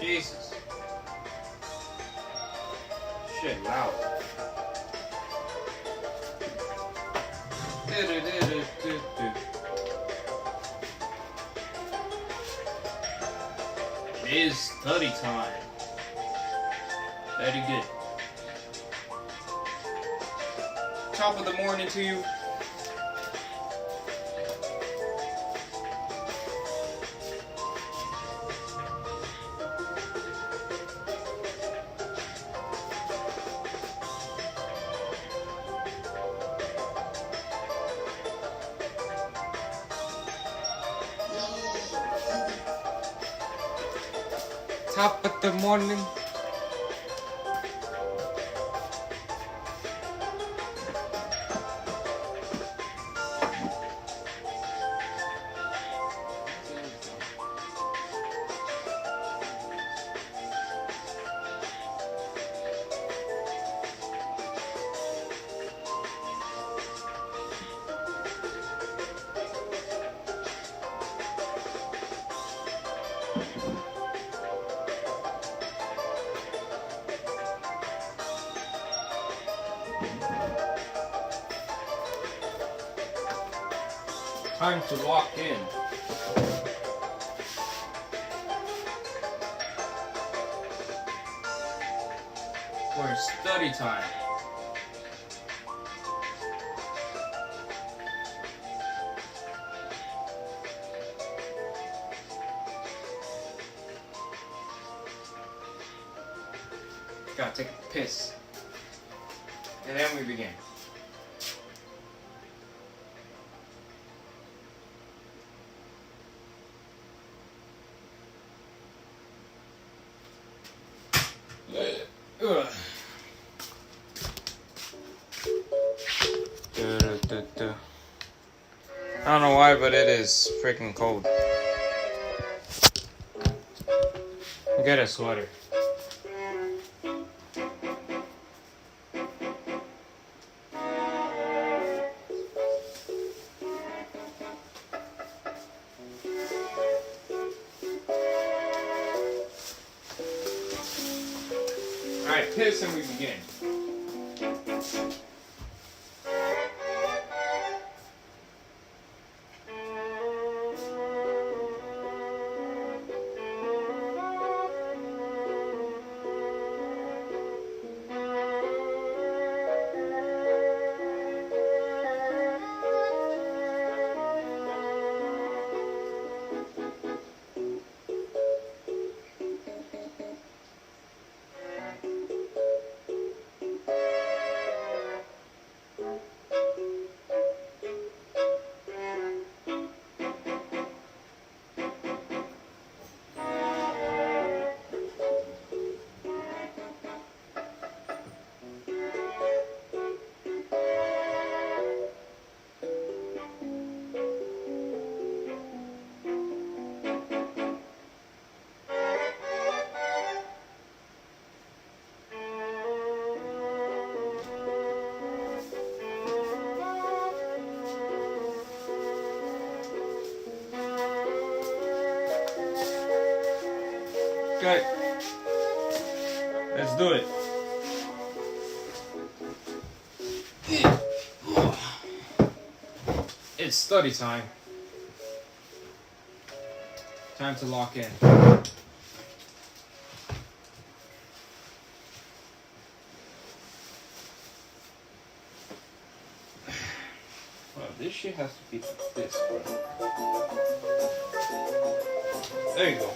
Jesus. Shit, loud. It is study time. Very good. Top of the morning to you. Top of the morning. Time to lock in. For study time. Gotta take a piss. And then we begin. I don't know why, but it is freaking cold. Get a sweater. Alright, piss and we begin. Okay, let's do it. It's study time. Time to lock in. Well, this shit has to be like this, bro. There you go.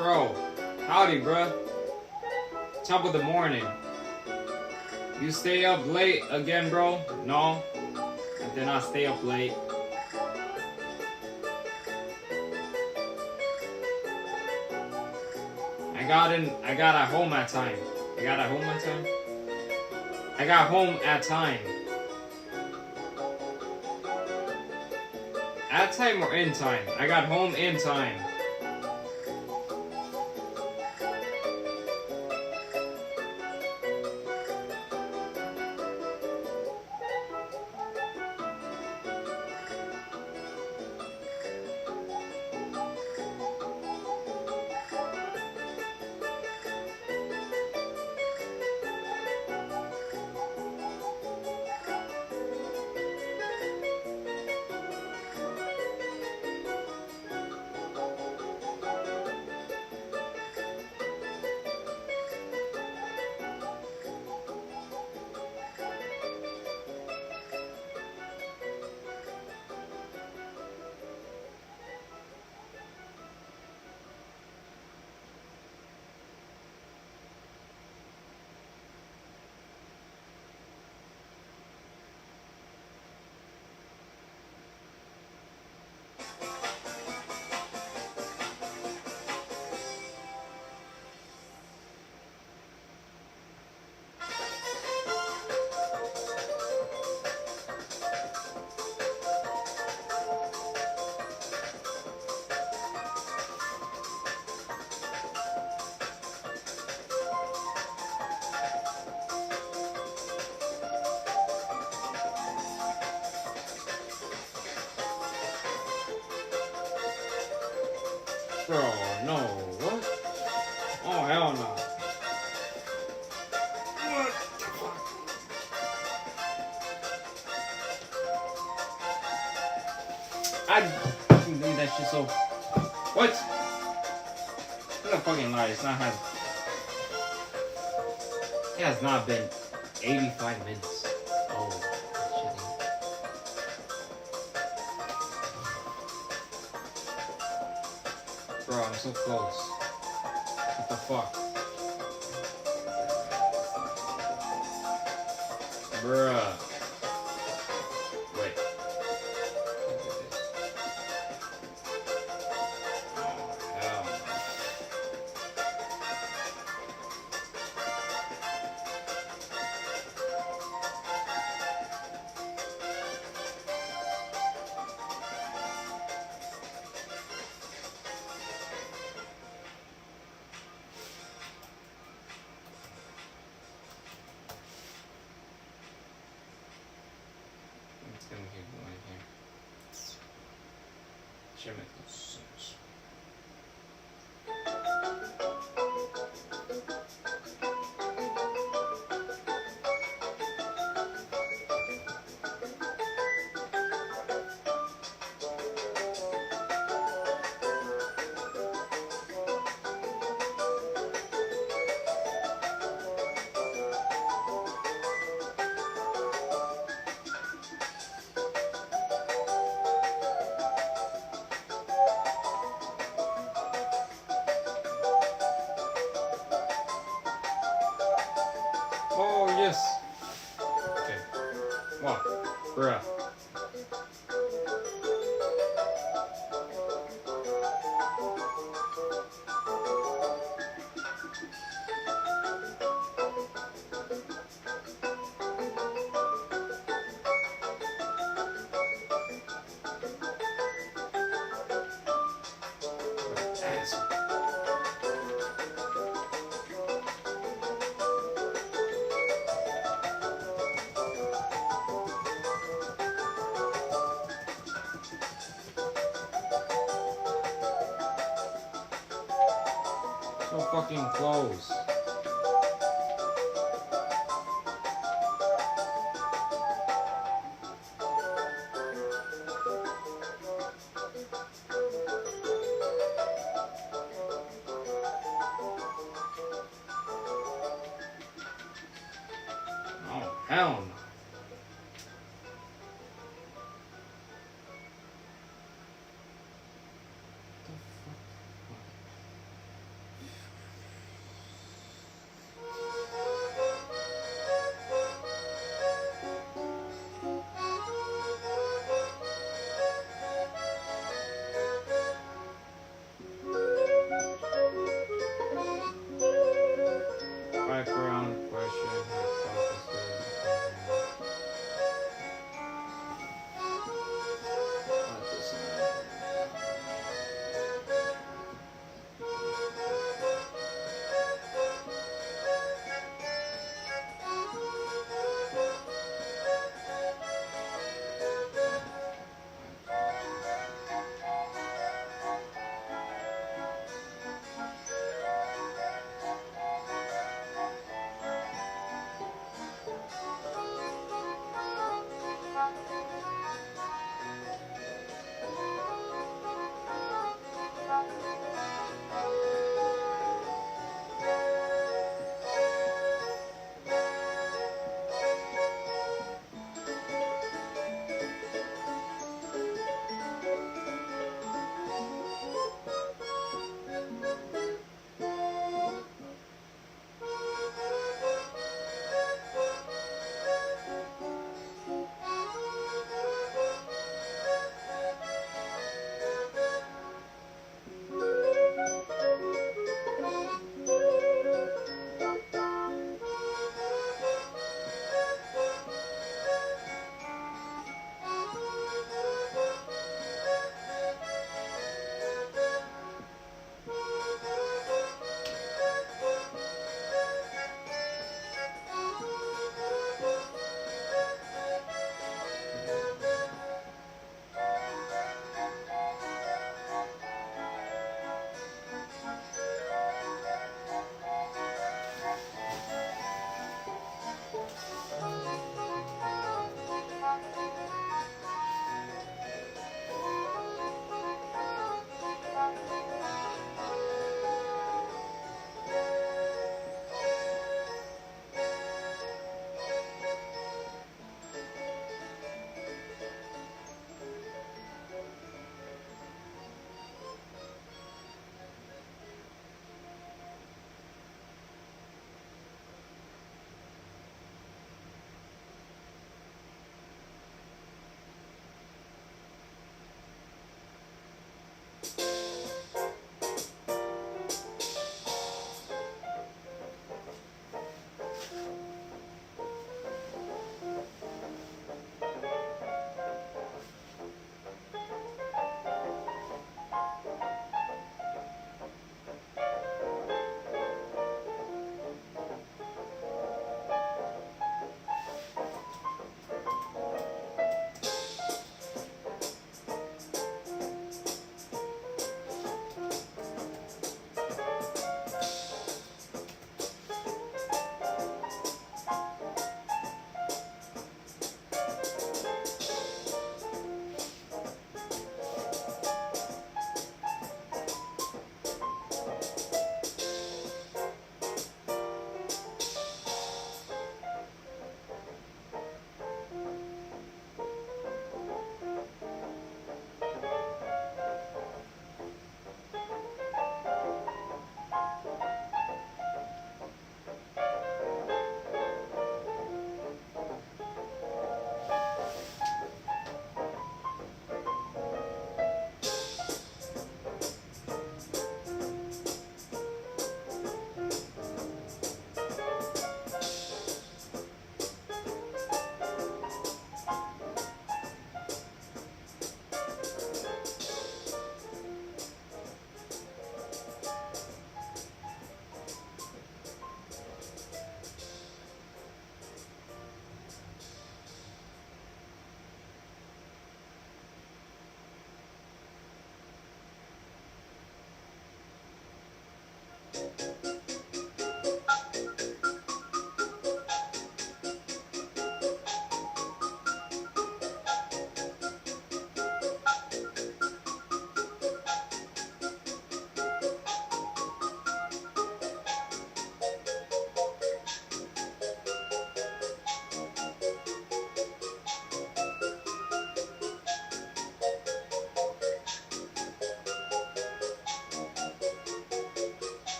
Bro, howdy, bruh. Top of the morning. You stay up late again, bro? No, I did not stay up late. I got at home at time. I got at home at time? I got home at time. At time or in time? I got home in time. Bro, no, what? Oh, hell no. What the fuck? I fucking think that shit so... What? It's a fucking lie, it's not had... It has not been 85 minutes. Oh, shit. Bro, I'm so close. What the fuck? Bruh. Wait. Oh, hell no. It's gonna keep going here. Should make no sense. Oh, yes. Okay. What? Bruh. Asshole. So fucking close. Oh, hell no.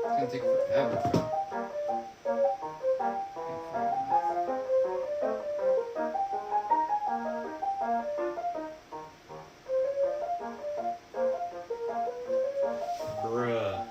It's gonna take forever, bro. Bruh.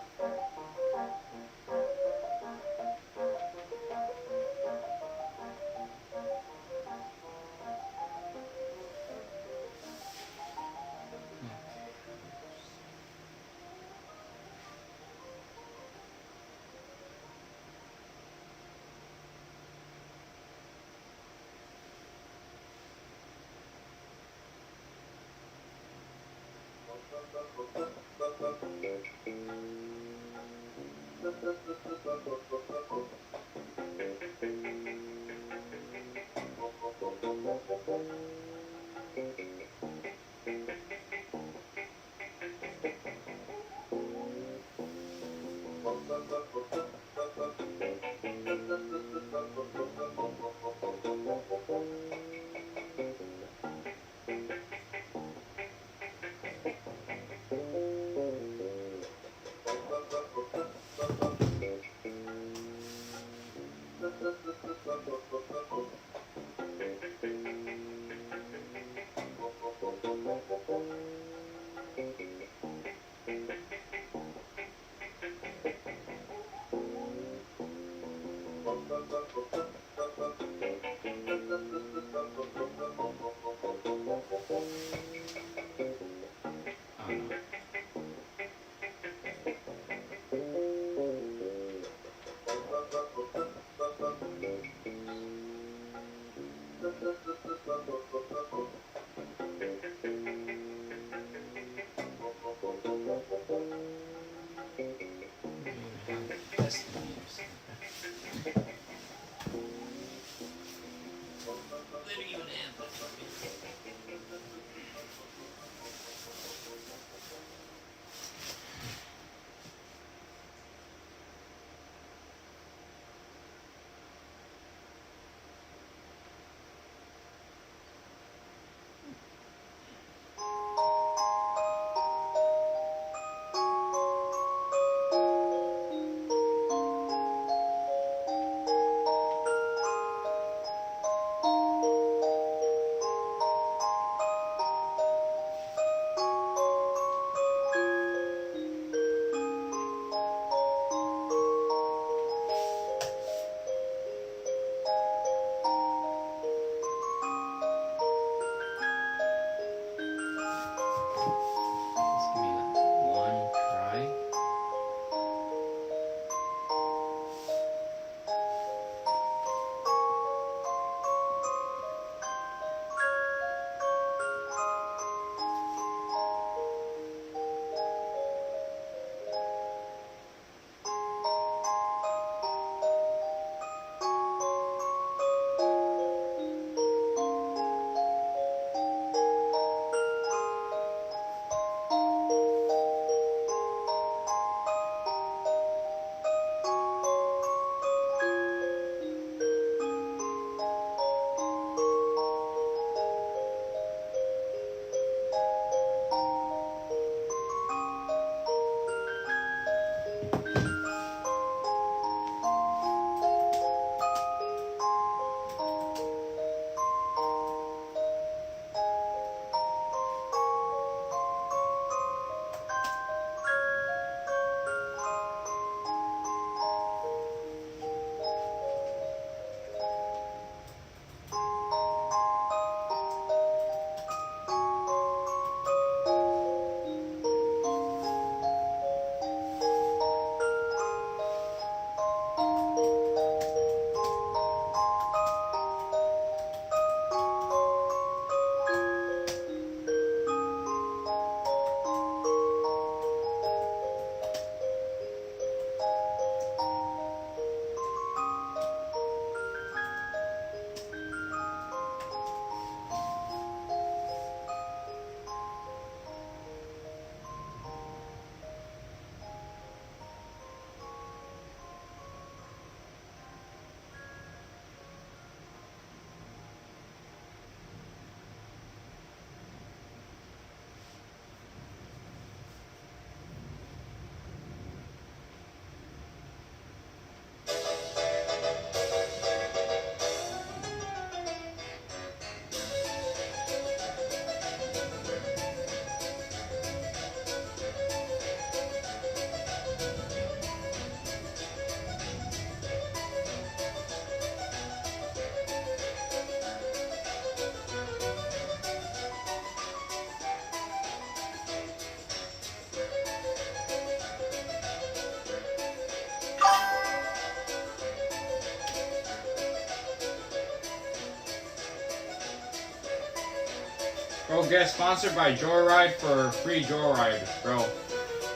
Bro, get sponsored by Joyride for free Joyride, bro.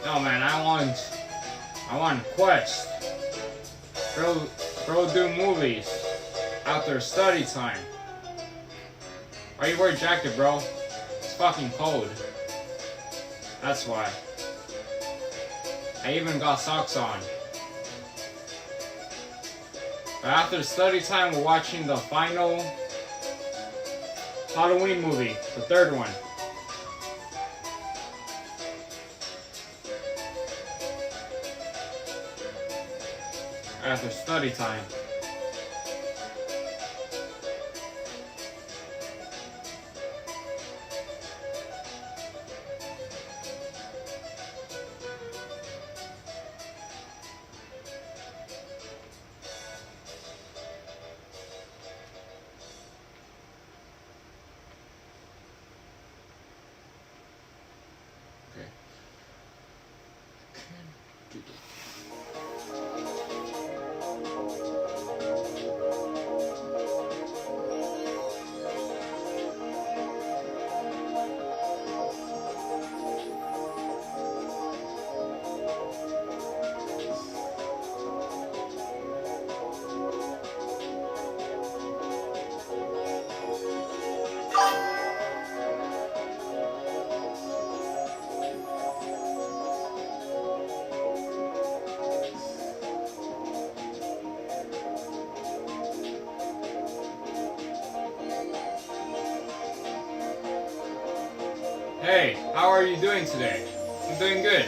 No, man, I want Quest. Bro, do movies after study time. Why you wear a jacket, bro? It's fucking cold. That's why. I even got socks on. But after study time, we're watching the final Halloween movie, the third one. After study time. Hey, how are you doing today? I'm doing good.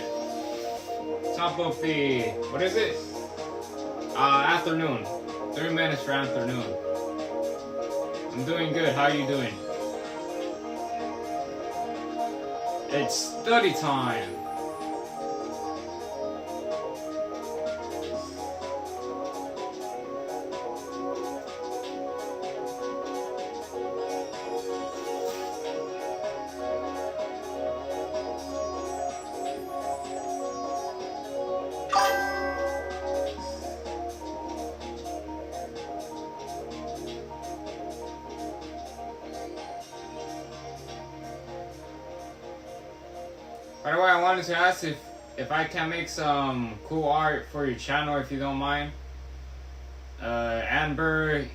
Top of the, what is it? Afternoon. 30 minutes for afternoon. I'm doing good. How are you doing? It's study time. By the way, I wanted to ask if I can make some cool art for your channel, if you don't mind. Amber,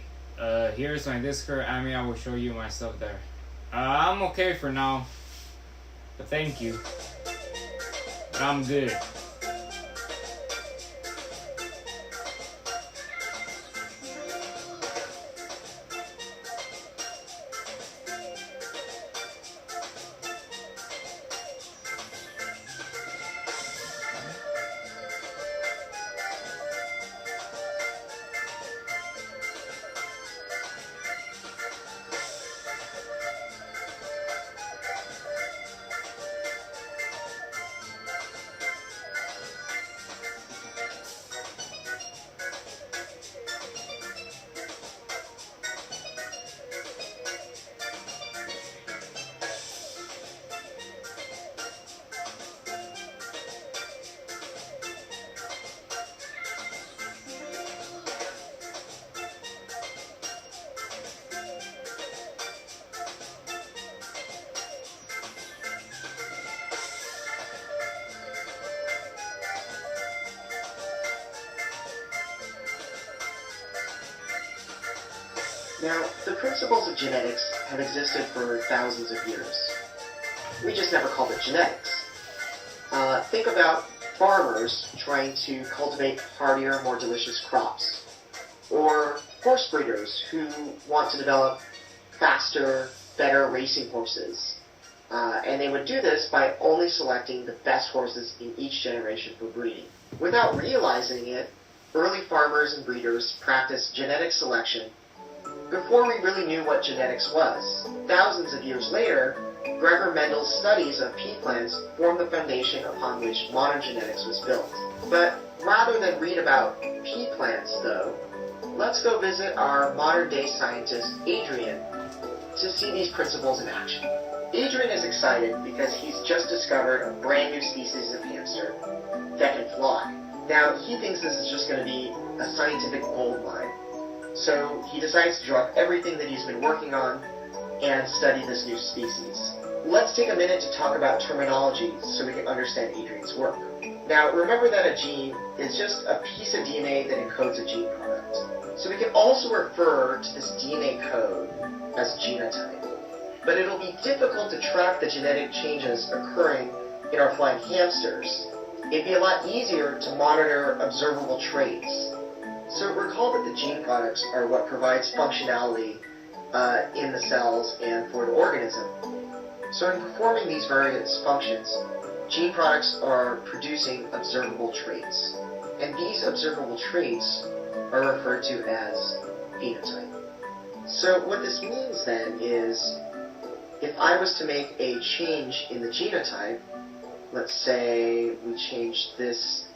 here's my Discord. Amy, I will show you my stuff there. I'm okay for now, but thank you. But I'm good. Now, the principles of genetics have existed for thousands of years. We just never called it genetics. Think about farmers trying to cultivate hardier, more delicious crops. Or horse breeders who want to develop faster, better racing horses. And they would do this by only selecting the best horses in each generation for breeding. Without realizing it, early farmers and breeders practiced genetic selection before we really knew what genetics was. Thousands of years later, Gregor Mendel's studies of pea plants formed the foundation upon which modern genetics was built. But rather than read about pea plants, though, let's go visit our modern-day scientist, Adrian, to see these principles in action. Adrian is excited because he's just discovered a brand new species of hamster that can fly. Now, he thinks this is just going to be a scientific gold mine. So he decides to drop everything that he's been working on and study this new species. let's take a minute to talk about terminology so we can understand Adrian's work. Now, remember that a gene is just a piece of DNA that encodes a gene product. So we can also refer to this DNA code as genotype. But it'll be difficult to track the genetic changes occurring in our flying hamsters. It'd be a lot easier to monitor observable traits. So recall that the gene products are what provides functionality in the cells and for the organism. So in performing these various functions, gene products are producing observable traits. And these observable traits are referred to as phenotype. So what this means then is, if I was to make a change in the genotype, let's say we change this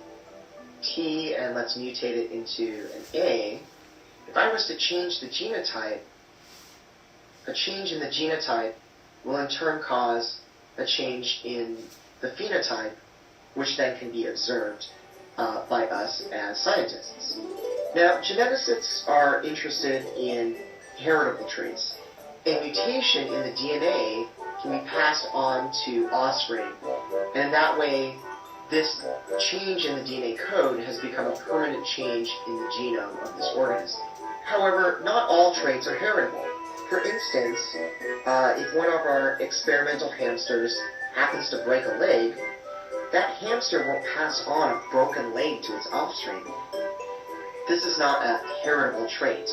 T and let's mutate it into an A, if I was to change the genotype, a change in the genotype will in turn cause a change in the phenotype, which then can be observed by us as scientists. Now, geneticists are interested in heritable traits. A mutation in the DNA can be passed on to offspring, and in that way, this change in the DNA code has become a permanent change in the genome of this organism. However, not all traits are heritable. For instance, if one of our experimental hamsters happens to break a leg, that hamster won't pass on a broken leg to its offspring. This is not a heritable trait.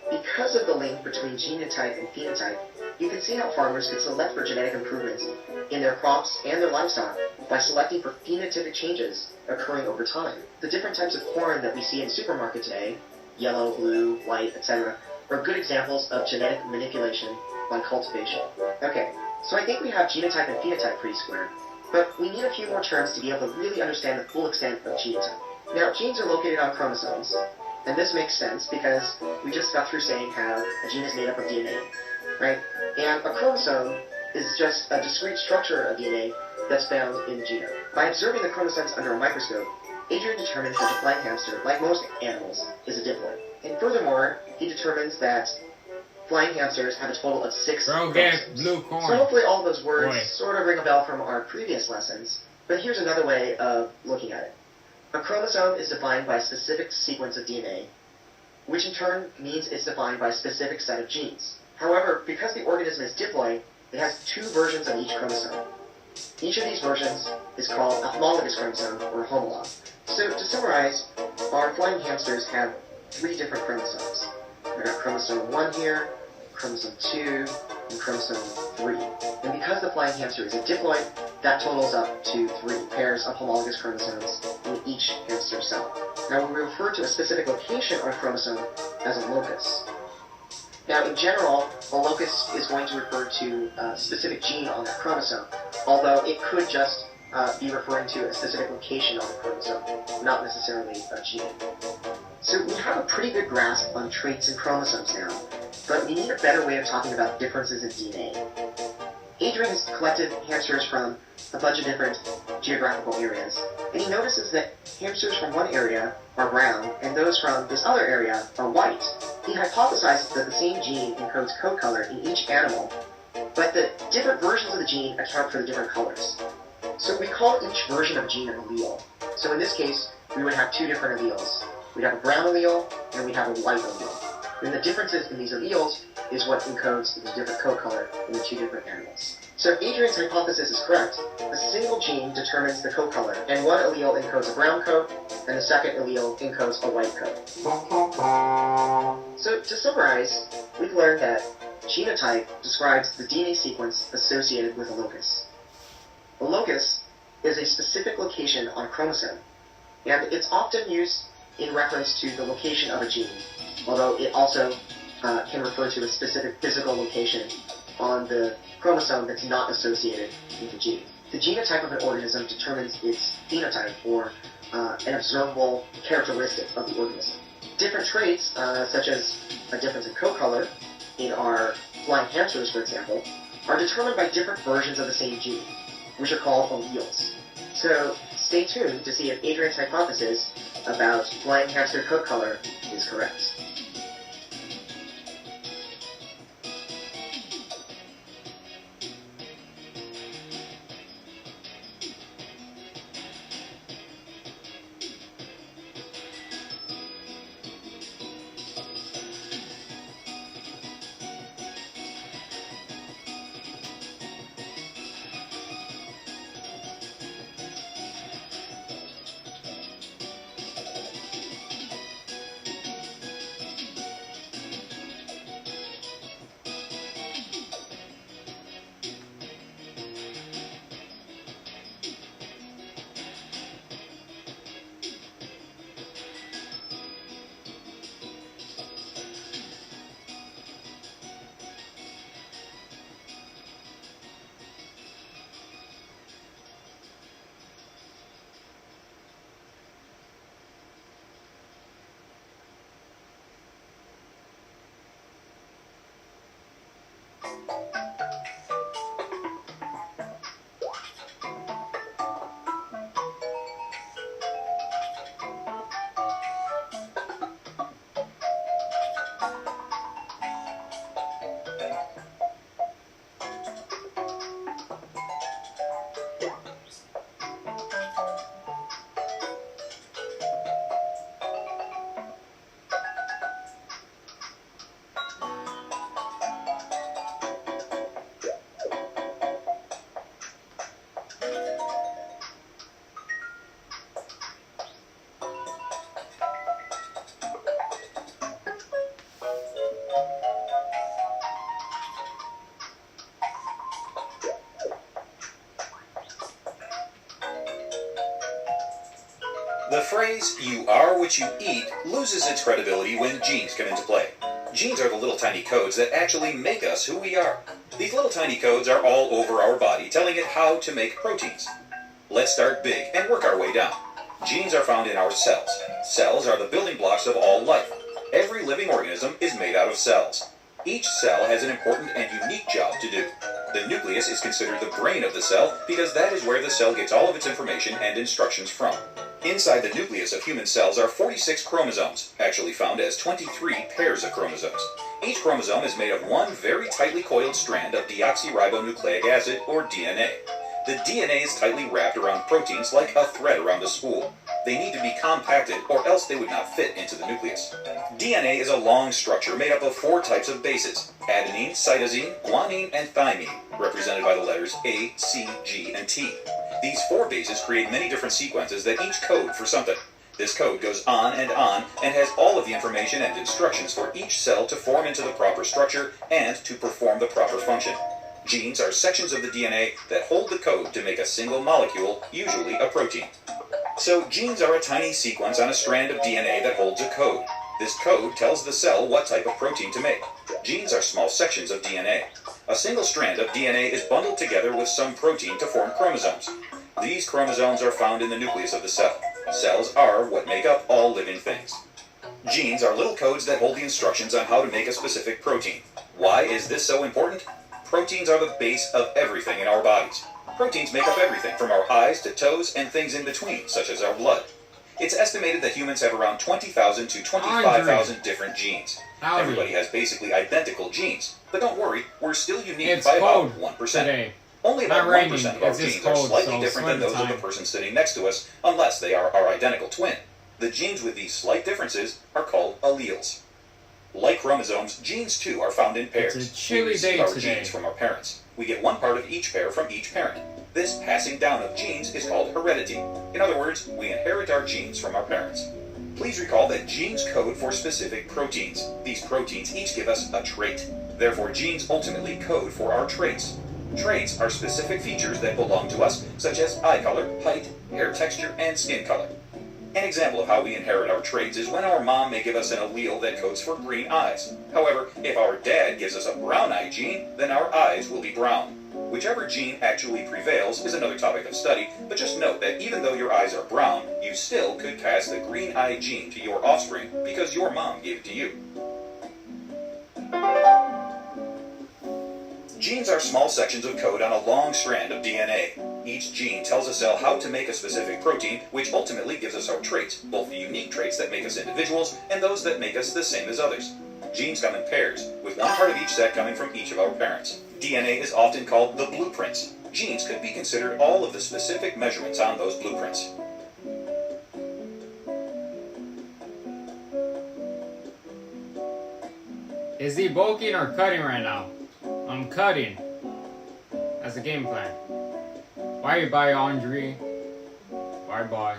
Because of the link between genotype and phenotype, you can see how farmers could select for genetic improvements in their crops and their livestock by selecting for phenotypic changes occurring over time. The different types of corn that we see in the supermarket today, yellow, blue, white, etc., are good examples of genetic manipulation by cultivation. Okay, so I think we have genotype and phenotype pretty square, but we need a few more terms to be able to really understand the full extent of genotype. Now, genes are located on chromosomes, and this makes sense because we just got through saying how a gene is made up of DNA, right? And a chromosome is just a discrete structure of DNA that's found in the genome. By observing the chromosomes under a microscope, Adrian determines that the flying hamster, like most animals, is a diploid. And furthermore, he determines that flying hamsters have a total of 6 chromosomes. Blue corn. So hopefully all those words sort of ring a bell from our previous lessons, but here's another way of looking at it. A chromosome is defined by a specific sequence of DNA, which in turn means it's defined by a specific set of genes. However, because the organism is diploid, it has 2 versions of each chromosome. Each of these versions is called a homologous chromosome, or homolog. So to summarize, our flying hamsters have 3 different chromosomes. We've got chromosome 1 here, chromosome 2, and chromosome 3. And because the flying hamster is a diploid, that totals up to 3 pairs of homologous chromosomes in each hamster cell. Now we refer to a specific location on a chromosome as a locus. Now in general, a locus is going to refer to a specific gene on that chromosome, although it could just be referring to a specific location on the chromosome, not necessarily a gene. So we have a pretty good grasp on traits and chromosomes now, but we need a better way of talking about differences in DNA. Adrian has collected hamsters from a bunch of different geographical areas, and he notices that hamsters from one area are brown, and those from this other area are white. He hypothesizes that the same gene encodes coat color in each animal, but the different versions of the gene account for the different colors. So we call each version of a gene an allele. So in this case, we would have 2 different alleles. We'd have a brown allele, and we'd have a white allele. And the differences in these alleles is what encodes the different coat color in the 2 different animals. So if Adrian's hypothesis is correct, a single gene determines the coat color, and one allele encodes a brown coat, and the second allele encodes a white coat. So to summarize, we've learned that genotype describes the DNA sequence associated with a locus. A locus is a specific location on a chromosome, and it's often used in reference to the location of a gene, although it also can refer to a specific physical location on the chromosome that's not associated with the gene. The genotype of an organism determines its phenotype, or an observable characteristic of the organism. Different traits, such as a difference in coat color, in our flying hamsters, for example, are determined by different versions of the same gene, which are called alleles. So stay tuned to see if Adrian's hypothesis about flying hamster coat color is correct. The phrase, "you are what you eat," loses its credibility when genes come into play. Genes are the little tiny codes that actually make us who we are. These little tiny codes are all over our body, telling it how to make proteins. Let's start big and work our way down. Genes are found in our cells. Cells are the building blocks of all life. Every living organism is made out of cells. Each cell has an important and unique job to do. The nucleus is considered the brain of the cell because that is where the cell gets all of its information and instructions from. Inside the nucleus of human cells are 46 chromosomes, actually found as 23 pairs of chromosomes. Each chromosome is made of one very tightly coiled strand of deoxyribonucleic acid, or DNA. The DNA is tightly wrapped around proteins like a thread around a spool. They need to be compacted or else they would not fit into the nucleus. DNA is a long structure made up of 4 types of bases: adenine, cytosine, guanine, and thymine, represented by the letters A, C, G, and T. These 4 bases create many different sequences that each code for something. This code goes on and has all of the information and instructions for each cell to form into the proper structure and to perform the proper function. Genes are sections of the DNA that hold the code to make a single molecule, usually a protein. So genes are a tiny sequence on a strand of DNA that holds a code. This code tells the cell what type of protein to make. Genes are small sections of DNA. A single strand of DNA is bundled together with some protein to form chromosomes. These chromosomes are found in the nucleus of the cell. Cells are what make up all living things. Genes are little codes that hold the instructions on how to make a specific protein. Why is this so important? Proteins are the base of everything in our bodies. Proteins make up everything from our eyes to toes and things in between, such as our blood. It's estimated that humans have around 20,000 to 25,000 different genes. Everybody has basically identical genes. But don't worry, we're still unique by about 1%. Today. Only about 1% of our genes are slightly different than those of the person sitting next to us, unless they are our identical twin. The genes with these slight differences are called alleles. Like chromosomes, genes too are found in pairs. It's a chilly we receive day our today. genes from our parents. We get one part of each pair from each parent. This passing down of genes is called heredity. In other words, we inherit our genes from our parents. Please recall that genes code for specific proteins. These proteins each give us a trait. Therefore, genes ultimately code for our traits. Traits are specific features that belong to us, such as eye color, height, hair texture, and skin color. An example of how we inherit our traits is when our mom may give us an allele that codes for green eyes. However, if our dad gives us a brown eye gene, then our eyes will be brown. Whichever gene actually prevails is another topic of study, but just note that even though your eyes are brown, you still could pass the green eye gene to your offspring because your mom gave it to you. Genes are small sections of code on a long strand of DNA. Each gene tells a cell how to make a specific protein, which ultimately gives us our traits, both the unique traits that make us individuals and those that make us the same as others. Genes come in pairs, with one part of each set coming from each of our parents. DNA is often called the blueprints. Genes could be considered all of the specific measurements on those blueprints. Is he bulking or cutting right now? I'm cutting. That's the game plan. Bye bye, Andre. Bye bye.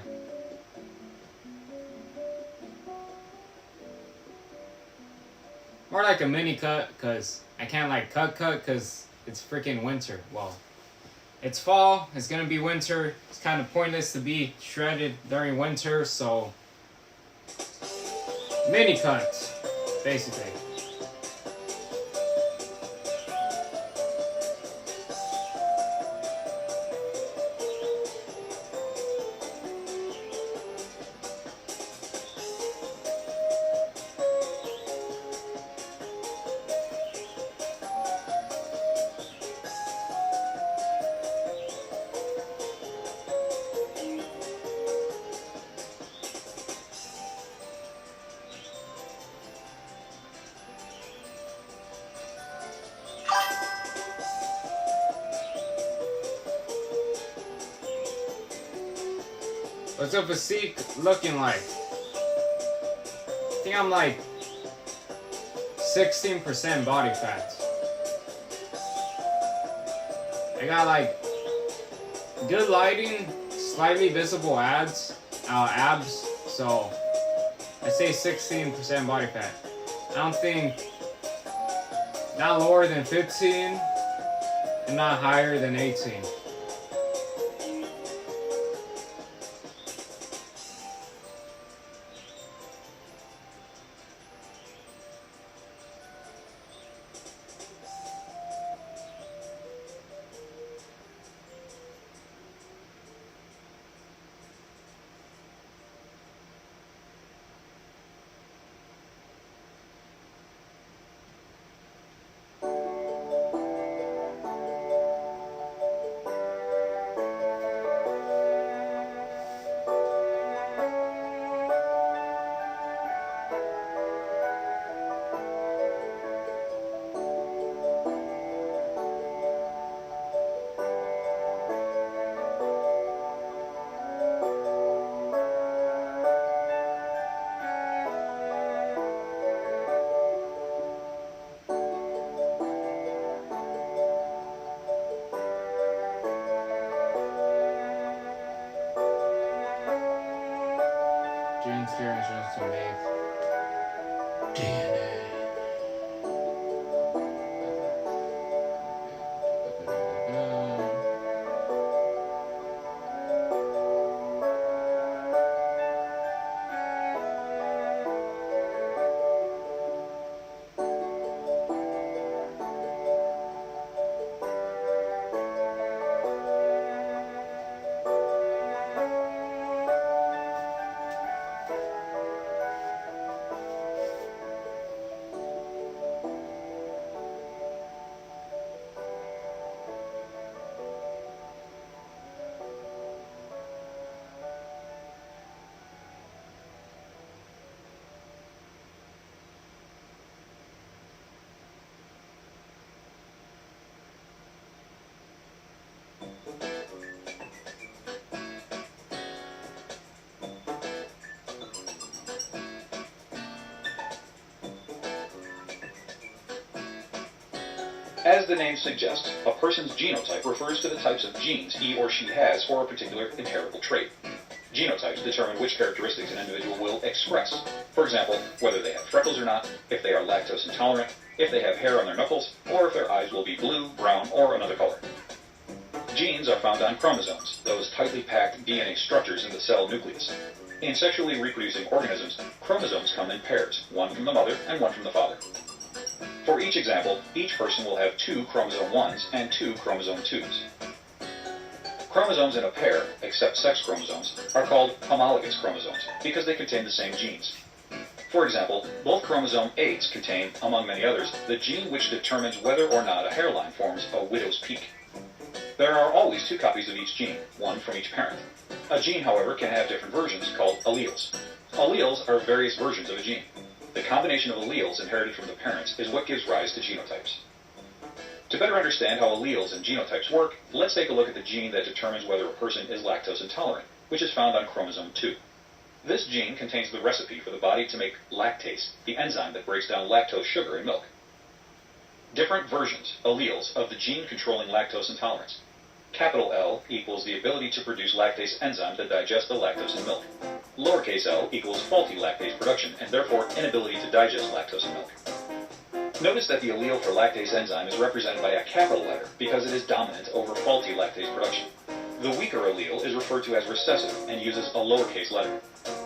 More like a mini cut, cause I can't like cut cause it's freaking winter. Well, it's fall, it's gonna be winter. It's kind of pointless to be shredded during winter, so mini cut, basically. What's the physique looking like? I think I'm like 16% body fat. I got like good lighting, slightly visible abs, so I say 16% body fat. I don't think, not lower than 15 and not higher than 18. Genes carry instructions to make DNA. As the name suggests, a person's genotype refers to the types of genes he or she has for a particular inheritable trait. Genotypes determine which characteristics an individual will express. For example, whether they have freckles or not, if they are lactose intolerant, if they have hair on their knuckles, or if their eyes will be blue, brown, or another color. Genes are found on chromosomes, those tightly packed DNA structures in the cell nucleus. In sexually reproducing organisms, chromosomes come in pairs, one from the mother and one from the father. For each example, each person will have 2 chromosome 1s and 2 chromosome 2s. Chromosomes in a pair, except sex chromosomes, are called homologous chromosomes because they contain the same genes. For example, both chromosome 8s contain, among many others, the gene which determines whether or not a hairline forms a widow's peak. There are always 2 copies of each gene, one from each parent. A gene, however, can have different versions called alleles. Alleles are various versions of a gene. The combination of alleles inherited from the parents is what gives rise to genotypes. To better understand how alleles and genotypes work, let's take a look at the gene that determines whether a person is lactose intolerant, which is found on chromosome 2. This gene contains the recipe for the body to make lactase, the enzyme that breaks down lactose sugar in milk. Different versions, alleles, of the gene controlling lactose intolerance. Capital L equals the ability to produce lactase enzyme to digest the lactose in milk. Lowercase l equals faulty lactase production, and therefore inability to digest lactose in milk. Notice that the allele for lactase enzyme is represented by a capital letter because it is dominant over faulty lactase production. The weaker allele is referred to as recessive and uses a lowercase letter.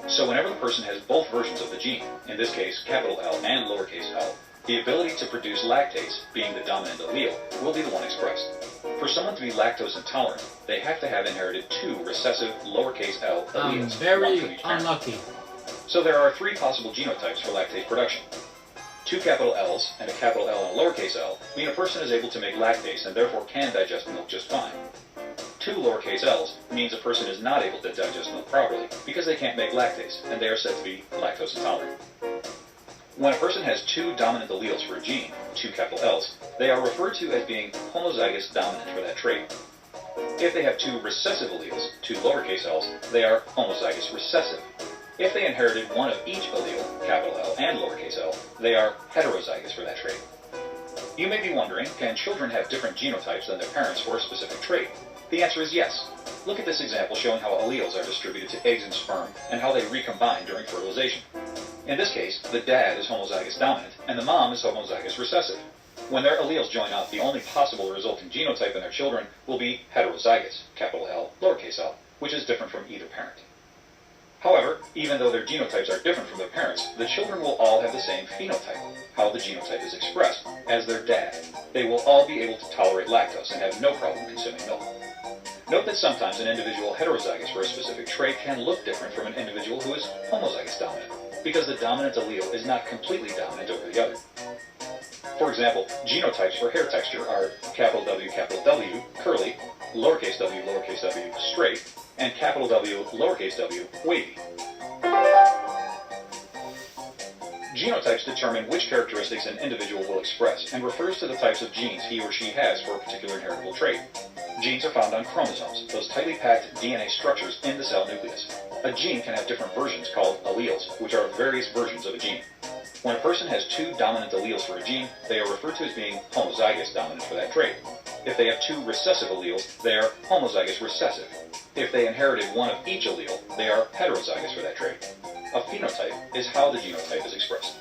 So whenever the person has both versions of the gene, in this case capital L and lowercase l, the ability to produce lactase, being the dominant allele, will be the one expressed. For someone to be lactose intolerant, they have to have inherited 2 recessive lowercase l alleles. Very unlucky. So there are 3 possible genotypes for lactase production. 2 capital L's and a capital L and a lowercase l mean a person is able to make lactase and therefore can digest milk just fine. 2 lowercase l's means a person is not able to digest milk properly because they can't make lactase and they are said to be lactose intolerant. When a person has 2 dominant alleles for a gene, 2 capital L's, they are referred to as being homozygous dominant for that trait. If they have 2 recessive alleles, 2 lowercase l's, they are homozygous recessive. If they inherited one of each allele, capital L and lowercase l, they are heterozygous for that trait. You may be wondering, can children have different genotypes than their parents for a specific trait? The answer is yes. Look at this example showing how alleles are distributed to eggs and sperm and how they recombine during fertilization. In this case, the dad is homozygous dominant and the mom is homozygous recessive. When their alleles join up, the only possible resulting genotype in their children will be heterozygous, capital L, lowercase l, which is different from either parent. However, even though their genotypes are different from their parents, the children will all have the same phenotype, how the genotype is expressed, as their dad. They will all be able to tolerate lactose and have no problem consuming milk. Note that sometimes an individual heterozygous for a specific trait can look different from an individual who is homozygous dominant, because the dominant allele is not completely dominant over the other. For example, genotypes for hair texture are capital W, curly, lowercase w, straight, and capital W, lowercase w, wavy. Genotypes determine which characteristics an individual will express and refers to the types of genes he or she has for a particular inheritable trait. Genes are found on chromosomes, those tightly packed DNA structures in the cell nucleus. A gene can have different versions called alleles, which are various versions of a gene. When a person has 2 dominant alleles for a gene, they are referred to as being homozygous dominant for that trait. If they have 2 recessive alleles, they are homozygous recessive. If they inherited one of each allele, they are heterozygous for that trait. A phenotype is how the genotype is expressed.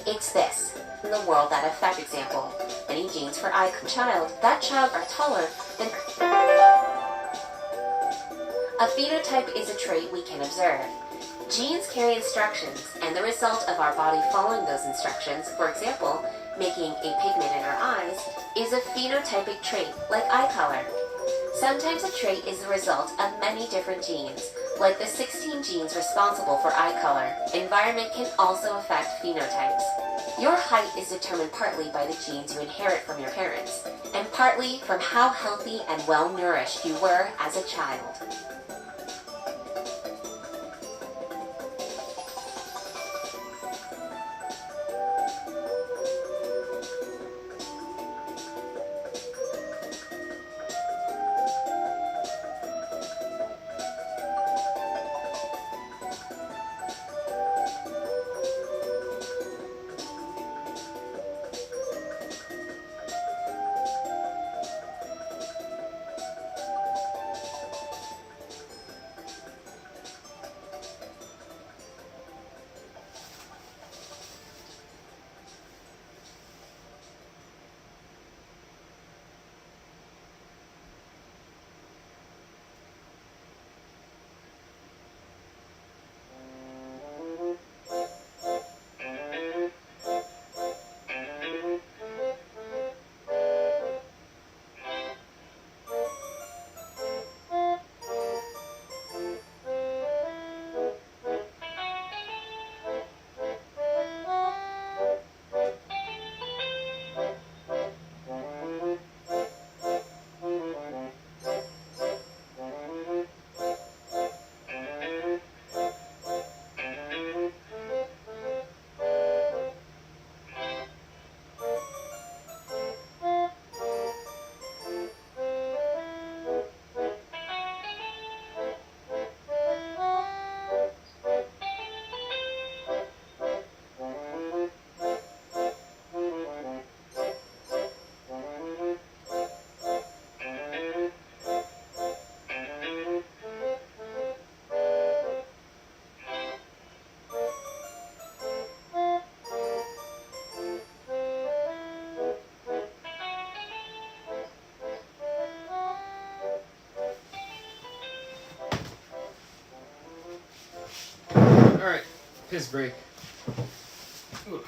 It's this. In the world that affect example, any genes for eye child, that child are taller than... A phenotype is a trait we can observe. Genes carry instructions, and the result of our body following those instructions, for example, making a pigment in our eyes, is a phenotypic trait, like eye color. Sometimes a trait is the result of many different genes, like the 16 genes responsible for eye color. Environment can also affect phenotypes. Your height is determined partly by the genes you inherit from your parents, and partly from how healthy and well-nourished you were as a child. Alright, piss break. Ooh.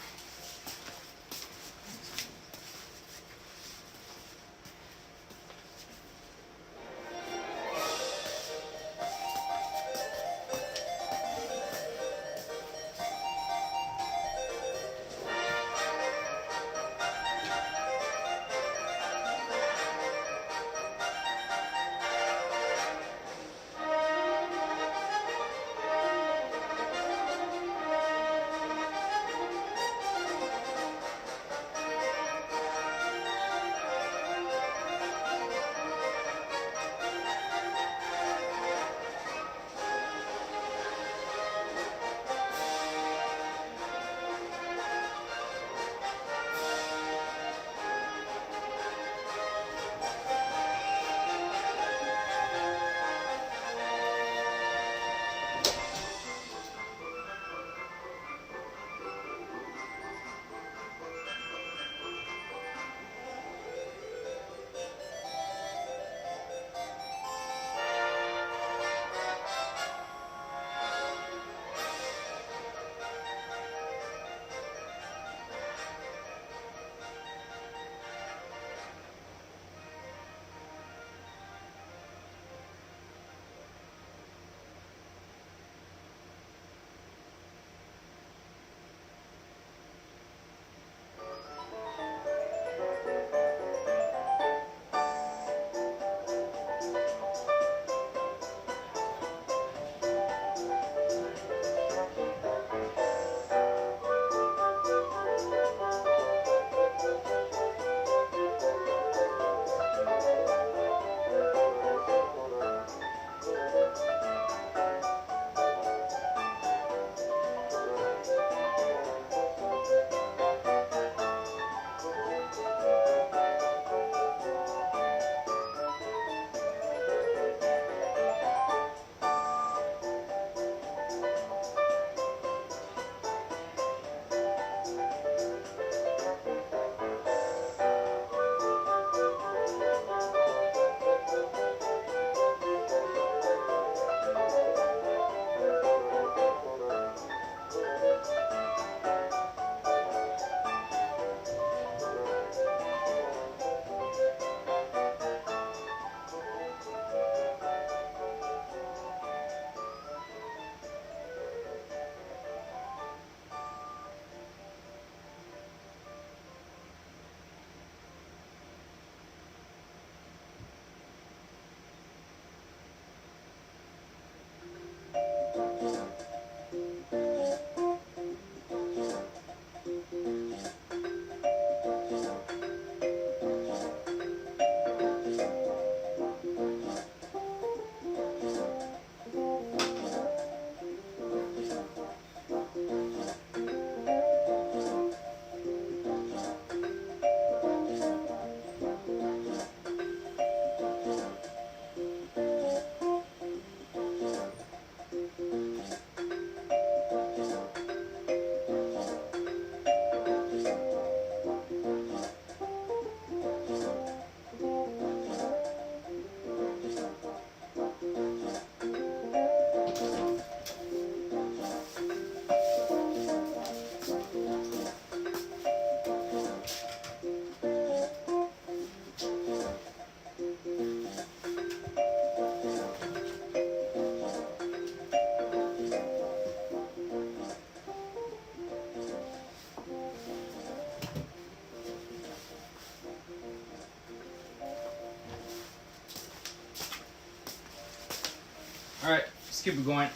Let's keep it going.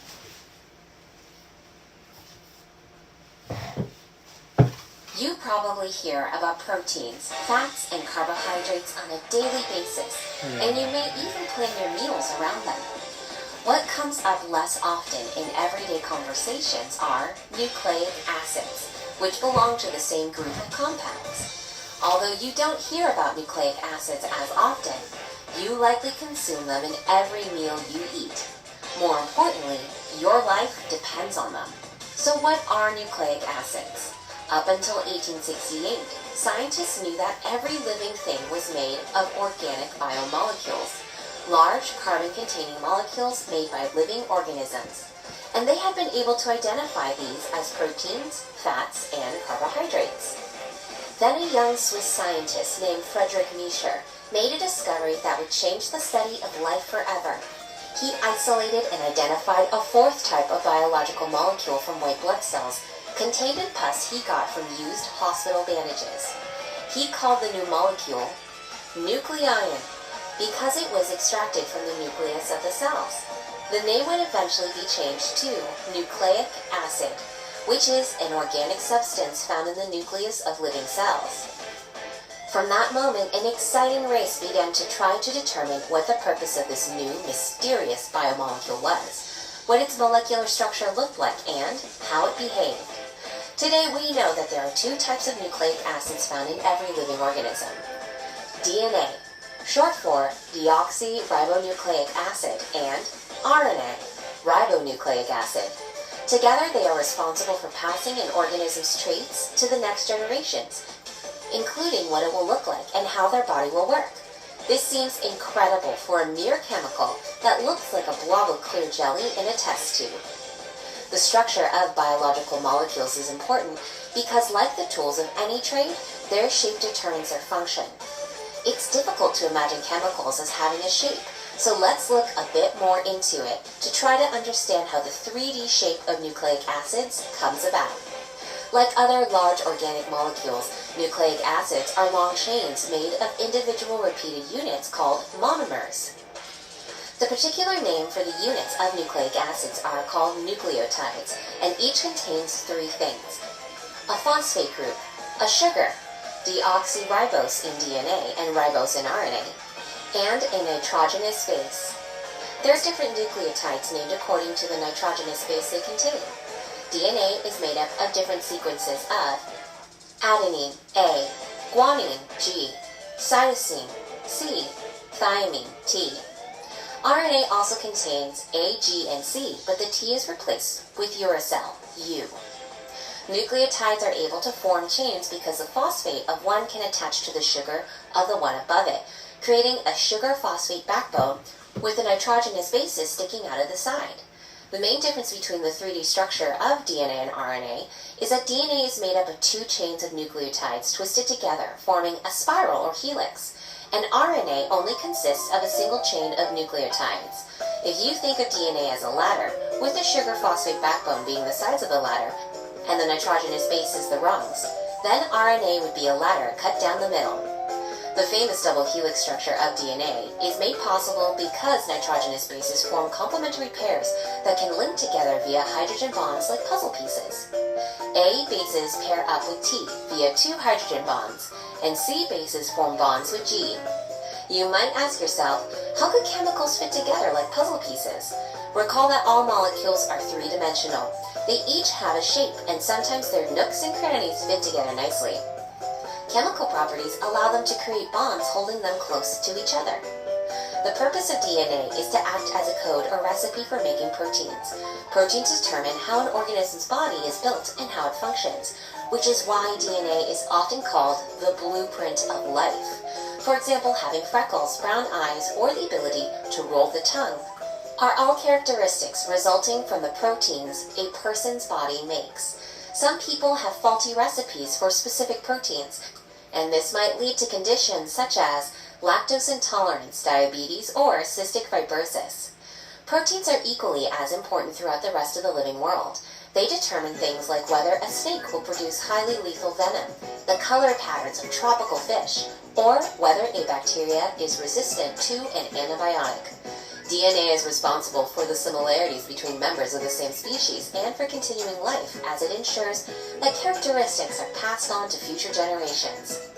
You probably hear about proteins, fats, and carbohydrates on a daily basis, and you may even plan your meals around them. What comes up less often in everyday conversations are nucleic acids, which belong to the same group of compounds. Although you don't hear about nucleic acids as often, you likely consume them in every meal you eat. More importantly, your life depends on them. So what are nucleic acids? Up until 1868, scientists knew that every living thing was made of organic biomolecules, large carbon-containing molecules made by living organisms, and they had been able to identify these as proteins, fats, and carbohydrates. Then a young Swiss scientist named Friedrich Miescher made a discovery that would change the study of life forever. He isolated and identified a fourth type of biological molecule from white blood cells contained in pus he got from used hospital bandages. He called the new molecule nuclein because it was extracted from the nucleus of the cells. The name would eventually be changed to nucleic acid, which is an organic substance found in the nucleus of living cells. From that moment, an exciting race began to try to determine what the purpose of this new, mysterious biomolecule was, what its molecular structure looked like, and how it behaved. Today we know that there are two types of nucleic acids found in every living organism. DNA, short for deoxyribonucleic acid, and RNA, ribonucleic acid. Together they are responsible for passing an organism's traits to the next generations, including what it will look like and how their body will work. This seems incredible for a mere chemical that looks like a blob of clear jelly in a test tube. The structure of biological molecules is important because, like the tools of any trade, their shape determines their function. It's difficult to imagine chemicals as having a shape, so let's look a bit more into it to try to understand how the 3D shape of nucleic acids comes about. Like other large organic molecules, nucleic acids are long chains made of individual repeated units called monomers. The particular name for the units of nucleic acids are called nucleotides, and each contains three things: a phosphate group, a sugar, deoxyribose in DNA and ribose in RNA, and a nitrogenous base. There's different nucleotides named according to the nitrogenous base they contain. DNA is made up of different sequences of adenine, A, guanine, G, cytosine, C, thymine, T. RNA also contains A, G, and C, but the T is replaced with uracil, U. Nucleotides are able to form chains because the phosphate of one can attach to the sugar of the one above it, creating a sugar-phosphate backbone with the nitrogenous bases sticking out of the side. The main difference between the 3D structure of DNA and RNA is that DNA is made up of two chains of nucleotides twisted together, forming a spiral or helix, and RNA only consists of a single chain of nucleotides. If you think of DNA as a ladder, with the sugar-phosphate backbone being the sides of the ladder, and the nitrogenous bases the rungs, then RNA would be a ladder cut down the middle. The famous double helix structure of DNA is made possible because nitrogenous bases form complementary pairs that can link together via hydrogen bonds like puzzle pieces. A bases pair up with T via two hydrogen bonds, and C bases form bonds with G. You might ask yourself, how could chemicals fit together like puzzle pieces? Recall that all molecules are three-dimensional. They each have a shape, and sometimes their nooks and crannies fit together nicely. Chemical properties allow them to create bonds holding them close to each other. The purpose of DNA is to act as a code or recipe for making proteins. Proteins determine how an organism's body is built and how it functions, which is why DNA is often called the blueprint of life. For example, having freckles, brown eyes, or the ability to roll the tongue are all characteristics resulting from the proteins a person's body makes. Some people have faulty recipes for specific proteins, and this might lead to conditions such as lactose intolerance, diabetes, or cystic fibrosis. Proteins are equally as important throughout the rest of the living world. They determine things like whether a snake will produce highly lethal venom, the color patterns of tropical fish, or whether a bacteria is resistant to an antibiotic. DNA is responsible for the similarities between members of the same species and for continuing life, as it ensures that characteristics are passed on to future generations.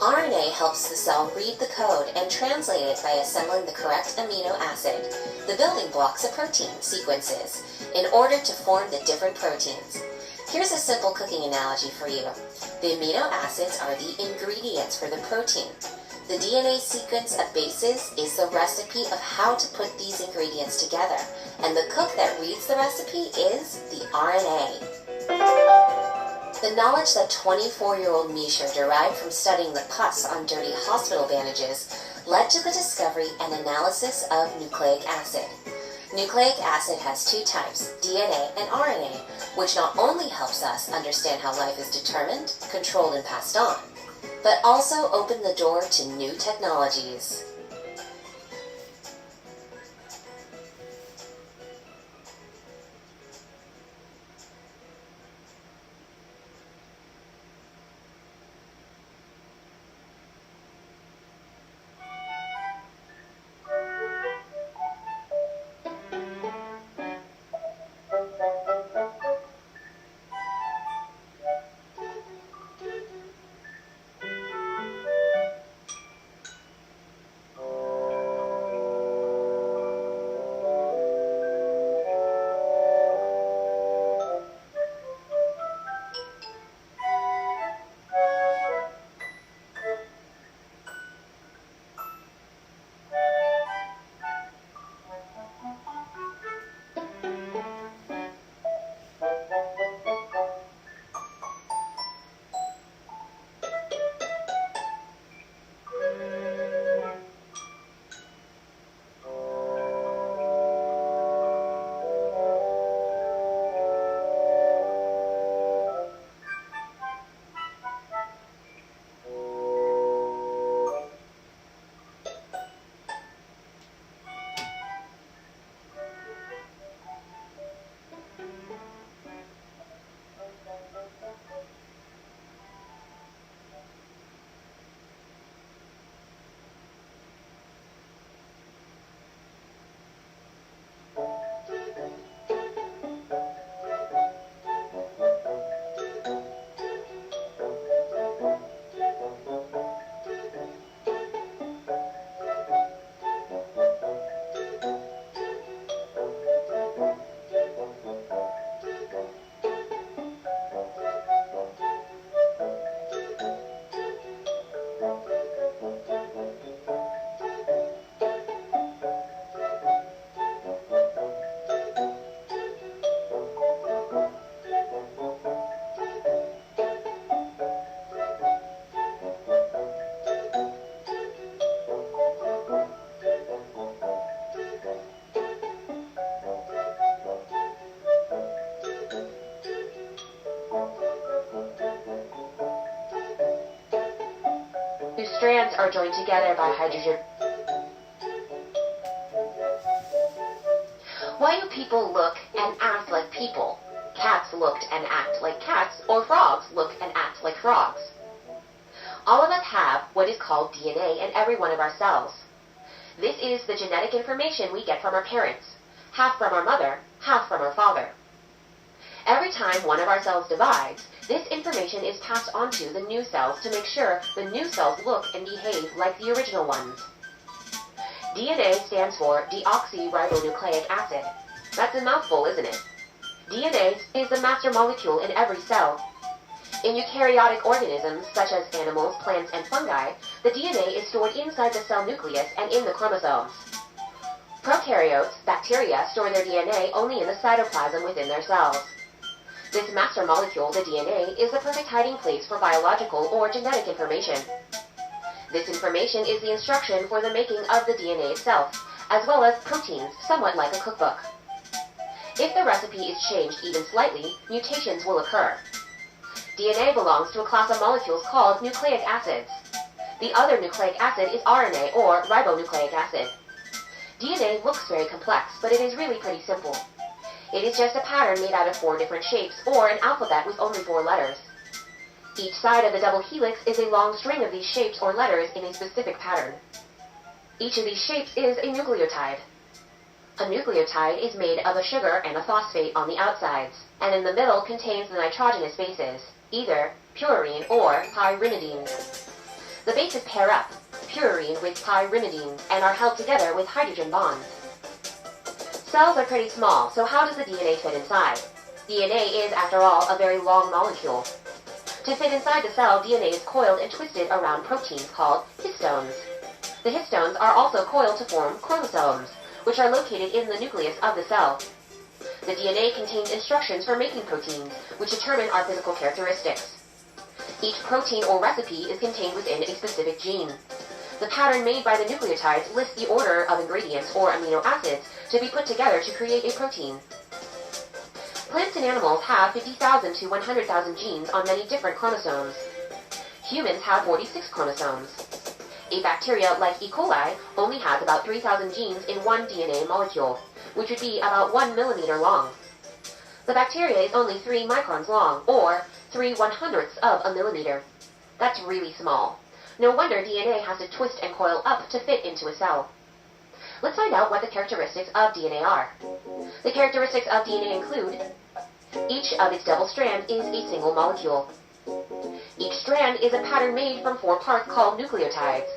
RNA helps the cell read the code and translate it by assembling the correct amino acid, the building blocks of protein sequences, in order to form the different proteins. Here's a simple cooking analogy for you. The amino acids are the ingredients for the protein. The DNA sequence of bases is the recipe of how to put these ingredients together, and the cook that reads the recipe is the RNA. The knowledge that 24-year-old Misha derived from studying the pus on dirty hospital bandages led to the discovery and analysis of nucleic acid. Nucleic acid has two types, DNA and RNA, which not only helps us understand how life is determined, controlled, and passed on, but also open the door to new technologies. Two strands are joined together by hydrogen. Why do people look and act like people? Cats looked and act like cats, or frogs look and act like frogs. All of us have what is called DNA in every one of our cells. This is the genetic information we get from our parents, half from our mother, half from our father. Every time one of our cells divides, this information is passed on to the new cells to make sure the new cells look and behave like the original ones. DNA stands for deoxyribonucleic acid. That's a mouthful, isn't it? DNA is the master molecule in every cell. In eukaryotic organisms, such as animals, plants, and fungi, the DNA is stored inside the cell nucleus and in the chromosomes. Prokaryotes, bacteria, store their DNA only in the cytoplasm within their cells. This master molecule, the DNA, is the perfect hiding place for biological or genetic information. This information is the instruction for the making of the DNA itself, as well as proteins, somewhat like a cookbook. If the recipe is changed even slightly, mutations will occur. DNA belongs to a class of molecules called nucleic acids. The other nucleic acid is RNA, or ribonucleic acid. DNA looks very complex, but it is really pretty simple. It is just a pattern made out of 4 different shapes, or an alphabet with only 4 letters. Each side of the double helix is a long string of these shapes or letters in a specific pattern. Each of these shapes is a nucleotide. A nucleotide is made of a sugar and a phosphate on the outsides, and in the middle contains the nitrogenous bases, either purine or pyrimidine. The bases pair up, purine with pyrimidine, and are held together with hydrogen bonds. Cells are pretty small, so how does the DNA fit inside? DNA is, after all, a very long molecule. To fit inside the cell, DNA is coiled and twisted around proteins called histones. The histones are also coiled to form chromosomes, which are located in the nucleus of the cell. The DNA contains instructions for making proteins, which determine our physical characteristics. Each protein or recipe is contained within a specific gene. The pattern made by the nucleotides lists the order of ingredients or amino acids to be put together to create a protein. Plants and animals have 50,000 to 100,000 genes on many different chromosomes. Humans have 46 chromosomes. A bacteria like E. coli only has about 3,000 genes in one DNA molecule, which would be about 1 millimeter long. The bacteria is only 3 microns long, or 3/100ths of a millimeter. That's really small. No wonder DNA has to twist and coil up to fit into a cell. Let's find out what the characteristics of DNA are. The characteristics of DNA include: each of its double strands is a single molecule. Each strand is a pattern made from 4 parts called nucleotides.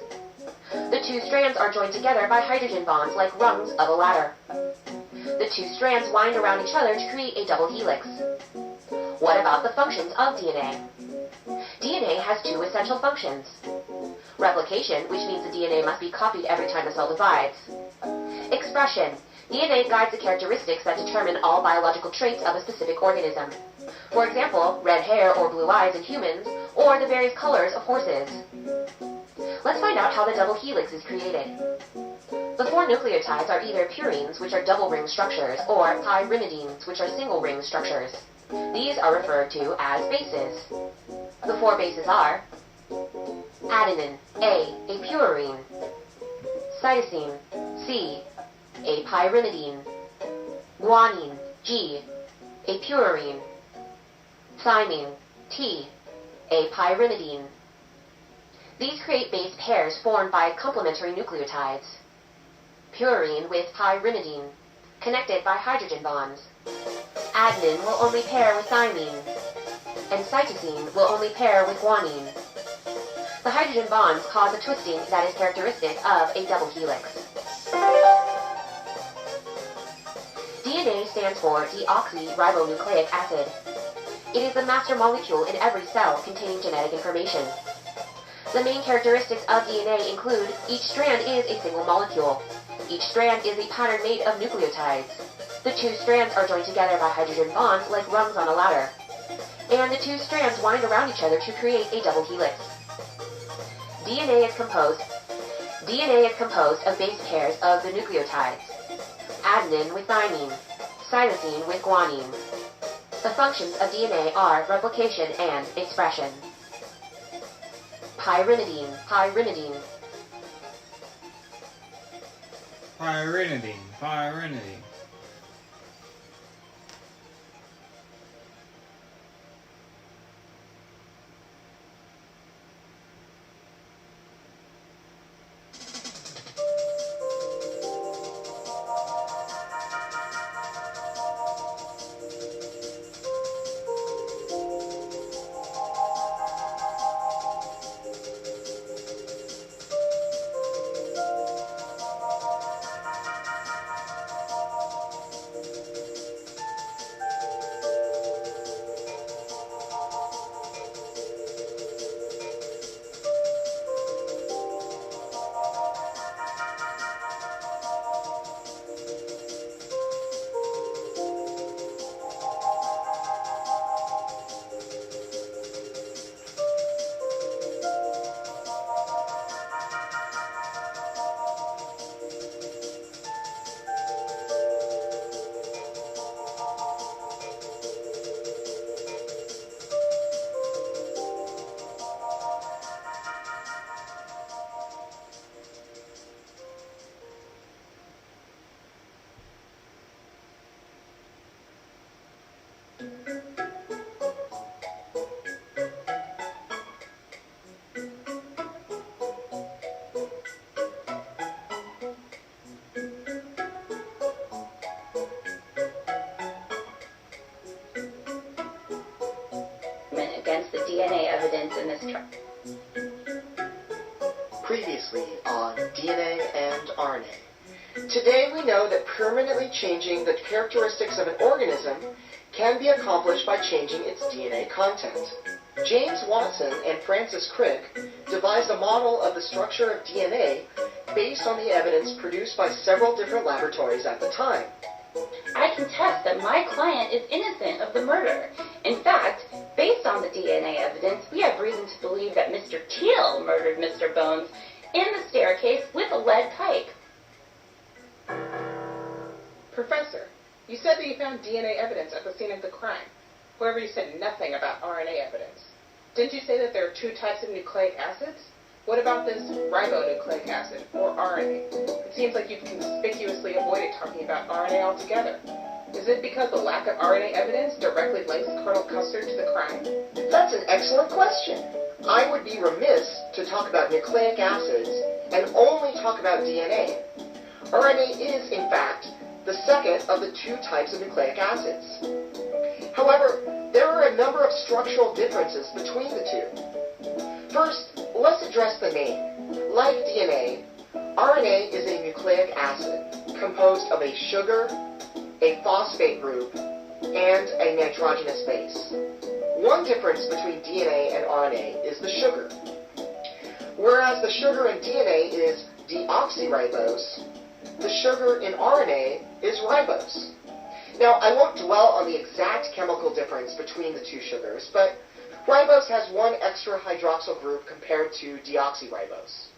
The 2 strands are joined together by hydrogen bonds like rungs of a ladder. The 2 strands wind around each other to create a double helix. What about the functions of DNA? DNA has 2 essential functions. Replication, which means the DNA must be copied every time the cell divides. Expression. DNA guides the characteristics that determine all biological traits of a specific organism. For example, red hair or blue eyes in humans, or the various colors of horses. Let's find out how the double helix is created. The 4 nucleotides are either purines, which are double ring structures, or pyrimidines, which are single ring structures. These are referred to as bases. The 4 bases are adenine, A purine, cytosine, C, a pyrimidine, guanine, G, a purine, thymine, T, a pyrimidine. These create base pairs formed by complementary nucleotides. Purine with pyrimidine, connected by hydrogen bonds. Adenine will only pair with thymine, and cytosine will only pair with guanine. The hydrogen bonds cause a twisting that is characteristic of a double helix. DNA stands for deoxyribonucleic acid. It is the master molecule in every cell containing genetic information. The main characteristics of DNA include: each strand is a single molecule. Each strand is a pattern made of nucleotides. The 2 strands are joined together by hydrogen bonds like rungs on a ladder. And the 2 strands wind around each other to create a double helix. DNA is composed of base pairs of the nucleotides. Adenine with thymine, cytosine with guanine. The functions of DNA are replication and expression. Pyrimidine. Pyrimidine. evidence in this track. Previously on DNA and RNA. Today we know that permanently changing the characteristics of an organism can be accomplished by changing its DNA content. James Watson and Francis Crick devised a model of the structure of DNA based on the evidence produced by several different laboratories at the time. I can test that my client is innocent of the murder. In fact, based on the DNA evidence, we have reason to believe that Mr. Teal murdered Mr. Bones in the staircase with a lead pipe. Professor, you said that you found DNA evidence at the scene of the crime. However, you said nothing about RNA evidence. Didn't you say that there are two types of nucleic acids? What about this ribonucleic acid, or RNA? It seems like you've conspicuously avoided talking about RNA altogether. Is it because the lack of RNA evidence directly links Colonel Custer to the crime? That's an excellent question. I would be remiss to talk about nucleic acids and only talk about DNA. RNA is, in fact, the second of the two types of nucleic acids. However, there are a number of structural differences between the two. First, let's address the name. Like DNA, RNA is a nucleic acid composed of a sugar, a phosphate group, and a nitrogenous base. One difference between DNA and RNA is the sugar. Whereas the sugar in DNA is deoxyribose, the sugar in RNA is ribose. Now, I won't dwell on the exact chemical difference between the two sugars, but ribose has one extra hydroxyl group compared to deoxyribose.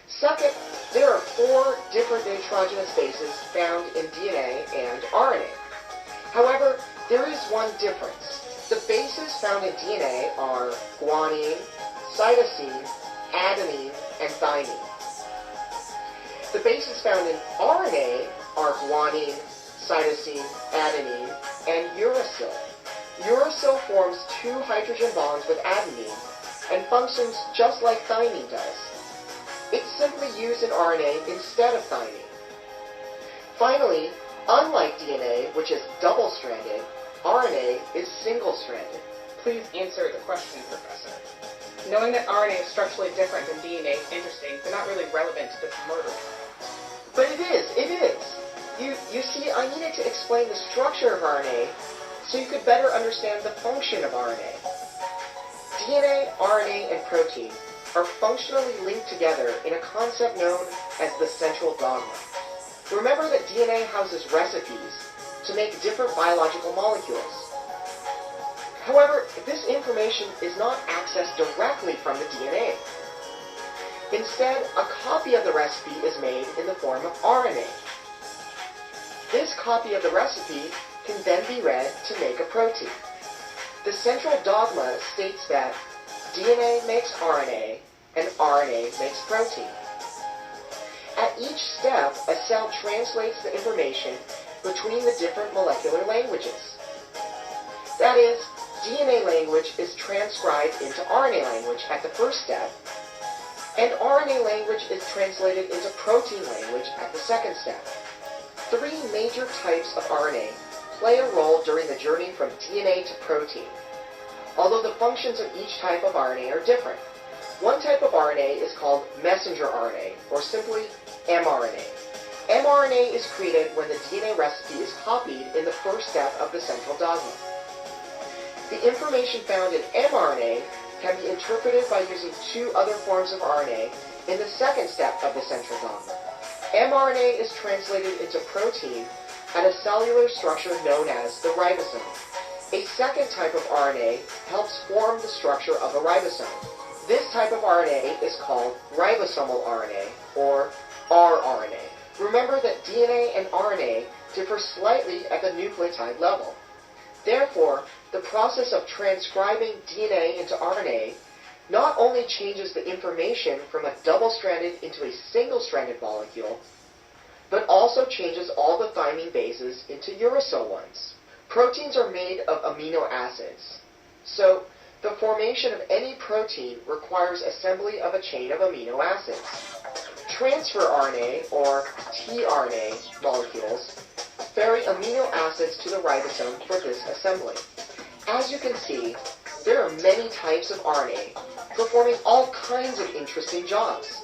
Second, there are 4 different nitrogenous bases found in DNA and RNA. However, there is one difference. The bases found in DNA are guanine, cytosine, adenine, and thymine. The bases found in RNA are guanine, cytosine, adenine, and uracil. Uracil forms 2 hydrogen bonds with adenine and functions just like thymine does. It's simply used in RNA instead of thymine. Finally, unlike DNA, which is double-stranded, RNA is single-stranded. Please answer the question, Professor. Knowing that RNA is structurally different than DNA is interesting, but not really relevant to this murder. But it is. You see, I needed to explain the structure of RNA so you could better understand the function of RNA. DNA, RNA, and protein are functionally linked together in a concept known as the central dogma. Remember that DNA houses recipes to make different biological molecules. However, this information is not accessed directly from the DNA. Instead, a copy of the recipe is made in the form of RNA. This copy of the recipe can then be read to make a protein. The central dogma states that DNA makes RNA and RNA makes protein. At each step, a cell translates the information between the different molecular languages. That is, DNA language is transcribed into RNA language at the first step, and RNA language is translated into protein language at the second step. 3 major types of RNA play a role during the journey from DNA to protein, although the functions of each type of RNA are different. One type of RNA is called messenger RNA, or simply mRNA. mRNA is created when the DNA recipe is copied in the first step of the central dogma. The information found in mRNA can be interpreted by using 2 other forms of RNA in the second step of the central dogma. mRNA is translated into protein at a cellular structure known as the ribosome. A second type of RNA helps form the structure of a ribosome. This type of RNA is called ribosomal RNA, or rRNA. Remember that DNA and RNA differ slightly at the nucleotide level. Therefore, the process of transcribing DNA into RNA not only changes the information from a double-stranded into a single-stranded molecule, but also changes all the thymine bases into uracil ones. Proteins are made of amino acids, so the formation of any protein requires assembly of a chain of amino acids. Transfer RNA, or tRNA, molecules ferry amino acids to the ribosome for this assembly. As you can see, there are many types of RNA performing all kinds of interesting jobs.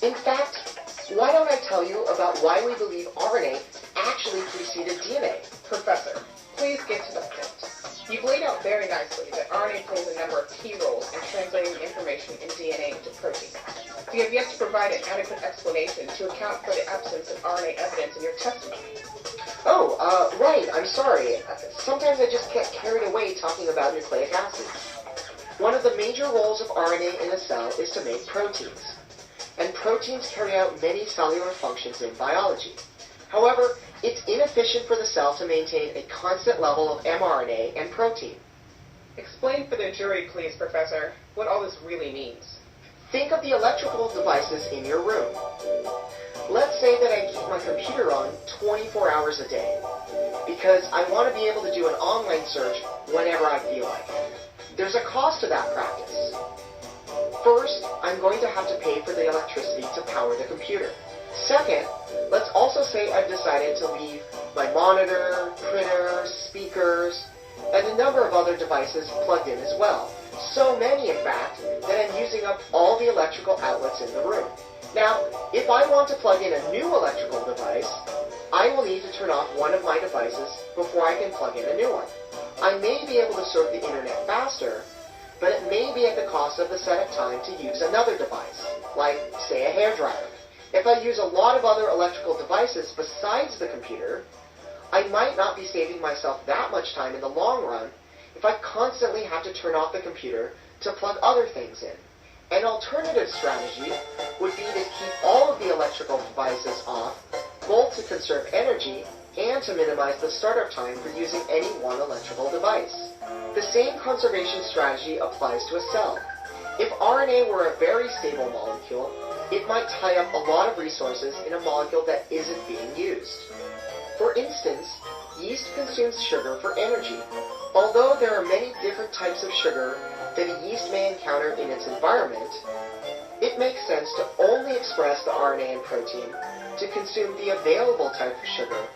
In fact, why don't I tell you about why we believe RNA actually preceded DNA? Professor, please get to the point. You've laid out very nicely that RNA plays a number of key roles in translating information in DNA into protein. You have yet to provide an adequate explanation to account for the absence of RNA evidence in your testimony. Oh, right, I'm sorry. Sometimes I just get carried away talking about nucleic acids. One of the major roles of RNA in a cell is to make proteins. And proteins carry out many cellular functions in biology. However, it's inefficient for the cell to maintain a constant level of mRNA and protein. Explain for the jury, please, Professor, what all this really means. Think of the electrical devices in your room. Let's say that I keep my computer on 24 hours a day because I want to be able to do an online search whenever I feel like it. There's a cost to that practice. First, I'm going to have to pay for the electricity to power the computer. Second, let's also say I've decided to leave my monitor, printer, speakers, and a number of other devices plugged in as well. So many, in fact, that I'm using up all the electrical outlets in the room. Now, if I want to plug in a new electrical device, I will need to turn off one of my devices before I can plug in a new one. I may be able to surf the internet faster, but it may be at the cost of the setup time to use another device, like, say, a hairdryer. If I use a lot of other electrical devices besides the computer, I might not be saving myself that much time in the long run if I constantly have to turn off the computer to plug other things in. An alternative strategy would be to keep all of the electrical devices off, both to conserve energy and to minimize the startup time for using any one electrical device. The same conservation strategy applies to a cell. If RNA were a very stable molecule, it might tie up a lot of resources in a molecule that isn't being used. For instance, yeast consumes sugar for energy. Although there are many different types of sugar that a yeast may encounter in its environment, it makes sense to only express the RNA and protein to consume the available type of sugar,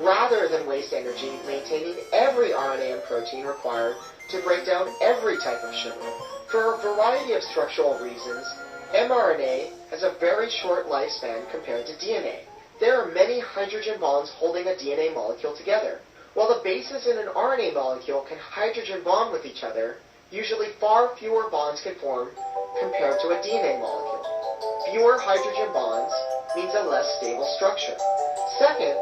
rather than waste energy maintaining every RNA and protein required to break down every type of sugar. For a variety of structural reasons, mRNA has a very short lifespan compared to DNA. There are many hydrogen bonds holding a DNA molecule together. While the bases in an RNA molecule can hydrogen bond with each other, usually far fewer bonds can form compared to a DNA molecule. Fewer hydrogen bonds means a less stable structure. Second,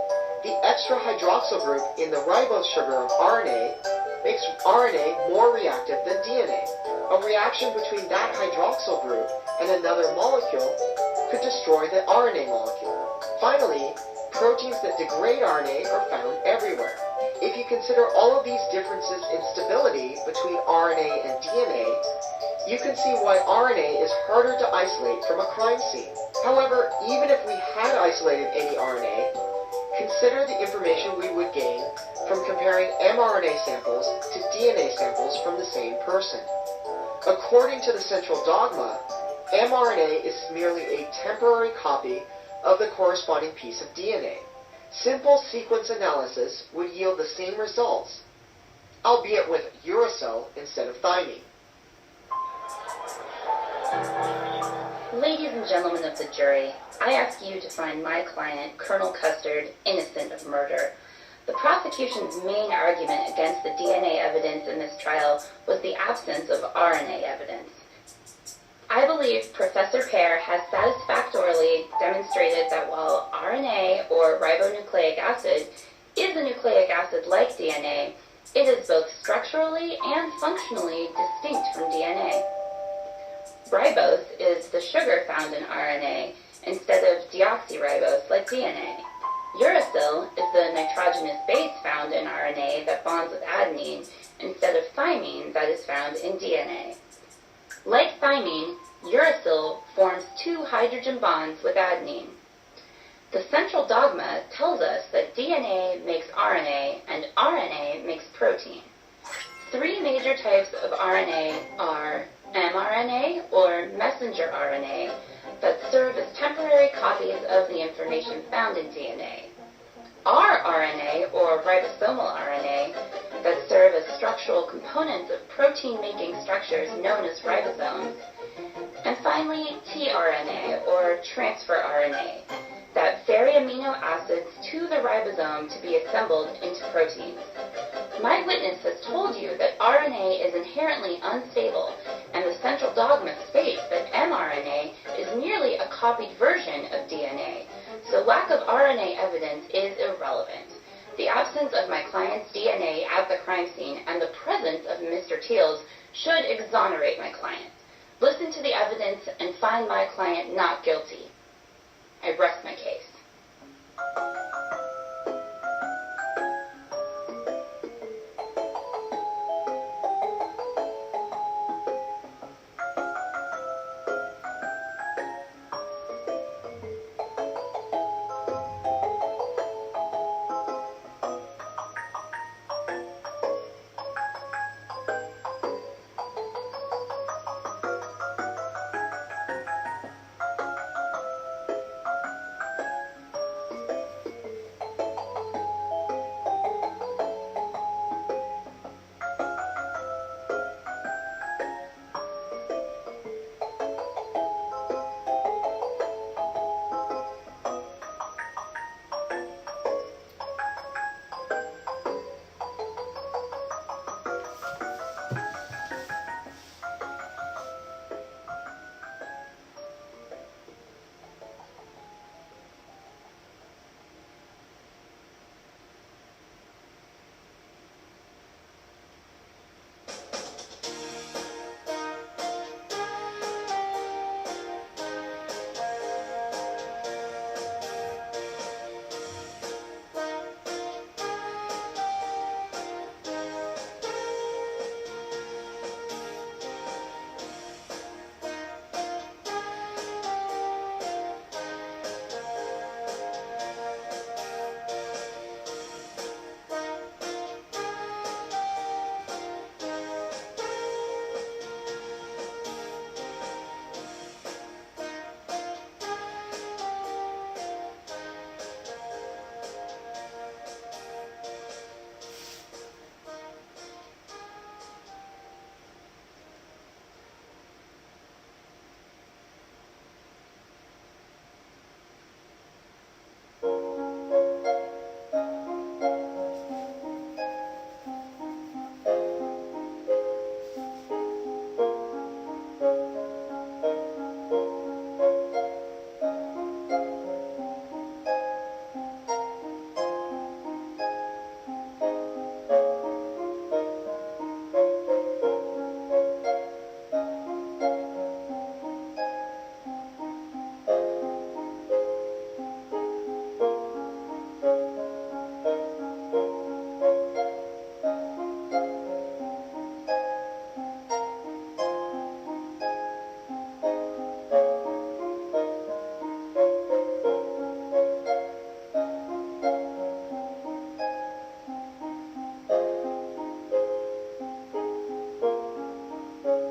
the extra hydroxyl group in the ribose sugar of RNA makes RNA more reactive than DNA. A reaction between that hydroxyl group and another molecule could destroy the RNA molecule. Finally, proteins that degrade RNA are found everywhere. If you consider all of these differences in stability between RNA and DNA, you can see why RNA is harder to isolate from a crime scene. However, even if we had isolated any RNA, consider the information we would gain from comparing mRNA samples to DNA samples from the same person. According to the central dogma, mRNA is merely a temporary copy of the corresponding piece of DNA. Simple sequence analysis would yield the same results, albeit with uracil instead of thymine. Ladies and gentlemen of the jury, I ask you to find my client, Colonel Custard, innocent of murder. The prosecution's main argument against the DNA evidence in this trial was the absence of RNA evidence. I believe Professor Pear has satisfactorily demonstrated that while RNA, or ribonucleic acid, is a nucleic acid like DNA, it is both structurally and functionally distinct from DNA. Ribose is the sugar found in RNA instead of deoxyribose like DNA. Uracil is the nitrogenous base found in RNA that bonds with adenine instead of thymine that is found in DNA. Like thymine, uracil forms two hydrogen bonds with adenine. The central dogma tells us that DNA makes RNA and RNA makes protein. Three major types of RNA are mRNA, or messenger RNA, that serve as temporary copies of the information found in DNA. rRNA, or ribosomal RNA, that serve serve as structural components of protein-making structures known as ribosomes. And finally, tRNA, or transfer RNA, that ferry amino acids to the ribosome to be assembled into proteins. My witness has told you that RNA is inherently unstable, and the central dogma states that mRNA is merely a copied version of DNA, so lack of RNA evidence is irrelevant. The absence of my client's DNA at the crime scene and the presence of Mr. Teals should exonerate my client. Listen to the evidence and find my client not guilty. I rest my case.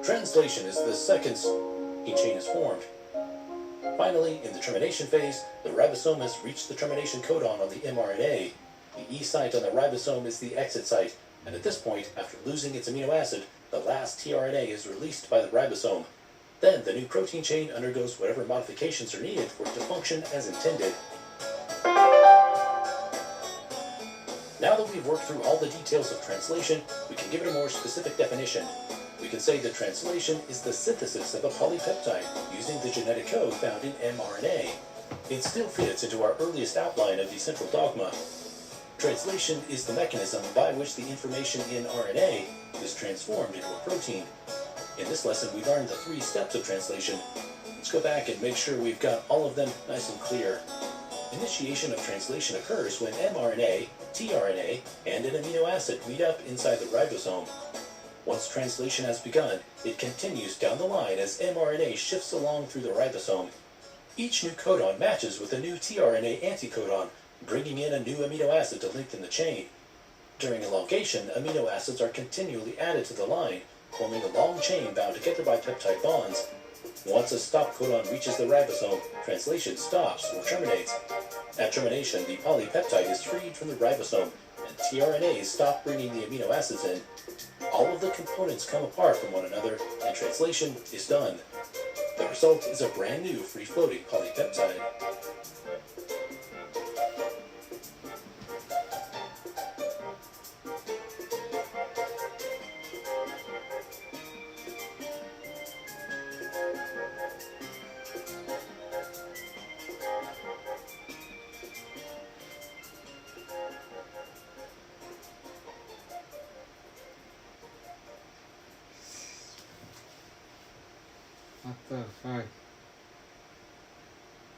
Translation is the second heat chain is formed. Finally, in the termination phase, the ribosome has reached the termination codon on the mRNA. The E site on the ribosome is the exit site, and at this point, after losing its amino acid, the last tRNA is released by the ribosome. Then the new protein chain undergoes whatever modifications are needed for it to function as intended. Now that we've worked through all the details of translation, we can give it a more specific definition. We can say that translation is the synthesis of a polypeptide using the genetic code found in mRNA. It still fits into our earliest outline of the central dogma. Translation is the mechanism by which the information in RNA is transformed into a protein. In this lesson, we learned the 3 steps of translation. Let's go back and make sure we've got all of them nice and clear. Initiation of translation occurs when mRNA, tRNA, and an amino acid meet up inside the ribosome. Once translation has begun, it continues down the line as mRNA shifts along through the ribosome. Each new codon matches with a new tRNA anticodon, bringing in a new amino acid to lengthen the chain. During elongation, amino acids are continually added to the line, forming a long chain bound together by peptide bonds. Once a stop codon reaches the ribosome, translation stops or terminates. At termination, the polypeptide is freed from the ribosome, and tRNAs stop bringing the amino acids in, all of the components come apart from one another and translation is done. The result is a brand new free-floating polypeptide. What the fuck?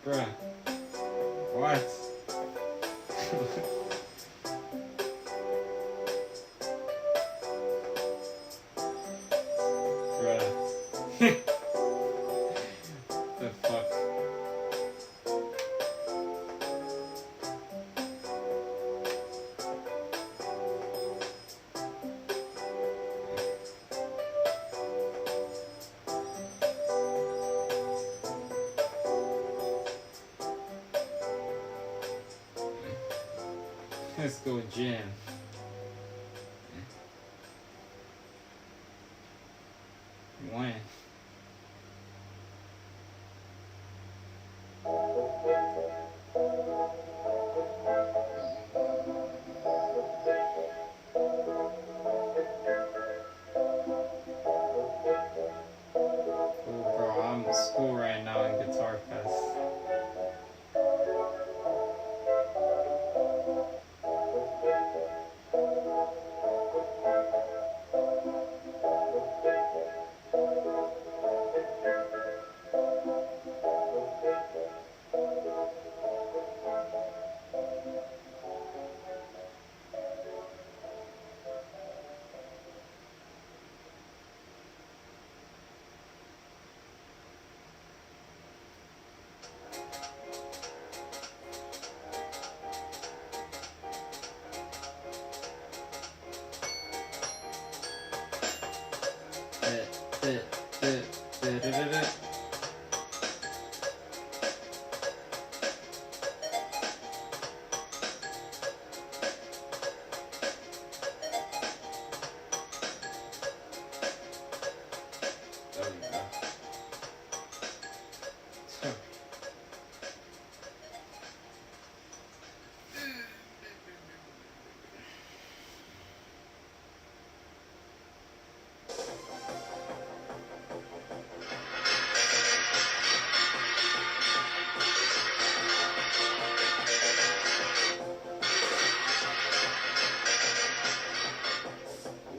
Bruh. What? Bruh. The fuck? Let's go gym. When? Oh, bro, I'm in school right now in Guitar Fest.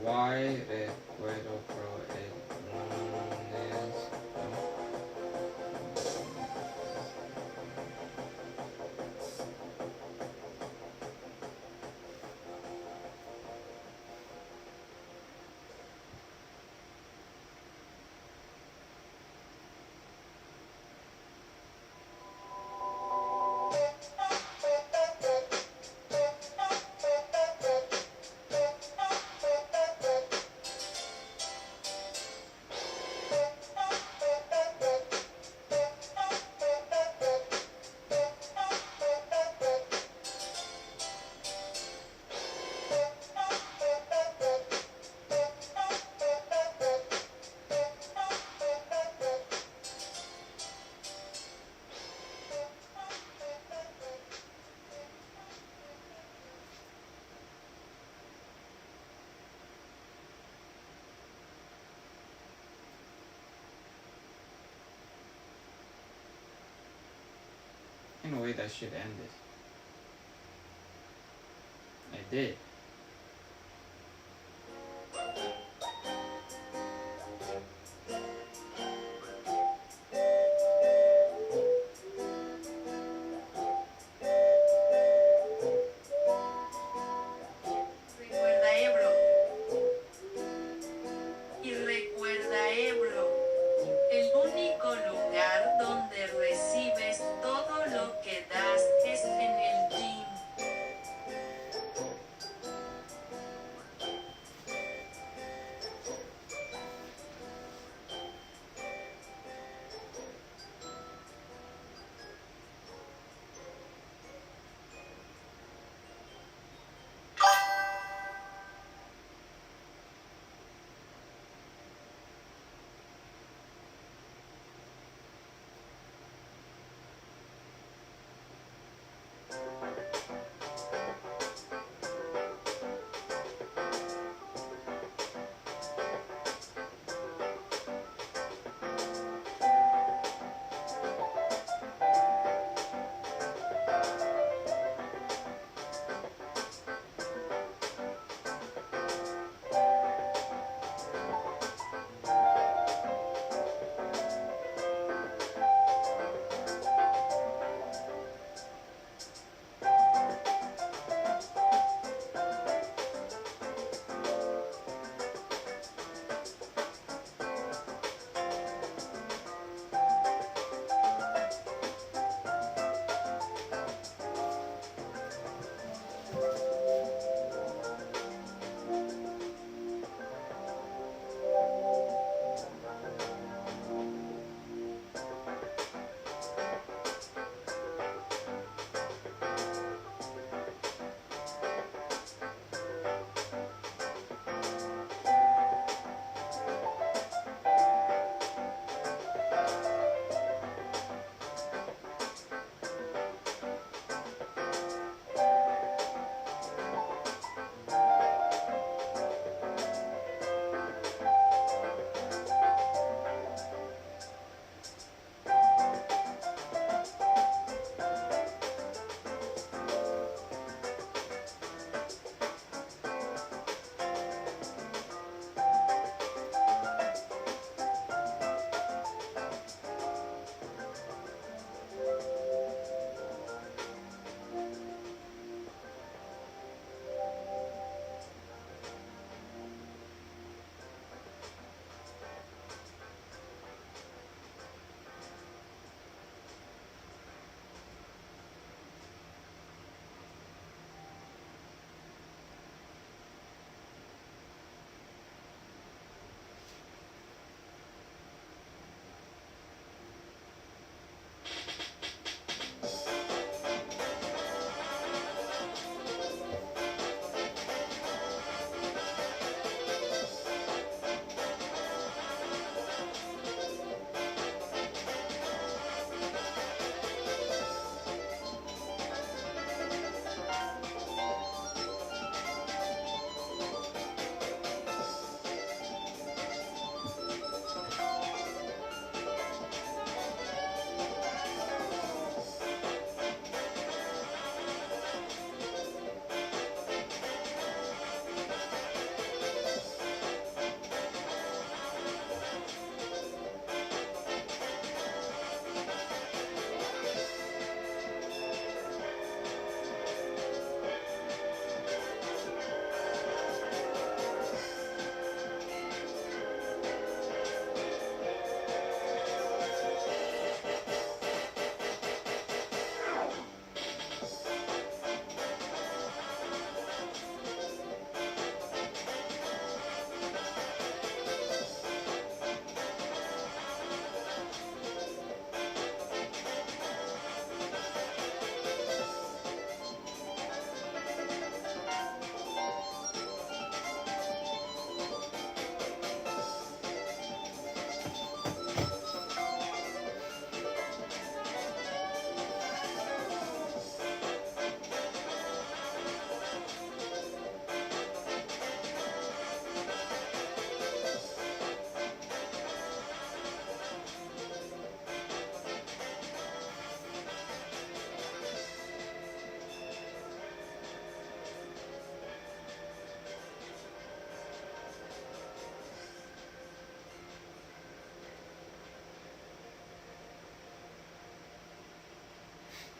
Why recuerdo pro el lunes? In a way that shit ended. I did. Recuerda Ebro. Y recuerda Ebro, el único lugar donde recibes todo lo que das es en el gym.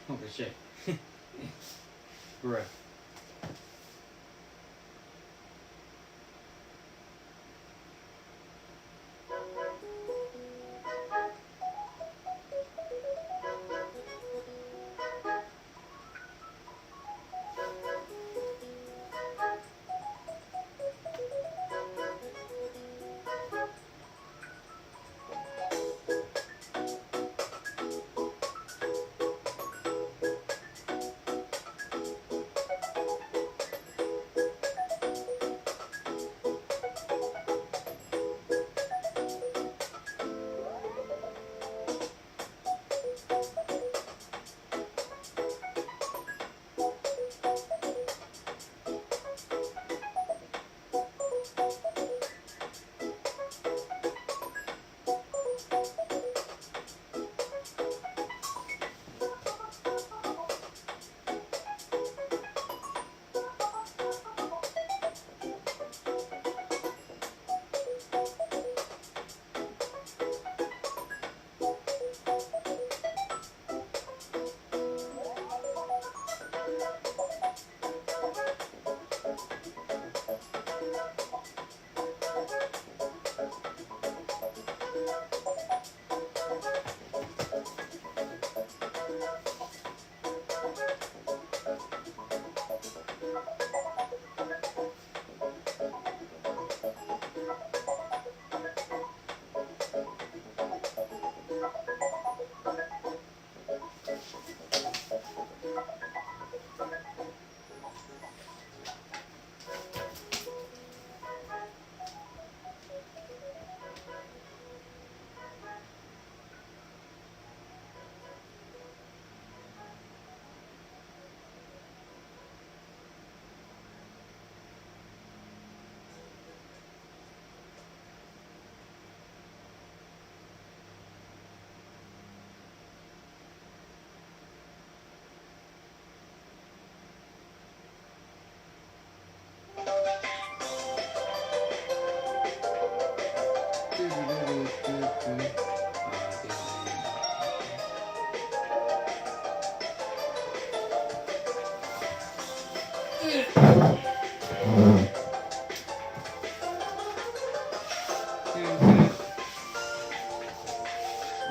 Holy shit. Bruh.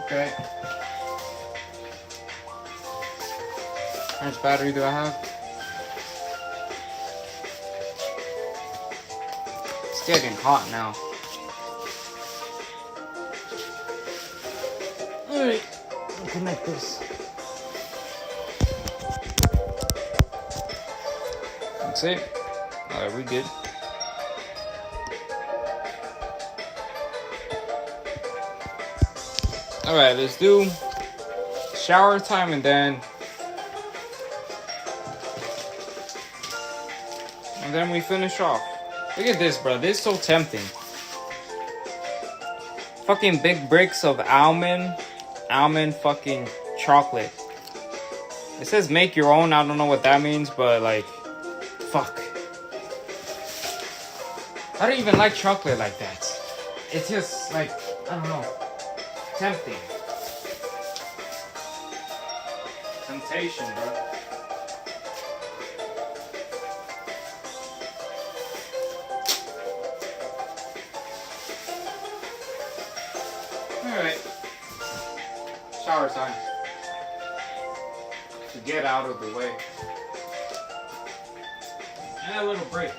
Okay. How much battery do I have? It's getting hot now. Alright, I'll connect this. That's it. Alright, we good. Alright, let's do shower time and then we finish off. Look at this, bro. This is so tempting. Fucking big bricks of almond fucking chocolate. It says make your own. I don't know what that means, but like, fuck. I don't even like chocolate like that. It's just like, I don't know. Tempting. Temptation, bro. Alright. Shower time. To get out of the way. And a little break.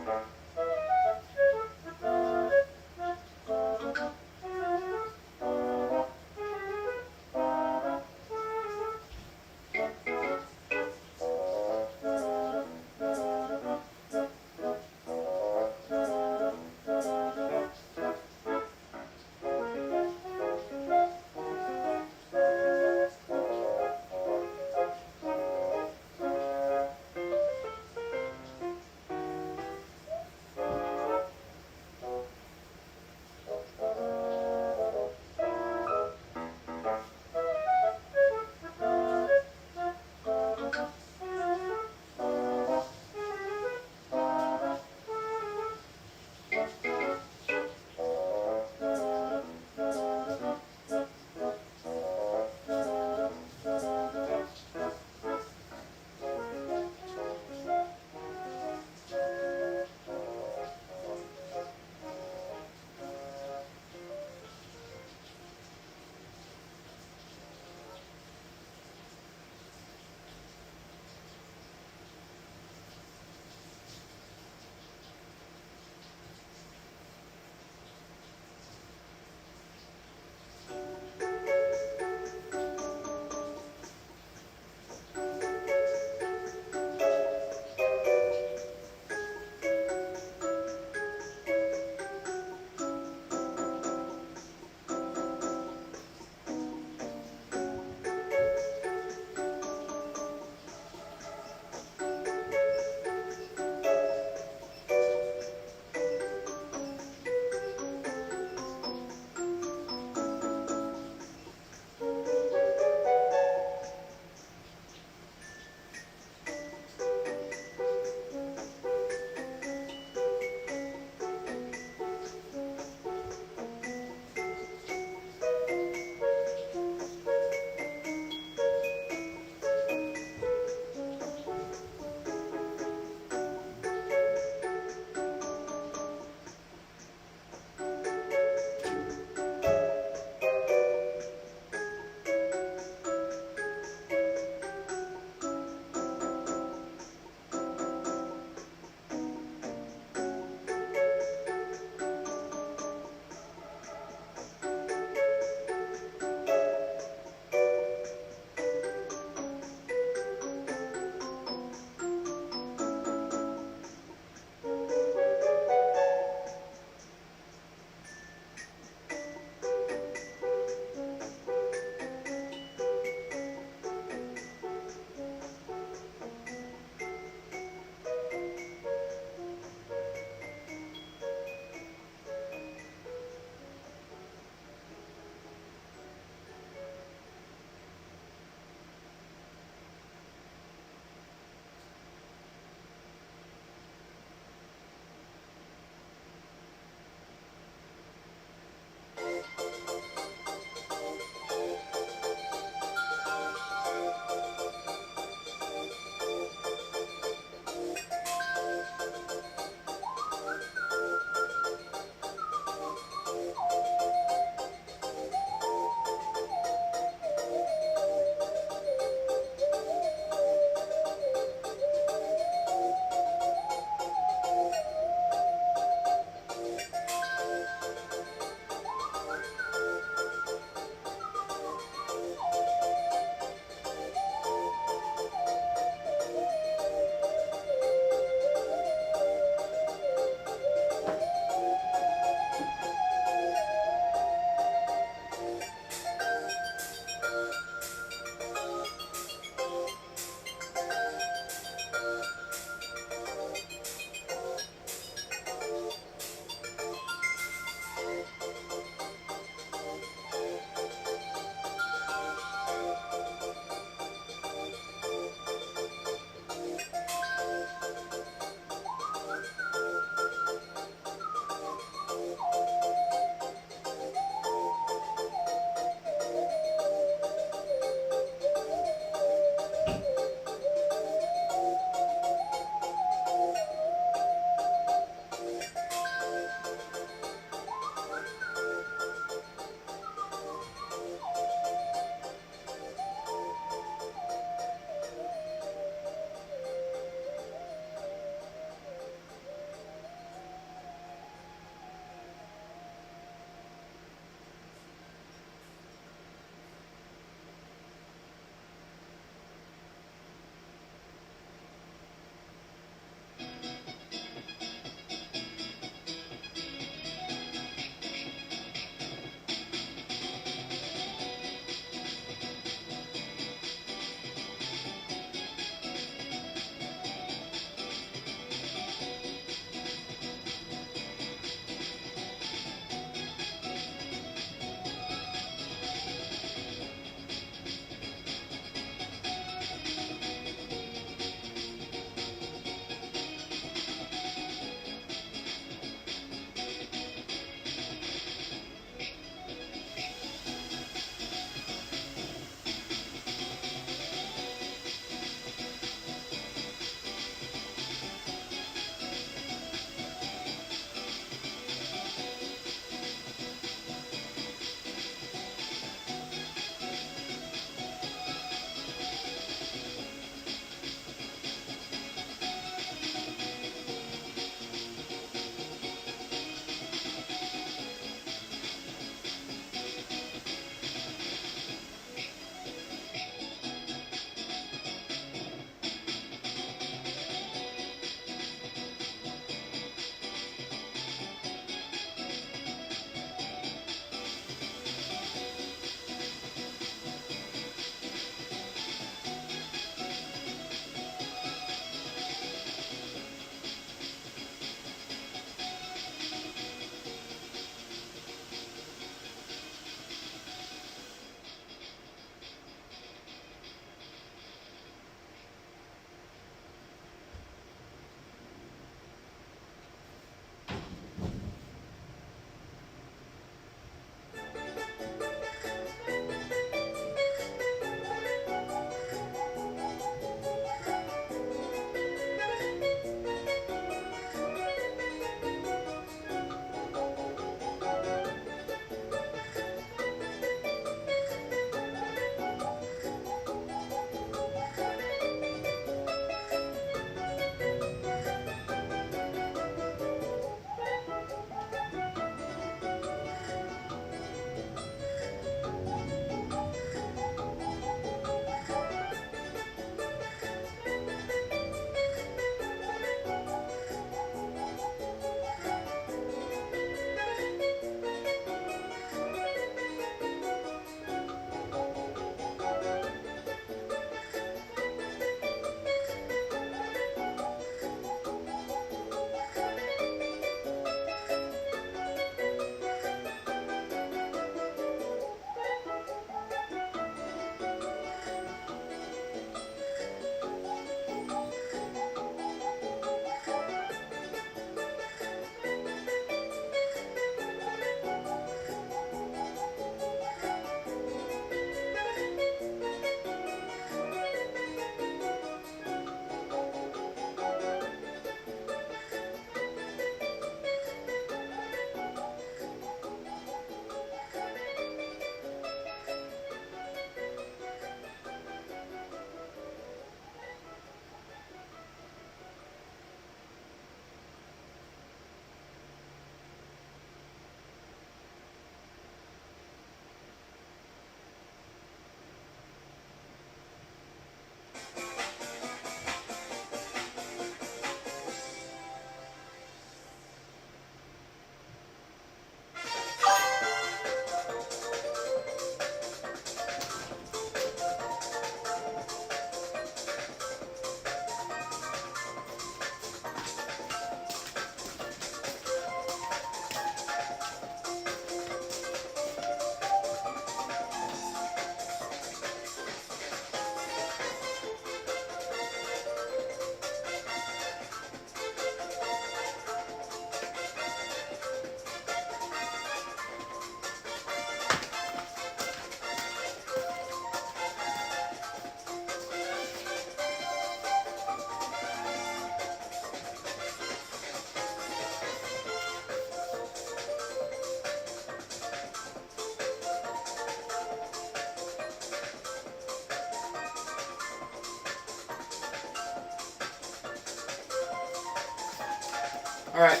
Alright.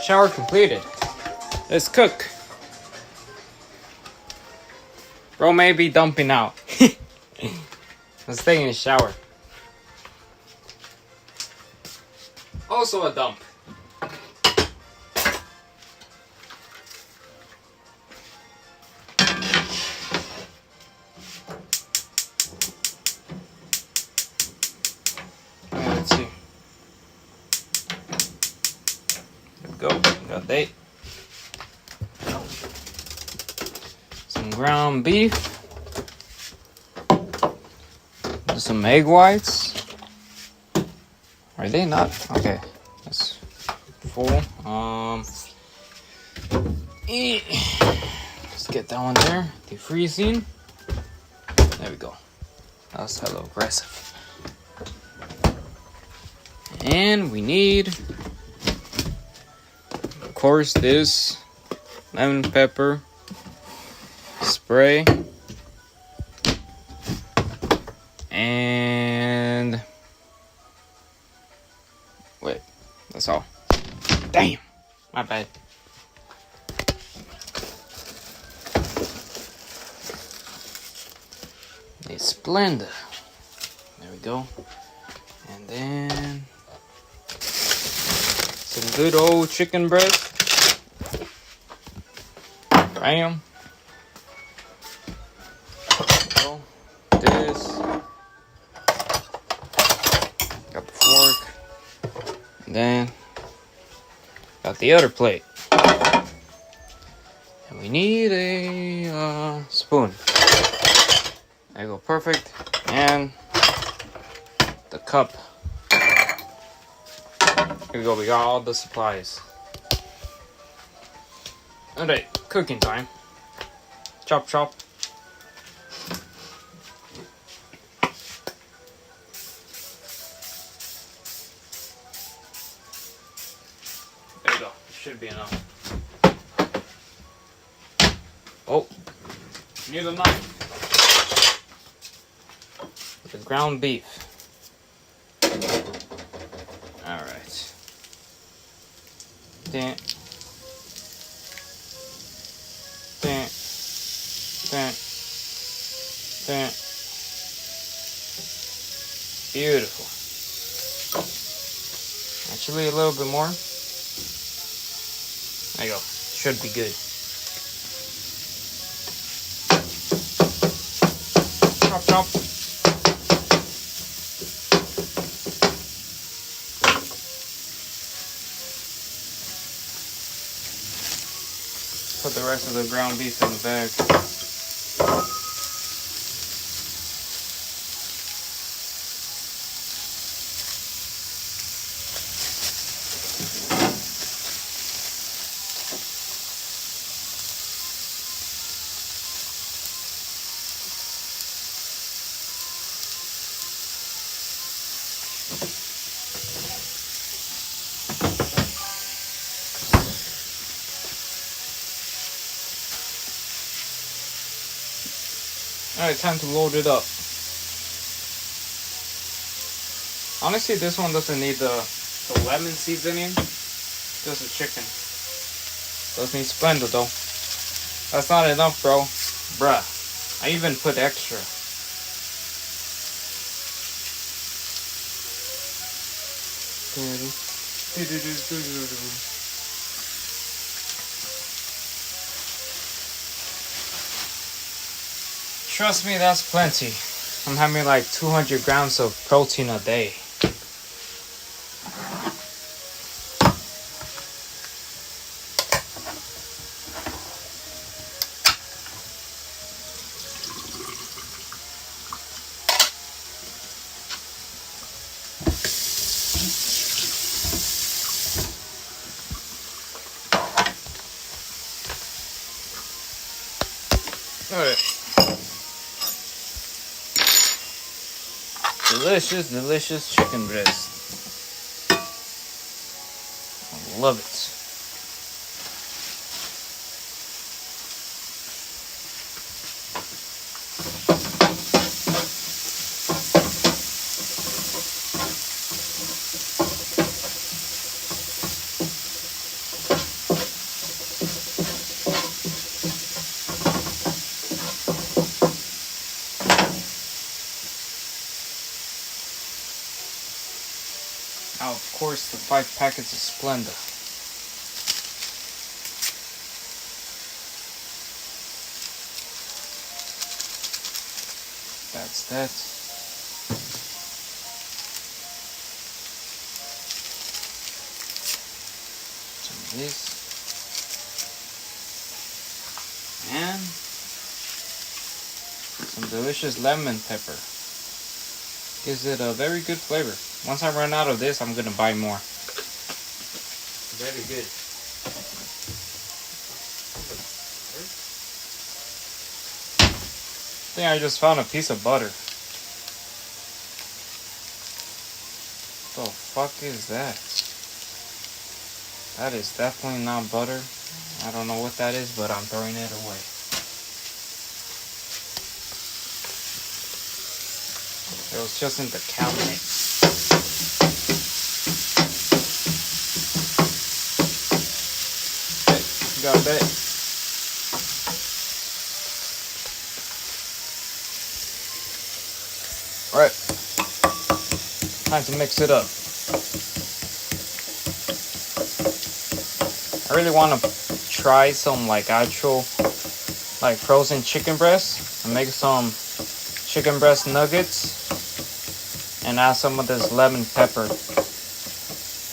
Shower completed. Let's cook. Bro may be dumping out. Let's take a shower. Also a dump. Let's see. There we go. Got that. Some ground beef. Some egg whites. Are they not? Okay. That's full. Let's get that one there. Defreezing. There we go. That was a little aggressive. And we need, of course, this lemon pepper spray. And wait, that's all. Damn, my bad. A Splenda. There we go. And then some good old chicken breast. Bam. This. Got the fork. And then got the other plate. And we need a spoon. There you go, perfect. And the cup. Here we go, we got all the supplies. Alright, cooking time. Chop, chop. There you go, should be enough. Oh, need a knife. The ground beef. Alright. Dun, dun, dun, dun. Beautiful. Actually, a little bit more. There you go. Should be good. Chop, chop. Put the rest of the ground beef in the bag. Alright, time to load it up. Honestly, this one doesn't need the lemon seasoning. Just the chicken. Does need Splenda though. That's not enough, bro. Bruh. I even put extra. Trust me, that's plenty. I'm having like 200 grams of protein a day. Alright. Delicious, delicious chicken breast. I love it. 5 packets of Splenda. That's that. Some of this. And some delicious lemon pepper. Gives it a very good flavor. Once I run out of this, I'm gonna buy more. Very good. I think I just found a piece of butter. What the fuck is that? That is definitely not butter. I don't know what that is, but I'm throwing it away. It was just in the cabinet. Okay, got that. Alright, time to mix it up. I really want to try some like actual like frozen chicken breast and make some chicken breast nuggets and add some of this lemon pepper.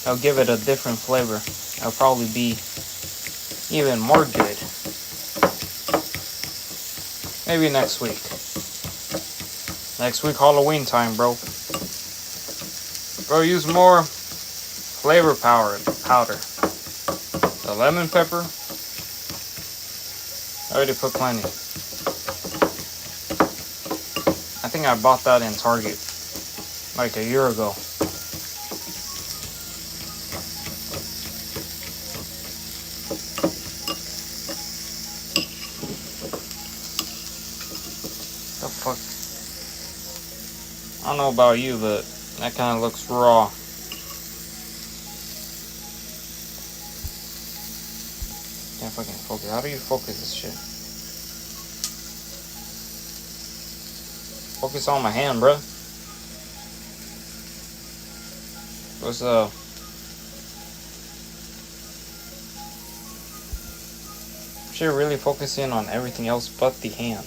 I'll give it a different flavor. It'll probably be even more good. Maybe next week. Next week, Halloween time, bro. Bro, use more flavor powder. The lemon pepper, I already put plenty. I think I bought that in Target like a year ago. The fuck? I don't know about you, but that kind of looks raw. Can't fucking focus. How do you focus this shit? Focus on my hand, bruh. What's up? Should really focusing on everything else but the hand.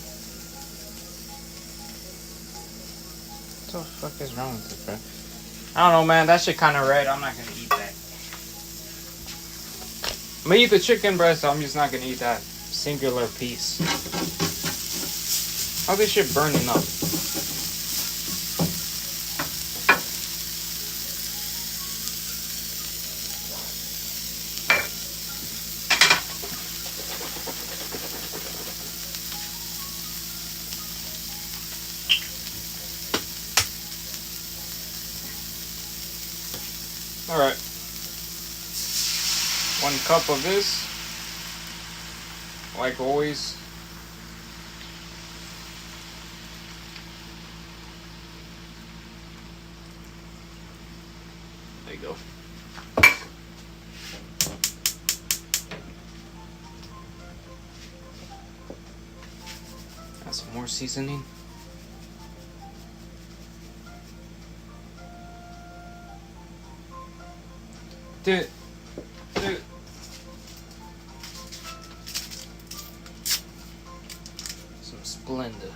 What the fuck is wrong with it, bro? I don't know, man. That shit kind of red. I'm not gonna eat that. I'm gonna eat the chicken breast. I'm just not gonna eat that singular piece. How's this shit burning up? Alright. 1 cup of this. Like always. There you go. Add some more seasoning. Dude. Some Splenda.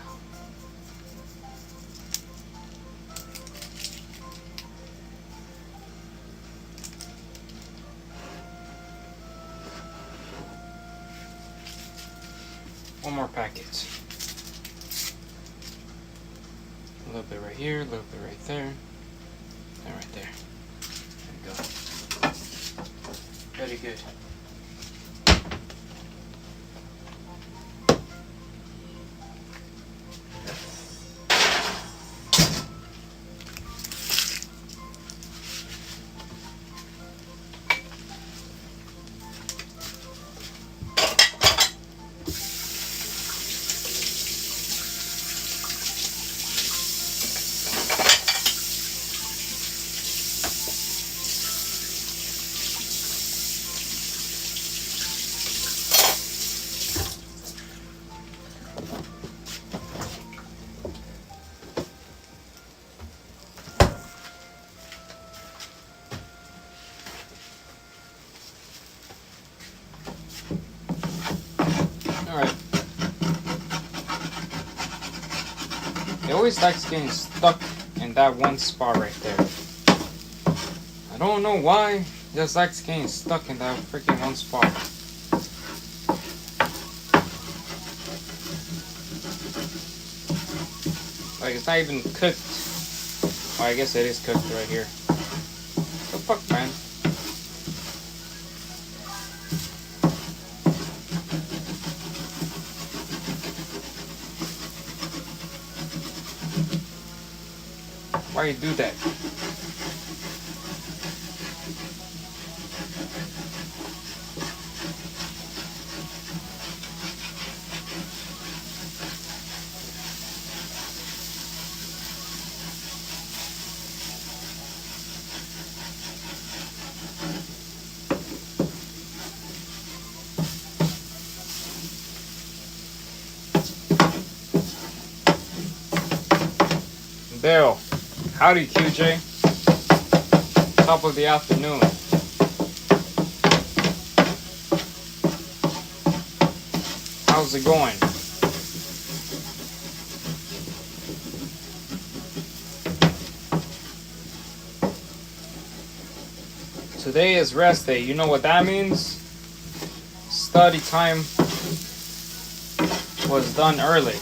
One more packet. A little bit right here, a little bit right there, and right there. There we go. Very good. always likes getting stuck in that one spot right there. I don't know why. He just likes getting stuck in that freaking one spot. Like it's not even cooked. Oh, I guess it is cooked right here. What the fuck, man? Why you do that? Bill, howdy QJ. Top of the afternoon. How's it going? Today is rest day. You know what that means? Study time was done early.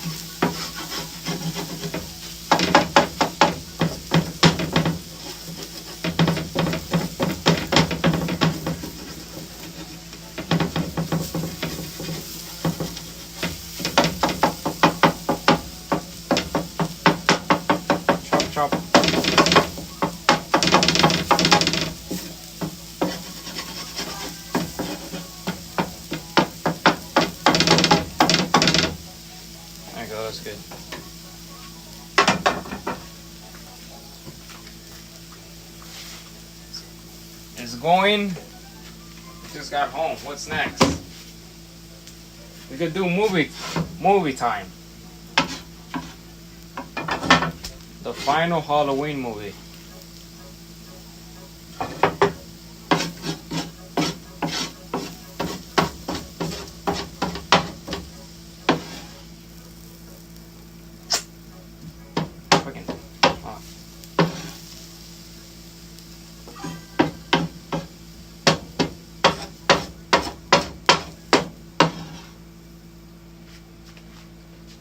Chop. There you go, that's good. It's going. Just got home. What's next? We could do movie time. The final Halloween movie. Fucking.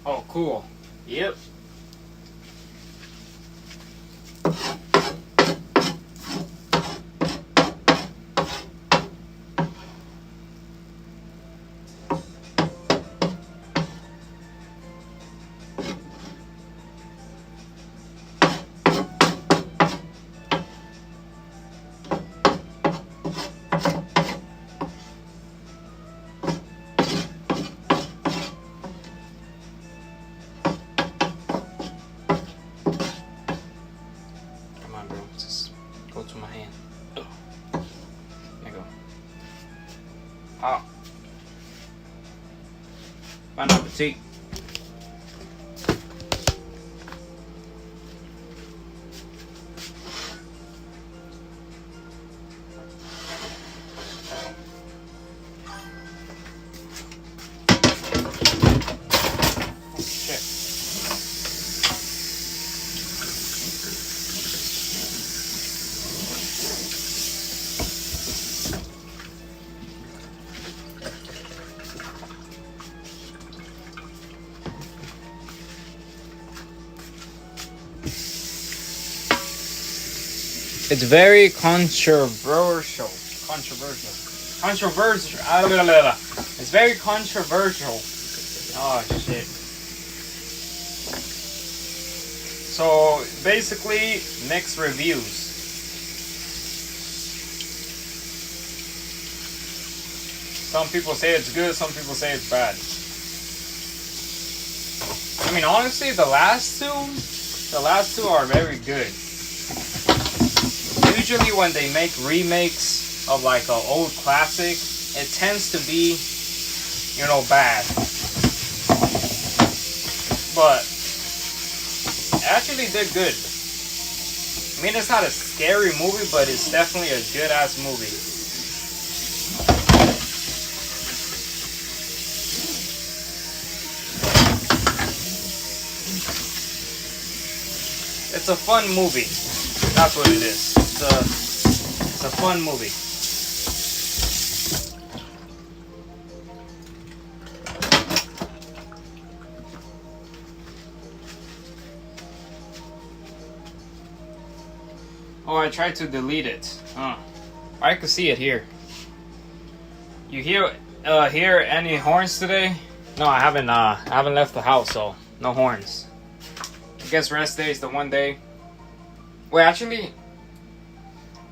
Oh, cool. Yep. Go to my hand. Ugh. There you go. Ah. Bon appetit. It's very controversial. It's very controversial. Oh shit. So basically, mixed reviews. Some people say it's good, some people say it's bad. I mean, honestly, the last two are very good. Usually when they make remakes of like an old classic, it tends to be, you know, bad. But it actually did good. I mean, it's not a scary movie, but it's definitely a good ass movie. it's a fun movie. That's what it is. It's a fun movie. Oh, I tried to delete it. I could see it here. You hear any horns today? No, I haven't left the house, so no horns. I guess rest day is the one day. Wait, actually,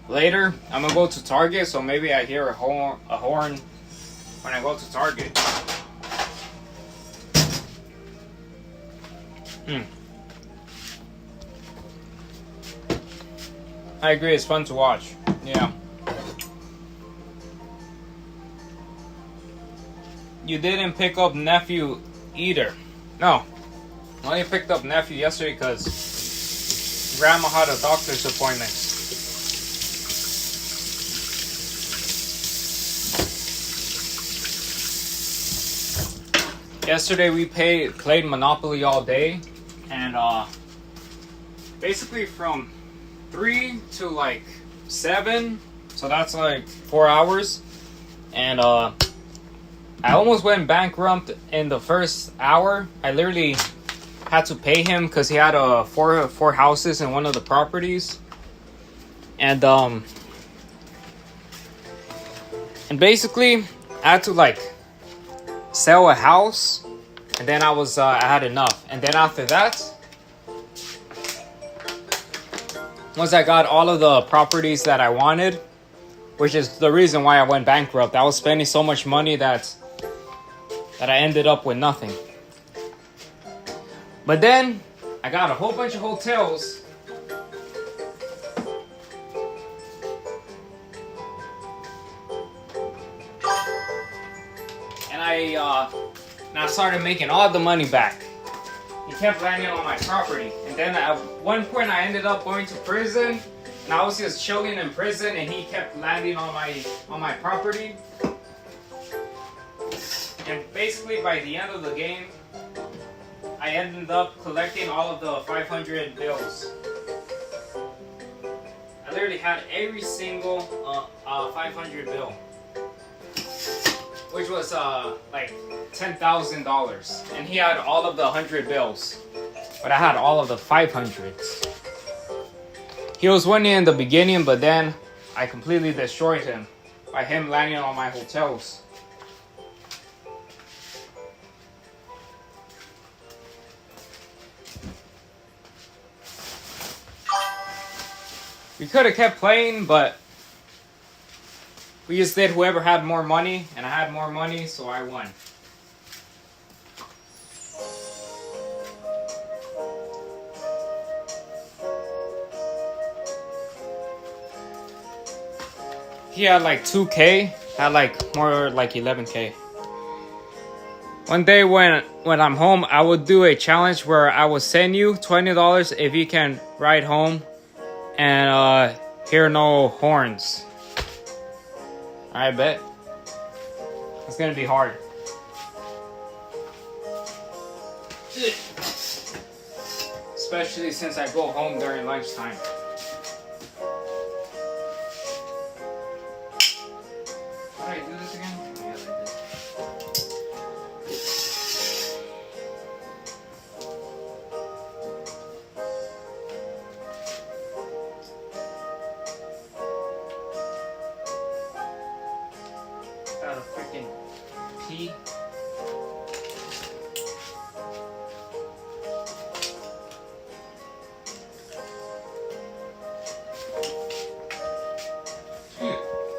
later I'm gonna go to Target, so maybe I hear a horn when I go to Target. I agree, it's fun to watch. Yeah. You didn't pick up nephew either. No. I only picked up nephew yesterday because grandma had a doctor's appointment. Yesterday we played Monopoly all day, and basically from 3 to like 7, so that's like 4 hours, and I almost went bankrupt in the first hour. I literally had to pay him because he had four houses in one of the properties, and basically I had to like sell a house, and then I had enough, and then after that, once I got all of the properties that I wanted, which is the reason why I went bankrupt, I was spending so much money that I ended up with nothing. But then I got a whole bunch of hotels. And I started making all the money back. He kept landing on my property, and then at one point I ended up going to prison, and I was just chilling in prison, and he kept landing on my property. And basically by the end of the game, I ended up collecting all of the 500 bills. I literally had every single 500 bill, which was like $10,000, and he had all of the 100 bills, but I had all of the 500s. He was winning in the beginning, but then I completely destroyed him by him landing on my hotels. We could have kept playing, but we just did whoever had more money, and I had more money, so I won. He had like 2K, had like more like 11K. One day when I'm home, I would do a challenge where I will send you $20 if you can ride home and hear no horns. I bet. It's gonna be hard. Especially since I go home during lunchtime. How do I do this again? Yeah, like this. Got a freaking pee.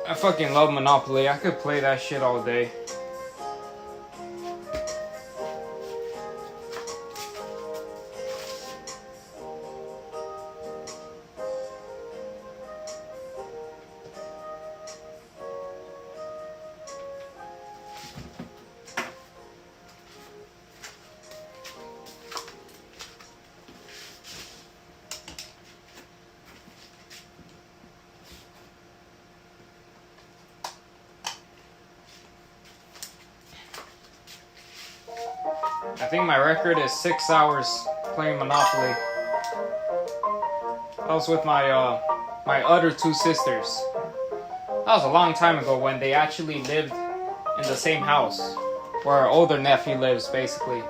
I fucking love Monopoly. I could play that shit all day. I think my record is 6 hours playing Monopoly. I was with my my other two sisters. That was a long time ago when they actually lived in the same house where our older nephew lives, basically.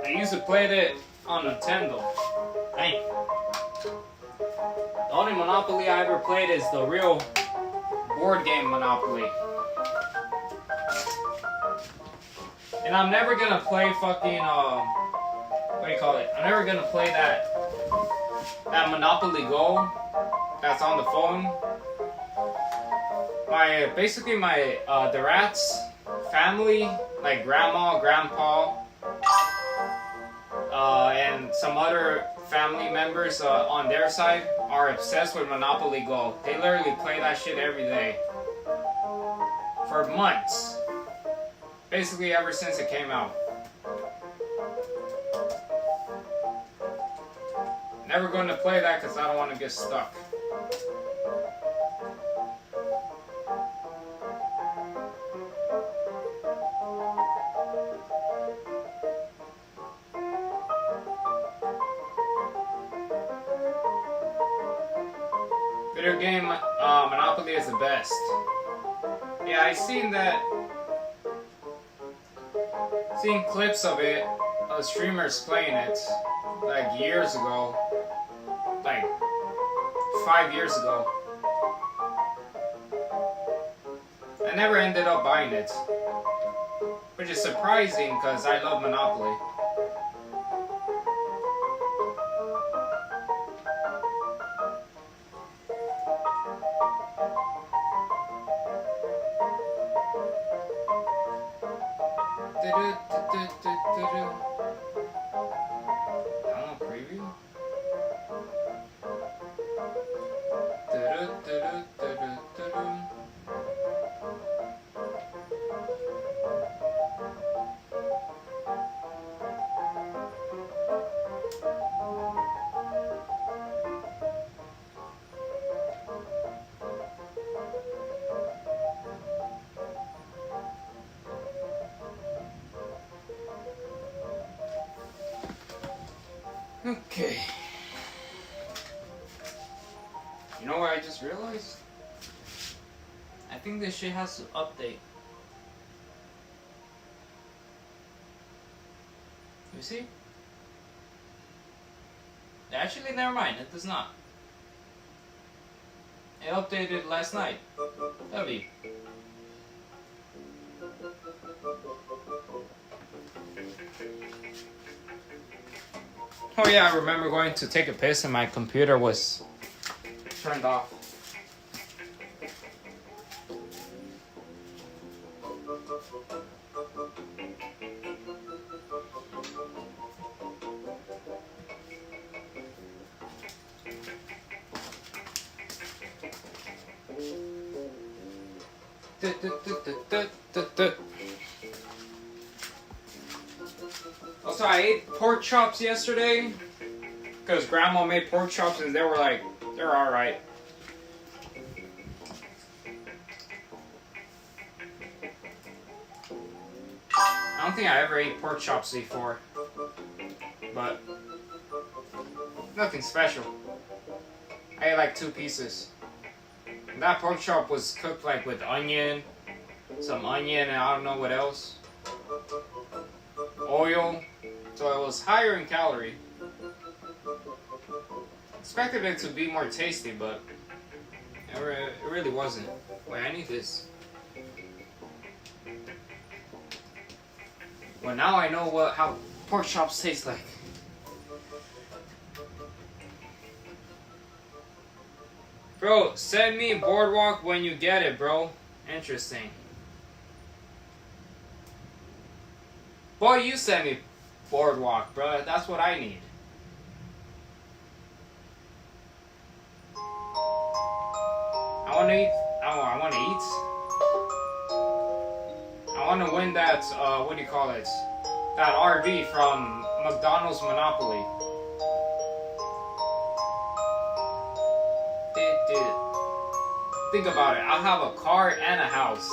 I used to play it on Nintendo. Dang. The only Monopoly I ever played is the real board game Monopoly. And I'm never gonna play fucking, what do you call it? I'm never gonna play that Monopoly Go that's on the phone. Basically my, the Rat's family, like grandma, grandpa, and some other family members on their side are obsessed with Monopoly Go. They literally play that shit every day. For months. Basically ever since it came out. Never going to play that because I don't want to get stuck. Video game Monopoly is the best. Yeah, I seen clips of it, of streamers playing it, like years ago, like 5 years ago. I never ended up buying it, which is surprising because I love Monopoly. Download preview. Okay. You know what I just realized? I think this shit has to update. You see? Actually, never mind. It does not. It updated last night. W. Oh yeah, I remember going to take a piss and my computer was turned off. Also, I ate pork chops yesterday because Grandma made pork chops and they're alright. I don't think I ever ate pork chops before, but nothing special. I ate like 2 pieces. And that pork chop was cooked like with onion, some onion, and I don't know what else. Oil, so it was higher in calorie. Expected it to be more tasty, but it really wasn't. Wait, I need this. Well, now I know how pork chops taste like. Bro, send me Boardwalk when you get it, bro. Interesting. Boy, you send me Boardwalk, bro. That's what I need. I want to eat. I want to eat. I want to win that, what do you call it? That RV from McDonald's monopoly. Dude. Think about it. I'll have a car and a house.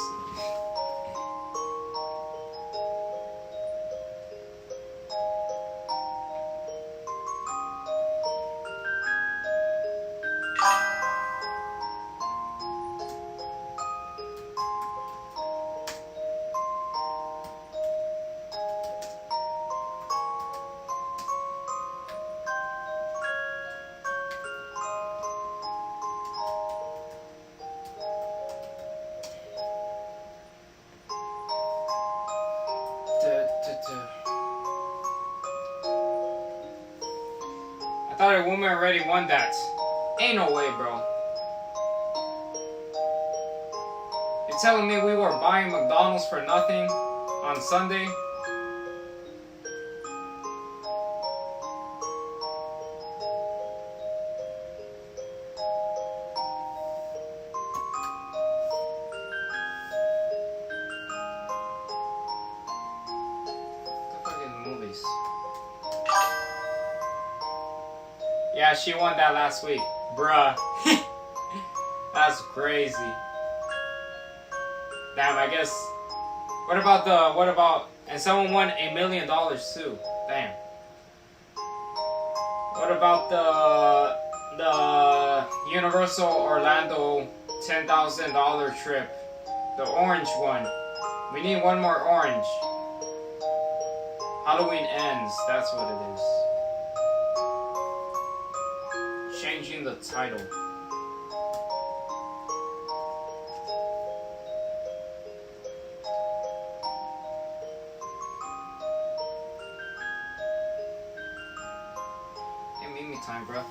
I thought a woman already won that. Ain't no way, bro. You're telling me we were buying McDonald's for nothing on Sunday? Yeah, she won that last week. Bruh. That's crazy. Damn, I guess. What about, and someone won $1 million too. Damn. What about the Universal Orlando $10,000 trip? The orange one. We need one more orange. Halloween ends, that's what it is. Changing the title. Hey, meet me time, bro.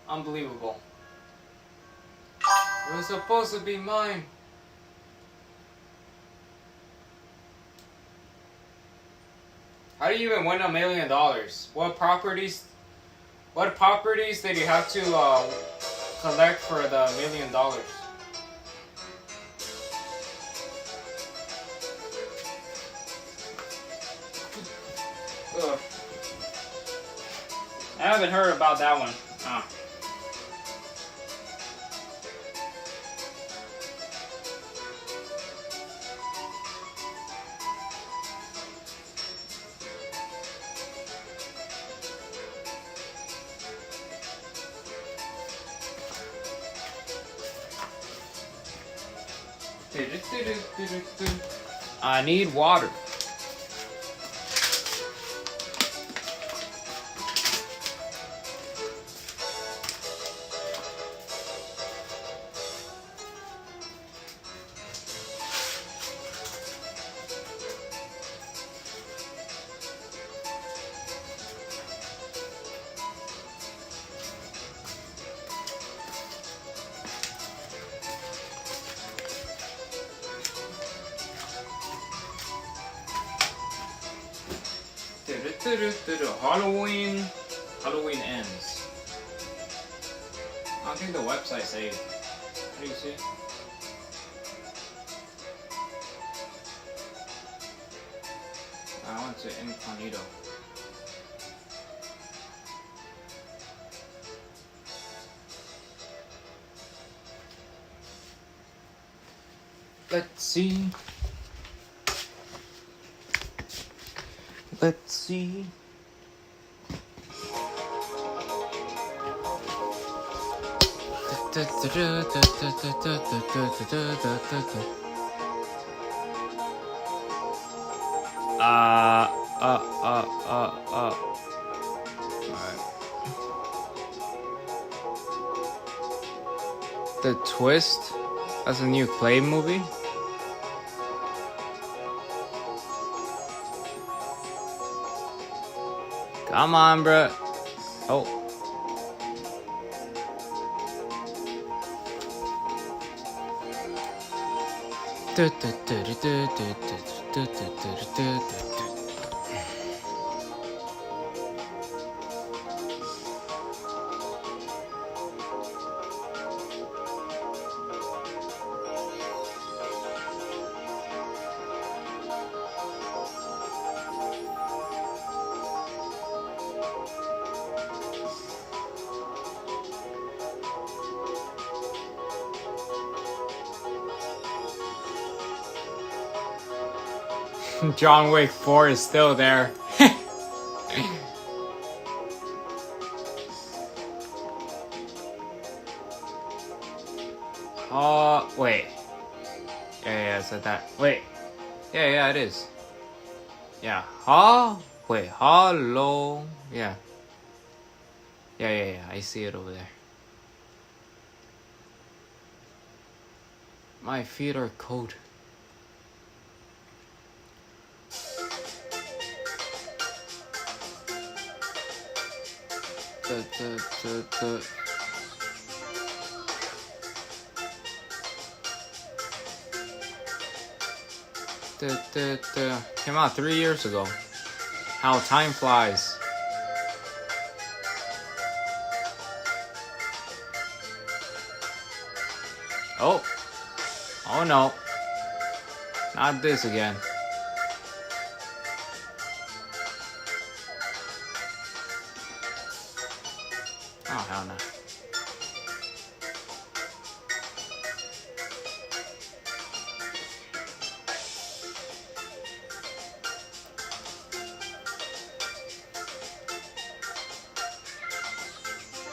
Unbelievable. It was supposed to be mine. How do you even win $1 million? What properties did you have to collect for the $1 million? Ugh. I haven't heard about that one. I need water. Halloween ends. I don't think the website saved. How do you see it? I went to incognito. Let's see. Let's see. Alright. The Twist? That's a new Clay movie? Come on, bruh. Oh. John Wick 4 is still there. Wait. Yeah, I said that. Wait. Yeah, it is. Yeah. Wait, hello. Yeah. Yeah. I see it over there. My feet are cold. Came out 3 years ago. How time flies. Oh no. Not this again. Oh hell no.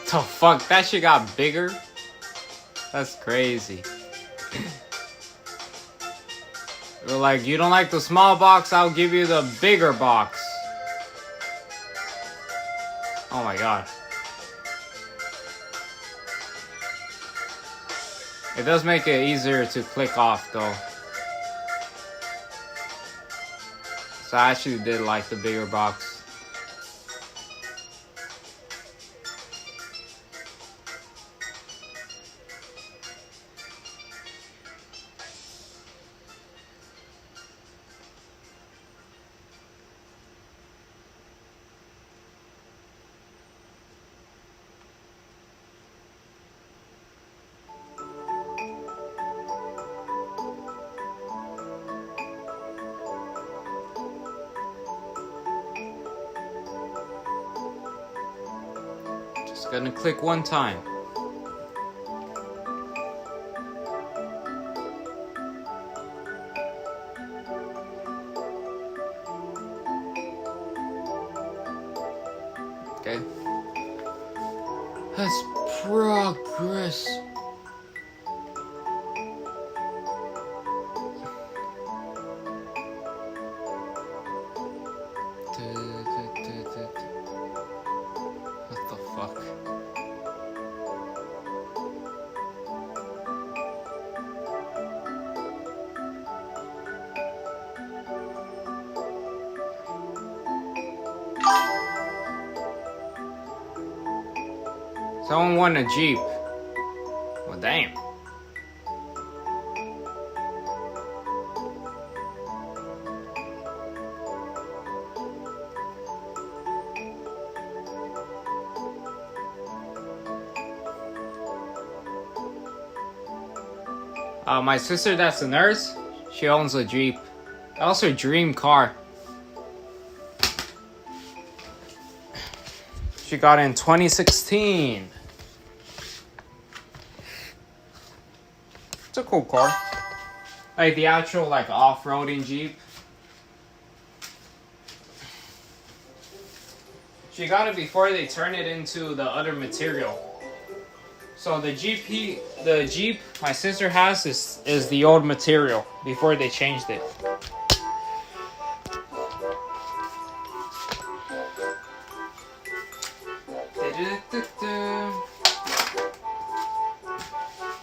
The fuck? That shit got bigger? That's crazy. They're like, you don't like the small box? I'll give you the bigger box. Oh my god. It does make it easier to click off though. So I actually did like the bigger box. Just gonna click one time. Okay. That's progress. What the fuck? Someone won a Jeep. Well, damn. My sister that's a nurse, she owns a Jeep. That was her dream car. She got it in 2016. It's a cool car. Like the actual like off-roading Jeep. She got it before they turned it into the other material. So the Jeep my sister has is the old material before they changed it.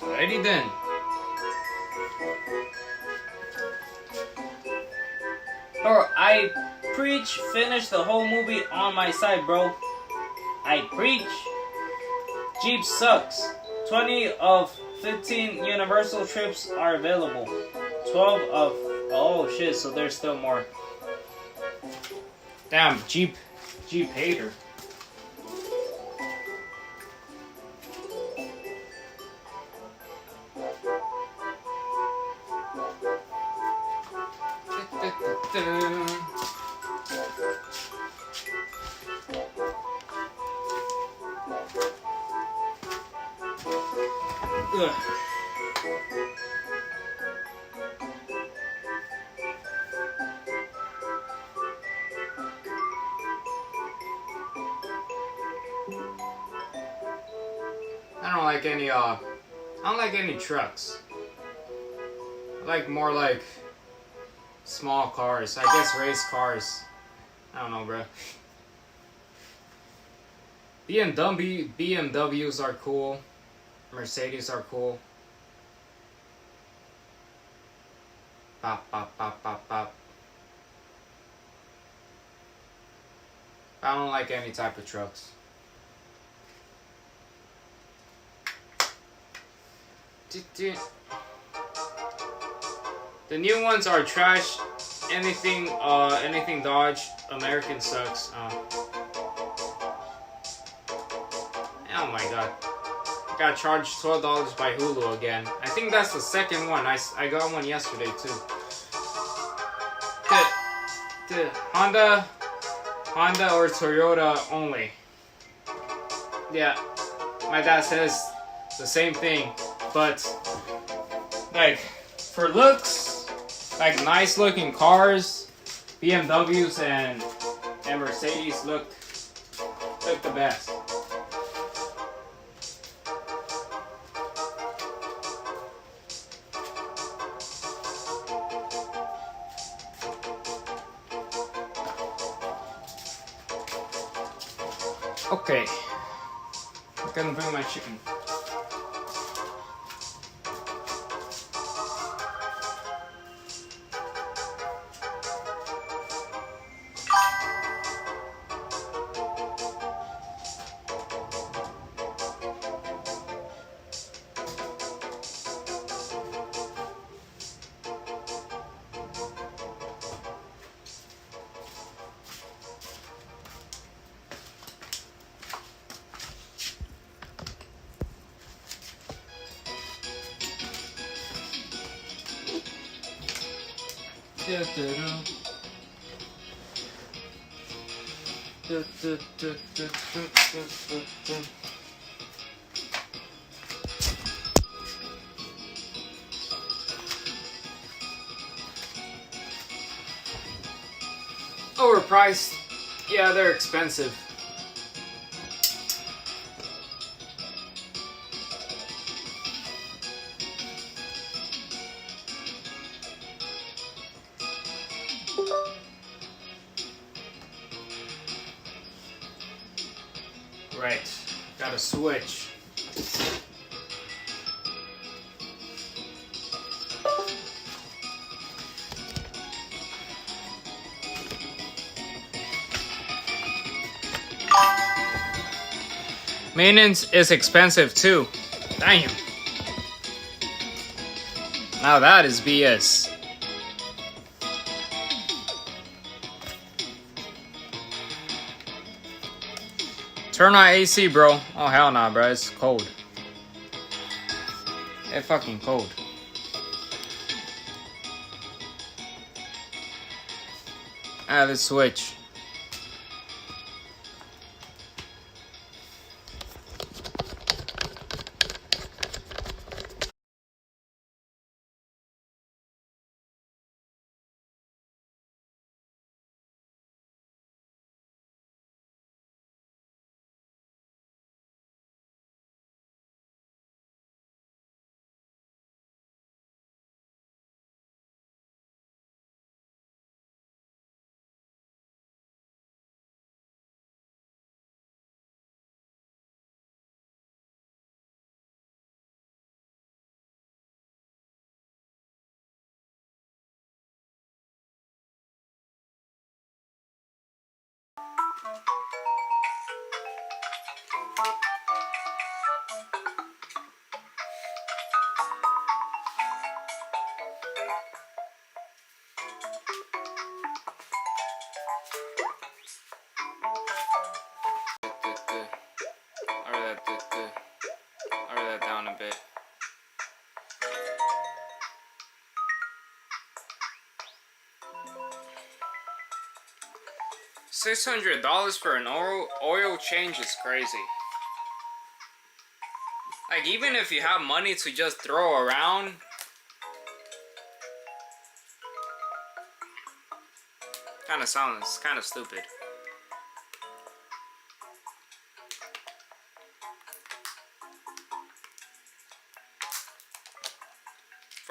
Alrighty then. Bro, I preach finish the whole movie on my side, bro. I preach. Jeep sucks. 20 of 15 Universal trips are available. 12 of... Oh shit, so there's still more. Damn, Jeep hater. Ugh. I don't like any trucks. I like more like small cars. I guess race cars. I don't know, bro. BMWs are cool. Mercedes are cool. Pop, pop, pop, pop, pop. I don't like any type of trucks. The new ones are trash. Anything Dodge. American sucks. Oh my god. Got charged $12 by Hulu again. I think that's the second one. I got one yesterday too. The Honda or Toyota only. Yeah. My dad says the same thing. But like for looks, like nice looking cars, BMWs and Mercedes look the best. Okay, I'm gonna bring my chicken. Overpriced. Yeah, they're expensive. Right, gotta switch. Maintenance is expensive too. Damn. Now that is BS. Turn on AC, bro. Oh, hell nah, bro. It's cold. It's fucking cold. Let's switch. Lower that down a bit. $600 for an oil change is crazy. Like, even if you have money to just throw around, kind of sounds kind of stupid.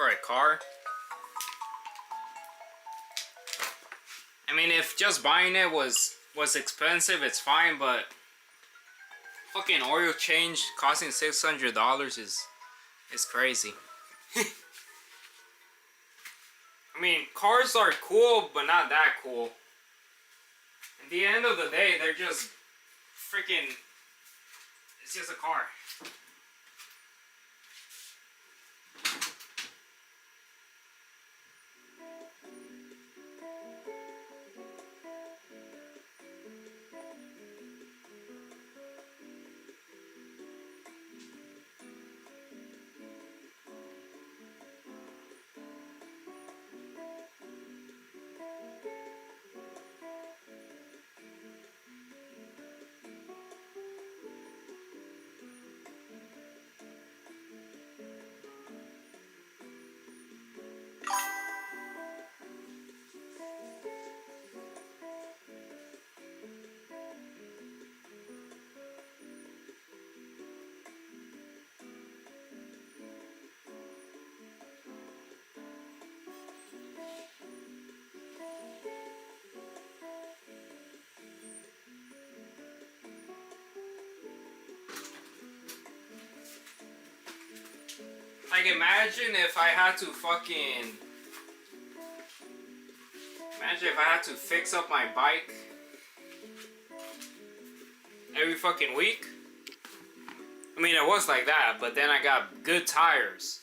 for a car. I mean, if just buying it was expensive, it's fine, but fucking oil change costing $600 is crazy. I mean, cars are cool, but not that cool. At the end of the day, they're just freaking, it's just a car. Like, imagine if I had to fix up my bike every fucking week. I mean, it was like that, but then I got good tires.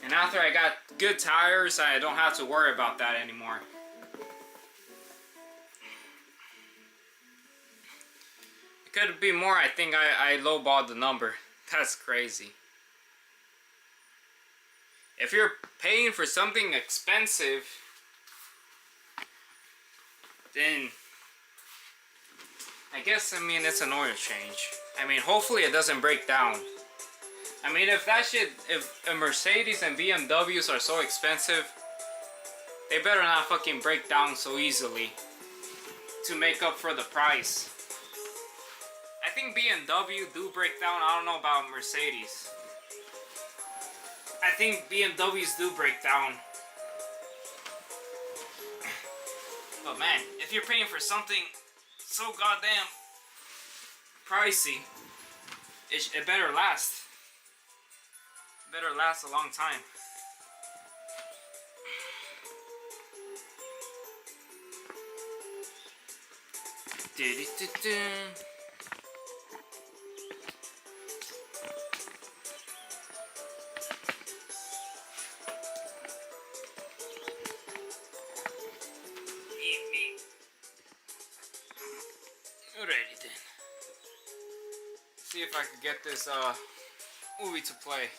And after I got good tires, I don't have to worry about that anymore. It could be more. I think I lowballed the number. That's crazy. If you're paying for something expensive, then I guess, I mean, it's an oil change. I mean, hopefully it doesn't break down. I mean, if a Mercedes and BMWs are so expensive, they better not fucking break down so easily to make up for the price. I think BMW do break down. I don't know about Mercedes. I think BMWs do break down. But man, if you're paying for something so goddamn pricey, it better last. It better last a long time. Alrighty then. See if I could get this movie to play.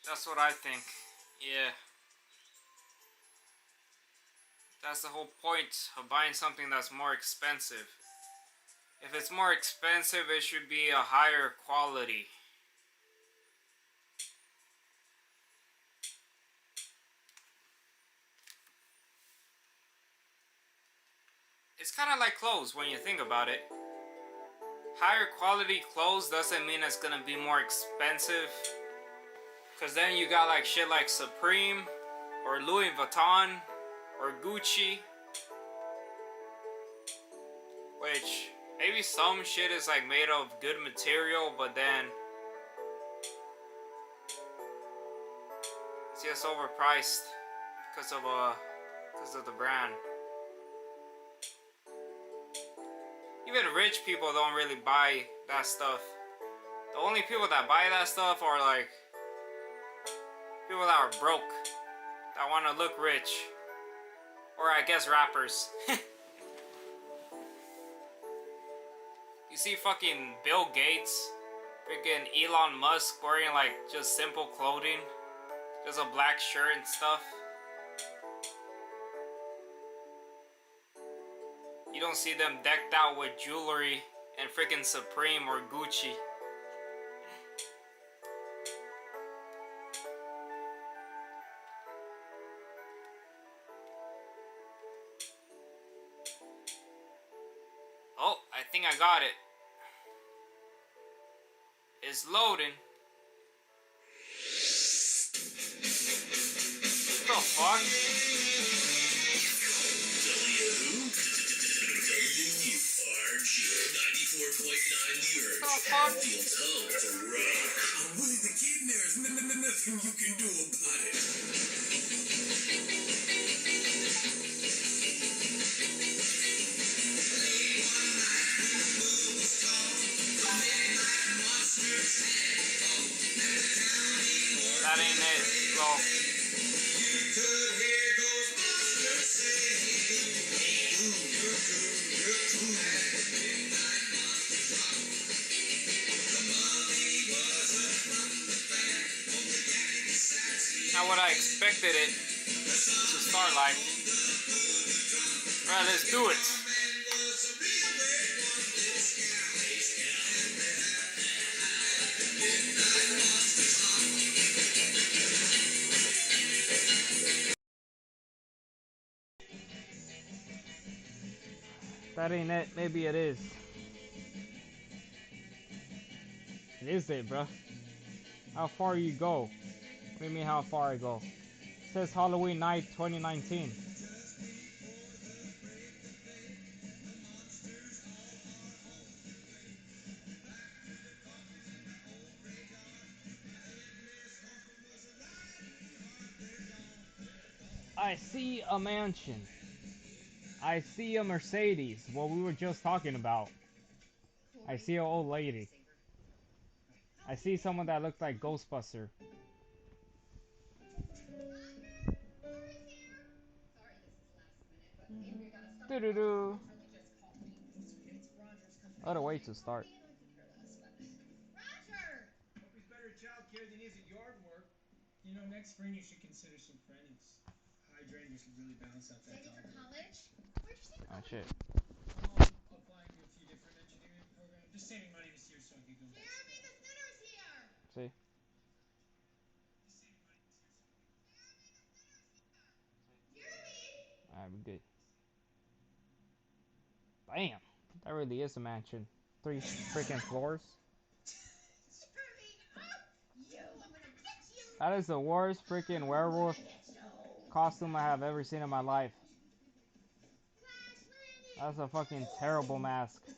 That's what I think. Yeah. That's the whole point of buying something that's more expensive. If it's more expensive, it should be a higher quality. It's kind of like clothes when you think about it. Higher quality clothes doesn't mean it's gonna be more expensive. Cause then you got like shit like Supreme or Louis Vuitton or Gucci. Which maybe some shit is like made of good material, but then it's just overpriced because of the brand. Even rich people don't really buy that stuff. The only people that buy that stuff are like people that are broke, that want to look rich, or I guess rappers. You see fucking Bill Gates, freaking Elon Musk wearing like just simple clothing, just a black shirt and stuff. You don't see them decked out with jewelry and freaking Supreme or Gucci. Oh, I think I got it. It's loading. What the fuck? Nothing you can do about it. That ain't it, bro. Not what I expected it to start like. Alright, let's do it. That ain't it. Maybe it is. It is it, bro. How far you go? What do you mean how far I go? It says Halloween night 2019. I see a mansion. I see a Mercedes. What we were just talking about. I see an old lady. I see someone that looks like Ghostbuster. Doo-doo-doo. What a way to start. Hope he's better at childcare than he is at yard work. You know, next spring you should consider some Frennies. Hydrangeas could really balance out that dog. College? Where'd you say Oh shit. Applying to a few different engineering programs. Just saving money this year so I could go back. Jeremy, the dinner's here! See? Alright, we're good. Damn. That really is a mansion. 3 freaking floors. That is the worst freaking werewolf costume I have ever seen in my life. That's a fucking terrible mask. No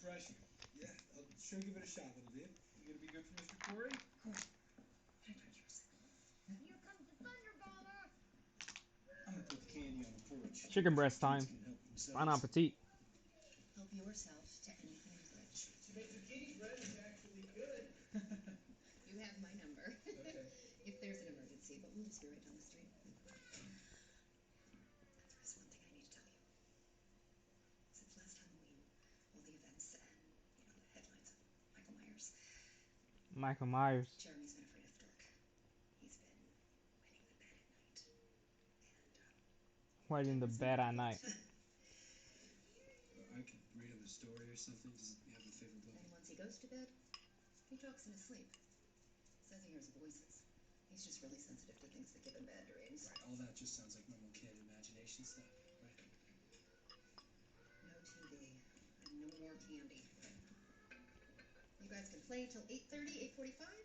pressure. Yeah, I'll sure give it a shot, little dude. You gonna be good for Mr. Corey? Here comes the Thunder Bomber! I'm gonna put the candy on the porch. Chicken breast time. Bon appetit. Help yourself to anything good. The zucchini bread is actually good. You have my number. Okay. If there's an emergency, but we'll just be right down the street. There's one thing I need to tell you. Since last Halloween, all the events and, the headlines of Michael Myers. Michael Myers. Jeremy's been afraid of the dark. He's been wetting the bed at night. Wet in the bed at night. I could read him a story or something. Does he have a favorite book? And once he goes to bed, he talks in his sleep. Says he hears voices. He's just really sensitive to things that give him bad dreams. Right, all that just sounds like normal kid imagination stuff, right? No TV and no more candy. You guys can play till 8:30,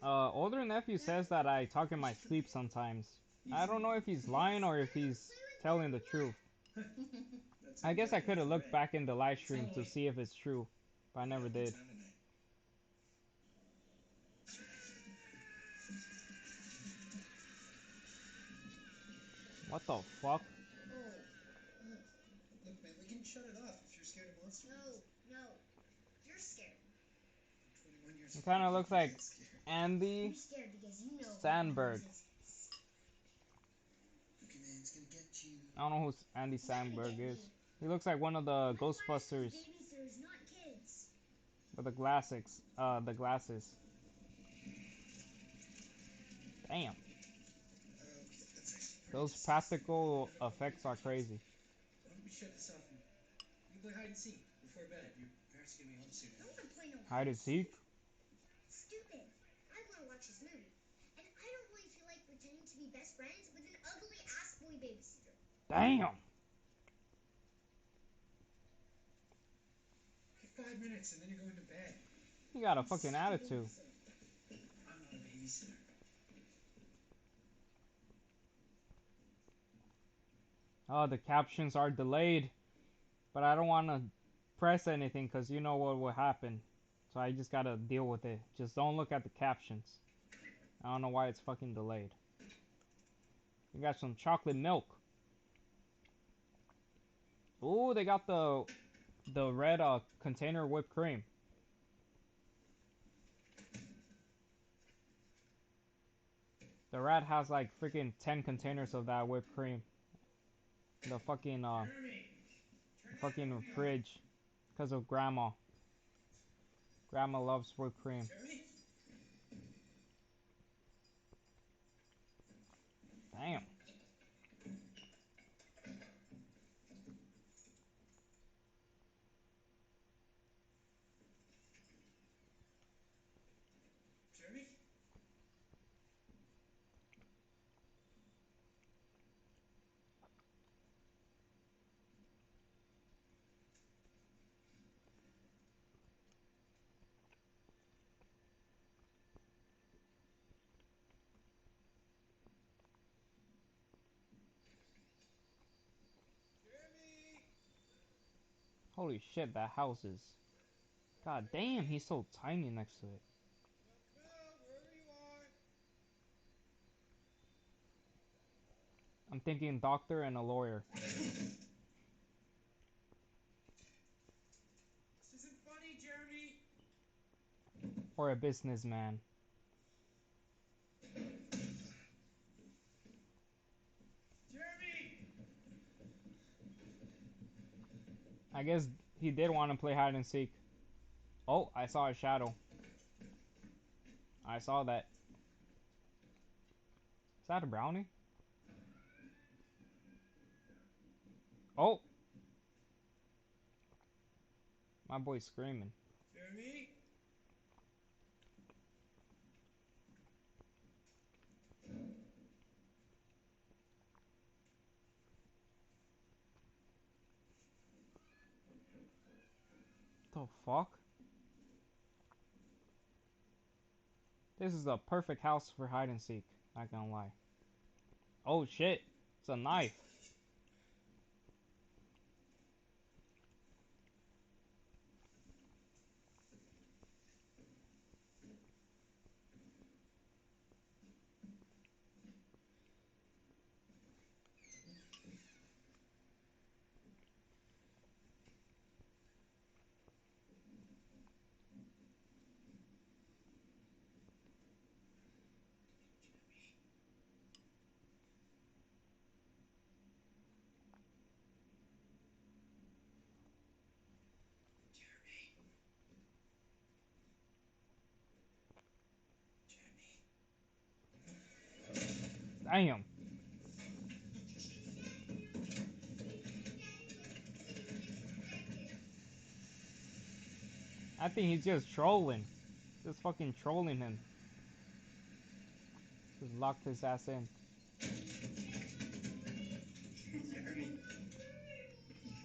8:45? Older nephew says that I talk in my sleep sometimes. I don't know if he's lying or if he's telling the truth. I guess I could have looked back in the live stream to see if it's true, but I never did. What the fuck? Look, man, we can shut it off if you're scared of monsters. No. You're scared. 21 years It kind of looks like scared. Andy You're scared because you know. Sandberg. Boogeyman's gonna get you. I don't know who Andy Sandberg is. He looks like one of the Ghostbusters Babysitters, not kids. with the glasses. Damn. Those practical effects are crazy. Why don't we shut this off and we play hide and seek before bed? Your parents are gonna be home soon. I don't want to play no Hide and seek? Stupid. I want to watch this movie. And I don't really feel like pretending to be best friends with an ugly ass boy babysitter. Damn. 5 minutes and then you're going to bed. You got a fucking attitude. I'm not a babysitter. Oh, the captions are delayed. But I don't want to press anything because you know what will happen. So I just gotta deal with it. Just don't look at the captions. I don't know why it's fucking delayed. We got some chocolate milk. Ooh, they got the red container whipped cream. The rat has like freaking 10 containers of that whipped cream. The fucking fridge. Because of grandma. Grandma loves whipped cream. Damn. Jeremy? Holy shit, that house is... God damn, he's so tiny next to it. I'm thinking doctor and a lawyer. This isn't funny, Jeremy. Or a businessman. Jeremy! I guess he did want to play hide and seek. Oh, I saw a shadow. I saw that. Is that a brownie? Oh! My boy's screaming. Jeremy? The fuck? This is a perfect house for hide and seek. Not gonna lie. Oh shit! It's a knife. Damn. I think he's just trolling. Just fucking trolling him. Just locked his ass in. Jeremy!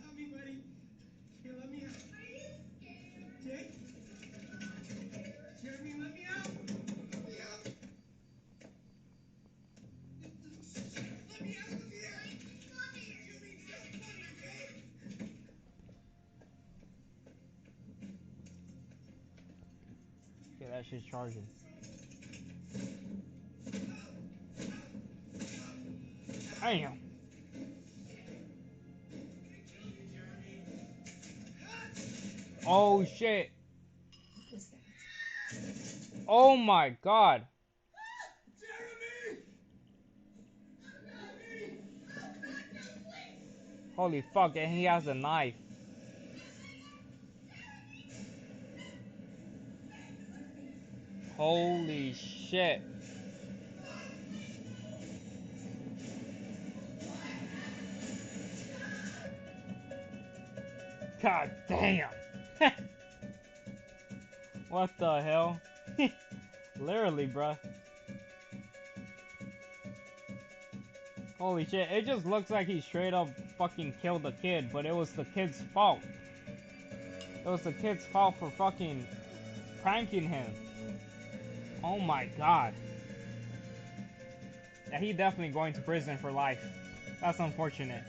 Help me, buddy. Here, let me out. Jake? Jeremy, let me out! Let me out! Let me out of here! Jeremy, just funny, okay? Okay, that shit's charging. Damn. Oh shit. Oh my god. Holy fuck, and he has a knife. Holy shit. God damn. What the hell? Literally, bruh. Holy shit, it just looks like he straight up fucking killed the kid, but it was the kid's fault. It was the kid's fault for fucking pranking him. Oh my god. Yeah, he definitely going to prison for life. That's unfortunate.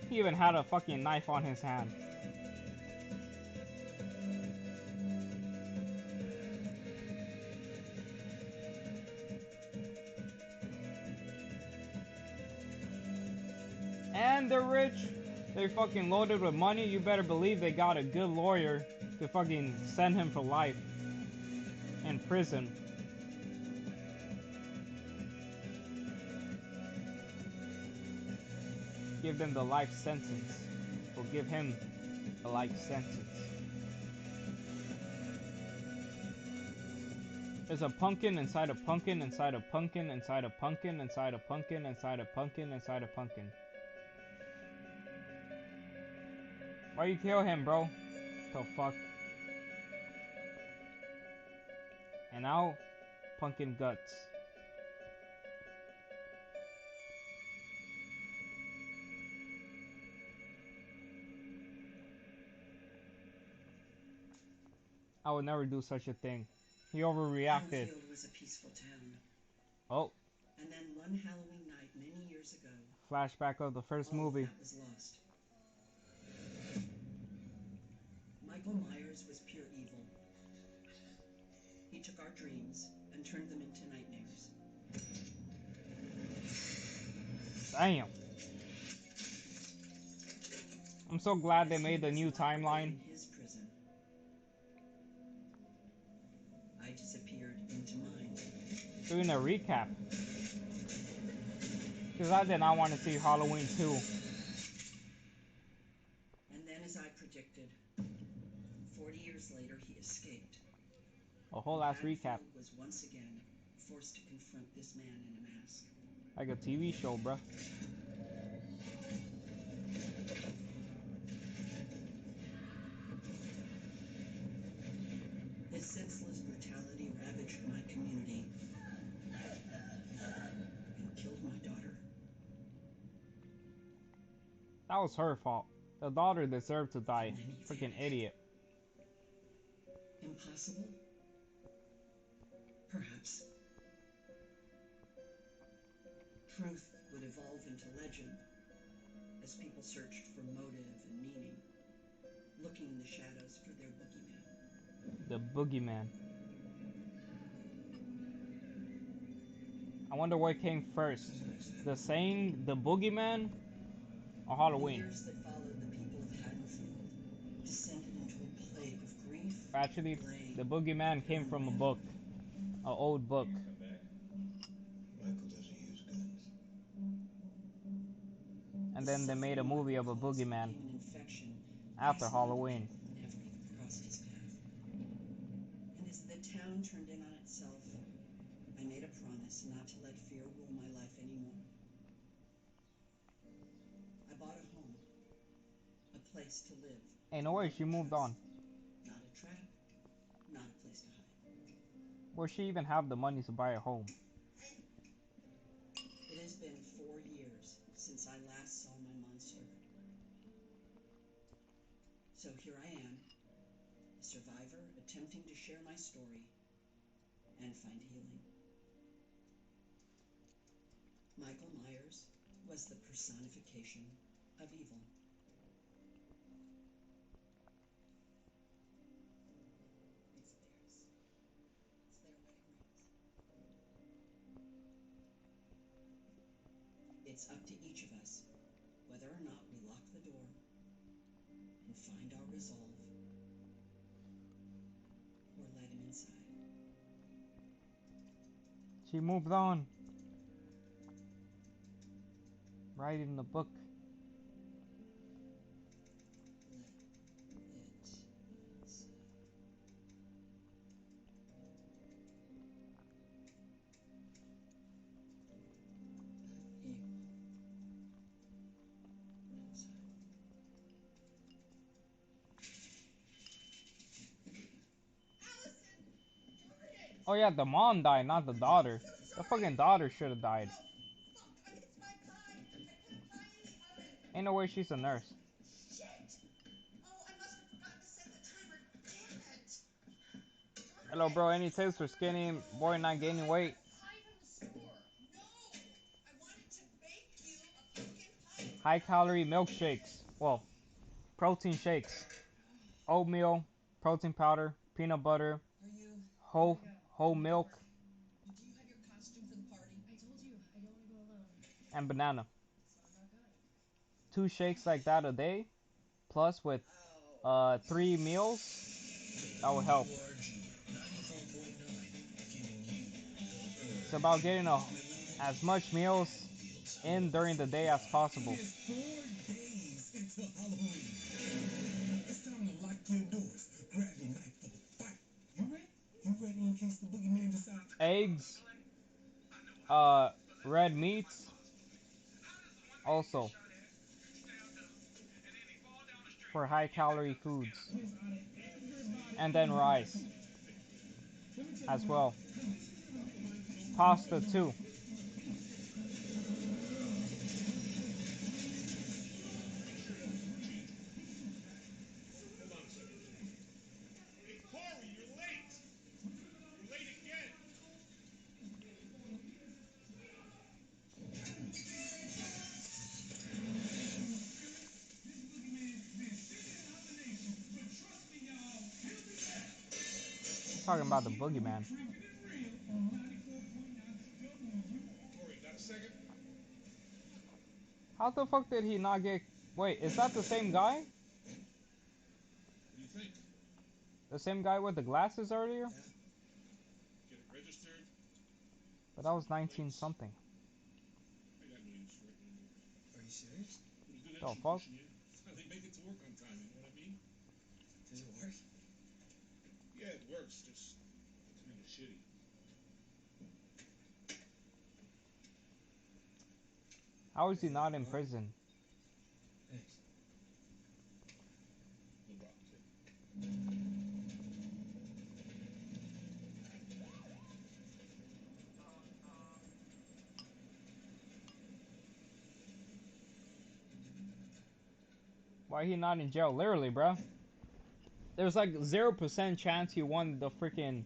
He even had a fucking knife on his hand. And they're rich. They're fucking loaded with money. You better believe they got a good lawyer to fucking send him for life in prison. Give them the life sentence. Or give him a life sentence. There's a pumpkin inside a pumpkin inside a pumpkin inside a pumpkin inside a pumpkin inside a pumpkin inside a pumpkin. Why you kill him, bro? The fuck? And now, pumpkin guts. I would never do such a thing. He overreacted. Haddonfield was a peaceful town. Oh. And then one Halloween night many years ago, Flashback of the first movie. That was lost. Michael Myers was pure evil. He took our dreams and turned them into nightmares. Damn. I'm so glad they made the new timeline. In his prison, I disappeared into mine. Doing a recap. Because I did not want to see Halloween 2. And then, as I predicted, 40 years later, he escaped. A whole ass recap. Was once again forced to confront this man in a mask. Like a TV show, bruh. His senseless brutality ravaged my community and killed my daughter. That was her fault. The daughter deserved to die. Freaking idiot. Impossible? Perhaps. Truth would evolve into legend as people searched for motive and meaning, looking in the shadows for their boogeyman. The boogeyman. I wonder what came first. The saying, the boogeyman, or Halloween? The years that followed, the people of Haddonfield descended into a plague of grief. Actually, the boogeyman came from a book. An old book. And then they made a movie of a boogeyman after Halloween. And as the town turned in on itself, I made a promise not to let fear rule my life anymore. I bought a home, a place to live. Hey, no way, she moved on. Not a trap, not a place to hide. Where she even have the money to buy a home? It has been 4 years since I last saw my monster. So here I am, a survivor attempting to share my story and find healing. Michael Myers was the personification of evil. It's theirs. It's their wedding rings. It's up to each of us whether or not we lock the door and find our resolve or let him inside. She moved on. Right in the book. Oh yeah, the mom died, not the daughter. The fucking daughter should have died. Ain't no way she's a nurse. Shit! Oh, I must have forgotten to set the timer. Damn it! Hello, bro. Any tips for skinny boy not gaining weight? High calorie milkshakes. Well, protein shakes. Oatmeal, protein powder, peanut butter, whole milk, Do you have your costume for the party? I told you, I don't want to go alone. and banana. So I'm not going. 2 shakes like that a day, plus with 3 meals, that will help. It's about getting as much meals in during the day as possible. 4 days until Halloween. It's time to lock your doors. Grab your knife for the fight. You ready? You ready in case the boogeyman decides? Eggs, red meats, also for high calorie foods, and then rice as well. Pasta too. Talking about the boogeyman. How the fuck did he not get... Wait, is that the same guy? What do you think? The same guy with the glasses earlier? Get it registered? But that was 19 something. I got no use for it anymore. Are you serious? When you do that The shit fuck? pushing you, they make it to work on time, you know what I mean? Does it work? Yeah, it works, just kind of shitty. How is he not in prison? Thanks. No problem, kid. Why he not in jail? Literally, bro. There's like 0% chance he won the freaking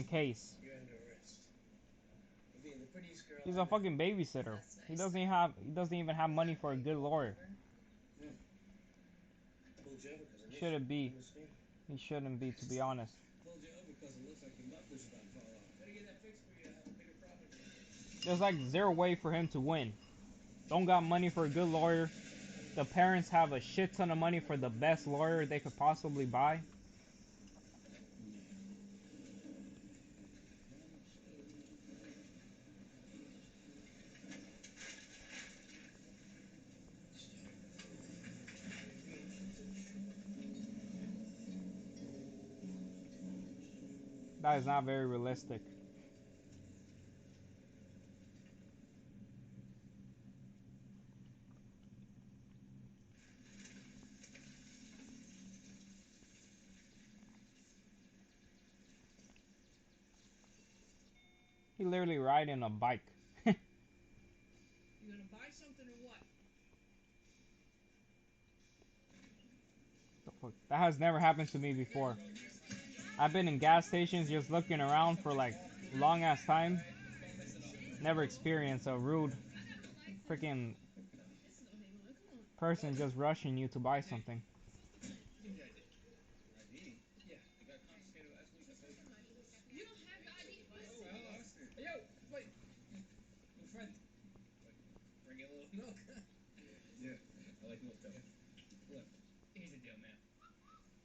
case. You're under arrest. You're being the prettiest girl He's I a met. fucking babysitter. That's nice. He doesn't even have money for a good lawyer. Pulled you over because Shouldn't be. it was me. He shouldn't be, to be honest. Pulled you over because it looks like your muffler's about to fall off. Better get that fixed for you have a bigger problem later. There's like 0 way for him to win. Don't got money for a good lawyer. The parents have a shit ton of money for the best lawyer they could possibly buy. That is not very realistic. He literally riding a bike. You gonna buy something or what? The fuck? That has never happened to me before. I've been in gas stations just looking around for like long ass time. Never experienced a rude freaking person just rushing you to buy something. Give me your ID. Your ID? Yeah, it got confiscated last week. I told you. You don't have the ID. Oh, Austin. Hey, yo, wait. New friend. What? Bring you a little milk? Yeah, I like milk though. Look, here's the deal, man.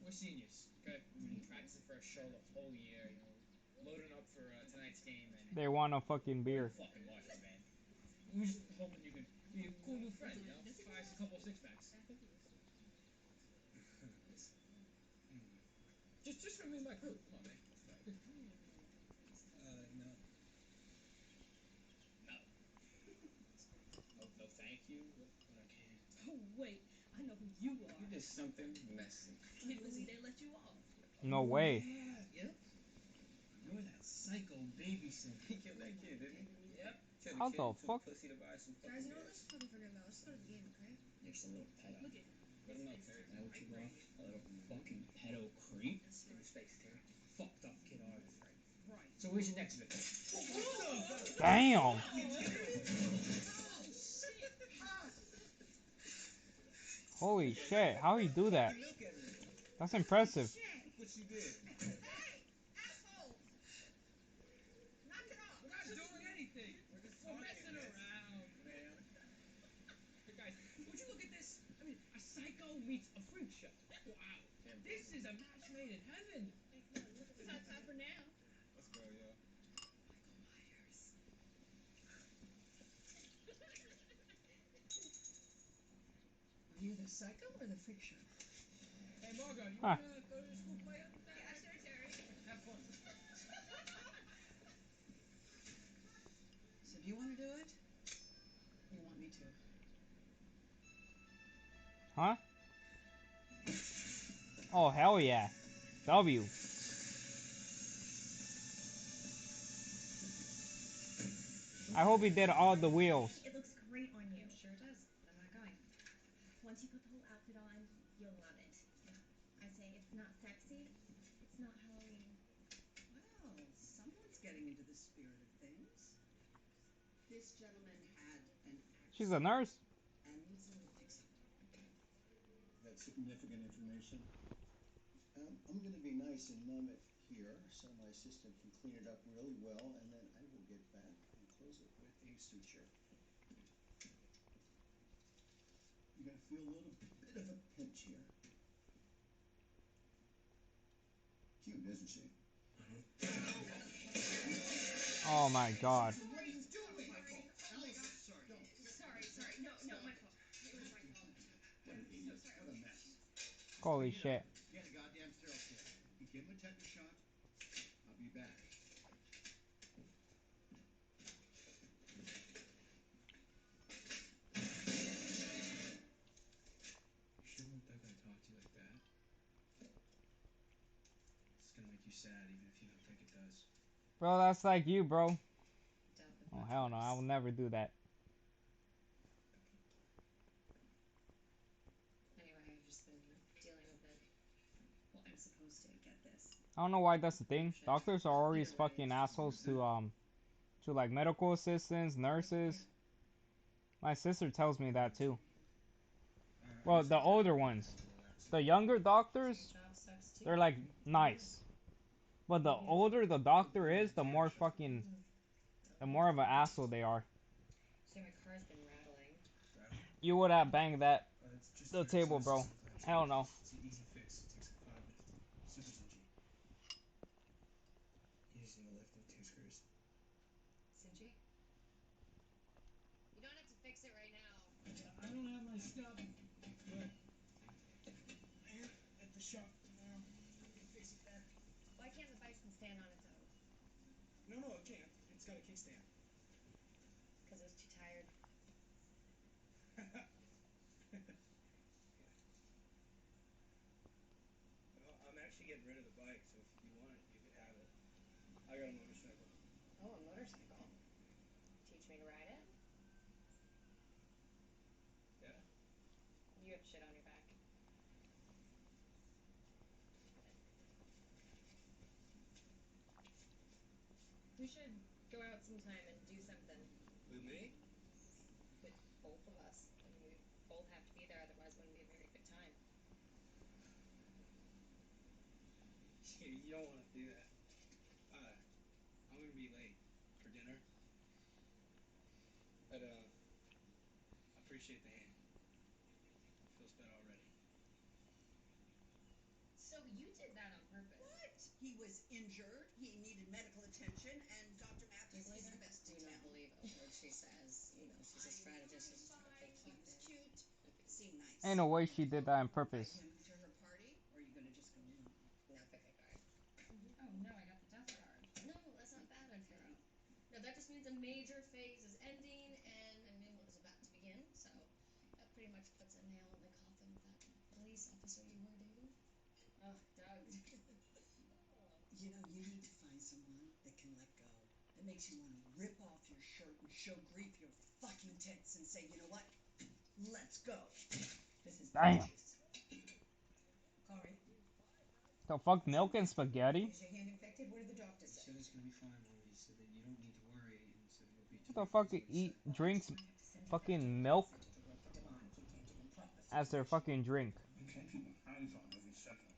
We're seniors, okay? We've been practicing for a show the whole year, you know, loading up for tonight's game, and They want a fucking beer. fucking watch us, man. We were just hoping you could be a cool new friend, you know? Buy us a couple of six packs. Just for me and my crew. Come on, man. No. No. No, thank you. But I can't. Oh, wait. I know who you are. You're just something messy. Can't believe they let you off. No way. Yeah, yep. You're that psycho babysitter. He killed that kid, didn't he? Yep. Tell the How kid the who took fuck? pussy to buy some Guys, fucking you know what? gas. Let's fucking forget about it. Let's go to the game, okay? You're just a little pedo. Look at Let him know, Terry. Is that what you want? A little fucking pedo creep? In his face, Terry. Fucked up kid artist. Right. So where's your next victim? Damn. Holy shit! How he do that? That's impressive. What you did? Hey! Assholes! Knock it off! We're not doing anything. We're messing around, man. But guys, would you look at this? I mean, a psycho meets a freak show. Wow. This is a match made in heaven. It's not time for now. Let's go, yo. Are you the psycho or the freak show? Hey, Margot, you Huh. wanna go to the school play up that? Yeah, sure, Terry. Have fun. So do you want to do it? You want me to? Huh? Oh hell yeah. W. I hope he did all the wheels. It looks great on you. Sure it does, but I'm not going. Once you put the whole outfit on, you'll love it. I say it's not sexy, it's not Halloween. Well, someone's getting into the spirit of things. This gentleman had an accident. She's a nurse. And needs a little fixing. That's significant information. I'm going to be nice and numb it here so my assistant can clean it up really well, and then I will get back and close it with a suture. You're going to feel a little bit of a pinch here. Cute, isn't she? Oh my god. What are you doing? Sorry. No, my fault. It was my fault. What an idiot. What a mess. Holy shit. Get a goddamn sterile kit. Give him a tetanus shot. I'll be back. You sure they're gonna talk to you like that? It's gonna make you sad, even if you don't think it does. Bro, that's like you, bro. Doubt that Oh that's hell no, I will worse. never do that. Anyway, I've just been dealing with it. Well, I'm supposed to get this. I don't know why that's the thing. Shit. Doctors are always Either way, fucking it's just assholes to like medical assistants, nurses. My sister tells me that too. Well, the older ones. The younger doctors, Your job sucks too. they're like nice. But the older the doctor is, the more fucking, the more of an asshole they are. So my car's been rattling. You would have banged that It's just the table, bro. Hell no. It's an easy fix. It takes like 5 minutes. Super Sinji. You just need to lift with 2 screws. Sinji? You don't have to fix it right now. I don't have my stuff, but I am at the shop tomorrow. I can fix it then. Why can't the bicycle stand on its own? No, it can't. It's got a kickstand. Because it was too tired. Well, I'm actually getting rid of the bike, so if you want it, you could have it. I got a motorcycle. Oh, a motorcycle. Teach me to ride it? Yeah? You have shit on your back. We should go out sometime and do something With me? with both of us. I mean, we both have to be there, otherwise it wouldn't be a very good time. You don't want to do that. I'm gonna be late for dinner. But, I appreciate the hand. Feels better already. So you did that on purpose? What? He was injured, he needed medical attention, and Dr. Do you Matthews believe is her? the best Do in you not town. believe a word she says? You know, she's a strategist. She's just trying to play Fine, cute. cute. Seemed nice. Ain't no way she did that on purpose. Invite him to her party, or are you gonna just go alone? Now pick a card. Oh no, I got the death card. No, that's not bad on tarot. No, that just means a major phase is ending and a new one is about to begin. So that pretty much puts a nail in the coffin of that police officer you were dating. Oh, Doug. You know, you need to find someone that can let go. that makes you want to rip off your shirt and show grief your fucking tits and say, you know what? Let's go. This is Damn. delicious. Corey, The fuck, milk and spaghetti? is your hand infected? What did the doctor say? He said it's gonna be fine, Mom. He said that you don't need to worry, and he said it'll be What the fuck, drinks fucking milk as their fucking drink? You can't keep my hands on every second.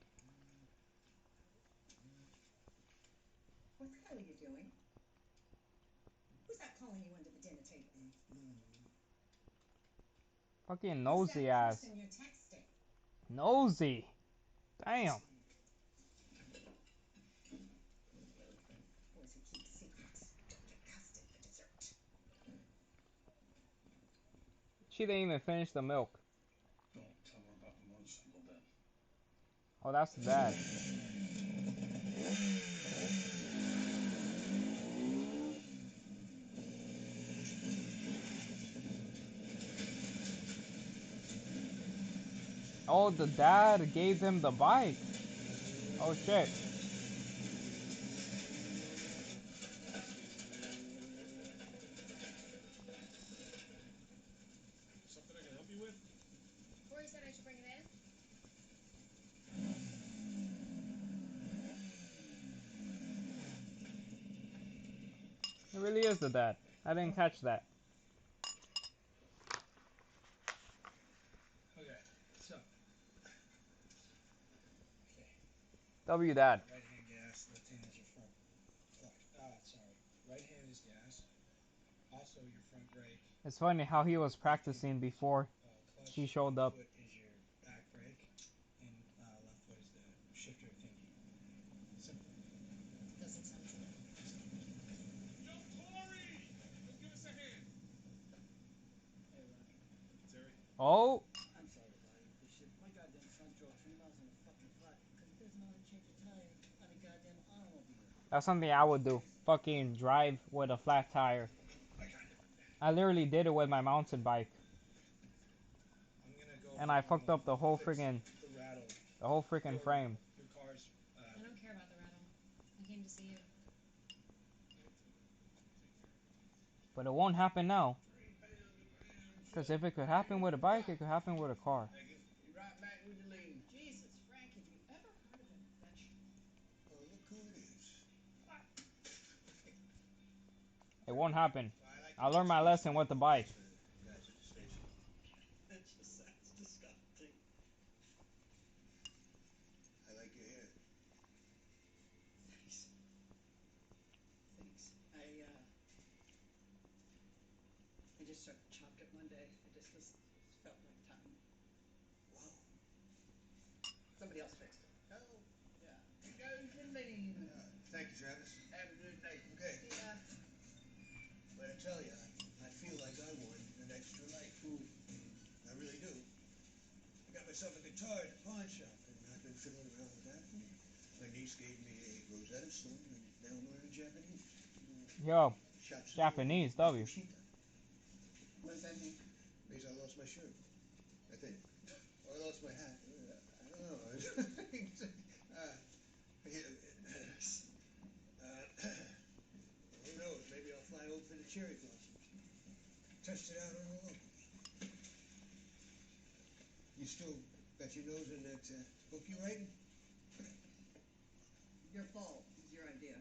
What the hell are you doing? Who's that calling you under the dinner table? Fucking Who's nosy that ass. person you're texting? Nosy. Damn. Boys who keep secrets don't get custard for dessert. She didn't even finish the milk. Don't tell her about the motorcycle then. Oh, that's the dad. Oh, the dad gave them the bike. Oh shit. Something I can help you with? Corey said I should bring it in. It really is the dad. I didn't catch that. Okay, so. Okay. W dad. Right hand gas, left hand is your front clutch. Sorry. Right hand is gas. Also your front brake. It's funny how he was practicing before Clutch. she showed up. Right foot is your back brake, and left foot is the shifter thingy. Simple. Doesn't sound simple. Yo, Corey! Come give us a hand. Hey, Ronnie. Terry. Oh, I'm sorry, buddy. My goddamn son drove 3 miles on a fucking flat because he doesn't know how to change a tire on a goddamn automobile. that's something I would do. Fucking drive with a flat tire. I literally did it with my mountain bike. I'm gonna go And I fucked up the whole freaking frame. Your car's. I don't care about the rattle. I came to see you. But it won't happen now. Because if it could happen with a bike, it could happen with a car. Be right back with the lead. Jesus, Frank, have you ever heard of an invention? Oh, look who it is. It won't happen. I learned my lesson with the bike. Guys at the station. That just sounds disgusting. I like your hair. Thanks. Thanks. I just sort of chopped it one day. It felt like time. Wow. Somebody else fixed it. Oh, yeah. It goes to lead. Thank you, Travis. Have a good day. Okay. Yeah. But I tell you, I feel like I won an extra life. I really do. I got myself a guitar at the pawn shop, and I've been fiddling around with that. And my niece gave me a Rosetta Stone, and now I'm learning Japanese. Yo, Shots Japanese, W. What does that mean? Means I lost my shirt. I think. Or I lost my hat. I don't know. Who knows? Maybe I'll fly over for the cherry blossoms. Test it out on the locals. You still got your nose in that book you writing? Your fault. It was your idea.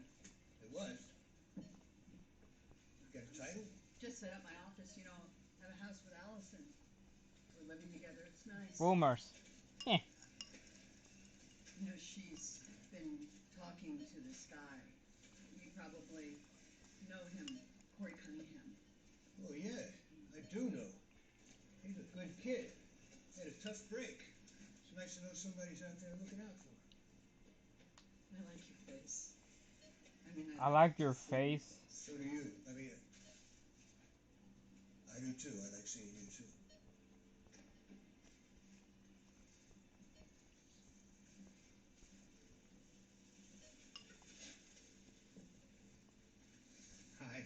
It was. Got a title? Just set up my office, have a house with Allison. We're living together. It's nice. Boomers. She's been talking to this guy. You probably know him, Corey Cunningham. Oh, yeah. I do know. He's a good kid. Had a tough break. It's nice to know somebody's out there looking out for him. I like your face. I like your face. So do you. I do too. I like seeing you too. Hi.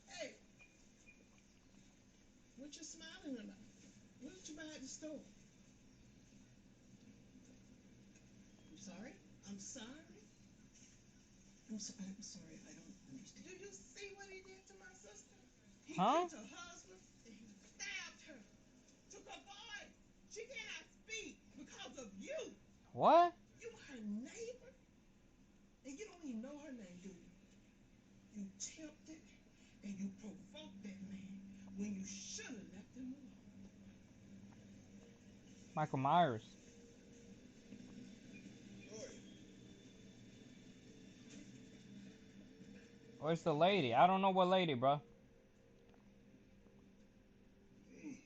Hey! What you smiling about? What did you buy at the store? I'm sorry? I'm sorry? I'm sorry, I don't understand. Do you see what he did to my sister? He Huh? killed her husband and he stabbed her. Took her boy. She cannot speak because of you. What? You her neighbor? And you don't even know her name, do you? You tempted and you provoked that man when you should have left him alone. Michael Myers. Where's the lady? I don't know what lady, bro. Hey.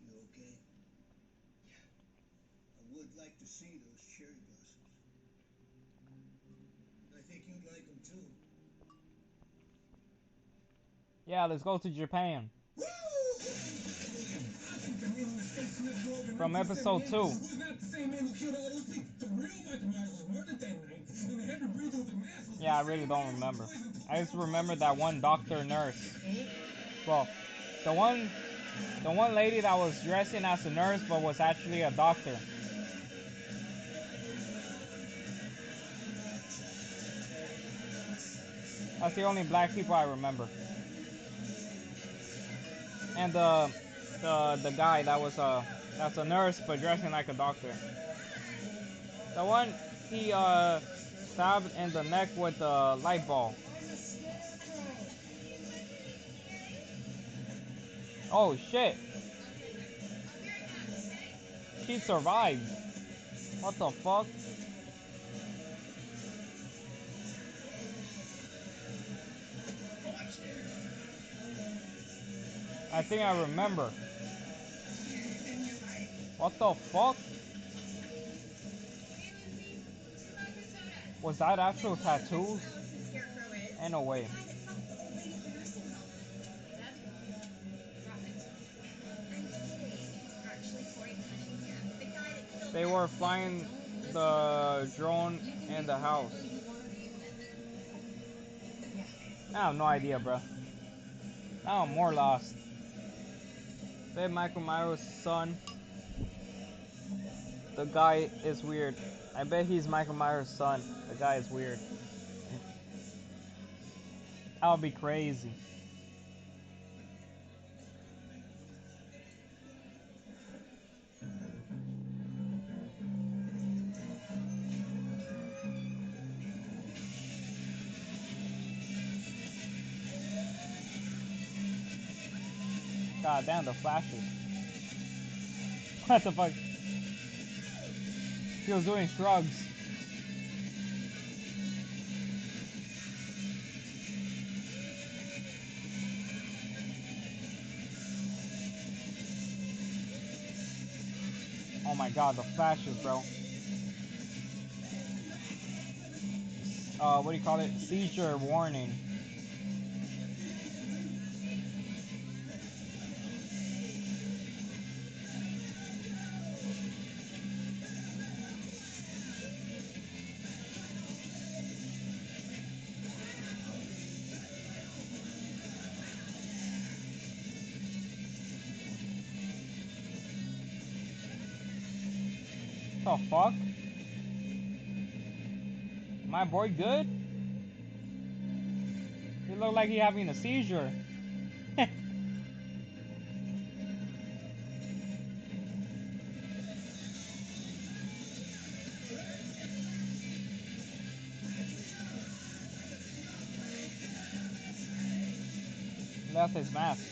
You okay? I would like to see those cherry blossoms. I think you'd like them too. Yeah, let's go to Japan. From episode 2. Yeah, I really don't remember. I just remember that one doctor nurse. Well, the one lady that was dressing as a nurse but was actually a doctor. That's the only black people I remember. And the guy that was that's a nurse but dressing like a doctor. The one he stabbed in the neck with the light bulb. Oh shit. She survived. What the fuck? I think I remember. What the fuck? Was that actual tattoos? Ain't no way. They were flying the drone in the house. I have no idea, bro. Now I'm more lost. Bet Michael Myers' son. The guy is weird. I bet he's Michael Myers' son. The guy is weird. That would be crazy. God damn, the flashes. What the fuck? He was doing shrugs. Oh my god, the flashes, bro. What do you call it? Seizure warning. The fuck? My boy good? He look like he having a seizure. Left his mask.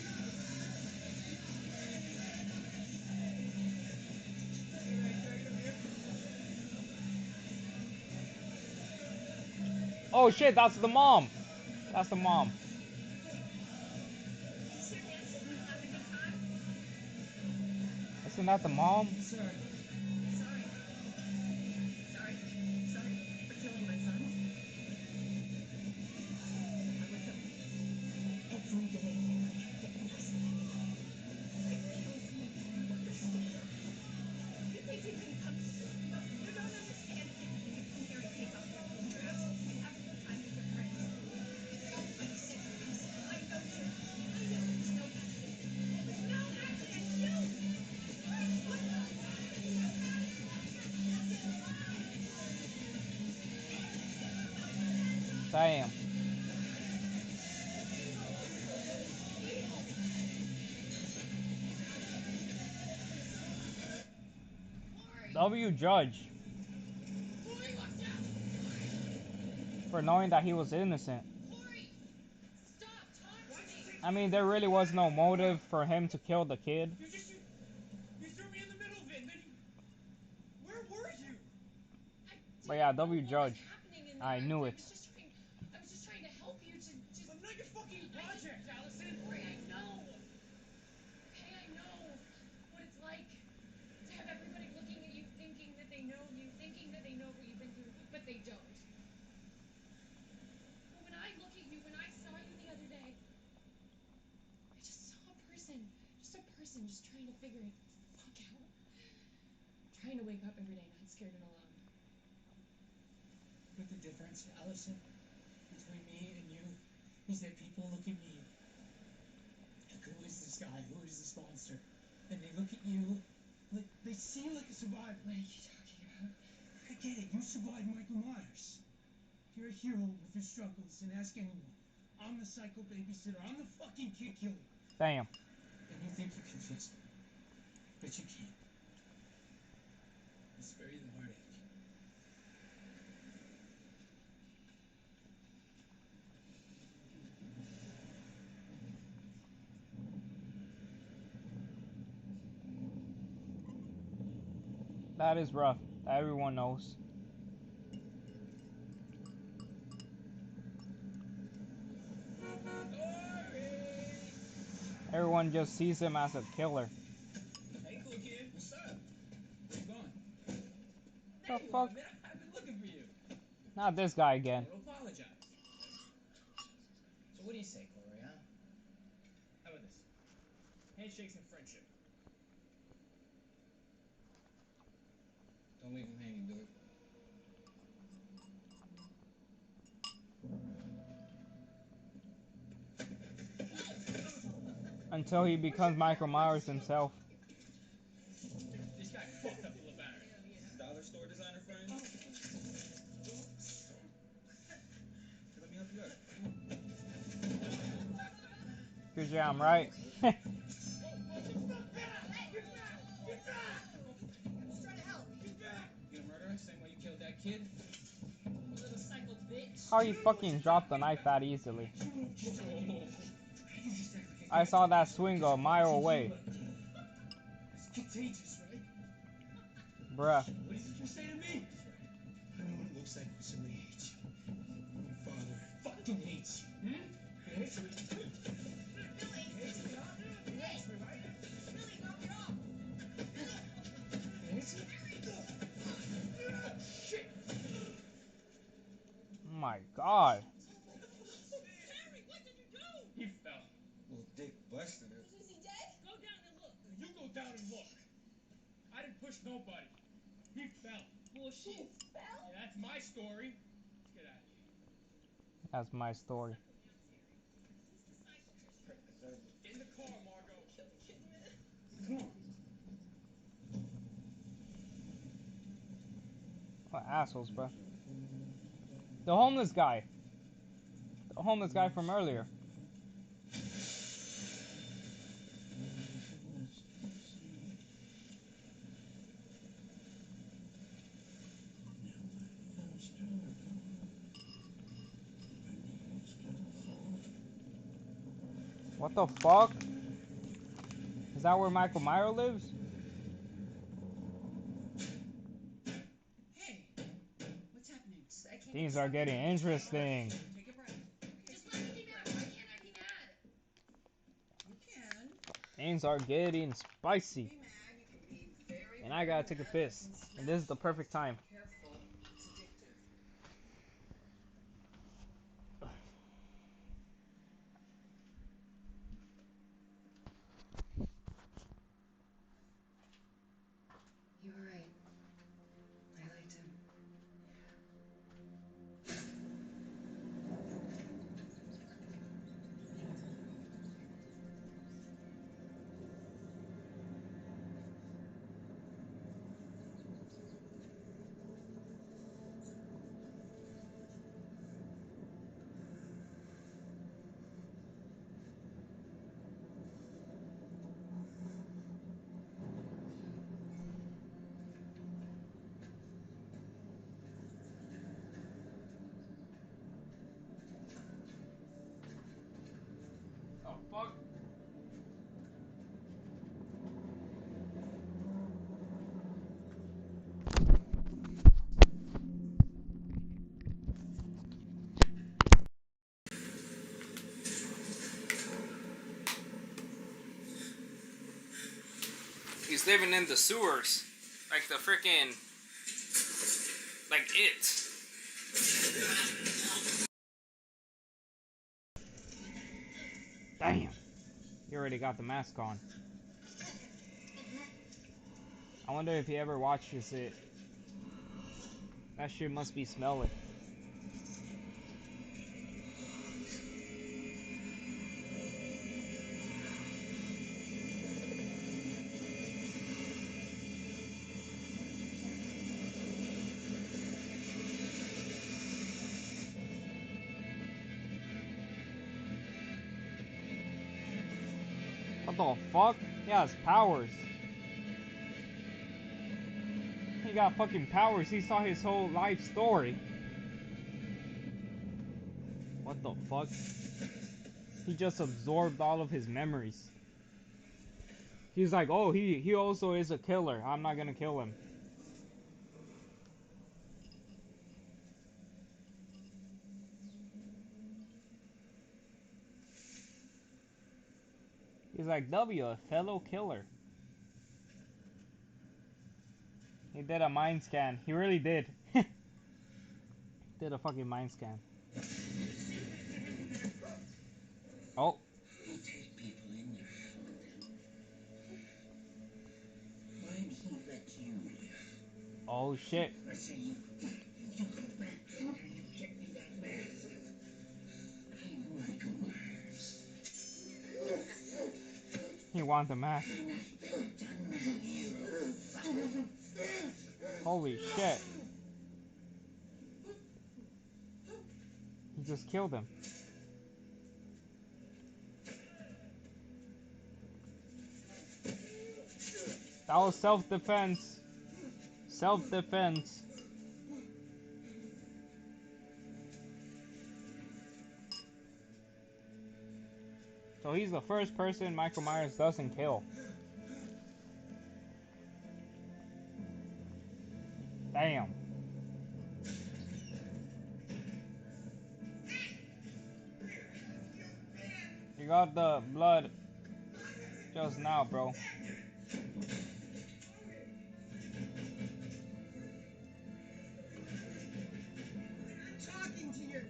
Oh shit, that's the mom. That's the mom. Isn't that the mom? Sorry. Sorry. Sorry. Sorry for killing my son. I wake up every day and I try to get past that. I don't think you understand. You think you can come here. You don't understand. You can come here and take off your whole dress and have a good time with your friends. I'm sick of this. I know you. I know it was no accident. It was no accident. You! What? Damn. W Judge. For knowing that he was innocent. I mean, there really was no motive for him to kill the kid. You threw me in the middle of it, and then you... Where were you? But yeah, W Judge. I knew it. I was just trying to help you to just... I'm not your fucking project, Allison! Corey, I know! Okay, I know what it's like to have everybody looking at you thinking that they know you, thinking that they know what you've been through, but they don't. But when I look at you, when I saw you the other day, I just saw a person, just trying to figure it the fuck out. Trying to wake up every day not scared and alone. But the difference, Allison, between me and you is that people look at me like, who is this guy? Who is this monster? And they look at you like they see you like a survivor. What are you talking about? I get it. You survived Michael Myers. You're a hero with your struggles, and ask anyone. I'm the psycho babysitter. I'm the fucking kid killer. Damn. And you think you can fix me, but you can't. I spare you the heartache. That is rough. Everyone knows. Everyone just sees him as a killer. Hey, cool kid, what's up? Where you going? The Hey, fuck? man, I've been looking for you. Not this guy again. I want to apologize. So what do you say, Corey, huh? How about this? Handshakes and friendship. Don't leave him hanging, do it. Until he becomes Michael Myers himself. This guy fucked up the LeBaron. Dollar store designer friend? Let me help you out. Good job, right? You gonna murder her same way you killed that kid? Little psycho bitch. How he fucking dropped the knife that easily? I saw that swing a mile away. It's contagious, right? Bruh. What did you just say to me? I know what it looks like when somebody hates you. Your father fucking hates you. Hmm? He hates me. He hates me, huh? He hates me, right? He hates me? Shit! Oh my god. He fell. Little dick busted her. Is he dead? Go down and look. You go down and look. I didn't push nobody. He fell. Bullshit. He fell? Yeah, that's my story. Let's get out of here. That's my story. Get in the car, Margot. Kill the kid, man. Come on. What assholes, bro. The homeless guy. The homeless guy from earlier. What the fuck? Is that where Michael Myers lives? Hey, what's happening? I can't Things are getting interesting. Take a breath. Just let me be mad. Why can't I be mad? You can. Things are getting spicy. Be mad. You can be very, And I gotta take a piss. And this is the perfect time. careful. It's addictive. You were right. I liked him. He's living in the sewers. Like the freaking... Like it. Damn. You already got the mask on. I wonder if he ever watches it. That shit must be smelling. What the fuck? He has powers. He got fucking powers. He saw his whole life story. What the fuck? He just absorbed all of his memories. He's like, oh, he also is a killer. I'm not gonna kill him. He's like, W, a fellow killer. He did a mind scan. He really did. Did a fucking mind scan. Oh. You take people in there, why did he let you live? Oh shit. I say you go back there and you get me that mask. Hey, Michael Myers. He wants the mask. Holy shit. He just killed him. That was self-defense. Self-defense. So he's the first person Michael Myers doesn't kill. Damn. You got the blood just now, bro. Talking to you.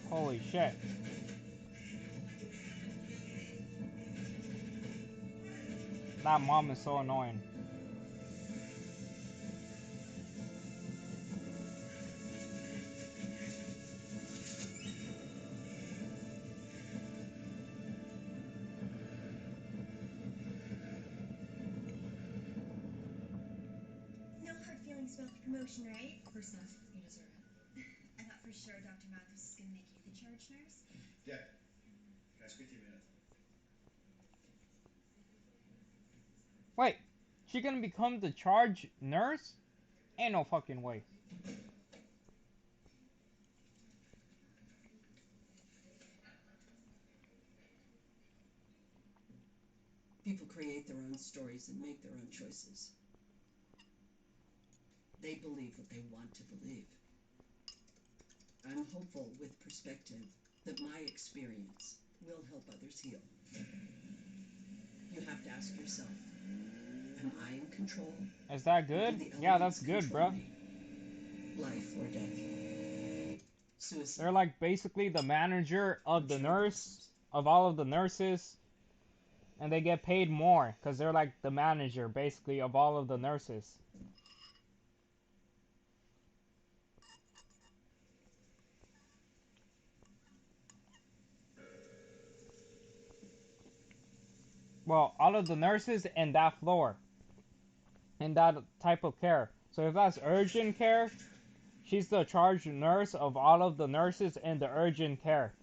Holy shit. That mom is so annoying. No hard feelings about the promotion, right? Of course not. You deserve it. I thought for sure Dr. Mathis was going to make you the charge nurse. Yeah. Can I speak to you a minute? Wait, she gonna become the charge nurse? Ain't no fucking way. People create their own stories and make their own choices. They believe what they want to believe. I'm hopeful with perspective that my experience will help others heal. You have to ask yourself, am I in control? Is that good? Yeah, that's good, bro. Life or death? Suicide. They're like basically the manager of the nurse, of all of the nurses. And they get paid more because they're like the manager basically of all of the nurses. Well, all of the nurses in that floor. In that type of care. So if that's urgent care, she's the charge nurse of all of the nurses in the urgent care.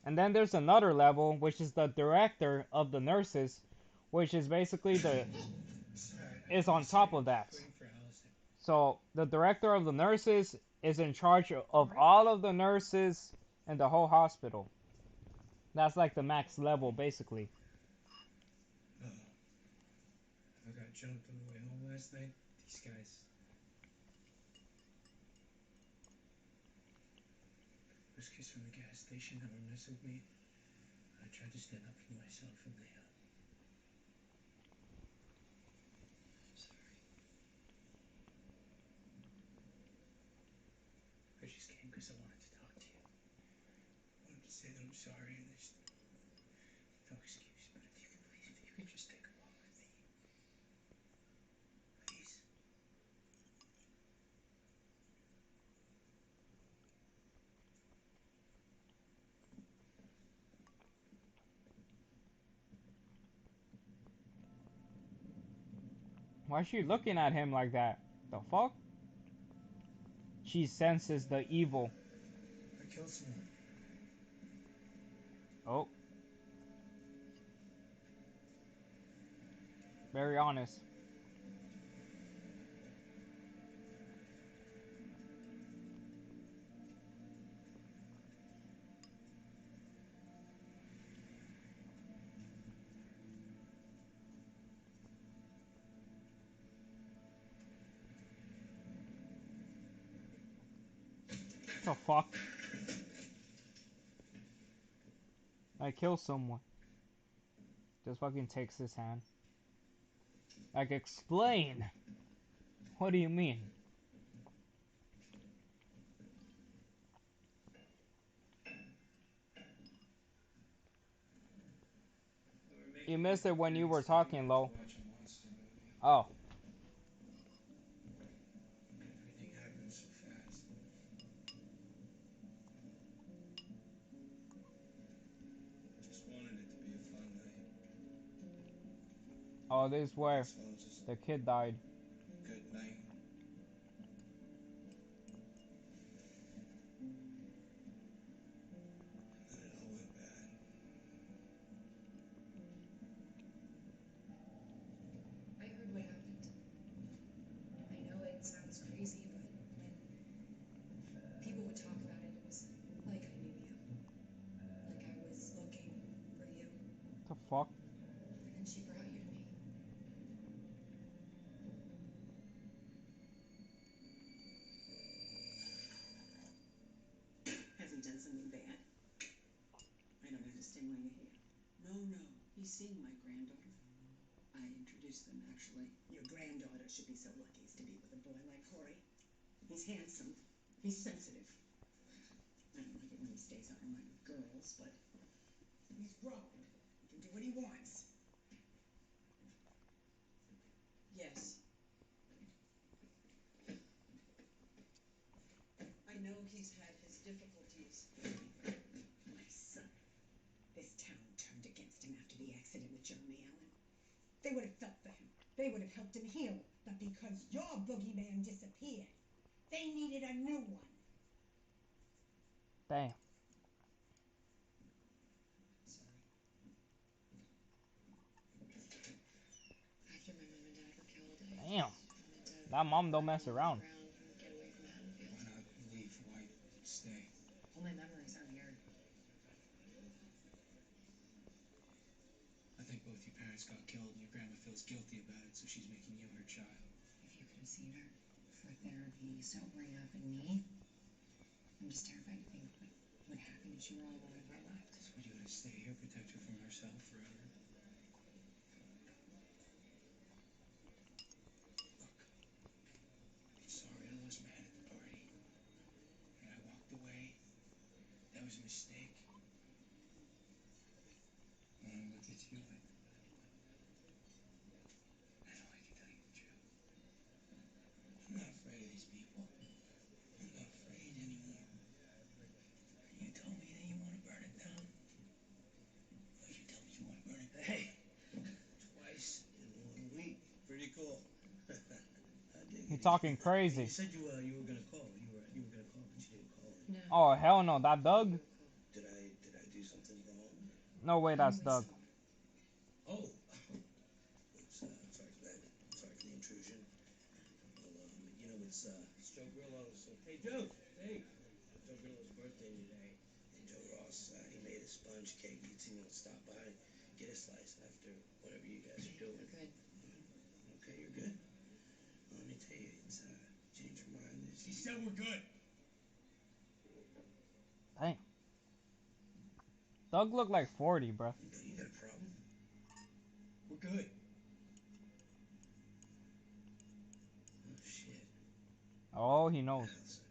And then there's another level, which is the director of the nurses, which is basically is on top of that. So the director of the nurses is in charge of all of the nurses in the whole hospital. That's like the max level, basically. I got jumped on the way home last night. These guys. Those kids from the gas station that were messing with me. tried to stand up for myself and I'm sorry. I just came because I wanted to talk to you. I wanted to say that I'm sorry and there's no excuse, but if you could please, if you could just take a walk with me. Please. Why is she looking at him like that? The fuck? She senses the evil. I killed someone. Oh. Very honest. What the fuck? I kill someone. Just fucking takes his hand. Like, explain. What do you mean? You missed it when you were talking, Lo. Oh. Everything happened so fast. Just wanted it to be a fun night. Oh, this is where So just the kid died. good night. And it all went bad. I heard what happened. I know it sounds crazy, but when people would talk about it, it was like I knew you. Like I was looking for you. What the fuck? And then she brought you to me. Has he done something bad? I don't understand why you're here. No. He's seeing my granddaughter. I introduced them, actually. Your granddaughter should be so lucky as to be with a boy like Corey. He's handsome. He's sensitive. I don't like it when he stays out around girls, but he's grown. He can do what he wants. Yes. I know he's had his difficulties. My son. This town turned against him after the accident with Jeremy Allen. They would have felt for him. They would have helped him heal. But because your boogeyman disappeared, they needed a new one. Damn. Sorry. After my mom and dad were killed, I Damn. wanted to That mom don't burn mess them around. underground and get away from Haddonfield. Why not leave? Why stay? All my memories are here. I think both your parents got killed and your grandma feels guilty about it, so she's making you her child. If you could have seen her for therapy, sobering up, and me, I'm just terrified to think what would happen if she were all alone with my left. So would you want to stay here, protect her from herself forever? Look, I'm sorry I was mad at the party. And I walked away. That was a mistake. When I looked at you, I know I can tell you the truth. I'm not afraid of these people. I'm not afraid anymore. And you told me that you want to burn it down. Why'd you tell me you want to burn it down? Hey, twice in 1 week. Pretty cool. You're talking crazy. You said you were gonna call. You were gonna call, but you didn't call. No. Oh, hell no. That Doug? Did I do something wrong? No way that's Doug. Oh. It's, I'm sorry for that. I'm sorry for the intrusion. Well, you know, it's Joe Grillo's. Hey, Joe. Hey. Joe Grillo's birthday today. And Joe Ross, he made a sponge cake. You'd see me stop by and get a slice after whatever you guys are doing. Good. Okay, you're good? Well, let me tell you, it's changed her mind. She said we're good. Damn. Doug looked like 40, bro. You got a problem? We're good. Oh, shit. Oh, he knows. Allison.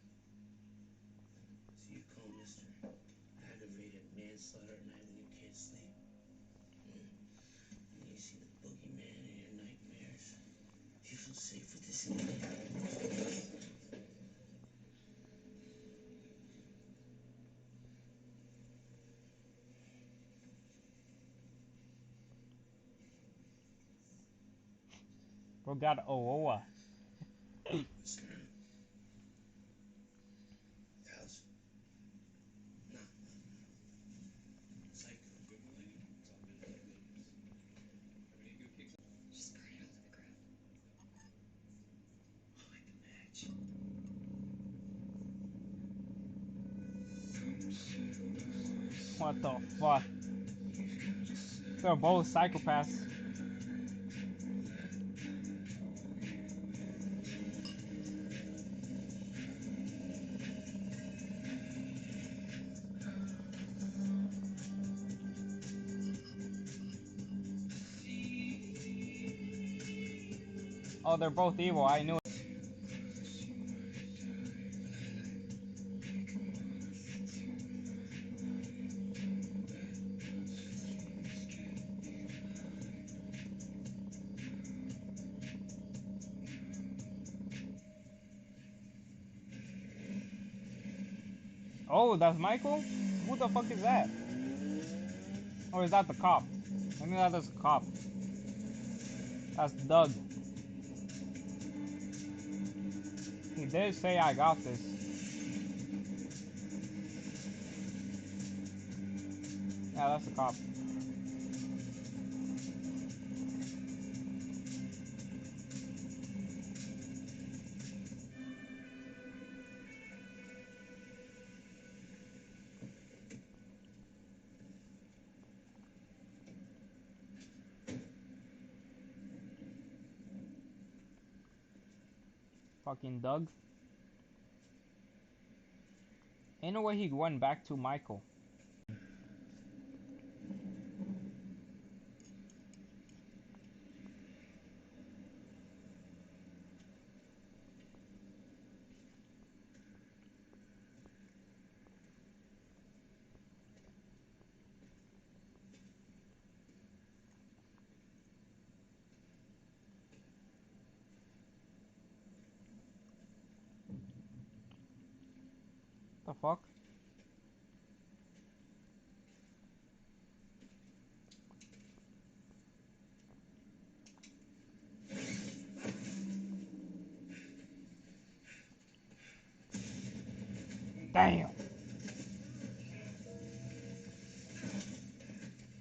So you call Mr. Aggravated Manslaughter at night when you can't sleep? And you see the boogeyman in your nightmares? You feel safe with this guy? Bro got Owoa. Alice? No. Psycho. Good millennium. It's all been like millions. Have any good kicks? Just burn it all to the ground. Light the match. What the fuck? They're both psychopaths. Oh, they're both evil. I knew it. Oh, that's Michael? Who the fuck is that? Or is that the cop? I think that is a cop. That's Doug. He did say I got this. Yeah, that's a cop. Fucking Doug. Ain't no way he went back to Michael. The fuck? Damn.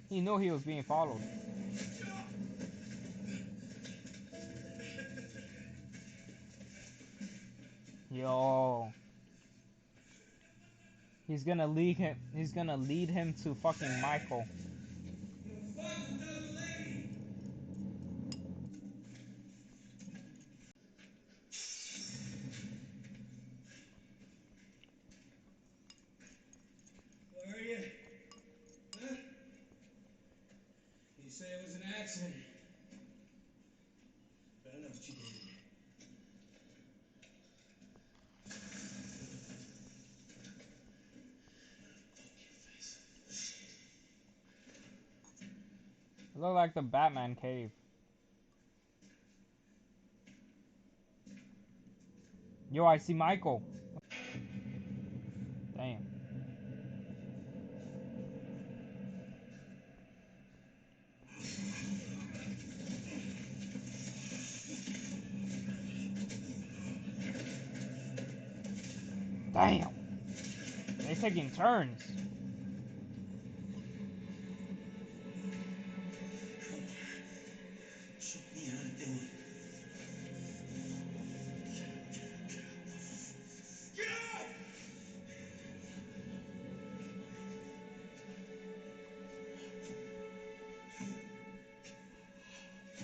He knew he was being followed. Yo. He's gonna lead him. He's gonna lead him to fucking Michael. Where are you? Huh? You say it was an accident. But I know what you did. It looked like the Batman cave. Yo, I see Michael. Damn. Damn. They're taking turns. Show me how to do it. Get out!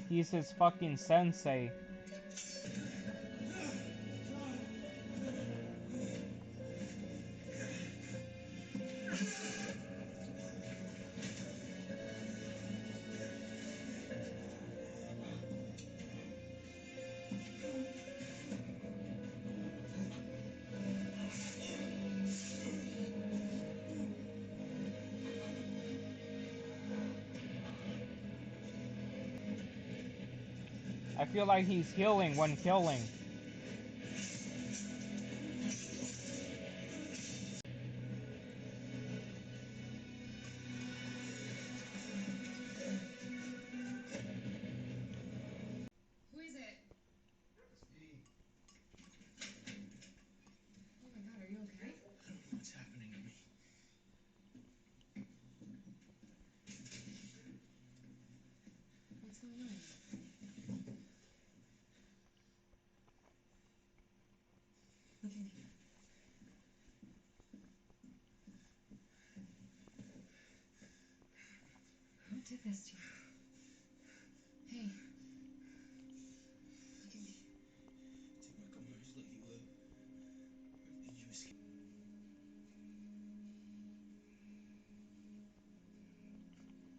He's his fucking sensei. I feel like he's healing when killing. Who is it? It's me. Oh my god, are you okay? I don't know what's happening to me. What's going on? Look in here. Who did this to you? Hey. Look at me. Take my commercials, let you live. Or did you escape?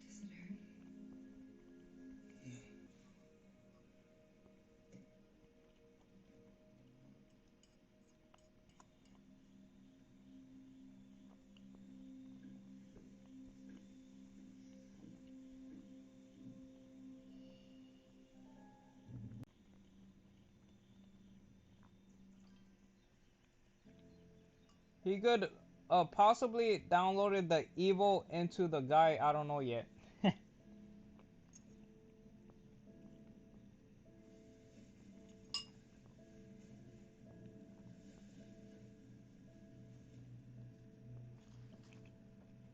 Does it hurt? No. He could possibly downloaded the evil into the guy. I don't know yet.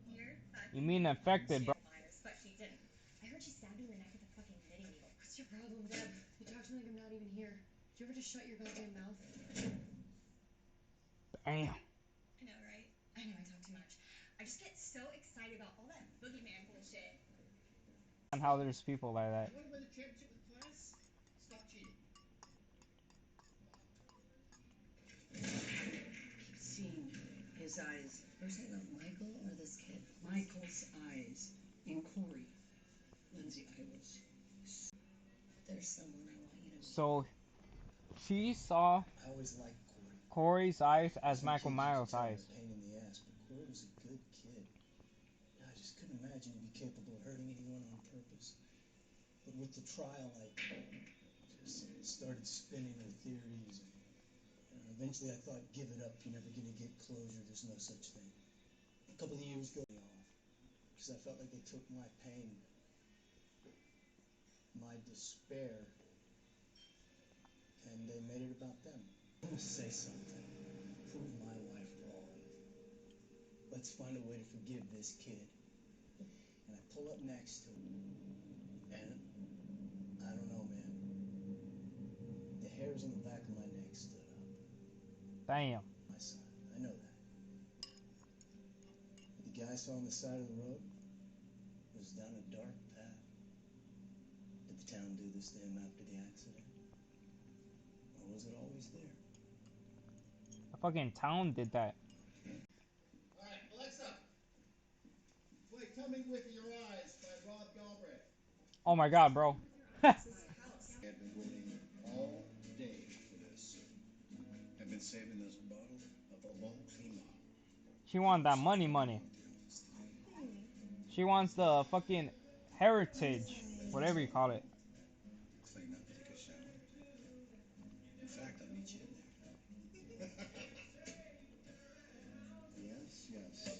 You're You fucking mean affected, she bro? had virus, but she didn't. I heard she stabbed you in the neck with a fucking knitting needle. What's your problem, Deb? You talk to me like I'm not even here. Do you ever just shut your goddamn mouth? Damn. I know, right? I know I talk too much. I just get so excited about all that boogeyman bullshit. And how there's people like that. You want to win the championship with the class? Stop cheating. Keep seeing his eyes. We're talking about Michael or this kid? Michael's eyes in Corey. Lindsay, I was. There's someone I want you to meet. So she saw I always liked Corey. Corey's eyes as Some Michael kids Myers' used to tell me eyes. a pain in the ass, but Corey was a good kid. I just couldn't imagine he'd be capable of hurting anyone on purpose. But with the trial, I just started spinning with theories. And eventually I thought, give it up. You're never going to get closure. There's no such thing. A couple of years ago, off. Because I felt like they took my pain, my despair, and they made it about them. I'm going to say something. Prove my wife wrong. Let's find a way to forgive this kid. And I pull up next to him. And I don't know, man. The hairs on the back of my neck stood up. Damn. My son, I know that. The guy I saw on the side of the road was down a dark path. Did the town do this to him after the accident? Or was it always there? The fucking town did that. Alright, Alexa. Play Coming With Your Eyes by Rob Galbraith. Oh my god, bro. I have been waiting all day for this. I've been saving this bottle of Ovaltimo. She wants that money. She wants the fucking heritage, whatever you call it. Clean up, take a shower. In fact, I'll meet you in there. Yes, yes. Yes.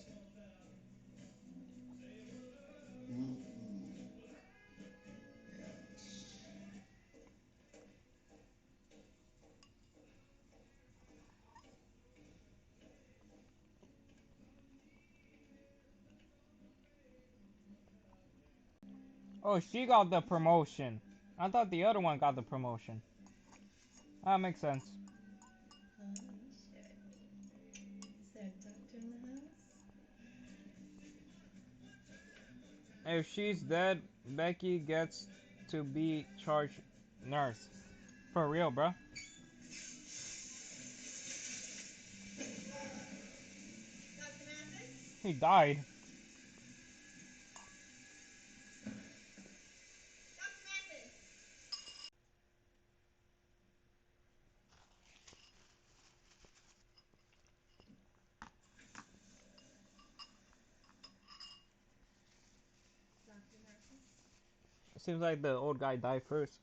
Oh, she got the promotion. I thought the other one got the promotion. That makes sense. Oh, shit. Is there a doctor in the house? If she's dead, Becky gets to be charged nurse. For real, bro. Dr. Mathis? He died. Dr. Mathis! Dr. Mathis? It seems like the old guy died first.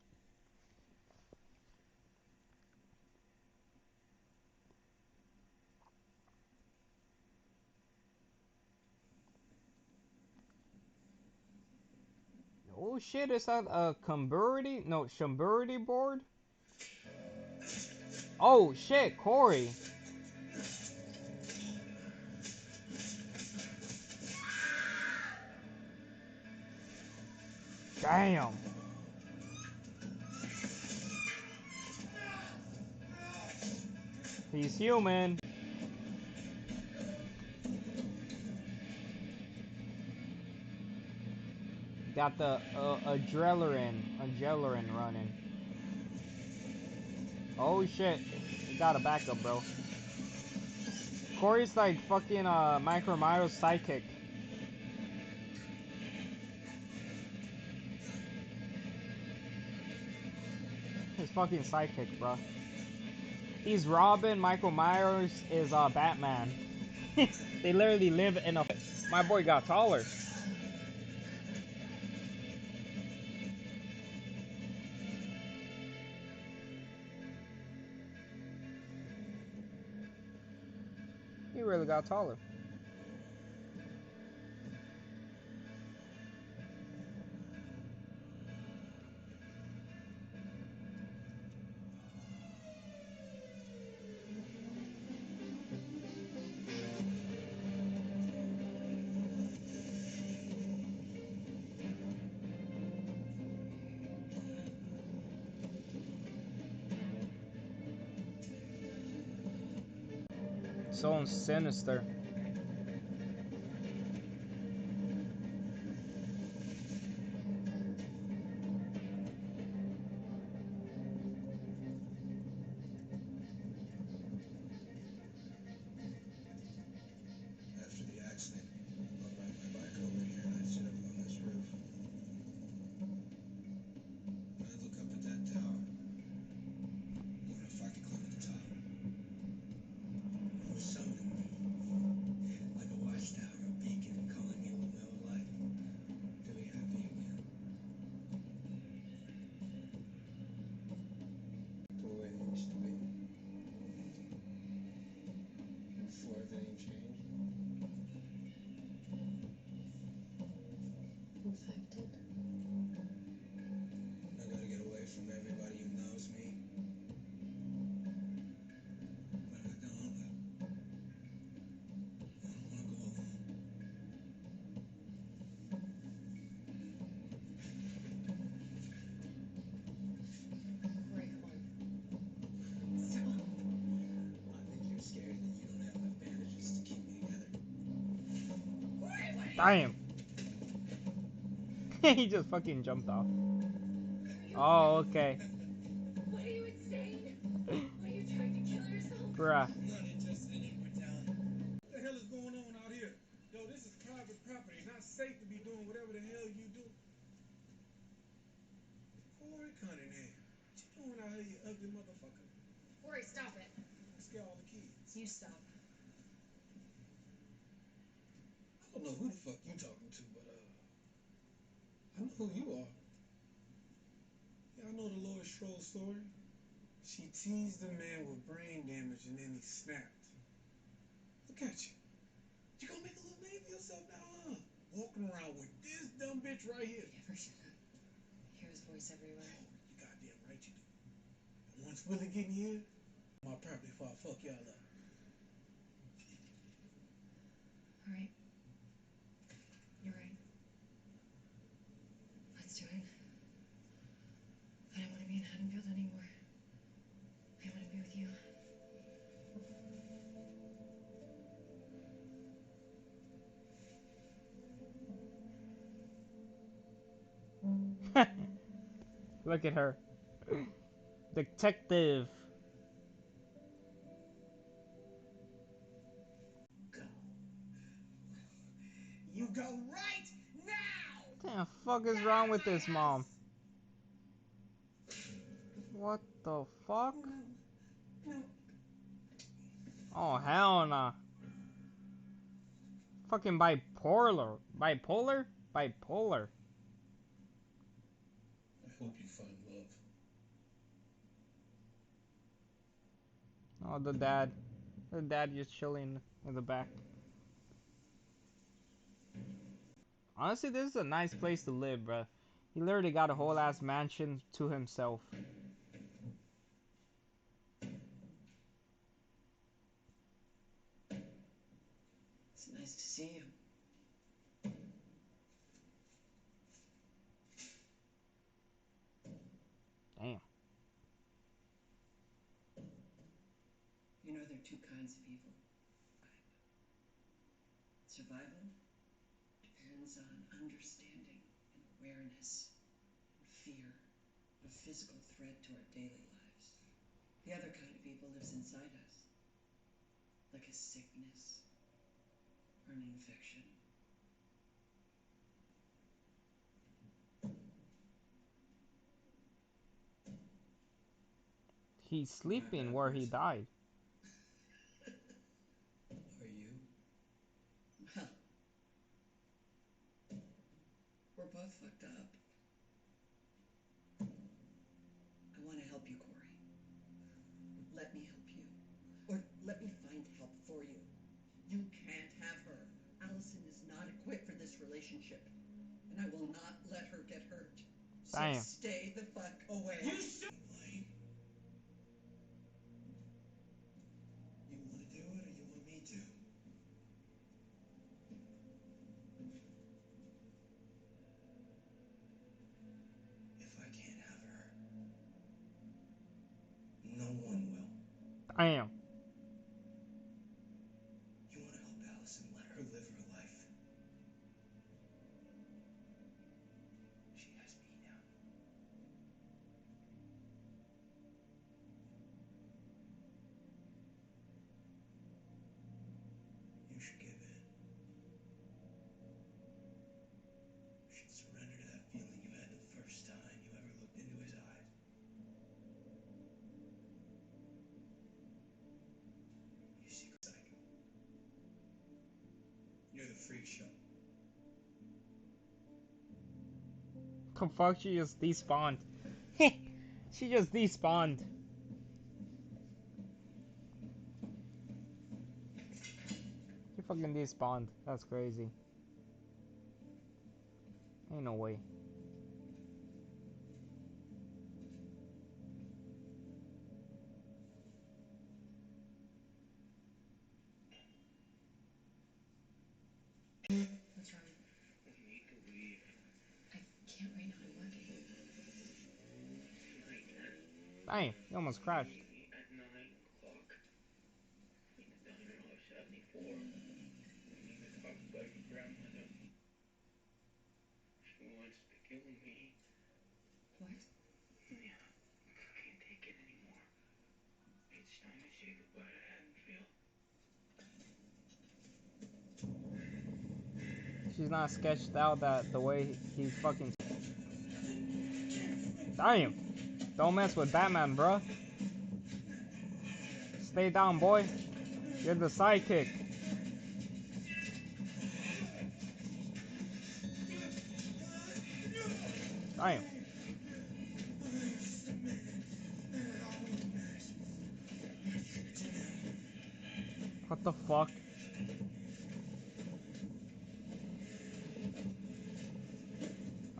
Oh shit, is that a Camburity? No, Shamburity board? Oh shit, Corey. Damn. He's human. Got the adrenaline running. Oh shit. You got a backup, bro. Corey's like fucking Micro Mario's sidekick. His fucking sidekick, bro. He's Robin, Michael Myers is Batman. They literally live in a... My boy got taller. He really got taller. So sinister. After the accident, I'll ride my bike over here and I sit up on this roof. When I look up at that tower, wonder if I could climb to the top. It was summoning me, like a watchtower, a beacon, calling me with no light. Do we have the again? The way it used to be. Before everything changed. Infected? I gotta get away from everybody who knows me. But I don't. I don't wanna go alone. Corey, come on. Stop. I think you're scared that you don't have enough bandages to keep me together. Damn. He just fucking jumped off. Oh, okay. What are you insane? Are you trying to kill yourself? Bruh. What the hell is going on out here? Yo, this is private property. Not safe to be doing whatever the hell you do. Corey Cunningham. What you doing out here, you ugly motherfucker? Corey, stop it. Scare all the kids. You stop. I don't know who the fuck you talking to, but I know who you are. Yeah, I know the Lois Stroll story. She teased a man with brain damage and then he snapped. Look at you. You gonna make a little name for yourself now, huh? Walking around with this dumb bitch right here. You ever shut up? Hear his voice everywhere. Oh, you goddamn right you do. And once Willie get in here, my property before I fuck y'all up. Alright. You're right. Let's do it. I don't want to be in Haddonfield anymore. I want to be with you. Look at her. Detective. Go. You go right now! What the fuck is wrong with this mom? What the fuck? Oh, hell nah. Fucking bipolar. Bipolar? Bipolar. I hope you find love. Oh, the dad. The dad just chilling in the back. Honestly, this is a nice place to live, bruh. He literally got a whole ass mansion to himself. It's nice to see you. Damn. You know there are two kinds of evil. Survival depends on understanding and awareness and fear of physical threat to our daily lives. The other kind of evil lives inside us, like a sickness or an infection. He's sleeping where he died. Are you? Well, we're both fucked up. I want to help you, Corey. Let me help you. Or let me find help for you. You can't have her. Allison is not equipped for this relationship. And I will not let her get hurt. So Damn. stay the fuck away. You should. You want to do it or you want me to? If I can't have her, no one will. Damn. You want to help Allison, let her live her life. She has me now. You should give in. You should surrender to that feeling you had the first time you ever looked into his eyes. You secret psycho. You're the freak show. The fuck, she just despawned. She just despawned. She fucking despawned. That's crazy. Ain't no way. What's wrong? We need to leave. I can't right now. I'm working. Damn, you almost crashed. At 9 o'clock. In the diner on 74. We need to talk about your grandmother. She wants to kill me. What? Yeah, I can't take it anymore. It's time to say goodbye to Haddonfield. She's not sketched out that the way he's fucking. Damn. Don't mess with Batman, bruh. Stay down, boy. You're the sidekick. Damn. What the fuck?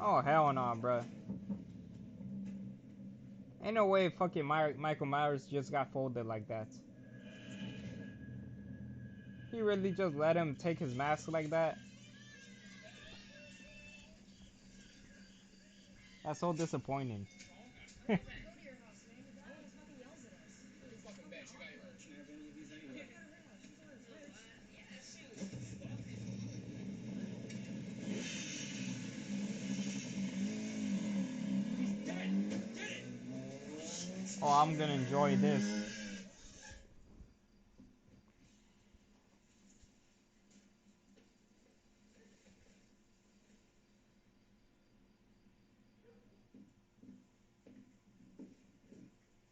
Oh, hell no, bruh. Ain't no way fucking Michael Myers just got folded like that. He really just let him take his mask like that? That's so disappointing. Go to your house, man. Your dad always fucking yells at us. Who fucking bet? She got her. Go to her house. She's on her fridge. Yeah, shoot. Oh, I'm gonna enjoy this.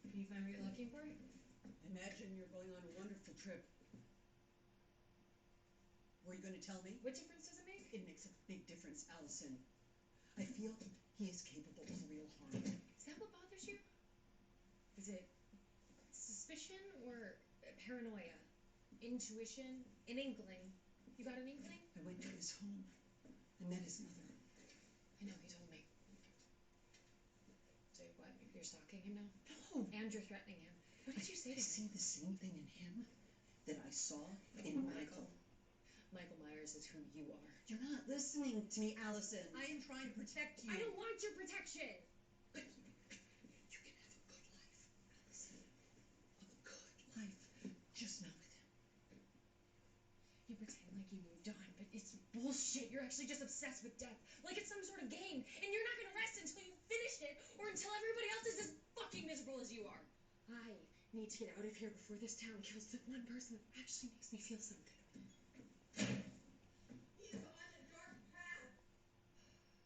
Did you find what you're looking for? Imagine you're going on a wonderful trip. Were you going to tell me? What difference does it make? It makes a big difference, Allison. I feel he is capable of real harm. Is that what bothers you? Is it suspicion or paranoia? Intuition? An inkling? You got an inkling? I went to his home. I met his mother. I know, he told me. You're stalking him now? No. And you're threatening him. What did you say to I him? see the same thing in him that I saw in Michael. Michael Myers is who you are. You're not listening to me, Allison. I am trying to protect you. I don't want your protection. You can have a good life, Allison. A good life. Just not with him. You pretend like you moved on, but it's bullshit. You're actually just obsessed with death. Like it's some sort of game. And you're not gonna rest until you finish it or until everybody else is as fucking miserable as you are. I need to get out of here before this town kills the one person that actually makes me feel something. He's on a dark path.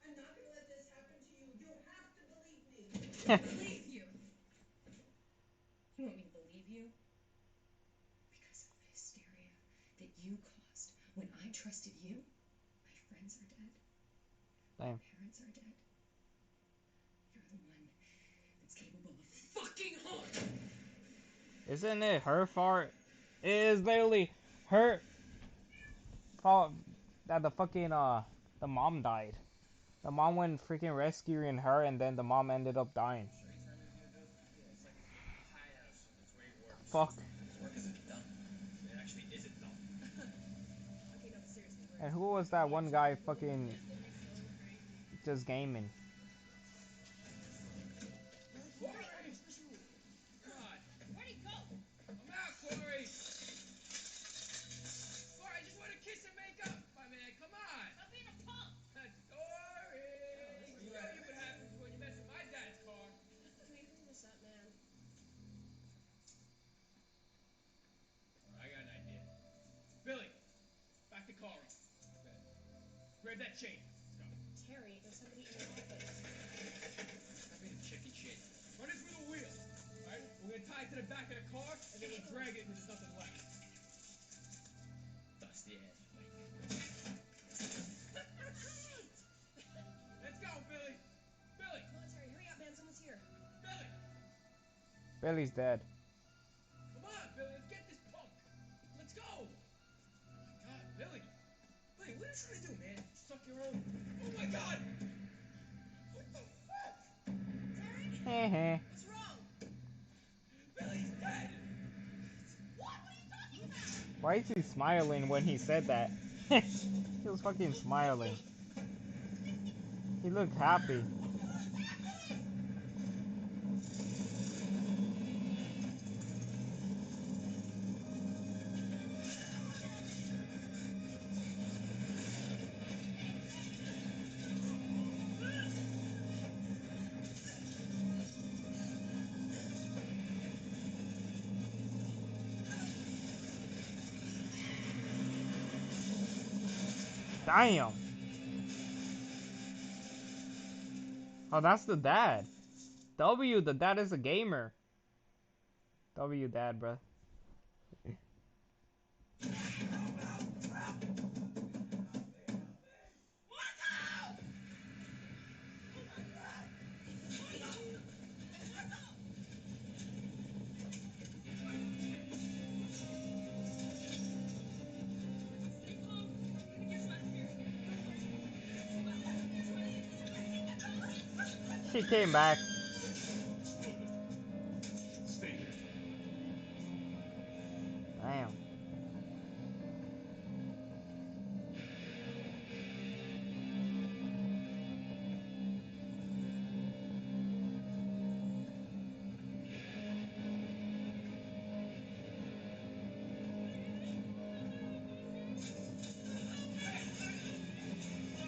I'm not gonna let this happen to you. You have to believe me. Believe you. You want me to believe you? Because of the hysteria that you caused when I trusted you, my friends are dead. Damn. My parents are dead. You're the one that's capable of fucking harm. Isn't it her fault? It is literally her fault that the fucking the mom died. The mom went freaking rescuing her, and then the mom ended up dying. Yeah, it's like a hideout. That's where he works. Fuck. His work isn't done. It actually isn't done. Okay, no, but seriously, where And is who was that one guy fucking just gaming? Corey! Come on. Where'd he go? I'm out, Corey! Corey, I just want to kiss and make up, my man. Come on! Stop being a punk! Corey! You know what happens when you mess with my dad's car. Can we hurry this up, man? Alright, I got an idea. Billy, back the car up. Okay. Grab that chain. Let's go. Terry, there's somebody in your office. Stop being a chicken shit. Run it through the wheel. Alright? We're gonna tie it to the back of the car, and then we'll drag it until there's nothing left. Dusty ass flake. Let's go, Billy! Billy! Come on, Terry, hurry up, man. Someone's here. Billy! Billy's dead. Come on, Billy, let's get this punk! Let's go! Oh my god, Billy! Billy, what are you trying to do, man? Suck your own. Oh my god! What the fuck? Heh. What's wrong? Billy's dead! What? What are you talking about? Why is he smiling when he said that? He was fucking smiling. He looked happy. Damn. Oh, that's the dad. W, the dad is a gamer. W dad, bro. She came back. Damn.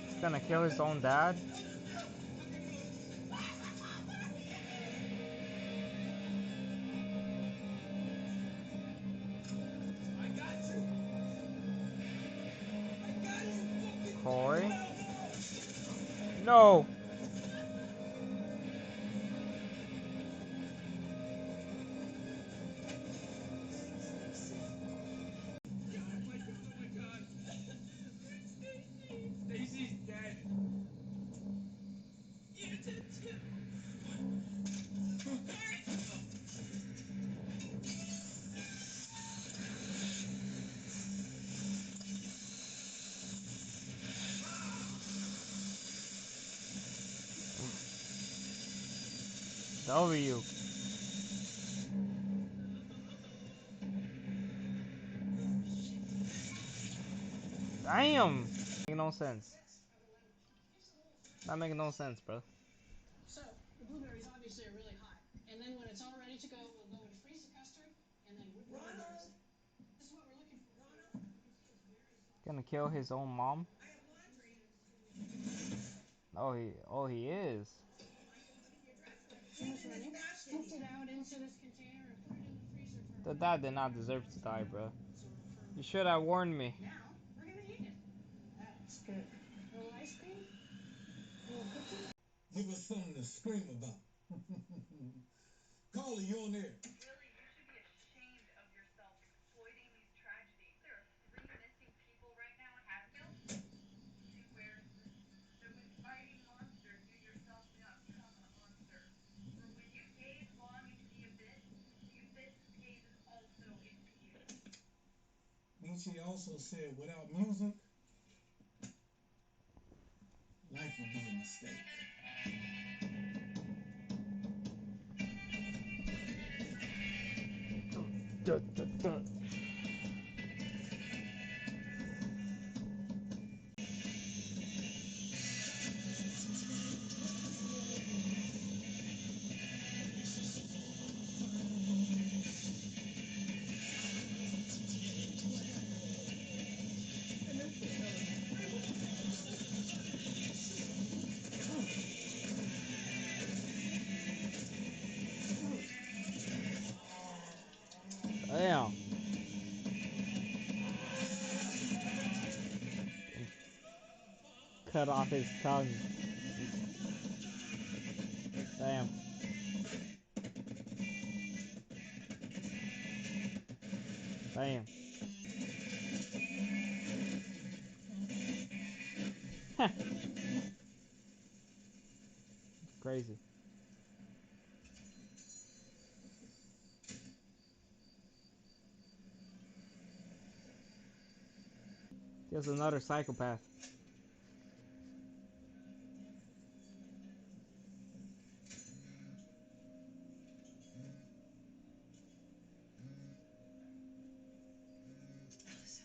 He's gonna kill his own dad? Corey? No! Stacy's dead. You did too. W. Damn! Making no sense. Not making no sense, bro. So, the blueberries obviously are really hot. And then when it's all ready to go, we'll go and freeze the custard and then whip it into this. This is what we're looking for. Gonna kill his own mom? Oh, he is. Scooped it out into this container and put it in the freezer for The dad did not deserve to die, bro. You should have warned me. now. We're gonna eat it. That's good. A little ice cream? A little cookie? Give us something to scream about. Carla, you on there? Willie, you should be ashamed of yourself exploiting these tragedies. There are 3 missing people right now in Hatfield. See where? So with fighting monsters, you yourself do not become a monster. For when you gaze long into the abyss gazes also into you. Nietzsche also said, without music, life would be a mistake. Damn. Cut off his tongue. Damn. Damn. Crazy. Just another psychopath. Allison,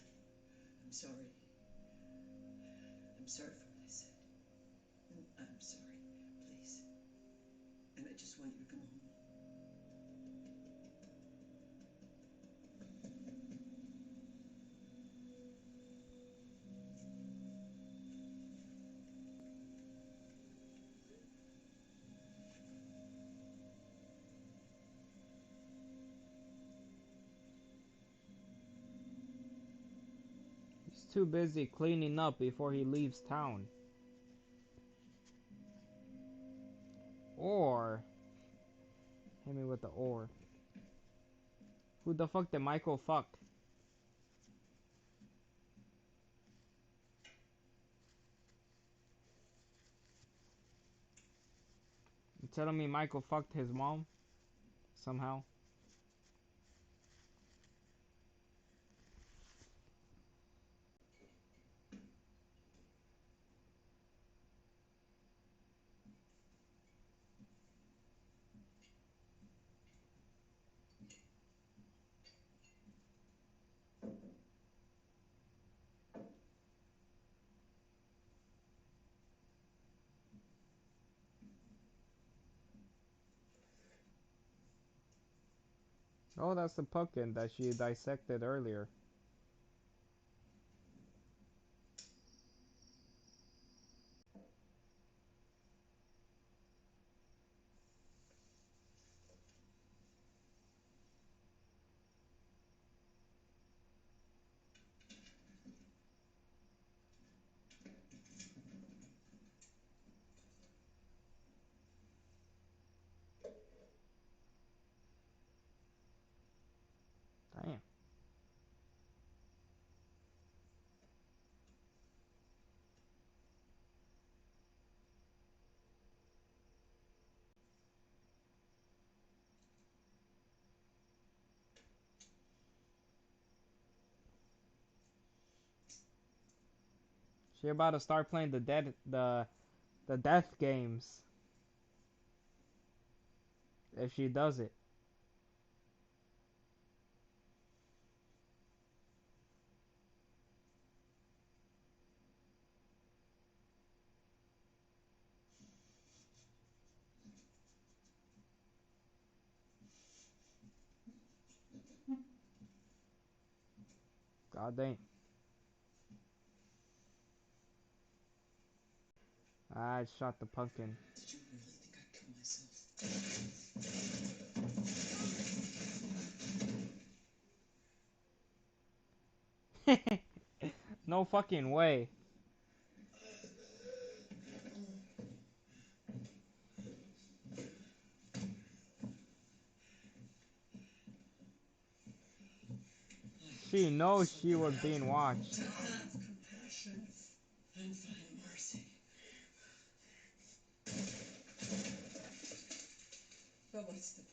I'm sorry. I'm sorry for what I said. I'm sorry, please. And I just want you to come home. He's too busy cleaning up before he leaves town. Or... Hit me with the or. Who the fuck did Michael fuck? You telling me Michael fucked his mom? Somehow? Oh, that's the pumpkin that she dissected earlier. Damn. She about to start playing the death games. if she does it. God dang. I shot the pumpkin. Did you really think I'd kill myself? No fucking way. She knows she was being watched. To have compassion and find mercy. But what's the point?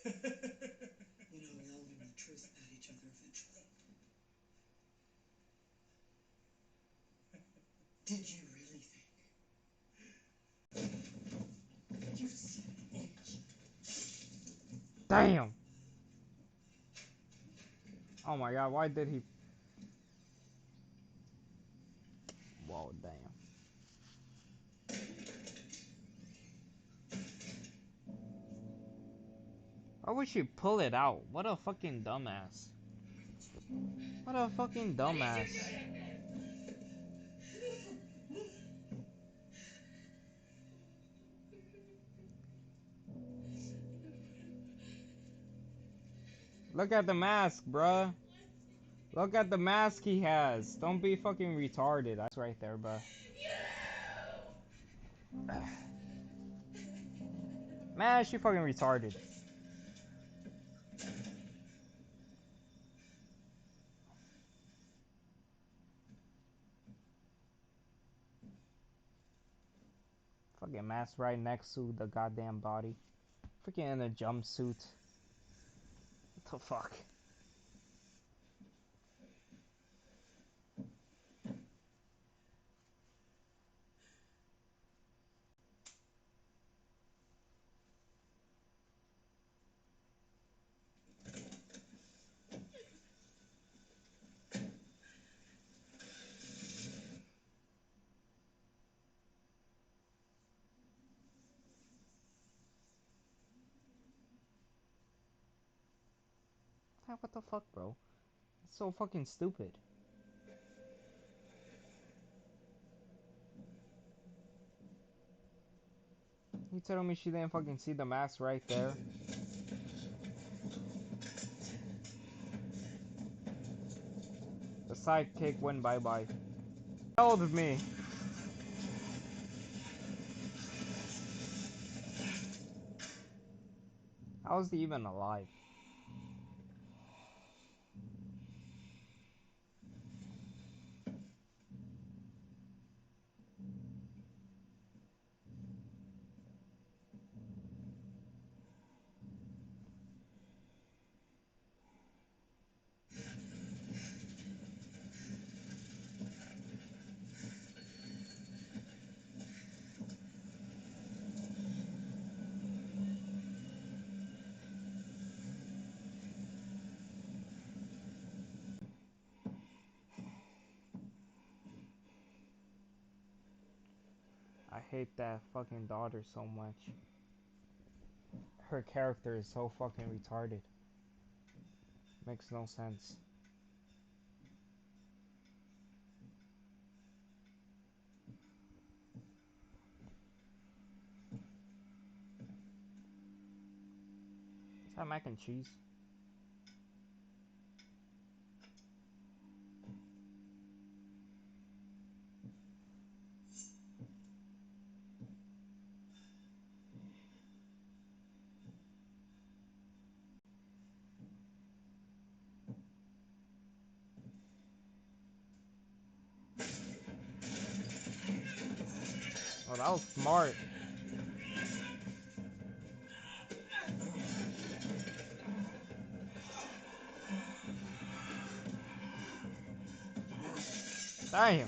You know, we all learn the truth about each other eventually. Did you really think? You son of a bitch. Damn. Oh my god, why did he? Whoa, damn. Why would she pull it out? What a fucking dumbass. What a fucking dumbass. Look at the mask, bruh. Look at the mask he has. Don't be fucking retarded. That's right there, bruh. Man, she fucking retarded. Fucking mask right next to the goddamn body. Freaking in a jumpsuit. What the fuck? What the fuck, bro? It's so fucking stupid. You telling me she didn't fucking see the mask right there? The sidekick went bye-bye. Hell with me. How is he even alive? I hate that fucking daughter so much. Her character is so fucking retarded. Makes no sense. Is that mac and cheese? Oh, that was smart. Damn.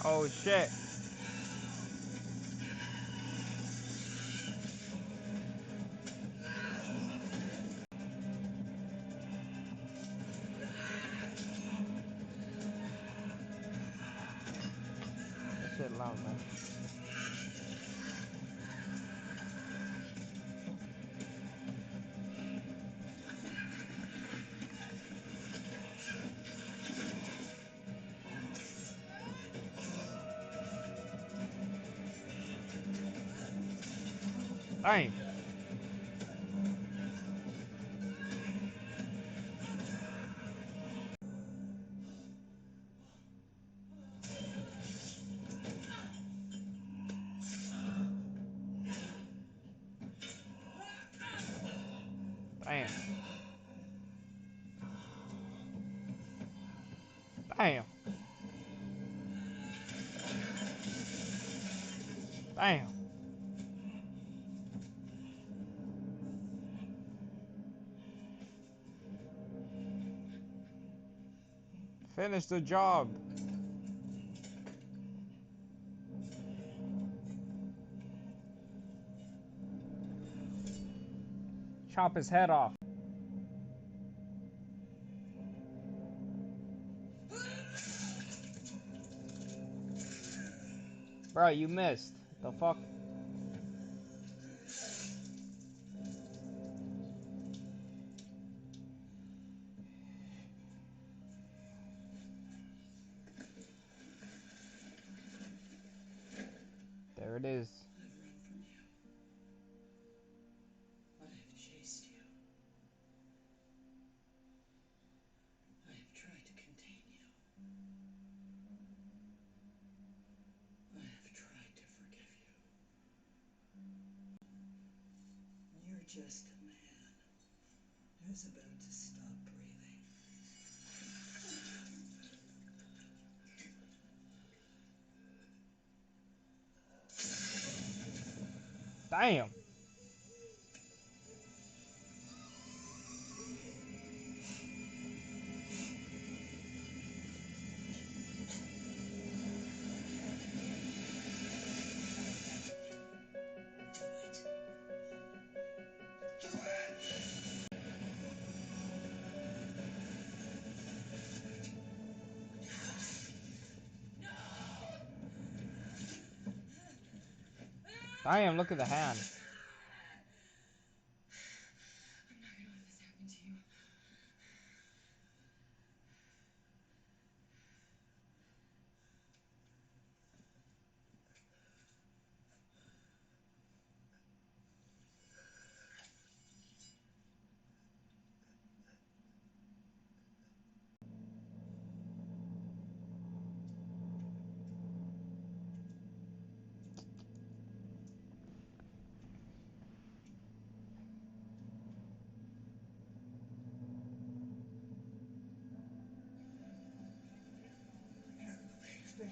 Oh shit. That shit loud, man. Damn. Damn. Damn. Damn. Finish the job. Chop his head off. Bro, you missed. The fuck? There it is. I've run from you. I have chased you. I have tried to contain you. I have tried to forgive you. You're just a man who's about to stop breathing. Damn. Damn, look at the hand. I'm not gonna let this happen to you. Stay.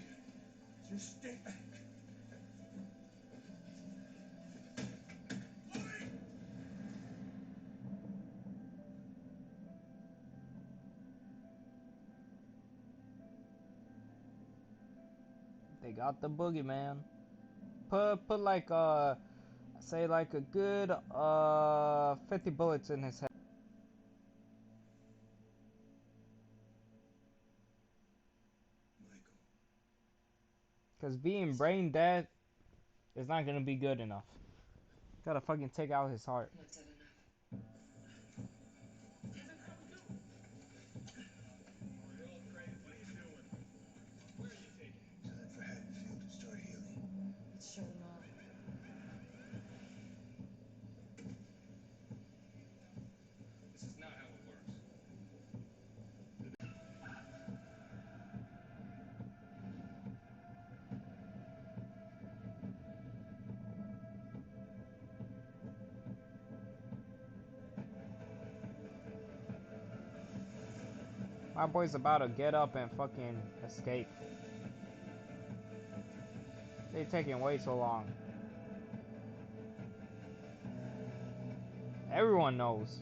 Just stay back. They got the boogeyman. Put like say like a good 50 bullets in his head. Michael. Cause being brain dead is not gonna be good enough. Gotta fucking take out his heart. Not dead enough. My boy's about to get up and fucking escape. They taking way too long. Everyone knows.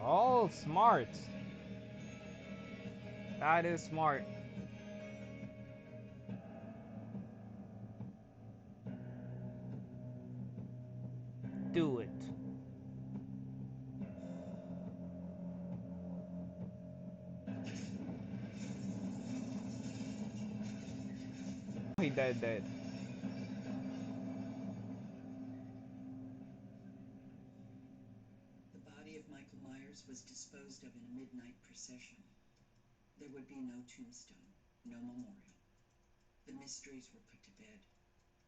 Oh, smart. That is smart. Do it. He dead. The body of Michael Myers was disposed of in a midnight procession. There would be no tombstone, no memorial. The mysteries were put to bed,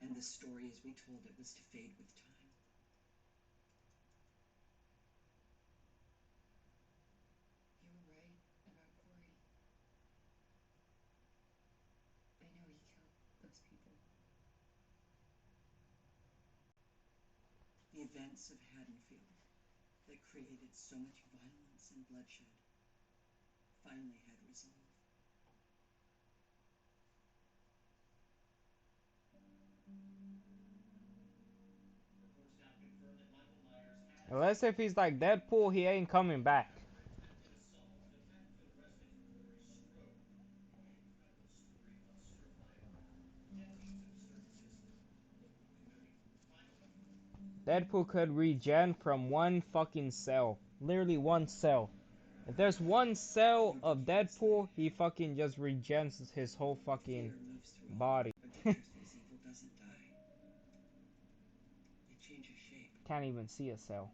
and the story as we told it was to fade with time. You were right about Corey. I know he killed those people. The events of Haddonfield that created so much violence and bloodshed finally had resolve. Unless if he's like Deadpool, he ain't coming back. Deadpool could regen from one fucking cell. Literally one cell. If there's one cell of Deadpool, he fucking just regens his whole fucking body. Evil doesn't die. It changes shape. Can't even see a cell.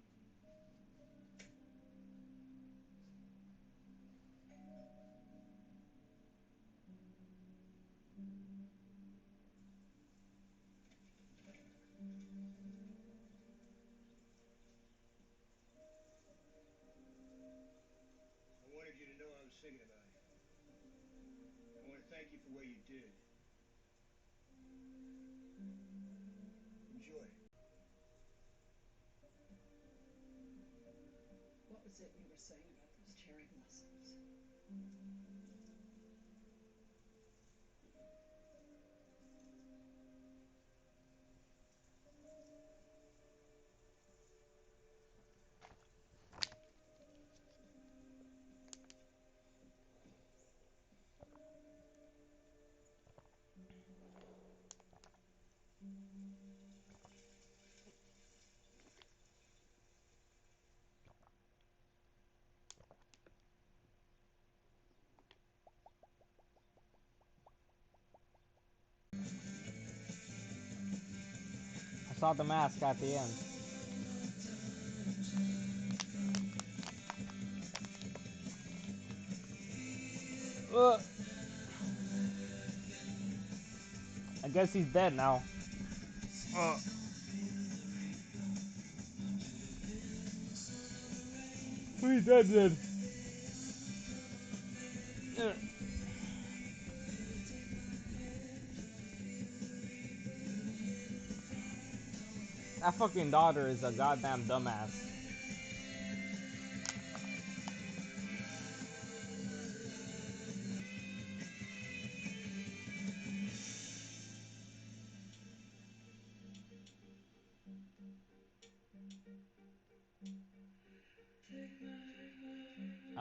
I wanted you to know I was thinking about you. I want to thank you for what you did. Enjoy. What was it you were saying about those cherry blossoms? I saw the mask at the end. I guess he's dead now. He's dead. That fucking daughter is a goddamn dumbass.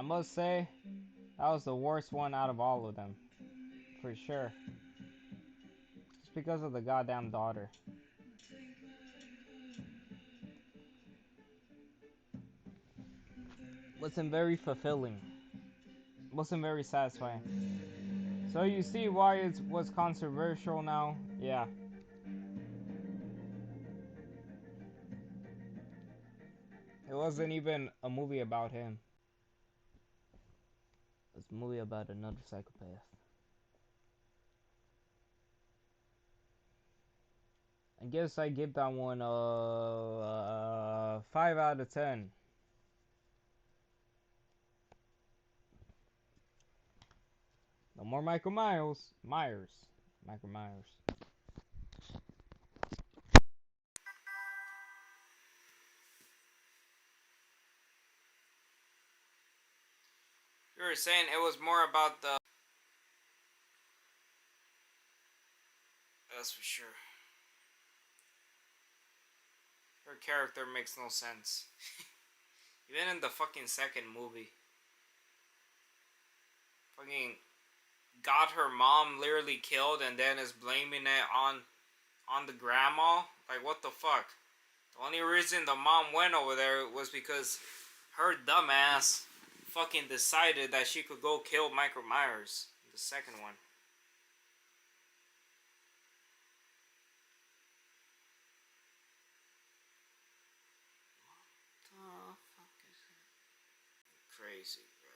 I must say, that was the worst one out of all of them. For sure. It's because of the goddamn daughter. Wasn't very fulfilling. Wasn't very satisfying. So you see why it was controversial now? Yeah. It wasn't even a movie about him. It was a movie about another psychopath. I guess I give that one 5 out of 10. No more Michael Myers. Michael Myers. You were saying it was more about the... That's for sure. Her character makes no sense. Even in the fucking second movie. Fucking got her mom literally killed and then is blaming it on the grandma. Like, what the fuck? The only reason the mom went over there was because her dumbass fucking decided that she could go kill Michael Myers. The second one. What the fuck is that? Crazy, bro.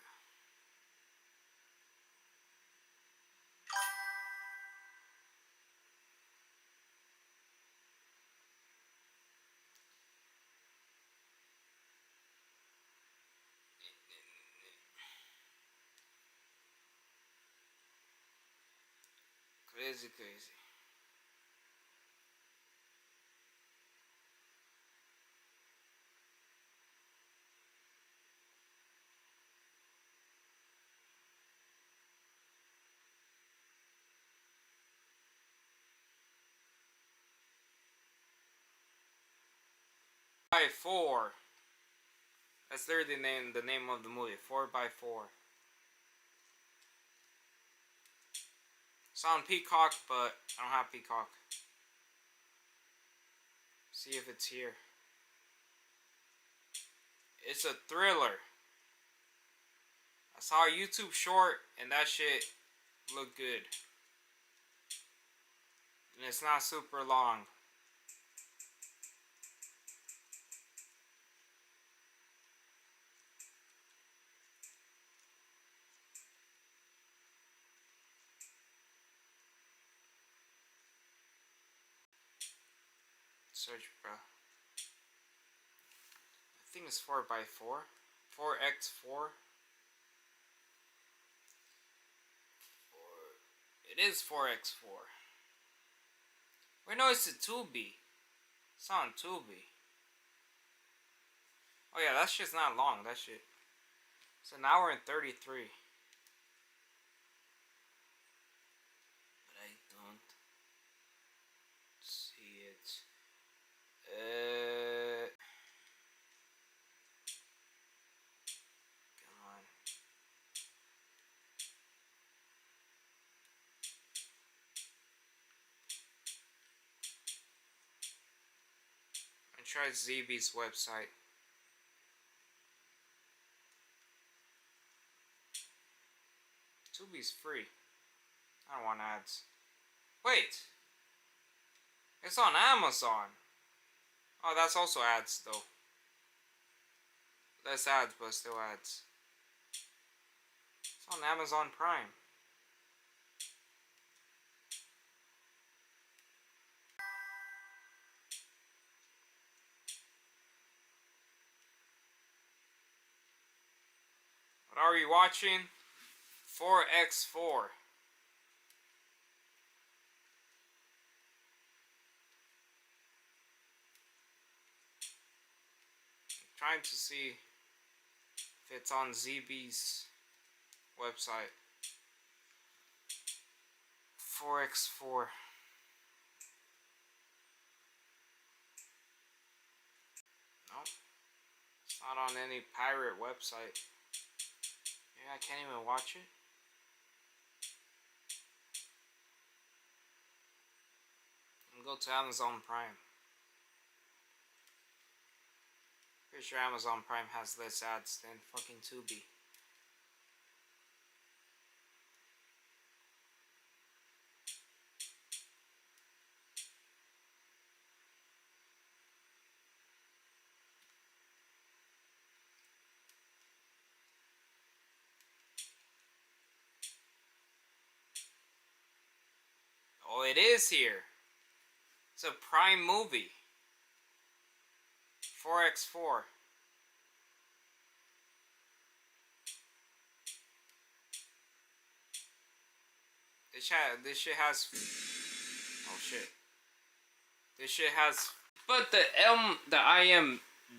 Crazy, crazy. By 4. That's literally the name of the movie. 4x4. It's on Peacock, but I don't have Peacock. See if it's here. It's a thriller. I saw a YouTube short and that shit looked good. And it's not super long. Search, bro. I think it's 4x4. 4x4. It is 4x4. Wait, no, it's a Tubi. It's on Tubi. Oh yeah, that shit's not long. That shit. It's an hour and 33. But I don't see it. Come on. I tried ZB's website. Tubi's free. I don't want ads. Wait! It's on Amazon! Oh, that's also ads, though. Less ads, but still ads. It's on Amazon Prime. What are you watching? 4x4. I'm trying to see if it's on ZB's website. 4x4. Nope. It's not on any pirate website. Yeah, I can't even watch it. Go to Amazon Prime. Pretty sure Amazon Prime has less ads than fucking Tubi. Oh, it is here. It's a Prime movie. 4x4. This shit has. Oh shit. This shit has. But the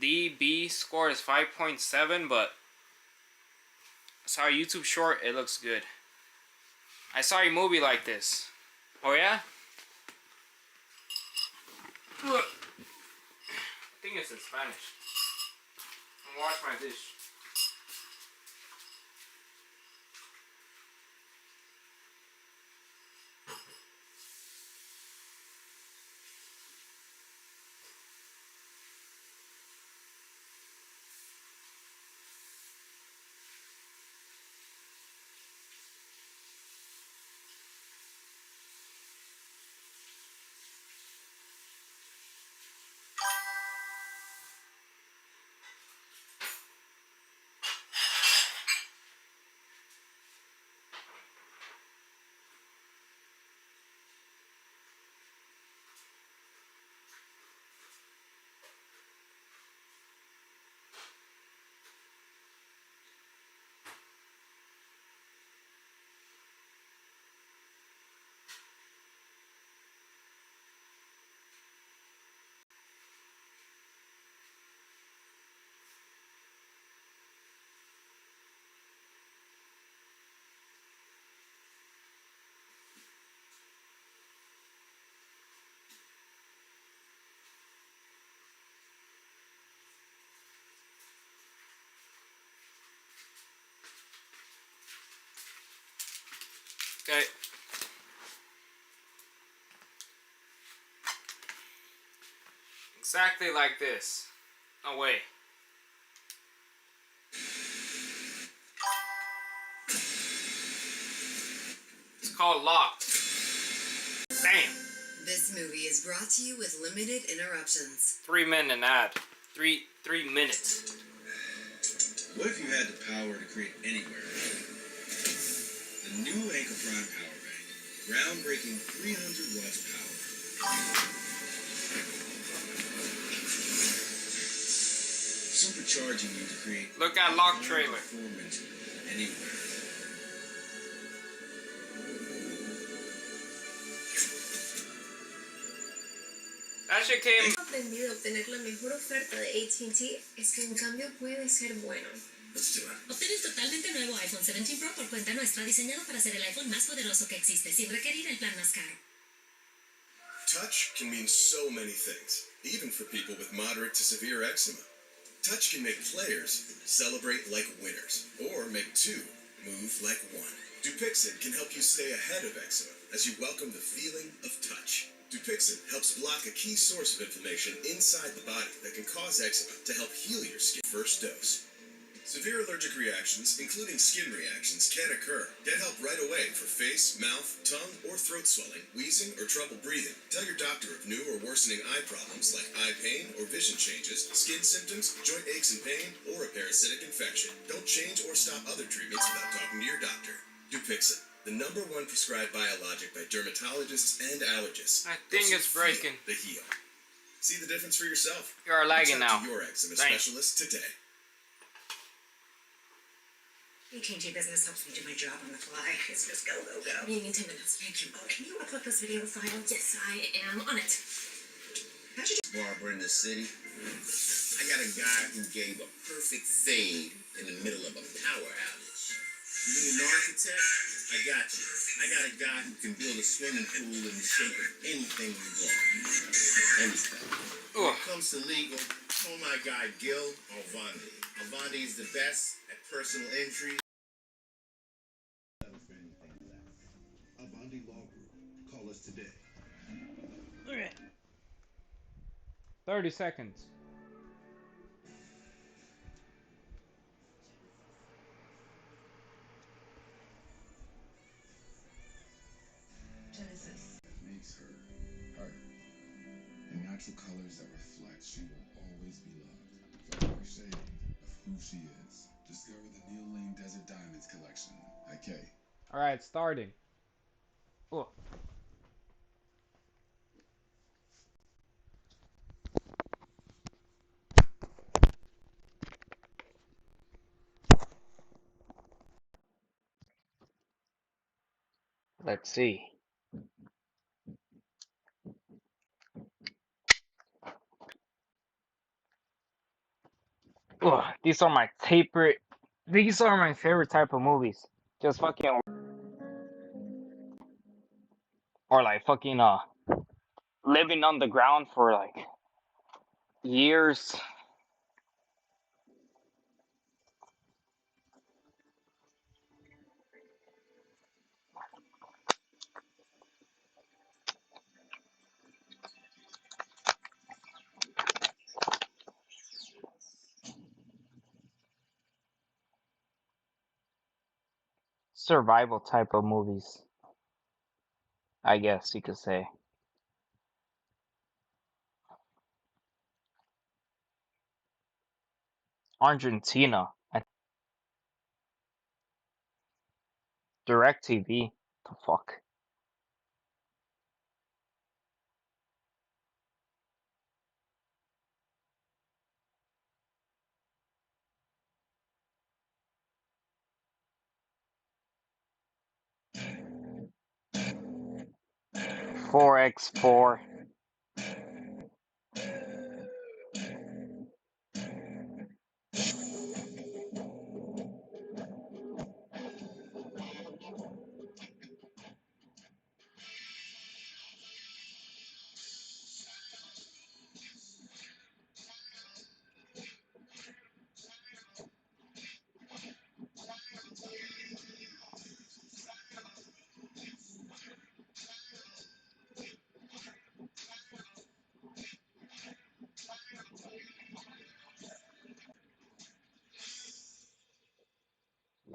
IMDb score is 5.7, but I saw a YouTube short. It looks good. I saw a movie like this. Oh yeah? I think it's in Spanish. I'm gonna wash my dish. Okay. Exactly like this. No way. It's called Locked. Damn. This movie is brought to you with limited interruptions. 3-minute ad. Three minutes. What if you had the power to create anywhere? The new Anchor Prime Power Bank. Groundbreaking 300 watts power. Supercharging you to create. Look at Lock trailer. Performance anywhere. That shit came. He aprendido a obtener la mejor oferta de AT&T es que un cambio puede ser bueno. Let's do it. Obtén el totalmente nuevo iPhone 17 Pro por cuenta nuestra, diseñado para ser el iPhone más poderoso que existe, sin requerir el plan más caro. Touch can mean so many things, even for people with moderate to severe eczema. Touch can make players celebrate like winners, or make two move like one. Dupixent can help you stay ahead of eczema as you welcome the feeling of touch. Dupixent helps block a key source of inflammation inside the body that can cause eczema to help heal your skin. First dose. Severe allergic reactions, including skin reactions, can occur. Get help right away for face, mouth, tongue, or throat swelling, wheezing, or trouble breathing. Tell your doctor of new or worsening eye problems like eye pain or vision changes, skin symptoms, joint aches and pain, or a parasitic infection. Don't change or stop other treatments without talking to your doctor. Dupixent, the #1 prescribed biologic by dermatologists and allergists. I think it's breaking. The heal. See the difference for yourself. You are lagging now. To your eczema specialist today. AT&T Business helps me do my job on the fly. It's just go, go, go. Being in 10 minutes. Thank you. Oh, can you upload this video file? Yes, I am on it. How'd you barber in the city? I got a guy who gave a perfect fade in the middle of a power outage. You need an architect? I got you. I got a guy who can build a swimming pool in the shape of anything you want. Anything. When it comes to legal, call my guy Gil Alvandi. Alvandi is the best at personal injury. 30 seconds. Genesis makes her her. In natural colors that reflect, she will always be loved. For every shade of who she is, discover the Neil Lane Desert Diamonds collection at K. Alright, starting. Oh. Let's see. Ugh, these are my favorite. These are my favorite type of movies. Just fucking, or like fucking living on the ground for like years. Survival type of movies, I guess you could say. Argentina. DirecTV. The fuck. Four X 4.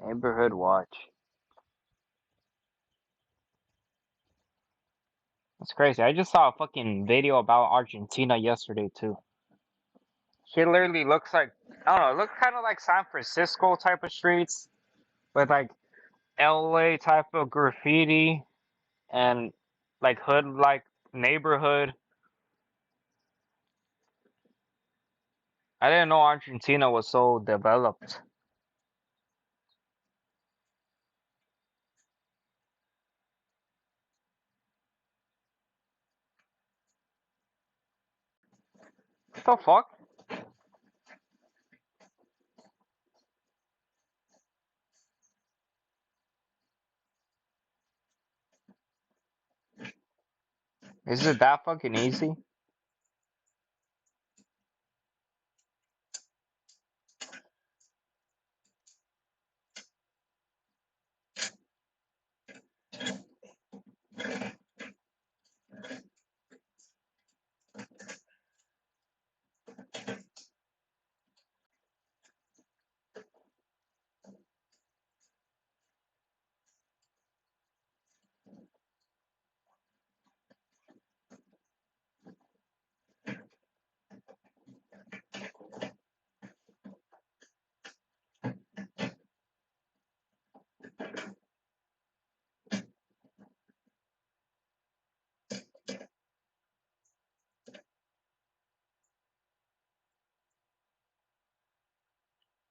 Neighborhood Watch. It's crazy. I just saw a fucking video about Argentina yesterday too. She literally looks like, I don't know, it looks kind of like San Francisco type of streets with like LA type of graffiti and like hood like neighborhood. I didn't know Argentina was so developed. What the fuck? Is it that fucking easy?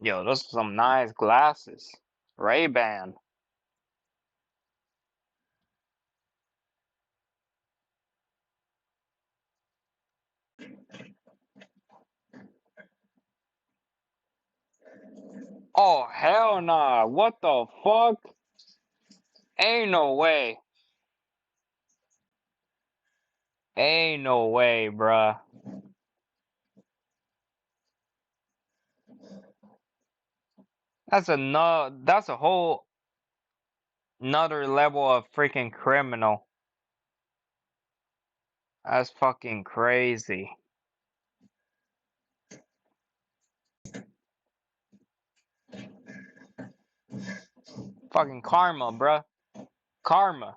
Yo, those are some nice glasses. Ray-Ban. Oh, hell nah. What the fuck? Ain't no way. Ain't no way, bruh. That's a whole another level of freaking criminal. That's fucking crazy. Fucking karma, bruh. Karma.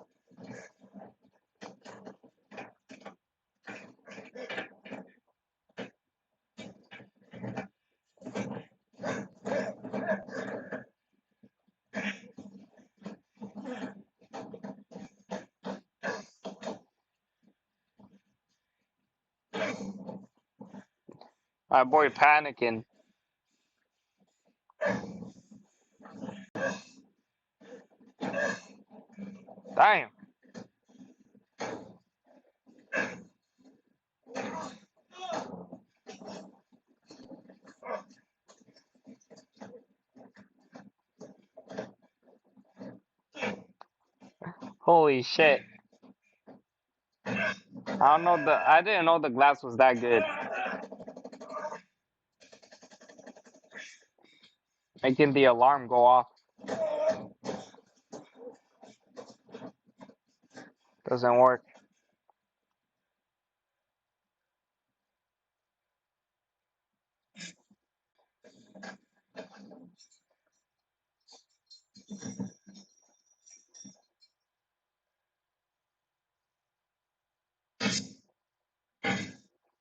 My boy panicking. Damn. Holy shit. I didn't know the glass was that good. Making the alarm go off. Doesn't work.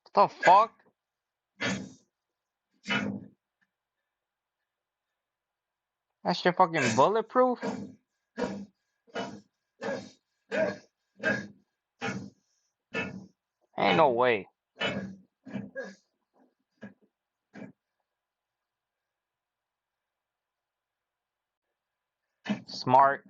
What the fuck? That shit fucking bulletproof? Ain't no way. Smart.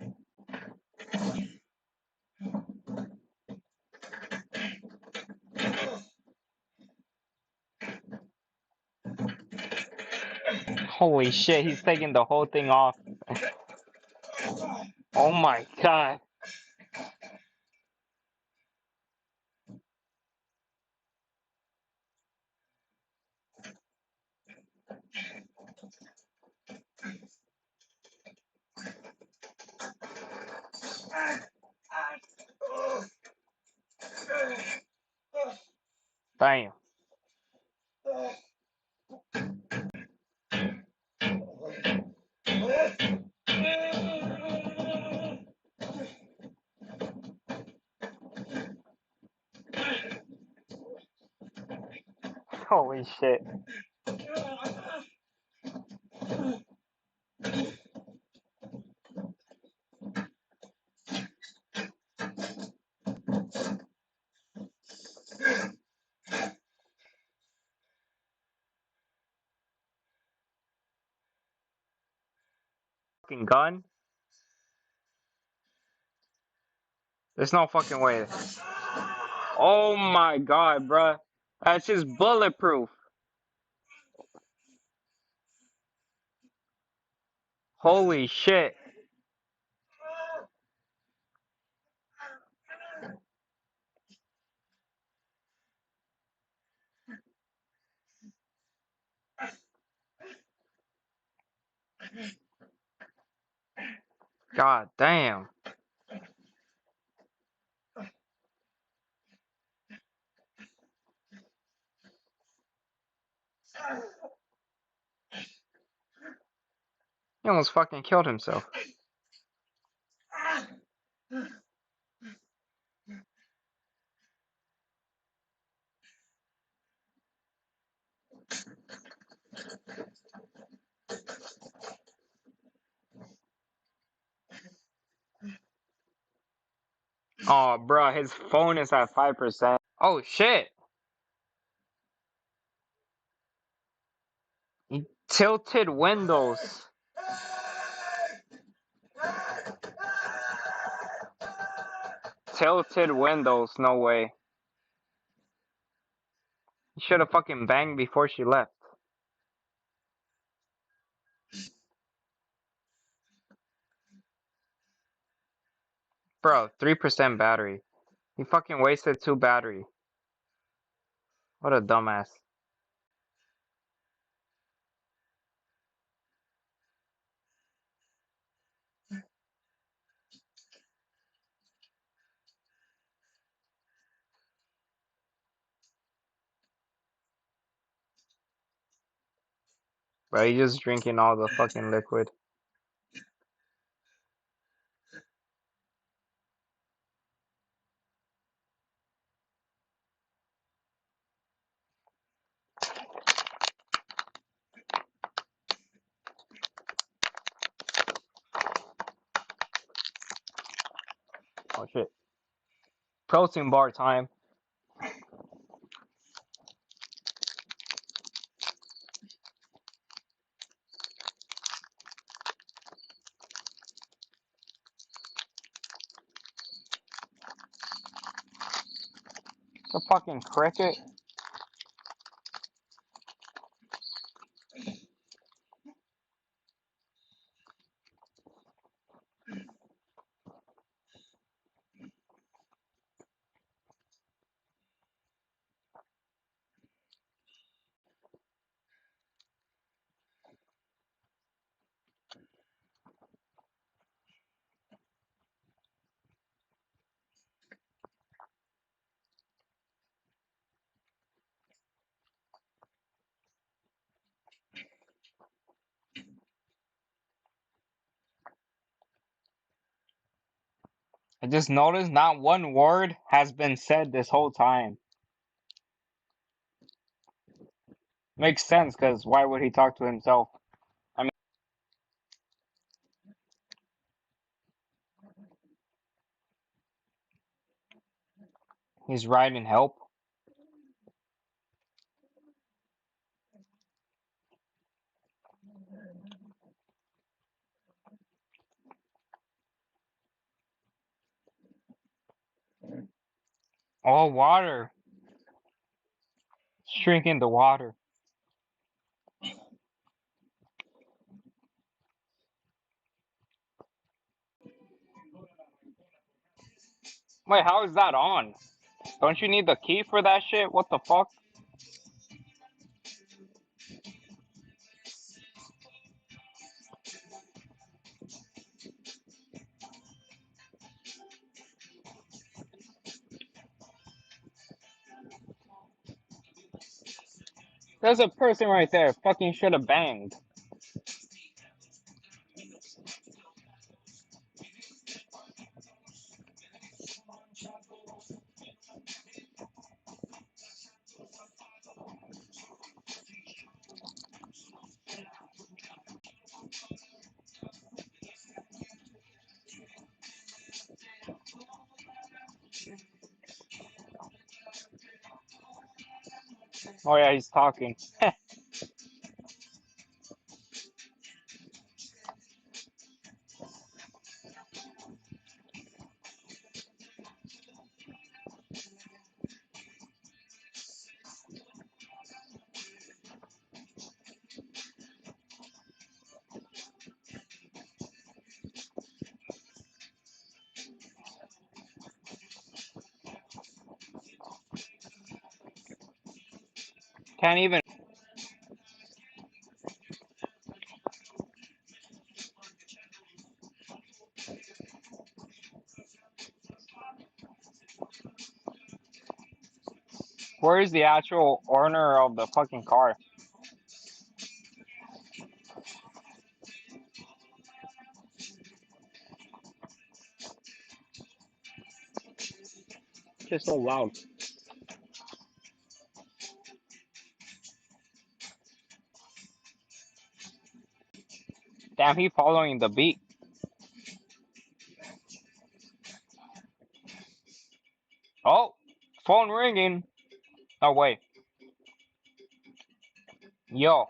Holy shit, he's taking the whole thing off. Oh my god. Damn. Holy shit. Fucking gun? There's no fucking way. Oh my god, bruh. That's just bulletproof. Holy shit. God damn. He almost fucking killed himself. Oh, bruh, his phone is at 5%. Oh shit. He tilted windows. Tilted windows, no way. He should have fucking banged before she left. Bro, 3% battery. He fucking wasted 2 battery. What a dumbass. Bro, he's just drinking all the fucking liquid. Oh shit. Protein bar time. The fucking cricket. I just noticed not one word has been said this whole time. Makes sense, because why would he talk to himself? I mean, he's writing help. Oh, water. It's drinking the water. Wait, how is that on? Don't you need the key for that shit? What the fuck? There's a person right there. Fucking should have banged. Oh yeah, he's talking. Can't even. Where is the actual owner of the fucking car? Just so loud. Damn, he following the beat. Oh, phone ringing. Oh wait. Yo.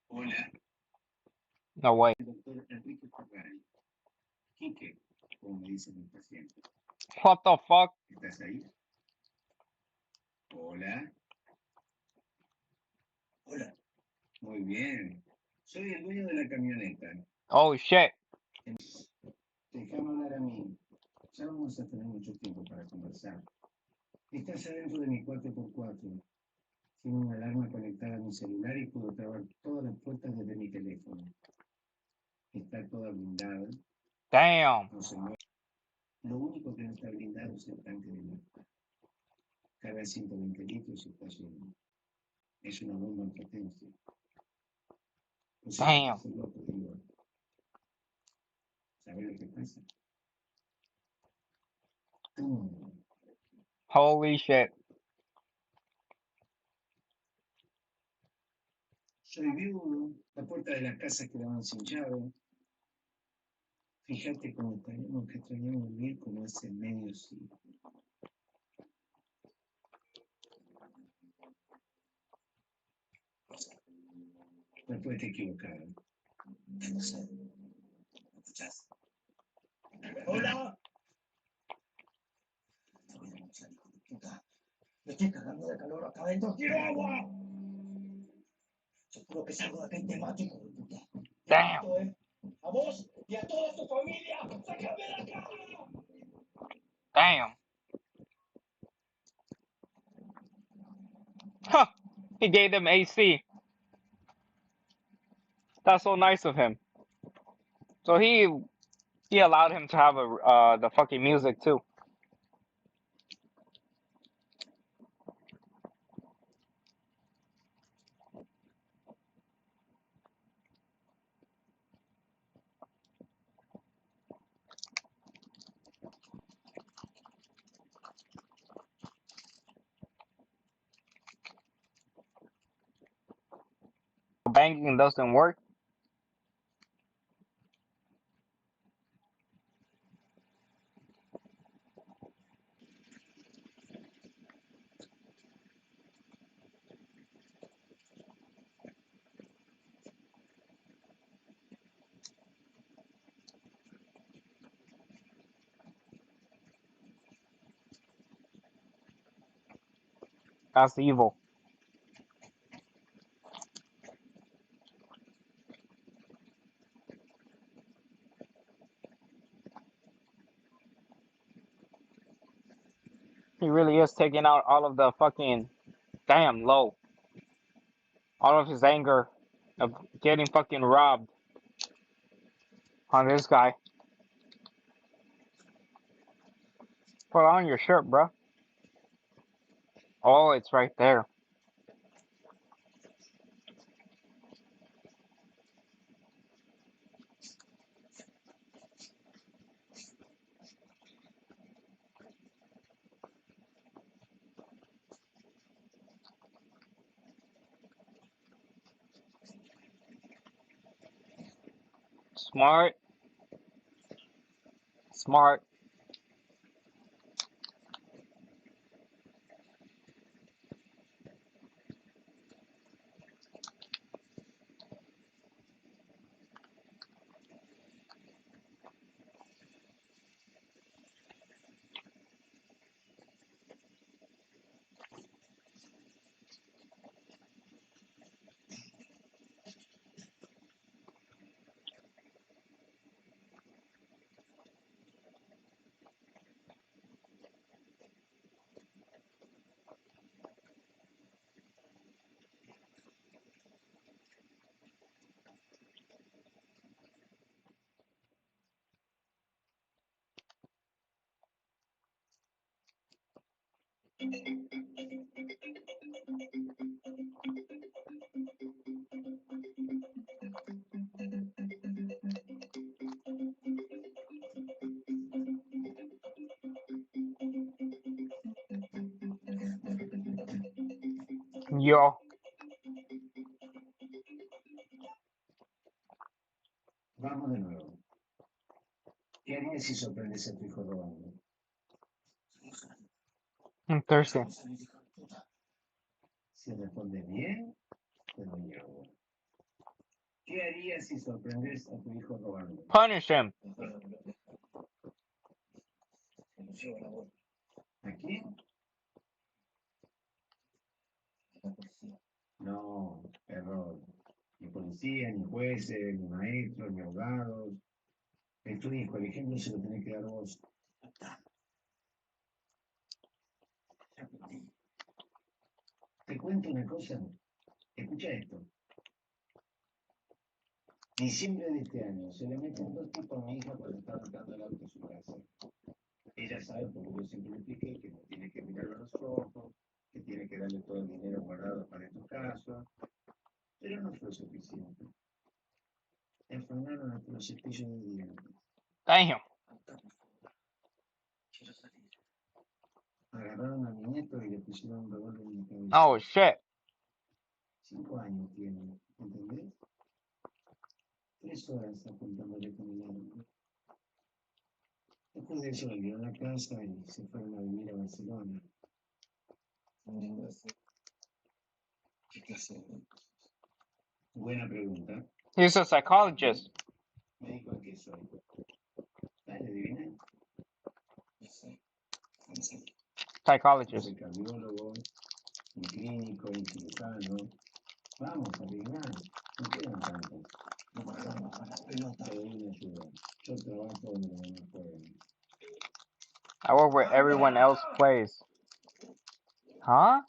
Hola, No way. doctor Enrique Ferrari. Quique, como me dicen mis pacientes. What the fuck? ¿Estás ahí? Hola. Hola. Muy bien. Soy el dueño de la camioneta. Oh shit. Déjame hablar a mí. Ya vamos a tener mucho tiempo para conversar. Estás adentro de mi 4x4. Tiene una alarma conectada a mi celular y puedo trabar todas las puertas desde mi teléfono. Está toda blindada. Damn. No se mueve. Lo único que no está blindado es el tanque de agua. Carga 120 litros y está lleno. Es una bomba en potencia. O sea, Damn. estoy loco, digo. ¿Sabes lo que pasa? Holy shit. Soy viudo, la puerta de la casa quedaban sin llave. Fíjate cómo que extrañamos vivir como hace medio siglo. Después te equivocaron. No sé. ¿Escuchás? ¡Hola! Te voy a denunciar, hijo de puta. Me estoy cagando de calor acá adentro. ¡Quiero agua! Seguro que salgo de acá y te mato, hijo de puta. Damn. A vos y a toda tu familia. ¡Sácame de acá! Damn. Huh. He gave them AC. That's so nice of him. So he allowed him to have the fucking music too. Banking doesn't work. That's evil. He really is taking out all of the fucking damn low. All of his anger of getting fucking robbed on this guy. Put on your shirt, bro. Oh, it's right there. Smart. Smart. Yo. Vamos de nuevo. ¿Qué harías si sorprendes a tu hijo robando? I'm thirsty. Si respondes bien, te doy agua. ¿Qué harías si sorprendes a tu hijo robando? Punish him. ¿A quién? No, error. Ni policía, ni jueces, ni maestros, ni abogados. Es tu hijo, el ejemplo se lo tenés que dar vos. Te cuento una cosa. Escucha esto. Diciembre de este año, se le meten dos tipos a mi hija cuando está arrancando el auto a su casa. Ella sabe, porque yo siempre le expliqué, que no tiene que mirarlo a los ojos, que tiene que darle todo el dinero guardado para estos casos, pero no fue suficiente. Enfermaron hasta los cepillos de dientes. Damn. Quiero salir. Agarraron a mi nieto y le pusieron un revólver en la cabeza. Oh shit. 5 años tiene. ¿entendés? 3 horas apuntándole caminando. Después de eso volvió a la casa y se fueron a vivir a Barcelona. ¿Qué clase de Buena pregunta. He's a psychologist. Me dijo que soy. Dale, adivina. No sé. No sé. Psychologist. Soy cardiólogo, un clínico, un cirujano. Vamos, adivinar. No quedan tantos. No pagamos para la pelota. Te doy una ayuda. Yo trabajo donde los demás juegan. I work where everyone else plays. Huh?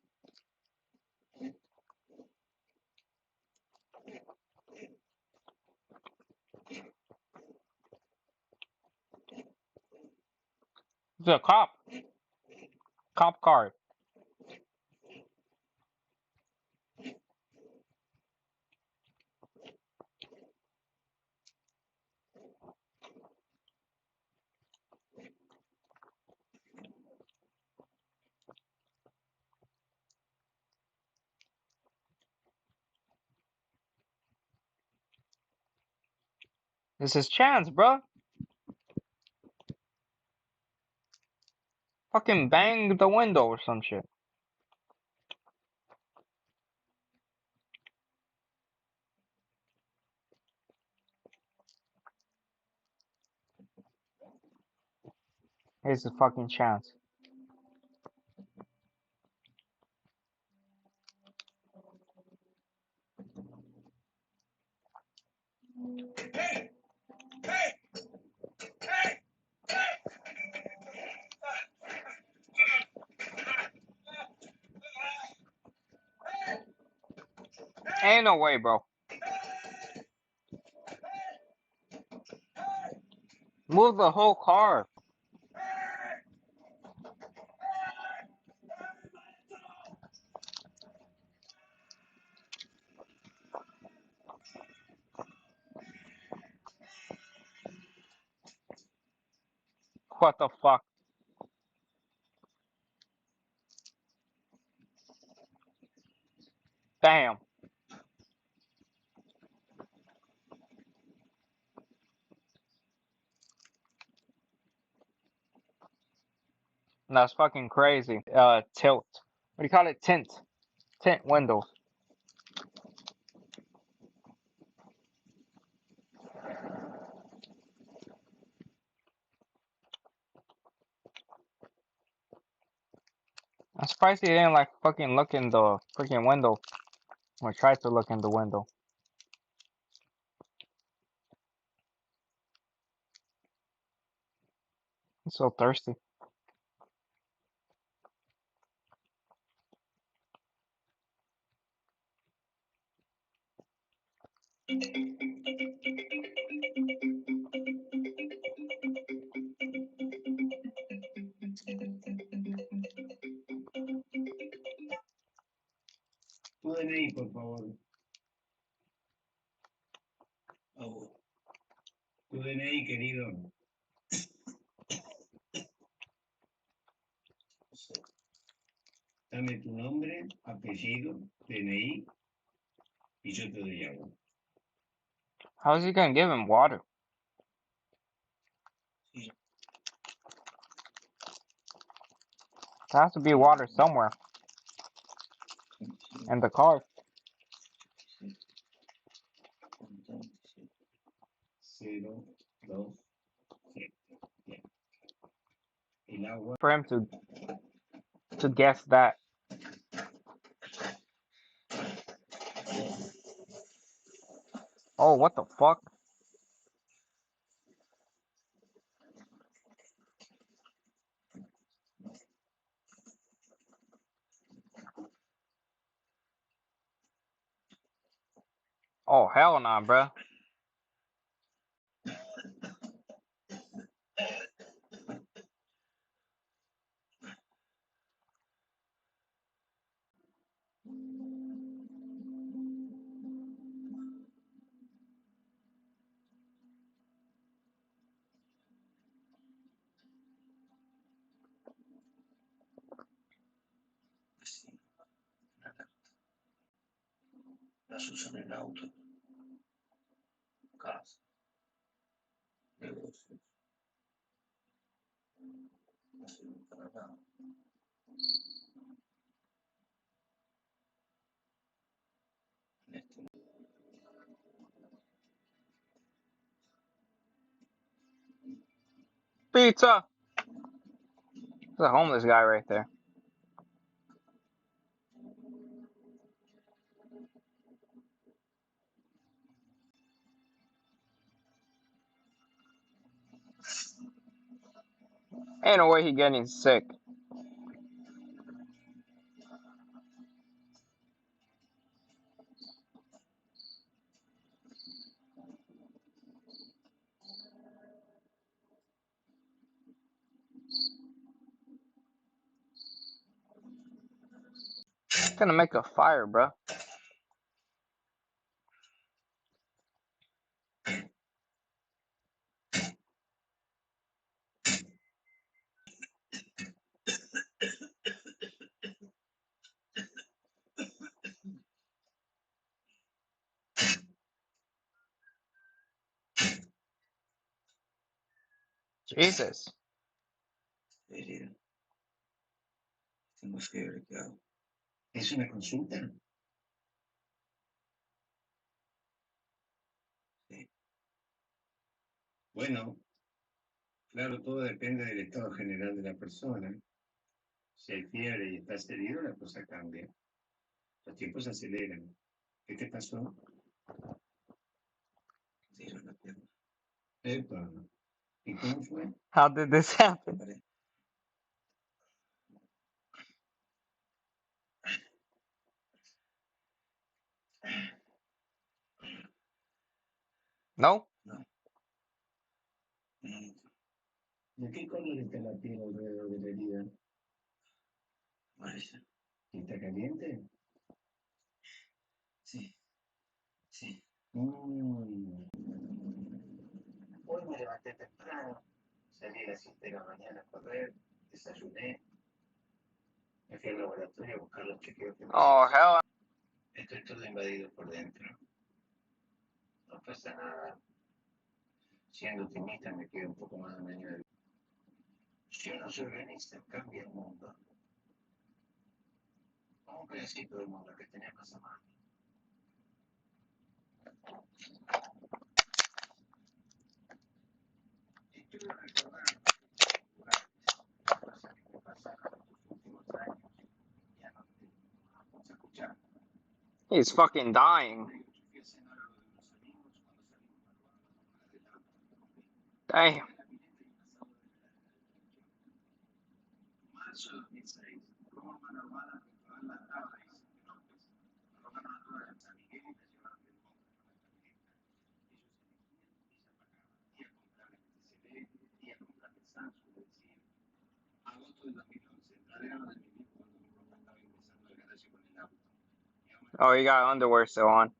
He's a cop. Cop car. This is his chance, bro. Fucking bang the window or some shit. Here's his fucking chance. Ain't no way, bro. Move the whole car. What the fuck? Damn. That's fucking crazy. Tilt. What do you call it? Tint. Tint windows. I'm surprised he didn't like fucking look in the freaking window. Or try to look in the window. I'm so thirsty. Tu DNI, por favor. Oh. Tu DNI, querido. Dame tu nombre, apellido, DNI y yo te doy agua. How's he gonna give him water? There has to be water somewhere. In the car. 0, 2, 7. El agua. For him to guess that. Oh, what the fuck? Oh, hell nah, bruh. las uso en el auto, casa, negocios, no sirven para nada. Pizza! There's a homeless guy right there. Ain't no way he getting sick. It's gonna make a fire, bro. Jesus. Querido, tengo fiebre, ¿qué hago? ¿Es una consulta? Sí. Bueno, claro, todo depende del estado general de la persona. Si hay fiebre y estás herido, la cosa cambia. Los tiempos se aceleran. ¿Qué te pasó? Tiro en la pierna. Epa. ¿Y cómo fue? How did this happen? No? No. ¿De qué color está la piel alrededor de la herida? Amarilla. ¿Y está caliente? Sí. Sí. Hoy me levanté temprano, salí a las 7 de la mañana a correr, desayuné, me fui al laboratorio a buscar los chequeos que me Oh, hice. hell. Estoy todo invadido por dentro. No pasa nada. Siendo optimista me queda un poco más de un año de vida. Si uno se organiza, cambia el mundo. Un pedacito del mundo que tenemos a mano. Y quiero recordar cosas que me pasaron en los últimos años. Ya no te vamos a escuchar. He's fucking dying. Damn. Marzo de 2006, Roma Urbana restauró la tabla de Sinopes. Romanos a San Miguel y la llevaron del monte con la camioneta. Ellos elegían y se apacaban. Día comprarle TCB, día comprarle Samsung, decir. Agosto de 2011, entradero de mi hijo cuando mi ropa estaba ingresando al garaje con el auto. Oh, he got underwear still on.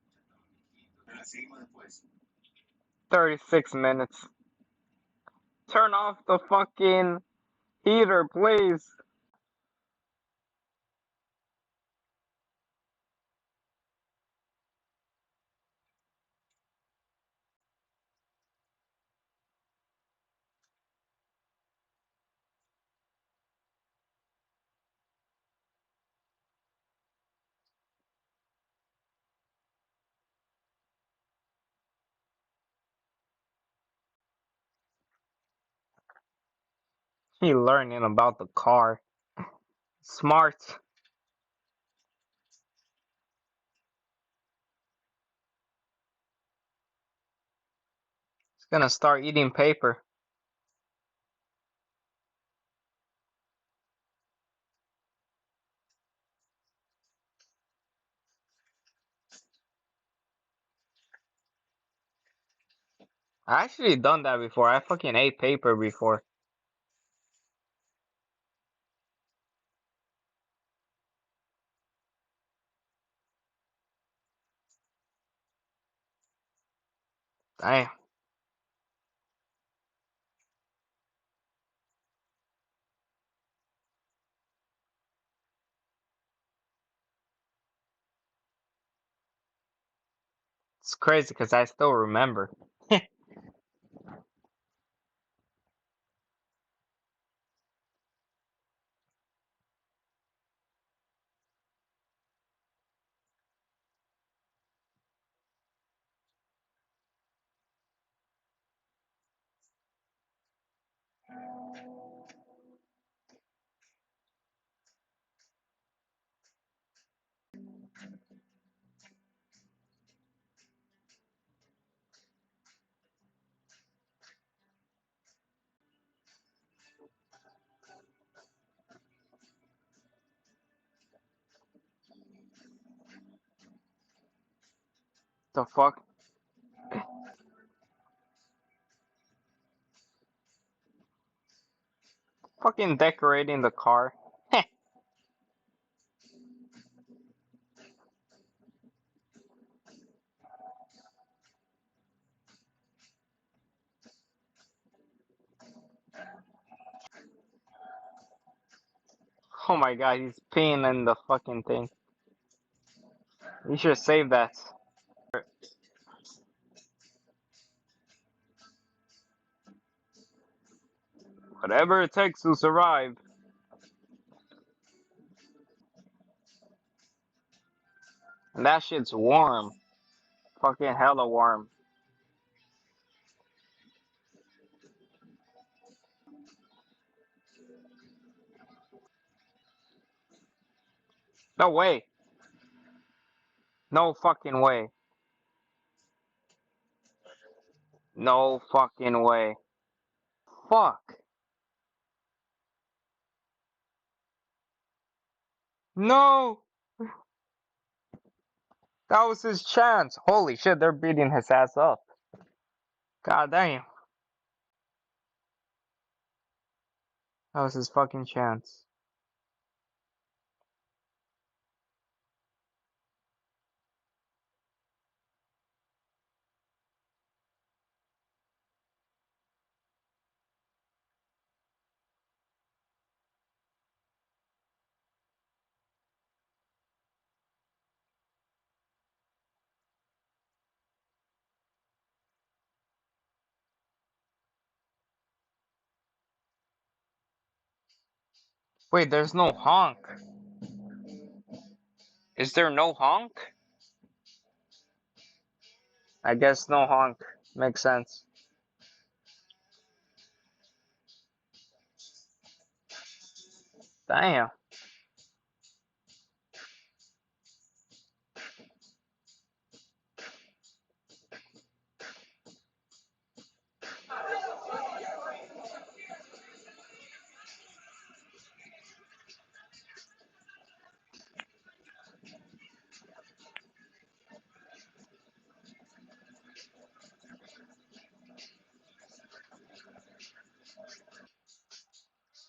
Pero la seguimos después. 36 minutes. Turn off the fucking heater, please. He learning about the car. Smart. He's gonna start eating paper. I actually done that before. I fucking ate paper before. Damn. It's crazy because I still remember. The fuck? Fucking decorating the car. Oh my god, he's peeing in the fucking thing. You should save that. Whatever it takes to survive. And that shit's warm. Fucking hella warm. No way. No fucking way. No fucking way. Fuck. No! That was his chance. Holy shit, they're beating his ass up. God damn. That was his fucking chance. Wait, there's no honk. Is there no honk? I guess no honk. Makes sense. Damn.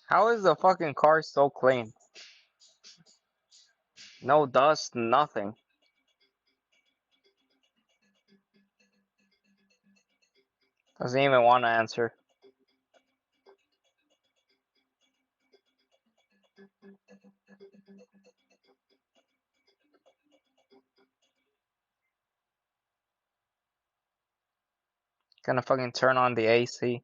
How is the fucking car so clean? No dust, nothing. Doesn't even want to answer. Gonna fucking turn on the AC.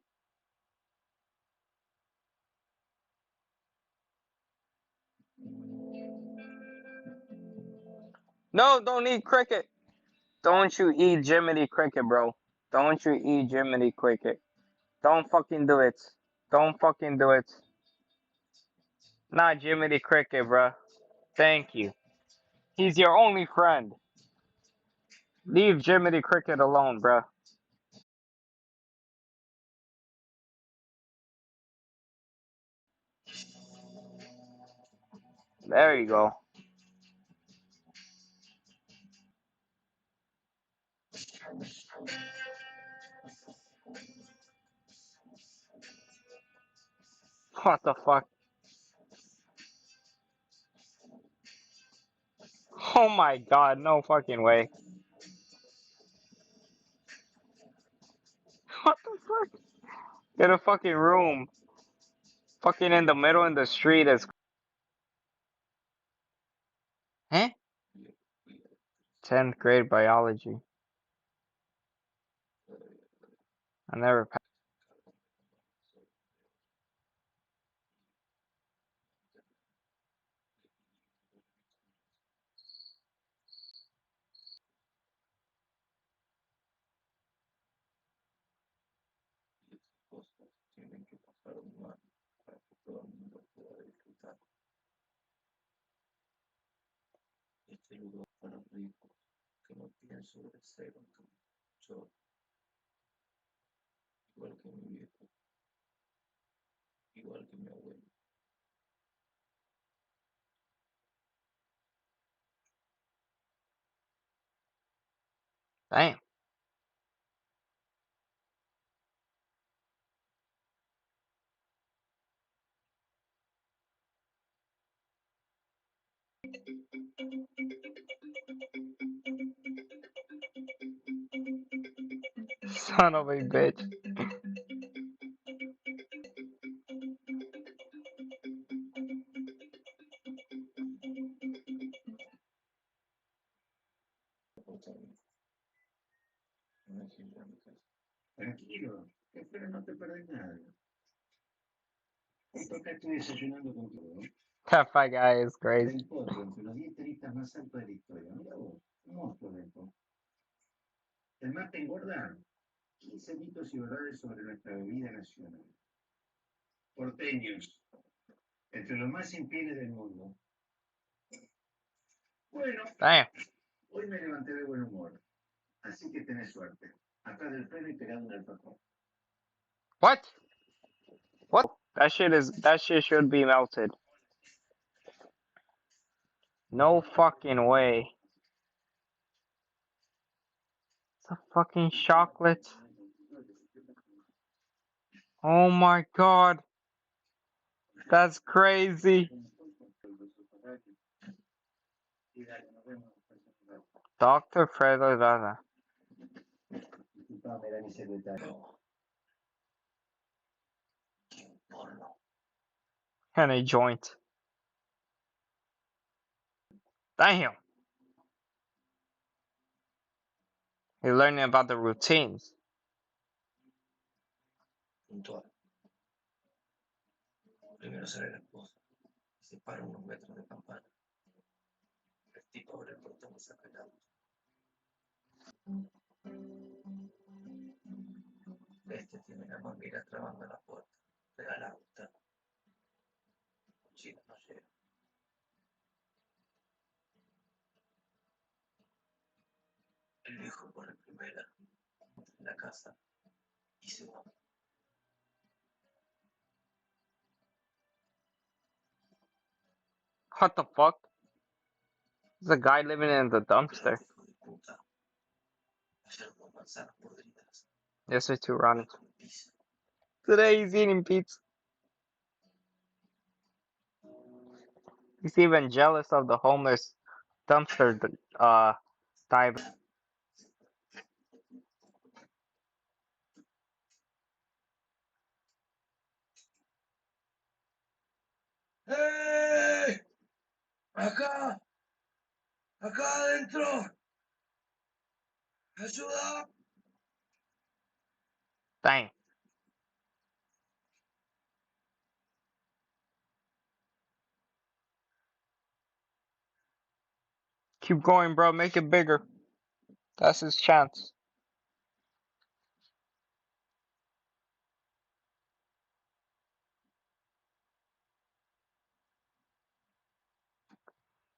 No, don't eat cricket. Don't you eat Jiminy Cricket, bro. Don't you eat Jiminy Cricket. Don't fucking do it. Don't fucking do it. Not Jiminy Cricket, bro. Thank you. He's your only friend. Leave Jiminy Cricket alone, bro. There you go. What the fuck? Oh my god, no fucking way. What the fuck? Get a fucking room. Fucking in the middle in the street is. Huh? 10th grade biology. I never. Tienen que pasar un año para que todo el mundo pueda disfrutar. Este lugar para ricos que no pienso de cero, yo, igual que mi viejo, igual que mi abuelo. Damn. Son of a bitch. Tranquilo, espero no te perdés nada. Justo acá estoy desayunando contigo, ¿no? That fat guy is crazy. El potro entre los 10 tenistas más altos de la historia. Mira vos, un monstruo de esto. El más te engorda 15 mitos y verdades sobre nuestra bebida nacional. Porteños, entre los más infieles del mundo. Bueno, Damn. hoy me levanté de buen humor, así que tenés suerte. Atrás del freno y pegando en el facón. What? What? That shit should be melted. No fucking way. It's a fucking chocolate. Oh my god. That's crazy. Dr. Fredo Dada. Disculpame, era mi secretario. And a joint. Damn. You're learning about the routines. Puntual. Primero sale la esposa y se para unos metros de campana. El tipo abre el portón y saca el auto. Este tiene la manguera trabando la puerta. Regalado está. Chino no llega. El viejo pone primera en la casa y se va. What the fuck? There's a guy living in the dumpster. Yes, there's two running. Today he's eating pizza. He's even jealous of the homeless dumpster diver. ¡Eh! ¡Acá! ¡Acá adentro! ¡Ayuda! Dang. Keep going, bro. Make it bigger. That's his chance.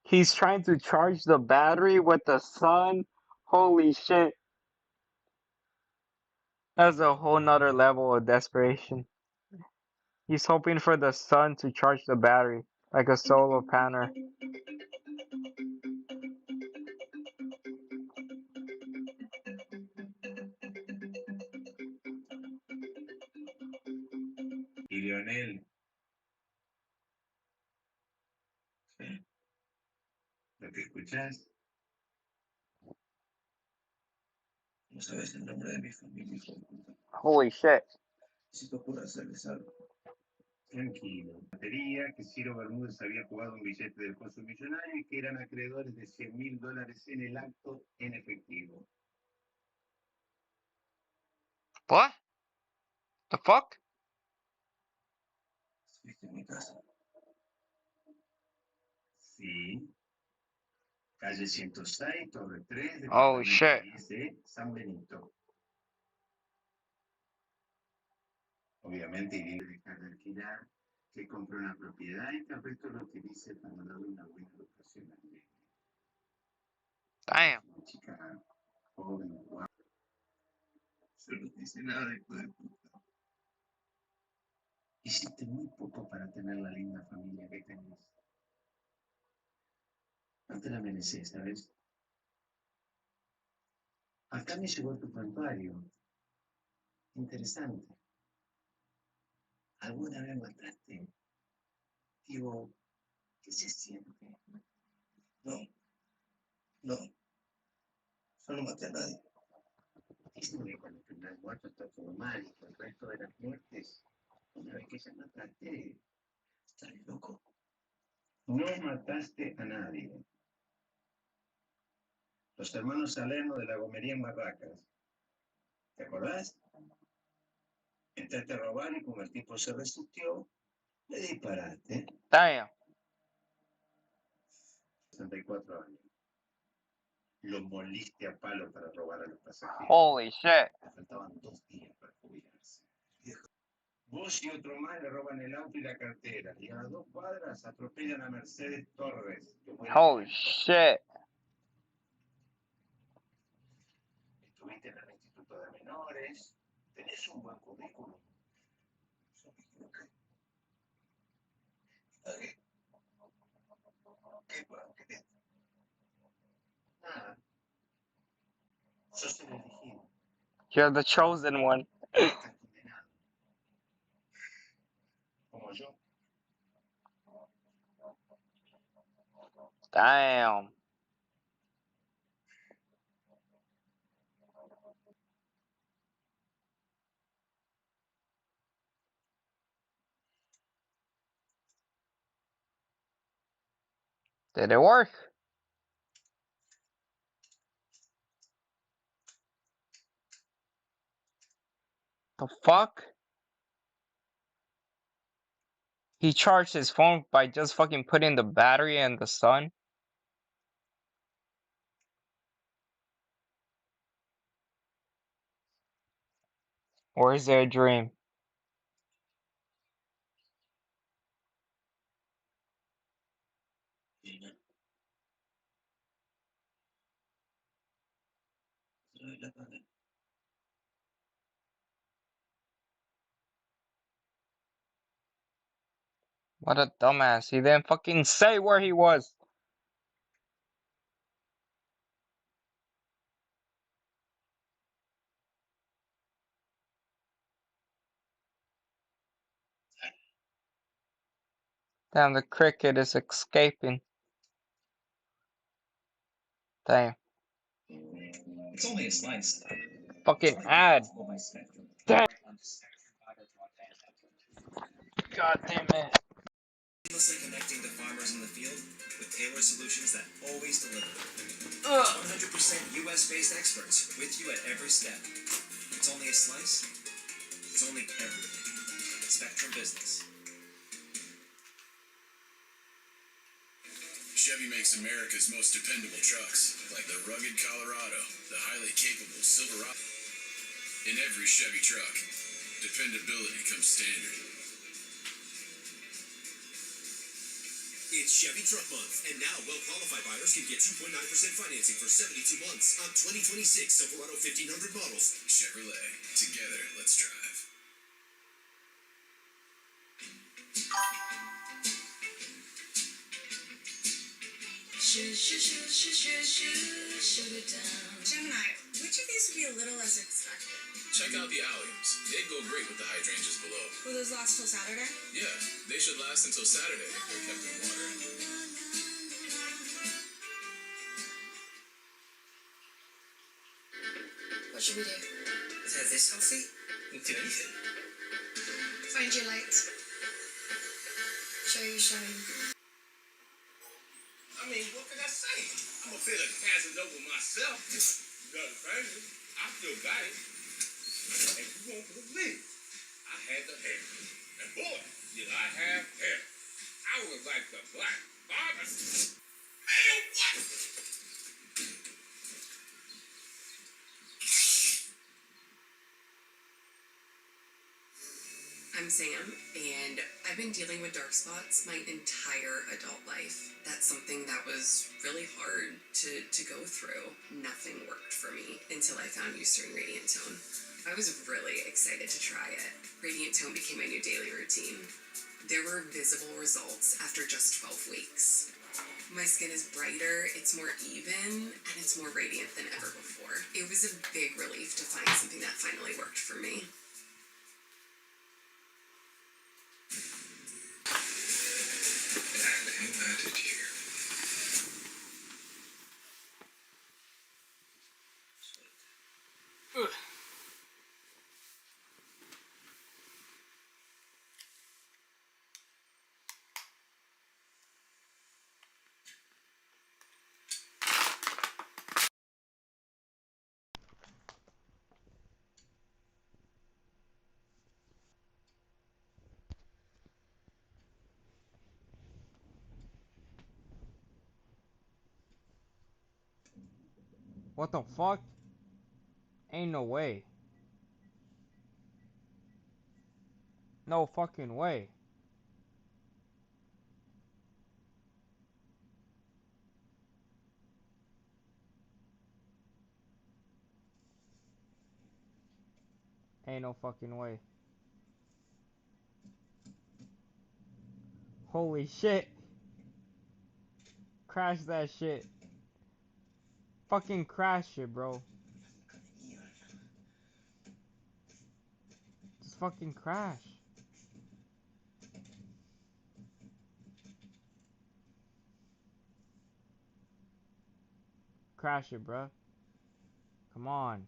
He's trying to charge the battery with the sun. Holy shit. That's a whole nother level of desperation. He's hoping for the sun to charge the battery, like a solar panel. Y Lionel. ¿Sí? ¿Lo que escuchás? No sabes el nombre de mi familia, hijo de puta. Holy shit. Si te ocurre hacerles algo. Tranquilo. Batería que Ciro Bermúdez había jugado un billete del Pozo Millonario y que eran acreedores de $100.000 en el acto en efectivo. What? The fuck? ¿Estuviste en mi casa? Sí. Calle 106, Torre 3, Holy departamento shit. 10 de San Benito. Obviamente, iría a dejar de alquilar, que compre una propiedad y que el resto lo utilice para darle una buena educación al nene. Damn. Una chica joven, guapa. Yo no dice nada de puta. Hiciste muy poco para tener la linda familia que tenés. No te la mereces, ¿sabes? Acá me llegó tu prontuario. Interesante. ¿Alguna vez mataste? Digo, ¿qué se siente? No, no, yo no maté a nadie. Dicen que cuando el primer muerto está todo mal y que el resto de las muertes, una vez que ya mataste, estás loco. No mataste a nadie. Los hermanos Salerno de la Gomería en Barracas. ¿Te acordás? Entraste a robar y como el tipo se resistió, le disparaste. Damn. 64 años. Lo moliste a palo para robar a los pasajeros. Holy shit. Le faltaban 2 días para jubilarse. Vos y otro más le roban el auto y la cartera. Y a las 2 cuadras atropellan a Mercedes Torres. Que muere Holy en shit. Estuviste en el Instituto de Menores. Tenés un buen currículum. Yo me equivoqué. ¿Qué? ¿Qué? Nada. Sos el elegido. You're the chosen one. Estás condenado. Como yo. Damn. Did it work? The fuck? He charged his phone by just fucking putting the battery in the sun? Or is it a dream? What a dumbass. He didn't fucking say where he was. Damn, the cricket is escaping. Damn. It's only a slice. Fucking ad. Damn. God damn it. Seamlessly connecting to farmers in the field with tailored solutions that always deliver. 100% US-based experts with you at every step. It's only a slice. It's only everything. Spectrum Business. Chevy makes America's most dependable trucks, like the rugged Colorado, the highly capable Silverado. In every Chevy truck, dependability comes standard. It's Chevy Truck Month, and now well-qualified buyers can get 2.9% financing for 72 months on 2026 Silverado 1500 models. Chevrolet. Together, let's drive. Sugar down. Gemini, which of these would be a little less expected? Check out the alliums. They'd go great with the hydrangeas below. Will those last till Saturday? Yeah, they should last until Saturday if they're kept in water. What should we do? Is that this healthy? You can do anything. Find your light. Show you shine. I mean, what can I say? I'm gonna feel like Casanova myself. Nothing crazy. I still got it. And you won't believe. I I had the hair. And boy, did I have hair. I was like the Black Barbara. Man, what? I'm Sam, and I've been dealing with dark spots my entire adult life. That's something that was really hard to go through. Nothing worked for me until I found Eucerin Radiant Tone. I was really excited to try it. Radiant Tone became my new daily routine. There were visible results after just 12 weeks. My skin is brighter, it's more even, and it's more radiant than ever before. It was a big relief to find something that finally worked for me. What the fuck? Ain't no way. No fucking way. Ain't no fucking way. Holy shit. Crash that shit. Fucking crash it, bro. Just fucking crash. Crash it, bruh. Come on.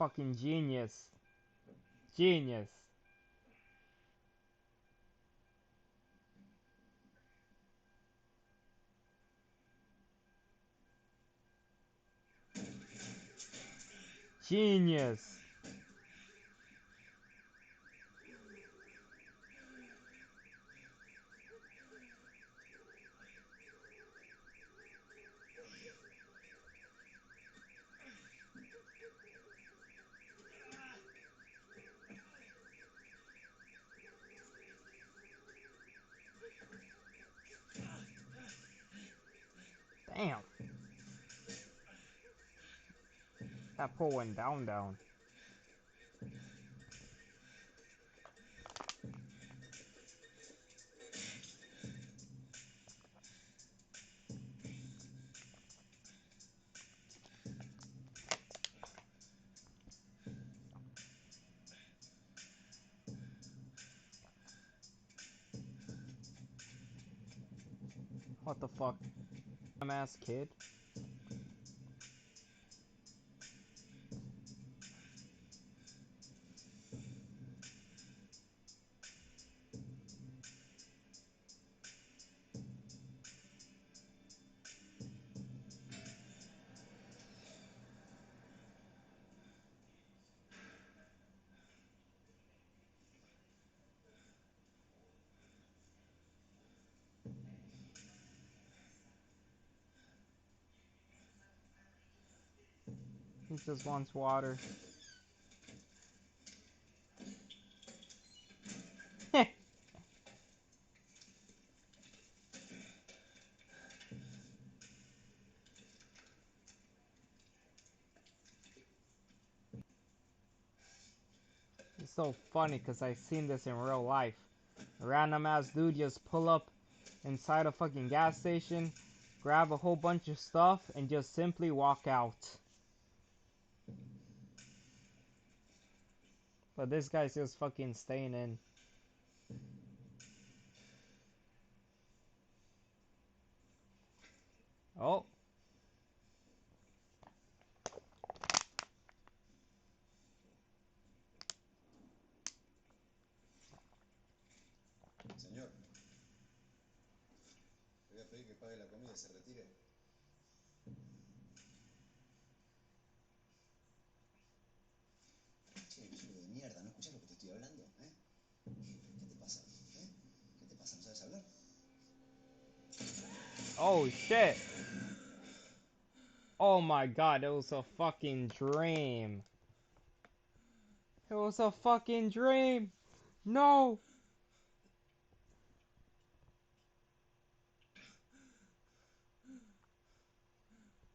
Fucking genius. Genius. Genius. Damn. That pull went down. What the fuck? Dumbass kid. He just wants water. It's so funny because I seen this in real life. A random ass dude just pull up inside a fucking gas station, grab a whole bunch of stuff, and just simply walk out. But this guy's just fucking staying in. Oh. Señor, le voy a pedir que pague la comida y se retire. Che, hijo de mierda, ¿no escuchas lo que te estoy hablando? ¿Eh? ¿Qué te pasa? ¿Eh? ¿Qué te pasa? ¿No sabes hablar? Oh shit. Oh my god, it was a fucking dream. It was a fucking dream. No.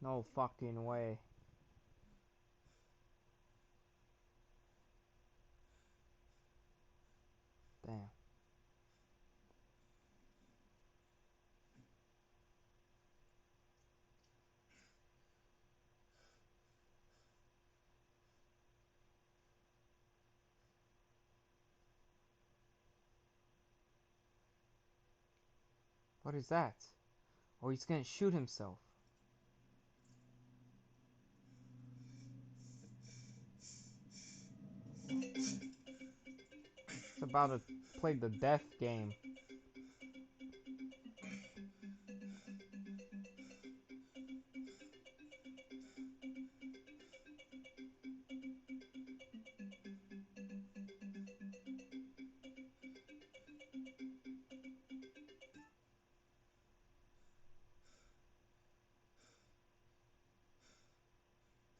No fucking way. Damn. What is that? Oh, he's gonna shoot himself. It's about to play the death game.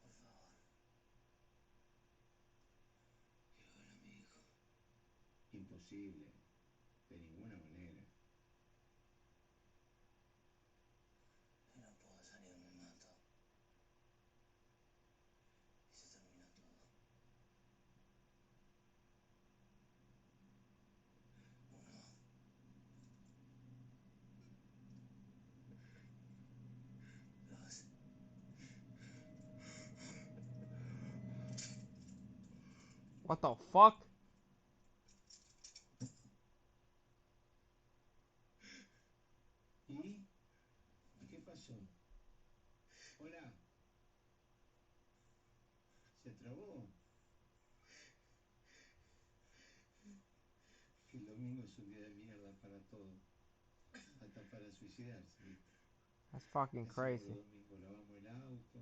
Por favor. Quiero ver a mi hijo. Imposible. De ninguna manera. Si no puedo salir, me mato. Y se termina todo. Uno. Dos. What the fuck? ¿Y? ¿Qué pasó? Hola. ¿Se trabó? Que el domingo es un día de mierda para todo. Hasta para suicidarse, ¿viste? That's fucking El sábado crazy. domingo lavamos el auto.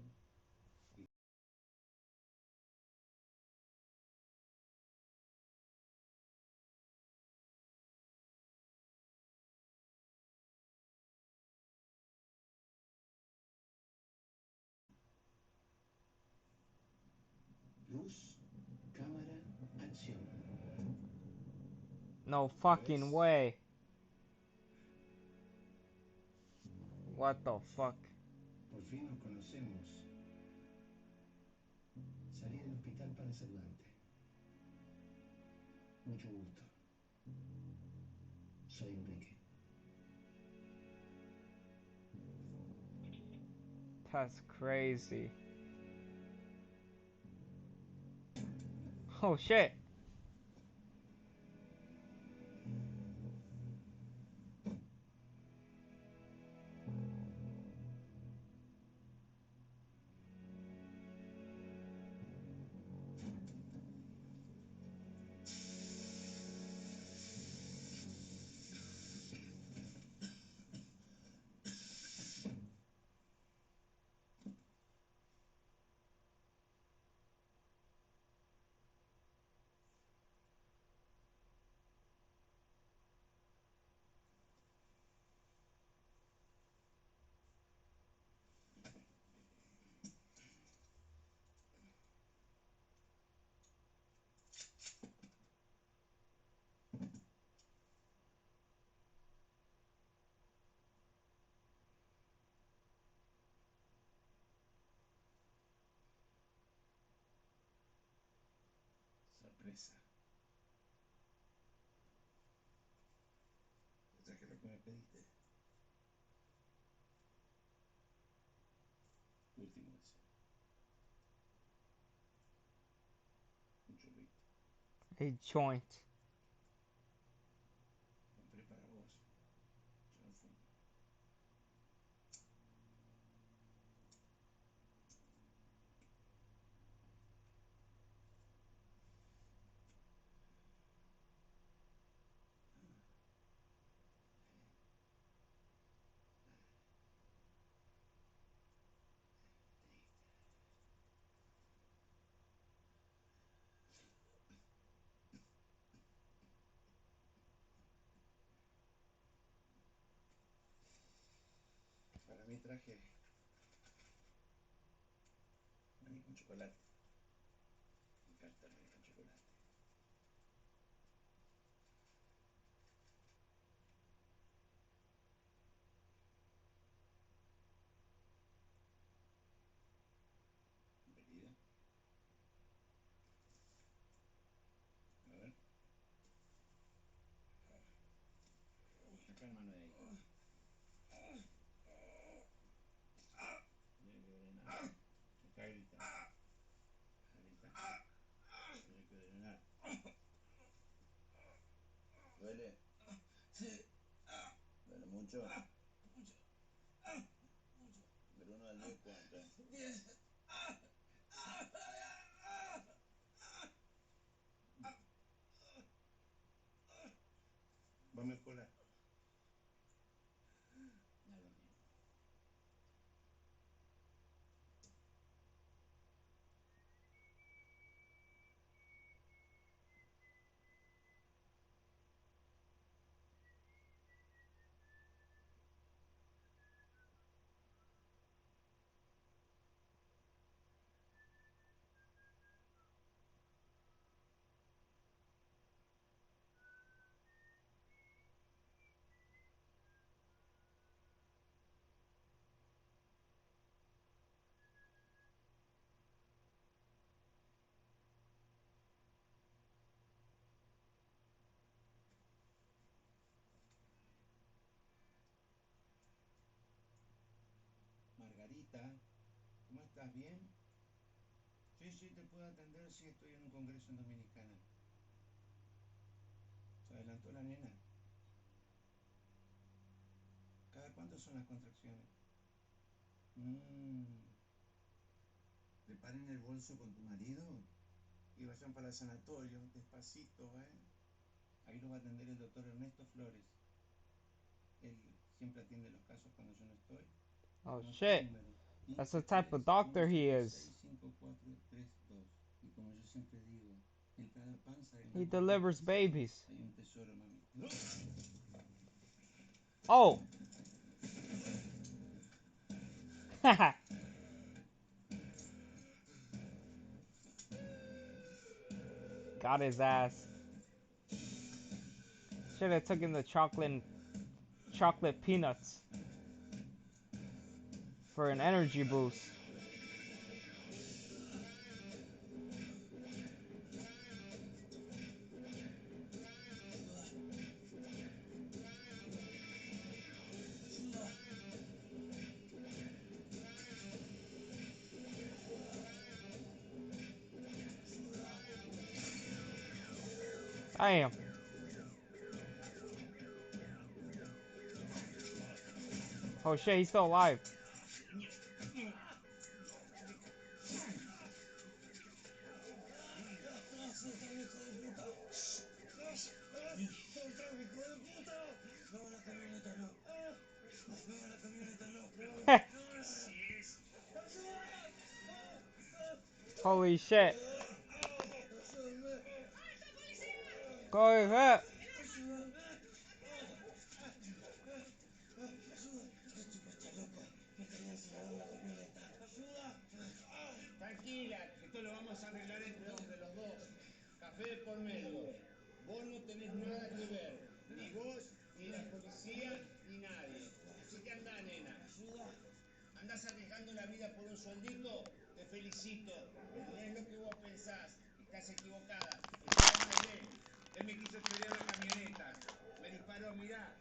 Luz, cámara, acción. No ¿Lo ves? fucking way. What the fuck? Por fin nos conocemos. Salí del hospital para saludarte. Mucho gusto. Soy Enrique. That's crazy. Oh shit. Sorpresa. Te traje lo que me pediste. Tu último deseo. Un churrito. A joint. Compré para vos. Yo no fumo. traje maní con chocolate. Me encanta el maní con chocolate. Bienvenida. A ver. Saca la mano de ahí. Tiene que drenar. Acá grita. Grita. Tiene que drenar. ¿Duele? Sí. ¿Duele mucho? Mucho. Mucho. Del 1 al 10, ¿cuánto? 10. Va a mejorar. Al baño. Margarita, ¿cómo estás? ¿Bien? Sí, sí, te puedo atender. Sí, estoy en un congreso en Dominicana. ¿Se adelantó la nena? ¿Cada cuánto son las contracciones? Preparen el bolso con tu marido y vayan para el sanatorio, despacito, ¿eh? Ahí lo va a atender el doctor Ernesto Flores. Él siempre atiende los casos cuando yo no estoy. Oh Anota el shit. número. That's the type of doctor he is. 5432. Y como yo siempre digo, en cada panza de He delivers babies. hay un tesoro, mami. Oh! Got his ass. Should have taken the chocolate peanuts for an energy boost. Damn. Oh shit, he's still alive. Holy shit. Go ahead. Tranquila, que esto lo vamos a arreglar entre los dos. Café de por medio. Vos no tenés nada que ver. Ni vos, ni la policía, ni nadie. Así que andá, nena. ¿Andás arriesgando la vida por un sueldito? Te felicito, pero no es lo que vos pensás. Estás equivocada. Escuchame bien. Él me quiso chorear la camioneta. Me disparó, mirá.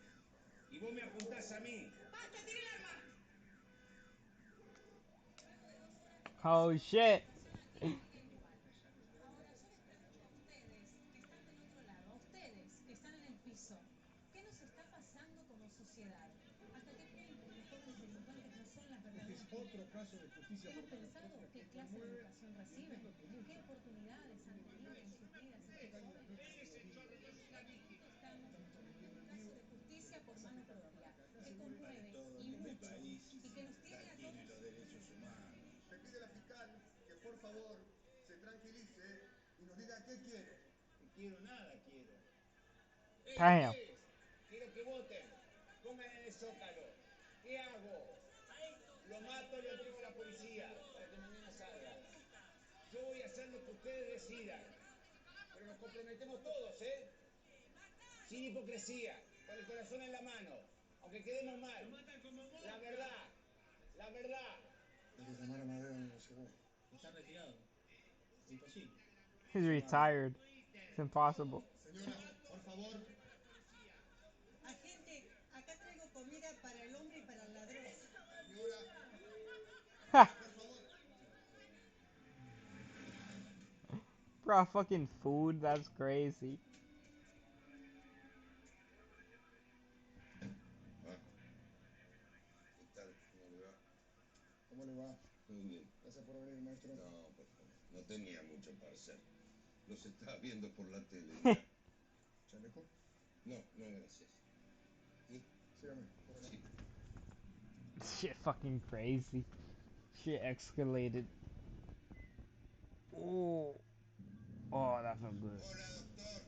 Y vos me apuntás a mí. ¡Basta, tira el arma! Oh shit. Ahora yo les pregunto a ustedes, que están del otro lado, a ustedes que están en el piso, ¿qué nos está pasando como sociedad? ¿Hasta qué punto los jóvenes delincuentes no son las verdaderas víctimas? Otro caso de justicia ¿Han por mano pensado propia qué que clase de conmueve educación y reciben? entiendo que muchos ¿Qué oportunidades han tenido en sus vidas estos jóvenes? ¿Cuánto estamos en un caso de justicia por mano propia, que compruebe y mucho, y que nos tiene a todos? los derechos humanos. Le pide a la fiscal que por favor se tranquilice y nos diga qué quiere. ¿Qué quiero? Nada quiero. Damn. ¿Qué es? Quiero que voten. Pongan en el zócalo. ¿Qué hago? Lo mato, lo entrego a la policía para que mañana salga. Yo voy a hacer lo que ustedes decidan. Pero nos comprometemos todos, ¿eh? Sin hipocresía, con el corazón en la mano. Aunque quedemos mal. La verdad. La verdad. Hay que llamar a Madeo en la ciudad. Está retirado. Es imposible. He's retired. It's impossible. Señora, por favor. Agente, acá traigo comida para el hombre y para el ladrón. Señora. Ha! Por favor. Bro, fucking food, that's crazy. ¿Qué tal? ¿Cómo le va? ¿Cómo le va? Muy bien. Gracias por venir, maestro. No, por favor. No tenía mucho para hacer. Los estaba viendo por la tele. Ya. ¿Chaleco? No, no, gracias. ¿Y? Sígame, por acá. Sí. Shit fucking crazy. Shit escalated. Oh. Oh, that felt good. Hola, doctor.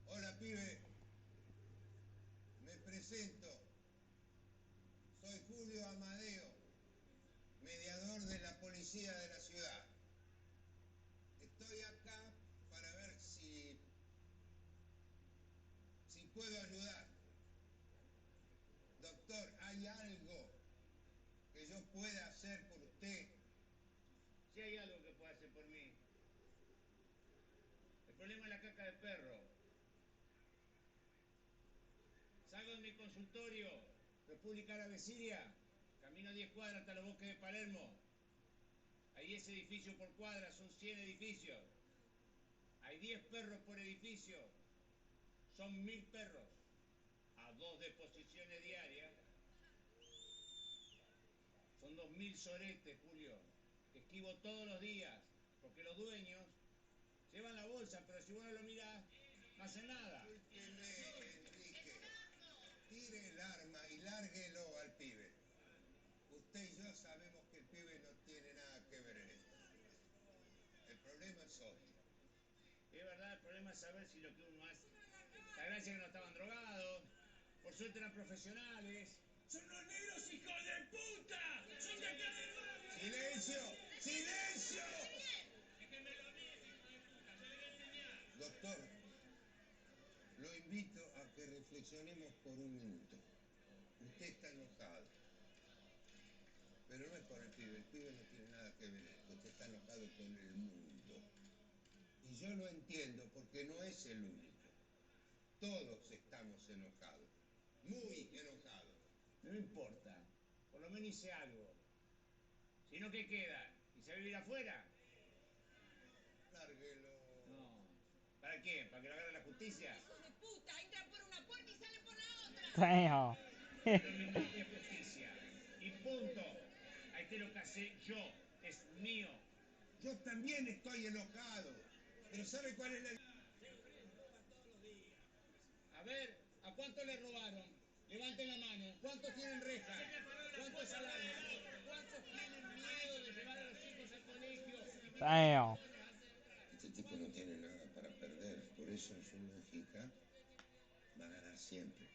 Hola, pibe. Me presento. Soy Julio Amadeo, mediador de la policía de la ciudad. Estoy acá para ver si puedo ayudar. Doctor, ¿hay algo que yo pueda hacer por usted? Si hay algo que pueda hacer por mí. El problema es la caca de perro. Salgo de mi consultorio, República Árabe Siria, camino 10 cuadras hasta los bosques de Palermo. Hay 10 edificios por cuadra, son 100 edificios. Hay 10 perros por edificio, son 1000 perros. A 2 deposiciones diarias, son 2000 soretes, Julio, que esquivo todos los días, porque los dueños llevan la bolsa, pero si vos no lo mirás, no hacen nada. Discúlpeme, Enrique. Tire el arma y lárguelo al pibe. Usted y yo sabemos que el pibe no tiene nada que ver en esto. El problema es otro. Es verdad, el problema es saber si lo que uno hace. La gracia es que no estaban drogados, por suerte eran profesionales. ¡Son los negros, hijos de puta! ¡Son de acá del barrio! ¡Silencio! ¡Silencio! Déjenmelo a mí, hijo de puta, yo le voy a enseñar. Doctor, lo invito a que reflexionemos por un minuto. Usted está enojado. Pero no es por el pibe no tiene nada que ver en esto. Usted está enojado con el mundo. Y yo lo entiendo porque no es el único. Todos estamos enojados. Muy enojados. No importa, por lo menos hice algo. Si no, ¿qué queda? ¿Irse a vivir afuera? Lárguelo. No. ¿Para qué? ¿Para que lo agarre la justicia? ¡Hijo de puta! Entran por una puerta y salen por la otra. Damn. No me importa justicia. Y punto. A este lo casé yo. Es mío. Yo también estoy enojado. Pero ¿sabe cuál es la... A ver, ¿a cuánto le robaron? Levanten la mano. ¿Cuántos tienen rejas? ¿Cuántos alarmas? ¿Cuántos tienen miedo de llevar a los hijos al colegio? Damn. Este tipo no tiene nada para perder. Por eso en su lógica va a ganar siempre.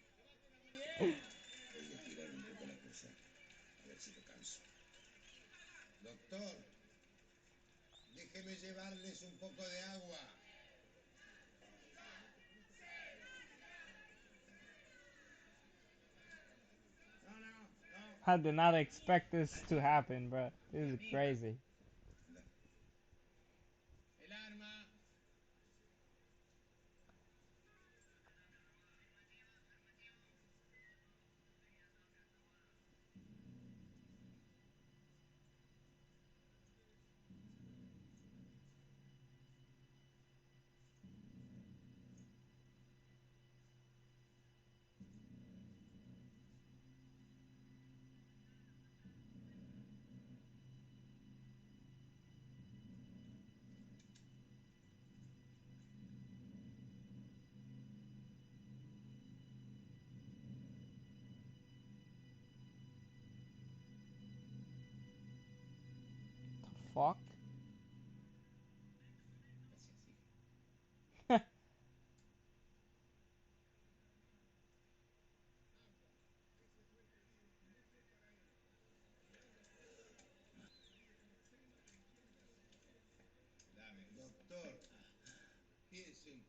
Voy a tirar un poco la cosa. A ver si lo canso. Doctor, déjeme llevarles un poco de agua. I did not expect this to happen, bro. This is crazy. El arma. Fuck.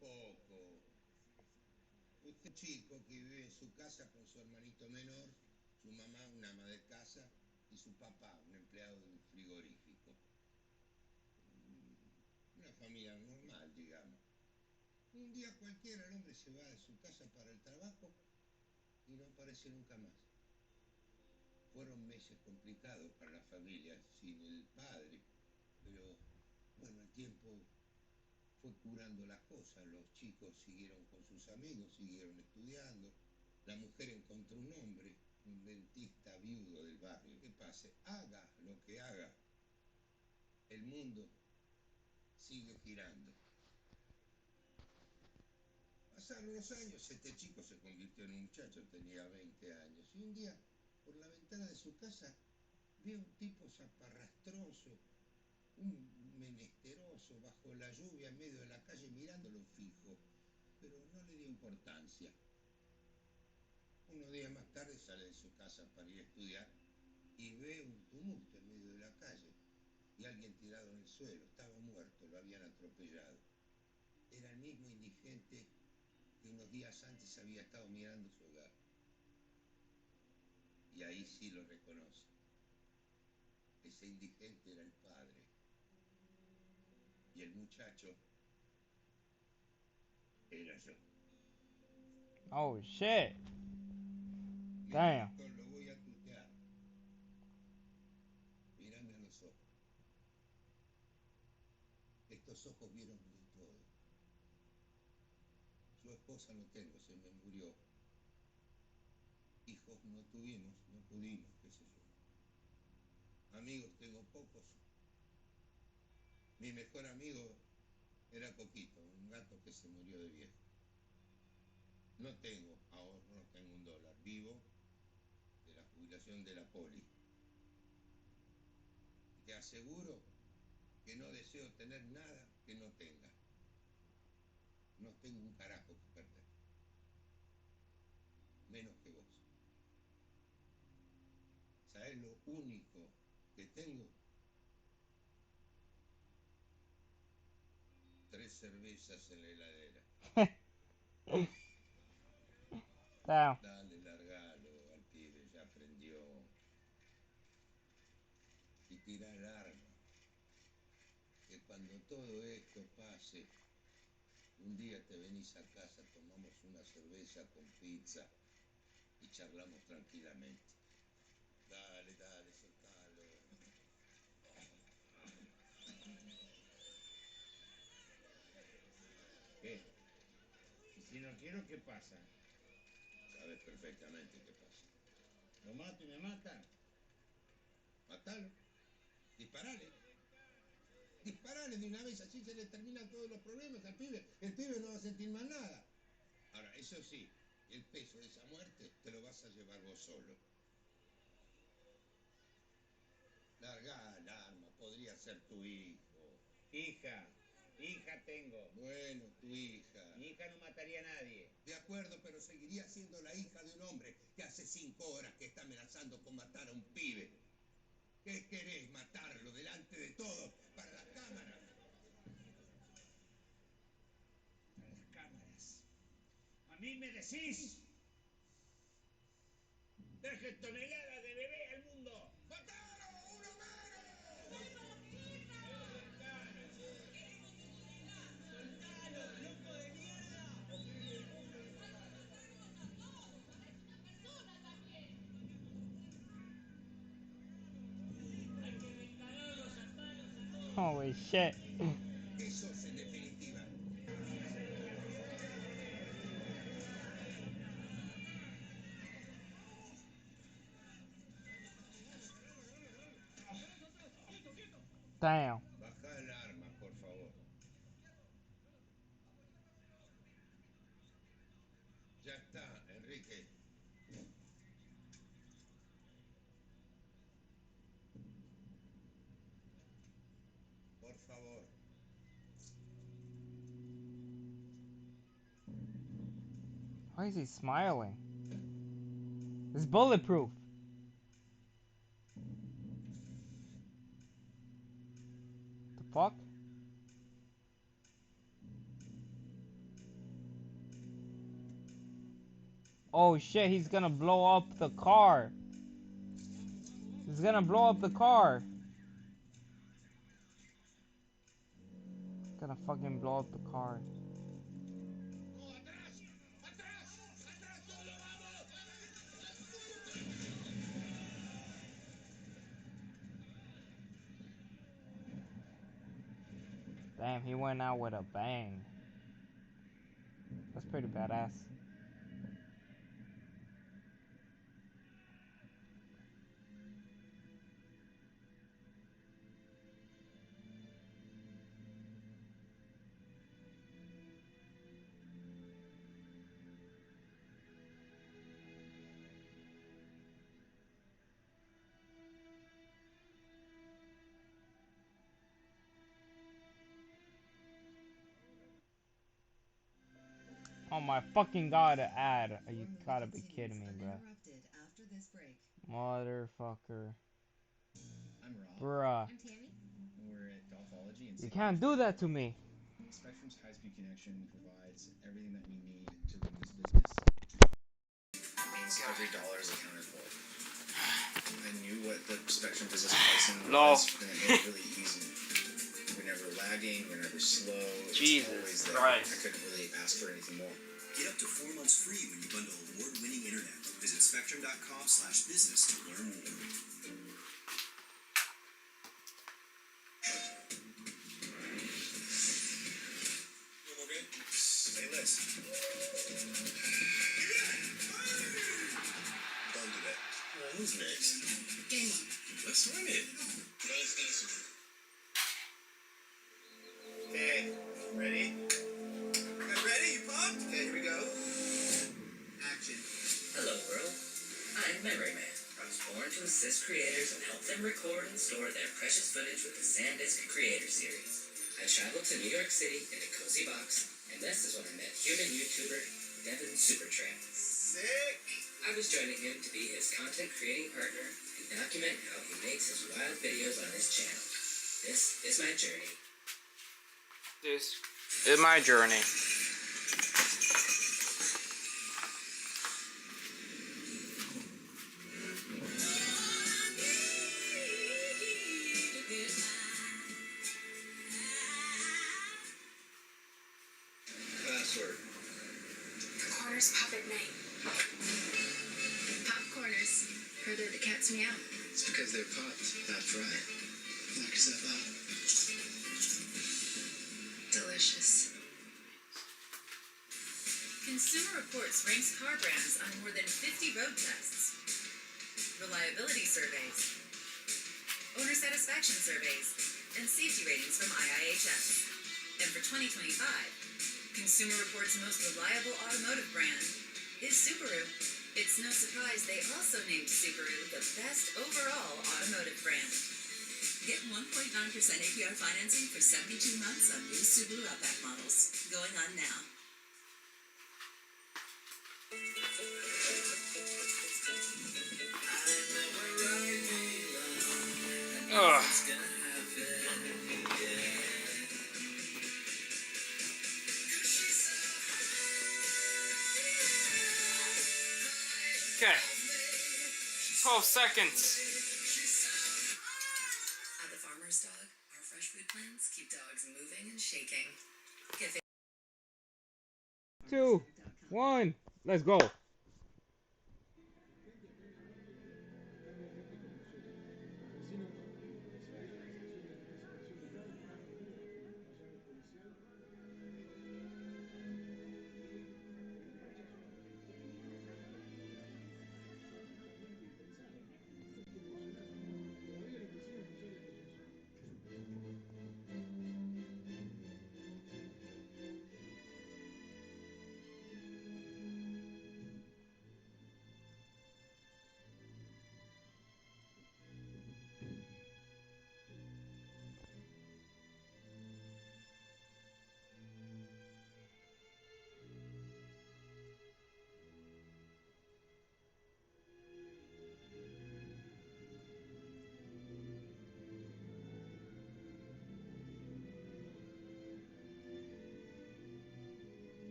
poco. Usted chico que vive en su casa con su hermanito menor, su mamá una ama de casa y su papá un empleado de un frigorífico. Una familia normal, digamos. Un día cualquiera el hombre se va de su casa para el trabajo y no aparece nunca más. Fueron meses complicados para la familia sin el padre, pero bueno, el tiempo fue curando las cosas. Los chicos siguieron con sus amigos, siguieron estudiando. La mujer encontró un hombre, un dentista viudo del barrio. ¿Qué pase? Haga lo que haga, el mundo sigue girando. Pasaron los años, este chico se convirtió en un muchacho, tenía 20 años, y un día, por la ventana de su casa, vio un tipo zaparrastroso, un menesteroso, bajo la lluvia en medio de la calle, mirándolo fijo, pero no le dio importancia. Unos días más tarde sale de su casa para ir a estudiar y ve un tumulto en medio de la calle y alguien tirado en el suelo, estaba muerto, lo habían atropellado. Era el mismo indigente que unos días antes había estado mirando su hogar. Y ahí sí lo reconoce. Ese indigente era el padre. Y el muchacho era yo. Oh shit. Mira, Damn. Víctor, lo voy a tutear. Mírame a los ojos. Estos ojos vieron de todo. Yo esposa no tengo, se me murió. Hijos no tuvimos, no pudimos, qué sé yo. Amigos tengo pocos. Mi mejor amigo era Coquito, un gato que se murió de viejo. No tengo ahorro, no tengo un dólar. Vivo de la jubilación de la poli. Te aseguro que no deseo tener nada que no tenga. No tengo un carajo que perder. Menos que vos. ¿Sabés lo único que tengo? 3 cervezas en la heladera. Damn. Dale, largalo al pibe, ya aprendió. Y tirá el arma. Que cuando todo esto pase, un día te venís a casa, tomamos una cerveza con pizza y charlamos tranquilamente. Dale, dale, soltalo. ¿Qué? ¿Y si no quiero, qué pasa? Sabes perfectamente qué pasa. ¿Lo mato y me matan? Matalo. Disparale. Disparale de una vez, así se le terminan todos los problemas al pibe. El pibe no va a sentir más nada. Ahora, eso sí, el peso de esa muerte te lo vas a llevar vos solo. Largá el arma, podría ser tu hijo. Hija tengo. Bueno, tu hija. Mi hija no mataría a nadie. De acuerdo, pero seguiría siendo la hija de un hombre que hace 5 horas que está amenazando con matar a un pibe. ¿Qué querés? ¿Matarlo delante de todos? Para las cámaras. Para las cámaras. A mí me decís. Deje toneladas de bebé al mundo. ¡Matalo! ¡Uno menos! Holy shit. ¿Qué sos en definitiva? Damn. Baja el arma, por favor. Ya está, Enrique. Por favor. Why is he smiling? It's bulletproof. The fuck? Oh shit, he's gonna blow up the car. He's gonna blow up the car. He's gonna fucking blow up the car. Damn, he went out with a bang. That's pretty badass. Oh my fucking god, an ad. You gotta be kidding me, bro. Motherfucker. I'm Rob. Bruh. I'm Tammy. We're at Golfology and You can't do that to me. Spectrum's high-speed connection provides everything that we need to run this business. Means every dollar is accounted for. I knew what the Spectrum business pricing was, and it made it really easy. We're never lagging, we're never slow. Jesus It's always there. Christ. I couldn't really ask for anything more. Get up to 4 months free when you bundle award-winning internet. Visit spectrum.com/business to learn more. Hey, Liz. Don't do that. Who's next? Game on. Let's run it. Hey, ready? You ready? You pumped? Okay, here we go. Action. Hello, world. I'm Memory Man. I was born to assist creators and help them record and store their precious footage with the SanDisk Creator Series. I traveled to New York City in a cozy box, and this is when I met human YouTuber Devin Supertramp. Sick! I was joining him to be his content creating partner and document how he makes his wild videos on his channel. This is my journey. This is my journey. Password. The corners pop at night. Pop corners. Heard that the cats meow. It's because they're popped, not fried. Knock yourself out. Delicious. Consumer Reports ranks car brands on more than 50 road tests, reliability surveys, owner satisfaction surveys, and safety ratings from IIHS. And for 2025, Consumer Reports' most reliable automotive brand is Subaru. It's no surprise they also named Subaru the best overall automotive brand. Get 1.9% APR financing for 72 months on new Subaru Outback models. Going on now. Ugh. Okay. 12 seconds. At the Farmer's Dog, our fresh food plans keep dogs moving and shaking. Get 2, 1, let's go.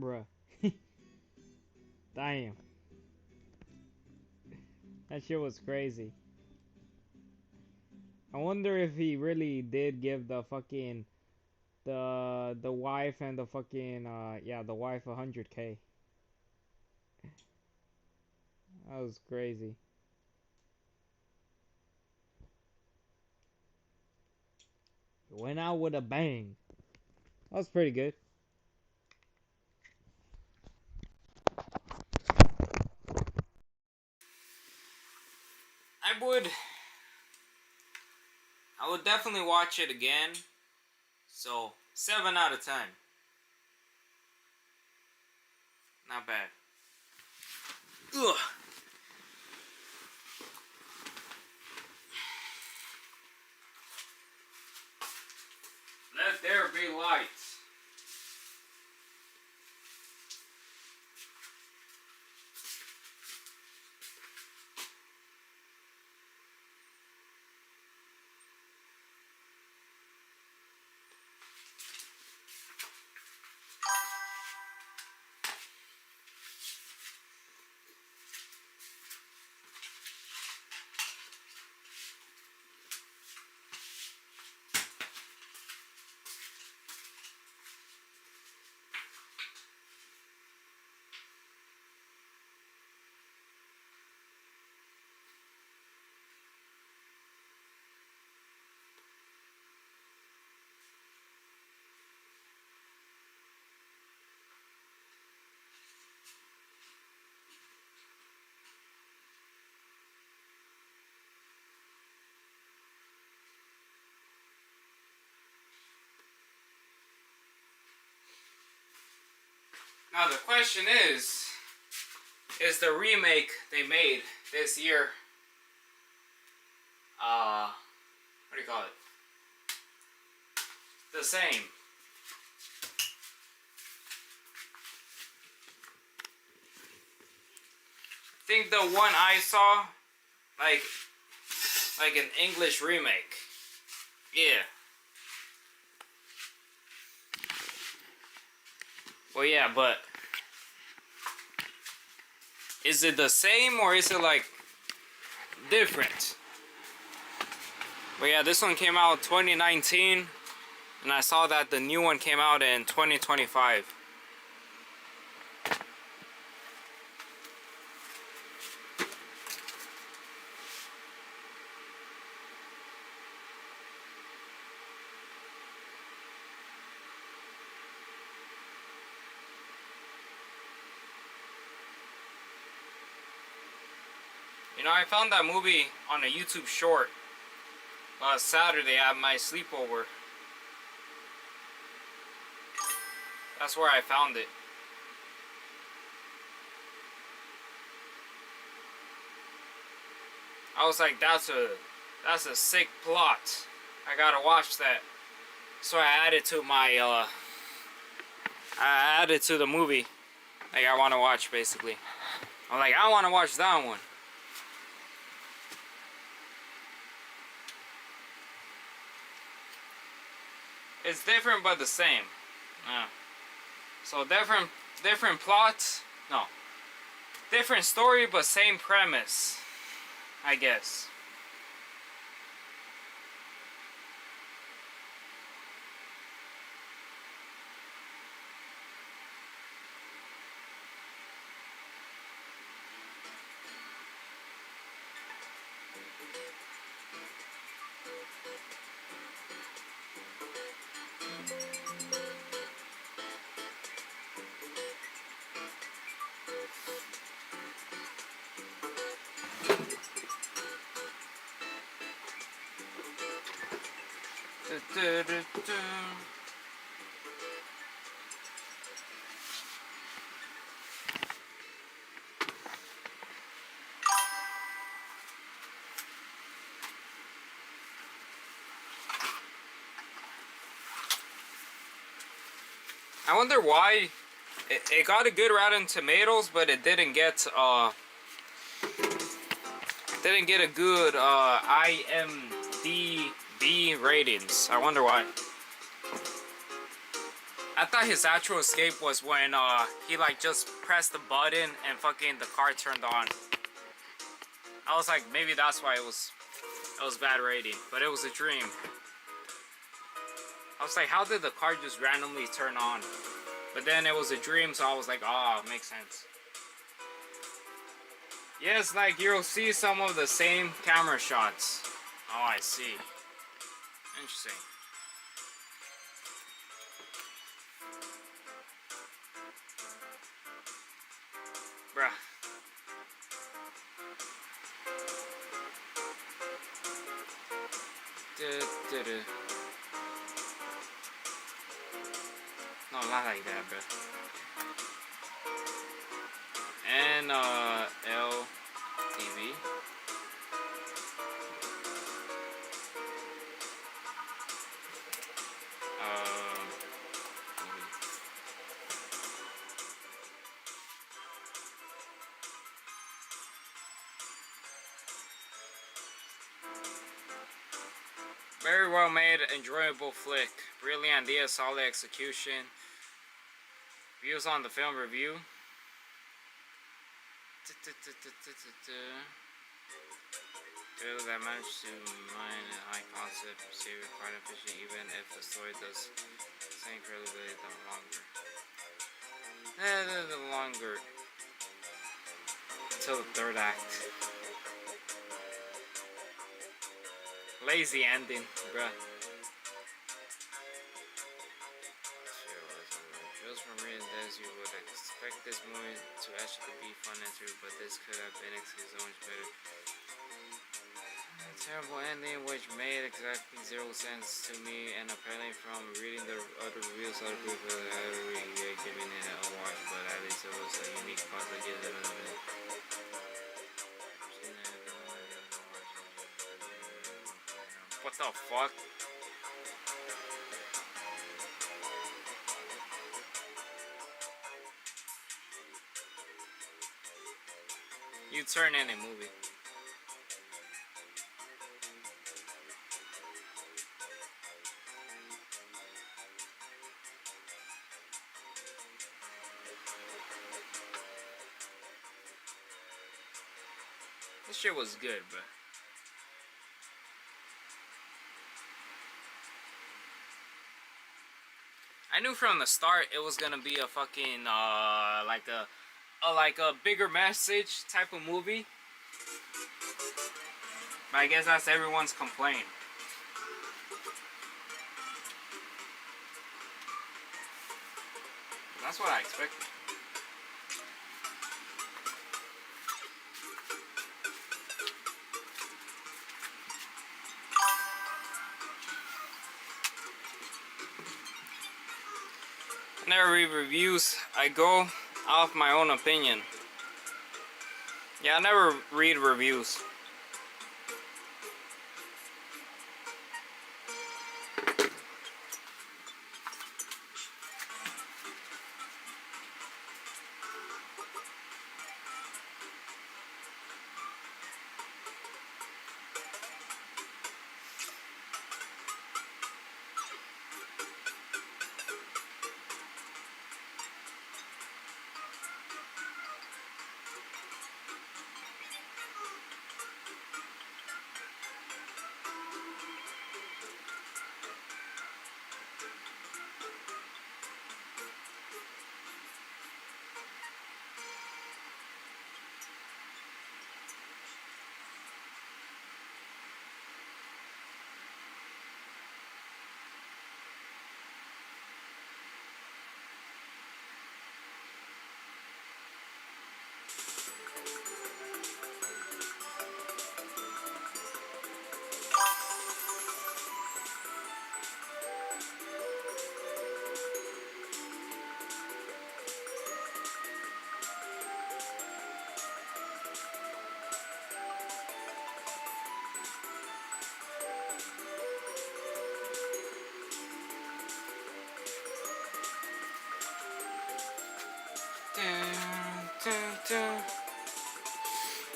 Bruh. Damn. That shit was crazy. I wonder if he really did give the fucking the wife and the fucking yeah, the wife 100K. That was crazy. Went out with a bang. That was pretty good. I would definitely watch it again. So 7 out of 10. Not bad. Ugh. Let there be light. Now the question is the remake they made this year, what do you call it? The same. I think the one I saw, like an English remake. Yeah. Well, yeah, but is it the same or is it like different? Well, yeah, this one came out 2019, and I saw that the new one came out in 2025. You know, I found that movie on a YouTube short last Saturday at my sleepover. That's where I found it. I was like, that's a sick plot. I gotta watch that. So I added to my I added to the movie like I want to watch, basically. I'm like, I want to watch that one. It's different but the same. Yeah. So different plots. No. Different story but same premise, I guess. I wonder why it got a good Rotten Tomatoes, but it didn't get a good IMDb ratings. I wonder why. I thought his actual escape was when he like just pressed the button and fucking the car turned on. I was like, maybe that's why it was bad rating, but it was a dream. I was like, how did the car just randomly turn on? But then it was a dream, so I was like, oh, makes sense. Yes, like you'll see some of the same camera shots. Oh, I see. Interesting. Bruh. No, not like that, bro. And LTV. Very well made, enjoyable flick. Brilliant idea, solid execution. Views on the film review. Trailer that managed to mine a high concept series quite efficient, even if the story does same credibility the longer. Until the third act. Lazy ending, bruh. Just from reading this, you would expect this movie to actually be fun and true, but this could have been executed so much better. A terrible ending, which made exactly 0 sense to me, and apparently from reading the other reviews, other people had giving it a watch, but at least it was a unique puzzle. What the fuck? You turn in a movie. This shit was good, but I knew from the start it was gonna be a fucking like a bigger message type of movie. But I guess that's everyone's complaint. That's what I expected. I never read reviews. I go off my own opinion. Yeah, I never read reviews.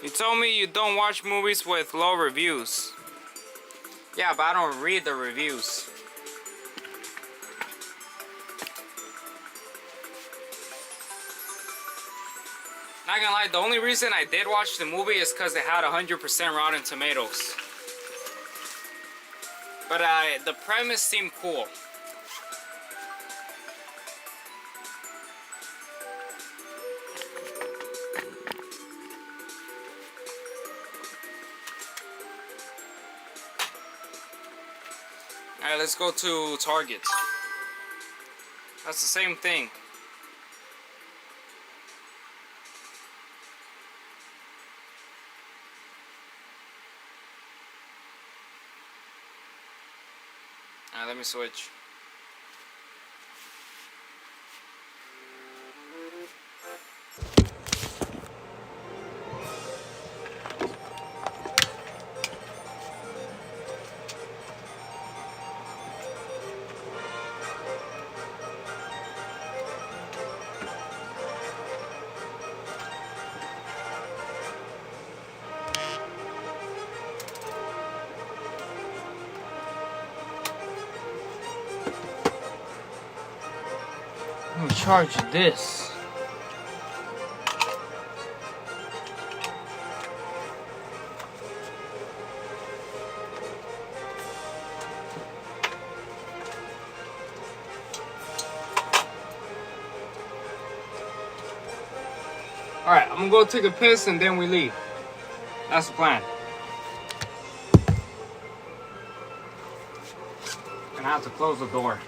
You told me you don't watch movies with low reviews. Yeah, but I don't read the reviews. Not gonna lie, the only reason I did watch the movie is because it had 100% Rotten Tomatoes. But the premise seemed cool. Alright, let's go to Target. That's the same thing. Alright, let me switch. Let me charge this. Alright, I'm gonna go take a piss and then we leave. That's the plan. Gonna have to close the door.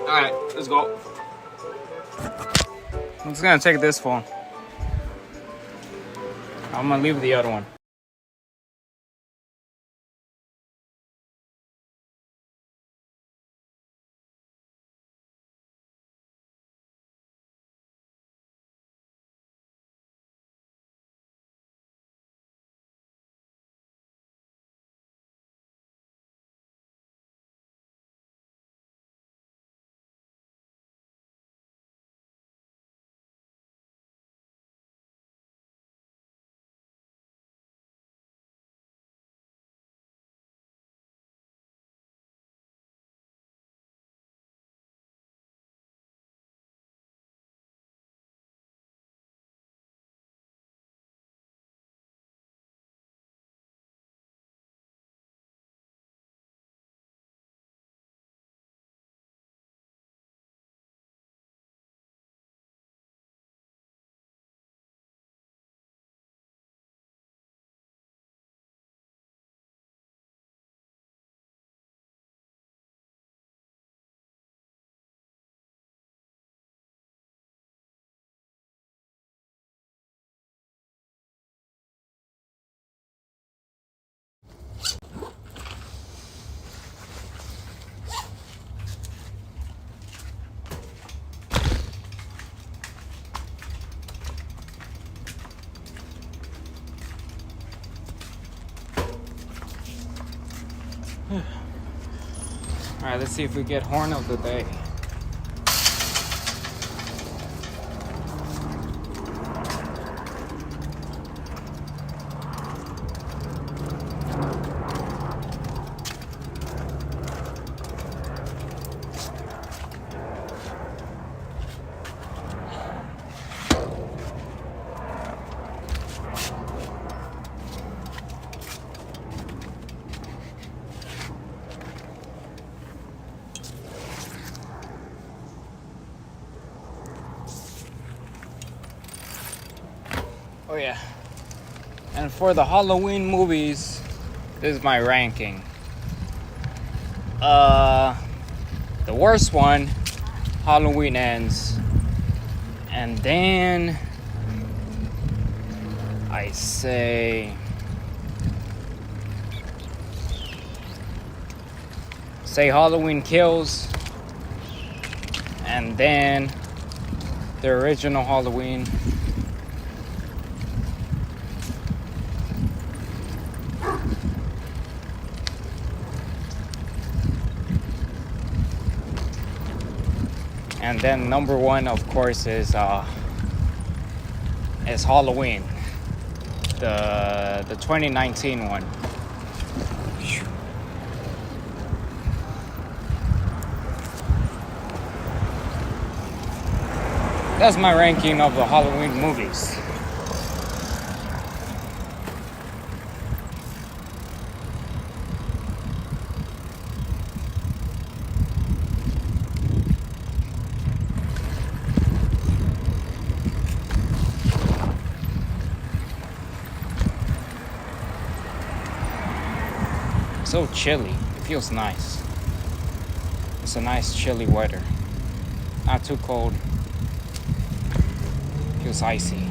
Alright, let's go. I'm just gonna take this phone. I'm gonna leave the other one. Alright, let's see if we get horn of the day. Oh yeah. And for the Halloween movies, this is my ranking. The worst one, Halloween Ends. And then I say Halloween Kills. And then the original Halloween. And then number one, of course, is Halloween, the 2019 one. That's my ranking of the Halloween movies. So chilly. It feels nice. It's a nice chilly weather. Not too cold. Feels icy.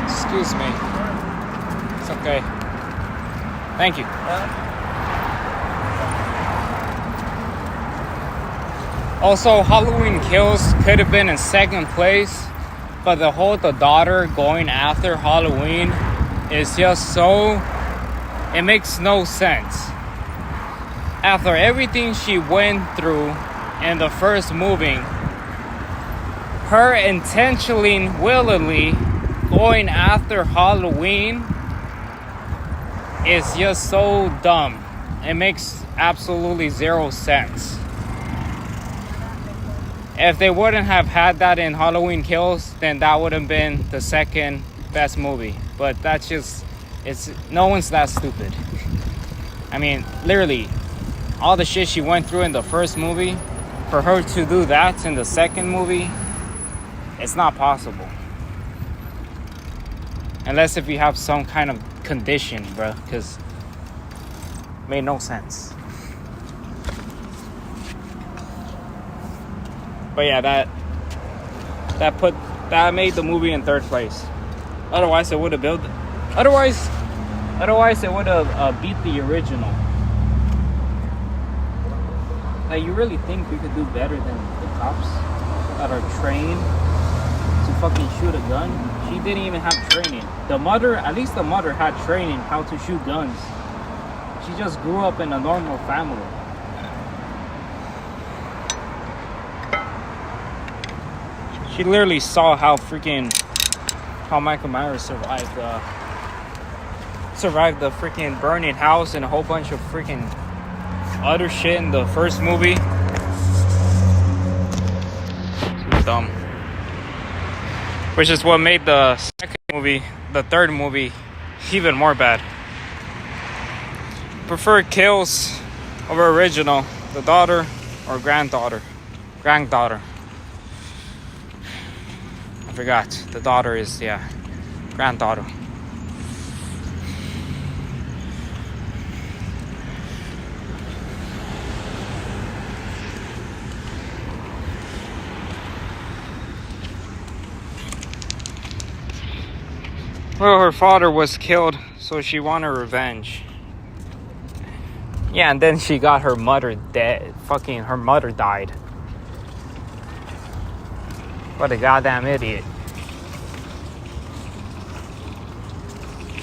Excuse me. It's okay. Thank you. Also, Halloween Kills could have been in second place, but the daughter going after Halloween is just so... It makes no sense. After everything she went through in the first movie, her intentionally, willingly going after Halloween is just so dumb. It makes absolutely zero sense. If they wouldn't have had that in Halloween Kills, then that would have been the second best movie. But that's just, no one's that stupid. I mean, literally, all the shit she went through in the first movie, for her to do that in the second movie, it's not possible. Unless if you have some kind of condition, bro, because it made no sense. But yeah, that made the movie in third place. Otherwise, it would have built. Otherwise, it would have beat the original. Like, you really think we could do better than the cops that are trained to fucking shoot a gun? She didn't even have training. The mother, at least the mother had training how to shoot guns. She just grew up in a normal family. She literally saw how Michael Myers survived the freaking burning house and a whole bunch of freaking other shit in the first movie. It's dumb. Which is what made the third movie, even more bad. Prefer Kills over original. The daughter or granddaughter. I forgot. The daughter is, granddaughter. Well, her father was killed, so she wanted revenge. Yeah, and then she got her mother dead. Her mother died. What a goddamn idiot.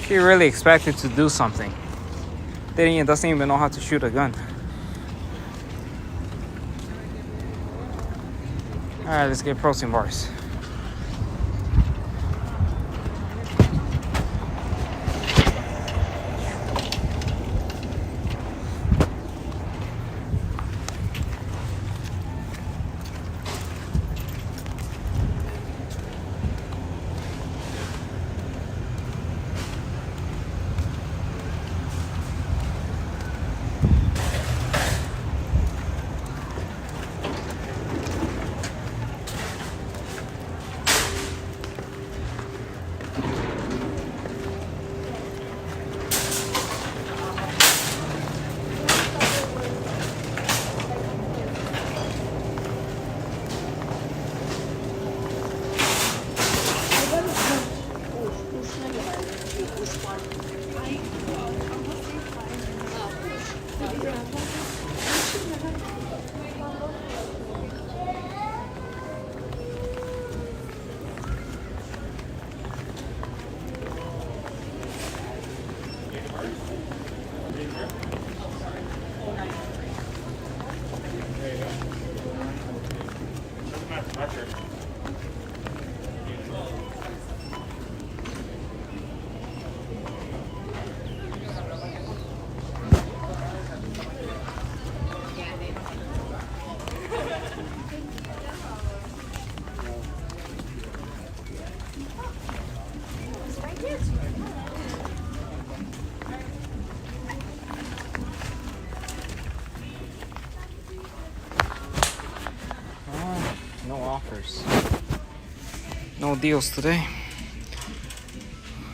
She really expected to do something. Doesn't even know how to shoot a gun. Alright, let's get protein bars. No offers. No deals today.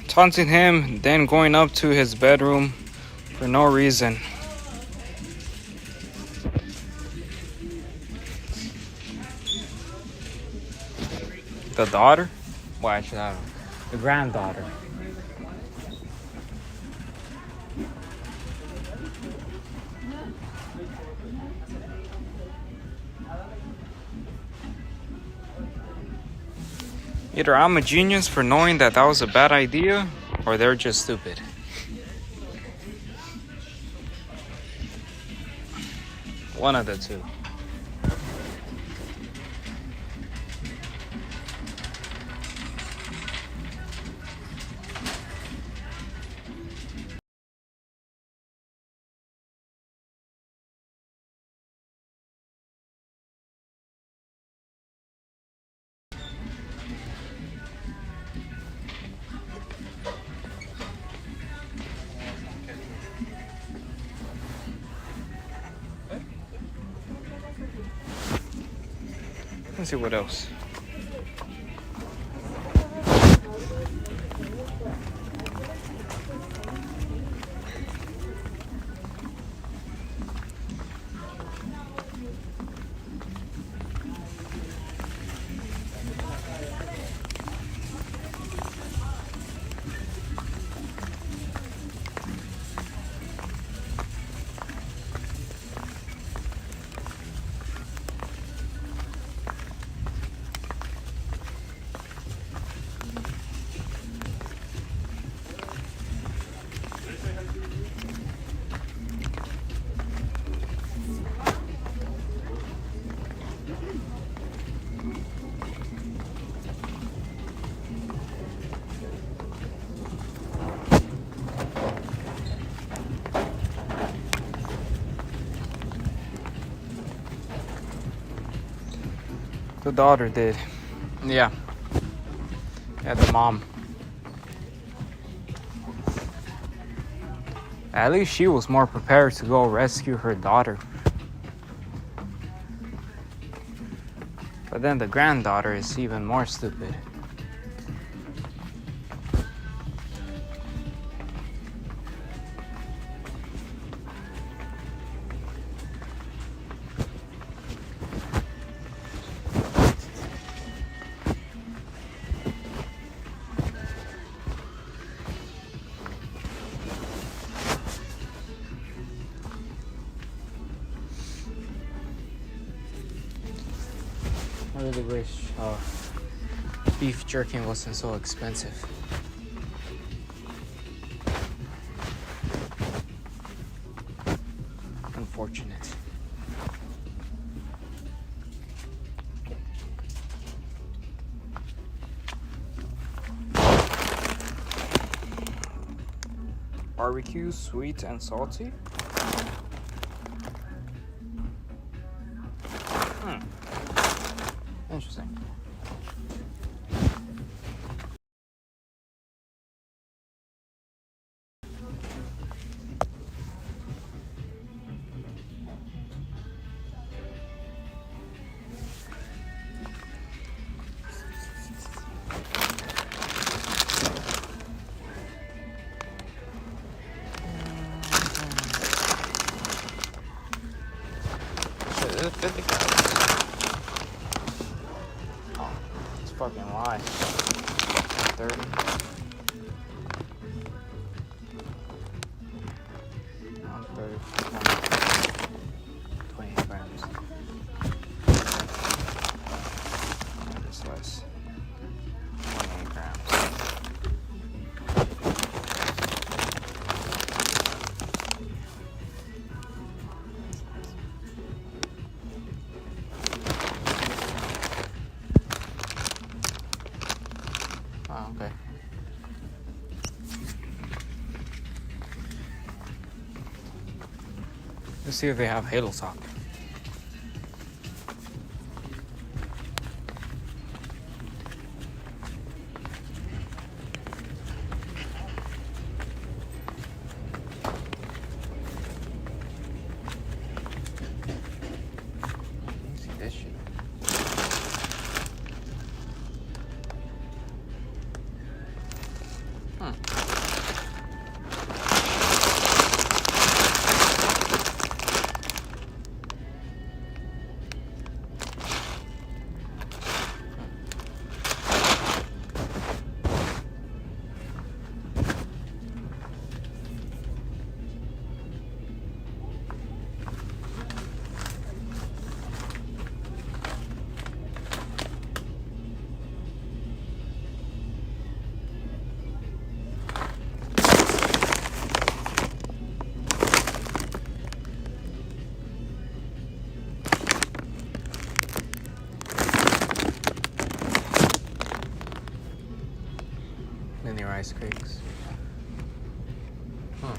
Taunting him, then going up to his bedroom for no reason. The daughter? Well, actually, I don't know. The granddaughter. Either I'm a genius for knowing that was a bad idea, or they're just stupid. One of the two. Let's see what else. The daughter did. Yeah. Yeah, the mom. At least she was more prepared to go rescue her daughter. But then the granddaughter is even more stupid. I really wish beef jerky wasn't so expensive. Unfortunate. Barbecue, sweet and salty. Interesting. Shit, is it 50 calories? Oh, it's fucking lie. 30. 28 grams. And it's less. 28 grams. Oh, okay. Let's see if they have Halo Top. See this shit. Linear ice creams. Huh.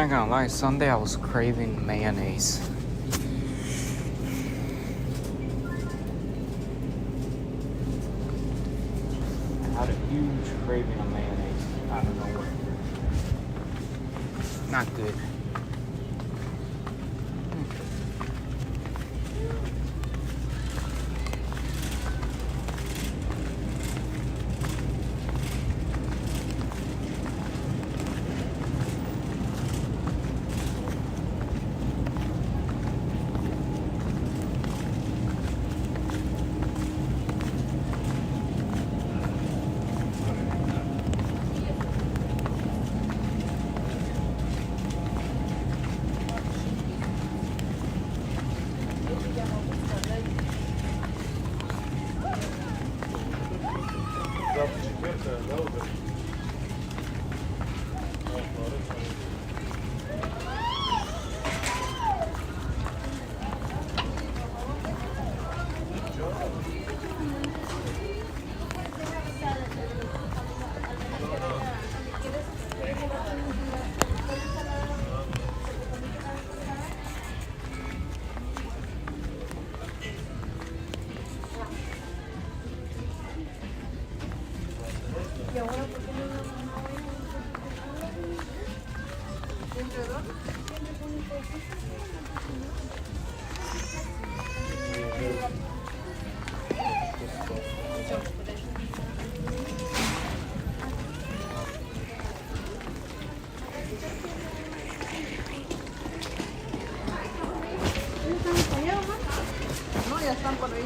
not gonna lie, Sunday I was craving mayonnaise. I had a huge craving of mayonnaise out of nowhere. Not good. No, ya están por ahí.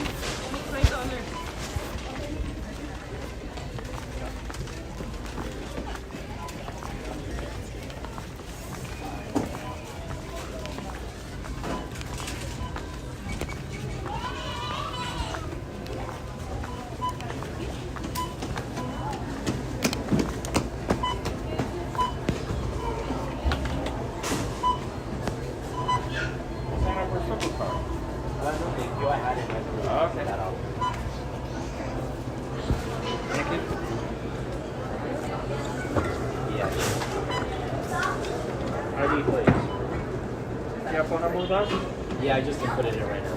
ID, please. Do you have phone number with us? Yeah, I just inputted it right now.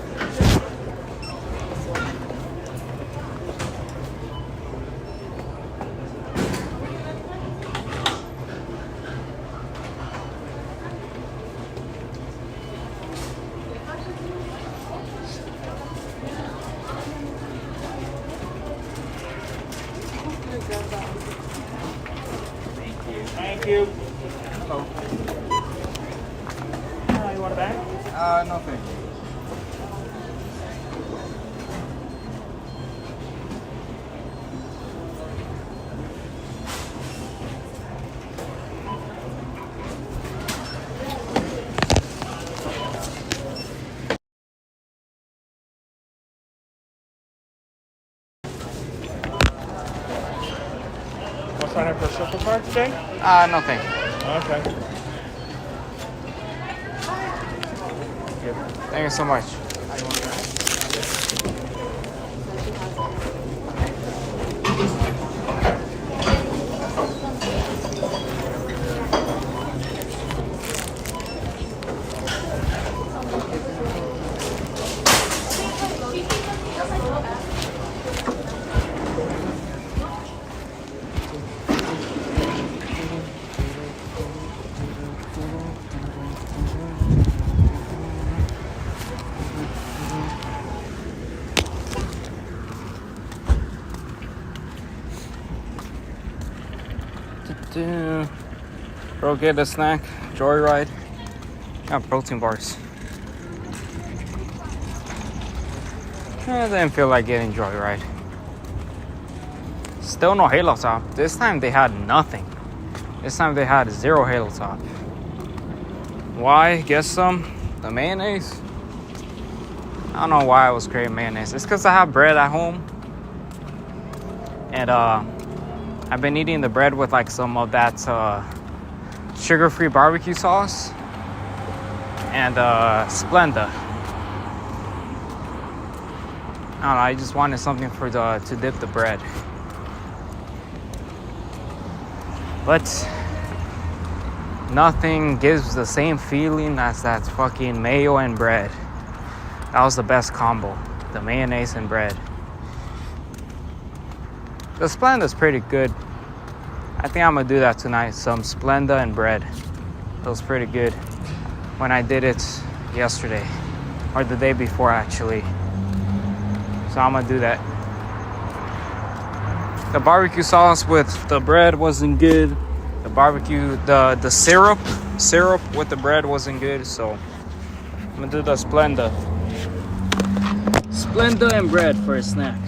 Thank you. Oh. You want a bag? No, thank you. Want to sign up for a Circle card today? No, thank you. Okay. Thank you so much. Bro, get a snack, Joyride. Got protein bars. I didn't feel like getting Joyride. Still no Halo Top. This time they had nothing. This time they had 0 Halo Top. Why? Guess some? The mayonnaise? I don't know why I was craving mayonnaise. It's because I have bread at home. And I've been eating the bread with like some of that sugar-free barbecue sauce and Splenda. I don't know, I just wanted something for to dip the bread. But Nothing gives the same feeling as that fucking mayo and bread. That was the best combo. The mayonnaise and bread. The Splenda's pretty good. I think I'm gonna do that tonight. Some Splenda and bread. It was pretty good when I did it yesterday. Or the day before, actually. So I'm gonna do that. The barbecue sauce with the bread wasn't good. The barbecue, the syrup with the bread wasn't good. So I'm gonna do the Splenda. Splenda and bread for a snack.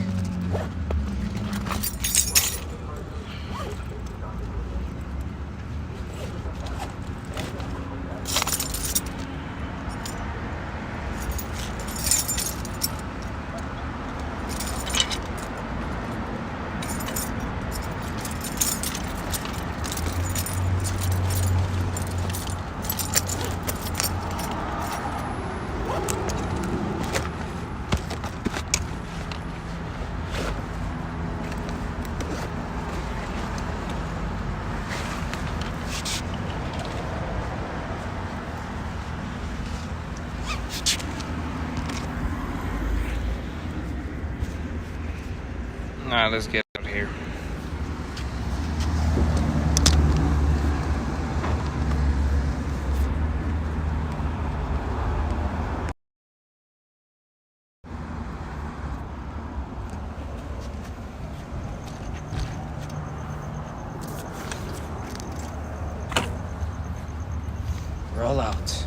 Alright, let's get out of here. Roll out.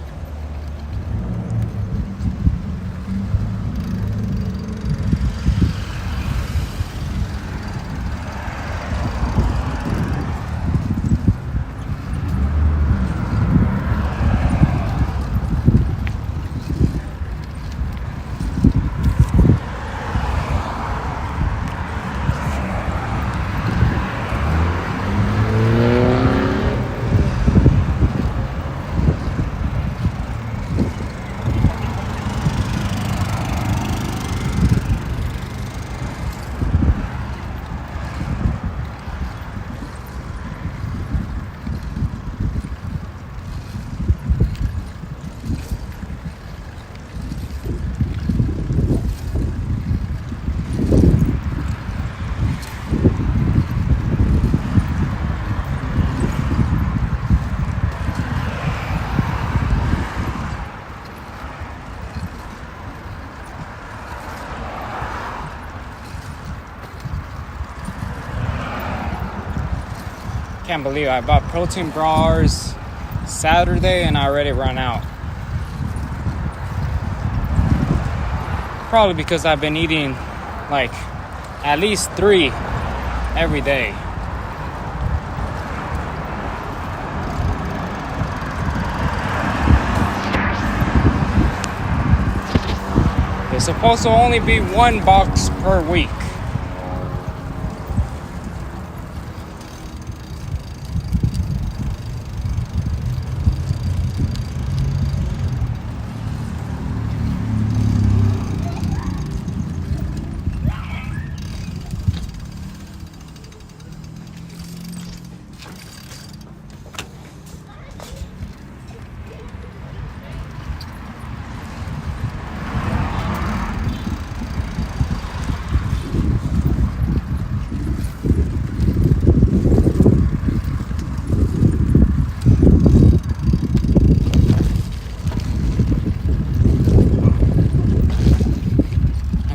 Can't believe I bought protein bars Saturday and I already run out. Probably because I've been eating like at least 3 every day. It's supposed to only be 1 box per week.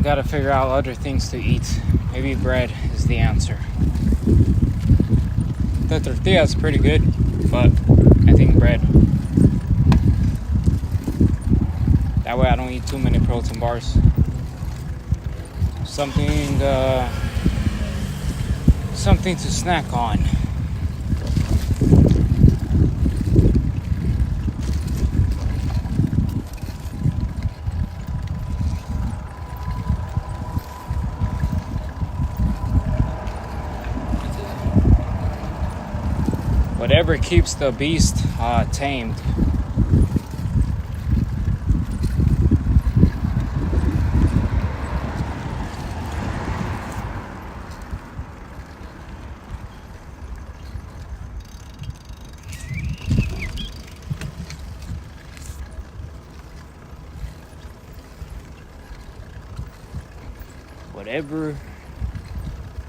Gotta figure out other things to eat. Maybe bread is the answer. The tortilla is pretty good, but I think bread. That way I don't eat too many protein bars. Something to snack on. Whatever keeps the beast tamed.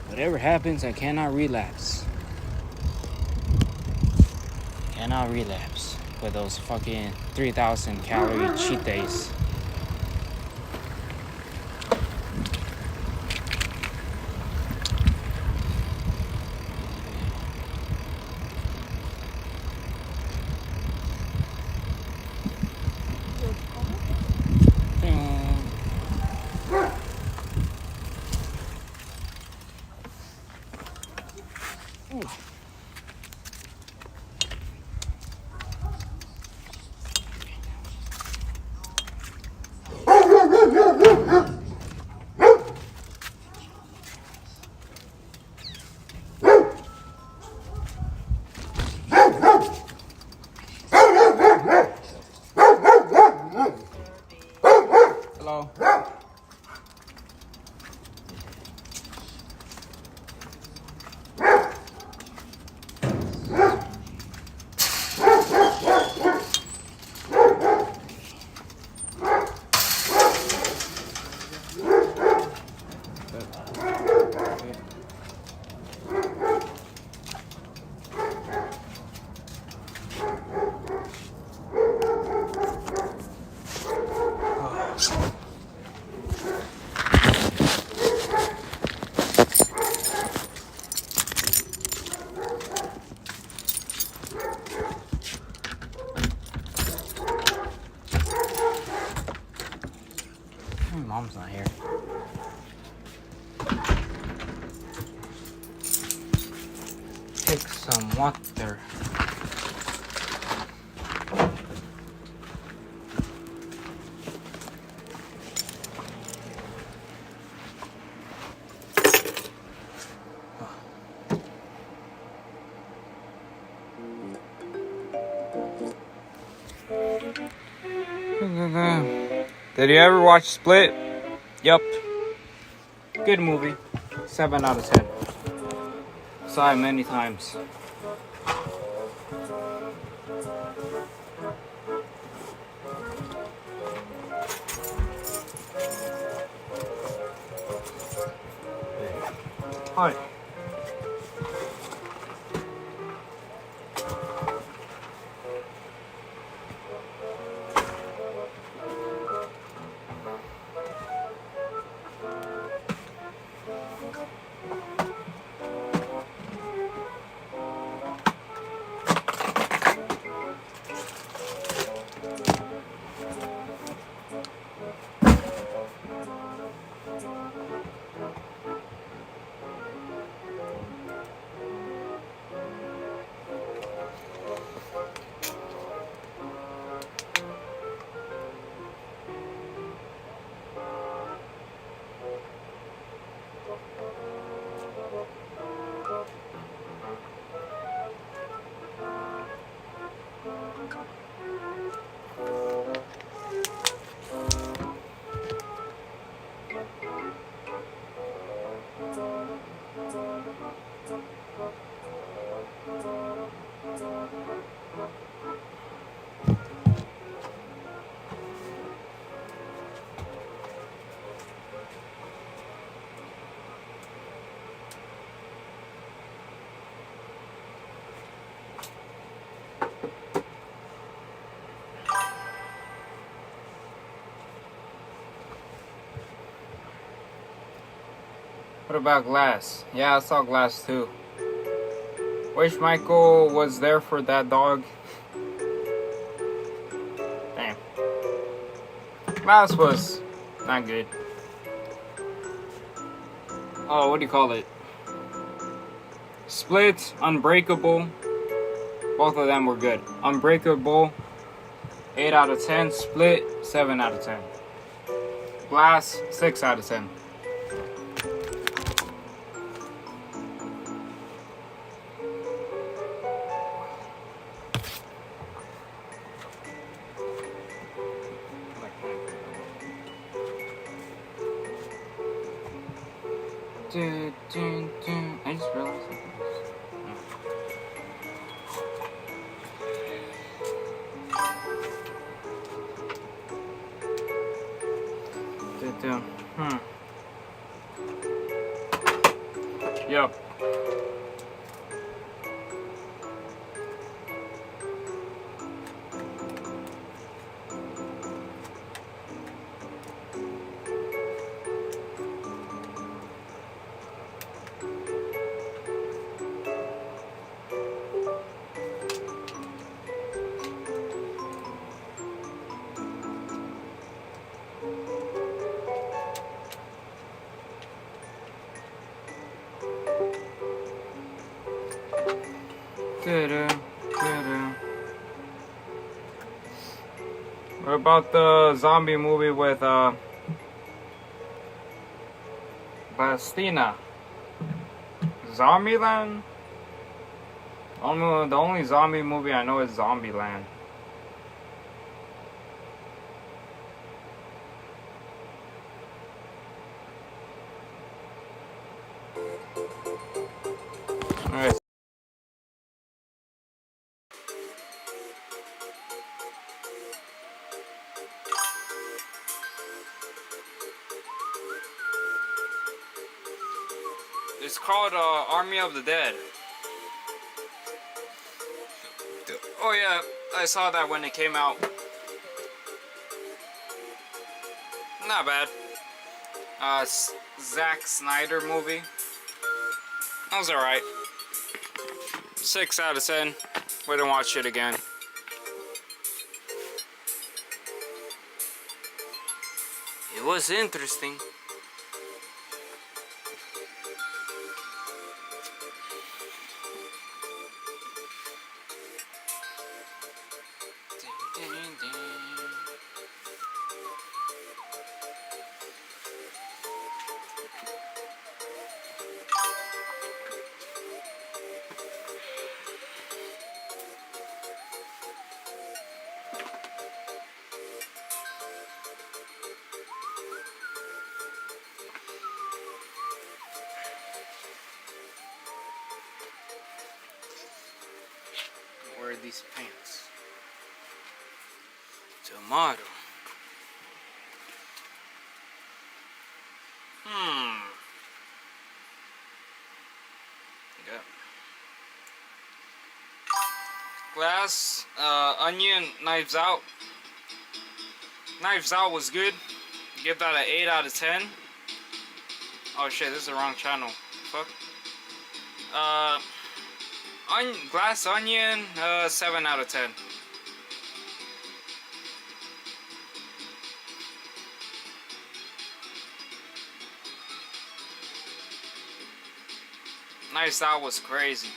whatever happens, I cannot relapse. Cannot relapse with those fucking 3,000 calorie cheat days. Hello. Mom's not here. Take some water. Did you ever watch Split? Yup. Good movie. 7 out of 10. Saw it many times. Hi. What about Glass? Yeah, I saw Glass too. Wish Michael was there for that dog. Damn. Glass was not good. Oh, what do you call it? Split, Unbreakable. Both of them were good. Unbreakable, 8 out of 10. Split, 7 out of 10. Glass, 6 out of 10. I just realized something. Yep. What about the zombie movie with Bastina? Zombieland? The only zombie movie I know is Zombieland. Alright. It's called Army of the Dead. Oh yeah, I saw that when it came out. Not bad. Zack Snyder movie. That was alright. 6 out of 10. Wouldn't watch it again. It was interesting. Wear these pants tomorrow. Yeah. Glass, Onion, Knives Out. Knives Out was good. Give that an 8 out of 10. Oh shit, this is the wrong channel. Fuck. Glass Onion, 7 out of 10. Knives Out was crazy.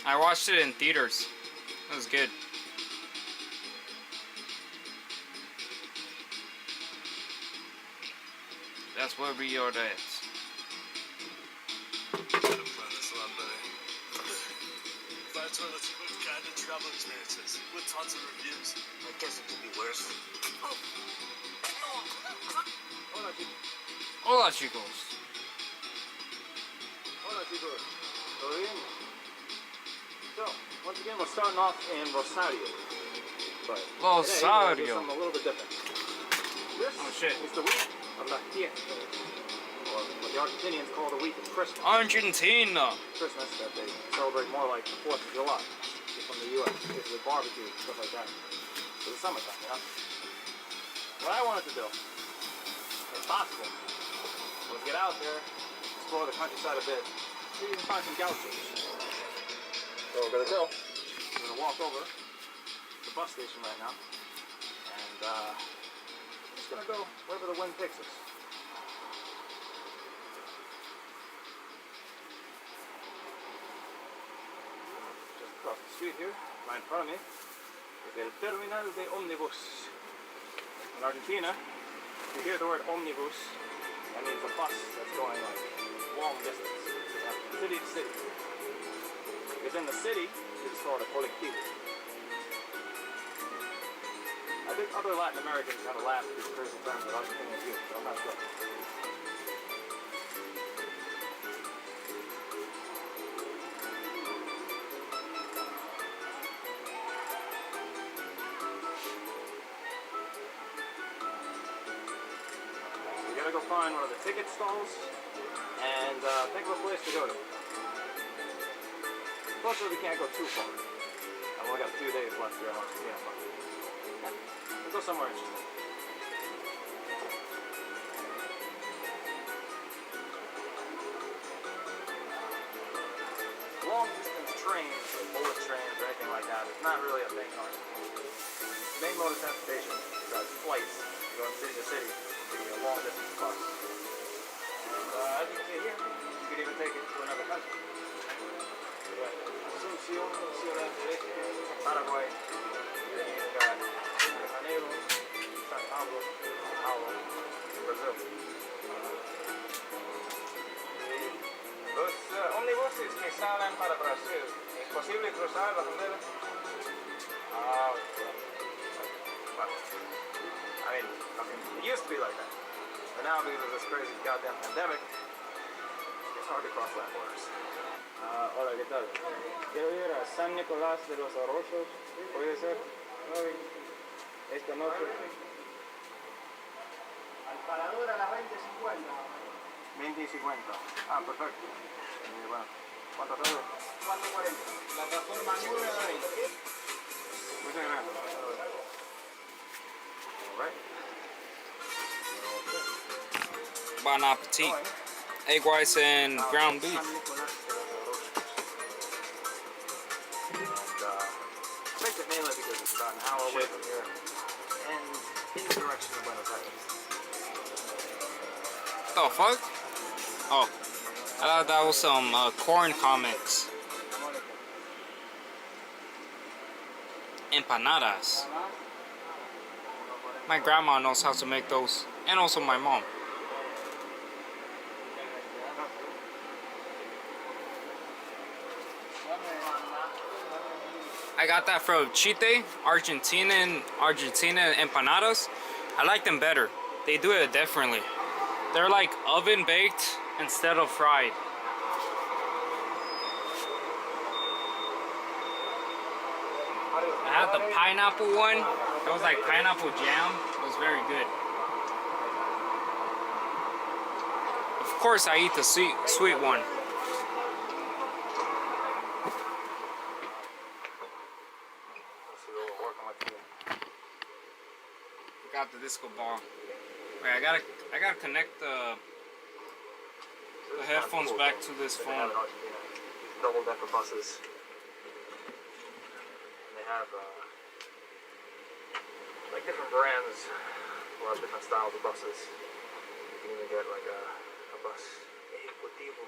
I watched it in theaters. It was good. That's where we are at. Travel experiences with tons of reviews. I guess it could be worse. Hola chicos. Hola chicos. Hola chicos. ¿Todo bien? So, once again, we're starting off in Rosario. But Rosario. Today, we're gonna do something a little bit different. This is the week of La Fiesta, or what the Argentinians call the week of Christmas. Argentina. Christmas that they celebrate more like the 4th of July. From the U.S. Basically barbecue, stuff like that. For the summertime, you know? What I wanted to do, if possible, was get out there, explore the countryside a bit, see if we can find some gauchos. So we're gonna go. We're gonna walk over to the bus station right now, and we're just gonna go wherever the wind takes us. Across the street here, right in front of me, is el terminal de omnibus. In Argentina, if you hear the word omnibus, that means a bus that's going like long distance, city to city. Because in the city, it's called a colectivo. I think other Latin Americans have a laugh at these crazy terms that Argentinians use, but I'm not sure. go find one of the ticket stalls and think of a place to go to. Unfortunately, we can't go too far. I've only got a few days left here. We'll go somewhere interesting. Long distance trains, like bullet trains or anything like that, it's not really a thing in Argentina. The main mode of transportation, besides flights, going city to city, would be a long distance bus. And as you can see here, you could even take it to another country. Asunción, Ciudad de Paraguay, then you got Janeiro, Sao Paulo, Brazil. Los ómnibuses que salen para Brasil, ¿es posible cruzar la frontera? Well, I mean, it used to be like that. But now, because of this crazy goddamn pandemic, it's hard to cross land borders. Hola, ¿qué tal? Quiero ir a San Nicolás de los Arroyos, ¿puede ser? Hoy, esta noche. Al parador a las 20:50. 20:50. Ah, perfecto. Bueno, ¿cuánto tarda? 4:40. La plataforma 9 a 20. Muchas gracias. Alright. Bon appetit. Egg whites and ground beef. Picked it mainly because it's about an hour away from here and in the direction of Buenos Aires. The fuck? Oh, I thought that was some corn comics. Empanadas. My grandma knows how to make those, and also my mom. I got that from Chite, Argentina empanadas. I like them better. They do it differently. They're like oven baked instead of fried. I had the pineapple one. It was like pineapple jam. It was very good. Of course, I eat the sweet one. Got the disco ball. Wait, I gotta connect the headphones back to this phone. Double-decker buses. And they have like different brands, a lot of different styles of buses. You can even get like a bus ejecutivo.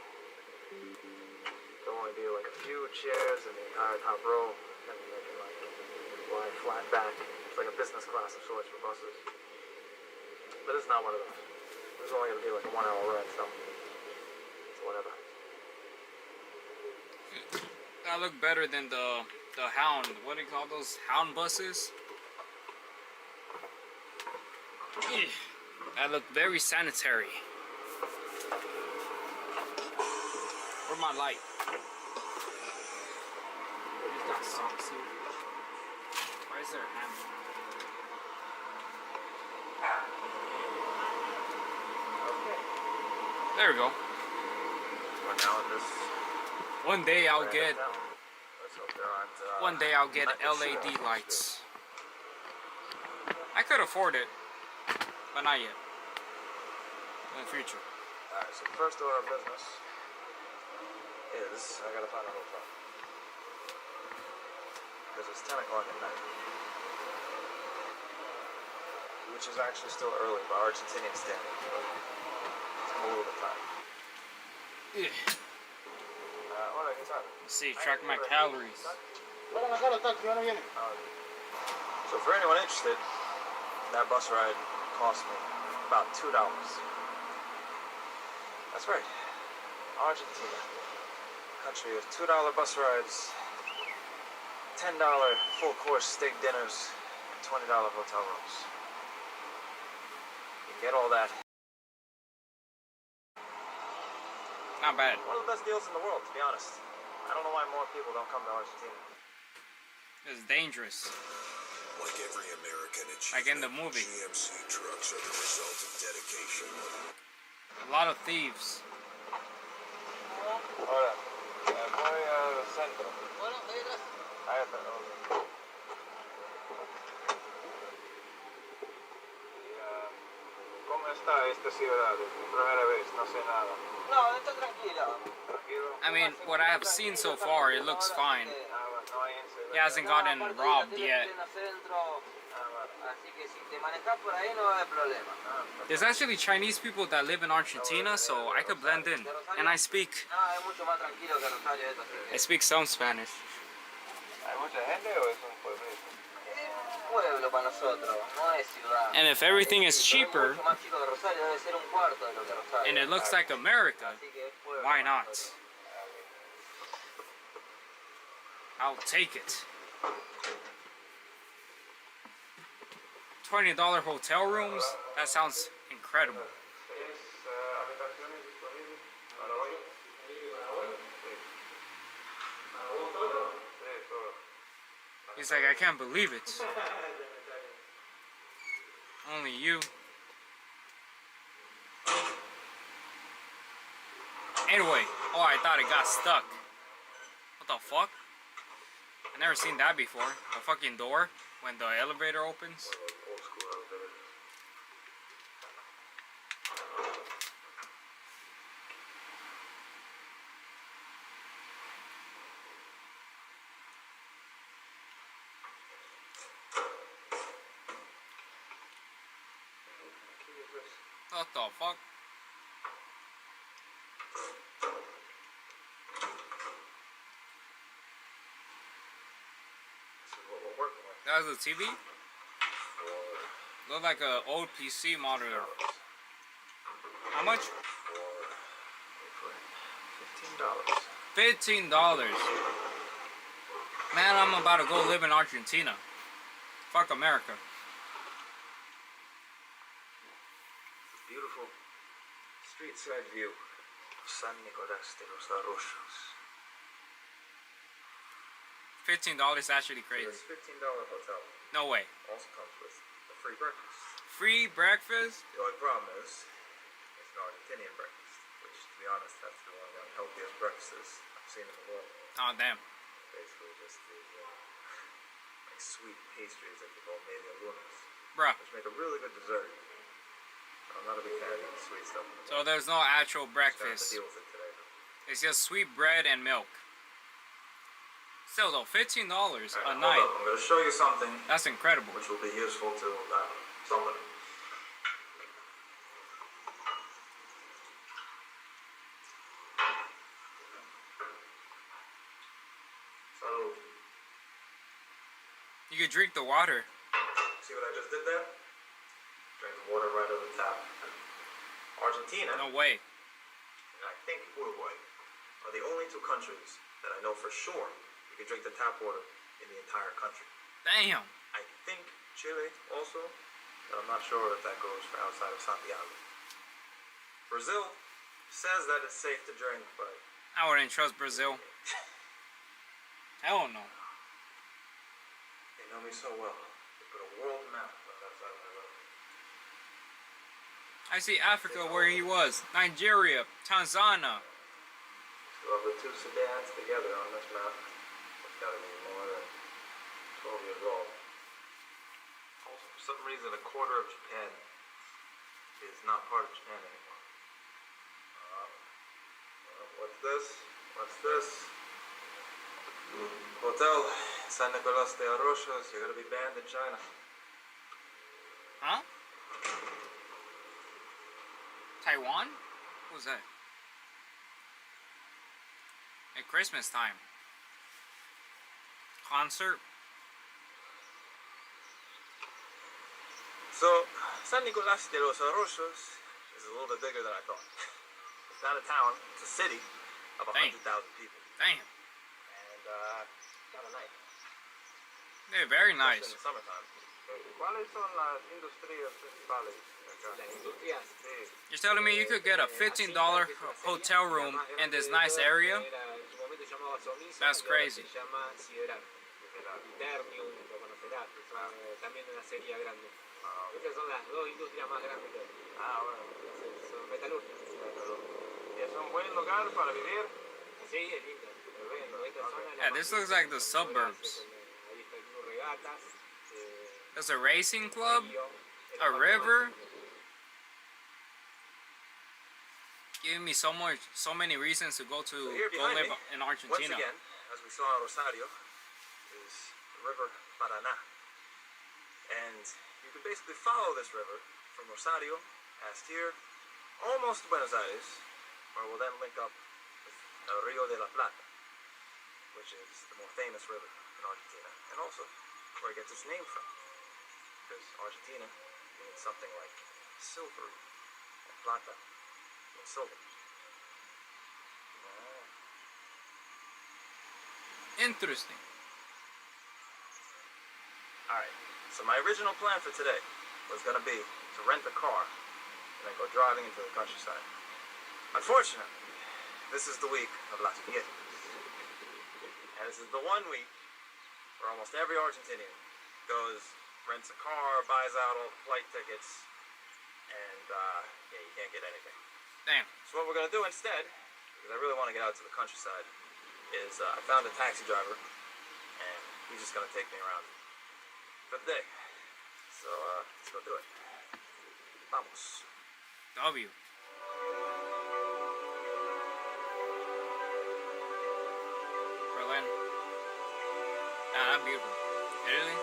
They'll only do like a few chairs in the entire top row, and then they can like lie flat back. It's like a business class of sorts for buses. But it's not one of those. It's only going to be like a 1 hour ride, so it's whatever. That look better than the Hound. What do you call those? Hound buses? That look very sanitary. Where's my light? He's got socks here. Why is there a hammer? There we go. One day I'll get. One day I'll get LED lights. I could afford it, but not yet. In the future. Alright, so the first order of business is I gotta find a hotel. Because it's 10 o'clock at night. Which is actually still early by Argentinian standards. It's a little bit time. Yeah. Let's see, track my calories. So for anyone interested, that bus ride cost me about $2. That's right. Argentina. Country of $2 bus rides, $10 full course steak dinners, and $20 hotel rooms. You can get all that. Not bad. One of the best deals in the world, to be honest. I don't know why more people don't come to Argentina. It's dangerous. Like every American like in the achievement, movie. GMC trucks are the result of dedication. A lot of thieves. Hola, voy al centro. Bueno, ahí está. ¿Cómo está esta ciudad? Es mi primera vez, no sé nada. No, está tranquila. I mean, what I have seen so far, it looks fine. He hasn't gotten robbed yet. There's actually Chinese people that live in Argentina, so I could blend in. And I speak some Spanish. ¿Hay mucha gente o es un pueblito? Es un pueblo para nosotros, no es ciudad. And if everything is cheaper, and it looks like America, why not? I'll take it. $20 hotel rooms? That sounds incredible. He's like, I can't believe it. Only you. Anyway, oh, I thought it got stuck. What the fuck? I never seen that before. The fucking door when the elevator opens. What the fuck? That was a TV? Looked like an old PC monitor. How much? $15. Man, I'm about to go live in Argentina. Fuck America. Beautiful street side view of San Nicolás de los Arroyos. $15 is actually crazy. It's $15 hotel. No way. Also comes with a free breakfast. Free breakfast? The only problem is, it's an Argentinian breakfast, which, to be honest, that's one of the unhealthiest breakfasts I've seen in the world. Oh, damn. Basically just these like sweet pastries that they call media lunas. Bruh. Which make a really good dessert. I'm not a big fan of eating sweet stuff. So there's no actual breakfast. Just have to deal with it today. It's just sweet bread and milk. Still though, $15 a Hold night. up. I'm going to show you something. That's incredible. Which will be useful to somebody. Salud. You could drink the water. See what I just did there? Drink the water right out of the tap. Argentina. No way. And I think Uruguay are the only two countries that I know for sure you can drink the tap water in the entire country. Damn. I think Chile also, but I'm not sure if that goes for outside of Santiago. Brazil says that it's safe to drink, but I wouldn't trust Brazil. Hell no. they know me so well. They put a world map right outside of my room. I see Africa where he was. Nigeria, Tanzania. So of the two Sudans together on this map, it's got to be more than 12 years old. Also, for some reason, a quarter of Japan is not part of Japan anymore. What's this? What's this? Hotel San Nicolás de Arroyos. You're gonna be banned in China. Huh? Taiwan? What was that? At Christmas time. Concert? So, San Nicolás de los Arroyos is a little bit bigger than I thought. It's not a town, it's a city of 100,000 people. Damn. And, kind of nice. Yeah, very nice. In the summertime. ¿Cuáles son las industrias principales acá? Las industrias. Sí. You're telling me you could get a $15 hotel room in this nice area? That's crazy. Alpargata, son también una serie grande. Estas son las dos industrias más grandes que hay. Bueno. Son metalúrgicas. ¿Y es un buen lugar para vivir? Sí, es lindo. Yeah, this looks like the suburbs. Ahí está regatas. There's a racing club, a river. Giving me so many reasons to go live in Argentina. Once again, as we saw in Rosario, is the river Paraná. And you can basically follow this river from Rosario, past here, almost to Buenos Aires, where we'll then link up with El Rio de la Plata, which is the more famous river in Argentina, and also where it gets its name from. Because Argentina means something like silvery, and plata means silver. Interesting. Alright, so my original plan for today was going to be to rent a car and then go driving into the countryside. Unfortunately, this is the week of Las Fiestas. And this is the one week where almost every Argentinian goes, rents a car, buys out all the flight tickets, and yeah, you can't get anything. Damn. So what we're going to do instead, because I really want to get out to the countryside, is I found a taxi driver, and he's just going to take me around for the day. So let's go do it. Vamos. W. Berlin. Not beautiful. Italy.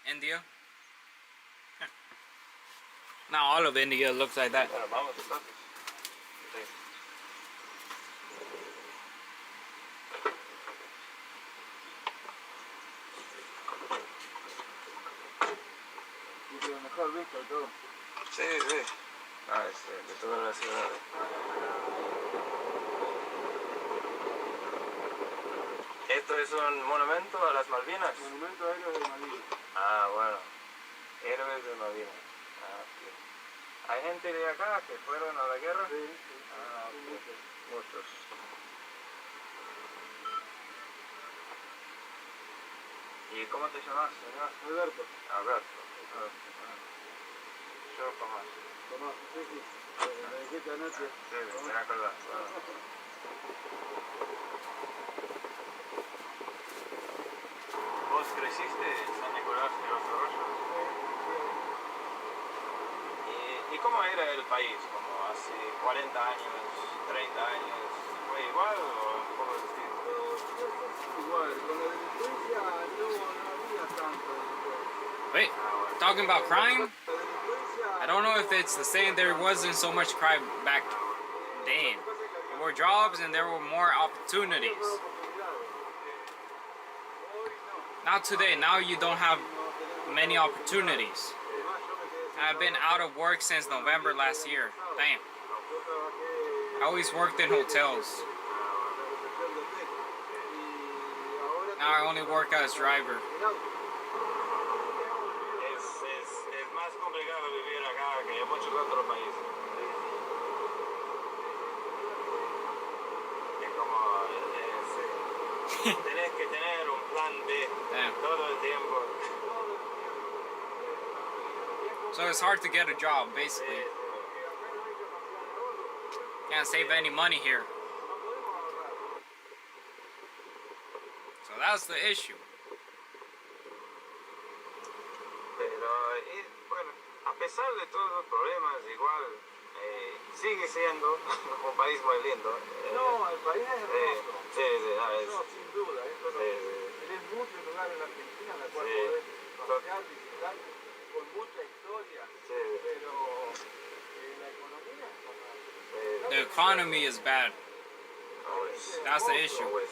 India. Now all of India looks like that. Sí, sí. De todas las ciudades. ¿Esto es un monumento a las Malvinas? Monumento a héroes de Malvinas. Bueno. Héroes de Malvinas. Sí. ¿Hay gente de acá que fueron a la guerra? Sí. Muchos. ¿Y cómo te llamas? Alberto. Alberto. Yo Tomás. Tomás, sí. Me dijiste anoche. Sí, me acordás. ¿Vos creciste en San Nicolás de los Arroyos? Sí. ¿Y cómo era el país? ¿Como hace 40 años, 30 años? ¿Fue igual o un poco distinto? Igual, con la delincuencia no había tanto. Wait, talking about crime? I don't know if it's the same. There wasn't so much crime back then. There were jobs and there were more opportunities. Not today. Now you don't have many opportunities. I've been out of work since November last year. Damn. I always worked in hotels. Now I only work as driver. Es más complicado vivir acá que en muchos otros países. Es como tenés que tener un plan B todo el tiempo. So it's hard to get a job, basically. Can't save any money here. So that's the issue. Pero, bueno, a pesar de todos los problemas, igual sigue siendo un país muy lindo. No, el país es hermoso. Sí, no, sin duda. Tienes muchos lugares en Argentina en los cuales podés pasear, visitar, con mucha historia. Pero la economía es The economy is bad. That's the issue. Los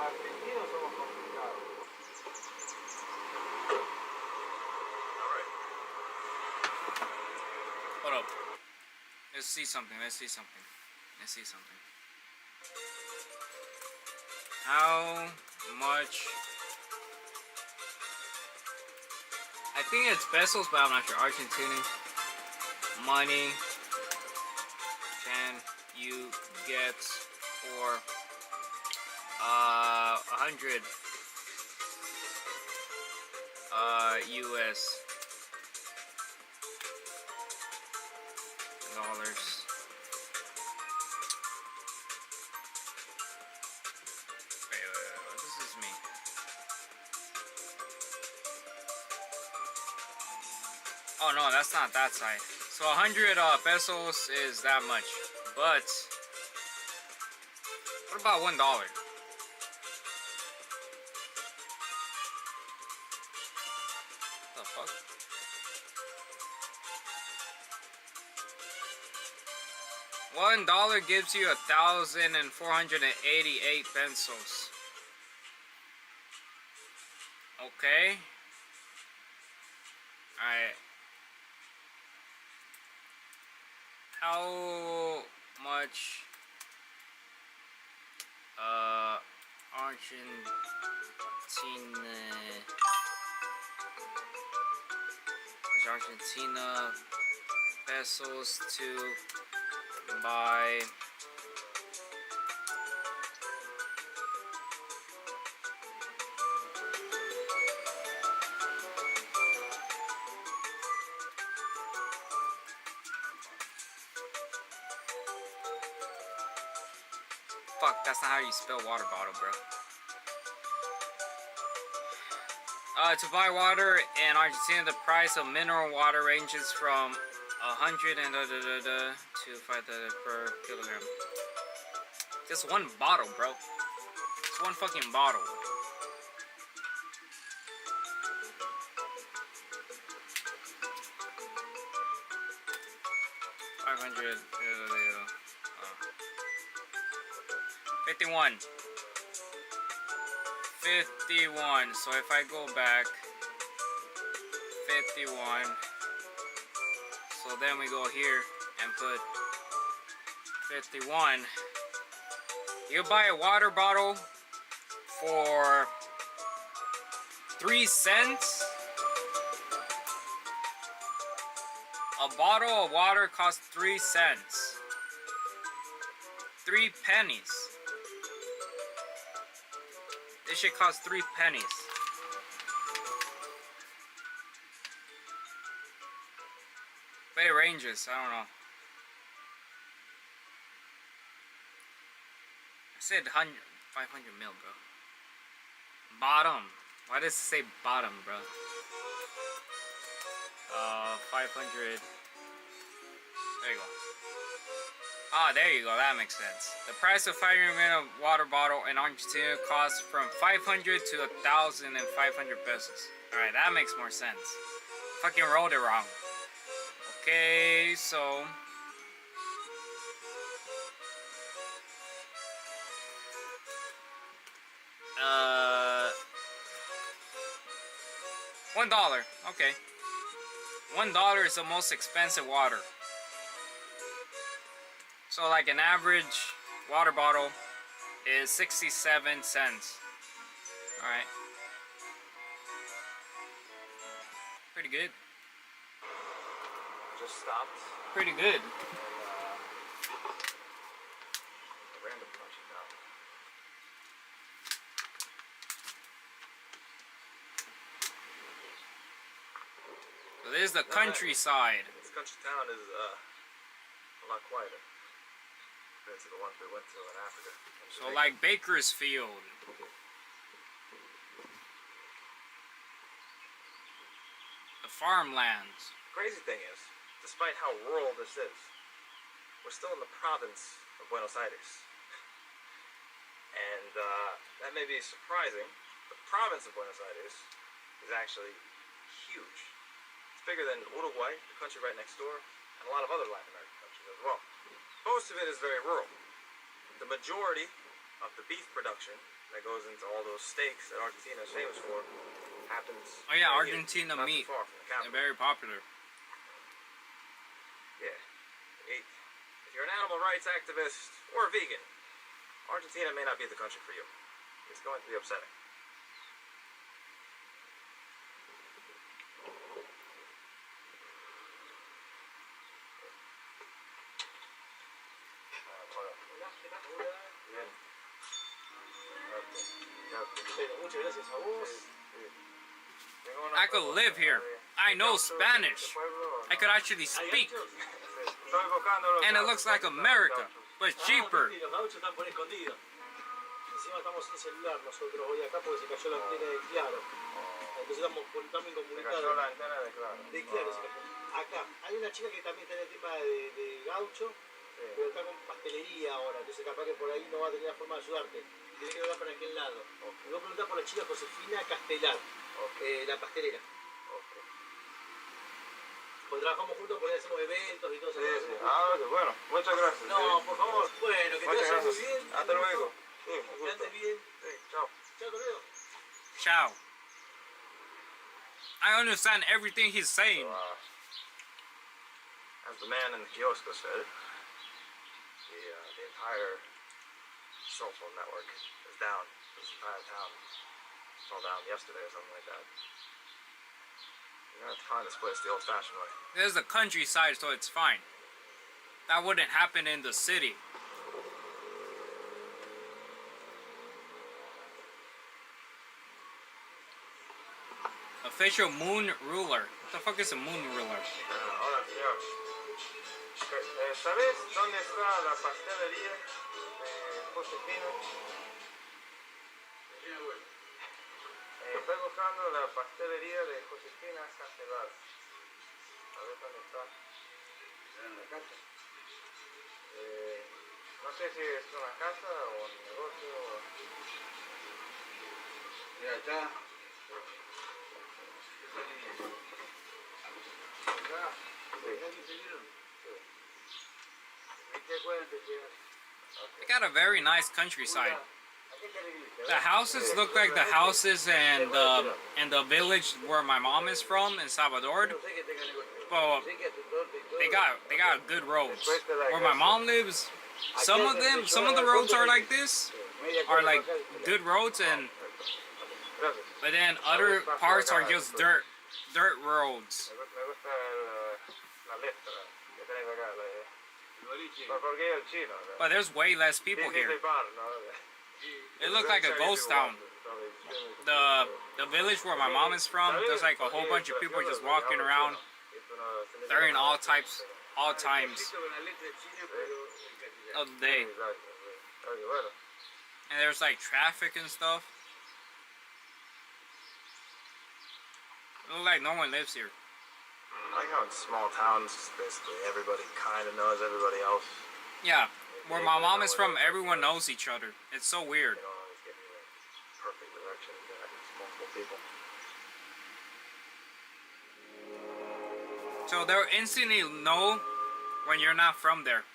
argentinos somos complicados. Hold up. Let's see something. Let's see something. Let's see something. How much? I think it's pesos, but I'm not sure. Argentinian money can you get for 100 US dollars. Wait, this is me. Oh no, that's not that side. So 100 pesos is that much. But what about $1? The fuck? $1 gives you 1,488 pesos. Okay. Alright. How much Argentina pesos to buy fuck, that's not how you spell water bottle, bro. To buy water in Argentina, the price of mineral water ranges from 100 and to 5 per kilogram. Just one bottle, bro. It's one fucking bottle. $500. 51. 51. So if I go back, 51. So then we go here and put 51. You buy a water bottle for 3 cents. A bottle of water costs 3 cents. 3 pennies. This shit costs 3 pennies. But it ranges, I don't know. I said 500 mil, bro. Bottom. Why does it say bottom, bro? 500. There you go. Ah, there you go. That makes sense. The price of 500 ml water bottle in Argentina costs from 500 to 1,500 pesos. Alright, that makes more sense. Fucking wrote it wrong. Okay, so $1. Okay. $1 is the most expensive water. So like an average water bottle is 67 cents. Alright. Pretty good. Just stopped. Pretty good. Random punching out. So this is the countryside. This country town is a lot quieter compared to the ones we went to in Africa. So like Bakersfield. The farmlands. Crazy thing is, despite how rural this is, we're still in the province of Buenos Aires. And that may be surprising. The province of Buenos Aires is actually huge. It's bigger than Uruguay, the country right next door, and a lot of other Latin American countries as well. Most of it is very rural. The majority of the beef production that goes into all those steaks that Argentina is famous for happens. Oh yeah, Argentina not meat. too far from the capital. They're very popular. Yeah. If you're an animal rights activist or a vegan, Argentina may not be the country for you. It's going to be upsetting. Muchas gracias a vos. Tengo I could live here. I know Spanish. I could actually speak. And it looks like America, but cheaper. Encima estamos sin celular nosotros hoy acá porque se cayó la antena de Claro. Entonces estamos también comunicados. Se cayó la antena de Claro. De Claro se cayó. Acá hay una chica que también está en el tema de gaucho, pero está con pastelería ahora. Entonces capaz que por ahí no va a tener la forma de ayudarte. Tiene que hablar para aquel lado. Y vos preguntás por la chica Josefina Castelar, la pastelera. Porque trabajamos juntos, por ahí hacemos eventos y todo eso. Sí, sí. Ah, bueno, muchas gracias. No, por favor. Bueno, que te vaya muy bien. Hasta luego. Sí, que andes bien. Sí, chao. Chao, Toledo. Ciao. I understand everything he's saying. As the man in the kiosk said, the entire cell phone network is down. This entire town fell down yesterday or something like that. You're gonna have to find this place the old-fashioned way. There's the countryside, so it's fine. That wouldn't happen in the city. Official moon ruler. What the fuck is a moon ruler? Hola, señor. ¿Sabes dónde está la pastelería de Josefina? Estoy buscando la pastelería de Josefina Castelar. A ver dónde está. ¿En la casa? No sé si es una casa o un negocio. Mira, acá. They got a very nice countryside. The houses look like the houses in the village where my mom is from in Salvador. But they got good roads. Where my mom lives, some of the roads are like this, are like good roads, but then other parts are just dirt roads. But there's way less people here. It looked like a ghost town. The village where my mom is from, there's like a whole bunch of people just walking around during all times of the day. And there's like traffic and stuff. It looks like no one lives here. I like how in small towns, basically everybody kind of knows everybody else. Yeah, where my mom is from, everyone knows each other. It's so weird. You don't always get the perfect direction to multiple people. So they'll instantly know when you're not from there.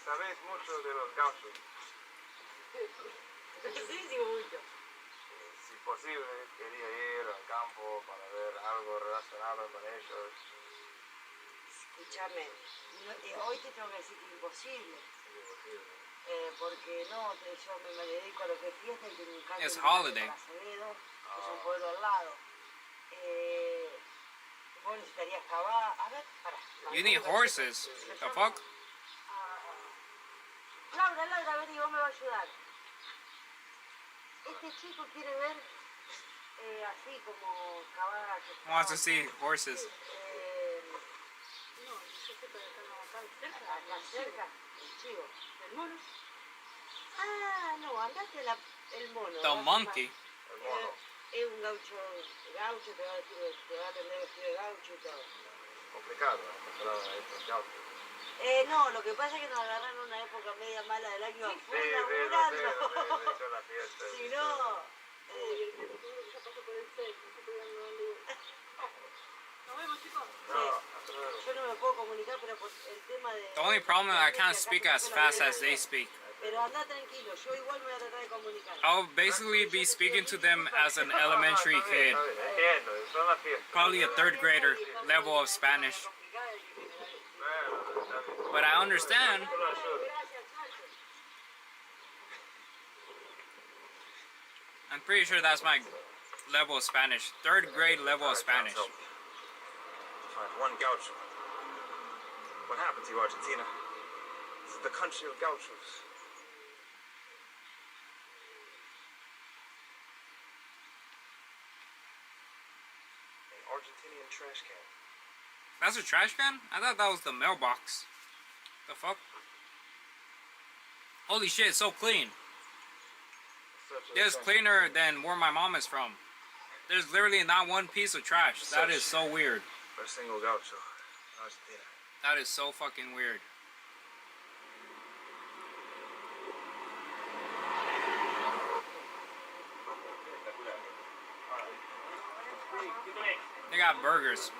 Sabéis mucho de los gauchos. Sí, digo mucho. Si posible, quería ir al campo para ver algo relacionado con ellos. Escúchame, hoy te tengo que decir que es imposible. Porque no, yo me dedico a lo que es fiesta y tengo un campo It's holiday. para Acevedo, que es un pueblo al lado. Vos necesitarías cavar. A ver, pará. You need horses. The fuck? Laura, vení, vos me vas a ayudar. Este chico quiere ver así como cavar. Wants to see horses. No, yo sé que acá cerca, el chivo. ¿El mono? Ah, no, andate el mono. The monkey. Es un gaucho, te va a atender vestido de gaucho y todo. Complicado, ¿no? No, lo que pasa es que nos agarraron una época media mala del año afuera laburando. Si no... ya pasó por el set, nos vemos, chicos. Yo no me puedo comunicar, pero por el tema de... The only problem is I can't speak as fast as they speak. Pero anda tranquilo, yo igual me voy a tratar de comunicar. I'll basically be speaking to them as an elementary kid. Probably a third grader level of Spanish. But I understand. I'm pretty sure that's my level of Spanish. 3rd grade level of Spanish. Find one gaucho. What happened to you, Argentina? This is the country of gauchos. An Argentinian trash can. That's a trash can? I thought that was the mailbox. The fuck? Holy shit, it's so clean. It's cleaner than where my mom is from. There's literally not one piece of trash. That is so weird. A single gaucho in Argentina. That is so fucking weird. They got burgers.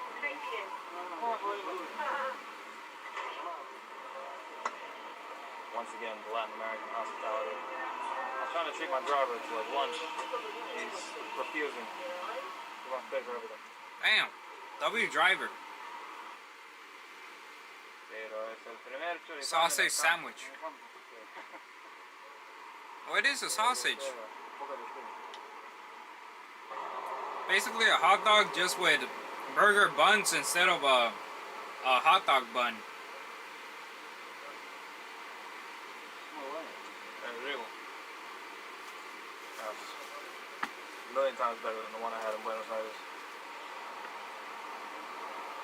Once again, the Latin American hospitality. I was trying to treat my driver to like lunch. He's refusing. He wants to pay for everything. Damn. W driver. Sausage sandwich. Oh, it is a sausage. Basically a hot dog just with burger buns instead of a hot dog bun. A million times better than the one I had in Buenos Aires.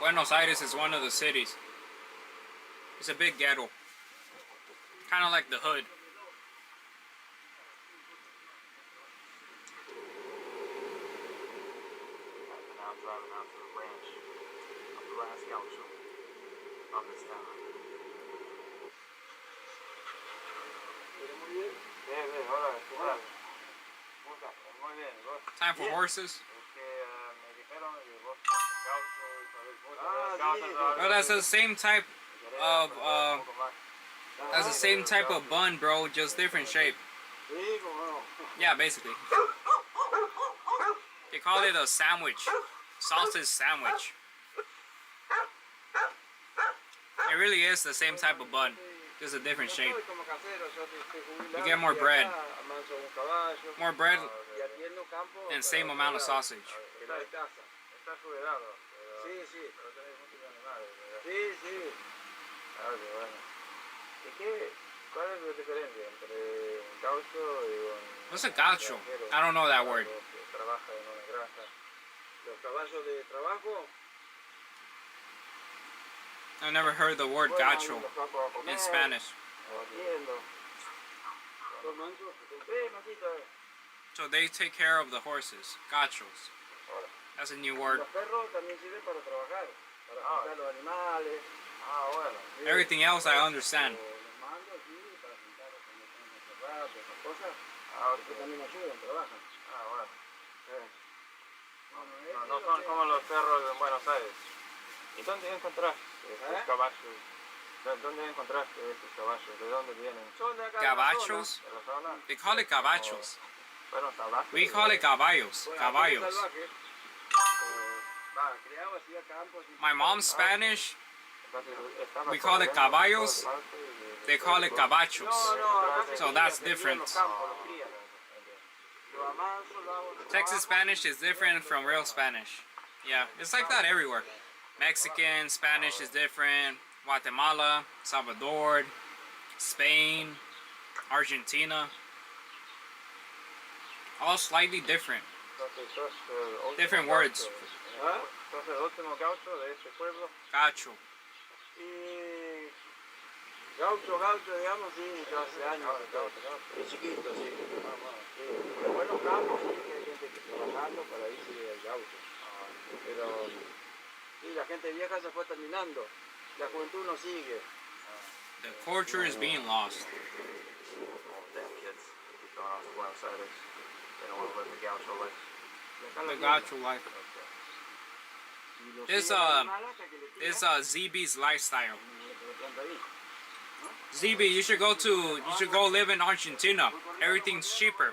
Buenos Aires is one of the cities. It's a big ghetto. Kind of like the hood. Now I'm driving out to the ranch of the last gaucho of this town. Time for horses. Bro, that's the same type of bun, bro, just different shape. Yeah, basically. They call it a sandwich. Sausage sandwich. It really is the same type of bun, just a different shape. You get more bread. More bread and same amount of sausage. What's a gaucho? I don't know that word. I've never heard the word gaucho in Spanish. So they take care of the horses, gachos. That's a new word. Everything else I understand. No son como los perros en Buenos Aires. ¿Y dónde encontraste estos caballos? ¿Dónde encontraste estos caballos? ¿De dónde vienen? Gabachos? ¿De la zona? They call it gabachos. Bueno, salvajes. We call it caballos. Caballos. My mom's Spanish. We call it caballos. They call it gabachos. So that's different. Texas Spanish is different from real Spanish. Yeah, it's like that everywhere. Mexican Spanish is different. Guatemala, Salvador, Spain, Argentina. All slightly different. Different words. Gacho. Gaucho, digamos, sí, yo hace años, de chiquito, sí. En buenos campos, sí, que hay gente que está trabajando para irse al gaucho. Pero, sí, la gente vieja se fue terminando. La juventud no sigue. The culture is being lost. Damn kids, keep going off to Buenos Aires. They don't want to live the gaucho life. The gaucho life. It's ZB's lifestyle. ZB, you should go live in Argentina. Everything's cheaper.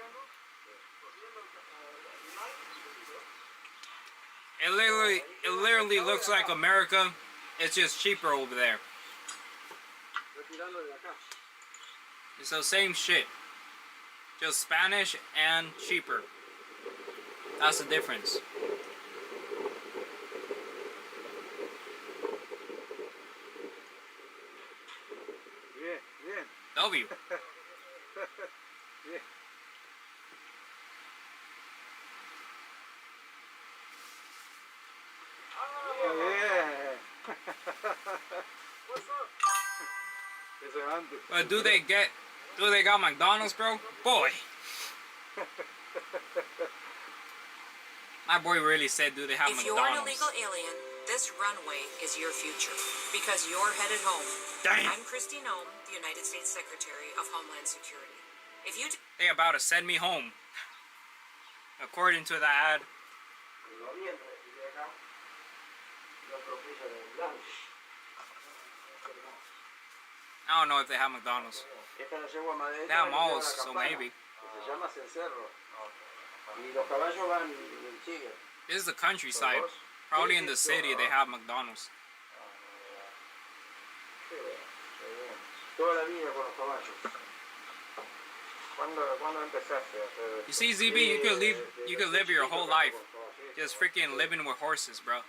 It literally looks like America. It's just cheaper over there. It's the same shit. Just Spanish and cheaper. That's the difference. Bien, bien. W. Bien. Bien. What's up? But do they got McDonald's, bro? Boy. My boy really said, do they have If McDonald's? you're an illegal alien, this runway is your future because you're headed home. Damn. I'm Christy Nome, the United States Secretary of Homeland Security. If you They about to send me home. According to the ad. I don't know if they have McDonald's. They have malls, so maybe. This is the countryside. Probably in the city they have McDonald's. You see, ZB, you could live your whole life just freaking living with horses, bro.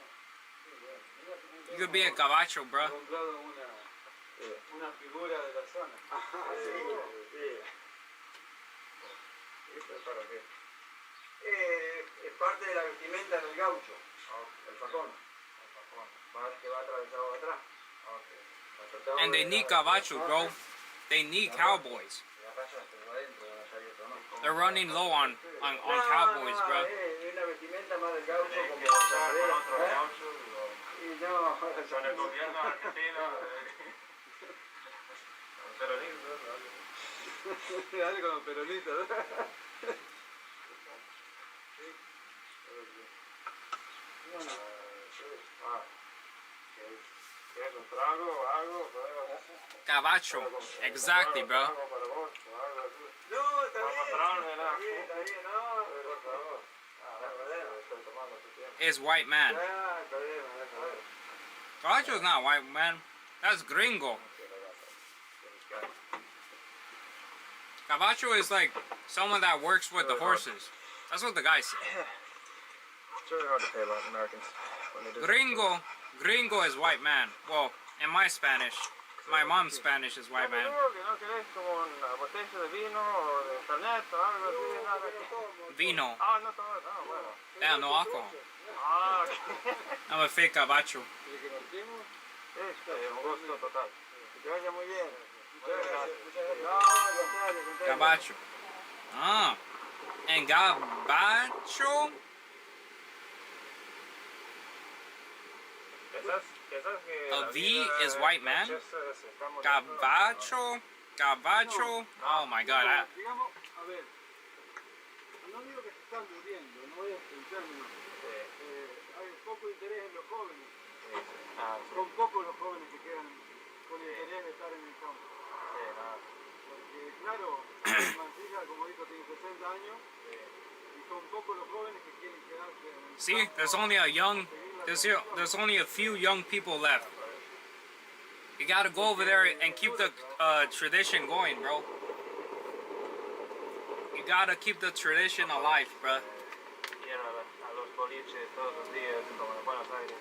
You could be a cabacho, bro. Una figura de la zona. Es parte de la vestimenta del gaucho, el facón, que va atravesado atrás. And they need cabacho, bro. They need cowboys. They're running low on cowboys, bro. Es una vestimenta más del gaucho como con el gobierno argentino. Dale con los peronistas. ¿Quieres un trago o algo? Cabacho, exactly, bro. No, está bien, no, por favor. It's white man. Cabacho's not white man. That's gringo. Cabacho is like someone that works with the horses. That's what the guy said. It's really hard to pay about Americans. Gringo is white man. Well, in my Spanish, my mom's Spanish is white man. Vino. Damn, no alcohol. I'm a fake cabacho. Cabacho. Ah. And gabacho? A V is white man? Gabacho? Gabacho? Oh my god. Digamos, a ver, no digo que se están muriendo, no es el término. Hay poco interés en los jóvenes. Son pocos los jóvenes que quedan con interés de estar en el campo. Porque, claro, Mancilla, como dijo, tiene 60 años y son pocos los jóvenes que quieren quedarse en el campo. See, there's only a few young people left. You gotta go over there and keep the tradition going, bro. You gotta keep the tradition alive, bro. A los boliches todos los días, como en Buenos Aires.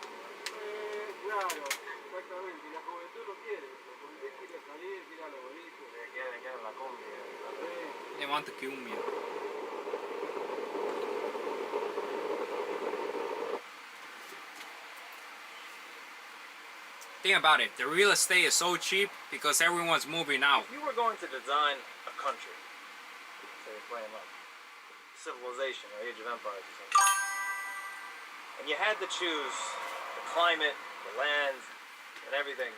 Claro, exactamente. Y la juventud lo quiere. La juventud quiere salir, quiere a los boliches. Quieren la cumbia. They want the cumbia. Think about it. The real estate is so cheap because everyone's moving out. If you were going to design a country, say you're playing like Civilization or Age of Empires or something, and you had to choose the climate, the land, and everything,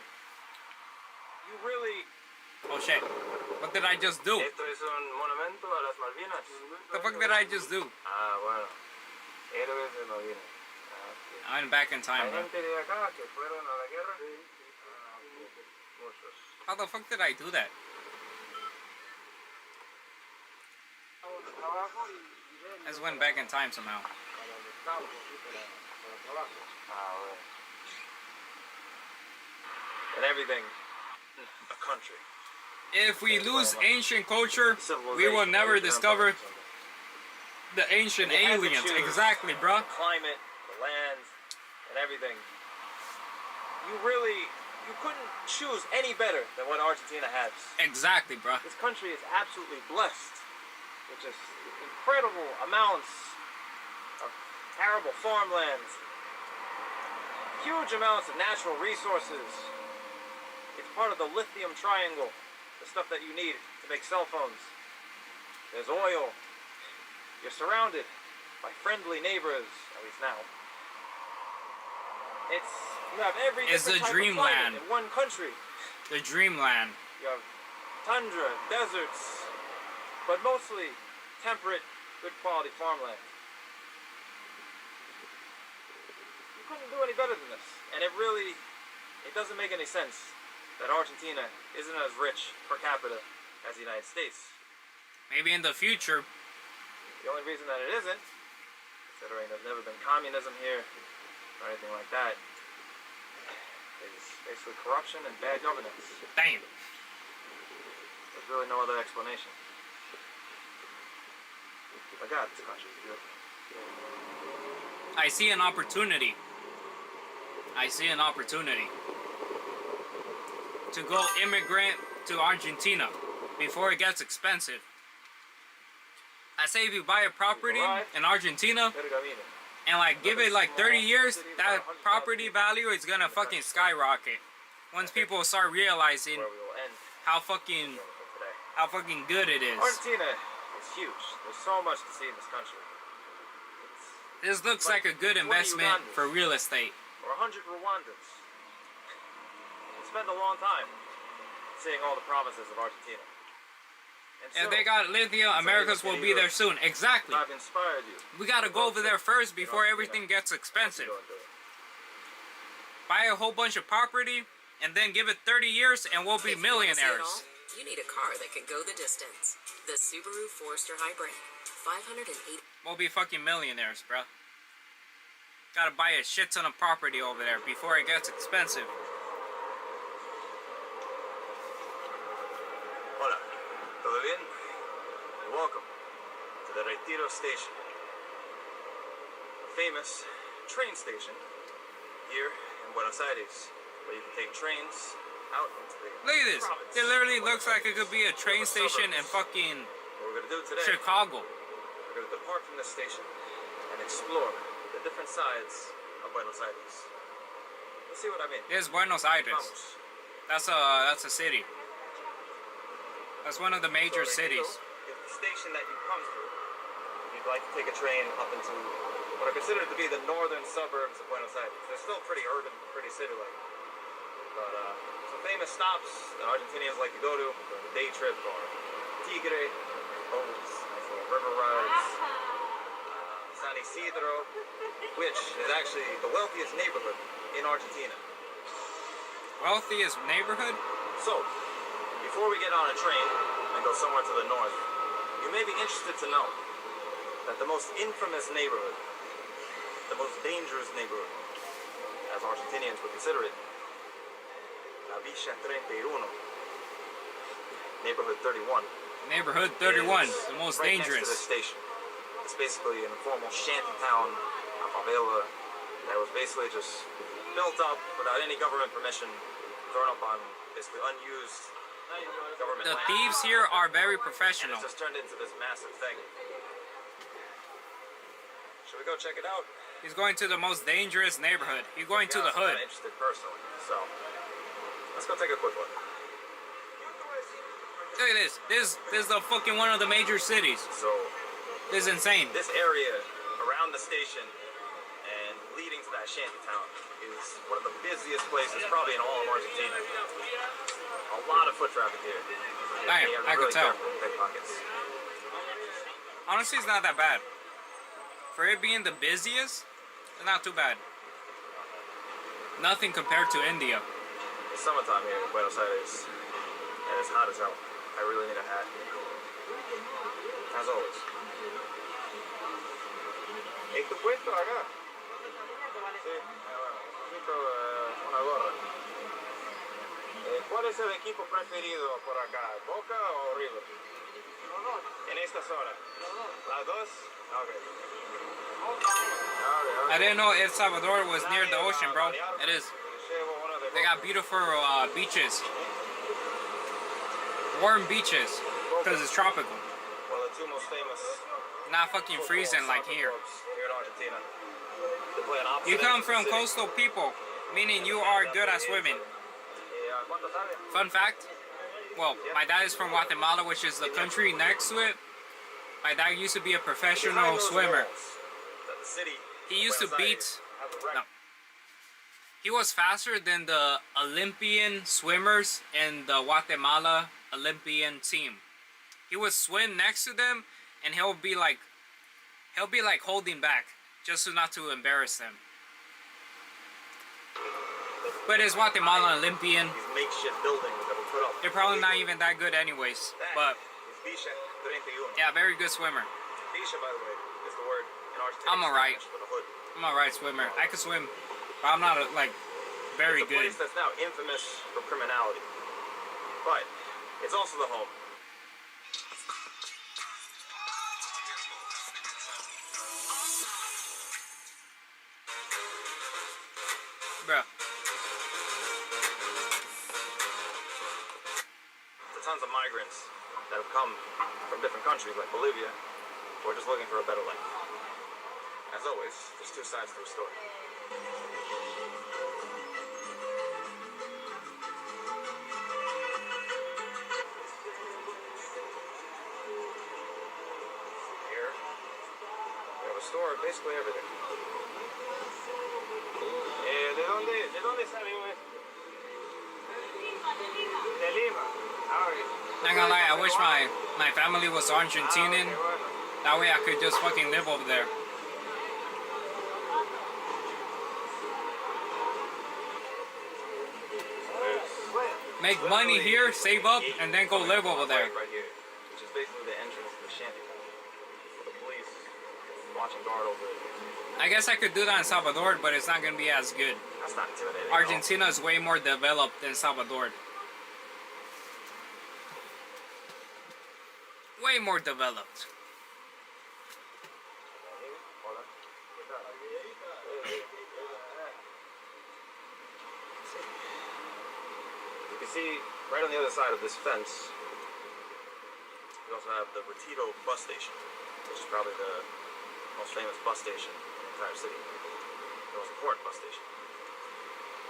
you really... Oh shit. What did I just do? Esto es un monumento a las Malvinas. The fuck did I just do? Ah, bueno. Héroes de Malvinas. I'm back in time, bro. How the fuck did I do that? I just went back in time somehow. And everything, a country. If we lose ancient culture, we will never discover The ancient And you had to aliens, choose exactly, bro. The climate, the land, and everything. You couldn't choose any better than what Argentina has. Exactly, bro. This country is absolutely blessed with just incredible amounts of arable farmland, huge amounts of natural resources. It's part of the lithium triangle, the stuff that you need to make cell phones. There's oil. You're surrounded by friendly neighbors, at least now. You have every It's different the type dreamland. of climate in one country. The dreamland. You have tundra, deserts, but mostly temperate, good quality farmland. You couldn't do any better than this. And it doesn't make any sense that Argentina isn't as rich per capita as the United States. Maybe in the future. The only reason that it isn't, considering there's never been communism here or anything like that, is basically corruption and bad governance. Damn. There's really no other explanation. My God, this country is beautiful. I see an opportunity. I see an opportunity to go immigrant to Argentina before it gets expensive. I say if you buy a property in Argentina and like give it like 30 years, that property value is gonna fucking skyrocket. Once people start realizing how fucking good it is. Argentina is huge. There's so much to see in this country. This looks like a good investment for real estate. Or 100 Rwandans. You spend a long time seeing all the provinces of Argentina. If they got lithium, Americans will be there soon. Exactly. I've inspired you. We gotta go over there first before everything gets expensive. Buy a whole bunch of property and then give it 30 years and we'll be millionaires. You need a car that can go the distance. The Subaru Forester Hybrid. 580. We'll be fucking millionaires, bro. Gotta buy a shit ton of property over there before it gets expensive. Hola, ¿todo bien? And welcome to the Retiro Station. A famous train station here in Buenos Aires, where you can take trains out into the Look at this. province. It literally looks like it could be a train station in fucking What we're gonna do today, Chicago. we're gonna depart from this station and explore the different sides of Buenos Aires. Let's see what I mean. There's Buenos Aires. Vamos. That's a city. That's one of the major cities. It's the station that you come through. You'd like to take a train up into what are considered to be the northern suburbs of Buenos Aires. They're still pretty urban, pretty city-like. But some famous stops that Argentinians like to go to for a day trip are Tigre, boats, nice little river rides, San Isidro, which is actually the wealthiest neighborhood in Argentina. Wealthiest neighborhood? So, before we get on a train and go somewhere to the north, you may be interested to know that the most infamous neighborhood, the most dangerous neighborhood, as Argentinians would consider it, La Villa 31, neighborhood 31. Neighborhood 31, the most right dangerous. Next to the station. It's basically an informal shanty town, a favela, that was basically just built up without any government permission, thrown up on basically unused government The land. thieves here are very And professional. it's just turned into this massive thing. Should we go check it out? He's going to the most dangerous neighborhood. He's going to the I'm hood. not interested personally, so let's go take a quick look. Look at this. This is the fucking one of the major cities. So this is insane. This area around the station and leading to that shanty town is one of the busiest places probably in all of Argentina. A lot of foot traffic here. Damn, You have to I be could really tell. careful with pickpockets. Honestly, it's not that bad. For it being the busiest, it's not too bad. Nothing compared to India. It's summertime here in Buenos Aires, and it's hot as hell. I really need a hat. As always. ¿Y tu puesto acá? Sí, bueno, necesito una gorra. ¿Cuál es el equipo preferido por acá? ¿Boca o River? Los dos. ¿En esta zona? Los dos. ¿Las dos? Okay. I didn't know El Salvador was near the ocean, bro. It is. They got beautiful beaches. Warm beaches. Because it's tropical. Well, the two most famous. Not fucking freezing like here. Here in Argentina. They play an opposite You come ends of the from city. coastal people, meaning you are good at swimming. Fun fact, well, my dad is from Guatemala, which is the country next to it. My dad used to be a professional swimmer. The city. He used to beat, no. He was faster than the Olympian swimmers in the Guatemala Olympian team. He would swim next to them, and he'll be like holding back, just so not to embarrass them. But his Guatemala Olympian, These makeshift buildings that were put up. they're probably not even that good anyways. But Bicha 31. yeah, very good swimmer. Bicha, by the way, is the word in Argentina. I'm alright. For the hood. I'm alright swimmer. I can swim, but I'm not like very It's a good. place that's now infamous for criminality, but it's also the home. Bruh. The tons of migrants that have come from different countries like Bolivia who are just looking for a better life. As always, there's two sides to a story. Here, we have a store of basically everything. ¿De dónde salió esto? De Lima. Not gonna lie, I wish my family was Argentinian. That way I could just fucking live over there. Make money here, save up, and then go live over there. Right here, which is basically the entrance to the shanty town. For the police watching guard over it. I guess I could do that in Salvador, but it's not gonna be as good. That's not intimidating. Argentina is way more developed than Salvador. Way more developed. You can see right on the other side of this fence, we also have the Retiro bus station, which is probably the most famous bus station in the entire city. The most important bus station.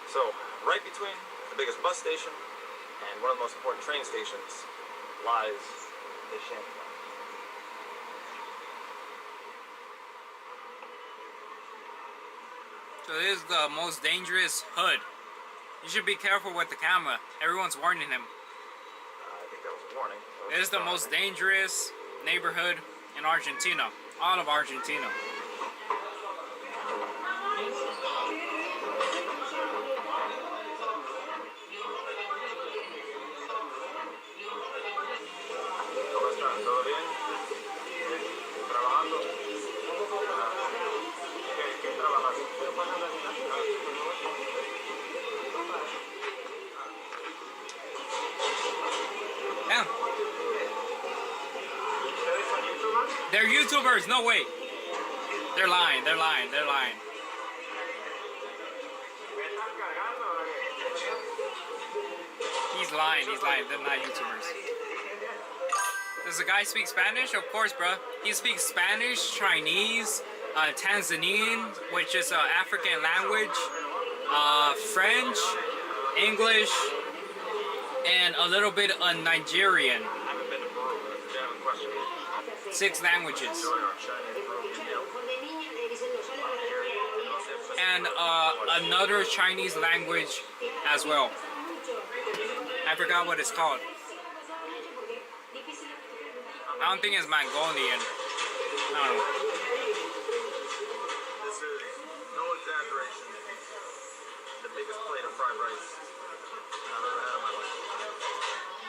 So, right between the biggest bus station and one of the most important train stations lies this shanty town. So this is the most dangerous hood. You should be careful with the camera. Everyone's warning him. I think that was a warning. This is the most dangerous neighborhood in Argentina. All of Argentina. ¿Todo bien? ¿Trabajando? ¿Qué trabajas? Yeah. They're YouTubers, no way. They're lying, they're lying, they're lying. He's lying, they're not YouTubers. Does the guy speak Spanish? Of course, bro. He speaks Spanish, Chinese, Tanzanian, which is an African language, French, English, and a little bit of Nigerian. 6 languages. And another Chinese language as well. I forgot what it's called. I don't think it's Mongolian. I don't know. This is no exaggeration. The biggest plate of fried rice I've ever had in my life.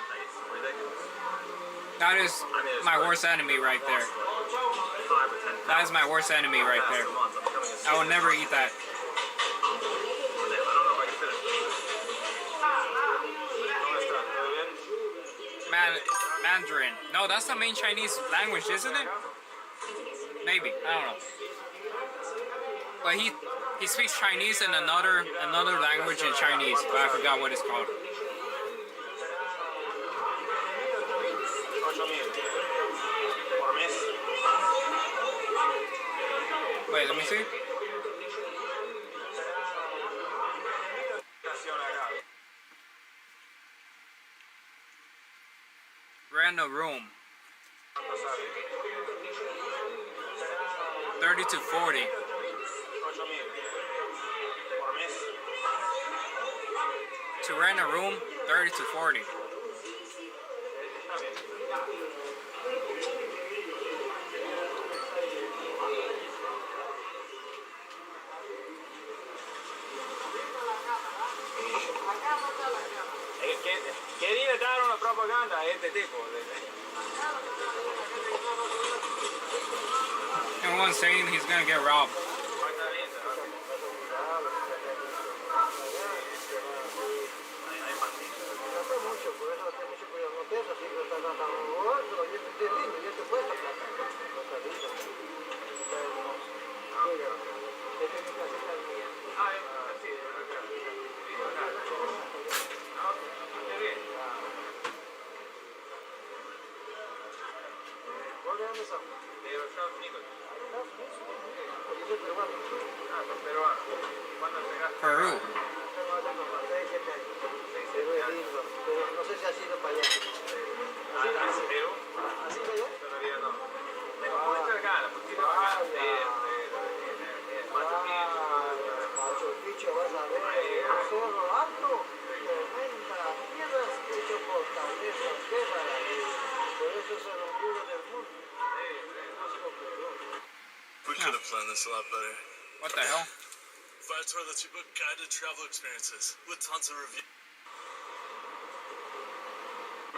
Like, it's ridiculous. That is my worst enemy right there. That is my worst enemy right there. I will never eat that. Mandarin. No, that's the main Chinese language, isn't it? Maybe, I don't know. But he speaks Chinese and another language in Chinese, but I forgot what it's called. Wait, let me see. Rent a room. 30 to 40. To rent a room, 30 to 40. Quería dar una propaganda a este tipo. Everyone's saying he's gonna get robbed. Peru. No sé si ha sido para allá. ¿Así para allá? Todavía no. Muy cercano, porque Machu Picchu, vas a ver, un cerro alto, tremenda, piedras hechas por fortalezas, qué maravilla. Por eso es el orgullo del mundo. We could have planned this a lot better. What the hell? 5 toilets, you book guided travel experiences with tons of reviews.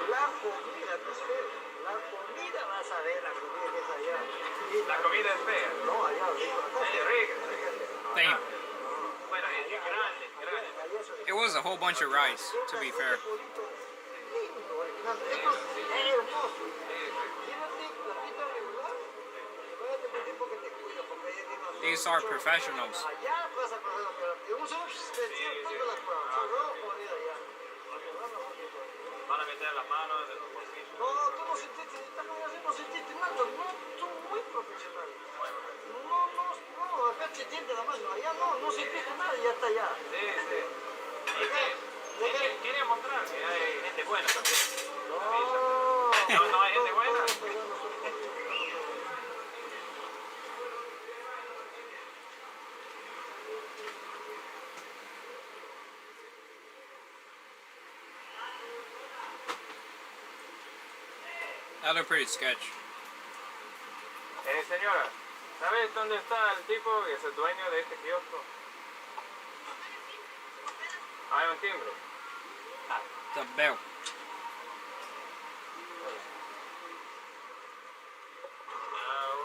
La comida, ¿qué es feo? La comida, vas a ver la comida que es allá. La comida es fea. No, allá arriba. Es rica. Damn. Bueno, es grande, grande. It was a whole bunch of rice, to be fair. These are professionals. Van a meter las manos en los bolsillos. No, tú no sentiste, no sentiste nada, no, tú muy profesional. No, acá se siente la mano, allá no sentiste nada y ya está allá. Sí. Quería mostrar que hay gente buena también. No hay gente buena. That looked pretty sketch. Señora, ¿sabes dónde está el tipo que es el dueño de este kiosco? Hay un timbre. The bell.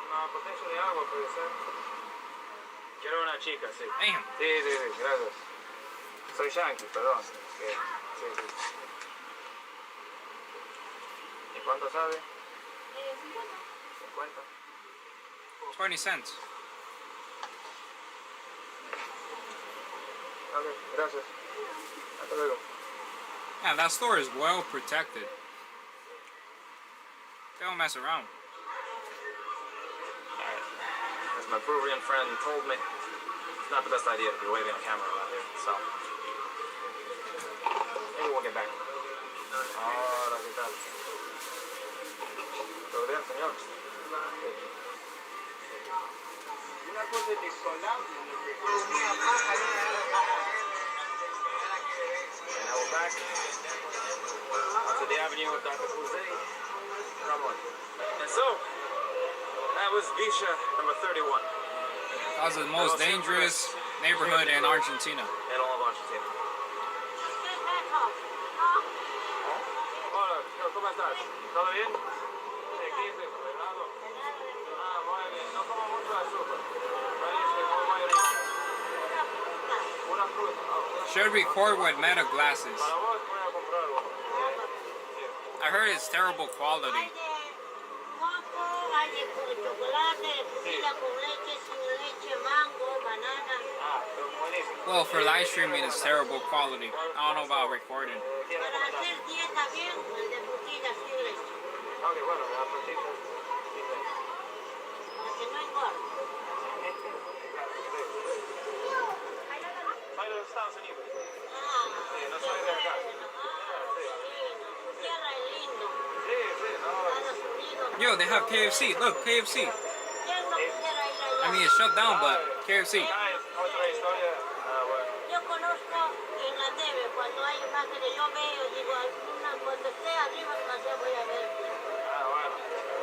Una potencia de agua puede ser. Quiero una chica, sí. Damn. Sí, gracias. Soy yankee, perdón. Sí. ¿Y cuánto sabe? 50. 20 cents. Ok, gracias. Hasta luego. Yeah, that store is well protected. They don't mess around. Alright. As my Peruvian friend told me, it's not the best idea to be waving a camera around here, so maybe we'll get back. Ahora, ¿qué tal? ¿Todo bien, señor? Una cosa desolable. And now we're back onto the avenue of Dr. Jose. Come on. And so, that was Villa number 31. That was the most dangerous neighborhood in Argentina. En all of Argentina. Hola, ¿cómo estás? ¿Todo bien? Sí, aquí estoy relajado. Muy bien. No como mucho azúcar. Muy rico. Una fruta. Should record with meta glasses. Para vos voy a comprar uno. I heard it's terrible quality. Hay de coco, hay de chocolate, de frutilla con leche, sin leche, mango, banana. Well, for live streaming, it's terrible quality. I don't know about recording. Para hacer dieta bien, el de frutilla sin leche. Ok, bueno, la frutilla sin leche. La que no engorda. Soy de los Estados Unidos. Ah, Sí, no soy de acá. Tierra es lindo. Sí, sí, no. Estados Unidos. Yo, they have KFC. Look, KFC. ¿Quién no quisiera ir allá? I mean, it's shut down, but KFC. Otra historia. Bueno. Yo conozco en la TV, cuando hay imágenes, yo veo, digo, cuando esté arriba en la TV voy a ver. Bueno.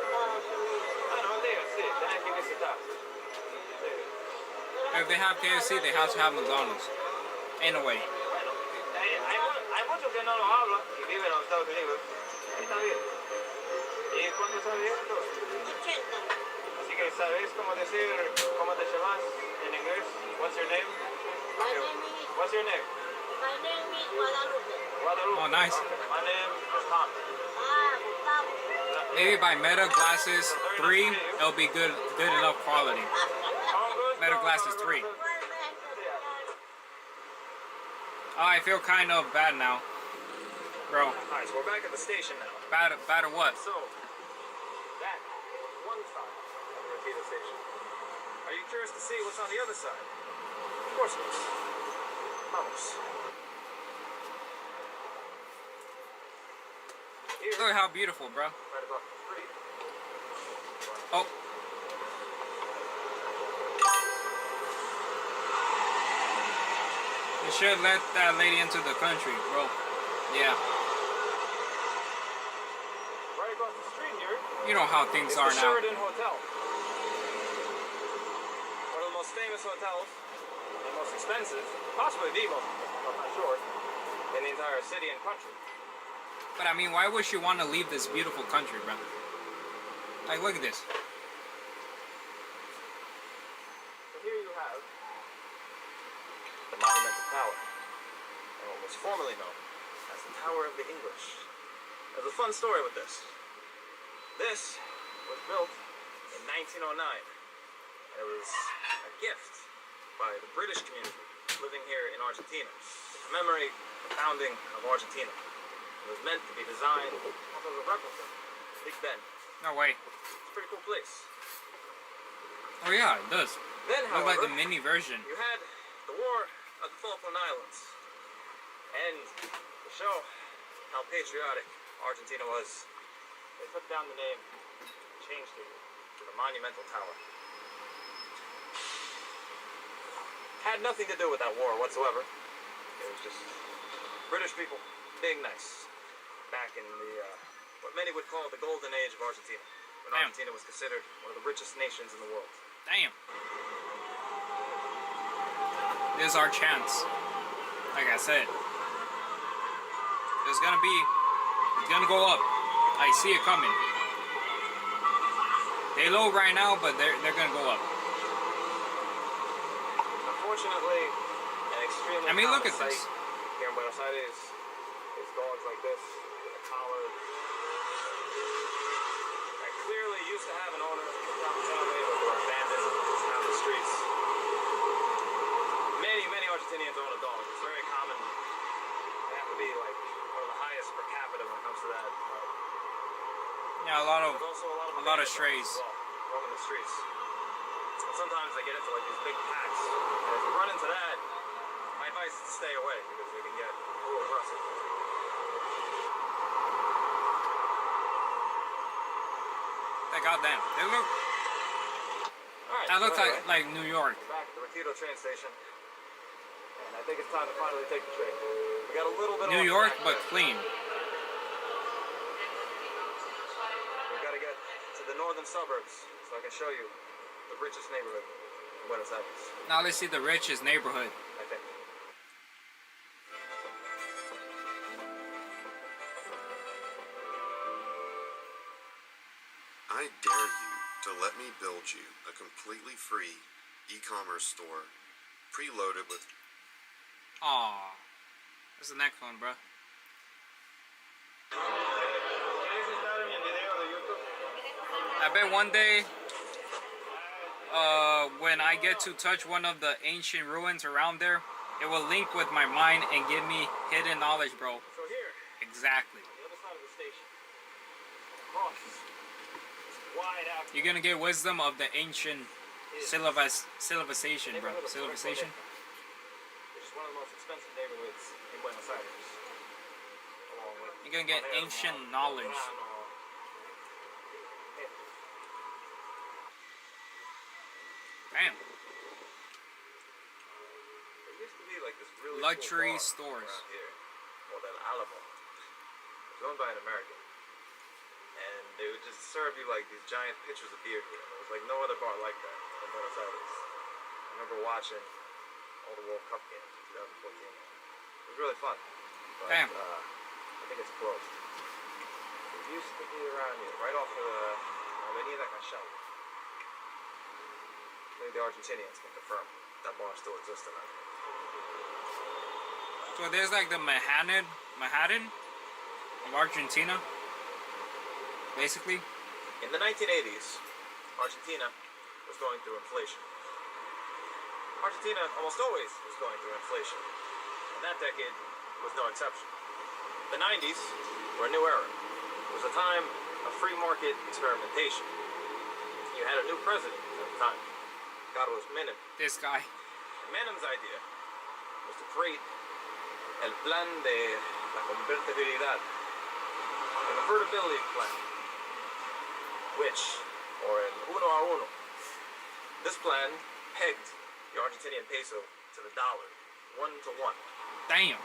Estados Unidos. Bueno, un día, sí, tenés que visitar. Sí. If they have KFC, they have to have McDonald's. In a way. Bueno, hay muchos que no lo hablan y viven en los Estados Unidos. Está bien. ¿Y cuánto sabes esto? 80. Así que sabes cómo decir cómo te llamas en inglés. What's your name? My name is, What's your name? my name is Guadalupe. Guadalupe. Oh, nice. Okay. My name is Tom. Ah, Gustavo. Maybe by Meta Glasses 3, it'll be good enough quality. Meta Glasses 3. Oh, I feel kind of bad now. Bro. Alright, so we're back at the station now. Bad at what? So, that is one side of the Retiro station. Are you curious to see what's on the other side? Of course it is. Vamos. Here, Look how beautiful, bro. right above the street. Oh. You should let that lady into the country, bro. Yeah. Right across the street here. You know how things is are the now. Sheridan Hotel. One of the most famous hotels, and most expensive, possibly the most, I'm not sure, in the entire city and country. But I mean, why would she want to leave this beautiful country, bro? Like, look at this. So here you have the monumental tower, and what was formerly known as the Tower of the English. There's a fun story with this. This was built in 1909. It was a gift by the British community living here in Argentina to commemorate the founding of Argentina. It was meant to be designed as a replica of Big Ben. No way. It's a pretty cool place. Oh yeah, it does. Then, Look however, like the mini version. you had the War of the Falkland Islands. And to show how patriotic Argentina was, they took down the name and changed it to the Monumental Tower. Had nothing to do with that war whatsoever. It was just British people being nice back in the what many would call the golden age of Argentina, when Damn. Argentina was considered one of the richest nations in the world. Damn. This is our chance. Like I said. It's gonna go up. I see it coming. They low right now, but they're gonna go up. Unfortunately, an extremely I mean, look common at this. sight here in Buenos Aires is dogs like this with a collar that clearly used to have an owner from the family, but were abandoned out in the streets. Many Argentinians own a dog. It's very common. They have to be like one of the highest per capita when it comes to that. Yeah, a lot of There's also a lot of strays. as well, roaming the streets. And sometimes they get into like these big packs. And if you run into that, my advice is to stay away because they can get a little aggressive. Like, goddamn. They look. Alright, That looks so anyway, like New York. we're back at the Retiro train station. And I think it's time to finally take the train. We got a little bit New off York, track but there. clean. We gotta get to the northern suburbs so I can show you the richest neighborhood in Buenos Aires, Now let's see the richest neighborhood. I think. I dare you to let me build you a completely free e-commerce store preloaded with Aw. That's the next one, bro. I bet one day, when I get to touch one of the ancient ruins around there, it will link with my mind and give me hidden knowledge, bro. So here, exactly. on the other side of the station, across this wide avenue, You're gonna get wisdom of the ancient civilization, bro. Civilization. which is one of the most expensive neighborhoods in Buenos Aires. Along with You're gonna get ancient knowledge. Damn. There used to be like this really Luxury cool bar stores. around here called El Alamo. It was owned by an American, and they would just serve you like these giant pitchers of beer here. And there was like no other bar like that in Buenos Aires. I remember watching all the World Cup games in 2014. It was really fun. But, Damn. I think it's closed. It used to be around here, right off of Avenida CASHAPP. Maybe the Argentinians can confirm that bar still exists in that. So there's like the Manhattan of Argentina, basically. In the 1980s, Argentina was going through inflation. Argentina almost always was going through inflation, and that decade was no exception. The 90s were a new era. It was a time of free market experimentation. You had a new president at the time, Carlos Menem. This guy. Menem's idea was to create el plan de la convertibilidad, the convertibility plan, which, or el uno a uno, this plan pegged the Argentinian peso to the dollar, 1 to 1. Damn.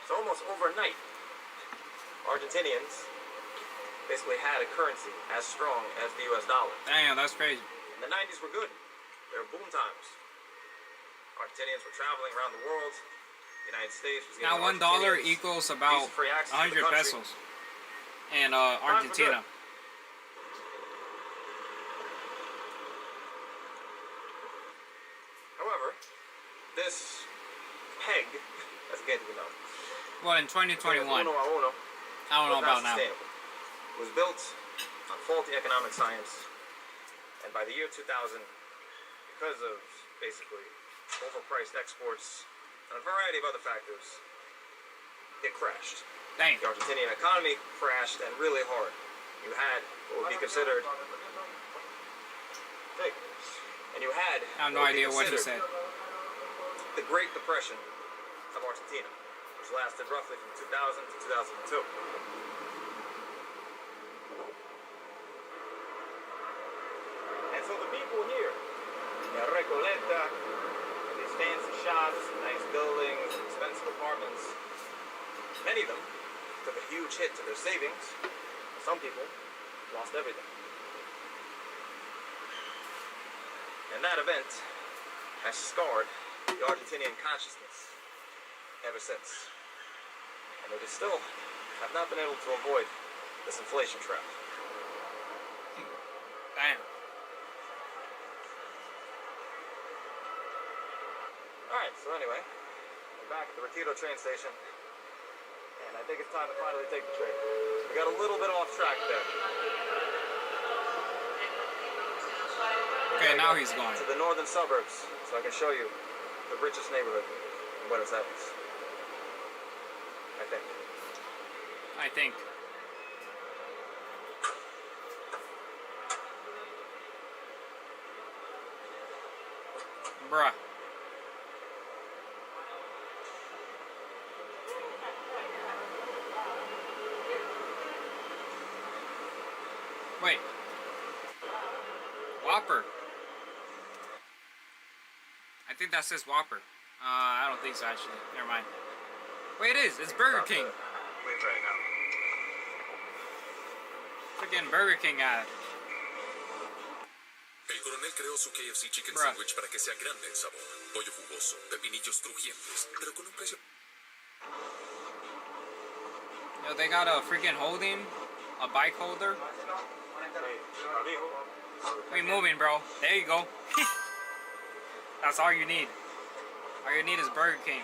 So almost overnight, Argentinians basically had a currency as strong as the US dollar. Damn, that's crazy. And the 90s were good. They were boom times. Argentinians were traveling around the world. The United States was Now giving $1 Argentinians equals about visa-free access to the 100 country. pesos in Argentina. However, this peg, as it came to be known, Well, in 2021. uno a uno, I don't know was about not now. sustainable. It was built on faulty economic science, and by the year 2000, because of basically overpriced exports and a variety of other factors, it crashed. Dang. The Argentinian economy crashed, and really hard. You had what would be considered big, and you had I have no what would be idea what he considered said. the Great Depression of Argentina, which lasted roughly from 2000 to 2002. And so the people here, in Recoleta, these fancy shops, nice buildings, expensive apartments, many of them took a huge hit to their savings. Some people lost everything. And that event has scarred the Argentinian consciousness ever since. And they still have not been able to avoid this inflation trap. Damn. Alright, so anyway, we're back at the Retiro train station. And I think it's time to finally take the train. We got a little bit off track there. Okay, now he's going. To the northern suburbs, so I can show you the richest neighborhood in Buenos Aires. I think. Bruh. Wait. Whopper. I think that says Whopper. I don't think so, actually. Never mind. Wait, it is. It's Burger King. Wait right now. Freaking Burger King ad. El coronel creó su KFC Chicken Bruh. Sandwich para que sea grande en sabor. Pollo jugoso, pepinillos crujientes, pero con un precio... Yo, they got a freaking holding, a bike holder. We moving, bro. There you go. That's all you need. All you need is Burger King.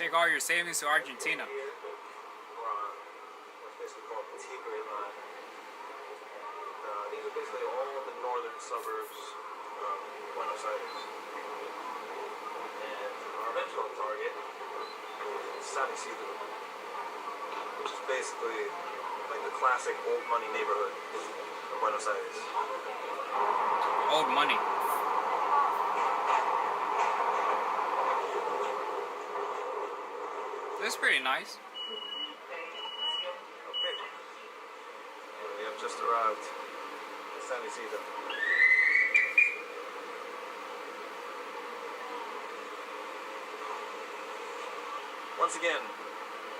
Take all your savings to Argentina. What's basically called Tigre line. These are basically all the northern suburbs of Buenos Aires. And our eventual target is San Isidro, which is basically like the classic old money neighborhood of Buenos Aires. Old money. That's pretty nice. Okay. And we have just arrived at San Isidro. Once again,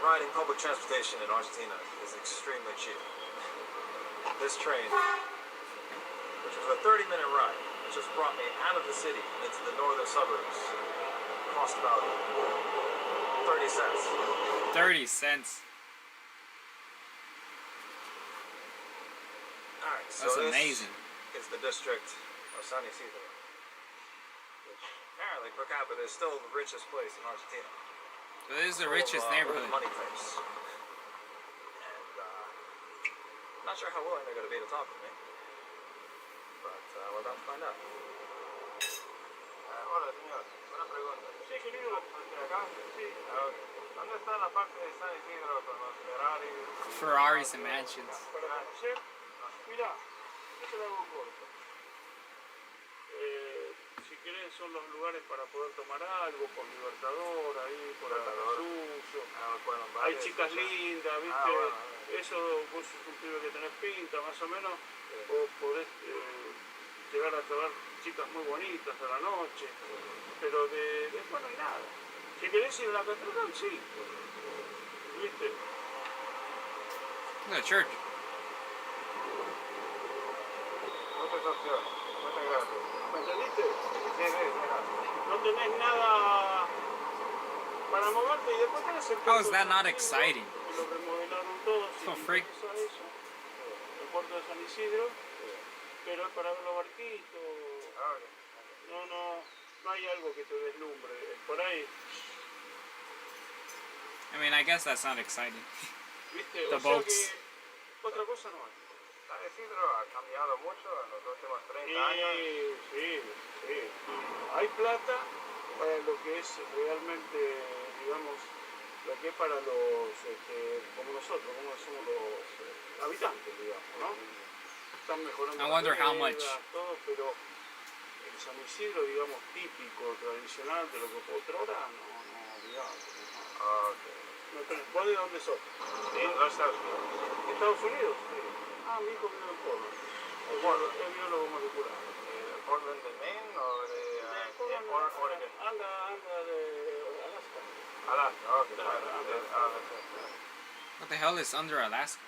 riding public transportation in Argentina is extremely cheap. This train, which was a 30-minute ride, which just brought me out of the city and into the northern suburbs, cost about 30 cents. 30 cents. Alright, so That's this amazing. is the district of San Isidro, which apparently per capita is still the richest place in Argentina. So this is the richest neighborhood. Money place. And I'm not sure how willing they're going to be to talk with me, but we're about to find out. Hola, señor. Una pregunta. Sí, querido. ¿Acá? Sí. ¿Dónde está la parte de San Isidro con los Ferraris? Ferraris and mansions. Mira, yo te lo hago corto. Si querés son los lugares para poder tomar algo, por Libertador, ahí, por Arasuso. Hay chicas lindas, ¿viste? Eso, vos sos un pibe que tenés pinta, más o menos, vos podés llegar a traer chicas muy bonitas a la noche, pero después no hay nada. Si querés ir a la catedral, sí. ¿Viste? The church. Muchas gracias. Muchas gracias. ¿Me entendiste? Sí, no tenés nada para moverte y después tenés el How is that not exciting? lo remodelaron todo. So freak. Eso, el puerto de San Isidro, pero es para ver los barquitos. No hay algo que te deslumbre. Por ahí. I mean, I guess that's not exciting. ¿Viste? The O sea boats. que otra cosa no hay. San Isidro ha cambiado mucho en los últimos 30 años. Sí. Hay plata para lo que es realmente, digamos, lo que es para los, como nosotros, como somos los habitantes, digamos, ¿no? Están mejorando I wonder how las much. todo, pero el San Isidro, digamos, típico, tradicional, de lo que fue otrora, no, digamos. No tenés. ¿Vos de dónde sos? De los Estados Unidos. ¿Estados Unidos? Sí. Ah, mi hijo vive en Portland. Es biólogo molecular. ¿De Portland de Maine o de Oregon? Anda de Alaska. Alaska, What the hell is under Alaska?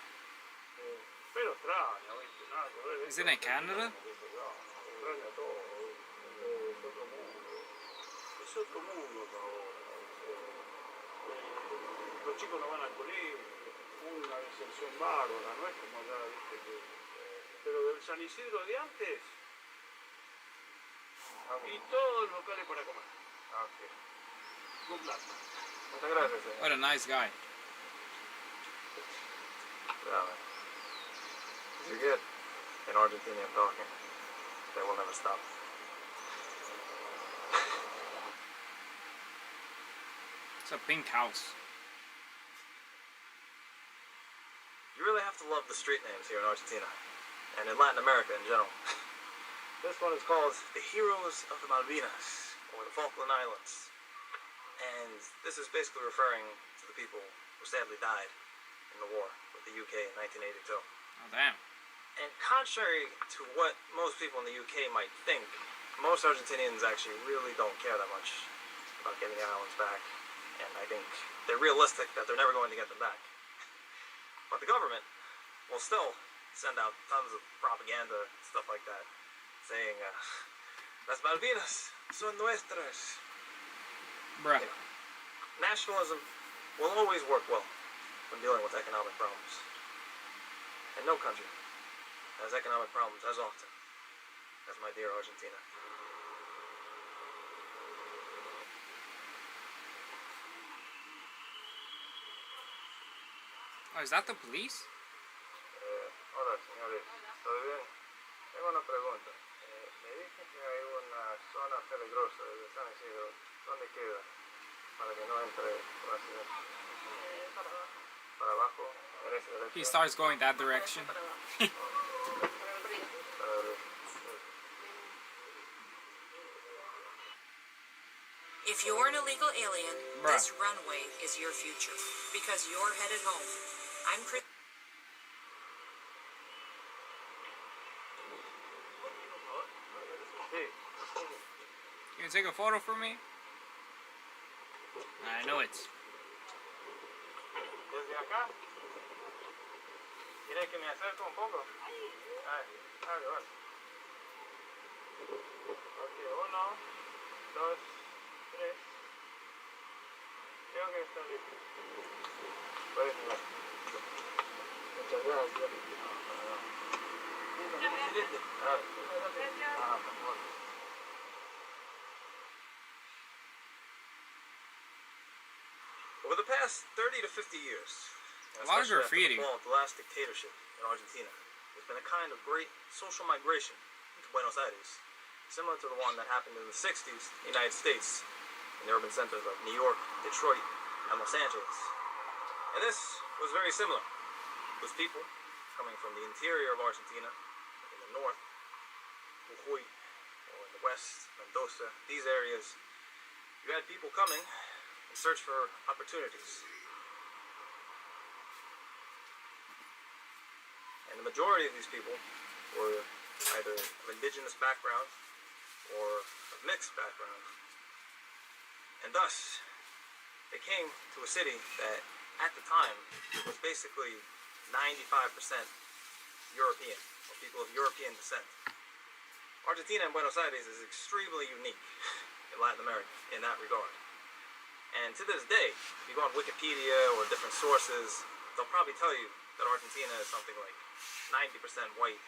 Pero extraño, ¿viste? Nada que ver. Is it in Canada? Extraña todo. Es otro mundo. Es otro mundo ahora. Los chicos no van al colegio. Una deserción bárbara, no es como allá, ¿viste? Pero del San Isidro de antes. Y todos los locales para comer. Good luck. Muchas gracias, señor. What a nice guy. Yeah, man. You get in Argentinian talking, they will never stop. It's a pink house. You really have to love the street names here in Argentina, and in Latin America in general. This one is called the Heroes of the Malvinas, or the Falkland Islands. And this is basically referring to the people who sadly died in the war with the UK in 1982. Oh, damn. And contrary to what most people in the UK might think, most Argentinians actually really don't care that much about getting the islands back. And I think they're realistic that they're never going to get them back. But the government will still send out tons of propaganda and stuff like that, saying, las Malvinas son nuestras. Bruh. You know, nationalism will always work well when dealing with economic problems. And no country has economic problems as often as my dear Argentina. Oh, is that the police? Hola, señores. ¿Todo bien? Tengo una pregunta. Me dicen que hay una zona peligrosa de San Isidro. ¿Dónde queda? Para que no entre un accidente. Para abajo, en esa dirección. He starts going that direction. If you're an illegal alien, Bruh. this runway is your future. Because you're headed home. I'm Chris. You can take a photo for me? I know it. Desde acá. ¿Quiere que me acerque un poco? Bueno. Ok, 1, 2, 3. Creo que está listo. Puedes mirar. Muchas gracias. Por favor. Over the past 30 to 50 years, A lot of especially after graffiti. the fall of the last dictatorship in Argentina, there's been a kind of great social migration into Buenos Aires, similar to the one that happened in the 60s in the United States, in the urban centers like New York, Detroit, and Los Angeles. And this was very similar. It was people coming from the interior of Argentina, like in the north, Jujuy, or in the west, Mendoza, these areas. You had people coming in search for opportunities. And the majority of these people were either of indigenous background or of mixed background. And thus, they came to a city that, at the time, was basically 95% European, or people of European descent. Argentina and Buenos Aires is extremely unique in Latin America in that regard. And to this day, if you go on Wikipedia or different sources, they'll probably tell you that Argentina is something like 90% white,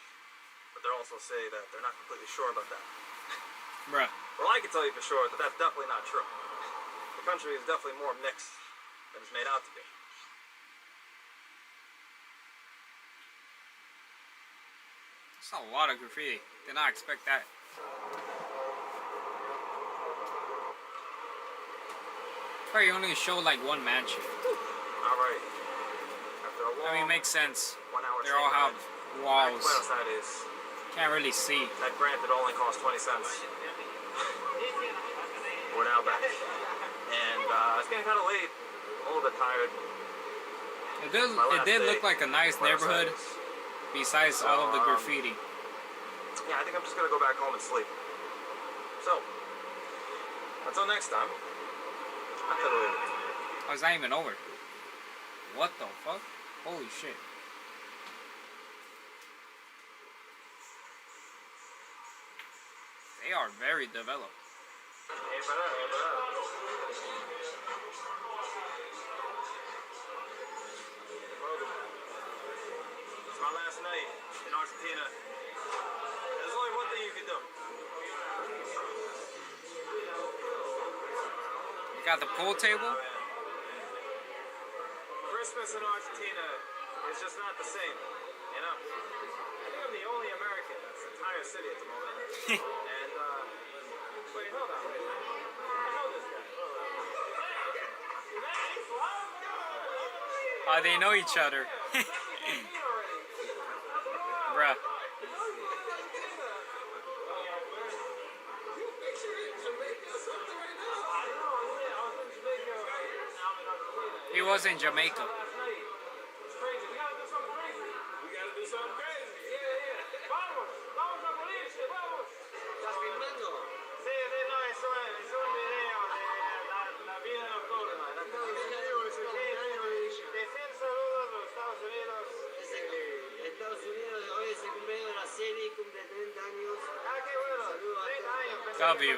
but they'll also say that they're not completely sure about that. Bruh. Well, I can tell you for sure that that's definitely not true. The country is definitely more mixed than it's made out to be. That's a lot of graffiti. Did not expect that. Probably only showed like one mansion. Alright. After a long, I mean, makes sense. 1 hour They all train have ride walls. back to Buenos Aires. Can't really see. That granted only cost 20 cents. We're now back. And it's getting kind of late. A little bit tired. It did look like a nice neighborhood, besides all of the graffiti. Yeah, I think I'm just gonna go back home and sleep. So, until next time. Oh, it's not even over. What the fuck? Holy shit. They are very developed. It's my last night in Argentina. There's only one thing you can do. You got the pool table? Christmas in Argentina is just not the same, you know? I think I'm the only American in this entire city at the moment. And, wait, hold on. I know this guy. Oh, they know each other. Bruh. He was in Jamaica. W.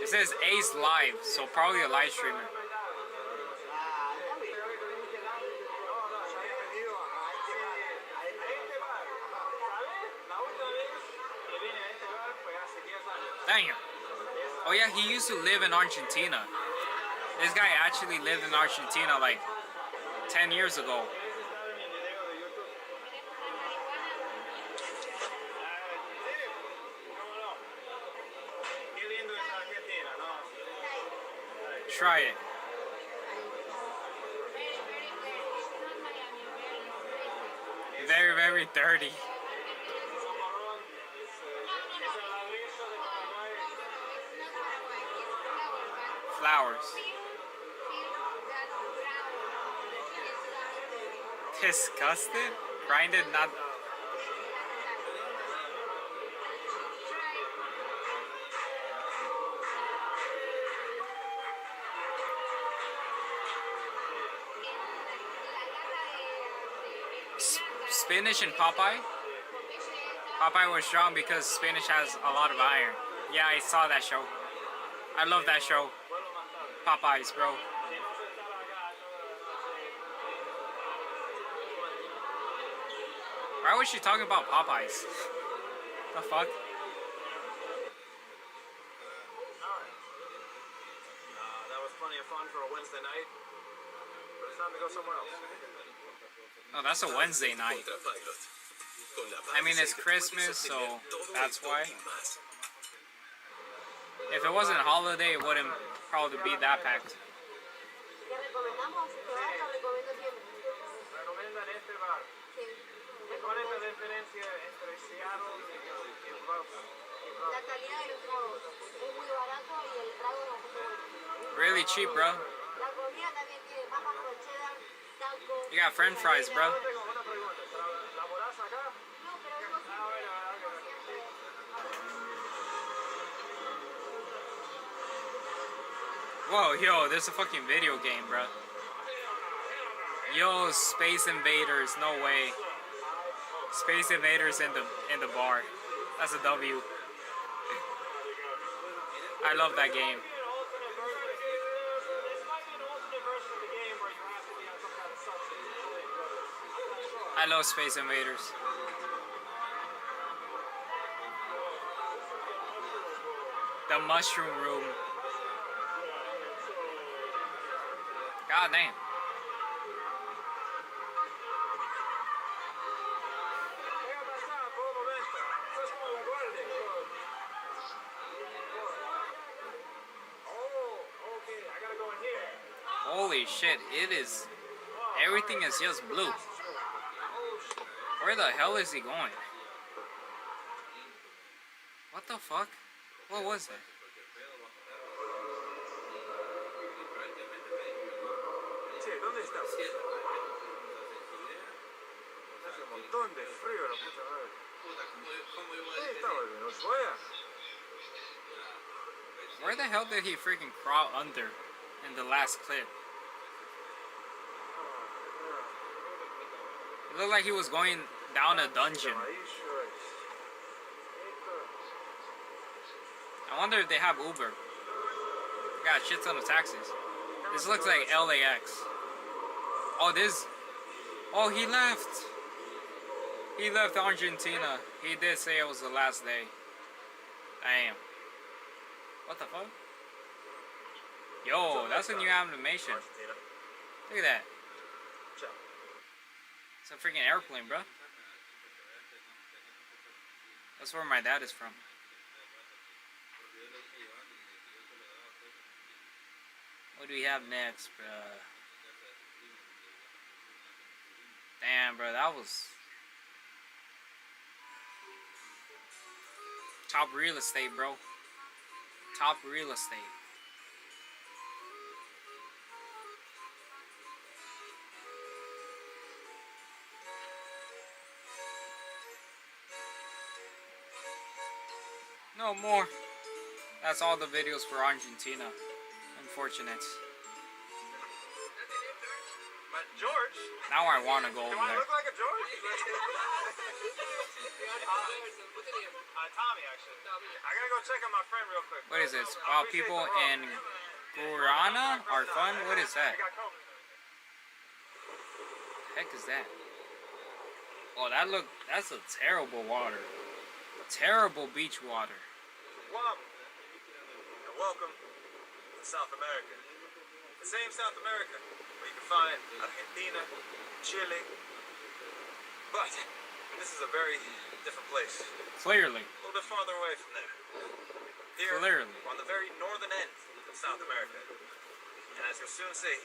It says Ace Live, so probably a live streamer. Damn. Oh yeah, he used to live in Argentina. This guy actually lived in Argentina like 10 years ago. Try it. Very, very dirty. Flowers. Disgusted? Grinded, not. Spinach and Popeye? Popeye was strong because spinach has a lot of iron. Yeah, I saw that show. I love that show. Popeyes, bro. Why was she talking about Popeyes? The fuck? That was plenty of fun for a Wednesday night. But it's time to go somewhere else. Oh, that's a Wednesday night. I mean, it's Christmas, so that's why. If it wasn't a holiday, it wouldn't probably be that packed. Really cheap, bro. You got French fries, bro. Whoa, yo, there's a fucking video game, bro. Yo, Space Invaders, no way. Space Invaders in the bar. That's a W. I love that game. I love Space Invaders. The Mushroom Room. God damn. Holy shit, it is. Everything is just blue. Where the hell is he going? What the fuck? What was that? ¿Dónde está? Hace un montón de frío, la puta madre. ¿Dónde estaba el Venezuela? Where the hell did he freaking crawl under in the last clip? It looked like he was going down a dungeon. I wonder if they have Uber. Got a shit ton of taxis. This looks like LAX. Oh, this. Oh, he left. He left Argentina. He did say it was the last day. Damn. What the fuck? Yo, that's a new animation. Look at that. It's a freaking airplane, bro. That's where my dad is from. What do we have next, bro? Damn, bro, that was top real estate, bro. Top real estate. No more. That's all the videos for Argentina. Unfortunate. But George. Now I want to go over Do I there. look like a George? Tommy, actually. I gotta go check on my friend real quick. What is this? Wow, people in Guyana are fun? What is that? The heck is that? Oh, that's a terrible water. Terrible beach water. Guam. And welcome to South America. The same South America where you can find Argentina, Chile, but this is a very different place. Clearly. A little bit farther away from there. Here, Clearly. on the very northern end of South America. And as you'll soon see,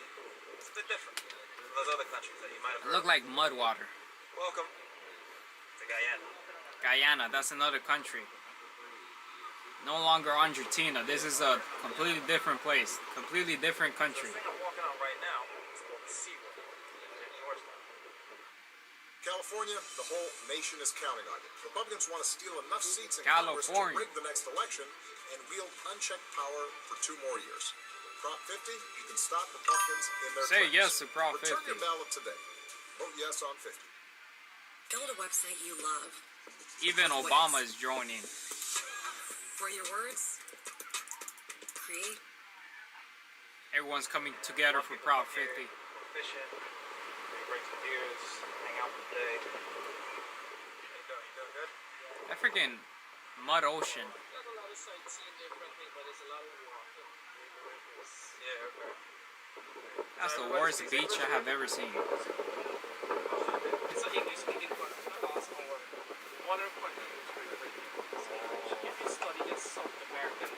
it's a bit different from those other countries that you might have heard Look of. like mud water. Welcome to Guyana. Guyana, that's another country. No longer Argentina. This is a completely different place. Completely different country. The thing I'm walking on right now is called the SeaWorld in Georgetown. California, the whole nation is counting on you. Republicans want to steal enough seats in Congress to rig the next election and wield unchecked power for 2 more years. Prop 50, you can stop Republicans in their Say tracks. yes to Prop 50. Return your ballot today. Vote yes on 50. Build a website you love. Even Obama is joining. For your words, create. Everyone's coming together for Prop 50. Fishing, maybe bring some beers, hang out for the day. How you doing? You doing good? That freaking mud ocean. There's a lot of sightseeing differently, but it's a lot of water. Yeah, okay. That's the worst beach I have ever seen. It's an English-speaking country, also one of the if you study the South American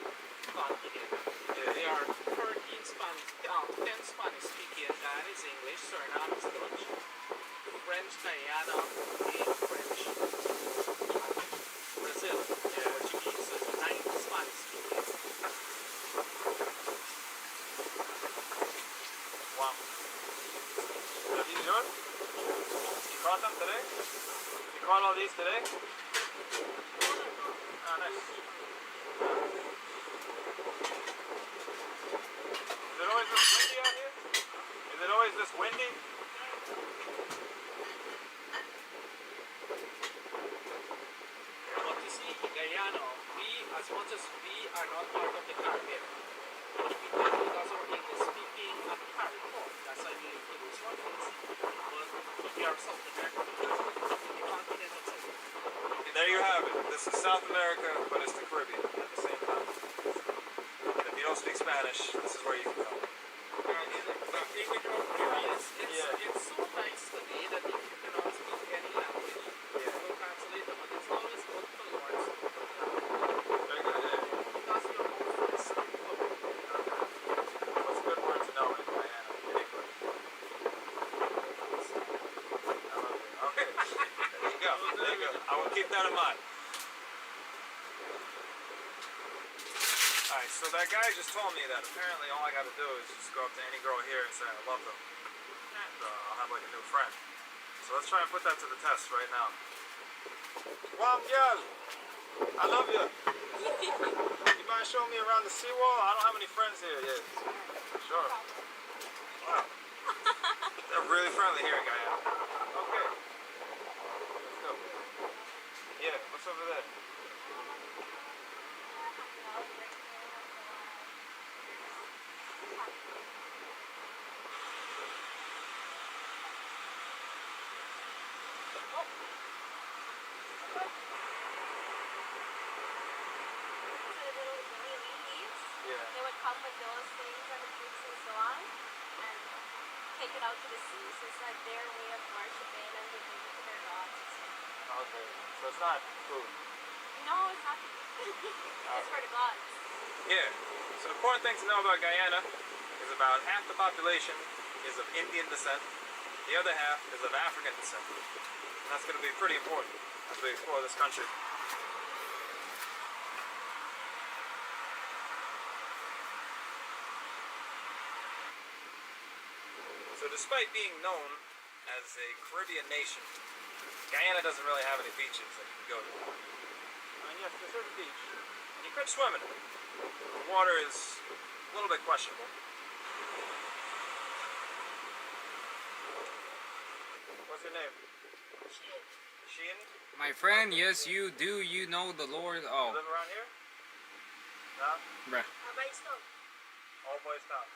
continent, there are 13 10 Spanish-speaking, that is English, Suriname is Dutch, French, Guyana, French, Brazil, Portuguese, so it's 9 Spanish-speaking. Wow. Are these yours? You caught them today? You caught all these today? Oh, nice. Is it always this windy out here? Is it always this windy? But you see, in Guyana, as much as we are not part of the Caribbean, we tend because our English speaking and carry forth. That's why we use one things. But we are South America, the continent of South America. There you have it. This is South America, but it's the Caribbean at the same time. And if you don't speak Spanish, this is where you can come. It's so nice to me that if you cannot speak any language, you will translate them, and it's always good to learn something. Very good, yeah. Because you're both speaking of it. What's a good word to know in Guyana, in English? I love it. Okay. There you go. There you go. I will keep that in mind. Alright, so that guy just told me that apparently all I gotta do is just go up to any girl here and say I love them. And I'll have like a new friend. So let's try and put that to the test right now. Well, girl, I love you. You mind showing me around the seawall? I don't have any friends here yet. Sure. Wow. They're really friendly here in Guyana. Okay. Let's go. Yeah, what's over there? They would come with those things and the fruits and so on, and take it out to the sea. So it's like their way of worshiping, and they give it to their gods. Okay, so it's not food. No, it's not. It's for the gods. Yeah. So the important thing to know about Guyana is about half the population is of Indian descent, the other half is of African descent. And that's going to be pretty important as we explore this country. So despite being known as a Caribbean nation, Guyana doesn't really have any beaches that you can go to. Yes, there's a beach. And you could swim in it. The water is a little bit questionable. What's your name? Sheen? My friend, yes, you do. You know the Lord. Oh. You live around here? No? Bruh. All boys stop.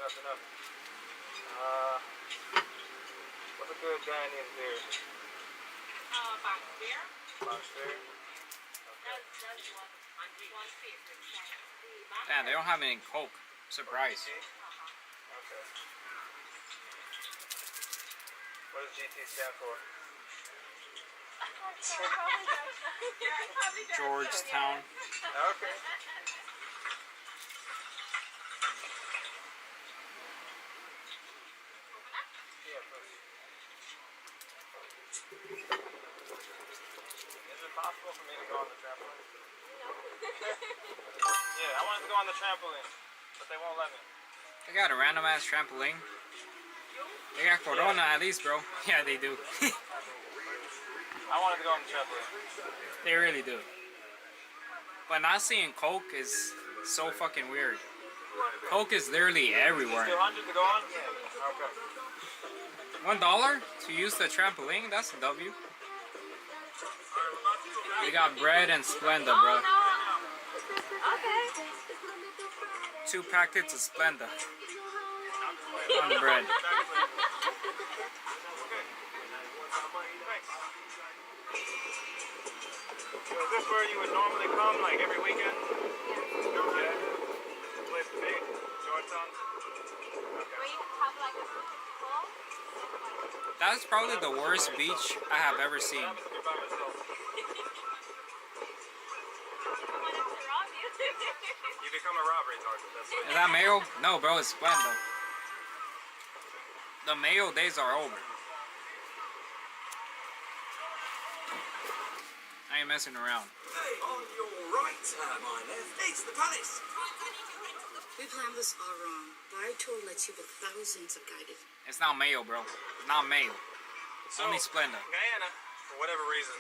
enough. What's a good Guyanese beer? Box beer. Box beer? That's one favorite. Man, they don't have any Coke. Surprise. Okay. What does GT stand for? Georgetown. Okay. Is it possible for me to go on the trampoline? Yeah, I wanted to go on the trampoline, but they won't let me. They got a random ass trampoline. They got Corona at least, bro. Yeah, they do. I wanted to go on the trampoline. They really do. But not seeing Coke is so fucking weird. Coke is literally everywhere. Still 100 to go on? Okay. $1 to use the trampoline? That's a W. We got bread and Splenda, bro. 2 packets of Splenda. On bread. So is this where you would normally come, like every weekend? Yeah. Place to be? Georgetown? That's probably the worst beach I have ever seen. You become a robbery target. That's what Is that Mayo? No, bro, it's Splenda. The Mayo days are over. I ain't messing around. Hey, on your right, my left, it's the palace. We planned this all wrong. Buy tour lets you book thousands of guided. It's not Mayo, bro. It's not Mayo. It's only Splenda. Guyana, for whatever reason,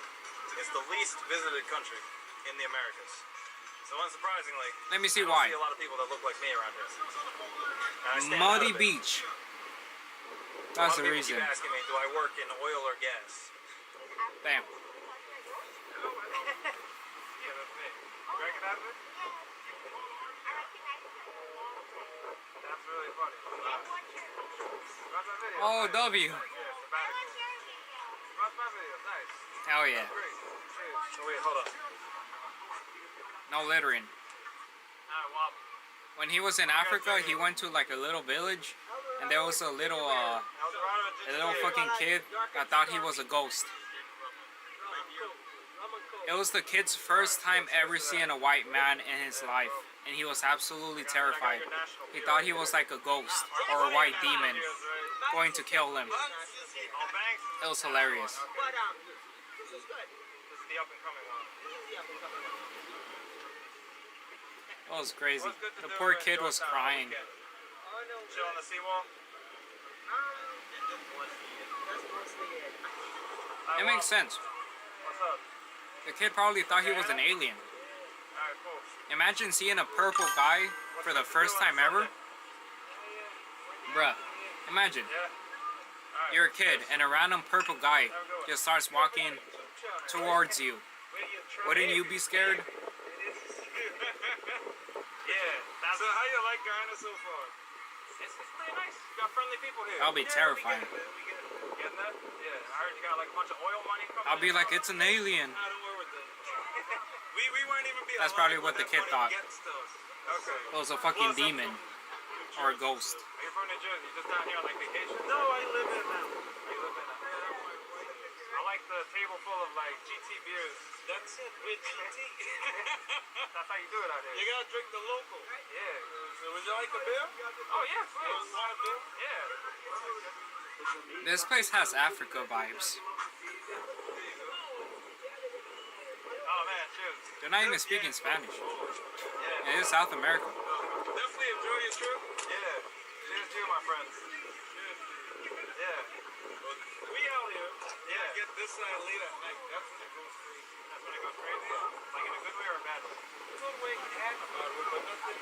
is the least visited country in the Americas. So unsurprisingly, Let me see I don't why. see a lot of people that look like me around here. And I stand Muddy out a bit. beach. A That's lot the of people reason. keep asking me, do I work in oil or gas? Damn. Yeah, that's me. You recognize me? That's really funny. Watch my video. Oh, Nice. W. Yeah, sabbatical. Watch my video. Nice. Hell yeah. Great. Cheers. Oh, wait, hold on. No littering. Alright, well, When he was in Africa, he went to like a little village, and there was a little fucking kid that thought he was a ghost. It was the kid's first time ever seeing a white man in his life, and he was absolutely terrified. He thought he was like a ghost or a white demon going to kill him. It was hilarious. this is the up and coming one. It was crazy. The poor kid was crying. Chill on the seawall? It makes sense. What's up? The kid probably thought he was an alien. Alright, cool. Imagine seeing a purple guy for the first time ever. Bruh, imagine. You're a kid and a random purple guy just starts walking towards you. Wouldn't you be scared? Yeah. So how you like Guyana so far? It's pretty nice. You got friendly people here. That'll be terrifying. Getting that? Yeah. I heard you got like a bunch of oil money coming I'll be like, it's an alien. We weren't even being That's probably what the kid thought. Okay. It was a fucking demon. Or a ghost. Are you from New Jersey? You just down here on like vacation? No, I live in now. You live in now? I like the table full of like GT beers. That's it, with GT. That's how you do it out here. You gotta drink the local. Yeah. So would you like a beer? Oh yeah, please. Want a beer? Yeah. This place has Africa vibes. Oh man, cheers. They're not even speaking Spanish. Yeah. It is South America. Definitely enjoy your trip. Yeah. Cheers to you, my friends. Yeah. We out here. Yeah. Get this side late at night. That's when it goes crazy. That's when it goes crazy? Like in a good way or a bad way? Good way and a bad way, but nothing.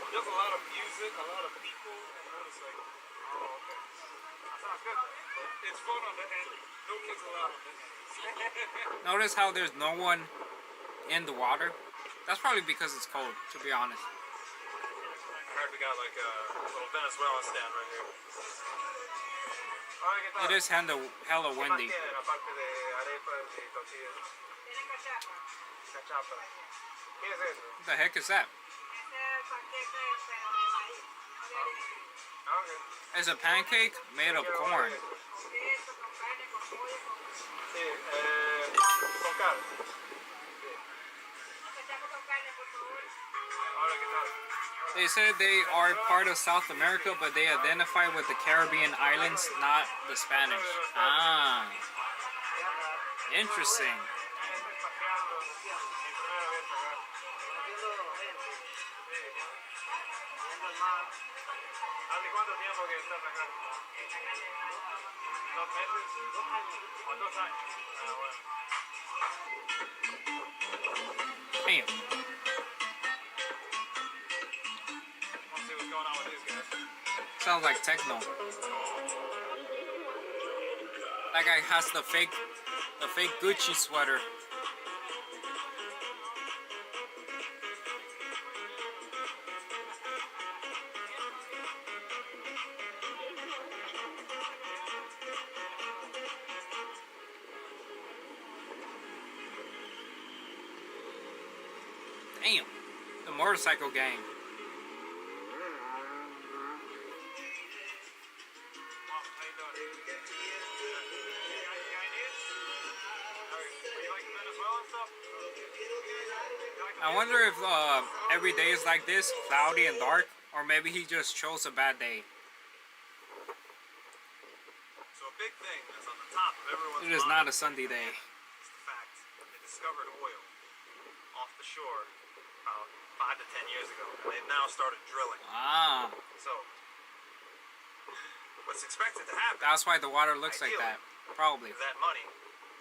Just a lot of music, a lot of people, and motorcycles. Oh, okay. That sounds good. It's fun on the end. No kids allowed on this end. Notice how there's no one in the water? That's probably because it's cold, to be honest. heard we got like a little Venezuelan stand right here. Hola, ¿qué tal? It is hella ¿Qué más windy. tienen aparte de arepas y tortillas? Tienen cachapa. Cachapa. ¿Qué es eso? What the heck is that? Okay. It's a pancake made of corn. Sí, con carne. Hola, ¿qué tal? They said they are part of South America, but they identify with the Caribbean islands, not the Spanish. Ah, interesting. ¿Hace cuánto tiempo que estás acá? 2 meses. ¿O 2 años? Ah, bueno. Damn. Let's see what's going on with these guys. Sounds like techno. That guy has the fake Gucci sweater. Damn, the motorcycle gang. I wonder if every day is like this, cloudy and dark, or maybe he just chose a bad day. So a big thing that's on the top of everyone's It is mind not a Sunday day. is the fact that they discovered oil off the shore about 5 to 10 years ago, and they've now started drilling. Ah, So what's expected to happen? that's why the water looks like that. Probably. That money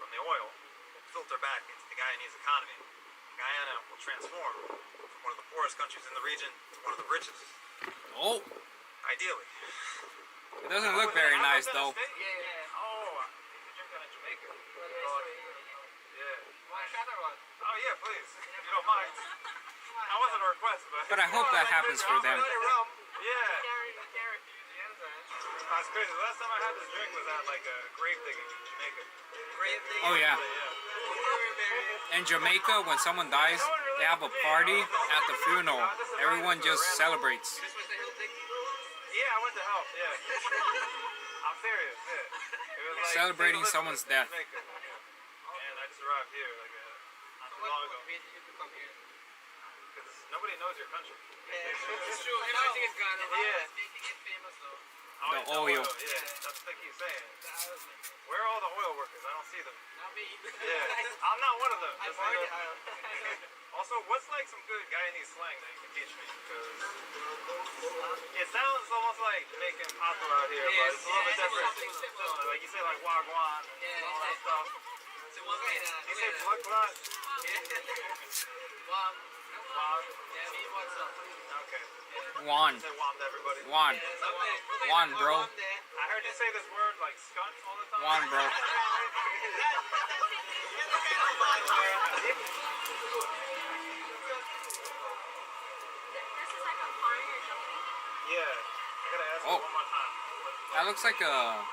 from the oil will filter back into the Guyanese economy. Guyana will transform from one of the poorest countries in the region to one of the richest. Oh, Ideally. it doesn't look very nice though. Yeah. Oh, you can drink that in Jamaica. Yeah. Oh yeah, please. If you don't mind. That wasn't a request, But I hope that happens for them. Yeah. That's crazy. The last time I had this drink was at like a grave digging in Jamaica. Grave digging? Oh yeah. In Jamaica, when someone dies, they have a party at the funeral. Everyone just celebrates. Yeah, I went to help, yeah. I'm serious, yeah. It was like Celebrating someone's death. And I just arrived here like not too long ago. Because nobody knows your country. It's true. Everything is gone. Yeah. Making it famous though. The oil. Yeah, that's what they keep saying. Where are all the oil workers? I don't see them. Not me. Yeah, I'm not one of them. I'm Just already like also, what's like some good Guyanese slang that you can teach me? Because it sounds almost like making pasta out here, but it's a little bit different. Like you say like wagwan and all that stuff. You say blood clot? Wam. Yeah, me what's up? Okay. Juan. You say wam to everybody? Juan. Juan, bro. I heard you say this word like skunt all the time. Juan, bro. Yeah, I gotta ask you Oh. one more time. That looks like a,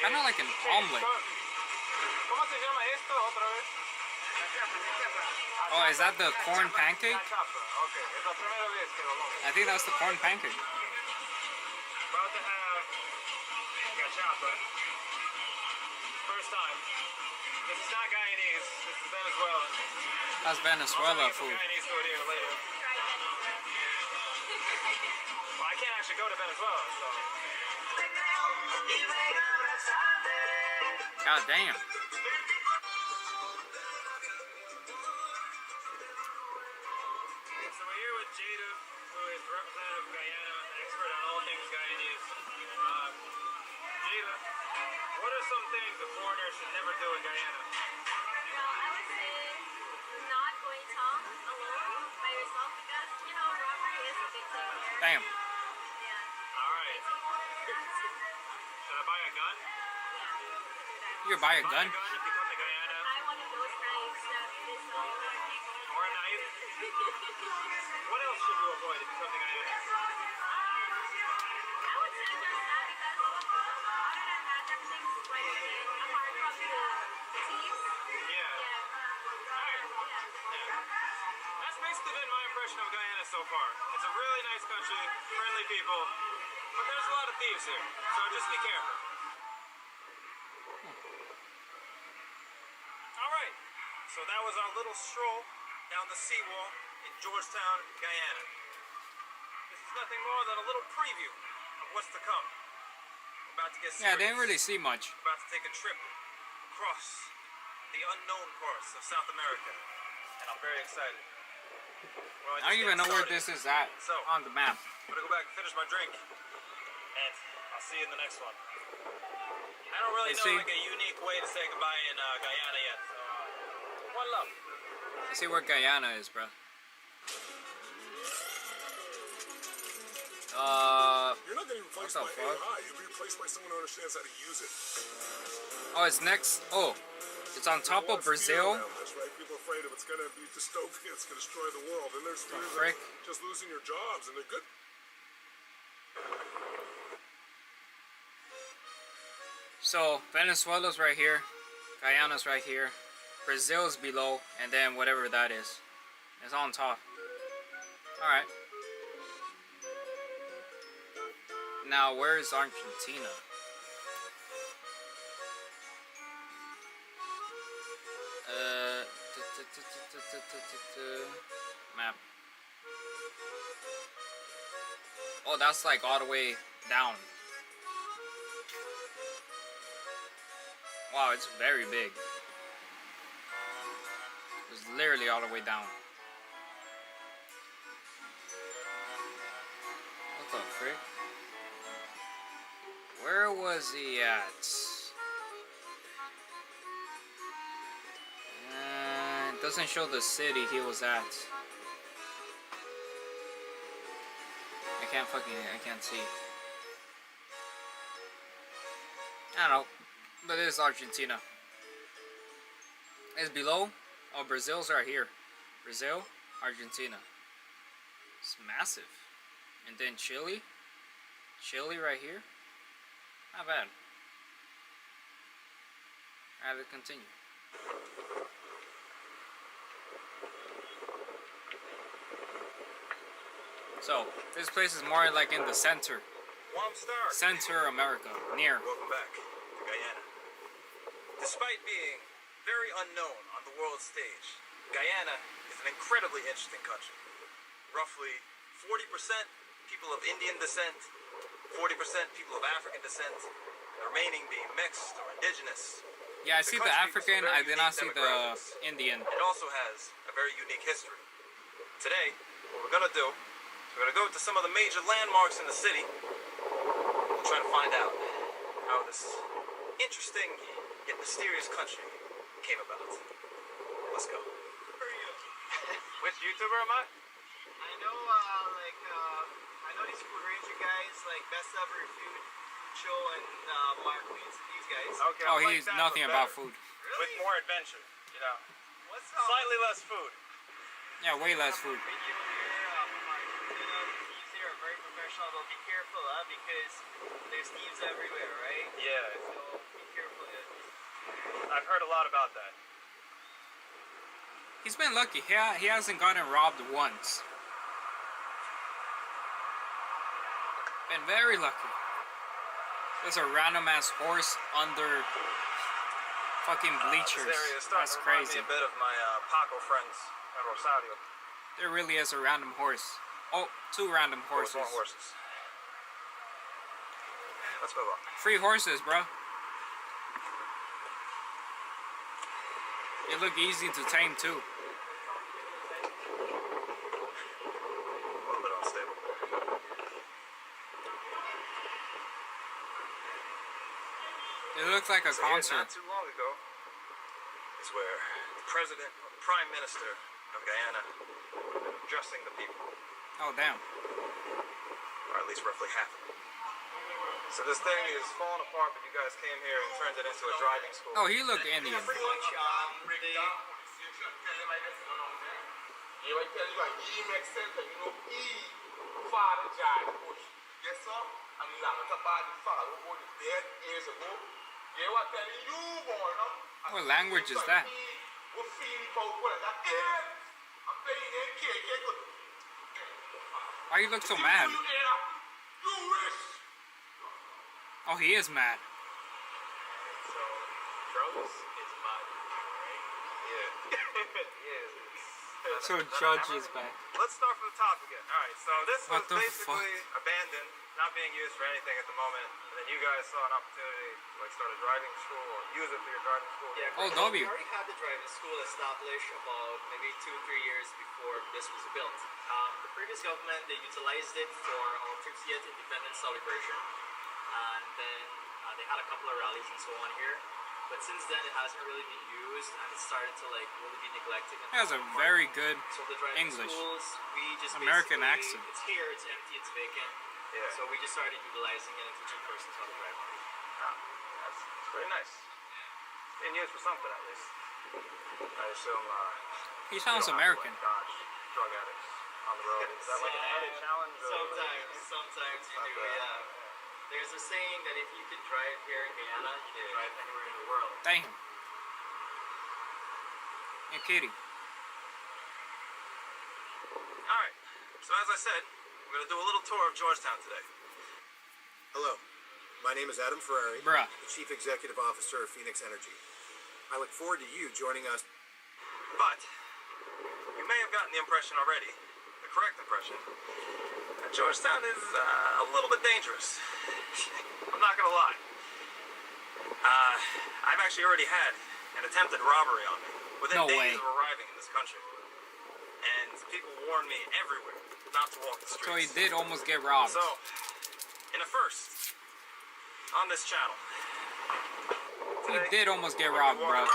kind of like an omelet. ¿Cómo se llama esto otra vez? Oh, is that the corn pancake? Okay, es la primera vez que lo hago. I think that's the corn pancake. About to have CASHAPP. First time. This is not Guyanese, this is Venezuelan. That's Venezuela food. Guyanese food here later. Well, I can't actually go to Venezuela, so. God damn. So we're here with Jada, who is representative of Guyana, an expert on all things Guyanese. Jada, what are some things a foreigner should never do in Guyana? Well, I would say not going town alone by yourself because, you know, robbery is a big thing here. Damn. Yeah. Alright. Should I buy a gun? You could buy a gun? If you come to Guyana? Buy one of those knives that they sell. Or a knife? What else should you avoid if you come to Guyana? Guyana so far. It's a really nice country, friendly people, but there's a lot of thieves here, so just be careful. Alright, so that was our little stroll down the seawall in Georgetown, Guyana. This is nothing more than a little preview of what's to come. We're about to get serious. Yeah, I didn't really see much. We're about to take a trip across the unknown parts of South America, and I'm very excited. I don't even know where this is at on the map. I'm gonna go back and finish my drink, and I'll see you in the next one. I don't really know like a unique way to say goodbye in Guyana yet, so one love. Let's see where Guyana is, bro. You're not getting replaced by AI. You'll be replaced by someone who understands how to use it. Oh, it's next. Oh, it's on top of Brazil. That's right. People are afraid of it's going to be dystopian. It's going to destroy the world. And there's fears of just losing your jobs, and they're good. So Venezuela's right here, Guyana's right here, Brazil's below, and then whatever that is on top. Alright. Now where is Argentina? Map. Oh, that's like all the way down. Wow, it's very big. It's literally all the way down. What the frick? Where was he at? It doesn't show the city he was at. I can't see. I don't know. But it is Argentina. It's below. Oh, Brazil's right here. Brazil, Argentina. It's massive. And then Chile. Chile right here. Not bad. Alright, let's continue. So, this place is more like in the center. Center America. Near. Welcome back to Guyana. Despite being very unknown on the world stage, Guyana is an incredibly interesting country. Roughly 40% people of Indian descent, 40% people of African descent, the remaining being mixed or indigenous. Yeah, I see the African, I did not see the Indian. It also has a very unique history. Today, what we're gonna do is we're gonna go to some of the major landmarks in the city. We'll try to find out how this interesting yet mysterious country came about. Let's go. Which YouTuber am I? I know, I know these Food Ranger guys, like Best Ever Food Show and Mark Leeds, these guys. Okay, oh, he's nothing about food. Really? With more adventure, you know. What's slightly less food. Yeah, way less food. These here are very professional, but be careful, because there's thieves everywhere, right? Yeah. So be careful. I've heard a lot about that. He's been lucky. He hasn't gotten robbed once. Been very lucky. There's a random ass horse under fucking bleachers. This area is That's starting crazy. to remind me a bit of my Paco friends at Rosario. There really is a random horse. Oh, two random horses. More horses. Let's move on. Free horses, bro. They look easy to tame too. A little bit unstable. It looks like a concert. Not too long ago is where the president or the prime minister of Guyana addressing the people. Oh, damn. Or at least roughly half of them. So this thing is falling apart, but you guys came here and turned it into a driving school. Oh, he looked Indian. Pretty much, What language is that? Why you look so mad? Oh, he is mad. So, PROZIS is mud, right? Yeah. Yeah. So Judge is back. Let's start from the top again. Alright, so this What was the basically abandoned, not being used for anything at the moment. And then you guys saw an opportunity to like start a driving school or use it for your driving school. Yeah, Oh, we W. already had the driving school established about maybe 2-3 years before this was built. The previous government, they utilized it for our 50th independence celebration. And then they had a couple of rallies and so on here. But since then, it hasn't really been used, and it started to like really be neglected. He has a very good So the driving English. schools, we just American basically- accent. It's here, it's empty, it's vacant. Yeah. So we just started utilizing it and teaching persons how to drive. That's pretty nice. Being used for something at least. I assume. He sounds American. Dodge drug addicts on the road. Is that like an added challenge? Sometimes you do, yeah. There's a saying that if you can drive here in Guyana, you can drive anywhere in the world. Damn. Hey, Katie. Alright, so as I said, we're going to do a little tour of Georgetown today. Hello, my name is Adam Ferrari, Bruh. the Chief Executive Officer of Phoenix Energy. I look forward to you joining us. But, you may have gotten the impression already, the correct impression, that Georgetown is a little bit dangerous. I'm not going to lie. I've actually already had an attempted robbery on me within No days way. of arriving in this country. And people warn me everywhere not to walk the streets. So he did almost get robbed. So, in a first, on this channel, He did almost get robbed, bro.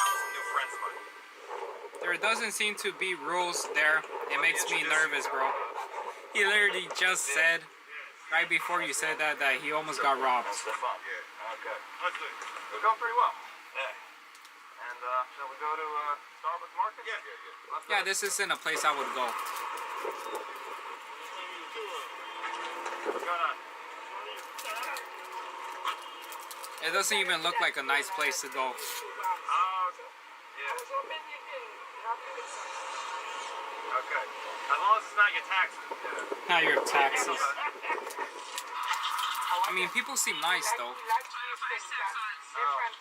There doesn't seem to be rules there. It makes me nervous, bro. He literally just said, right before you said that, that he almost got robbed. Yeah, okay. We're going pretty well. Yeah. And, shall we go to Starbucks Market? Yeah. Let's Yeah, this isn't a place I would go. What's going on? It doesn't even look like a nice place to go. Oh, okay. Yeah. Okay. As long as it's not your taxes. Yeah. Not your taxes. I mean, people seem nice though. Different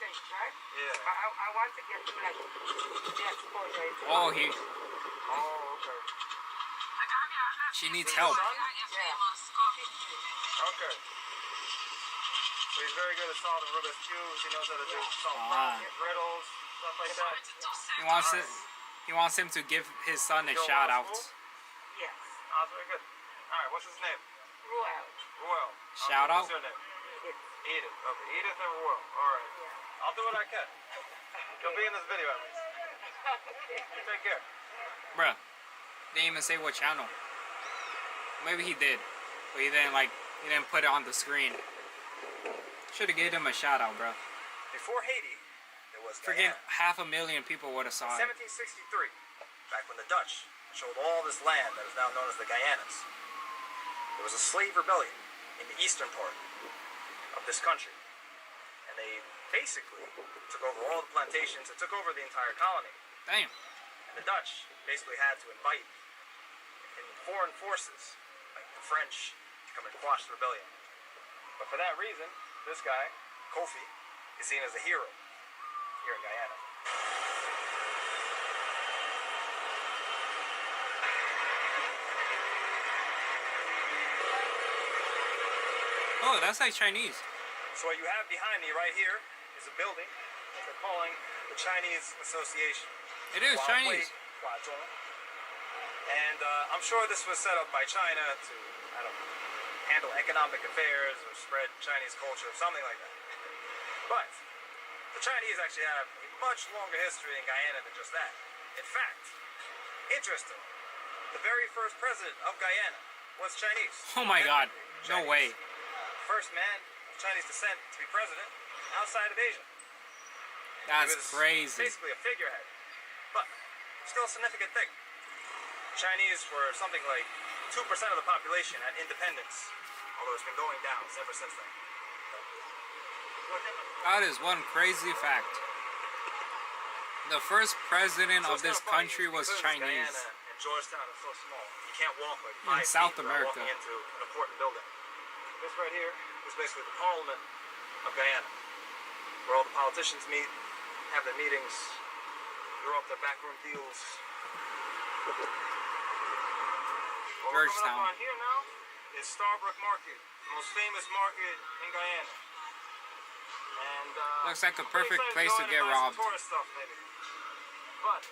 things, right? Yeah. I want to get to like the exposure. Oh, he. Oh, okay. She needs help. Okay. So he's very good at solving Rubik's cubes. He knows how to do solve riddles, stuff like that. He wants him to give his son a shout out. Yes. Oh, very good. All right. What's his name? Ruel. Ruel. Shout out. What's your name? Edith. Okay. Edith and Ruel. All right. I'll do what I can. You'll be in this video at least. You take care. Bruh. Didn't even say what channel. Maybe he did. But he didn't put it on the screen. Should have gave him a shout out, bro. Before Haiti, there was Freaking Guyana. 500,000 people would have saw In it. 1763, back when the Dutch controlled all this land that is now known as the Guyanas, there was a slave rebellion in the eastern part of this country. And they basically took over all the plantations and took over the entire colony. Damn. And the Dutch basically had to invite in foreign forces, like the French, to come and quash the rebellion. But for that reason, this guy, Kofi, is seen as a hero here in Guyana. Oh, that's like Chinese. So what you have behind me right here is a building that they're calling the Chinese Association. It is Chinese. And I'm sure this was set up by China to, I don't know, handle economic affairs or spread Chinese culture or something like that. But the Chinese actually have a much longer history in Guyana than just that. In fact, interesting, the very first president of Guyana was Chinese. Oh my god. No way. First man of Chinese descent to be president outside of Asia. That's He was crazy. basically a figurehead. But still a significant thing. Chinese were something like 2% of the population at independence, although it's been going down ever since then. That is one crazy fact. The first president of this country was Chinese. Guyana and Georgetown is so small. You can't walk like In 5 South feet America. without walking into an important building. This right here is basically the Parliament of Guyana, where all the politicians meet, have their meetings, draw up their backroom deals. What we're coming Georgetown. up on here now is Starbrook Market, the most famous market in Guyana. And Looks like a perfect pretty place to excited get buy some robbed. tourist stuff, maybe. But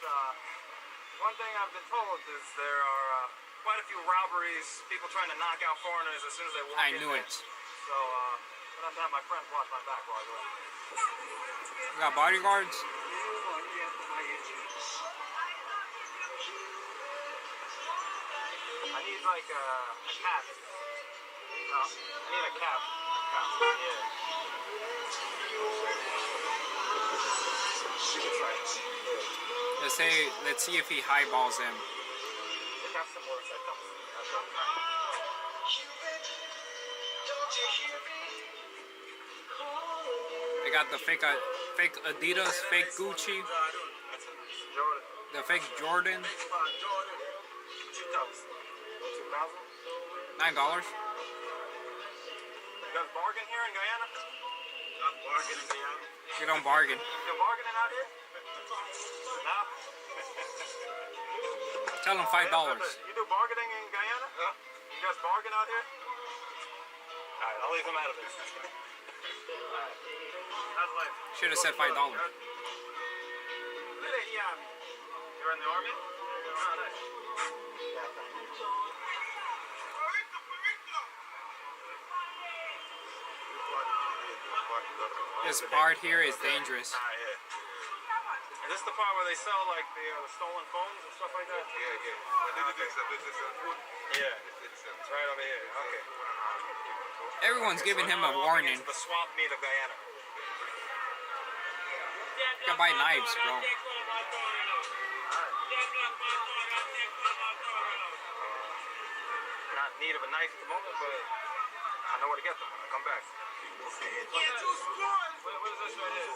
one thing I've been told is there are quite a few robberies, people trying to knock out foreigners as soon as they walk in. I knew there. it. So I'm gonna have to have my friends watch my back while I go in. You got bodyguards? I need like a cap. No, I need a cap. Yeah. Let's see if he highballs him. The cap some works, I don't. They got the fake Adidas, fake Gucci, the fake Jordan. $9. You guys bargain here in Guyana? Not bargain in Guyana. You don't bargain. You're bargaining out here? No? Tell him $5. You do bargaining in Guyana? Huh? You guys bargain out here? Alright, I'll leave him out of this. Alright. How's life? Should have said $5. You're in the army? Oh, nice. This part here is dangerous. Is this the part where they sell like the stolen phones and stuff like that? Yeah, yeah. Yeah, it's right over here. Okay. Everyone's giving him a warning. The swamp meat of Guyana. You can buy knives, bro. Not in need of a knife at the moment, but I know where to get them when I come back. What is this right here?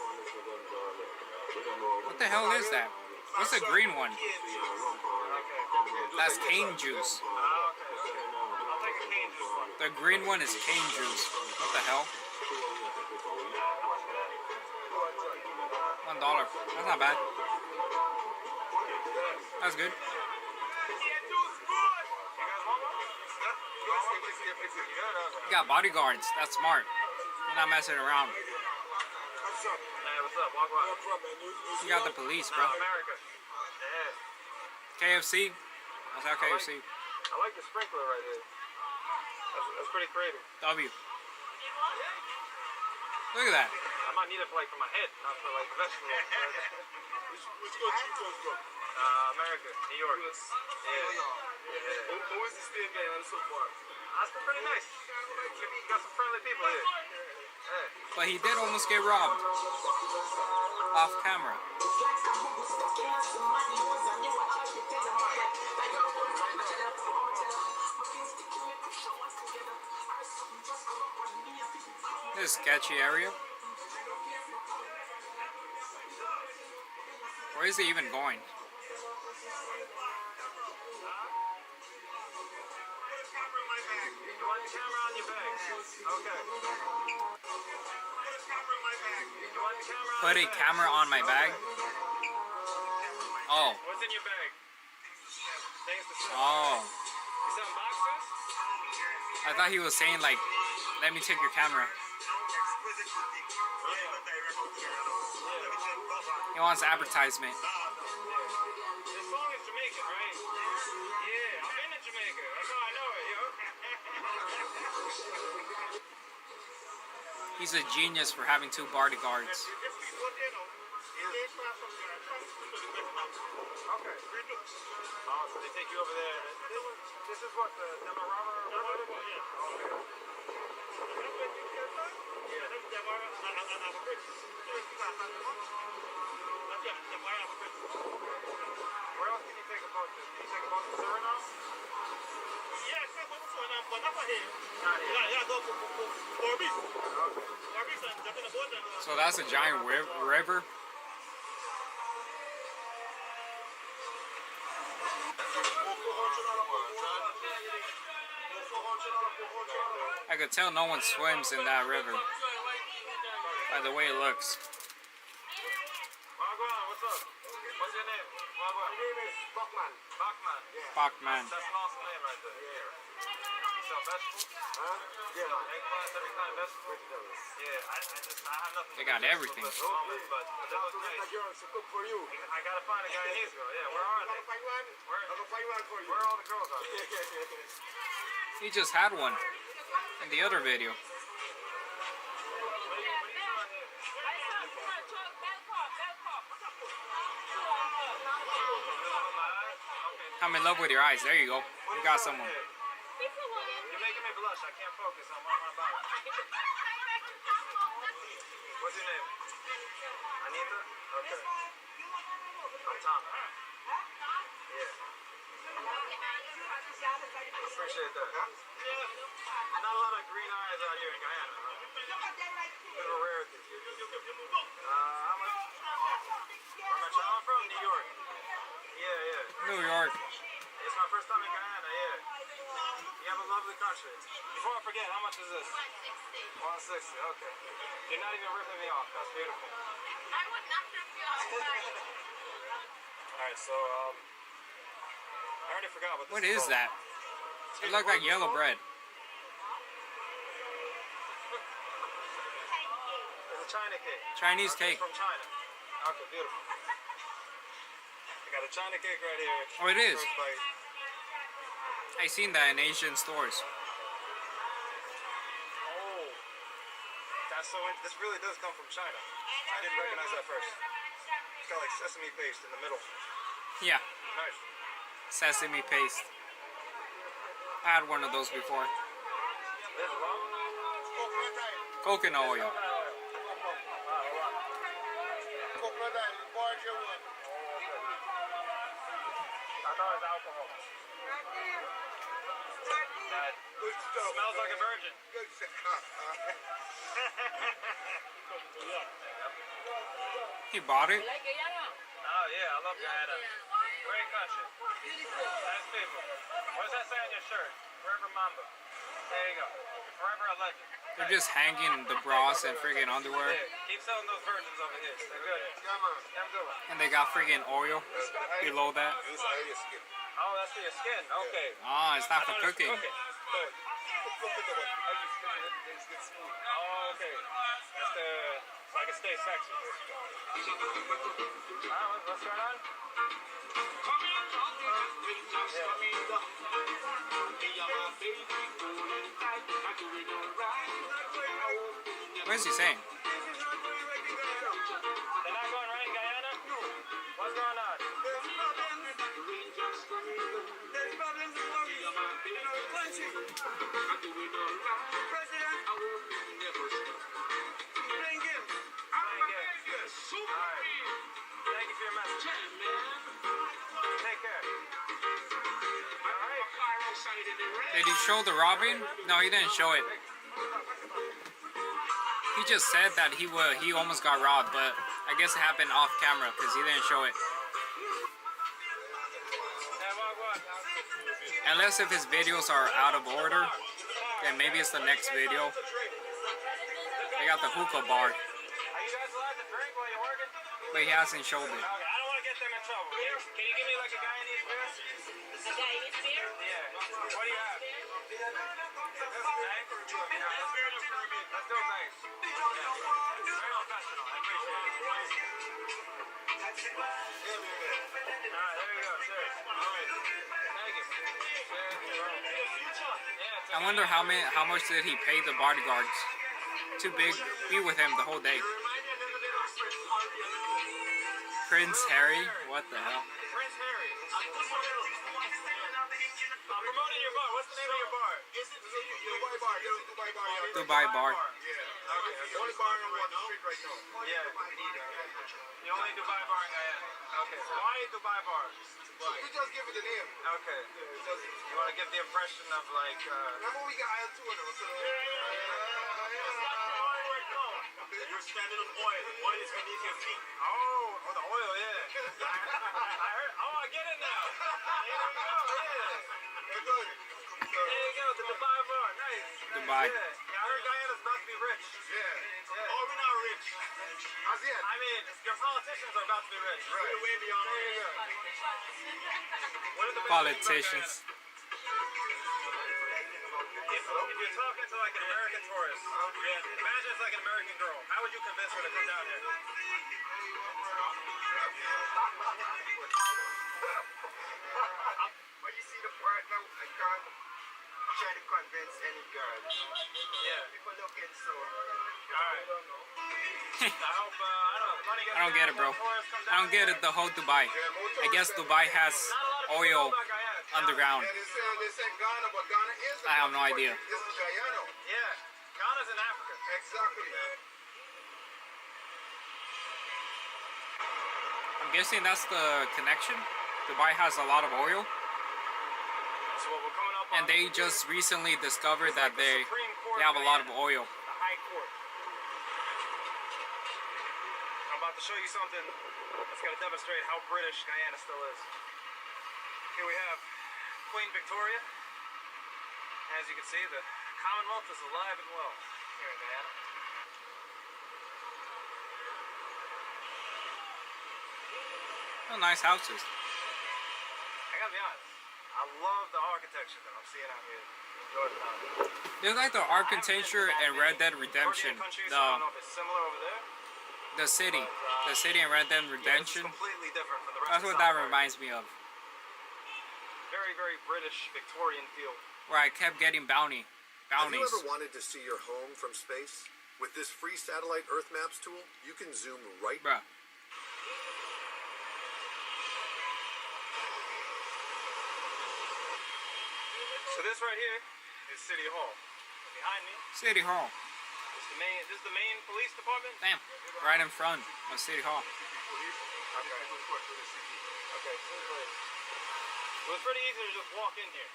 What the hell is that? What's the green one? That's cane juice. I'll take a cane juice one. The green one is cane juice. What the hell? $1. That's not bad. That's good. You got bodyguards. That's smart. You're not messing around. Hey, what's up? Walk by. You got the police, bro. America. Yeah. KFC. What's that KFC? I like the sprinkler right here. That's pretty creative. W. Look at that. I might need it for like for my head, not for like vegetables. Which country you come from? America, New York. Yeah. Who is this being game so far? That's been pretty nice. You got some friendly people here. Yeah. But he did almost get robbed. Off camera. This sketchy area. Where is he even going? Put a camera on my bag. Oh. What's in your bag? Things to sell. Oh. You selling boxes? I thought he was saying like, let me take your camera. He wants advertisement. This song is Jamaican, right? Yeah, I've been to Jamaica. That's how I know it, yo. He's a genius for having 2 bodyguards. Okay. Oh, so they take you over there. This is what the Demerara River? Where else can you take a boat to? Can you take a boat to Suriname? Yeah, I can't go to Suriname, but not here. Not here. Yeah, go for BROZIS. Okay. So that's a giant river. I could tell no one swims in that river by the way it looks. Wagwan, what's up? What's your name? Wagwan. My name is Bachman. Bachman. Yeah. Bachman. That's an awesome name right there. Yeah. You sell vegetables? Huh? Yeah. Eggplants, every kind of vegetable? Yeah. I have nothing. They got everything. But that was nice. Girls to cook for you. I gotta find a Guyanese girl. Yeah. Where are they? I'm gonna find one for you. Where are all the girls out there? He just had one in the other video. I'm in love with your eyes. There you go. You got someone. You're making me blush. I can't focus on what I'm about. What's your name? Anita? Okay. I'm Tom. Yeah. Appreciate that. Not a lot of green eyes out here in Guyana, huh? Bit of a rarity. How much? Where am I from? New York. Yeah, yeah. New York. It's my first time in Guyana, yeah. You have a lovely country. Before I forget, how much is this? 160. 160, okay. You're not even ripping me off. That's beautiful. I would not rip you off. Alright, so, I already forgot what this What is that? It looked like yellow bread. It's a China cake. Chinese cake. From China. Okay, beautiful. I got a China cake right here. Oh, it is. First bite. I seen that in Asian stores. Oh, that's so. This really does come from China. I didn't recognize that first. It's got like sesame paste in the middle. Yeah. Nice. Sesame paste. I had one of those before. Coconut oil. I thought it was alcohol. That smells like a virgin. Good stuff. He bought it? Oh yeah, I love Guyana. Great country. Nice people. What does that say on your shirt? Forever Mamba. There you go. Forever a legend. They're just hanging the bras and freaking underwear. Yeah, keep selling those virgins over here. They're good. Damn good. And they got freaking oil below that. Oh, that's for your skin. Okay. Ah, it's not for cooking. Oh, okay. That's the so I can stay sexy. What's going on? What is he saying? They're not going right in Guyana? What's going on? Thank you for your message. Take care. Did he show the robbing? No, he didn't show it. He just said that he almost got robbed, but I guess it happened off camera because he didn't show it. Unless if his videos are out of order, then maybe it's the next video. They got the hookah bar, but he hasn't showed it. I don't want to get them in trouble. Can you give me like a Guyanese beer? A Guyanese beer? Yeah. What do you have? Let's do it nice. Yeah. Very professional. I appreciate it. Alright, there you go. Cheers. Alright. Thank you. Cheers. I wonder how much did he pay the bodyguards to be with him the whole day. Prince Harry? What the hell? Prince Harry. I'm promoting your bar. What's the name of your bar? Dubai Bar. Dubai Bar. Dubai Bar. Yeah. Okay. Only bar on one street right now. Yeah. You only Dubai Bar in Guyana. Okay. So why Dubai Bar? We just give it the name. Okay. You want to give the impression of like. Remember we got aisle 2 of them. You're standing on oil. Oil is beneath your feet. Oh, the oil, yeah. I heard. Oh, I get it now. There you go. Yeah. There you go. The Dubai Bar. Dubai. Yeah, I heard Guyana's about to be rich. Yeah. Oh, we're not rich. As yet. I mean, your politicians are about to be rich. Right. We're way beyond rich. What are the Politicians. If you're talking to like an American tourist, imagine it's like an American girl. How would you convince her to come down here? When you see the part now, I can't try to convince any girl. Yeah. People looking so. Alright. I hope, money gets I don't get it, bro. I don't get it, the whole Dubai. I guess Dubai has oil underground. They say Ghana, but Ghana is I have no idea. This is Guyana. Yeah. Ghana's in Africa. Exactly. I'm guessing that's the connection. Dubai has a lot of oil. So what we're coming up on, And they just recently discovered that they have a lot of oil. the High Court. I'm about to show you something that's going to demonstrate how British Guyana still is. Here we have Queen Victoria. As you can see, the Commonwealth is alive and well here in Guyana. Oh, nice houses. I gotta be honest, I love the architecture that I'm seeing out here in Georgetown. There's like the architecture and Red Dead Redemption. Countries, I don't know if it's similar over there. The city in Red Dead Redemption. Yeah, it's completely different from the rest That's of what South that America. reminds me of. Very, very British Victorian feel. Where I kept getting bounties. Have you ever wanted to see your home from space? With this free satellite Earth Maps tool, you can zoom right. Bruh. So this right here is City Hall. Behind me City Hall. is the main police department. Damn. Right in front of City Hall. Okay. Okay. It was pretty easy to just walk in here.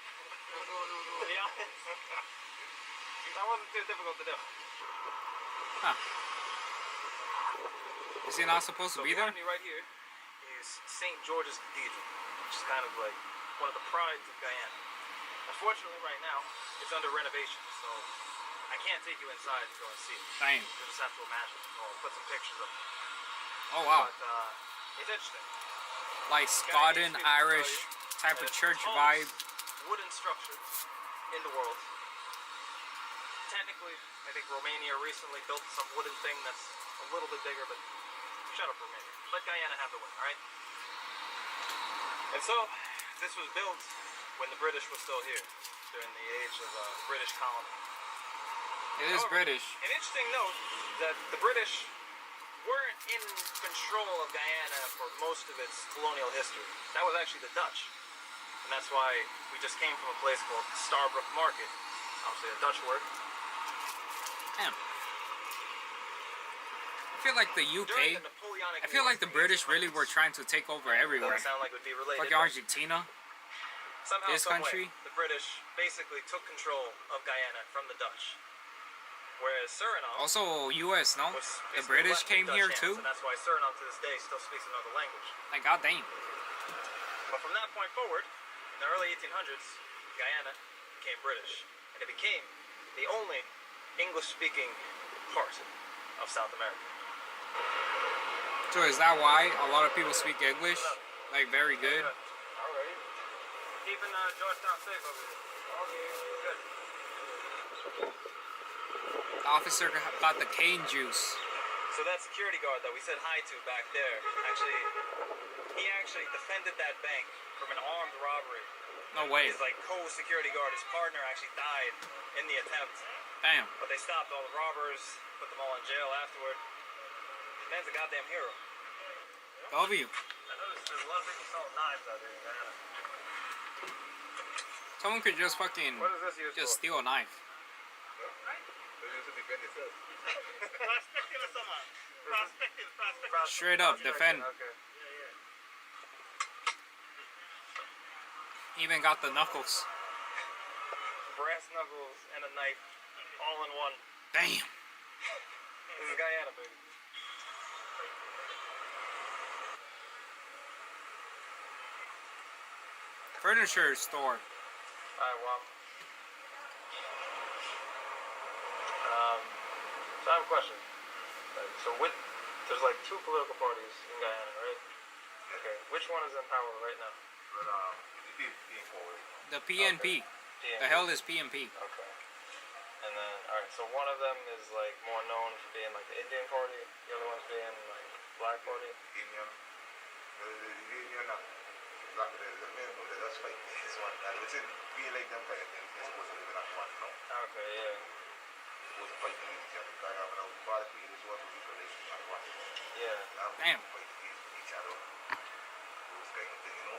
To be honest, that wasn't too difficult to do. Huh. Is he not supposed to be there? Behind me right here is St. George's Cathedral, which is kind of like one of the prides of Guyana. Unfortunately, right now, it's under renovation, so I can't take you inside to go and see it. Dang. You just have to imagine. I'll put some pictures up. Oh, wow. But it's interesting. Like Scotland, Irish type of church vibe. Wooden structure in the world. Technically, I think Romania recently built some wooden thing that's a little bit bigger, but shut up, Romania. Let Guyana have the win, alright? And so, this was built when the British were still here, during the age of British colony. It is British. An interesting note that the British weren't in control of Guyana for most of its colonial history. That was actually the Dutch. And that's why we just came from a place called Starbrook Market. Obviously a Dutch word. Damn. I feel like the UK, I feel like the British really were trying to take over everywhere. Doesn't sound like it would be related. Fucking Argentina. Somehow, This some country. way, the British basically took control of Guyana from the Dutch. Whereas Suriname Also US, no? was The basically British left in came Dutch here hands, too? and that's why Suriname to this day still speaks another language. Like, goddamn. But from that point forward, in the early 1800s, Guyana became British, and it became the only English-speaking part of South America. So is that why a lot of people speak English? Like, very good? Alright. Keeping Georgetown safe over here. Okay, good. The officer got the cane juice. So that security guard that we said hi to back there, he actually defended that bank from an armed robbery. No way. His like co-security guard, his partner actually died in the attempt. Damn. But they stopped all the robbers, put them all in jail afterward. Man's a goddamn hero. W. I noticed there's a lot of people selling knives out there in Guyana. Someone could just fucking What is this used just for? steal a knife. Straight up, defend. Okay. Even got the knuckles. Brass knuckles and a knife, all in one. Damn. This is Guyana, baby. Furniture store. Alright, well. one question. So there's like two political parties in Guyana, right? Okay. Which one is in power right now? The PNP. Okay. The hell is PNP? Okay. And then, alright, so one of them is like more known for being like the Indian party, the other one's being like Black party. Indian. That's like this one. And it's in we like them kind of things. They're supposed to live in that one, no? Okay, yeah. Supposed to fight the Indian. Because I have an party is what we relation to that one. Yeah. Damn. Fight each other. Those kind of thing, you know?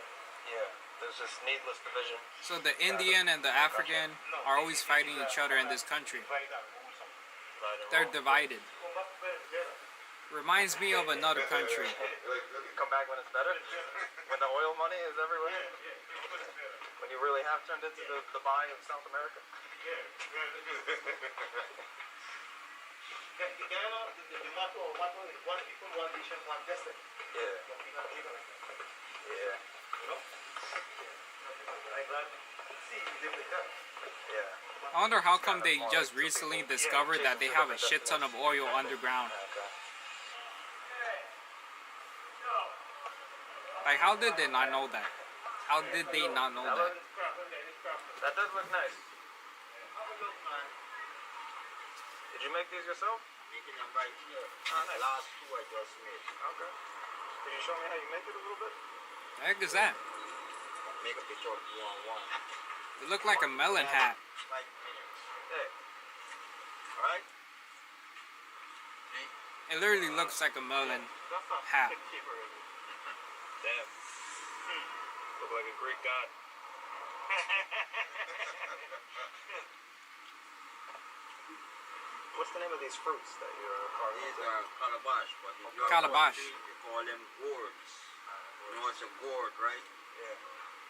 Yeah. There's just needless division. So the Indian and the African are always fighting each other in this country. They're divided. Reminds me of another country. Come back when it's better? When the oil money is everywhere? When you really have turned into the Dubai of South America? Yeah. I wonder how come they just recently discovered that they have a shit ton of oil underground. Like, how did they not know that? How did they not know that? That does look nice. Did you make these yourself? Making them right here. Nice. Last two I just made. Okay. Can you show me how you make it a little bit? The heck is that? Make a picture of one. It looked like a melon hat. Like Hey. Alright? It literally looks like a melon hat. Damn. Look like a Greek god. What's the name of these fruits that you're carving? These are calabash, but if you're Calabash. country, you call them gourds. You know it's a gourd, right? Yeah.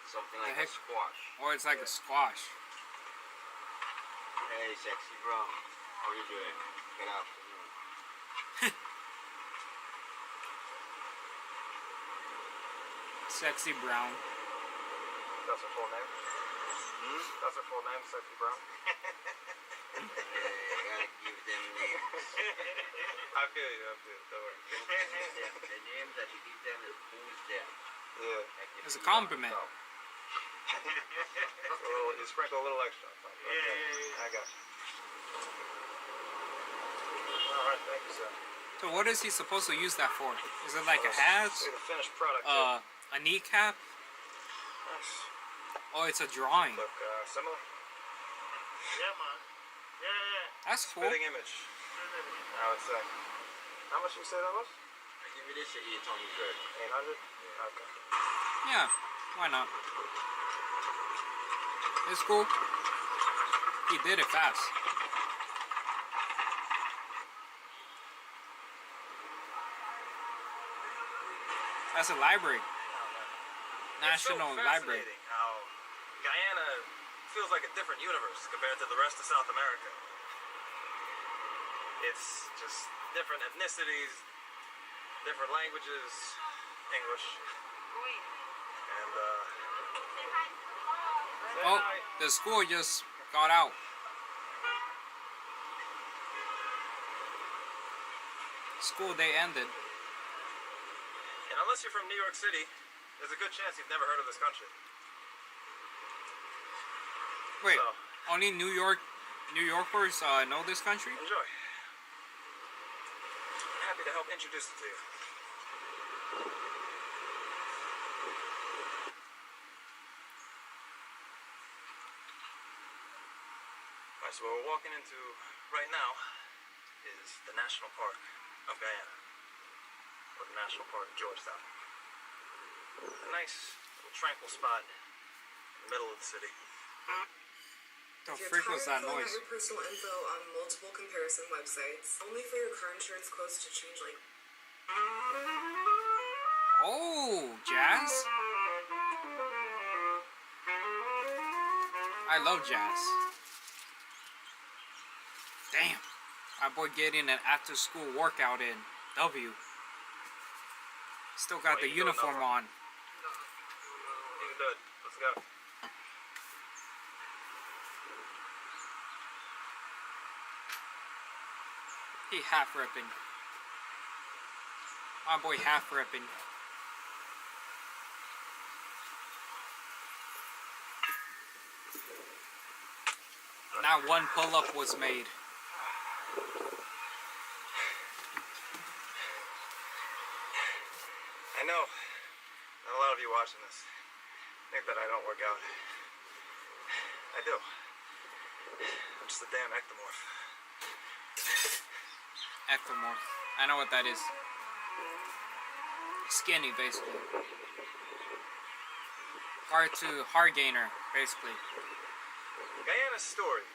Something The like heck? a squash. Or it's like a squash. Hey, sexy bro. How you doing? Good afternoon. Sexy brown. That's her full name? That's her full name, Sexy Brown? I gotta give them names. I feel you, don't worry. The names that you give them is who's them. Yeah. It's a compliment. You sprinkle a little extra on top. Yeah. I got you. Alright, thank you, sir. So what is he supposed to use that for? Is it like a hat? See the finished product. A kneecap? Nice. Oh, it's a drawing. Look similar? Yeah, man. Yeah. That's cool. Fitting image. I would say. How much you say that was? I give you this at 800. 800? Okay. Yeah, why not? It's cool. He did it fast. That's a library. National it's so Library. fascinating how Guyana feels like a different universe compared to the rest of South America. It's just different ethnicities, different languages, English, and Oh, the school just got out. School day ended. and unless you're from New York City, there's a good chance you've never heard of this country. Wait, So, only New Yorkers know this country? enjoy. Happy to help introduce it to you. Alright, so what we're walking into right now is the National Park of Guyana, or the National Park of Georgetown. A nice little tranquil spot in the middle of the city. The frick was that noise? Your personal info on multiple comparison websites, only for your car insurance quotes to change like. Oh, jazz? I love jazz. Damn. My boy getting an after school workout in. W. Still got the uniform on. You can do it. Let's go. He half ripping. My boy half ripping. Not one pull-up was made. I know a lot of you watching this think that I don't work out. I do. I'm just a damn ectomorph. Ectomorph. I know what that is. Skinny, basically. Hard gainer, basically. Guyana's story,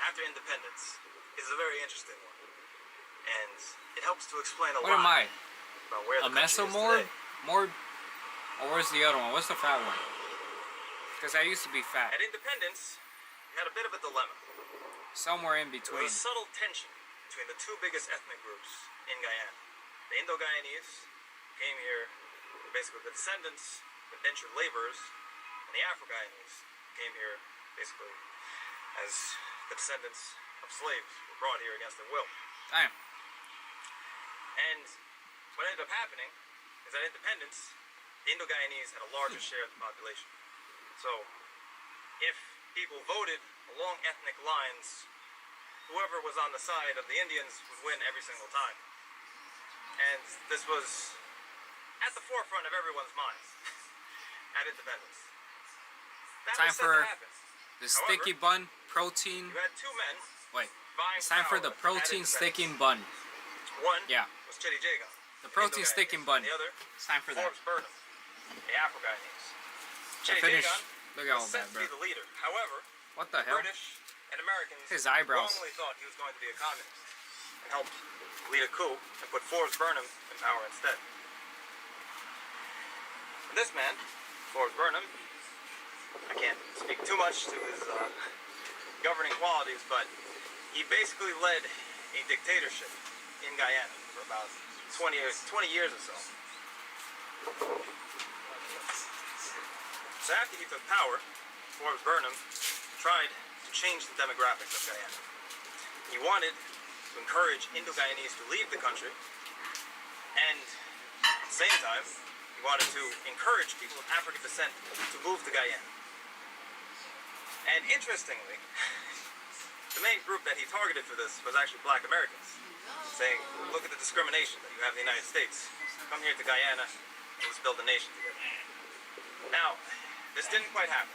after independence, is a very interesting one. And it helps to explain a lot What am I? about where A the country is mesomorph? today. Or where's the other one? What's the fat one? Because I used to be fat. At independence, we had a bit of a dilemma. Somewhere in There between. was a subtle tension between the two biggest ethnic groups in Guyana. The Indo-Guyanese came here, basically the descendants of indentured laborers, and the Afro-Guyanese came here, basically, as the descendants of slaves were brought here against their will. Damn. And what ended up happening is at independence, the Indo-Guyanese had a larger share of the population. So, if people voted along ethnic lines, whoever was on the side of the Indians would win every single time. And this was at the forefront of everyone's minds at independence. That Time was set for to happen. the sticky bun, protein. You had two men Wait. vying It's time for the power at protein independence. sticking bun. One Yeah. was Chitty Jagan. The protein sticking bun. The other, It's time for that. Forbes Burnham, the Afro-Guyanese. I Chitty finished. Jagan Look at all was set that, to be bro. the leader. However, What the hell? British and Americans His eyebrows. wrongly thought he was going to be a communist and helped lead a coup and put Forbes Burnham in power instead. And this man, Forbes Burnham, I can't speak too much to his governing qualities, but he basically led a dictatorship in Guyana for about 20 years or so. So after he took power, Forbes Burnham tried to change the demographics of Guyana. He wanted to encourage Indo-Guyanese to leave the country, and at the same time, he wanted to encourage people of African descent to move to Guyana. And interestingly, the main group that he targeted for this was actually Black Americans, saying, look at the discrimination that you have in the United States. Come here to Guyana, and let's build a nation together. Now, this didn't quite happen.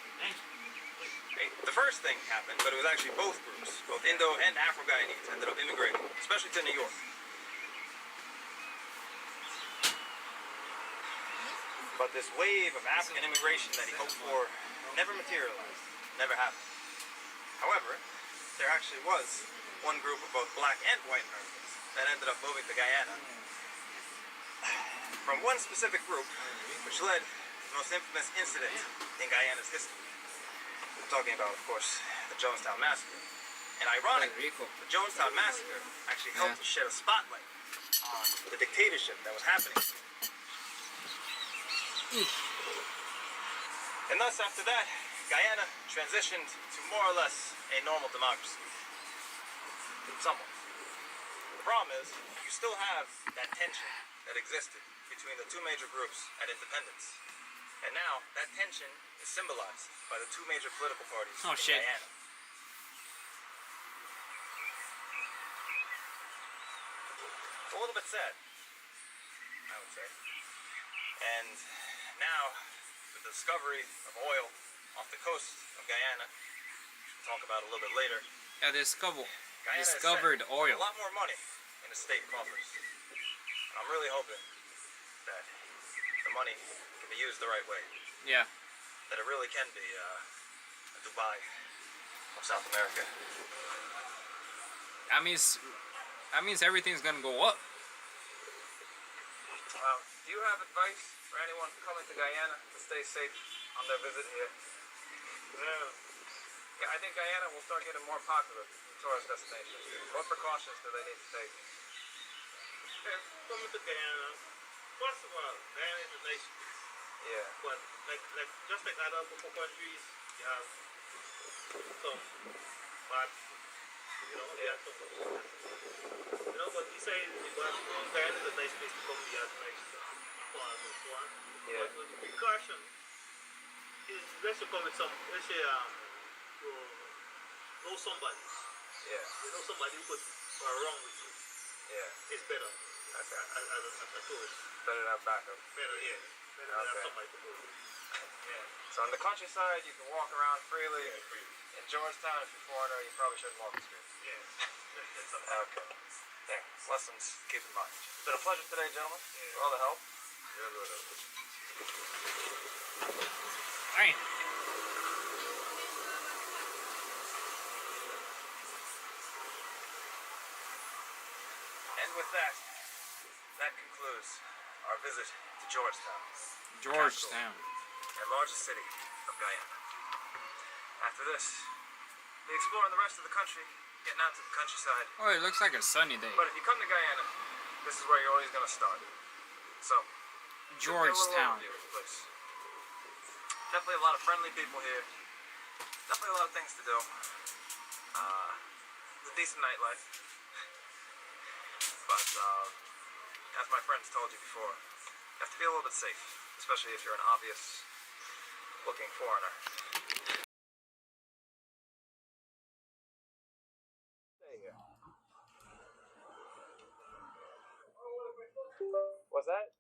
Okay, the first thing happened, but it was actually both groups, both Indo and Afro-Guyanese, ended up immigrating, especially to New York. But this wave of African immigration that he hoped for never materialized, never happened. However, there actually was one group of both Black and white Americans that ended up moving to Guyana from one specific group, which led to the most infamous incident in Guyana's history. I'm talking about, of course, the Jonestown Massacre. And ironically, the Jonestown Massacre actually helped to shed a spotlight on the dictatorship that was happening. And thus, after that, Guyana transitioned to more or less a normal democracy. Somewhat. The problem is, you still have that tension that existed between the two major groups at independence. And now, that tension is symbolized by the two major political parties in Guyana. It's a little bit sad, I would say. And now, with the discovery of oil off the coast of Guyana, which we'll talk about a little bit later. Yeah, Guyana discovered has oil. a lot more money in the state coffers. And I'm really hoping that the money can be used the right way. Yeah. That it really can be a Dubai of South America. That means everything's gonna go up. Do you have advice for anyone coming to Guyana to stay safe on their visit here? Yeah, I think Guyana will start getting more popular as a tourist destination. What precautions do they need to take? Coming to Guyana, first of all, Guyana is a nation. Yeah. But just like other countries, you have some bad Yeah. But he said Guyana is a nice place to come. He has nice farms and so on. Yeah. But the precaution is best to come with some, let's say, you know somebody. Yeah. You know somebody who could go wrong with you. Yeah. It's better. Okay. As a tourist. Better to have backup. Better, yeah. Better to have somebody to go with. Yeah. So in the countryside, you can walk around freely. In Georgetown, if you're a foreigner, you probably shouldn't walk the streets. Yeah. Okay. Yeah. Lessons to keep in mind. It's been a pleasure today, gentlemen. For all the help. Alright. And with that, that concludes our visit to Georgetown. Georgetown. The largest city of Guyana. After this, be exploring the rest of the country, getting out to the countryside. Oh, it looks like a sunny day. But if you come to Guyana, this is where you're always going to start. So, Georgetown. give me a little overview of the place. Definitely a lot of friendly people here. Definitely a lot of things to do. It's a decent nightlife. But, as my friends told you before, you have to be a little bit safe, especially if you're an obvious looking foreigner. What's that?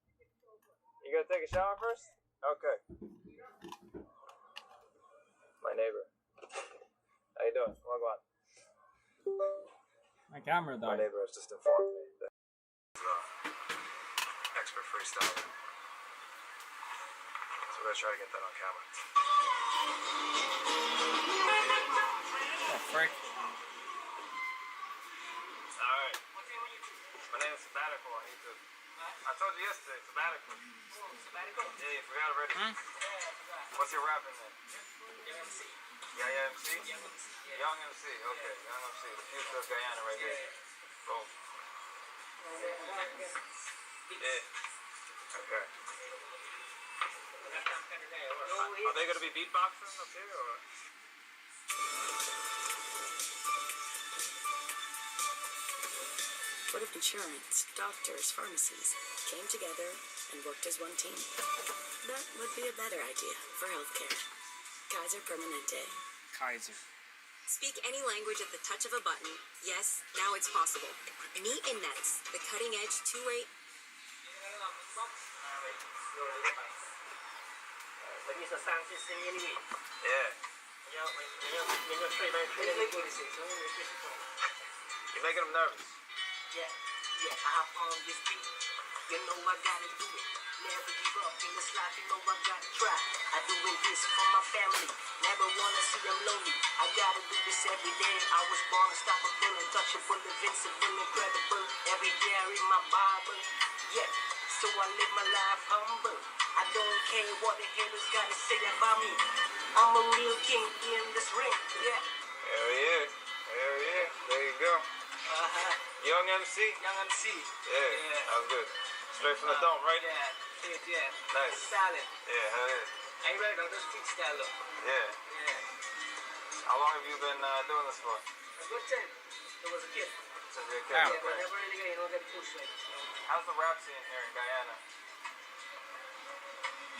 You gonna take a shower first? Okay. My neighbor. How you doing? Wagwan. My camera My died. neighbor has just informed me that he's expert freestyler. So we're gonna try to get that on camera. Oh, frick. Alright. My name is Sabbatical. I told you yesterday, Sabbatical. Yeah, you forgot already. What's your rapping name? Young MC? Young MC, okay. Young MC. The future of Guyana right here. Boom. Yeah. Okay. Are they gonna be beatboxing up here or? What if insurance, doctors, pharmacies came together and worked as one team? That would be a better idea for healthcare. Kaiser Permanente. Kaiser. Speak any language at the touch of a button. Yes, now it's possible. Meet Inets, the cutting-edge two-way... Yeah. You're making them nervous. Yeah, I have on this beat. You know I gotta do it. Never give up in this life, you know I gotta try. I doing this for my family. Never wanna see them lonely. I gotta do this every day. I was born unstoppable, untouchable, invincible, incredible. Every day I read my Bible. Yeah, so I live my life humble. I don't care what the haters gotta say about me. I'm a real king in this ring. Yeah. Hell yeah. Hell yeah. There you go. Young MC? Young MC. Yeah, that was good. Straight from the dome, right? Yeah. Nice. Silent. Yeah, hell yeah. Ain't right now, just freestyle up. Yeah. How long have you been doing this for? A good time. It was a kid. Since you were a kid? Yeah, Okay. but never really get pushed like, How's the rap scene here in Guyana?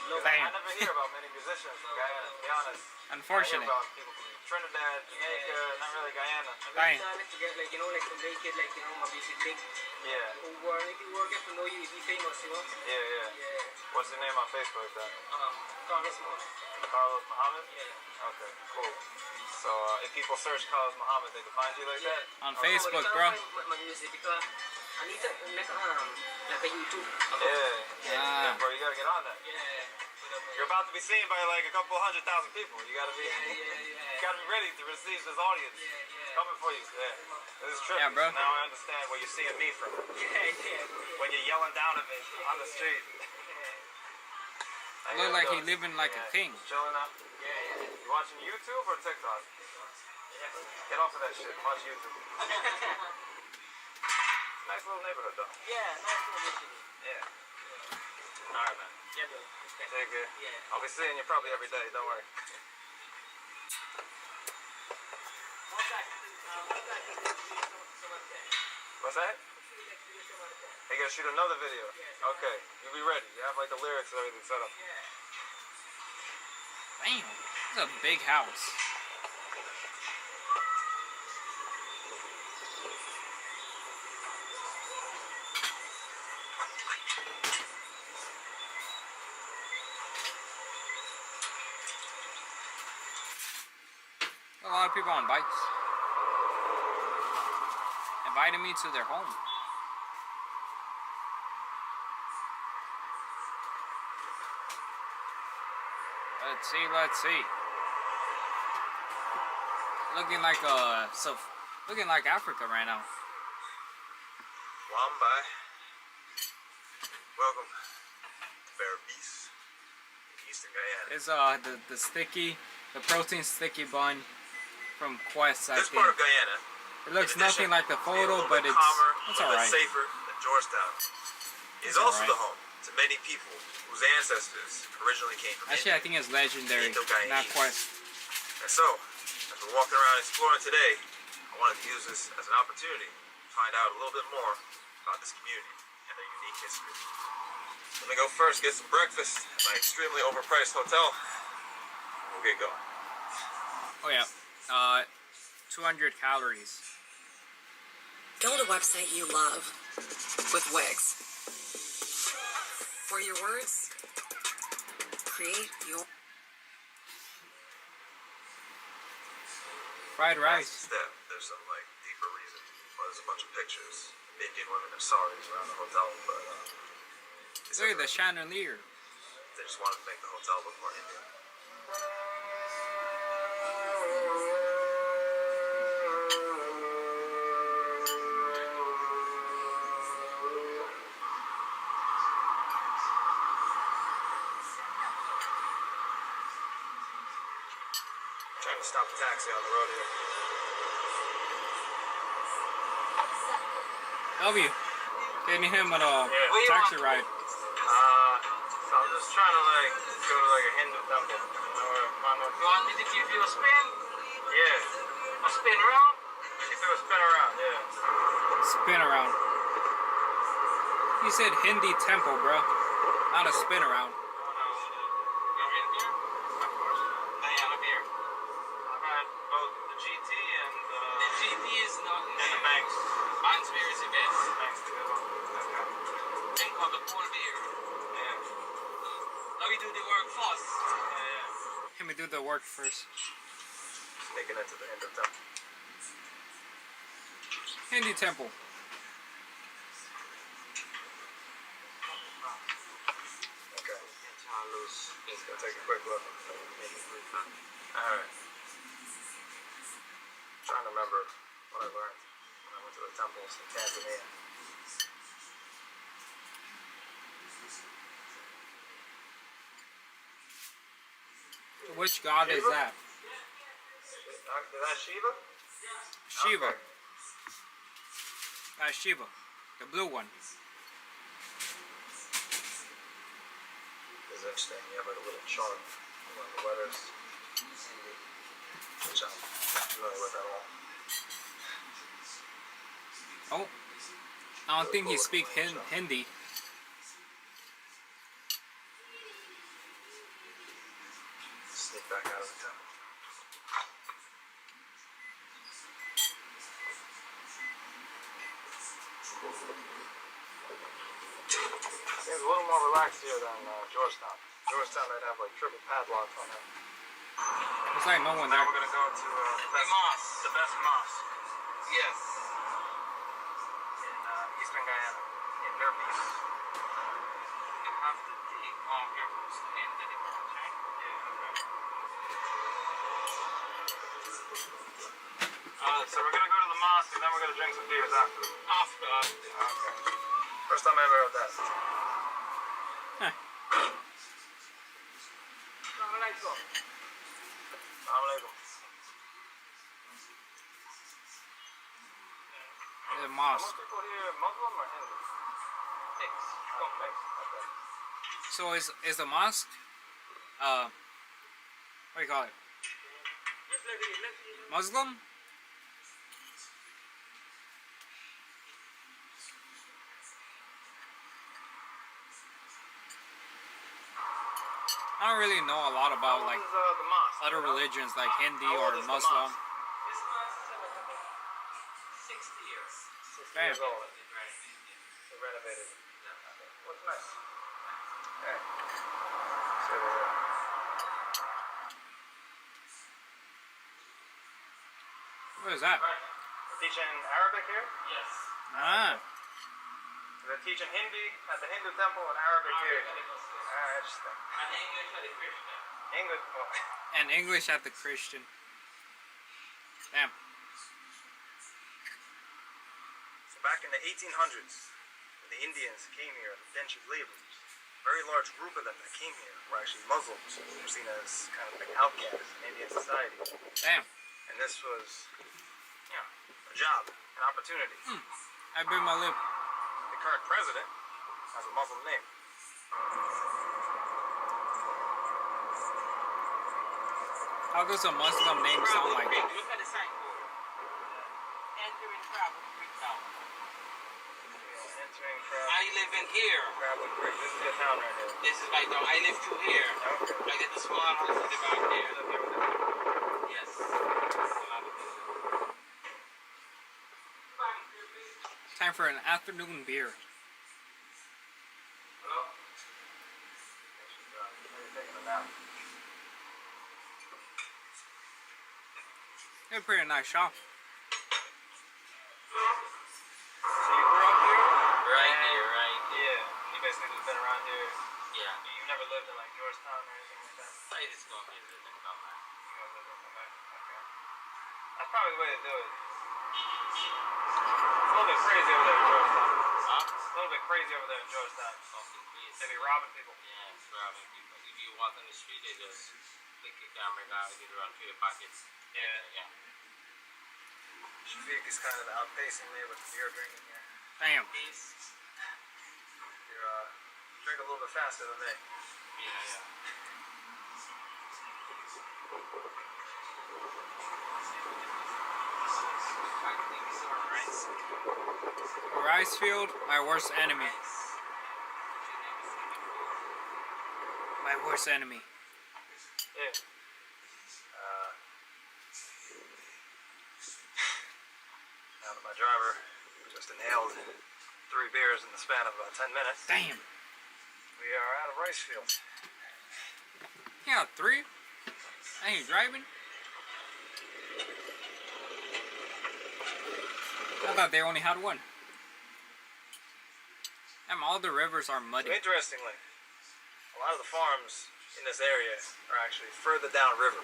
Look, I never hear about many musicians from Guyana, to be honest. Unfortunate. I hear about people from Trinidad, Jamaica, not really Guyana. I'm starting to get like, like from the kid, like, my basic thing. Yeah. Who work, if you work, get to know you, be famous, you know? Yeah. What's your name on Facebook then? Carlos Muhammad. Carlos Muhammad? Yeah. Okay, cool. So if people search Carlos Muhammad, they can find you like that? On Facebook, bro. My music because I need to make like a YouTube. Yeah, bro, you gotta get on that. Yeah. You're about to be seen by like a couple 100,000 people. You gotta be, you gotta be ready to receive this audience. Coming for you. Yeah. This is trippy. Yeah, bro. Now I understand where you're seeing me from. When you're yelling down at me on the street. Look like he living like a king. Chilling out. You watching YouTube or TikTok? Get off of that shit. Watch YouTube. Nice little neighborhood though. Yeah, nice little neighborhood. Yeah. Alright, man. Yeah, bro. Take care. Yeah. I'll be seeing you probably every day. Don't worry. One second. What's that? They gotta shoot another video. Okay, you be ready. You have like the lyrics and everything set up. Damn, this is a big house. A lot of people on bikes. Invited me to their home. Let's see. Looking like Africa right now. Wambai. Welcome to Beast, Eastern Guyana. It's the protein sticky bun from Quest, I This think. part of Guyana, It looks nothing like the photo, but it's alright. safer than Georgetown. It's also the home to many people whose ancestors originally came from Actually, I think it's legendary, Indo-Guyanese. not Quest. And so, as we're walking around exploring today, I wanted to use this as an opportunity to find out a little bit more about this community and their unique history. Let me go first, get some breakfast at my extremely overpriced hotel. We'll get going. Oh yeah, 200 calories. Build a website you love with Wix. For your words, create your fried rice. There's some like deeper reason. Well, there's a bunch of pictures of Indian women in saris around the hotel, but Look at the chandelier. they just wanted to make the hotel look more Indian. Trying to stop a taxi on the road here. W, getting him on a taxi ride. So I'm just trying to like go to like a Hindu temple. You want me to give you a spin? Yeah. A spin around? She threw a spin around, yeah. Spin around. He said Hindi temple, bro. Not a spin around. Let me do the work first. Making it to the Hindu temple. Hindi temple. Okay. Just gonna take a quick look. Alright. Trying to remember what I learned when I went to the temples in Tanzania. Which god is that? Is that Shiva? Shiva. Okay. That's Shiva. The blue one. It's interesting. You have like a little chart of the letters, which I'm not familiar with at all. Oh. I don't think he speaks Hindi. Sneak back out of the temple. Seems a little more relaxed here than Georgetown. Georgetown, they'd have like triple padlocks on it. It's like no one there. Now we're gonna go to the best mosque. Yes. In Eastern Guyana, in Derby's. You have to dig on your in the okay? Yeah, okay. So we're gonna go to the mosque and then we're gonna drink some beers after. Okay. First time I ever heard that. The mosque. Most people here Muslim or Hindu? Mixed. Oh, mixed. Okay. So is the mosque what do you call it? Muslim? I don't really know a lot about like This is the mosque. other religions like Hindi How or old is the Muslim. mosque? This mosque is about 60 years. 60 Damn. years old. Right. They renovated. What's nice? Hey. So, What is that? we're teaching Arabic here? Yes. Ah, They're teaching Hindi at the Hindu temple and Arabic here. Interesting. And English at the Christian. English. Oh. and English at the Christian. Damn. So back in the 1800s, when the Indians came here, the indentured laborers, a very large group of them that came here were actually Muslims, who were seen as kind of like outcasts in Indian society. Damn. And this was, you know, a job, an opportunity. I bit my lip. The current president has a Muslim name. How does a Muslim name sound like? Look at the signboard. Entering Travel Creek Town. Entering Travel. I live in here. Travel Creek. This is the town right here. This is my town. I live through here. Okay. I get the small house in the back there. You live here with them? Yes. Time for an afternoon beer. Hello? Maybe taking a nap. It's a pretty nice shop. So you grew up here? Right here, right Yeah. You basically just been around here. Yeah. You never lived in like Georgetown or anything like that? I just go visit and come back. You guys live in Quebec? Okay. That's probably the way to do it. It's a little bit crazy over there in Georgetown. Huh? It's a little bit crazy over there in Georgetown. Fucking please. They be robbing people. Yeah, it's robbing people. If you walk on the street, they just click your camera down and get around to your pockets. Yeah. Yeah. Shafiq is kind of outpacing me with beer drinking here. Damn. Peace. You're drink a little bit faster than me. Yeah, yeah. Rice field, my worst enemy. My worst enemy. Yeah. Now that my driver just inhaled 3 beers in the span of about 10 minutes. Damn. We are out of rice field. Yeah, 3? I ain't driving. I thought they only had 1. Damn, all the rivers are muddy. So interestingly, a lot of the farms in this area are actually further downriver.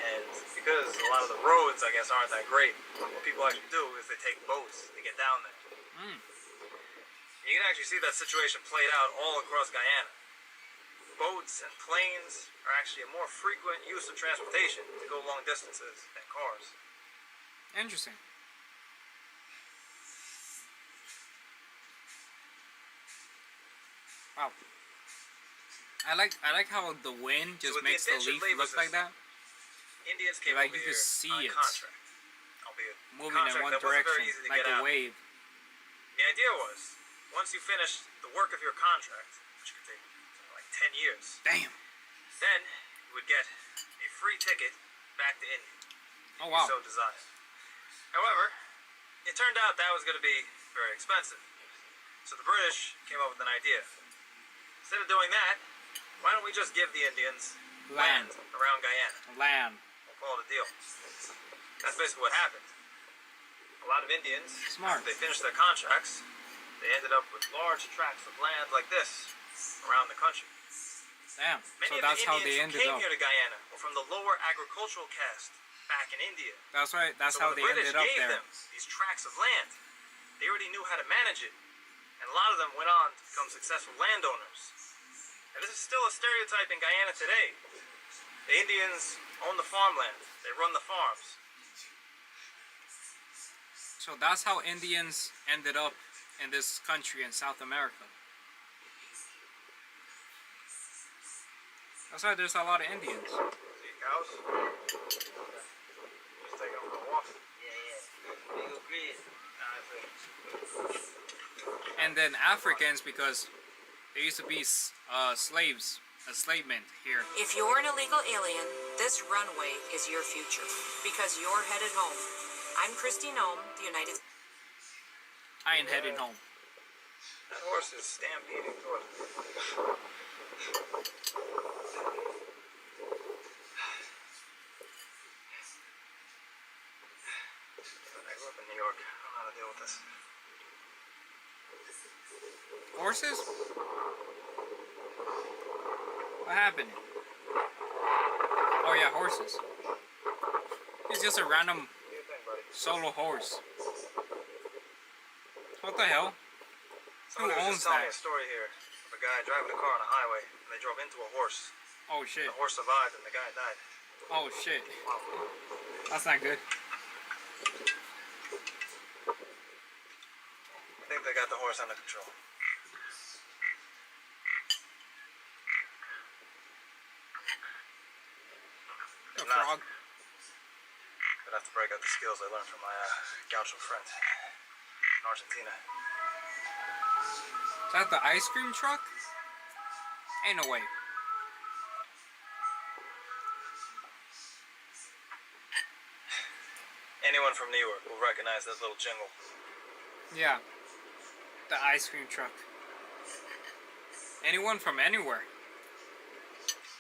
And because a lot of the roads, I guess, aren't that great, what people actually do is they take boats to get down there. You can actually see that situation played out all across Guyana. Boats and planes are actually a more frequent use of transportation to go long distances than cars. Interesting. Wow. I like how the wind just So with makes the indentured leaf look labour like that. Indians came Like over you can here see on it contract, albeit moving in contract one that wasn't very direction, easy to like get a out. wave. The idea was, once you finished the work of your contract, which could take something like 10 years, Damn. then you would get a free ticket back to India. Oh wow. So desired. However, it turned out that was going to be very expensive. So the British came up with an idea. Instead of doing that, why don't we just give the Indians land around Guyana? Land. We'll call it a deal. That's basically what happened. A lot of Indians, Smart. after they finished their contracts, they ended up with large tracts of land like this around the country. Damn. Many So of that's the how Indians they who ended came up. here to Guyana were from the lower agricultural caste back in India. That's right. That's So how when they the British ended up gave there. them these tracts of land, they already knew how to manage it. And a lot of them went on to become successful landowners. And this is still a stereotype in Guyana today. The Indians own the farmland. They run the farms. So that's how Indians ended up in this country in South America. That's why there's a lot of Indians. See cows? Just taking them for a walk. Yeah. Legal greed. And then Africans, because they used to be slaves enslavement here. If you're an illegal alien, this runway is your future because you're headed home. I'm Christy Nome, the United States. I ain't heading home. That horse is stampeding towards me. I grew up in New York. I don't know how to deal with this. Horses? What happened? Oh yeah, horses. It's just a random solo horse. What the hell? Who Someone was owns just telling me that? a story here of a guy driving a car on a highway and they drove into a horse. Oh shit. The horse survived and the guy died. Oh shit. That's not good. I think they got the horse under control. A frog. I'd have to break out the skills I learned from my gaucho friend in Argentina. Is that the ice cream truck? Ain't no way. Anyone from New York will recognize that little jingle. Yeah. The ice cream truck. Anyone from anywhere.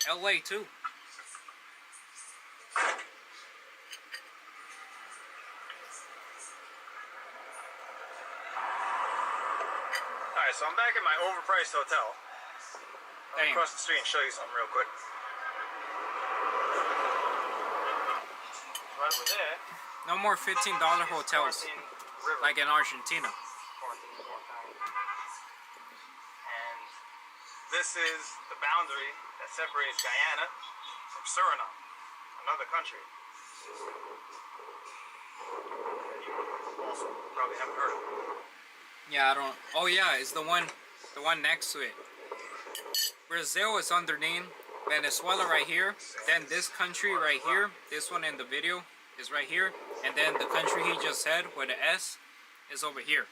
LA too. Alright, so I'm back at my overpriced hotel. I'll Damn. cross the street and show you something real quick. Right over there. No more $15 hotels. Like in Argentina. And this is the boundary that separates Guyana from Suriname, another country. You also probably haven't heard of it. Yeah, I don't. Oh yeah, it's the one next to it. Brazil is underneath. Venezuela right here. Then this country right here. This one in the video is right here. And then the country he just said with the S is over here.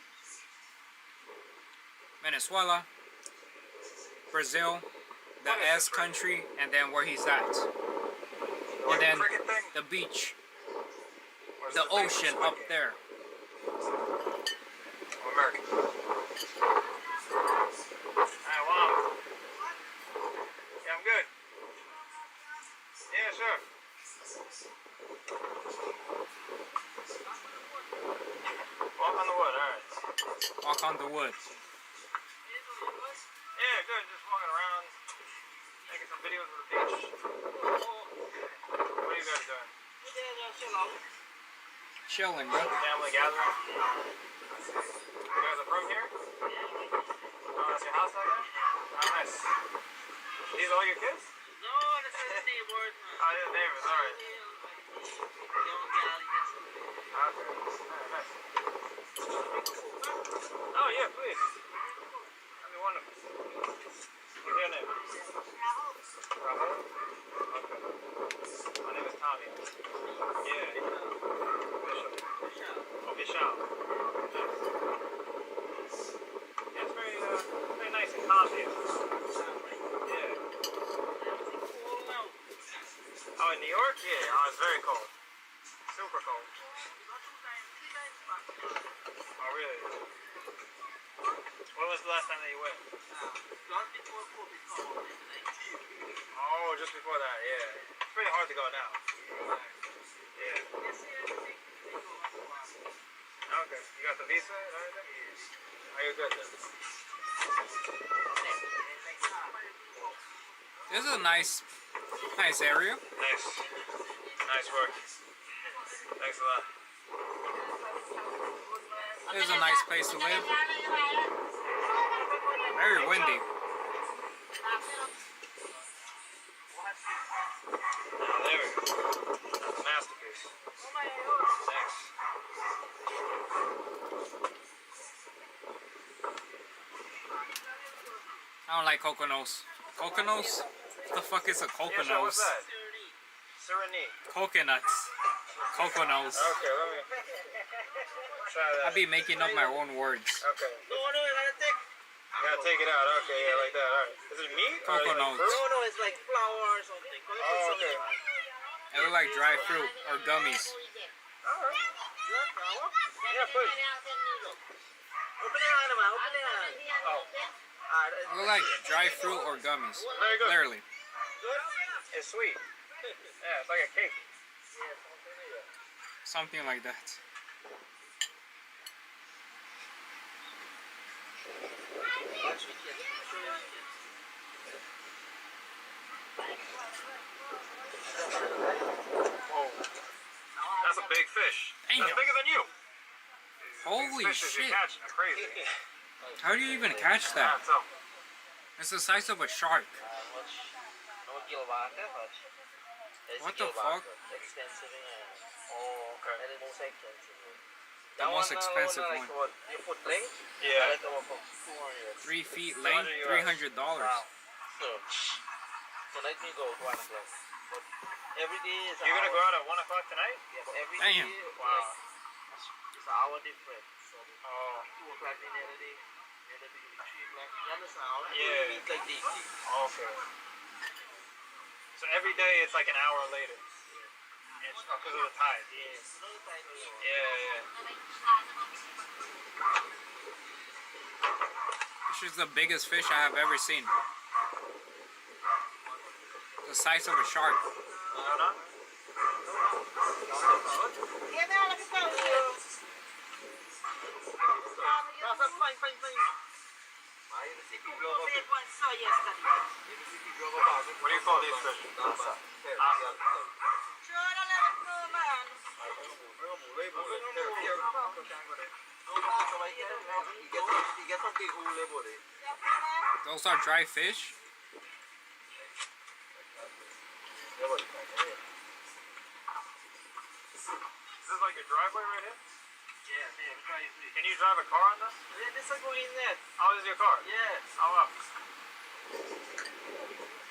Venezuela, Brazil, the S country, and then where he's at. And then the beach, the ocean up there. American. Alright, wow. Yeah, I'm good. Yeah, sure. Walk on the wood, alright. Walk on the wood. Yeah, good. Just walking around, taking some videos of the beach. What are you guys doing? Chilling, bro. Family gathering. You guys are from here? Oh, that's your house out there? Oh, nice. These are all your kids? No, this is the neighbors. Oh, these are neighbors, alright. Okay. Alright, nice. Oh, yeah, please. That'd be wonderful. What's your name? Rahul? Okay. My name is Tommy. Yeah. Bishop. Oh, Vishal. Nice. Yeah, it's very nice and calm here. Yeah. Oh, in New York? Yeah. Oh, it's very cold. Super cold. Oh, really? When was the last time that you went? Oh, just before that, yeah. It's pretty hard to go now. Yeah. Okay. You got the visa and everything? Are you good then? This is a nice area. Nice. Nice work. Thanks a lot. This is a nice place to live. Very windy. Now, there we go. Masterpiece. Thanks. I don't like coconuts. Coconuts? What the fuck is a Yeah, sure, coconut? what's that? Suriname. Coconuts. Coconuts. Okay, let me try that. I be making up my own words. Okay. You gotta take it out. Okay, yeah, like that. Alright. Is it meat? Or Coconuts. like fruit? No, it's like flour or something. Oh, okay. It look like dry fruit or gummies. Alright. You want flour? Yeah, please. Open it on, man. Open it on. Oh. It look like dry fruit or gummies. Very good. Literally. Good? It's sweet. Yeah, it's like a cake. Something like that. Whoa. That's a big fish. Damn. That's bigger than you. Holy These fishes shit. you're catching are crazy. How do you even catch that? Yeah, so. It's the size of a shark. What the fuck? Oh, okay. The most expensive one. Your foot length? Yeah. 3 feet length, $300. So let me go to 1 o'clock. But every day is You're gonna go out at 1 o'clock tonight? Yes, every Damn. day. Wow. It's an hour different. So Oh. 2 o'clock in the other day. The other day will be 3 o'clock. You understand? Yeah. It's like this. Okay. So every day it's like an hour later. It's because of the tide. Yes. Yeah. This is the biggest fish I have ever seen. The size of a shark. What do you call these fish? Those are dry fish? Is this like your driveway right here? Yeah, Can you drive a car on this? This is going in there. How is your car? Yes. How up?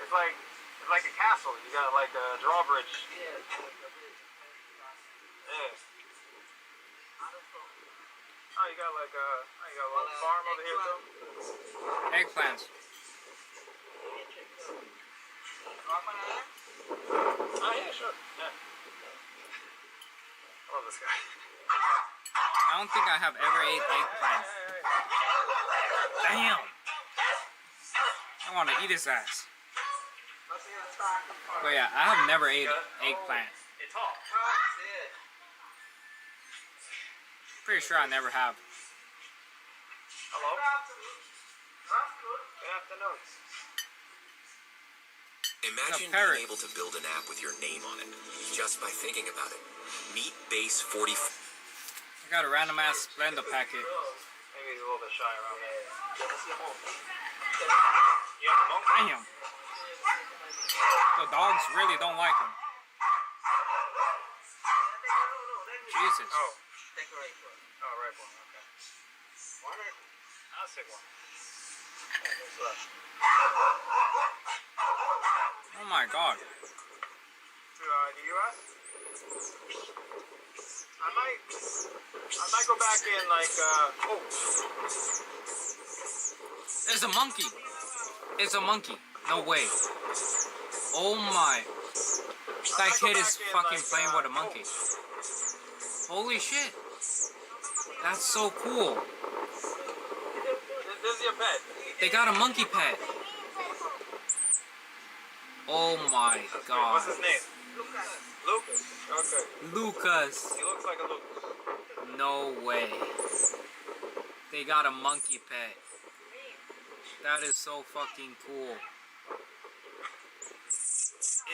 It's like a castle. You got like a drawbridge. Yes. Yeah. Oh, you got like a little farm over here too. Eggplants. Oh yeah, sure. Yeah. I love this guy. I don't think I have ever ate eggplant. Damn. I want to eat his ass. But yeah, I have never ate eggplant. It's all. Pretty sure I never have. Hello? Good afternoon. Imagine being able to build an app with your name on it, just by thinking about it. Meet Base 40. I got a random ass Splenda packet. Maybe he's a little bit shy around there. Damn. The dogs really don't like him. Jesus. Oh. Take the right one. Oh, right one. Okay. I'll take one. Oh my god. To the US? I might go back in like oh. There's a monkey. It's a monkey. No way. Oh my. That kid is fucking playing with a monkey. Holy shit. That's so cool. This is your pet. They got a monkey pet. Oh my god. What's his name? Lucas. Okay. Lucas. He looks like a Lucas. No way. They got a monkey pet. That is so fucking cool.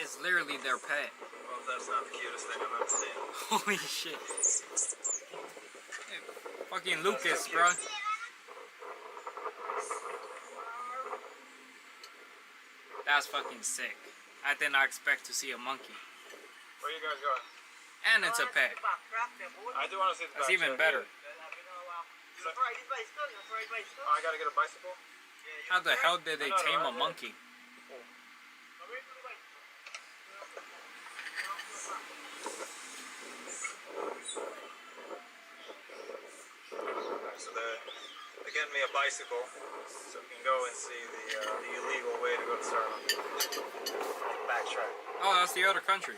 It's literally their pet. Well, that's not the cutest thing I've ever seen. Holy shit. Hey, fucking Lucas, bro. That's fucking sick. I did not expect to see a monkey. Where you guys going? And it's a pet. I do want to see the That's back even side. better. Oh, I gotta get a bicycle? How the hell did they tame a monkey? So they're getting me a bicycle so we can go and see the illegal way to go to Suriname. Backtrack. Oh, that's the other country.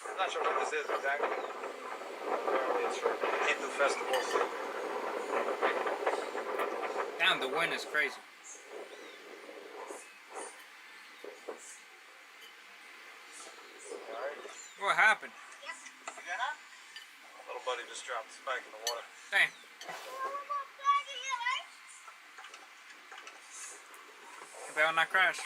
I'm not sure what this is exactly. Apparently it's for Hindu festivals. Damn, the wind is crazy. Alright. What happened? Little buddy just dropped a spike in the water. Dang. You better not crash.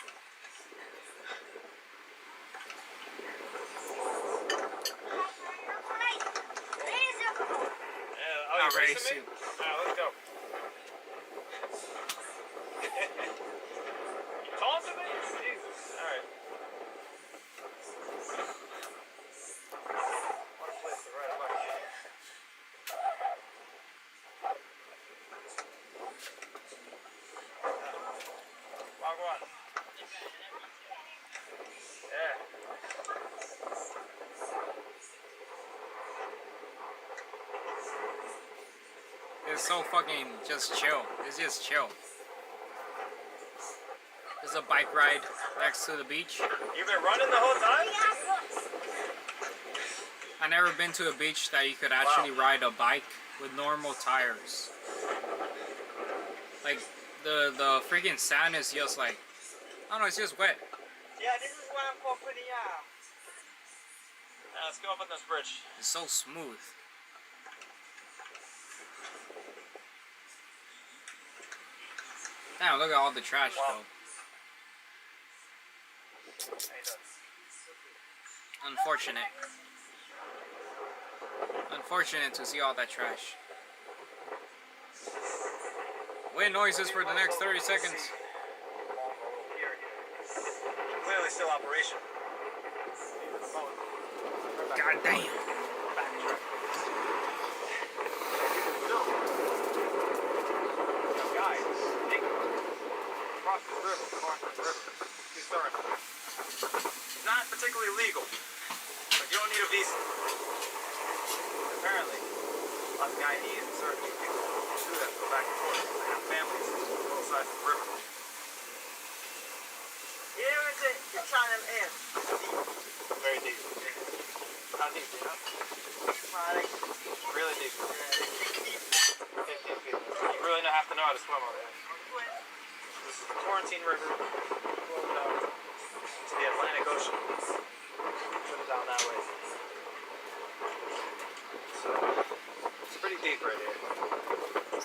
I'll race racing you. me? Alright, let's go. Taunting me? Jesus. Alright. What a place to ride a bike. Wagwan. Yeah. It's so fucking just chill. It's just chill. There's a bike ride next to the beach. You've been running the whole time? I never been to a beach that you could actually ride a bike with normal tires. Like the freaking sand is just like, I don't know, it's just wet. Yeah, this is what I'm company. Yeah, let's go up on this bridge. It's so smooth. Damn, look at all the trash though. Unfortunate. Unfortunate to see all that trash. Wind noises for the next 30 seconds. Clearly still operation. God damn. Guys, across this river, through Suriname. It's not particularly legal, but you don't need a visa. Apparently, a lot of Guyanese and Surinamese people do that, go back and forth. They have families on both sides of the river. Here is it, the channel air. Very deep. How deep, you know? Really deep. 15 feet. You really don't have to know how to swim over there. This is the Quarantine River, flowing out to the Atlantic Ocean. Put it down that way. So, it's pretty deep right here.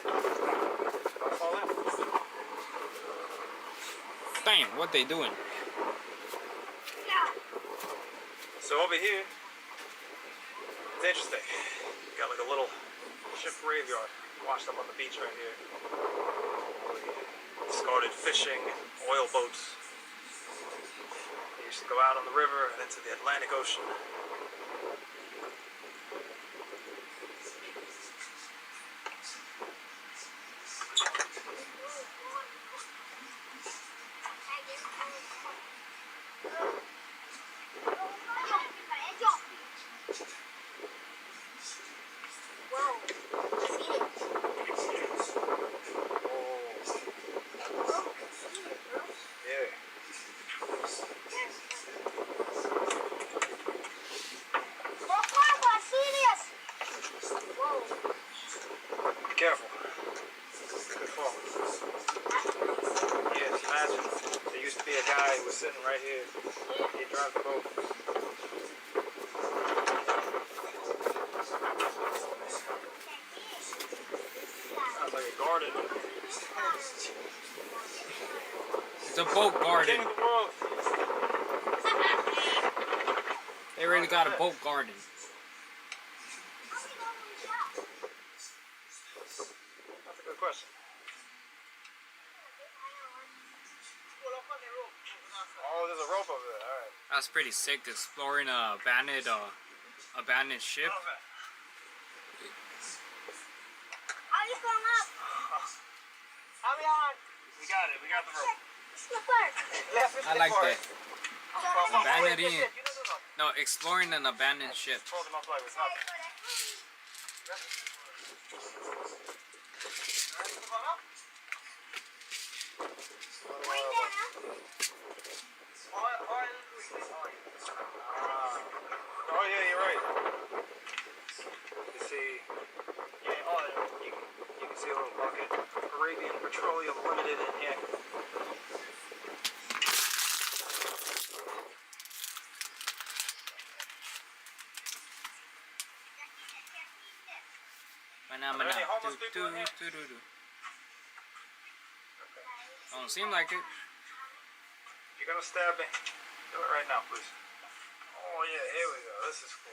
Don't fall in. Damn, what they doing? So over here, it's interesting. Got like a little ship graveyard washed up on the beach right here. Discarded fishing, oil boats. They used to go out on the river and into the Atlantic Ocean. Careful. Good fall. Yes, imagine there used to be a guy who was sitting right here. He drives the boat. Sounds like a garden. It's a boat garden. King of the world. They really got a boat garden. That's a good question. Oh, there's a rope over there. All right. That's pretty sick. Exploring a abandoned ship. How you going up? Hurry on. We got it. We got the rope. Slipper. I like that. Abandoned. No, exploring an abandoned ship. Hold him up like it's nothing. Oh yeah, you're right. You see, yeah, oil. You can see a little bucket. Arabian Petroleum Limited in here. Don't seem like it. You're gonna stab me. Do it right now, please. Oh yeah, here we go. This is cool.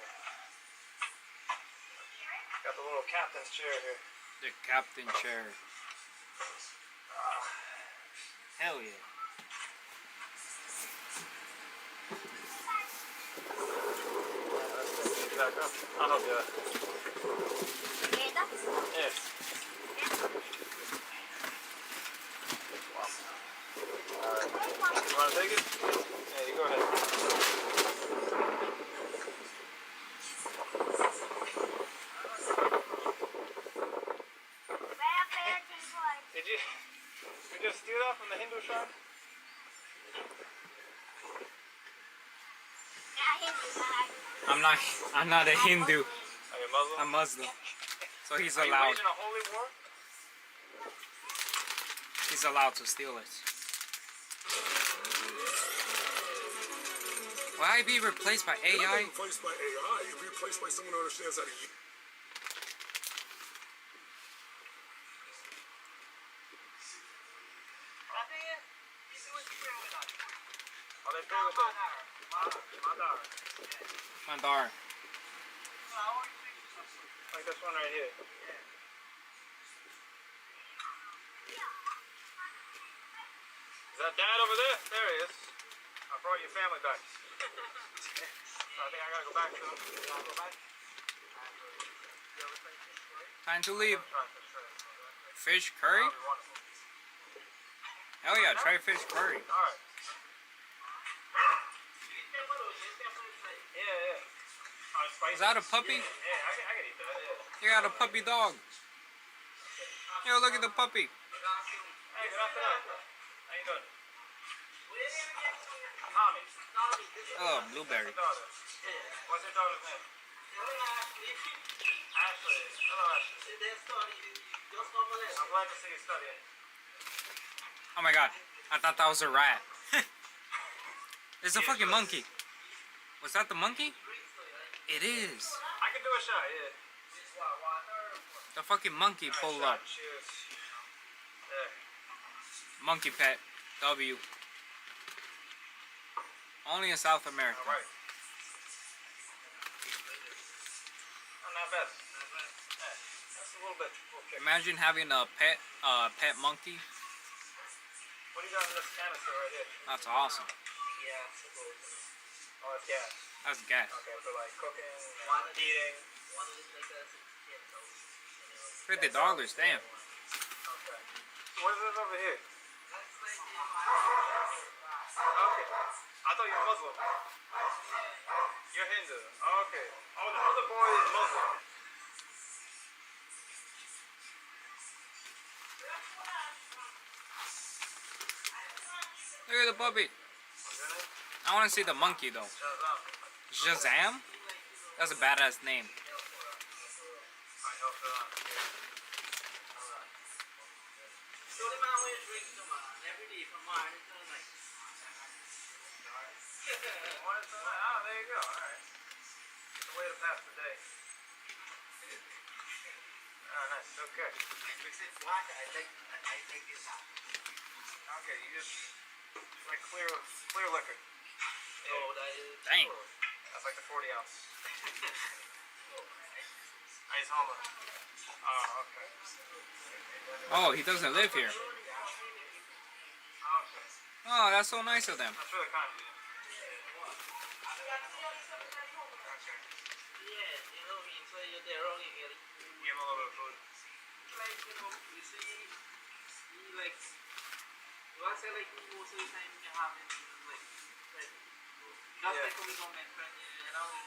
Got the little captain's chair here. The captain chair. Hell yeah. Back up. I'll help you out. Yes. Alright. You want to take it? Yeah, you go ahead. Did you just steal that from the Hindu shrine? I'm not a Hindu. Are you Muslim? I'm Muslim. So he's Are you allowed. waging a holy war? He's allowed to steal it. Will I be replaced by AI? You're not replaced by AI. You'll be replaced by someone who understands how to use. Mandar. Like this one right here. Is that Dad over there? There he is. I brought your family back. I think I gotta go back to him. You wanna go back? Time to leave. Fish curry? Hell yeah, try fish curry. Alright. Yeah. Is that a puppy? Yeah, I can eat that, yeah. You got a puppy dog. Yo, look at the puppy. Hey, good afternoon. How you doing? Tommy. Oh, blueberry. What's your daughter's name? Ashley. Hello, Ashley. I'm glad to see you studying. Oh my god, I thought that was a rat. It's a fucking monkey. Was that the monkey? It is. I can do a shot, yeah. The fucking monkey pulled up. Cheers. Monkey pet. W. Only in South America. Alright. Not bad. That's a little bit. Okay. Imagine having a pet monkey. What do you got in this canister right here? That's awesome. Yeah. Oh, that's gas. That's gas. Okay, for like cooking, eating. $50, damn. Okay. So what is this over here? Okay. I thought you were Muslim. You're Hindu. Okay. Oh, the other boy is Muslim. Look at the puppy. I want to see the monkey though. Shazam? That's a badass name. Oh, there you go. Alright. It's a way to pass the day. Oh, nice. Okay. Okay, you just like clear liquor. Yeah. Dang. That's like the 40 ounce. He's homeless. Oh, okay. Oh, he doesn't live here. Okay. Oh, that's so nice of them. That's really kind of you. Give him a little bit of food.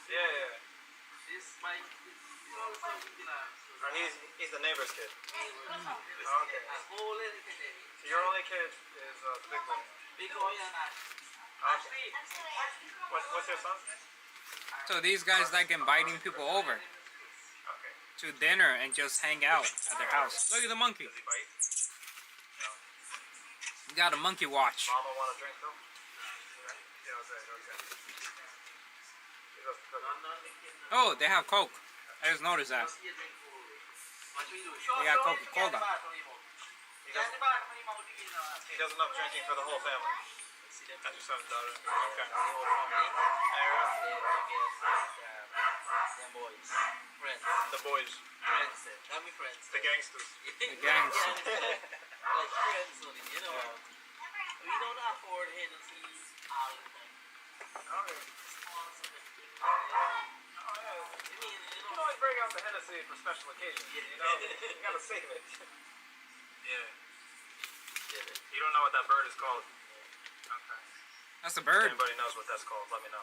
Yeah. He's the neighbor's kid. Okay. So your only kid is the big one. Okay. What's your son? So these guys like inviting people over to dinner and just hang out at their house. Look at the monkey. Does he bite? No. You got a monkey watch. Mama want a drink though? Yeah, okay. Oh, they have Coke. I just noticed that. They got Coca-Cola. He does enough drinking for the whole family. That's your son's daughter. Okay. The boys. The gangsters. The gangsters. Like friends only, you know. We don't afford Hennessy's all the time. Okay. You always bring out the Hennessy for special occasions. You know, you gotta save it. Yeah. You don't know what that bird is called? Okay. That's a bird. If anybody knows what that's called, let me know.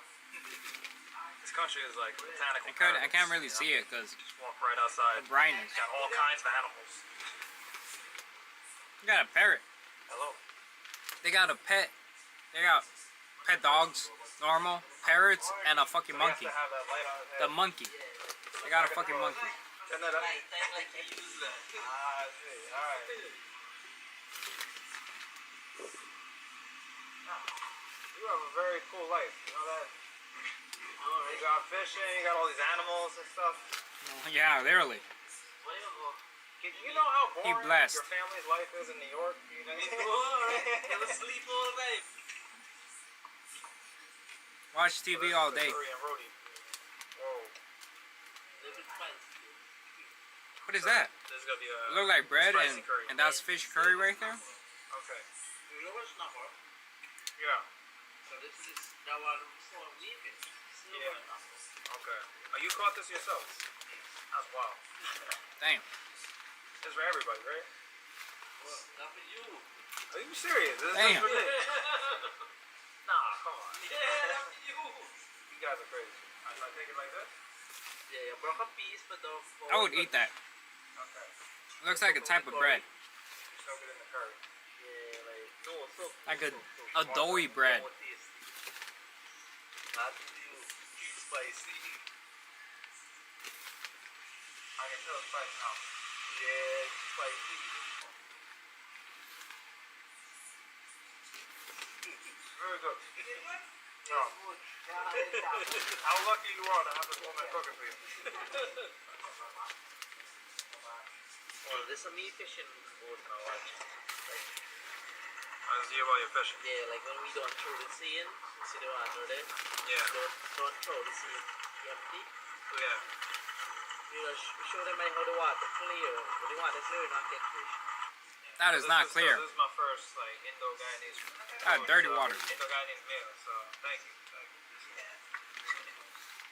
This country is like botanical. I can't really see it because just walk right outside. The brightness. Got all kinds of animals. You got a parrot. Hello. They got a pet. They got pet dogs, normal, parrots, and a fucking monkey. The monkey. They got a fucking monkey. Turn that up. I see. Alright. You have a very cool life. You know that? You got fishing, you got all these animals and stuff. Yeah, literally. You know how He boring blessed. your family's life is in New York? You know? Sleep all day. Watch TV all day. Whoa. What is that? This is gonna be a It look like bread spicy curry. and that's fish curry right there? Okay. Yeah. So this is that one for weekend. Yeah. Okay. Oh, you caught this yourself? That's wild. Damn. This is for everybody, right? Well, not for you. Are you serious? This is Damn. for me. Nah, come on. Yeah, not for you. You guys are crazy. I take it like this? Yeah, you broke a piece, but don't. I would eat that. Okay. It looks like a type of bread. Soak it in the curry. Yeah, like no, so. Like a doughy bread. Not you. Spicy. I can feel the spice now. Yeah, spicy. Very good. No. How lucky you are to have this woman cooking for you. Oh, there's a me fishing boat now, actually. Like, I see about your fishing. yeah, like when we don't throw the sea in, you see the water there? Yeah. Don't throw the sea in. Empty. Yeah. You know, show them like how the water clear. But the water clear, not get fish. That is not clear. This is my first like Indo-Guyanese. Dirty water. Indo-Guyanese meal, so thank you.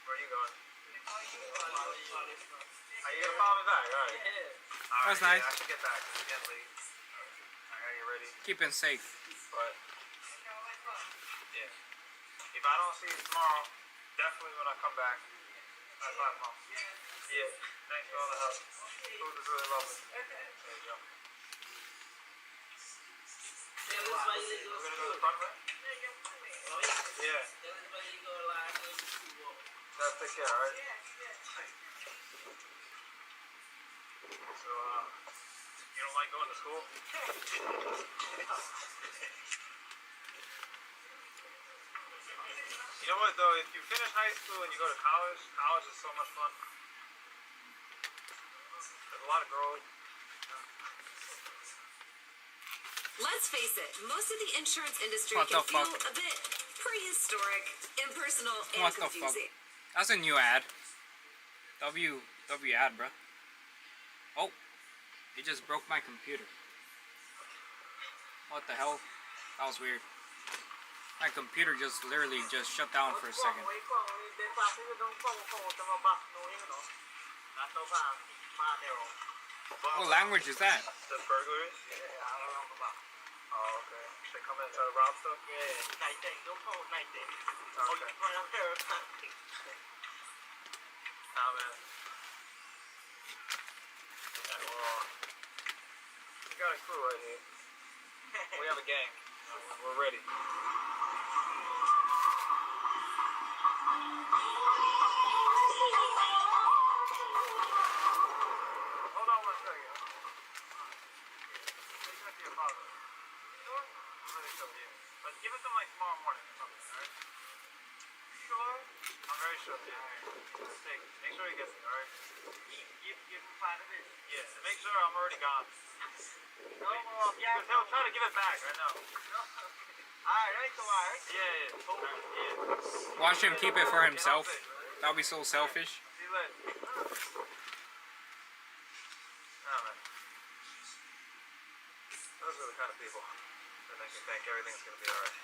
Where are you going? Are you gonna follow me back? Alright. That's nice. Yeah, I should get back. It's getting late. Alright, you ready? Keeping safe. But yeah. If I don't see you tomorrow, definitely when I come back. That's my mom. Yeah. Thanks for all the help. Food is really lovely. There you go. We're gonna go to the front, right? Yeah. Gotta take care, alright? So, you don't like going to school? You know what though, if you finish high school and you go to college, college is so much fun. There's a lot of growth. Let's face it, most of the insurance industry What can the feel fuck? a bit prehistoric, impersonal, and What the fuck? confusing. That's a new ad. W ad, bro. Oh, it just broke my computer. What the hell? That was weird. My computer just literally just shut down for a second. What language is that? The burglaries? Oh, okay. They come in and try to rob stuff? Nah, man. Yeah, well, we got a crew right here. We have a gang. We're ready. Hold on one second. Take that to your father. Sure? I'm really sure, yeah. But give it to him like tomorrow morning or something, alright? Sure? I'm very sure, yeah. Make sure he gets it, alright? Give him 5 of it? Yeah, make sure I'm already gone. No, because he'll try to give it back, I know. Alright, yeah. Watch him keep it for himself. That would be so selfish. See you later. Nah, man. Those are the kind of people that make me think everything's gonna be alright.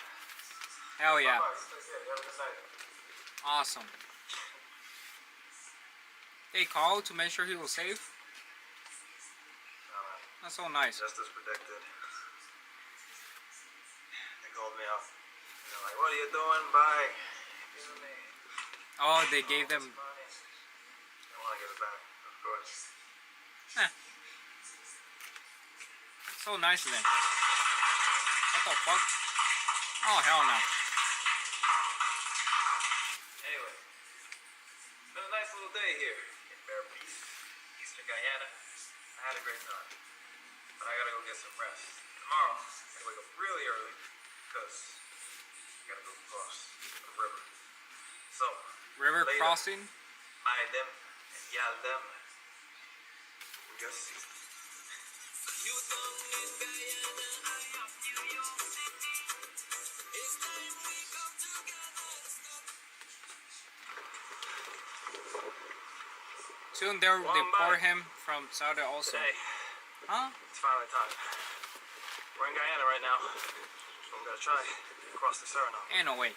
Hell yeah. Have a good night. Awesome. They called to make sure he was safe? That's so nice. Just as predicted. They called me up. They're like, what are you doing? Bye. Give me. Oh, they gave them... I want to give it back, of course. So nice of them. What the fuck? Oh, hell no. Anyway, it's been a nice little day here in Bear Beach, Eastern Guyana. I had a great time. But I gotta go get some rest. Tomorrow, I gotta wake up really early because I gotta go across the river. So, River later, crossing? I them and y'all them. We just see. Soon they'll deport him from Saudi also. Today, huh? It's finally time. We're in Guyana right now. So we're gonna try to cross the Suriname. Ain't no way.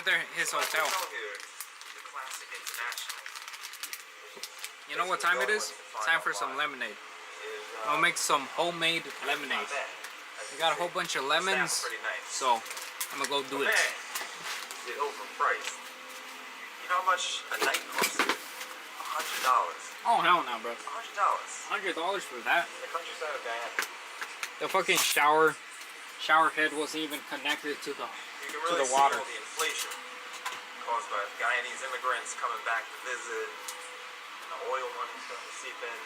There's his hotel. Here, the Classic International. You know what time it is? Time for some lemonade. I'll make some homemade lemonade. We got a whole bunch of lemons, so I'm gonna go do it. Is it overpriced? You know how much a night costs? $100. Oh hell no, bro. $100. $100 for that? In the countryside of Guyana. The fucking shower head wasn't even connected to the water. Feel the inflation caused by Guyanese immigrants coming back to visit, and the oil money starting to seep in.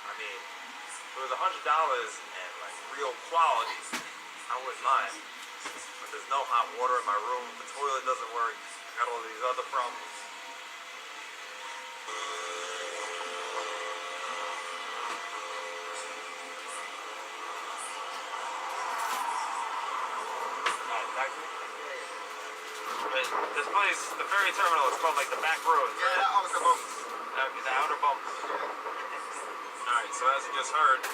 I mean, if it was $100 and like real quality, I wouldn't mind. But there's no hot water in my room, the toilet doesn't work, I got all these other problems. This place, the ferry terminal, is called like the back roads. Yeah, the outer bumps. The outer bumps. Alright, so as you just heard,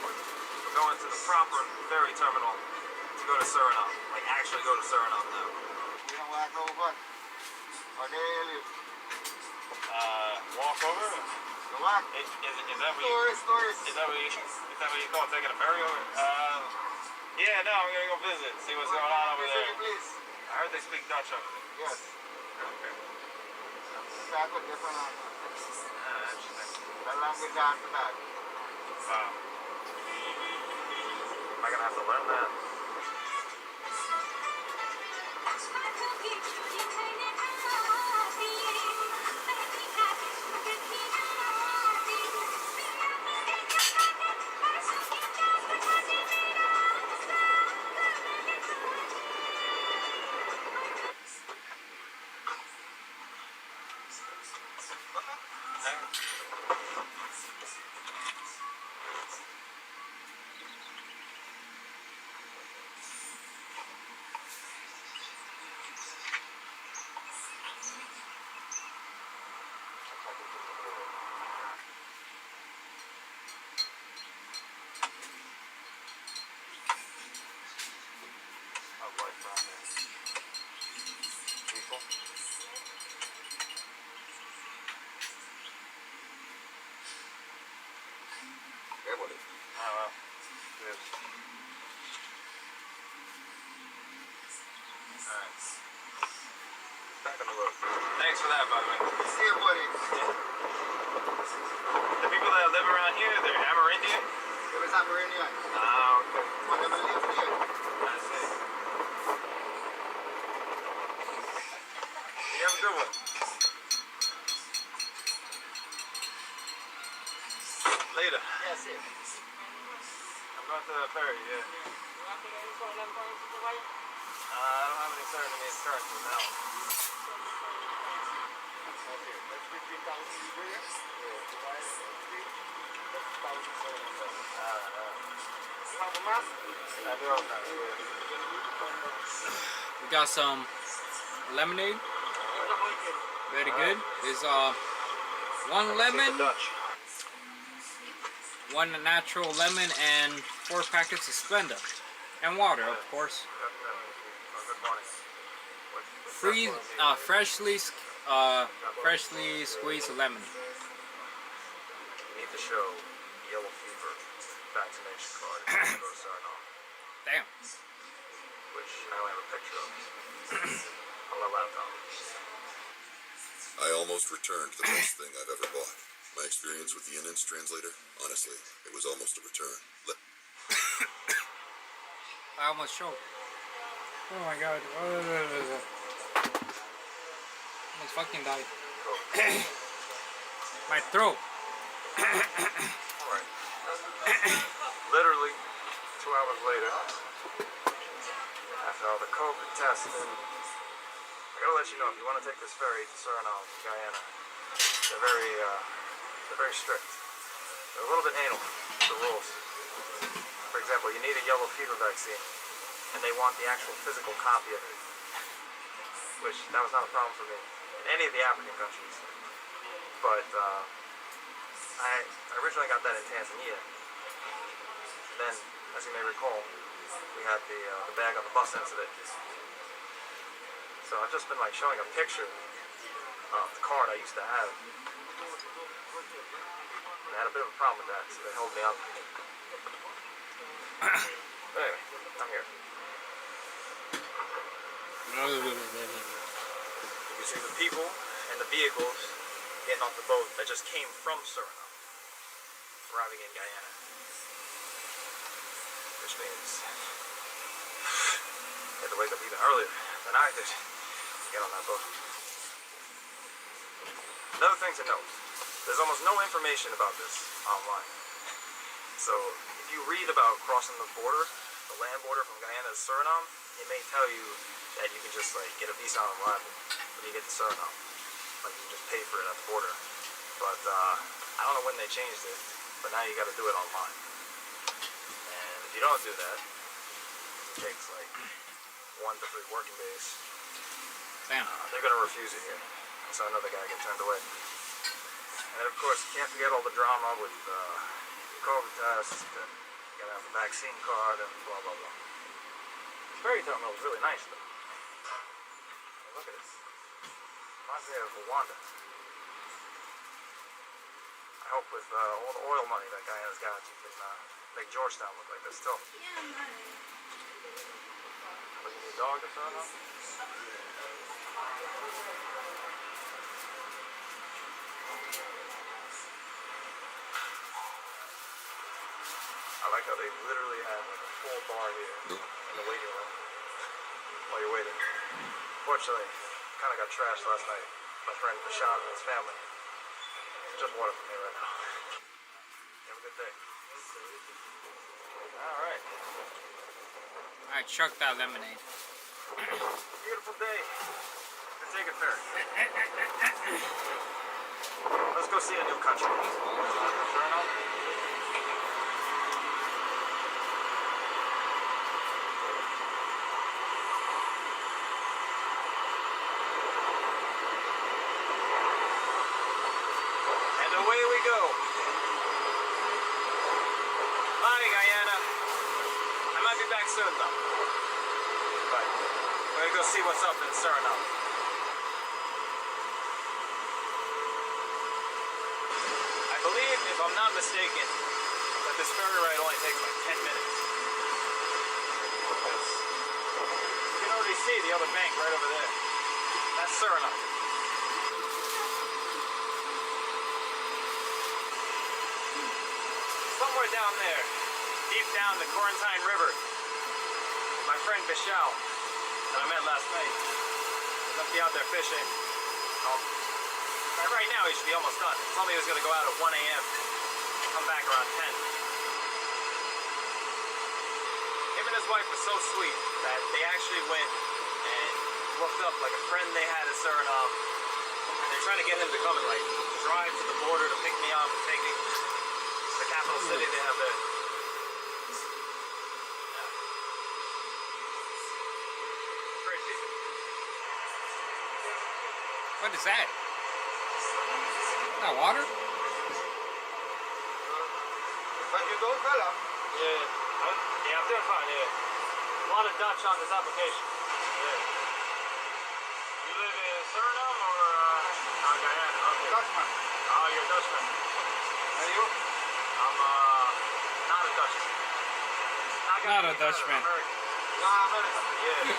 we're going to the proper ferry terminal to go to Suriname. Like actually go to Suriname now. You don't walk over? Or there you live? Walk over? You walk? Is that what tourist. Is that what you call taking a ferry over? Yeah, no, I'm gonna go visit, see what's going on over there. Please. I heard they speak Dutch over there. Yes. Okay. Start with different language. Interesting. The language after that. Wow. Am I gonna have to learn that? in the loop. Thanks for that, by the way. See you, buddy. The people that live around here, they're Amerindian? It was Amerindian. Ah, okay. But they will live here. I see. You have a good one. Later. Yeah, see you. I'm going to the ferry, yeah. I don't have any Surinamese currency now. Okay, let's be 3,000 here. Yeah, divide it by 3. That's 1,000 Suriname. You have a mask? I do have that, yeah. We got some lemonade. Very good. There's one lemon, one natural lemon, and 4 packets of Splenda. And water, of course. Freshly squeezed lemon. You need to show yellow fever vaccination card if you go to Suriname. Damn. Which I only have a picture of on my laptop. I almost returned the best thing I've ever bought. My experience with the in-ins translator, honestly, it was almost a return. I almost choked. Oh my god. Almost fucking died. My throat. Alright. Literally 2 hours later, after all the COVID testing, I gotta let you know, if you want to take this ferry to Suriname, Guyana, they're very strict. They're a little bit anal, the rules. For example, you need a yellow fever vaccine, and they want the actual physical copy of it, which that was not a problem for me in any of the African countries. But I originally got that in Tanzania. Then, as you may recall, we had the bag on the bus incident. So I've just been like showing a picture of the card I used to have. And I had a bit of a problem with that, so they held me up. Anyway, I'm here. You can see the people and the vehicles getting off the boat that just came from Suriname, arriving in Guyana. Which means I had to wake up even earlier than I did to get on that boat. Another thing to note, there's almost no information about this online. So if you read about crossing the border, the land border from Guyana to Suriname, it may tell you that you can just like get a visa on arrival when you get to Suriname. Like you can just pay for it at the border. But I don't know when they changed it, but now you got to do it online. And if you don't do that, it takes like 1 to 3 working days. Damn. They're gonna refuse it here. So another guy gets turned away. And then of course you can't forget all the drama with COVID tests, and you gotta have a vaccine card and blah blah blah. The ferry terminal is really nice though. Hey, look at this. Reminds me of Rwanda. I hope with all the oil money that guy has got, you can make Georgetown look like this too. Yeah, money. Look at your dog, the Suriname. I like how they literally have like a full bar here in the waiting room while you're waiting. Fortunately, kind of got trashed last night. My friend Bashad and his family. Just water for me right now. Have a good day. Alright. Alright, chuck that lemonade. Beautiful day. Let's take a ferry. Let's go see a new country. Sure enough. And away we go. Bye, Guyana. I might be back soon, though. But we're gonna go see what's up in Suriname. I believe, if I'm not mistaken, that this ferry ride only takes like 10 minutes. Because you can already see the other bank right over there. That's Suriname. Somewhere down there, deep down the Quarantine River, my friend Vishal, that I met last night, is going to be out there fishing. Right now he should be almost done. He told me he was going to go out at 1 a.m. come back around 10. Him and his wife were so sweet that they actually went and looked up like a friend they had in Suriname, and they're trying to get him to come and like drive to the border to pick me up and take me to the capital city they have there. Crazy. What is that? Not water? But you don't tell them. Yeah, I'm doing fine, yeah. A lot of Dutch on this application. Yeah. You live in Suriname or Guyana? Okay. Dutchman. Oh, you're a Dutchman. And you? I'm not a Dutchman. Not a Dutchman. American. American. Yeah.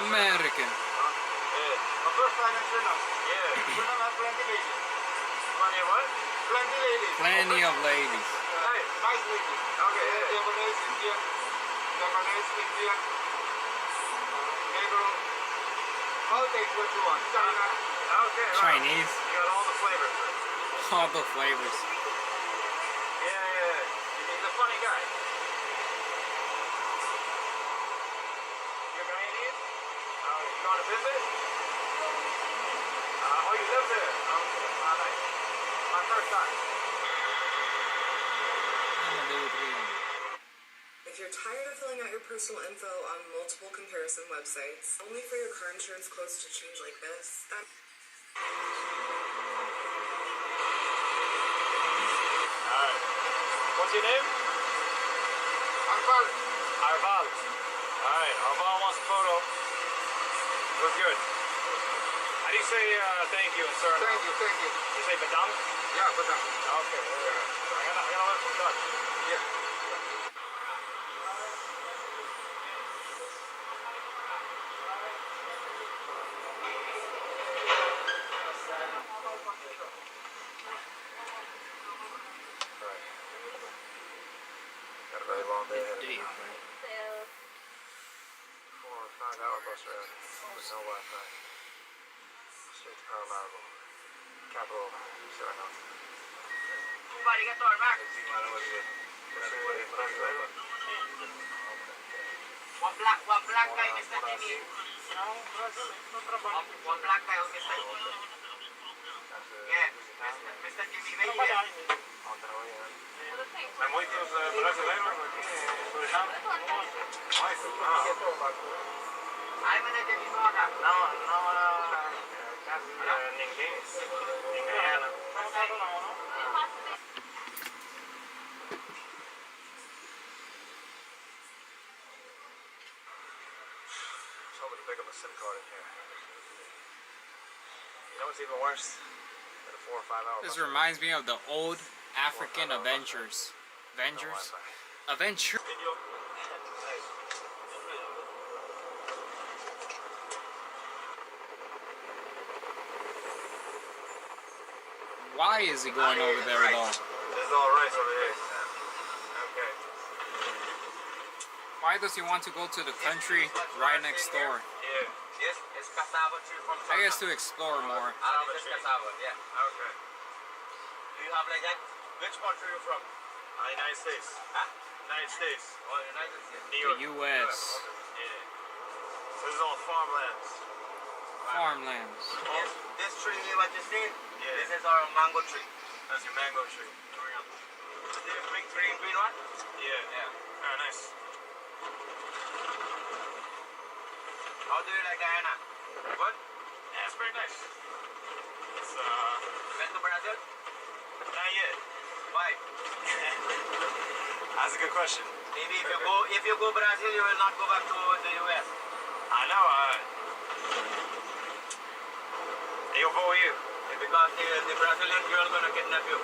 American. Yeah. The first time in Suriname. Yeah. Suriname has plenty ladies. Plenty of what? Plenty ladies. Plenty of ladies. Hey. Nice ladies. Okay, yeah. Japanese, Indian. Japanese, Indian. Negro. All take what you want. China. Okay, right. Chinese. You got all the flavors. All the flavors. Yeah. He's a funny guy. You're Guyanese? You going to visit? Oh, you live there? Nice. My first time. If you're tired of filling out your personal info on multiple comparison websites, only for your car insurance quotes to change like this, then... Alright. What's your name? Arval. Arval. Alright, Arval wants a photo. Looks good. How do you say thank you in Suriname? Thank you. You say bedankt? Yeah, bedankt. Okay. I gotta learn some Dutch. Yeah. Got a very long day ahead of me. 4 or 5 hour bus ride with no Wi-Fi. Straight to Paramaribo, capital Suriname. One black guy, Mr. Jimmy. One black guy, Mr. Yeah, Mr. Jimmy, wait here. Hay muitos brasileiros aqui em Suriname? Ai, mas é de Vitória. Não, quase ninguém em Guyana. Somebody pick up a SIM card in here. You know what's even worse than a 4 or 5 hour This reminds me of the old African Avengers. Adventure. Why is he going over there though? This is all rice over here. Okay. Why does he want to go to the country right next door? Yeah. Yes, it's cassava tree from I guess to explore more. This is cassava, yeah. Okay. Do you have like that? Which country are you from? United States. Huh? United States. Oh, United States. New The York. U.S. Yeah. This is all farmlands. Farmlands. This tree here, what you see? Yeah. This is our mango tree. That's your mango tree. This is big green one? Yeah. Oh, nice. How do you like Guyana? Good? Yeah, it's pretty nice. It's Went to Brazil? not yet. Why? That's a good question. Maybe if you go Brazil, you will not go back to the US. I know. Eu vou ir. Because the Brazilian girl gonna kidnap you.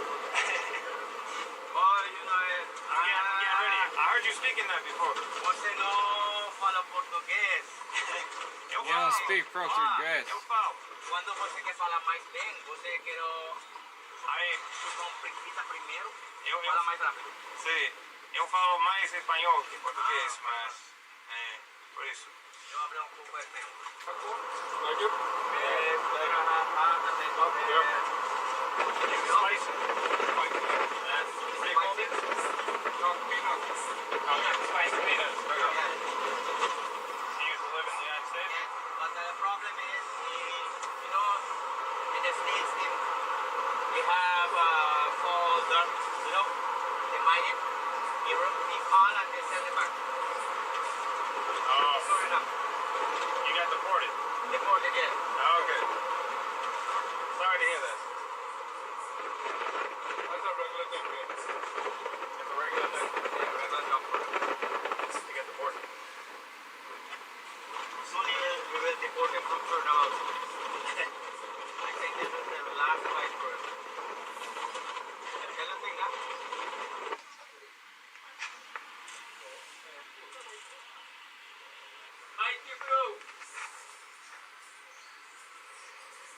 Oh, you know it. Get ready. I heard you speaking that before. Você não fala português. Eu You don't speak Portuguese. Quando você quer falar mais bem, você quer... Aí, tu precisa primeiro fala mais rápido. Sim, eu falo mais espanhol que português, mas... por isso. Eu abri um pouco de tempo. Like it? Spicy. Spicy peanuts. She used to live in the United States? Yes, but the problem is, you know, in the States, they have fall dirt, you know, they mine it, they fall and they send it back. Oh. Sorry enough. You got deported? Deported, yes. Oh, okay. Sorry to hear that. That's a regular thing, man. It's a regular thing. Yeah, regular job. You got deported. Soon we will deport him from Suriname also. I think this is the last fight for him. Regular thing, huh?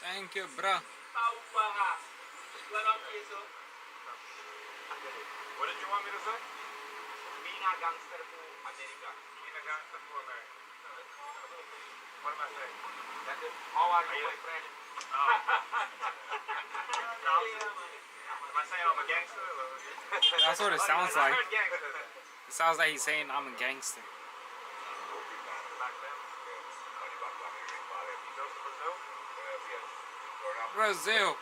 Thank you, bro. What did you want me to say? Being a gangster for America. Being a gangster for America. What am I saying? That is, how are you, my friend? Am I saying I'm a gangster? That's what it sounds I like. heard gangster. It sounds like he's saying I'm a gangster. Brazil.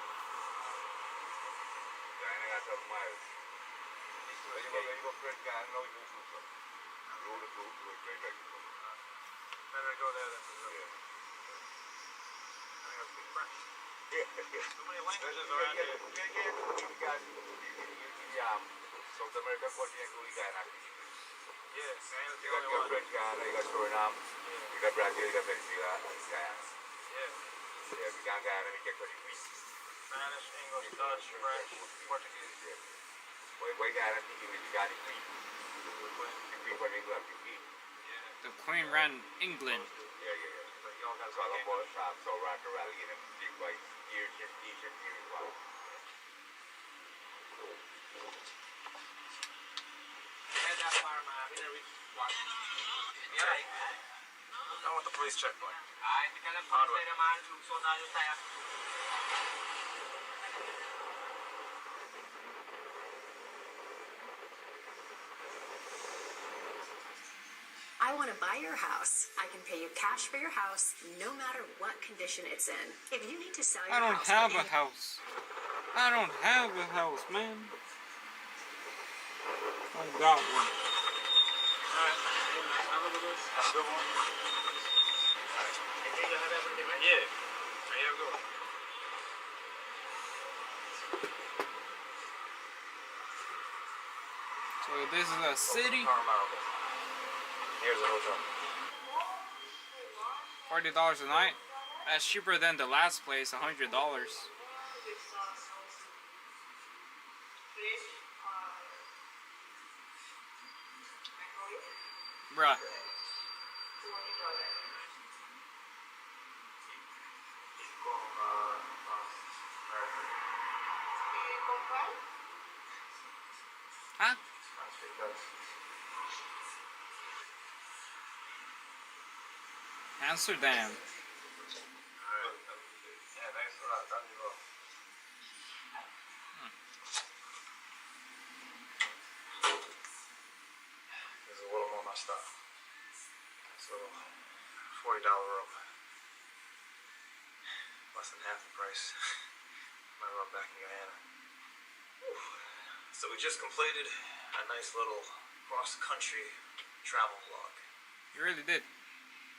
Better go there than Brazil. I think I speak French. Too many languages around here. South American continent, you got Yeah, Guyana's the you got only your one. French Guyana, you got Suriname, you got Brazil, you got Venezuela, and Guyana. Yeah. Yeah, we got Guyana, we get 20 weeks. Spanish, English, Dutch, French, Portuguese. Why Guyana thinking we got the Queen? The Queen for England, the Queen. The Queen ran England. Yeah. So y'all got So I got both shops, so rock and rally, and big white, Asian, wow. Head that far, man. We didn't reach one. I want the police checkpoint. Ay, te quedan por ser, man. So now you say, I want to buy your house. I can pay you cash for your house, no matter what condition it's in. If you need to sell your I don't house, have a house. I don't have a house, man. I got one. Alright. Have a look at this. Good one. Yeah. There you go. So this is a city. Here's a hotel. $40 a night. That's cheaper than the last place, $100. Bruh. Huh? Amsterdam. This is a little more my style. So, $40 room. Less than half the price. My room back in Guyana. So we just completed a nice little cross-country travel vlog. You really did.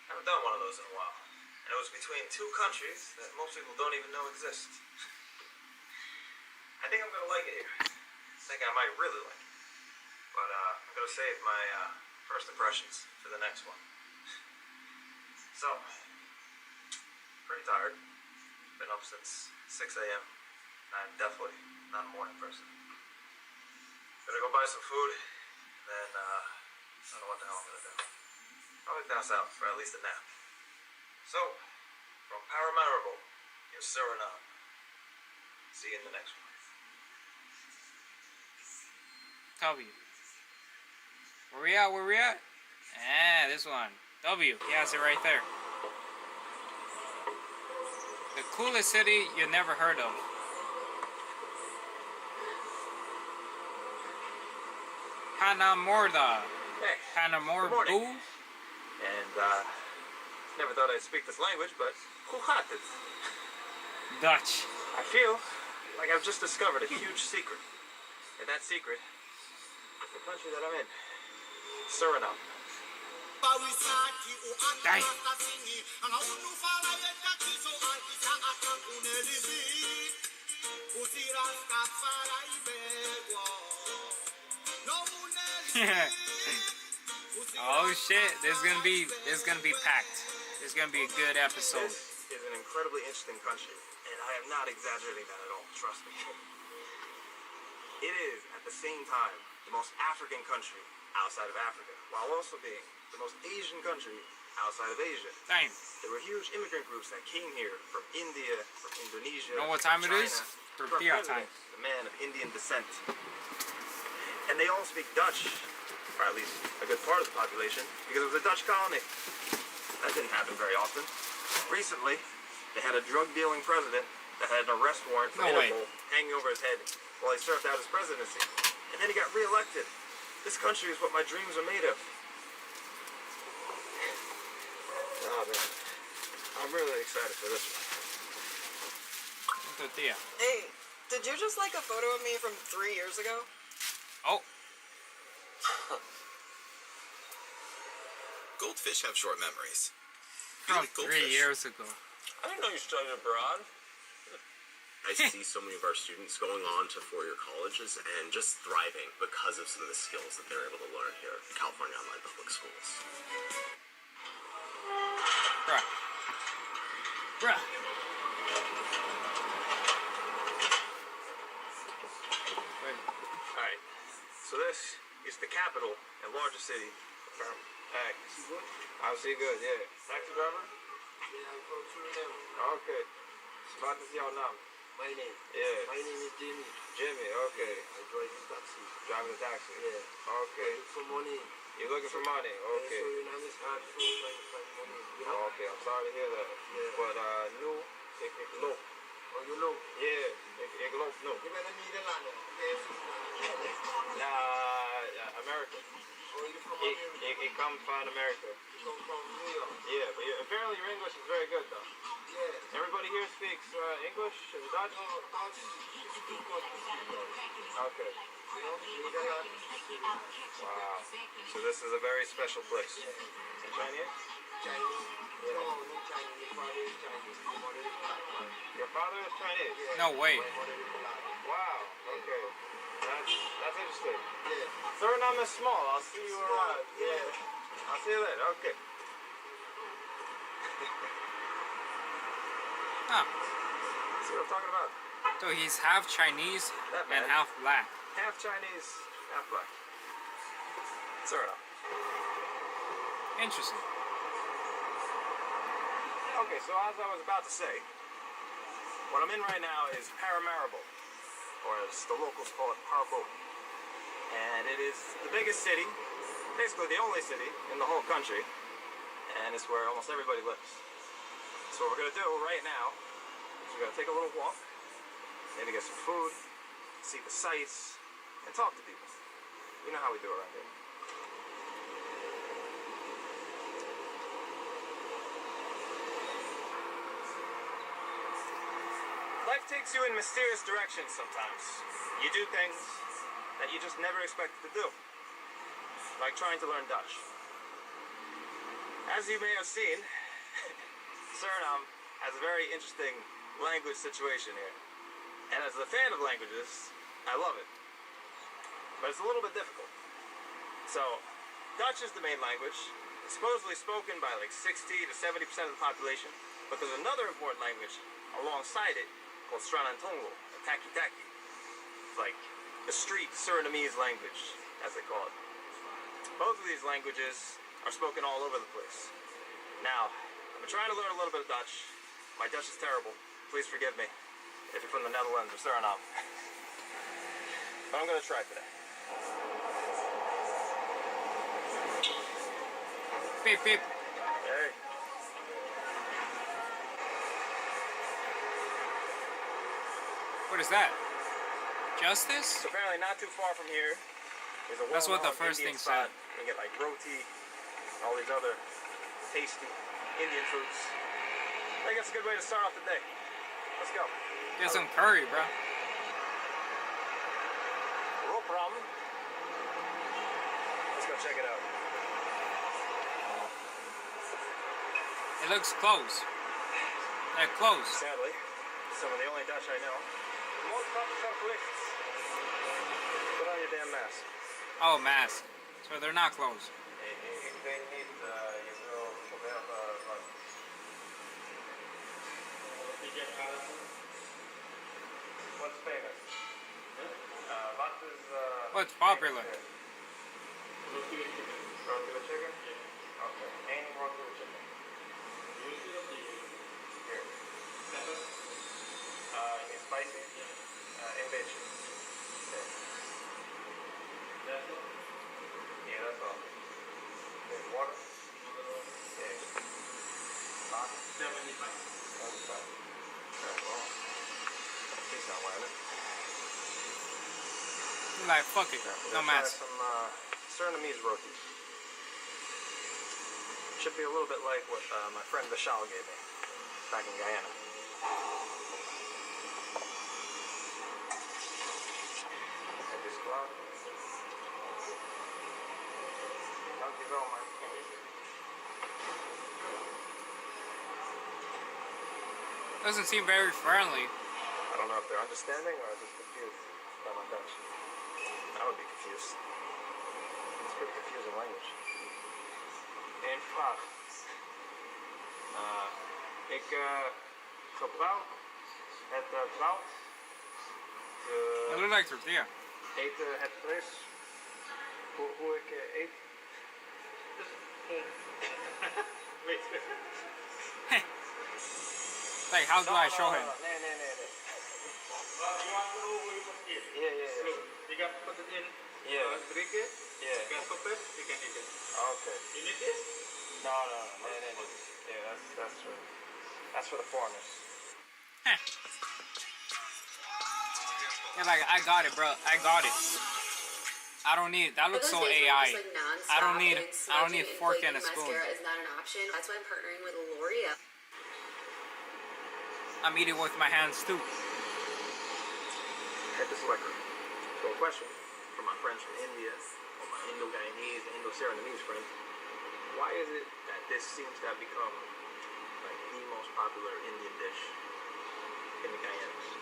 I haven't done one of those in a while. And it was between two countries that most people don't even know exist. I think I'm gonna like it here. I think I might really like it. But I'm gonna save my first impressions for the next one. So, pretty tired. Been up since 6 a.m. I'm definitely not a morning person. Gonna go buy some food, and then I don't know what the hell I'm gonna do. Probably pass out for at least a nap. So, from Paramaribo, in Suriname. See you in the next one. W. Where we at? Where we at? Ah, this one. W. He has it right there. The coolest city you never heard of. Panamorda. Hey. Panamorda. And, never thought I'd speak this language, but hoe gaat het? Dutch. I feel like I've just discovered a huge secret. And that secret is the country that I'm in. Suriname. Dang. Oh shit, this is gonna be packed. This is gonna be a good episode. This is an incredibly interesting country, and I am not exaggerating that at all, trust me. It is, at the same time, the most African country outside of Africa, while also being the most Asian country outside of Asia. Dang. There were huge immigrant groups that came here from India, from Indonesia, You know what time from it China, is? from Tortilla president, time. the man of Indian descent. And they all speak Dutch, or at least a good part of the population, because it was a Dutch colony. That didn't happen very often. Recently, they had a drug-dealing president that had an arrest warrant for Interpol hanging over his head while he served out his presidency. And then he got reelected. This country is what my dreams are made of. Oh, man. I'm really excited for this one. Tortilla. Hey, did you just like a photo of me from 3 years ago? Oh. Goldfish have short memories. From 3 years ago. I didn't know you studied abroad. I see so many of our students going on to four-year colleges and just thriving because of some of the skills that they're able to learn here at California Online Public Schools. Bruh. Bruh. Alright, so this is the capital and largest city of Paramaribo. I see good, yeah. Taxi driver? Yeah, I'm from Suriname. Okay. What is your name? My name? Yeah. My name is Jimmy. Jimmy, okay. I drive a taxi. Driving a taxi? Yeah. Okay. I look for money. You're looking for money? Okay. Yeah, Suriname is hard to find money. You know? Okay, I'm sorry to hear that. Yeah. But, no, ik loop. Oh, you know? Yeah, ik loop, no. Je bent een Nederlander. Nah, America. Oh, you're from America? Ik come from America. You come from New York? Yeah, but apparently your English is very good, though. Yeah. Everybody here speaks English and Dutch? No, Dutch. Speak Dutch. Okay. You know, Nederland. Wow. So this is a very special place. Chinese? Chinese? Yeah. No, not Chinese. Your father is Chinese. Your mother is black. Your father is Chinese? Yeah. No way. My mother is black. Wow. Okay. That's interesting. Yeah. Suriname is small. I'll see you around. Yeah. I'll see you later. Okay. Huh. See what I'm talking about? So he's half Chinese That and man. half black. Half Chinese, half black. Suriname. Interesting. Okay, so as I was about to say, what I'm in right now is Paramaribo, or as the locals call it, Parbo. And it is the biggest city, basically the only city in the whole country, and it's where almost everybody lives. So what we're gonna do right now is we're gonna take a little walk, maybe get some food, see the sights, and talk to people. You know how we do around here. Life takes you in mysterious directions sometimes. You do things that you just never expected to do. Like trying to learn Dutch. As you may have seen, Suriname has a very interesting language situation here. And as a fan of languages, I love it. But it's a little bit difficult. So, Dutch is the main language. It's supposedly spoken by like 60 to 70% of the population. But there's another important language alongside it called Stranantongo, or Taki-Taki. It's like the street Surinamese language, as they call it. Both of these languages are spoken all over the place. Now, I'm trying to learn a little bit of Dutch. My Dutch is terrible. Please forgive me if you're from the Netherlands or Suriname. But I'm gonna try today. Beep, beep. Hey. What is that? Justice? So apparently not too far from here is a That's what the well-known first Indian thing spot. said. You can get like roti, all these other tasty Indian foods. I think that's a good way to start off the day. Let's go. Get some curry, bro. No problem. Let's go check it out. It looks close. Yeah, close. Sadly, some of the only Dutch I know. Most verplicht. Put on your damn mask. Oh, mask. So they're not close. Ik denk niet, je wil proberen wat. What's famous? What is What's popular? Roti with chicken. Roti with chicken? Okay. Any roti with chicken. Here. You need spicy? And veggie. Okay. That's all? Yeah, that's all. Okay, water? Okay. Hot? 75. 75. Alright, well. He's not wearing it. Like, fuck it. No mask. Some Surinamese roti. Should be a little bit like what my friend Vishal gave me back in Guyana. And this cloud. Dankjewel, man. Doesn't seem very friendly. I don't know if they're understanding or just confused by my Dutch. I would be confused. It's pretty confusing language. En vraag. Ik gebruik het brood. It looks like tortilla. Eten het vlees. Hoe ik eet. Like, how do I show him? Nee. You want to know where you put it? Yeah. So, you can put it in, drink it, Yeah. you can cup it, you can eat it. Okay. You need this? No. Yeah, that's for the foreigners. Yeah, like, I got it, bro. I got it. I don't need, that looks so AI. I don't need a fork and a spoon. Mascara is not an option. That's why I'm partnering with L'Oreal. I'm eating with my hands too. Hey, this is like a question from my friends from India, or my Indo-Guyanese, Indo-Surinamese friends. Why is it that this seems to have become like the most popular Indian dish in the Guyanas?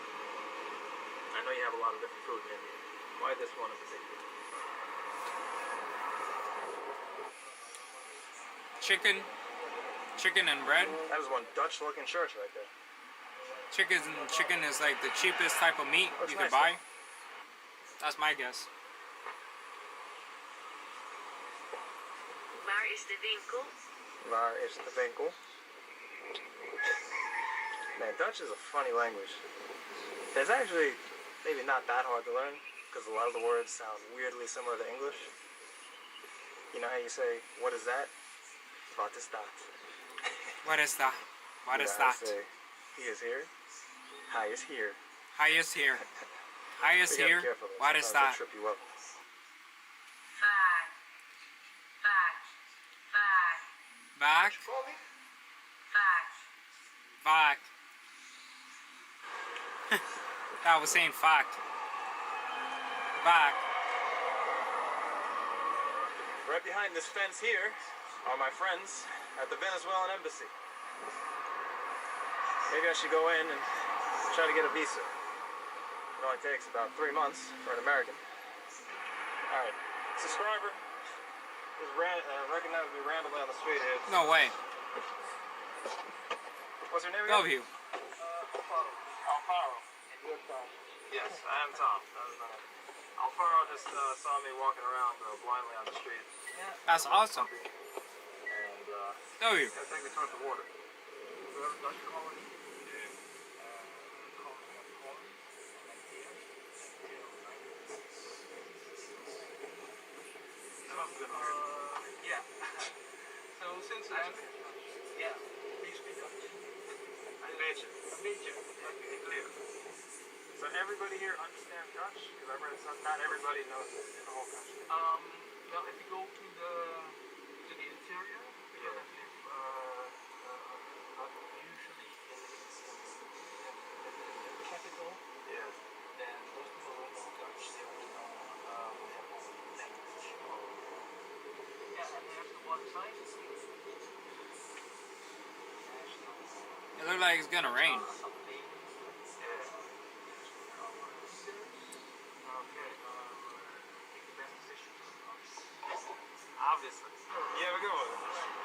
I know you have a lot of different food in India. Why this one in particular? Chicken and bread. That is one Dutch-looking church right there. Chicken is like the cheapest type of meat you could buy. That's my guess. Waar is de winkel? Waar is de winkel? Man, Dutch is a funny language. It's actually maybe not that hard to learn because a lot of the words sound weirdly similar to English. You know how you say, what is that? Wat is dat? What is that? What is that? Say, he is here. Hi is here. Hi is here. Hi is You gotta be here. careful, though. What is Sometimes that? they'll trip you up. Back. Back. That was saying fact. Back. Right behind this fence here are my friends at the Venezuelan embassy. Maybe I should go in and try to get a visa. It only takes about 3 months for an American. Alright, subscriber. Just recognized me randomly on the street here. No way. What's your name Love again? you. Alfaro. Yes, I am Tom. Alfaro just saw me walking around blindly on the street. That's awesome. And Love you. take me towards the water. were Dutch colony, colony of Holland and Nigeria until 1966. Yeah. So since then, yeah, we speak Dutch. Een beetje. Een beetje. Okay, clear. So everybody here understands Dutch? Because I read not everybody knows it in the whole country. Well, if you go to the interior, because I live not usually in the capital, then those people don't know Dutch. They only know their own language. Yeah, and there's the one side. It looks like it's gonna rain. Obviously. You have a good one.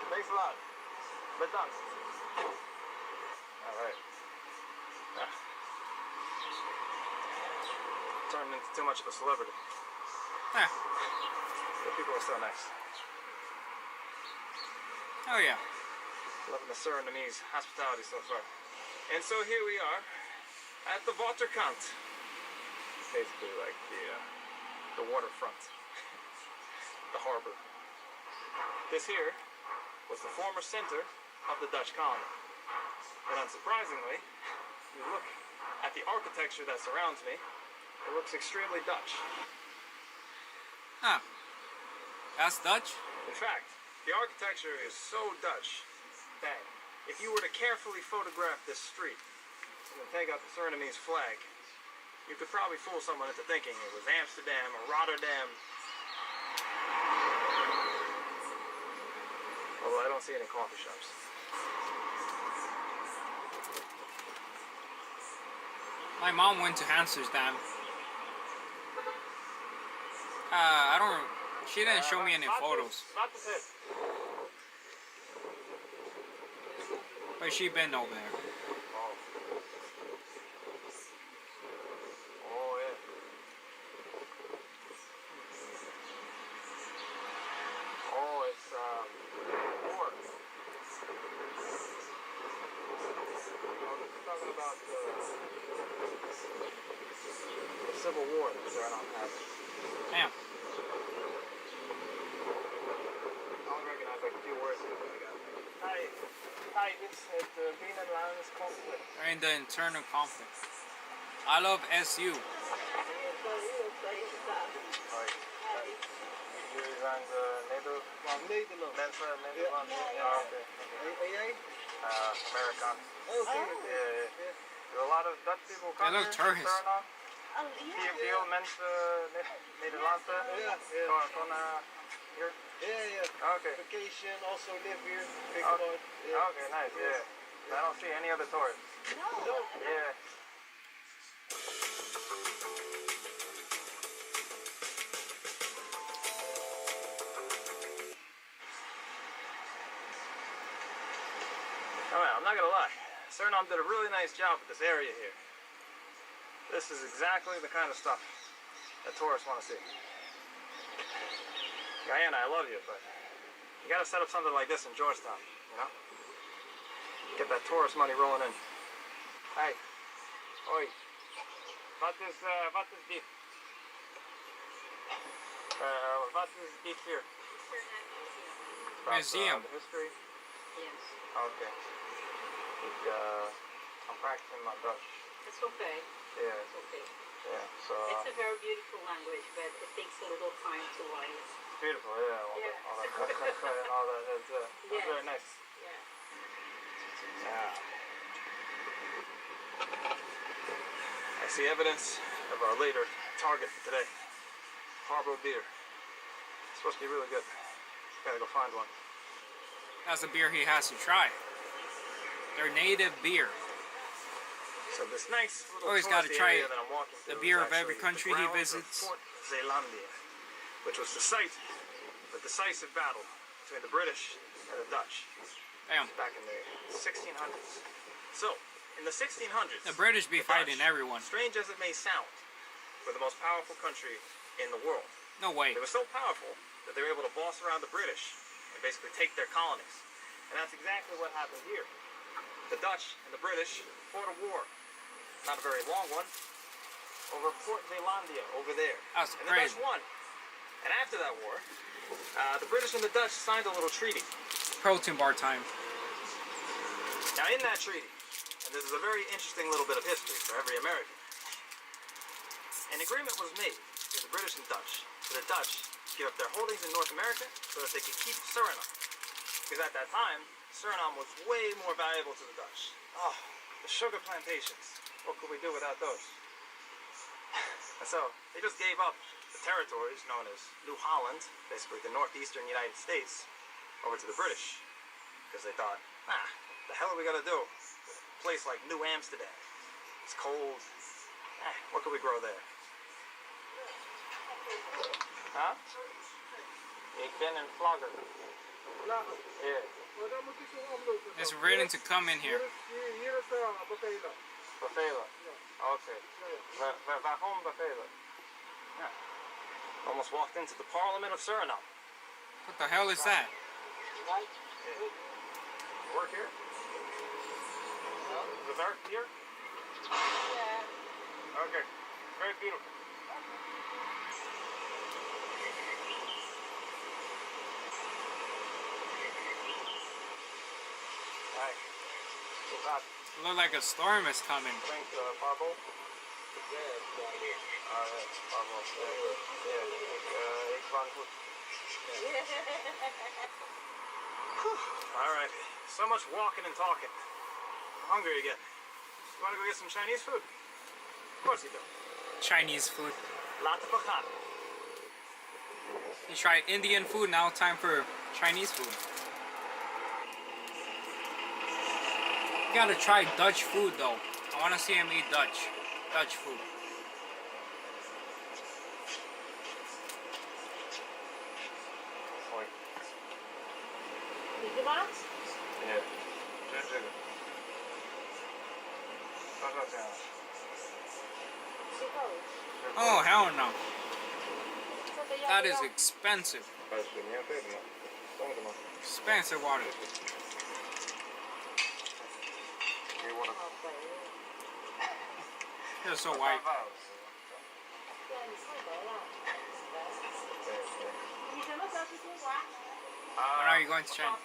Thanks a lot. Bedankt. Alright. Turned into too much of a celebrity. The people are so nice. Oh yeah. Loving the Surinamese hospitality so far. And so here we are at the waterkant. Basically like the waterfront. The harbor. This here was the former center of the Dutch colony. And unsurprisingly, you look at the architecture that surrounds me, it looks extremely Dutch. Huh. That's Dutch? In fact, the architecture is so Dutch that if you were to carefully photograph this street and then take out the Surinamese flag, you could probably fool someone into thinking it was Amsterdam or Rotterdam. Although I don't see any coffee shops. My mom went to Amsterdam. She didn't show me any photos. But she been over there. Oh yeah. Oh, it's war. We're talking about the Civil War that they're not having. Damn. I only recognize like a few words that I got. Tijdens het binnenlands conflict. We're in the internal conflict. I love SU. Jullie zijn de Nederland. Mensen Nederland. Ja. Okay. En jij? American. Okay. Yeah. Do a lot of Dutch people come They look here? tourists. Suriname? Veel mensen Nederlandse gewoon hier? Yeah. Okay. Vacation, also live here. Big Okay. part. Yeah. Okay, nice, yeah. I don't see any other tourists. No. Yeah. Oh, I'm not gonna lie. Suriname did a really nice job with this area here. This is exactly the kind of stuff that tourists want to see. Guyana, I love you, but you gotta set up something like this in Georgetown, you know? Get that tourist money rolling in. Hey. Oi. Wat is dit? Wat is dit hier? Museum. The history? Yes. Okay. I'm practicing my Dutch. It's okay. Yeah. It's okay. Yeah, so... It's a very beautiful language, but it takes a little time to learn it. Beautiful, yeah. All that and all that. That's very nice. Yeah. Yeah. I see evidence of our later target for today. Harbor beer. It's supposed to be really good. Gotta go find one. That's a beer he has to try. Their native beer. So this nice little Always got to try area that I'm walking the through beer is of every actually country he the grounds of visits. Fort Zeelandia, which was the site of a decisive battle between the British and the Dutch. Damn. Back in the 1600s. So, in the 1600s, The British be fighting everyone. strange as it may sound, were the most powerful country in the world. No way. They were so powerful that they were able to boss around the British and basically take their colonies. And that's exactly what happened here. the Dutch and the British fought a war. Not a very long one. Over Port Zeelandia, over there. That's and the crazy. Dutch won. And after that war, the British and the Dutch signed a little treaty. Protein bar time. Now in that treaty, and this is a very interesting little bit of history for every American, an agreement was made with the British and Dutch for the Dutch to give up their holdings in North America so that they could keep Suriname. Because at that time, Suriname was way more valuable to the Dutch. Oh, the sugar plantations. What could we do without those? And so, they just gave up the territories known as New Holland, basically the northeastern United States, over to the British. Because they thought, the hell are we gonna do? A place like New Amsterdam. It's cold. What could we grow there? Huh? Ik ben een vlogger. Yeah. It's written to come in here. Bevelen. Okay. Waarom bevelen? Yeah. Almost walked into the Parliament of Suriname. What the hell is that? Work here? The dark here? Yeah. Okay. Very beautiful. Alright. Look like a storm is coming. Drink Pablo? Pablo. Alright. So much walking and talking. I'm hungry again. You wanna go get some Chinese food? Of course you do. Chinese food. Laat we gaan. You tried Indian food, now time for Chinese food. You gotta try Dutch food though. I wanna see him eat Dutch food. Mickey Mouse? Yeah. Oh hell no. That is expensive. Expensive water. You're so white. When are you going to China?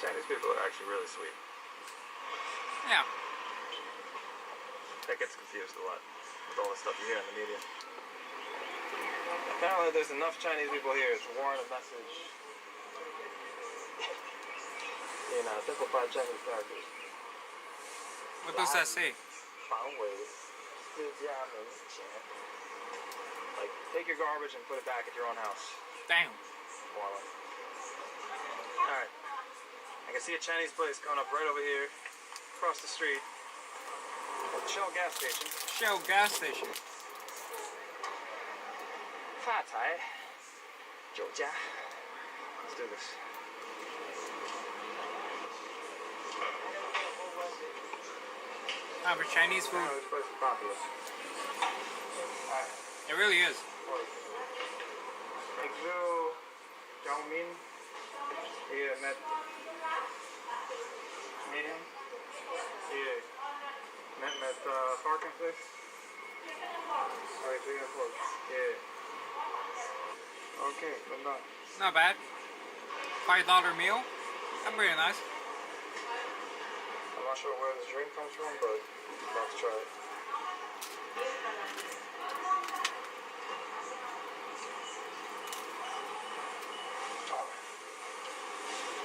Chinese people are actually really sweet. Yeah. That gets confused a lot with all the stuff you hear in the media. Apparently there's enough Chinese people here to warrant a message in simplified Chinese characters. What does that say? Like, take your garbage and put it back at your own house. Damn. Voila. Alright. I can see a Chinese place coming up right over here, across the street. Shell gas station. Shell gas station. 发财酒家. Let's do this. For Chinese food. This place is popular. It really is. Exu, Xiaomin. Here, met. Medium. Here. Met pork and fish. Alright, 3 and 4. Yeah. Okay, good enough. Not bad. $5 meal. That's pretty nice. I'm not sure where this drink comes from, but I'm about to try it.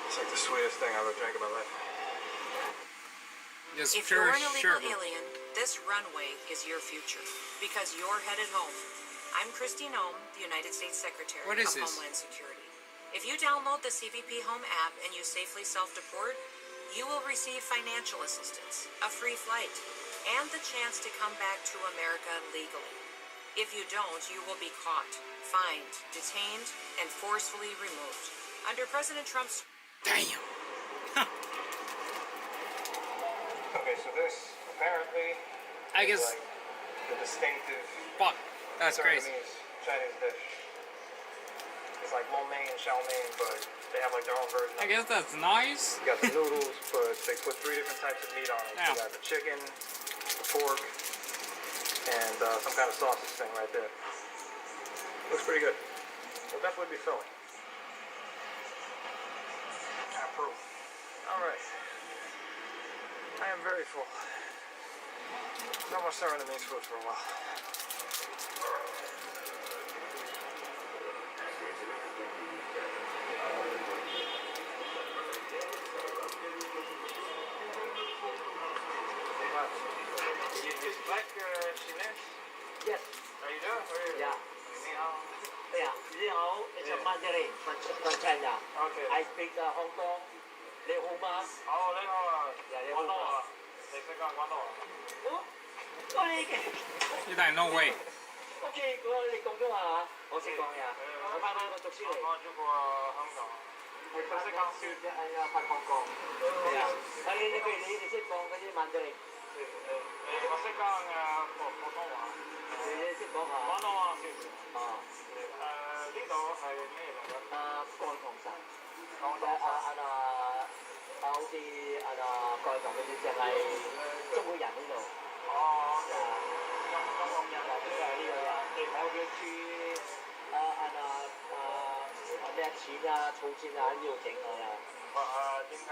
It's like the sweetest thing I've ever drank in my life. Just If pure you're an illegal sugar. alien, this runway is your future because you're headed home. I'm Christine Ohm, the United States Secretary What is of this? Homeland Security. If you download the CBP Home app and you safely self-deport, you will receive financial assistance, a free flight, and the chance to come back to America legally. If you don't, you will be caught, fined, detained, and forcefully removed. Under President Trump's... Damn! Okay, so this apparently I guess... is like the distinctive Fuck, that's crazy. Chinese dish. It's like lo mein and chow mein, but they have like their own version. I guess that's nice. You got the noodles, but they put 3 different types of meat on it. Yeah. You got the chicken, the pork, and some kind of sausage thing right there. Looks pretty good. It'll definitely be filling. I approve. Alright. I am very full. No more Surinamese food for a while. You like Chinese? Yes. Are you doing? Yeah. Ni hao. Yeah. Ni hao is a Mandarin from China. Okay. I speak Hong Kong, Lê Hô Ma. Oh, Lê Hô Ma. Yeah, Lê Hô Quán đồ Ma. à? They say quán đồ à? Có đi kìa. You like no way. Ok, cô đi công chúng hả? Tôi sẽ講呀.我翻返個讀書嚟。我住過香港。係識講笑啫，係啊，翻香港。係啊，你譬如你識講嗰啲曼德利。我識講普通話。你識講啊？廣東話少少。啊。呢度係咩嚟㗎？蓋堂神。好似蓋堂嗰啲就係中國人呢度。哦。中國人或者係呢個人。我嘅似咩錢啊、儲錢啊呢度整㗎呀。點解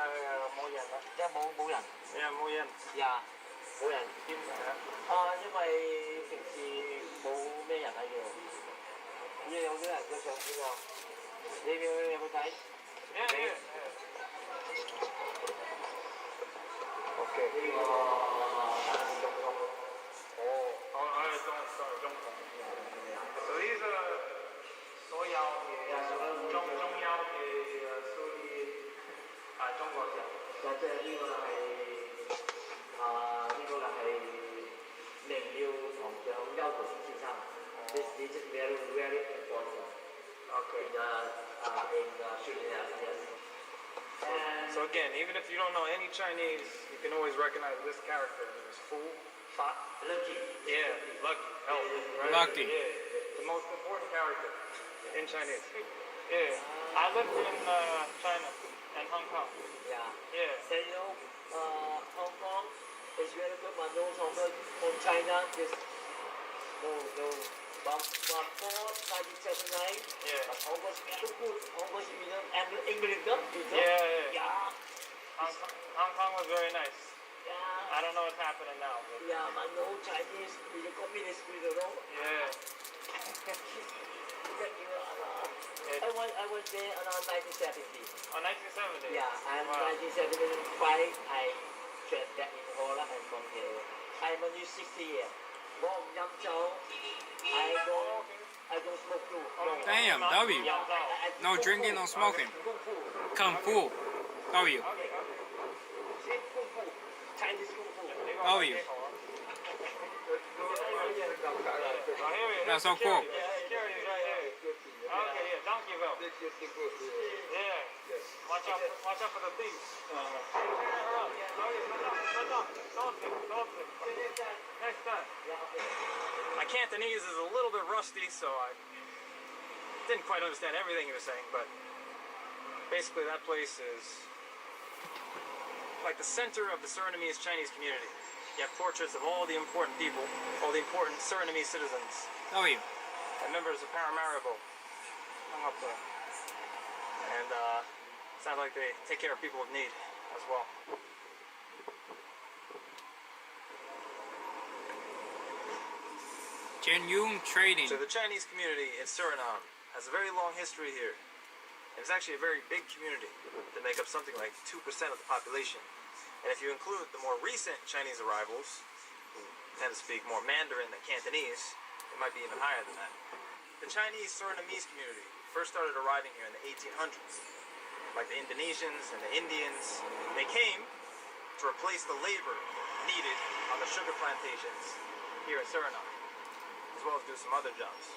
冇人啊？即係冇人。冇人。呀，冇人。點解啊？因為平時冇咩人喺度。有啲人都想呢個，你有冇睇？OK。呢個中東。我係中東。So these are 所有嘅中央嘅屬於中國人。即係呢個係明耀堂長邱培先生。This is very very important. Okay. In Australia, yes. So again, even if you don't know any Chinese, you can always recognize this character. It's Fu, Fa. Lucky. Yeah, lucky. Help. Right? Lucky. Yeah. The most important character in Chinese. Yeah. I lived in China and Hong Kong. Yeah. Yeah. And you know, Hong Kong is very good, but no Hong Kong from China is no. But before 1979, yeah. Hong Kong speak good. Hong Kong speak English good. Yeah. Hong Kong was very nice. Yeah. I don't know what's happening now. But yeah, but no Chinese, the communist, you know. Yeah. I was there around 1970. Oh, 1970? Yeah, and wow. 1975, I trained back in Holland and from here. I'm only 60 years. I don't smoke too. Damn, W. No drinking, no smoking. Kung Fu. W. Chinese Kung Fu. W. That's so cool. Security's right here. Okay, yeah, Donkeyville. Yeah. Watch out for the thieves. Next time. My Cantonese is a little bit rusty, so I didn't quite understand everything he was saying, but basically that place is like the center of the Surinamese Chinese community. You have portraits of all the important people, all the important Surinamese citizens. W. And members of Paramaribo hung up there. And sounds like they take care of people in need as well. Genuine trading. So the Chinese community in Suriname has a very long history here. It's actually a very big community that make up something like 2% of the population. And if you include the more recent Chinese arrivals, who tend to speak more Mandarin than Cantonese, it might be even higher than that. The Chinese Surinamese community first started arriving here in the 1800s. Like the Indonesians and the Indians, they came to replace the labor needed on the sugar plantations here in Suriname. as well as do some other jobs.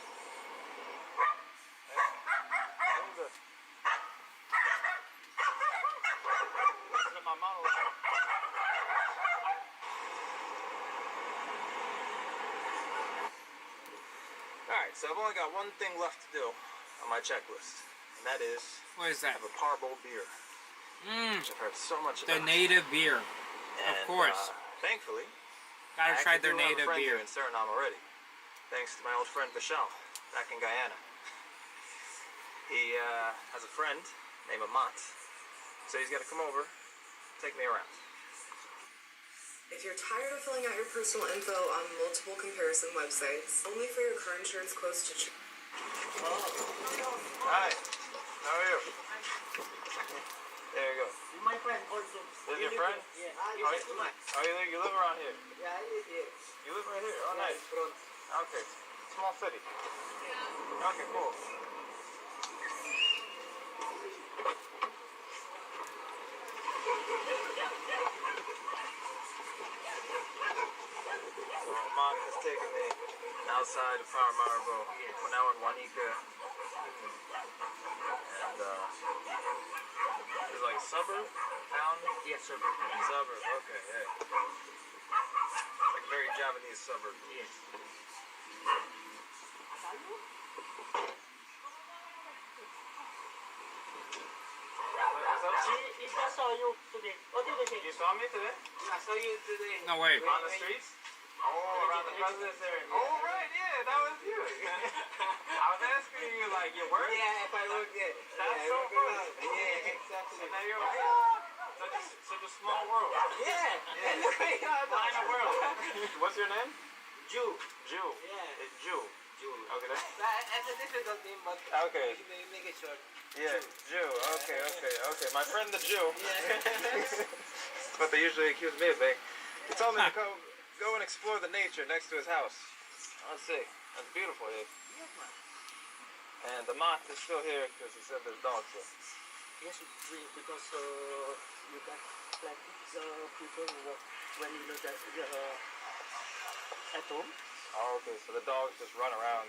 Listen to my monologue. Alright, so I've only got one thing left to do on my checklist, and that is... What is that? Have a Parbo beer. Mmm. Which I've heard so much The about. native beer. And, of course. Thankfully, Gotta I try actually their do have a native friend beer. here in Suriname already, thanks to my old friend Vishal, back in Guyana. He has a friend named Amat, so he's got to come over, take me around. If you're tired of filling out your personal info on multiple comparison websites, only for your car insurance quotes to choose. Hi, how are you? There you go. My friend also. This is your friend? Yeah. You live around here? Yeah, I live here. You live right here? Oh, nice. Okay. Small city. Okay, cool. So Mark has taken me outside of Paramaribo. We're now in Wanika. And it's like a suburb? Town? Yeah, suburb. Suburb, okay, yeah. Like a very Japanese suburb. Yes. She saw you today. What did you think? You saw me today? I saw you today. No way. On the streets? Oh, around the president's area. Oh, right, yeah, that was you. I was asking you, like, your work? Yeah, if I work, yeah. That's so funny. Yeah, exactly. And now you're like, such a small world. Yeah. Line of world. What's your name? Jew. Jew. Yeah. It's Jew. Jew. Okay. That's a difficult name, but Okay. make it short. Yeah, Jew. Okay. My friend the Jew. Yeah. But they usually accuse me of being. He told me to go and explore the nature next to his house. Let's see. That's beautiful here. Yes, man. And the moth is still here because he said there's dogs here. Yes, because you got like people when you look at home. Oh, okay. So the dogs just run around.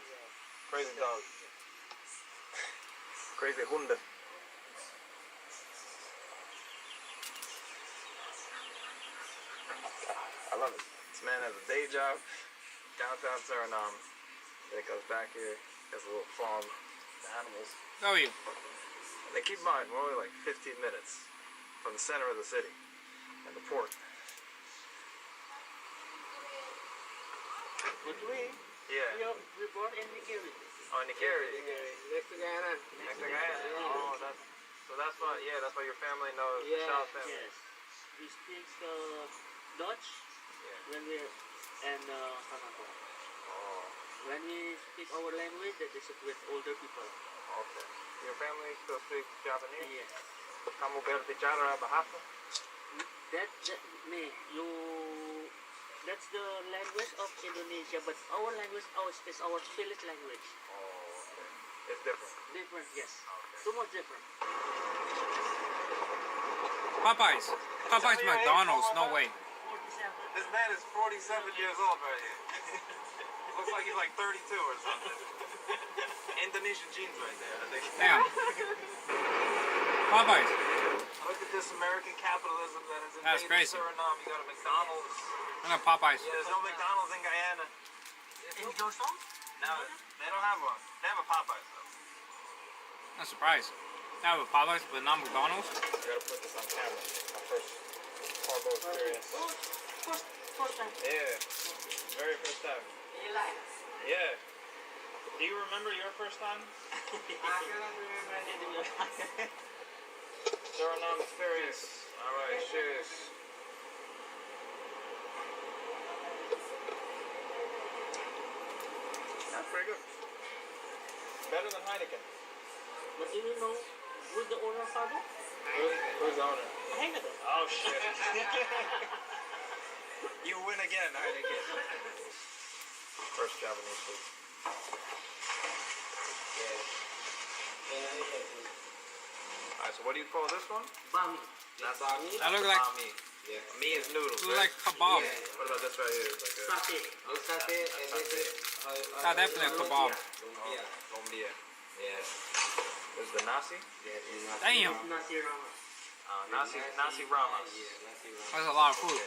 Crazy dogs. Crazy hunde. I love it. This man has a day job downtown Suriname. Then he comes back here, has a little farm, the animals. How are you? And they keep in mind, we're only like 15 minutes from the center of the city and the port. But we born in Nikeri. Oh, Nikeri. Next to Guyana. Next to Guyana. Oh, that's why. Yeah, that's why your family knows the South family. Yes. We speak Dutch when we're and Kanako. Oh. When we speak our language, that is with older people. Okay. Your family still speaks Japanese? Yes. Kamu berbicara bahasa? That's the language of Indonesia, but our language is our village language. Oh, okay. It's different. Different, yes. Okay. Too much different. Popeyes. Popeyes McDonald's. No way. This man is 47 years old right here. Looks like he's like 32 or something. Indonesian genes right there, I think. Damn. Popeyes. Look at this American capitalism that is That's invading crazy. Suriname. You got a McDonald's. I got Popeyes. Yeah, there's no McDonald's in Guyana. In Johnson? No, they don't have one. They have a Popeyes though. I'm surprised. I have a Popeyes, but not McDonald's. I gotta put this on camera. My first Parbo experience. First time. Yeah, very first time. You like? Yeah. Do you remember your first time? I cannot remember anything. Suriname experience. Alright, cheers. That's pretty good. Better than Heineken. But do you know who's the owner of Parbo? Who's the owner? Heineken. Oh shit. You win again, Heineken. First Japanese food. Alright, so what do you call this one? Bami. That's bami. That look like bami. Yeah. Me is noodles. Look Right? like kebab. Yeah. What about this right here? It's like Satay. It's satay and this is... Nah, definitely a kebab. Lumpia. Lumpia. Yeah. This is the nasi? Yeah, it's nasi. Damn. It's nasi ramas. Nasi ramas. Yeah, nasi ramas. That's a lot of food.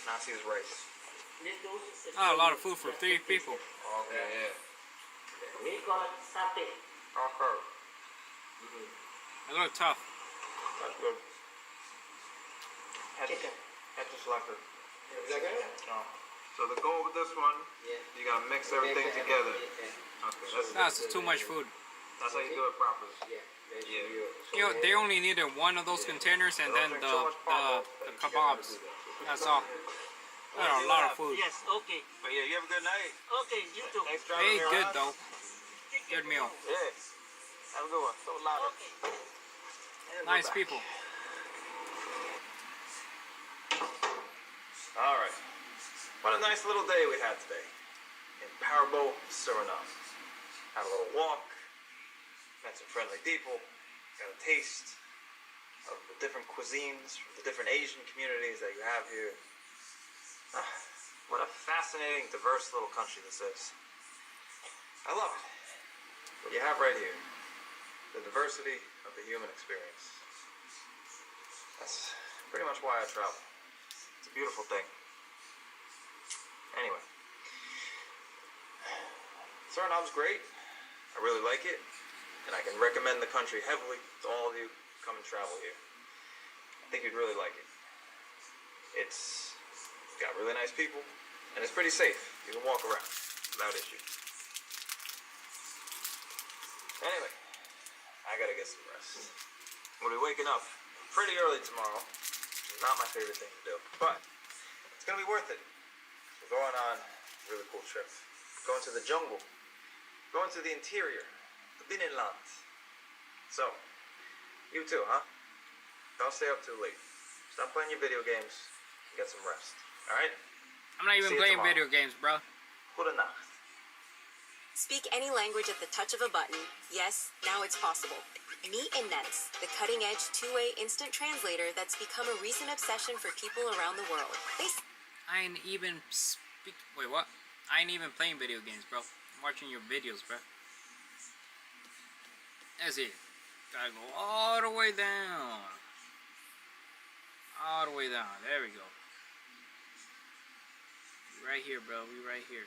Nasi is rice. Oh, a lot of food for 3 people. Okay, yeah. We call it satay. Okay. They look tough. That's good. Chicken. That's just lekker. Is that good? No. So the goal with this one, you gotta mix everything together. Okay, That's too much food. That's how you do it properly. You know, they only needed one of those containers and then the kebabs. That's all. That's a lot of food. Yes, okay. But yeah, you have a good night. Okay, you too. Thanks for Hey, driving me good around. though. Good meal. Yeah. Have a good one. So loud. Nice people. Alright. What a nice little day we had today. In Powerboat, Suriname. Had a little walk. Met some friendly people. Got a taste of the different cuisines from the different Asian communities that you have here. What a fascinating, diverse little country this is. I love it. What you have right here. The diversity of the human experience. That's pretty much why I travel. It's a beautiful thing. Anyway. Suriname's great. I really like it. And I can recommend the country heavily to all of you who come and travel here. I think you'd really like it. It's got really nice people. And it's pretty safe. You can walk around without issue. Anyway. I gotta get some rest. I'm gonna be waking up pretty early tomorrow. Which is not my favorite thing to do. But it's gonna be worth it. We're going on a really cool trip. Going to the jungle. Going to the interior. The binnenland. So, you too, huh? Don't stay up too late. Stop playing your video games and get some rest. Alright? I'm not even playing video games, bro. Goedenacht. Speak any language at the touch of a button. Yes, now it's possible. Meet Nets, the cutting-edge two-way instant translator that's become a recent obsession for people around the world. I ain't even wait, what? I ain't even playing video games, bro. I'm watching your videos, bro. That's it. Gotta go all the way down. All the way down. There we go. We right here, bro. We right here.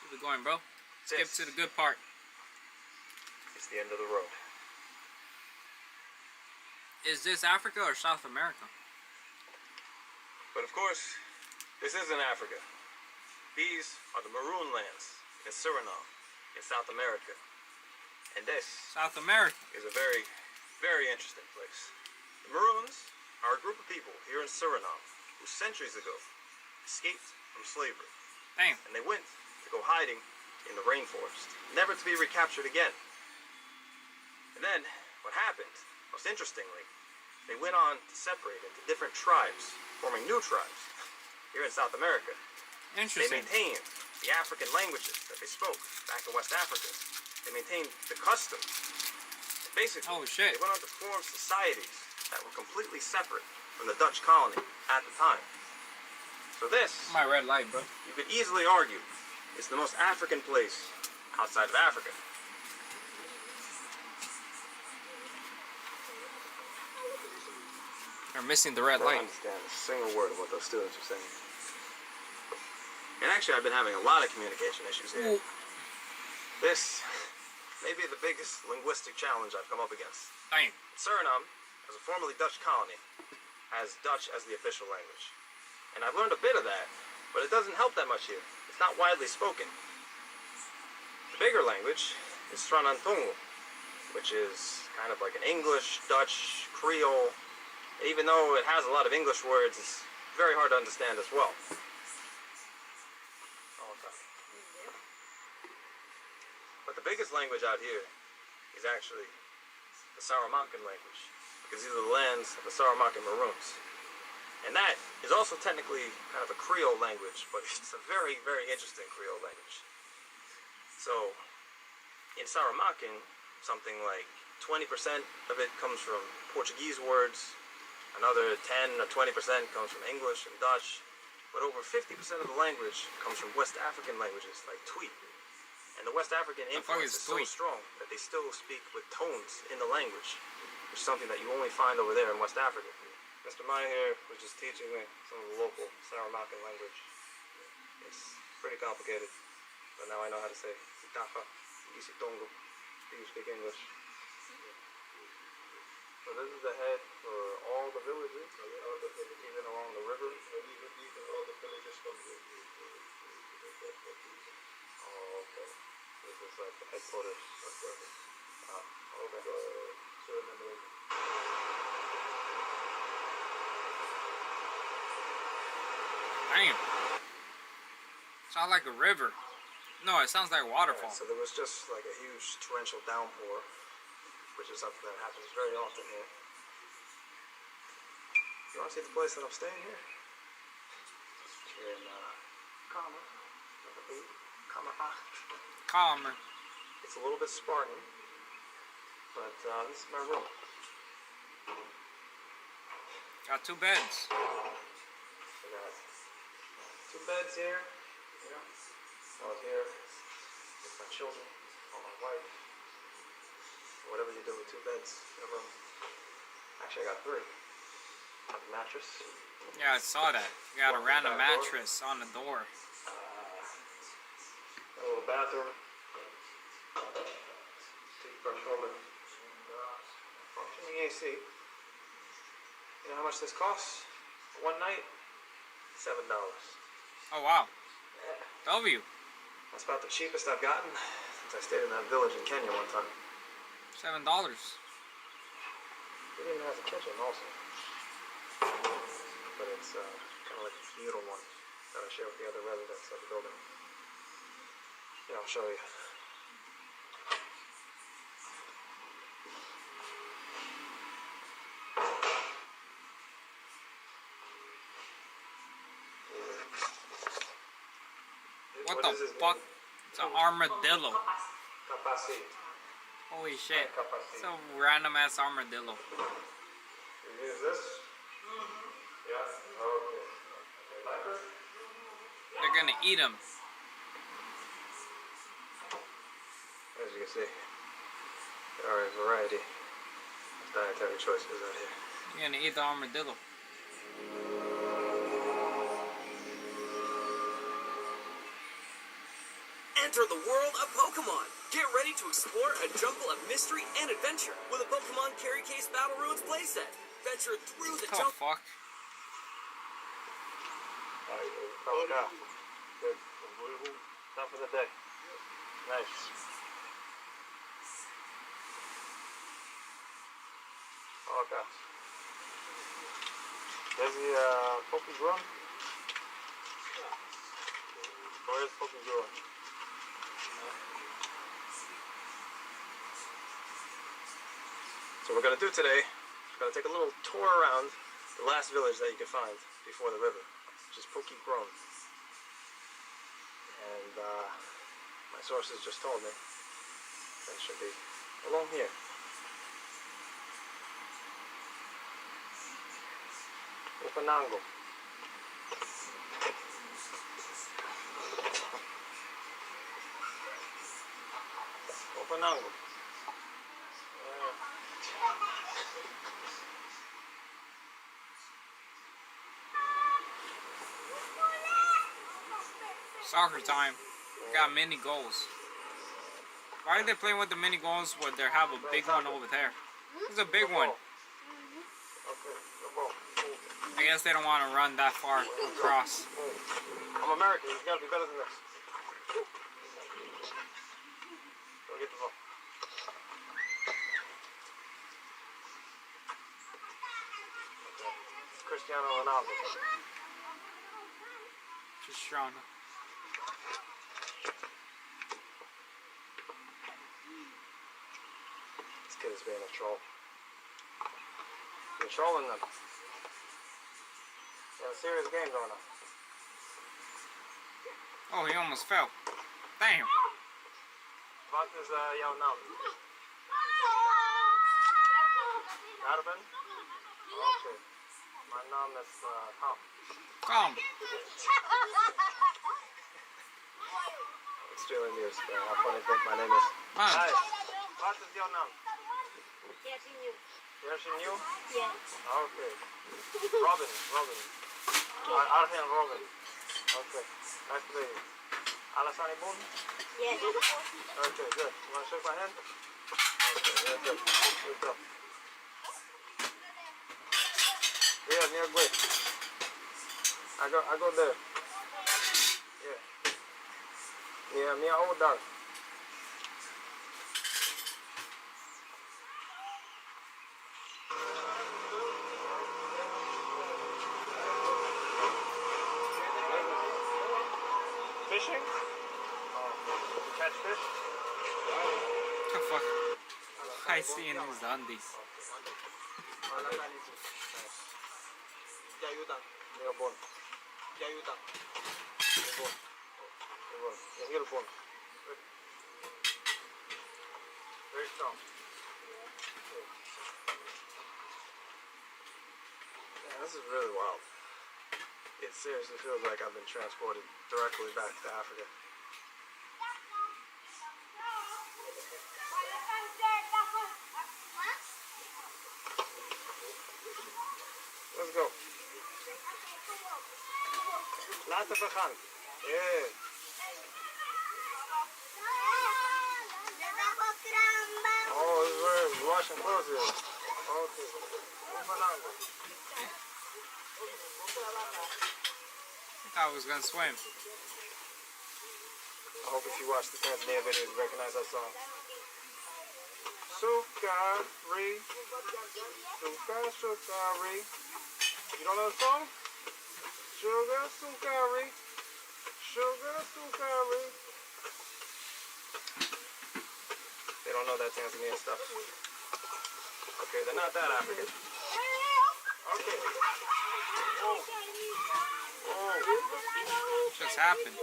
Keep it going, bro. Skip to the good part. It's the end of the road. Is this Africa or South America? But of course, this isn't Africa. These are the Maroon Lands in Suriname, in South America. And this South America is a very, very interesting place. The Maroons are a group of people here in Suriname who centuries ago escaped from slavery. Damn. And they went to go hiding in the rainforest, never to be recaptured again. And then, what happened, most interestingly, they went on to separate into different tribes, forming new tribes here in South America. Interesting. They maintained the African languages that they spoke back in West Africa. They maintained the customs. And basically, they went on to form societies that were completely separate from the Dutch colony at the time. So this, my red light, bro. You could easily argue, is the most African place outside of Africa. They're missing the red light. I don't understand a single word of what those students are saying. And actually, I've been having a lot of communication issues here. This may be the biggest linguistic challenge I've come up against. Damn. Suriname, as a formerly Dutch colony, has Dutch as the official language. And I've learned a bit of that, but it doesn't help that much here. It's not widely spoken. The bigger language is Sranantongo, which is kind of like an English, Dutch, Creole. And even though it has a lot of English words, it's very hard to understand as well. But the biggest language out here is actually the Saramaccan language, because these are the lands of the Saramaccan Maroons. And that is also technically kind of a Creole language, but it's a very, very interesting Creole language. So, in Saramaccan, something like 20% of it comes from Portuguese words, another 10 or 20% comes from English and Dutch, but over 50% of the language comes from West African languages like Twi. And the West African influence is so strong that they still speak with tones in the language, which is something that you only find over there in West Africa. Mr. Mai here was just teaching me some of the local Saramaccan language. It's pretty complicated, but now I know how to say Itafa, Isitongo. Do you speak English? So this is the head for all the villages, even along the river. Even all the villages from here. Oh, okay. This is like the headquarters. Okay. Damn. Sounds like a river. No, it sounds like a waterfall. So there was just like a huge torrential downpour, which is something that happens very often here. You want to see the place that I'm staying here? Here in Calmer. Calmer. It's a little bit Spartan, but this is my room. Got 2 beds. I got 2 beds here. You know, I was here with my children, or my wife, or whatever you do with 2 beds in a room. Actually, I got 3. Got the mattress. Yeah, I saw that. You got a random mattress on the door. A little bathroom. Toothbrush holder. Functioning AC. You know how much this costs? For one night? $7. Oh wow. Yeah. W. That's about the cheapest I've gotten since I stayed in that village in Kenya one time. $7. It even has a kitchen also. But it's kind of like a communal one that I share with the other residents of the building. Yeah, I'll show you. What the fuck? It's an armadillo. Capacete. Holy shit. It's a random ass armadillo. You use this? Yeah. Okay. Like her? They're gonna eat them. As you can see, there are a variety of dietary choices out here. You're gonna eat the armadillo. Enter the world of Pokemon. Get ready to explore a jungle of mystery and adventure with a Pokemon Carry Case Battle Ruins playset. Venture through the jungle. Oh fuck. Alright, out. Good. Time for the day. Nice. Okay. There's the Pokemon. Where's Pokemon? So what we're going to do today, we're going to take a little tour around the last village that you can find before the river, which is Pokemon. And my sources just told me that it should be along here. Upanango. Upanango. Soccer time. We got mini goals. Why are they playing with the mini goals when they have a big one over there? This is a big one. I guess they don't want to run that far across. I'm American. You gotta be better than this. Go get the ball. Cristiano Ronaldo. Cristiano. This kid is being a troll. You're trolling them. You have a serious game going on. Oh, he almost fell. Damn. What is yelling out? Darben? Okay. My name is Tom. Come. Australian news. How funny think my name is. Man. Hi. What is your name? Yes, you. Yersin you? Yes. Okay. Robin. Arjen Robin. Okay. Nice to meet you. Alasani Boon? Yes. Okay, good. You want to shake my hand? Okay, very good. Good job. Yeah, near great. I go there. Yeah. Near old dog. Fishing? Catch fish? What the fuck? I see in his undies. Nearbon. Nearbon. Very strong. Yeah, this is really wild. It seriously feels like I've been transported directly back to Africa. Let's go. Laten we gaan. Yeah. Oh, he's wearing washing clothes here. Okay. I was gonna swim. I hope if you watch the Tanzania video, you recognize that song. Sukari. Sukari. You don't know the song? Sugar, sukari. Sugar, sukari. They don't know that Tanzanian stuff. Okay, they're not that African. Okay. Oh. What just happened?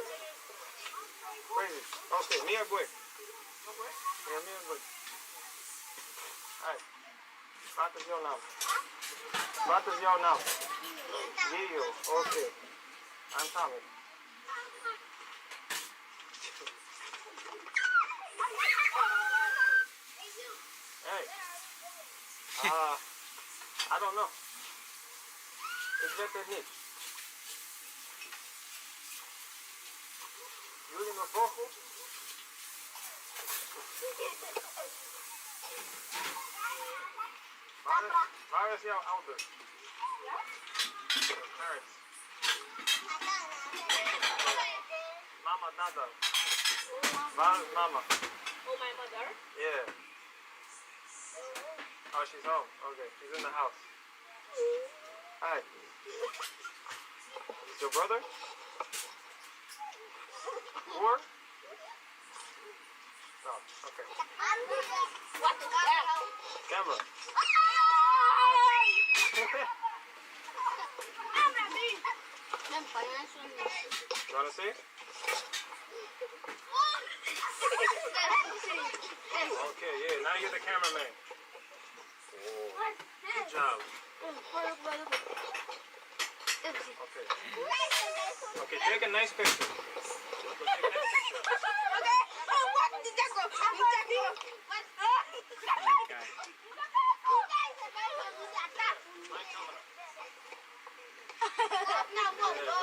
Crazy. Okay, Mia Gwick. Yeah, Mia Gwick. Alright. Wat is jouw naam? Wat is jouw naam? Gio. Okay. I'm Tommy. Hey. I don't know. Ik weet het niet. Jullie me volgen? Waar is jouw ouder? Parents. Mama, Dada. Waar is mama? Oh, my mother? Yeah. Oh, she's home. Okay, she's in the house. Hi. Is your brother? Or? No, okay. What is that? Camera. You wanna see? Okay, yeah, now you're the cameraman. Oh, good job. Okay. Okay, take a nice picture.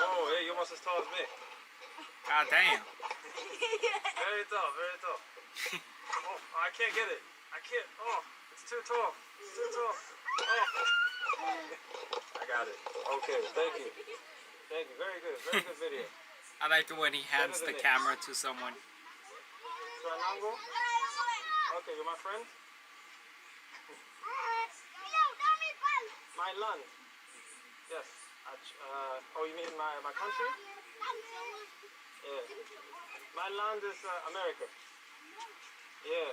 Oh, hey, you're almost as tall as me. God damn. Very tall, very tall. Oh, I can't get it. I can't. Oh, it's too tall. It's too tall. Oh. I got it. Okay, thank you. Thank you. Very good. Very good video. I like it when he hands the camera to someone. Tranango? Okay, you're my friend? My land. Yes. Oh, you mean my country? Yeah. My land is America. Yeah.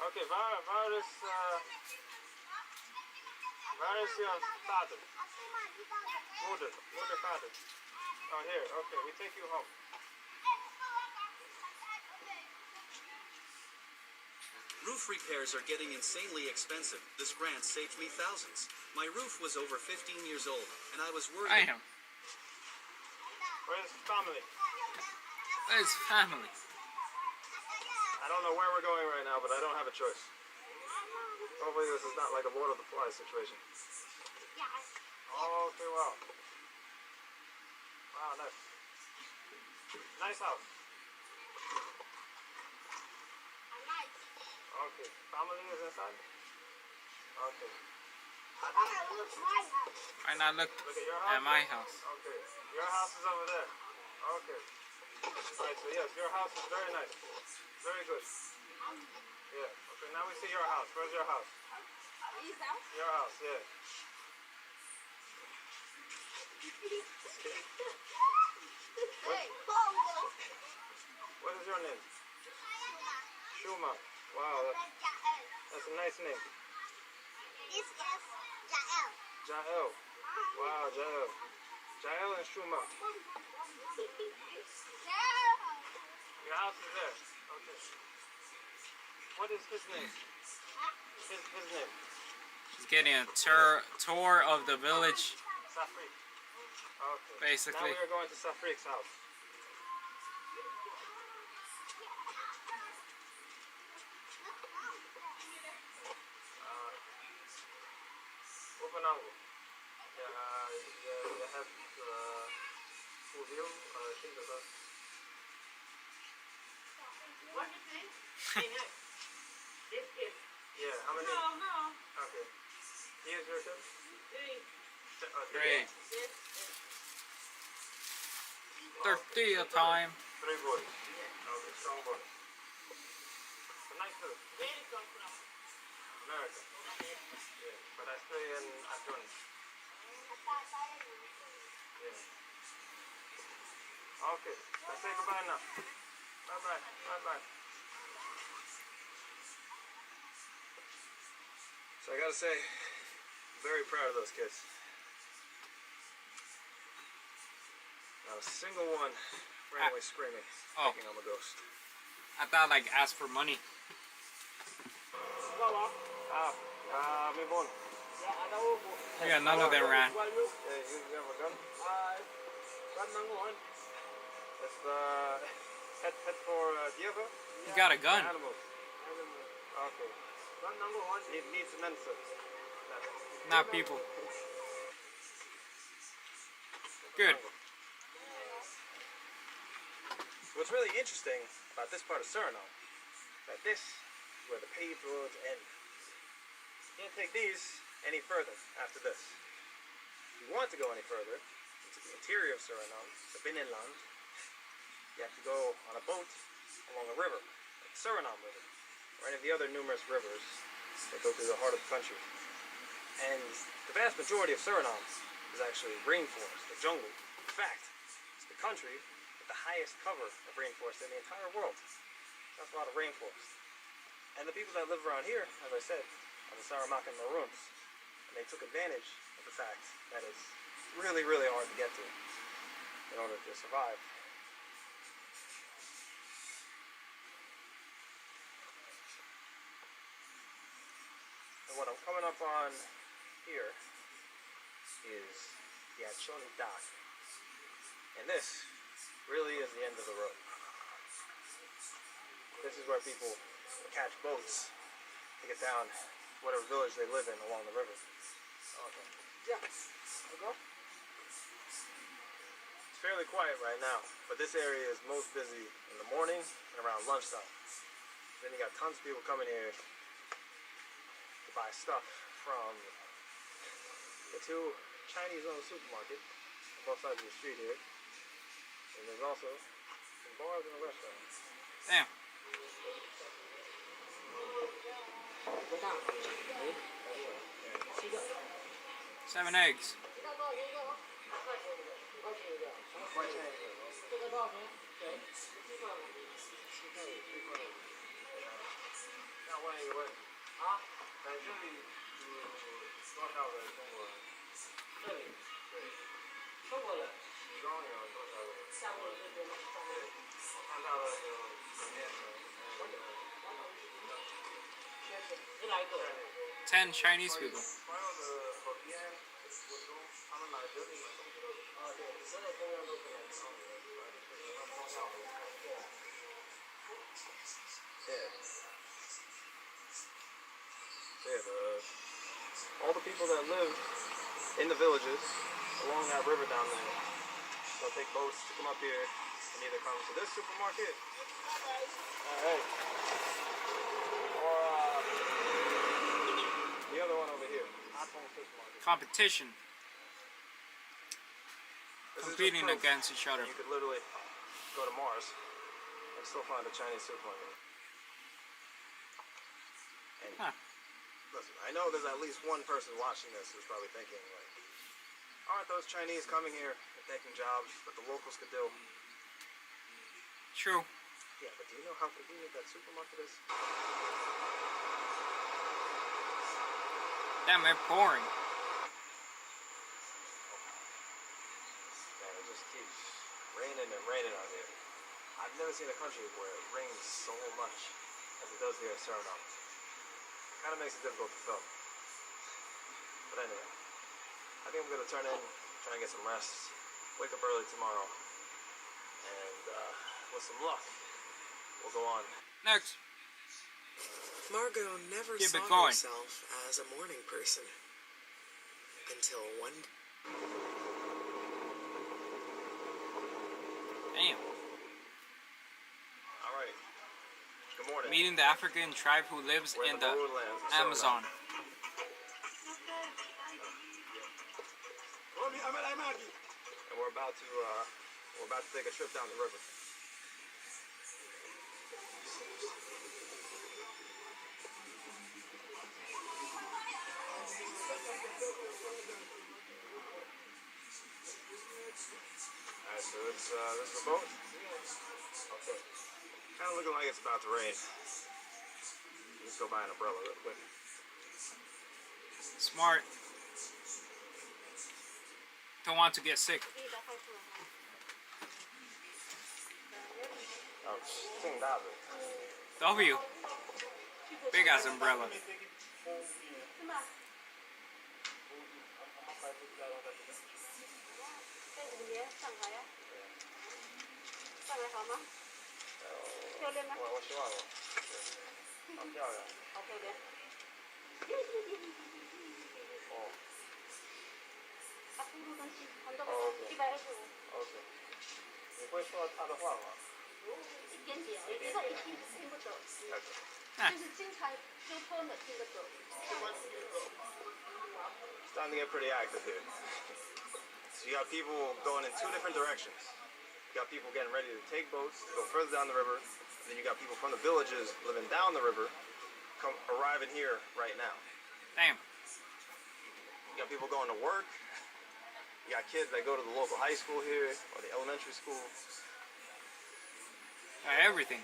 Okay, waar is your father? Moeder, father. Oh, here. Okay, we take you home. Roof repairs are getting insanely expensive. This grant saved me thousands. My roof was over 15 years old, and I was worried. I am. Where's family? Where's family? I don't know where we're going right now, but I don't have a choice. Hopefully this is not like a Lord of the Flies situation. Okay, wow. Wow, nice. Nice house. Okay, family is inside? Okay. Why not look at my house? Okay, your house is over there. Okay. Alright, so yes, your house is very nice. Very good. Yeah, okay, now we see your house. Where's your house? Your house, yeah. What is your name? Shuma. Wow, that's a nice name. This is Jael. Jael. Wow, Jael. Jael and Shuma. Your house is there. Okay. What is his name? His name. She's getting a tour of the village. Safrik. Okay. Basically. Now we are going to Safrik's house. Openango. Je hebt hoeveel kinderen? What is it? This is. Yeah, how many? No. Okay. Here's your kid? Three. Tortilla time. 3 boys. Okay, strong boys. It's a nice food. Where it come from? America. Yeah, but I stay in Atun. Yeah. Okay, let's say goodbye now. Bye-bye. Bye-bye. So I gotta say, very proud of those kids. Not a single one ran away screaming, thinking I'm a ghost. I thought like ask for money. Me bon. Yeah, none of them ran. Yeah, you have a gun? It's pet for Diego? You got a gun. Animals. Okay. Needs medicine. Not people. Good. What's really interesting about this part of Suriname, that this is where the paved roads end. You can't take these any further after this. If you want to go any further into the interior of Suriname, the binnenland, you have to go on a boat along a river, like the Suriname River, or any of the other numerous rivers that go through the heart of the country. And the vast majority of Suriname is actually rainforest, the jungle. In fact, it's the country with the highest cover of rainforest in the entire world. That's a lot of rainforest. And the people that live around here, as I said, are the Saramaccan Maroons. And they took advantage of the fact that it's really, really hard to get to in order to survive. And what I'm coming up on here is the Achoni Dock. And this really is the end of the road. This is where people catch boats to get down whatever village they live in along the river. Okay. Yeah. Go. It's fairly quiet right now, but this area is most busy in the morning and around lunchtime. Then you got tons of people coming here to buy stuff from the two Chinese-owned supermarkets on both sides of the street here. And there's also some bars and a restaurant. Damn. 7 eggs. 10 Chinese people. All the people that live in the villages along that river down there, they'll take boats to come up here and either come to this supermarket, or the other one over here, Competition. Competing against each other. You could literally go to Mars and still find a Chinese supermarket. And listen, I know there's at least one person watching this who's probably thinking, like, aren't those Chinese coming here and taking jobs that the locals could do? True. Yeah, but do you know how convenient that supermarket is? Damn, it's pouring. Man, it just keeps raining and raining out here. I've never seen a country where it rains so much as it does here in Suriname. Kind of makes it difficult to film. But anyway, I think I'm going to turn in, try and get some rest, wake up early tomorrow, and with some luck, we'll go on. Next. Margot never Keep saw it going. herself as a morning person until one day. Damn. All right. Good morning. Meeting the African tribe who lives in the Amazon. And we're about to take a trip down the river. Alright, so this is the boat. Okay. Kind of looking like it's about to rain. Let's go buy an umbrella real quick. Smart. Don't want to get sick. Oh, W. Big ass umbrella. It's time to get pretty active here. So you got people going in two different directions. You got people getting ready to take boats to go further down the river. And then you got people from the villages living down the river arriving here right now. Damn. You got people going to work. You got kids that go to the local high school here or the elementary school. Everything.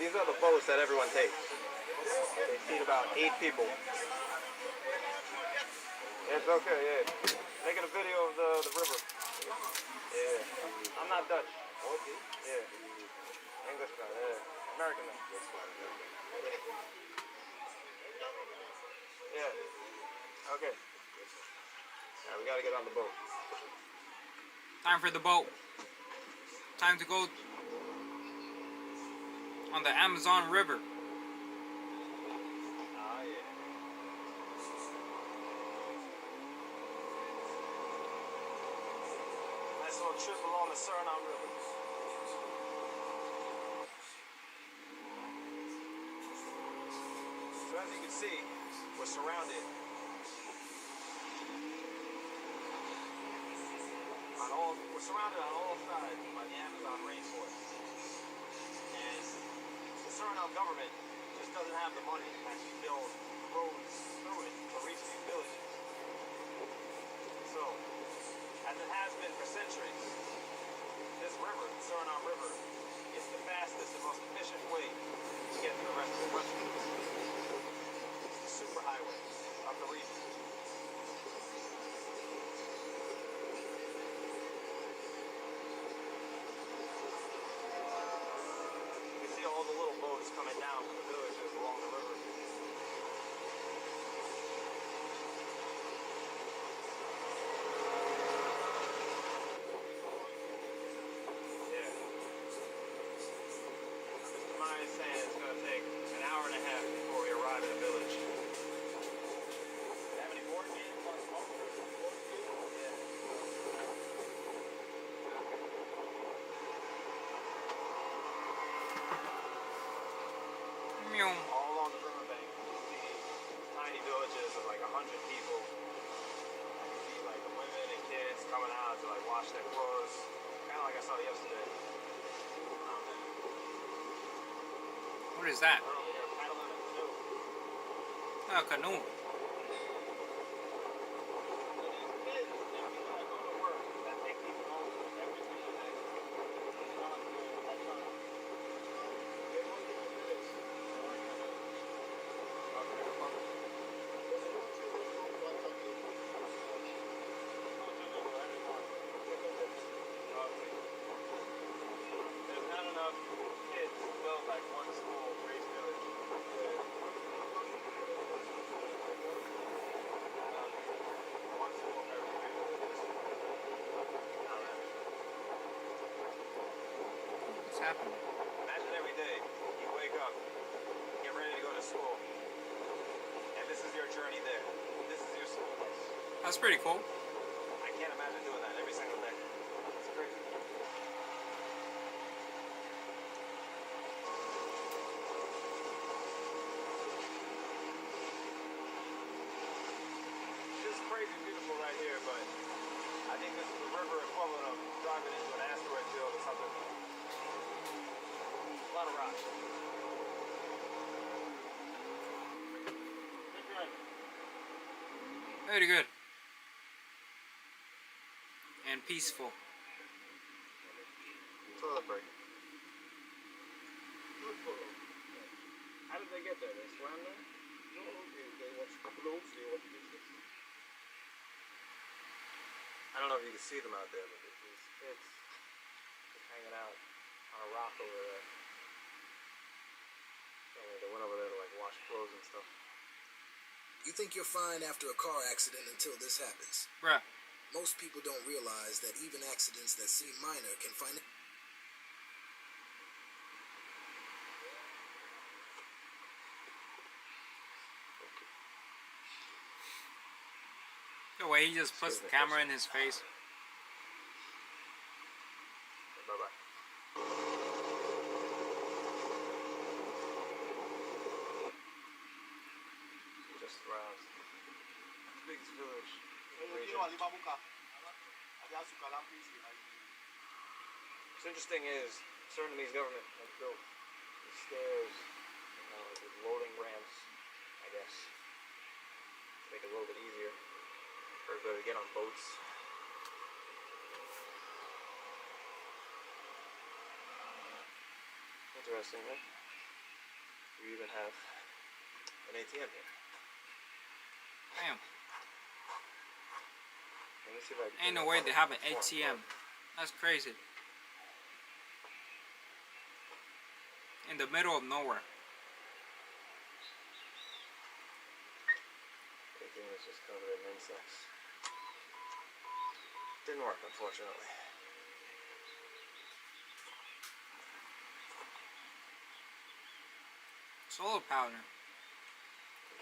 These are the boats that everyone takes. They feed about 8 people. It's okay, yeah. Making a video of the river. Yeah. I'm not Dutch. Okay. Yeah. English guy, yeah. American man. Yeah. Okay. Yeah, we gotta get on the boat. Time for the boat. Time to go on the Amazon River. Ah, yeah. Nice little trip along the Suriname River. So as you can see, we're surrounded on all sides by the Amazon rainforest. And the Suriname government just doesn't have the money to actually build roads through it to reach these villages. So, as it has been for centuries, this river, the Suriname River, is the fastest and most efficient way to get to the rest of the country. It's the superhighway of the region. allowed to like wash their clothes. Kind of like I saw yesterday. What is that? I don't know, they're paddling a canoe. A canoe. There's not enough kids to build like one school, Grace Village. One school for every 3 villages. What's happening? Imagine every day you wake up, get ready to go to school, and this is your journey there. This is your school bus. That's pretty cool. I can't imagine doing that every single day. It's crazy. This is crazy beautiful right here, but I think this is the river equivalent of driving into an asteroid field or something. A lot of rocks. Good driving. Very good. And peaceful. Toilet break. How did they get there? They swam there? No, they watch clothes, they watch business. I don't know if you can see them out there, but there's these kids just hanging out on a rock over there. They went over there to like wash clothes and stuff. You think you're fine after a car accident until this happens. Bruh. Most people don't realize that even accidents that seem minor can find it. The way he just puts the camera in his face. Bye-bye. Just around. Biggest village. What's interesting is Surinamese government has built these stairs, with loading ramps, I guess, to make it a little bit easier for everybody to get on boats. Interesting, right? We even have an ATM here. Damn. Let me see if I can Ain't no way they have an ATM. That's crazy. In the middle of nowhere. Everything was just covered in insects. Didn't work, unfortunately. Solar power.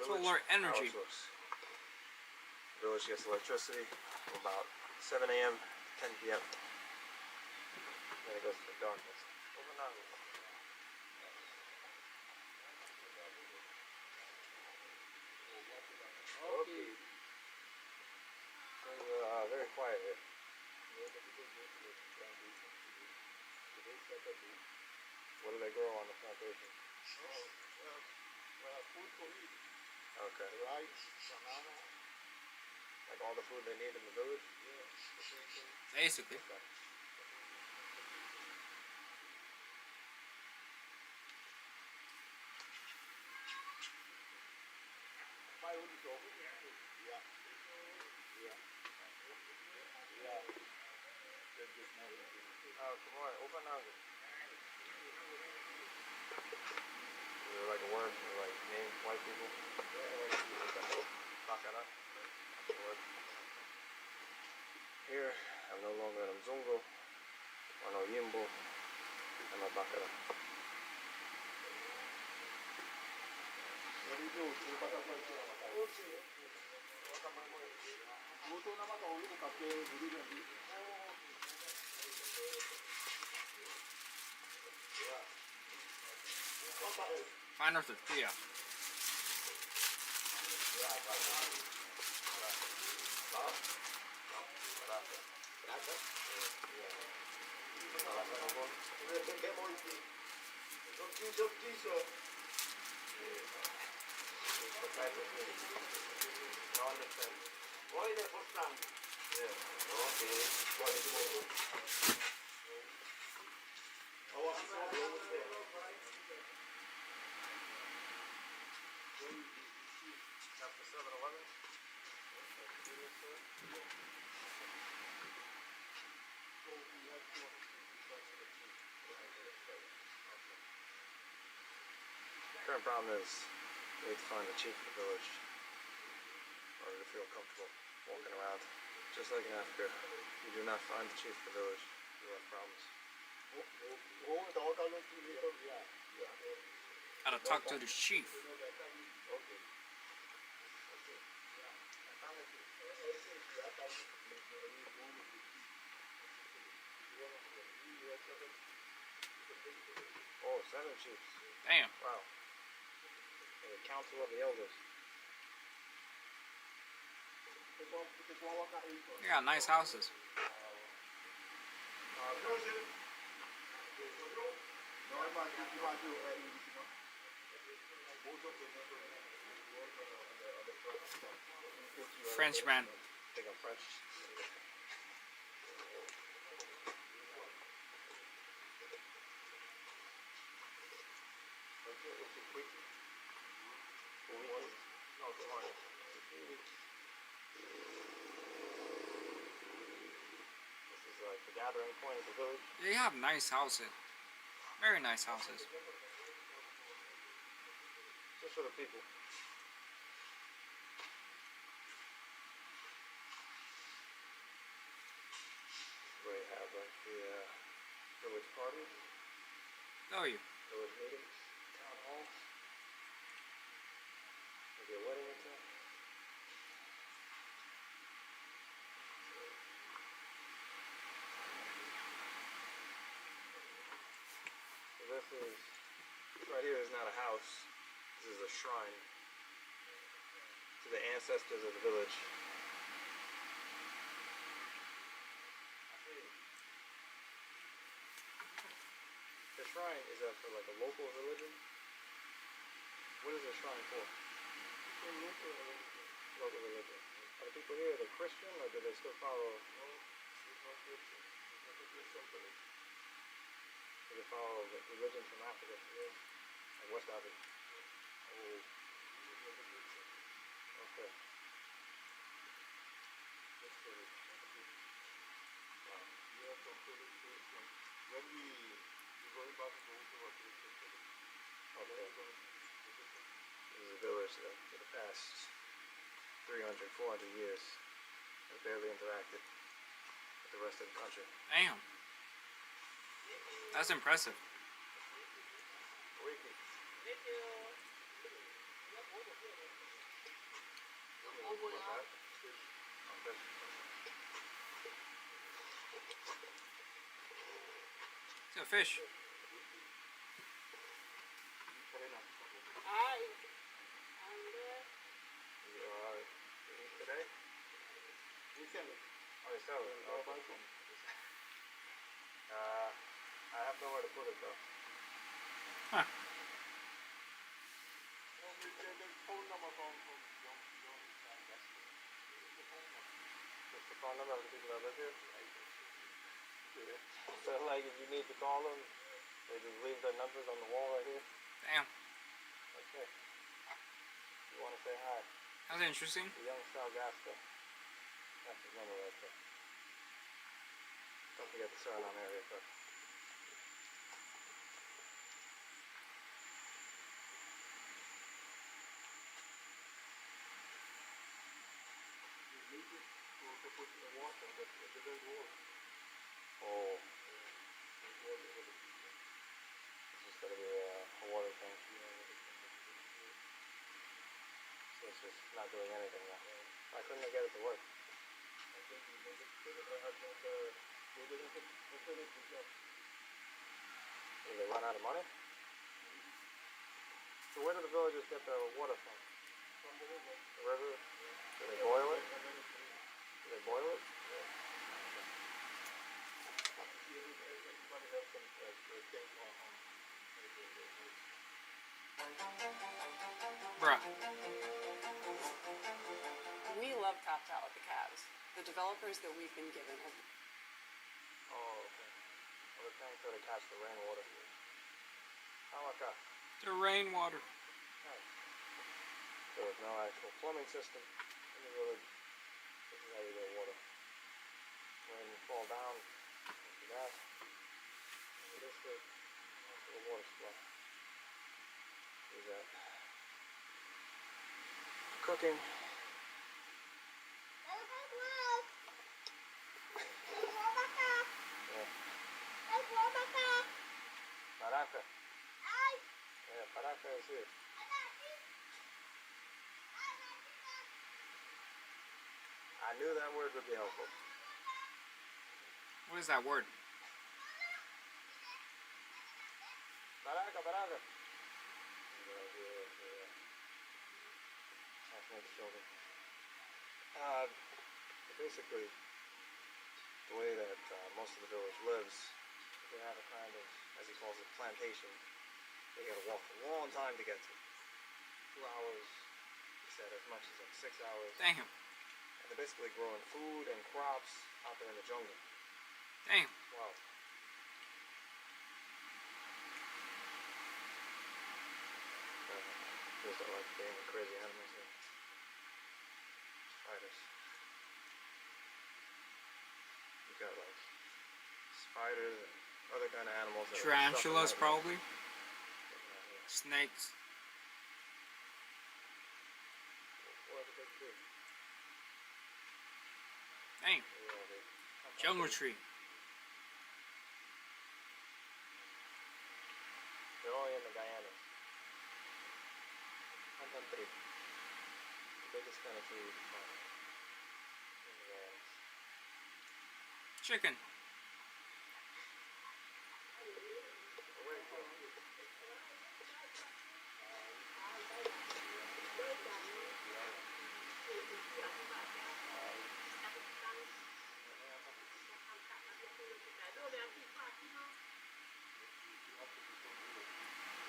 Solar energy. The village gets electricity from about 7 a.m. to 10 p.m. Then it goes to darkness. Overnight. Okay. So, very quiet here. What do they grow on the plantation? Food to eat. Okay. Rice, banana. Like all the food they need in the village? Yeah. Basically. Okay. Oh, come on, open up. Is there like a word for like named white people? Takana. That's the word. Here, I'm no longer an Mzungu, or no Yimbo, I'm a Takana. Final tortilla. After 7-Eleven. Current problem is we need to find the chief of the village in order to feel comfortable walking around. Just like in Africa, you do not find the chief of the village, you have problems. Gotta talk to the chief. Oh, 7 chiefs. Damn. Wow. The council of the elders. They got nice houses. Frenchman. Think I'm French. This is like the gathering point of the village. They have nice houses. Very nice houses. Just for the people. Where you have like the village parties. Oh, you. Village meetings. Town halls. Maybe a wedding or two. So this right here is not a house. This is a shrine to the ancestors of the village. The shrine is that for like a local religion? What is the shrine for? Local religion. Are the people here, they're Christian, or do they still follow? Do they follow the religion from Africa? Like West Africa? Oh. Okay. This is a village that for the past 300, 400 years has barely interacted with the rest of the country. Damn. That's impressive. It's a fish. Hi. You eat today? Oh, you sell it? I have nowhere to put it though. Huh. What's the phone number of the people that live here? So like if you need to call them, they just leave their numbers on the wall right here? Damn. Okay. You want to say hi? That's interesting. The young Salgasco. That's his number right there. Don't forget the Suriname area code. Oh. It's just gotta be a water tank. So it's just not doing anything now. Why couldn't they get it to work? Did they run out of money? So where do the villagers get their water from? The river? Do they boil it? Do they boil it? Bruh. We love cocktail at the Cavs. The developers that we've been given have. Oh, okay. Well, the tank to catch the rainwater. How about that? The rainwater. Nice. There was no actual plumbing system in the village. This is how you get water. When you fall down into that, and this is the water supply. Use that. Cooking. Paraca. Yeah, paraca is here. I knew that word would be helpful. What is that word? Paraca, paraca. Shoulder. Basically, the way that most of the village lives, they have a kind of, as he calls it, plantation. They gotta walk a long time to get to. 2 hours, he said, as much as like 6 hours. Damn. And they're basically growing food and crops out there in the jungle. Damn. Wow. Those are like being crazy animals here. Spiders. You got like spiders and other kind of animals. That Tarantulas, probably. Snakes. What a big tree. Dang. Jungle tree. They're only in the Guyanas. Tree. The biggest kind of tree you can find in the Guyanas. Chicken.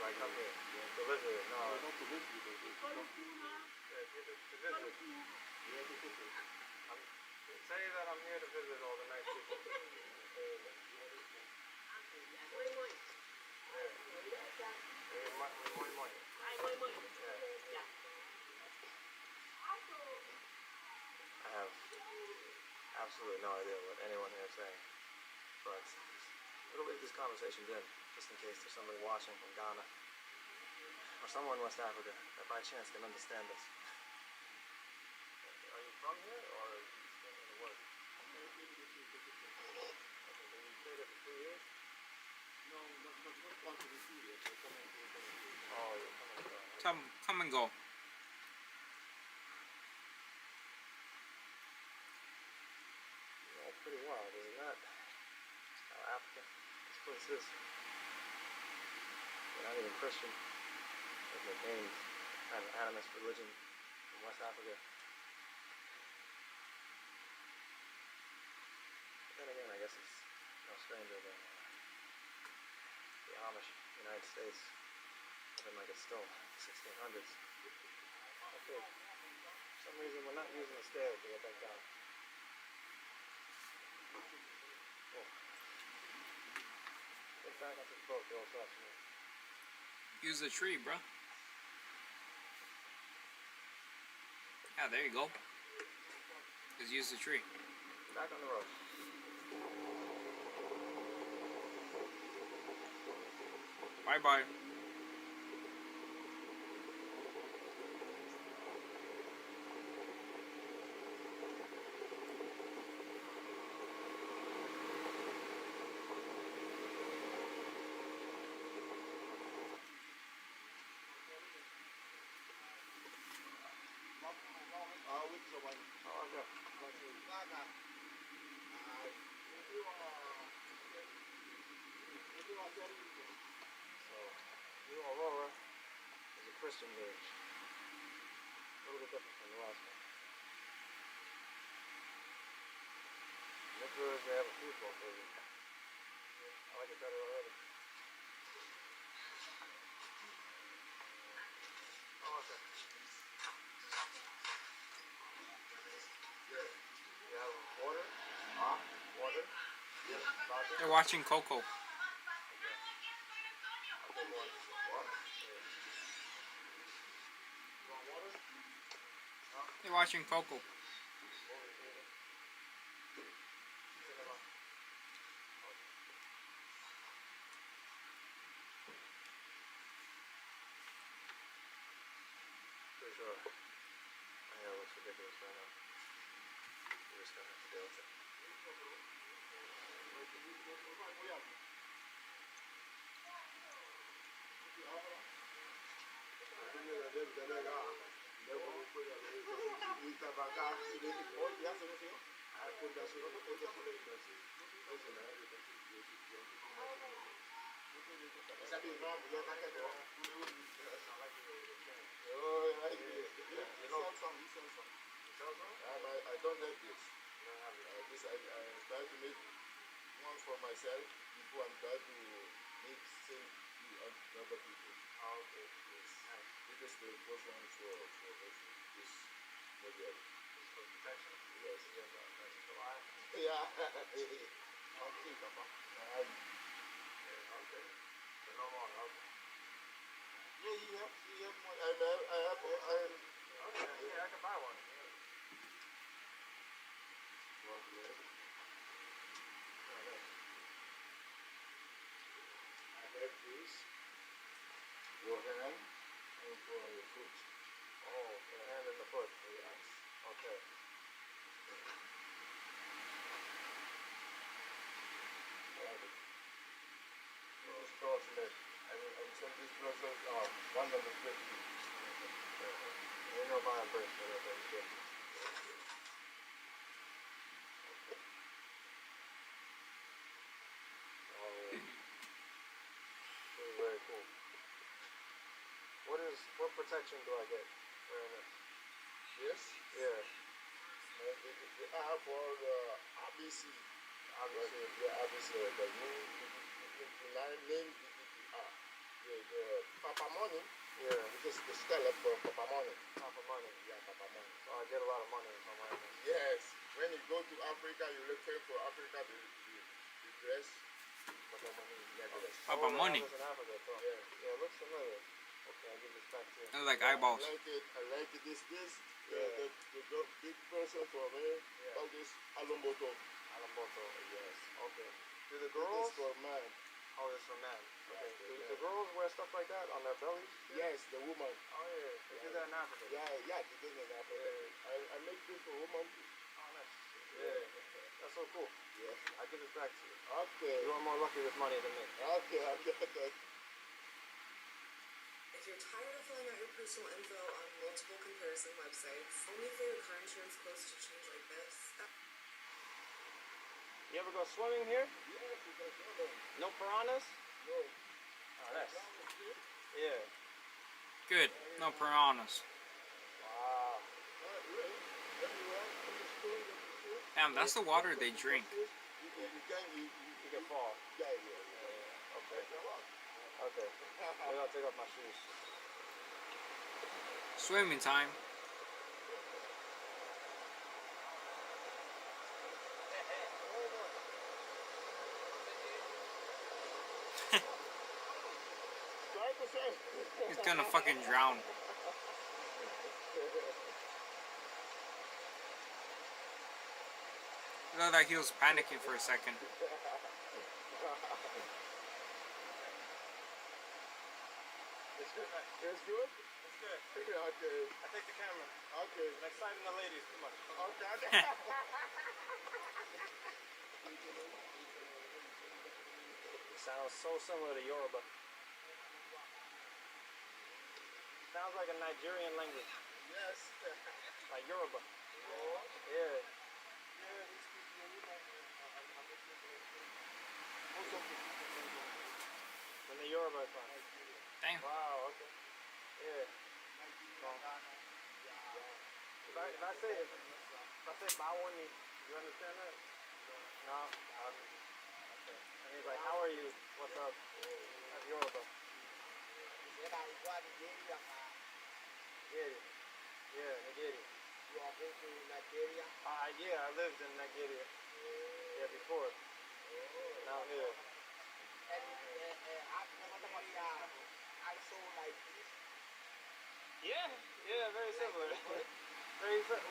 Like come here to visit. No, not to visit. To visit. Say that I'm here to visit all the nice people. I have absolutely no idea what anyone here is saying, but we'll leave these conversations in, just in case there's somebody watching from Ghana or somewhere in West Africa that by chance can understand us. Are you from here, or are you still in the work? Okay, so you stayed here for 2 years? No, not part of the 2 years. You're coming to. Oh, you're coming to. Come and go. That's pretty wild, isn't that? How Africa this place is. They're not even Christian. They've maintained kind of animist religion in West Africa. But then again, I guess it's no stranger than the Amish United States. Even like it's still 1600s. Okay. For some reason, we're not using the scale to get back down. Oh. Get back onto the boat, the old fashioned. Use the tree, bro. Yeah, there you go. Just use the tree. Back on the road. Bye-bye. So, New Aurora is a Christian village. A little bit different from the last one. In this village, they have a food court. I like it better already. Okay. You have water? Water? Yes. Vodka? They're watching Coco. Okay. I'll take one. What? You want water? Huh? They're watching Coco. Pretty sure. I know it looks ridiculous right now. You're just gonna have to deal with it. I don't have this. This I try to make one for myself before I'm trying to make same to other people. Okay. Yes. This is the first one for this model. This is for protection? Yes. That's July? Yeah. Okay, Papa. Okay. So no more, okay. Yeah, you have one. I have Okay, yeah, I can buy one. I have this for hand and for your foot. Oh, for the hand and the foot. Yes. Okay. This is cross leg. I'm saying this process 150. You know my brace, whatever you get. This is very cool. What protection do I get wearing this? Yes? Yeah. The R for ABC. ABC. Yeah, ABC. The name DDR. The Papa Money. Yeah. This is the scallop for Papa Money. Papa money. Yeah, Papa Money. So I get a lot of money if I'm wearing this. Yes. When you go to Africa, you look for Africa, the dress. Papa Money. Yeah, dress. Papa Money. In Africa, so. Yeah. Yeah, it looks familiar. Okay, I'll give this back to you. They're like eyeballs. I like it. This. Yeah. The big person for me. Yeah. All this Alomboto. Alamboto. Yes. Okay. Do the This girls? is for man. Oh, this for men. Okay. Yes, Do the the girls wear stuff like that on their bellies? Yes, the woman. Oh yeah, they do that in Africa. Yeah, they did in Africa. I make this for woman. Oh nice. Yeah. That's so cool. Yeah. I give this back to you. Okay. You are more lucky with money than me. Okay. If you're tired of filling out your personal info on multiple comparison websites, only for your car insurance quotes to change like this. You ever go swimming here? Yes, you can swim. No piranhas? No. Oh, nice. Yeah. Good. No piranhas. Wow. Damn, that's the water they drink. You can fall. Yeah. Okay. Okay. Maybe I'll take off my shoes. Swimming time. He's gonna fucking drown. It looked like he was panicking for a second. It's good. It's good? It's good. Okay. I take the camera. Okay. I'm exciting the ladies too much. Okay. It sounds so similar to Yoruba. Sounds like a Nigerian language. Yes. Like Yoruba. Yeah. From the Yoruba side. Damn. Wow, okay. Yeah. If I say Bawani, you understand that? No? Okay. And he's like, how are you? What's up? That's Yoruba. Nigeria. Yeah, Nigeria. You are going to Nigeria? Yeah, I lived in Nigeria. Yeah, before. Now here. And Nigeria also like this? Yeah, yeah, very similar.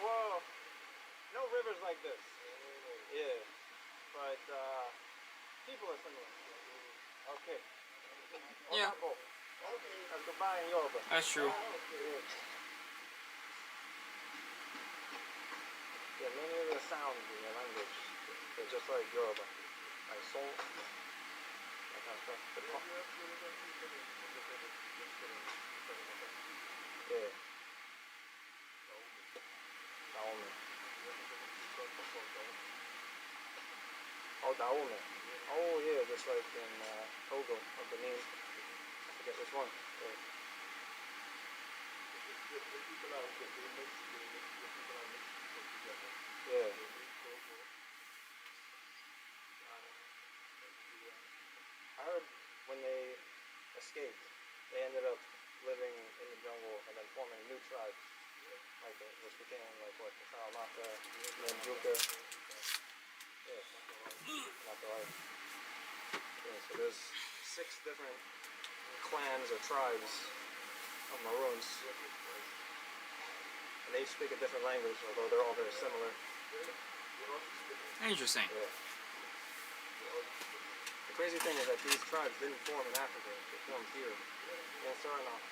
Well, no rivers like this. Yeah, but people are similar. Okay. Well, Yeah. not both. Okay. That's goodbye in Yoruba. That's true. Yeah, many of the sounds in the language, they're just like Yoruba. Like soul, that kind of stuff. Yeah. Daume. Oh, Daume. Oh, yeah, just like in Togo, or Benin. I forget which one. Yeah. Yeah. I heard when they escaped, they ended up living in the jungle and then forming new tribes, like which became like what, the Saramaka, Manjuka. Yeah, Makalai. Yeah, so there's 6 different clans or tribes of Maroons, and they speak a different language, although they're all very similar. Interesting. Yeah. The crazy thing is that these tribes didn't form in Africa, they formed here in Suriname.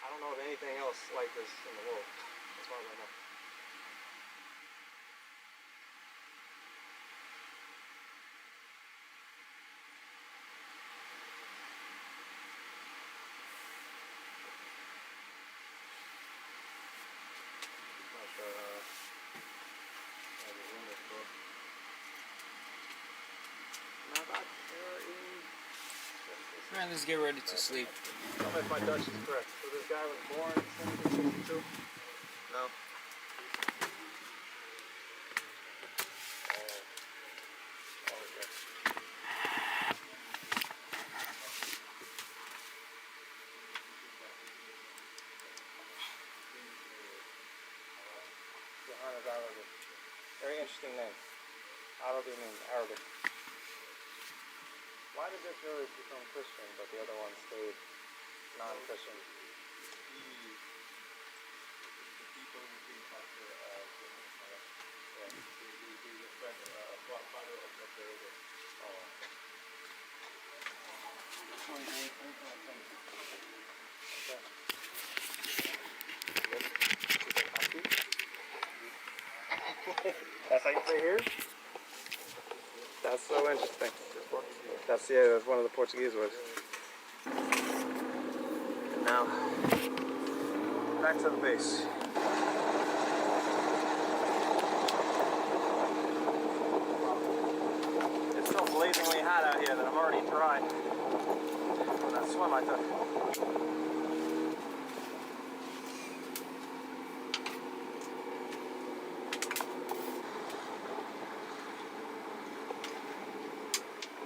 I don't know of anything else like this in the world, as far as I know. Alright, let's get ready to sleep. Tell me if my Dutch is correct. So this guy was born in 1762? No. Very interesting name. Arabic means Arabic. Why did this village become Christian, but the other one stayed non-Christian? The people who came after the father of the building. That's how you say here? That's so interesting. That's one of the Portuguese words. And now, back to the base. It's so blazingly hot out here that I'm already dry from that swim I took.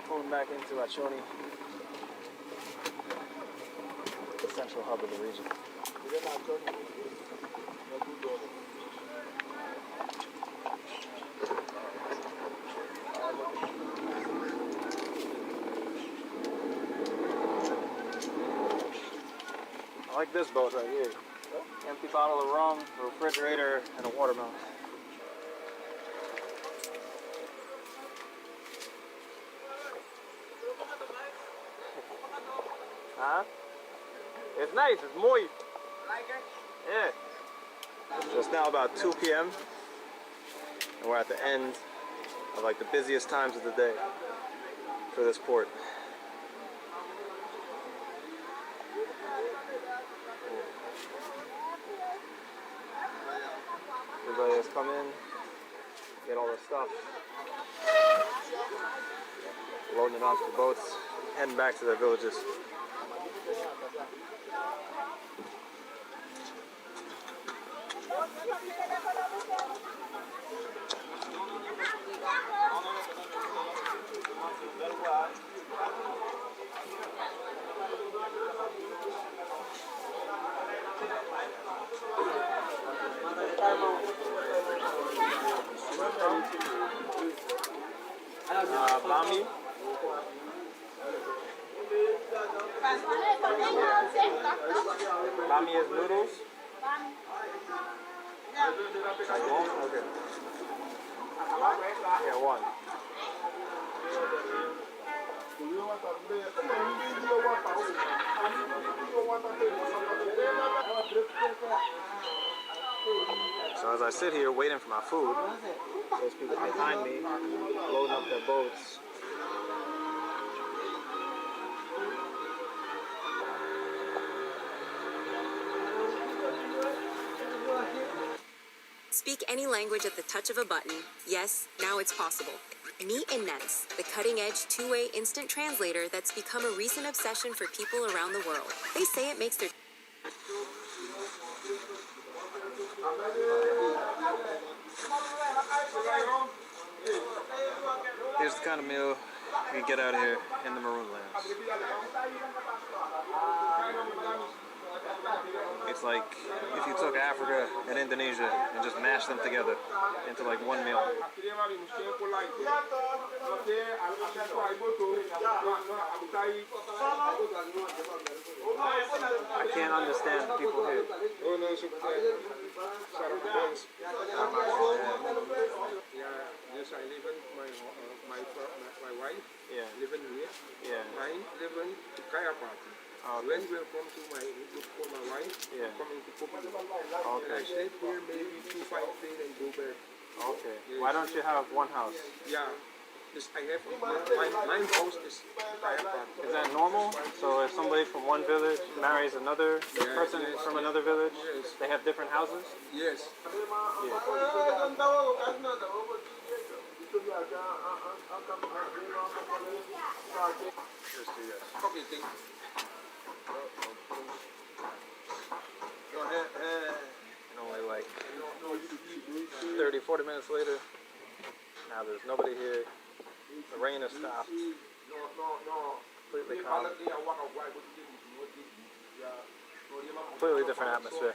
Pulling back into Achoni, the central hub of the region. I like this boat right here. Empty bottle of rum, a refrigerator, and a watermelon. Huh? It's nice, it's moist. Like it? Yeah. So it's now about 2 p.m. and we're at the end of like the busiest times of the day for this port. Everybody has come in, get all their stuff, loading it onto the boats, heading back to their villages. Bami. Bami is noodles. Like one? Okay. Yeah, one. So as I sit here waiting for my food, there's people behind me loading up their boats. Speak any language at the touch of a button. Yes, now it's possible. Meet in Nets, the cutting-edge two-way instant translator that's become a recent obsession for people around the world. They say it makes their... Here's the kind of meal you get out here in the Maroon Lands. It's like if you took Africa and Indonesia and just mashed them together into like one meal. I can't understand people here. Yes, I live in my wife. Yeah. Living here. Yeah. Mine living to CASHAPP. When we come to my wife, yeah. Coming to Kopi. Okay. And I stay here maybe 2-5 days and go back. Okay. Yes. Why don't you have one house? Yeah. Yes, I have my house is CASHAPP. Is that normal? So if somebody from one village marries another person from another village, they have different houses? Yes. Okay, thank you. And only like 30, 40 minutes later, now there's nobody here. The rain has stopped. Completely calm. Completely different atmosphere.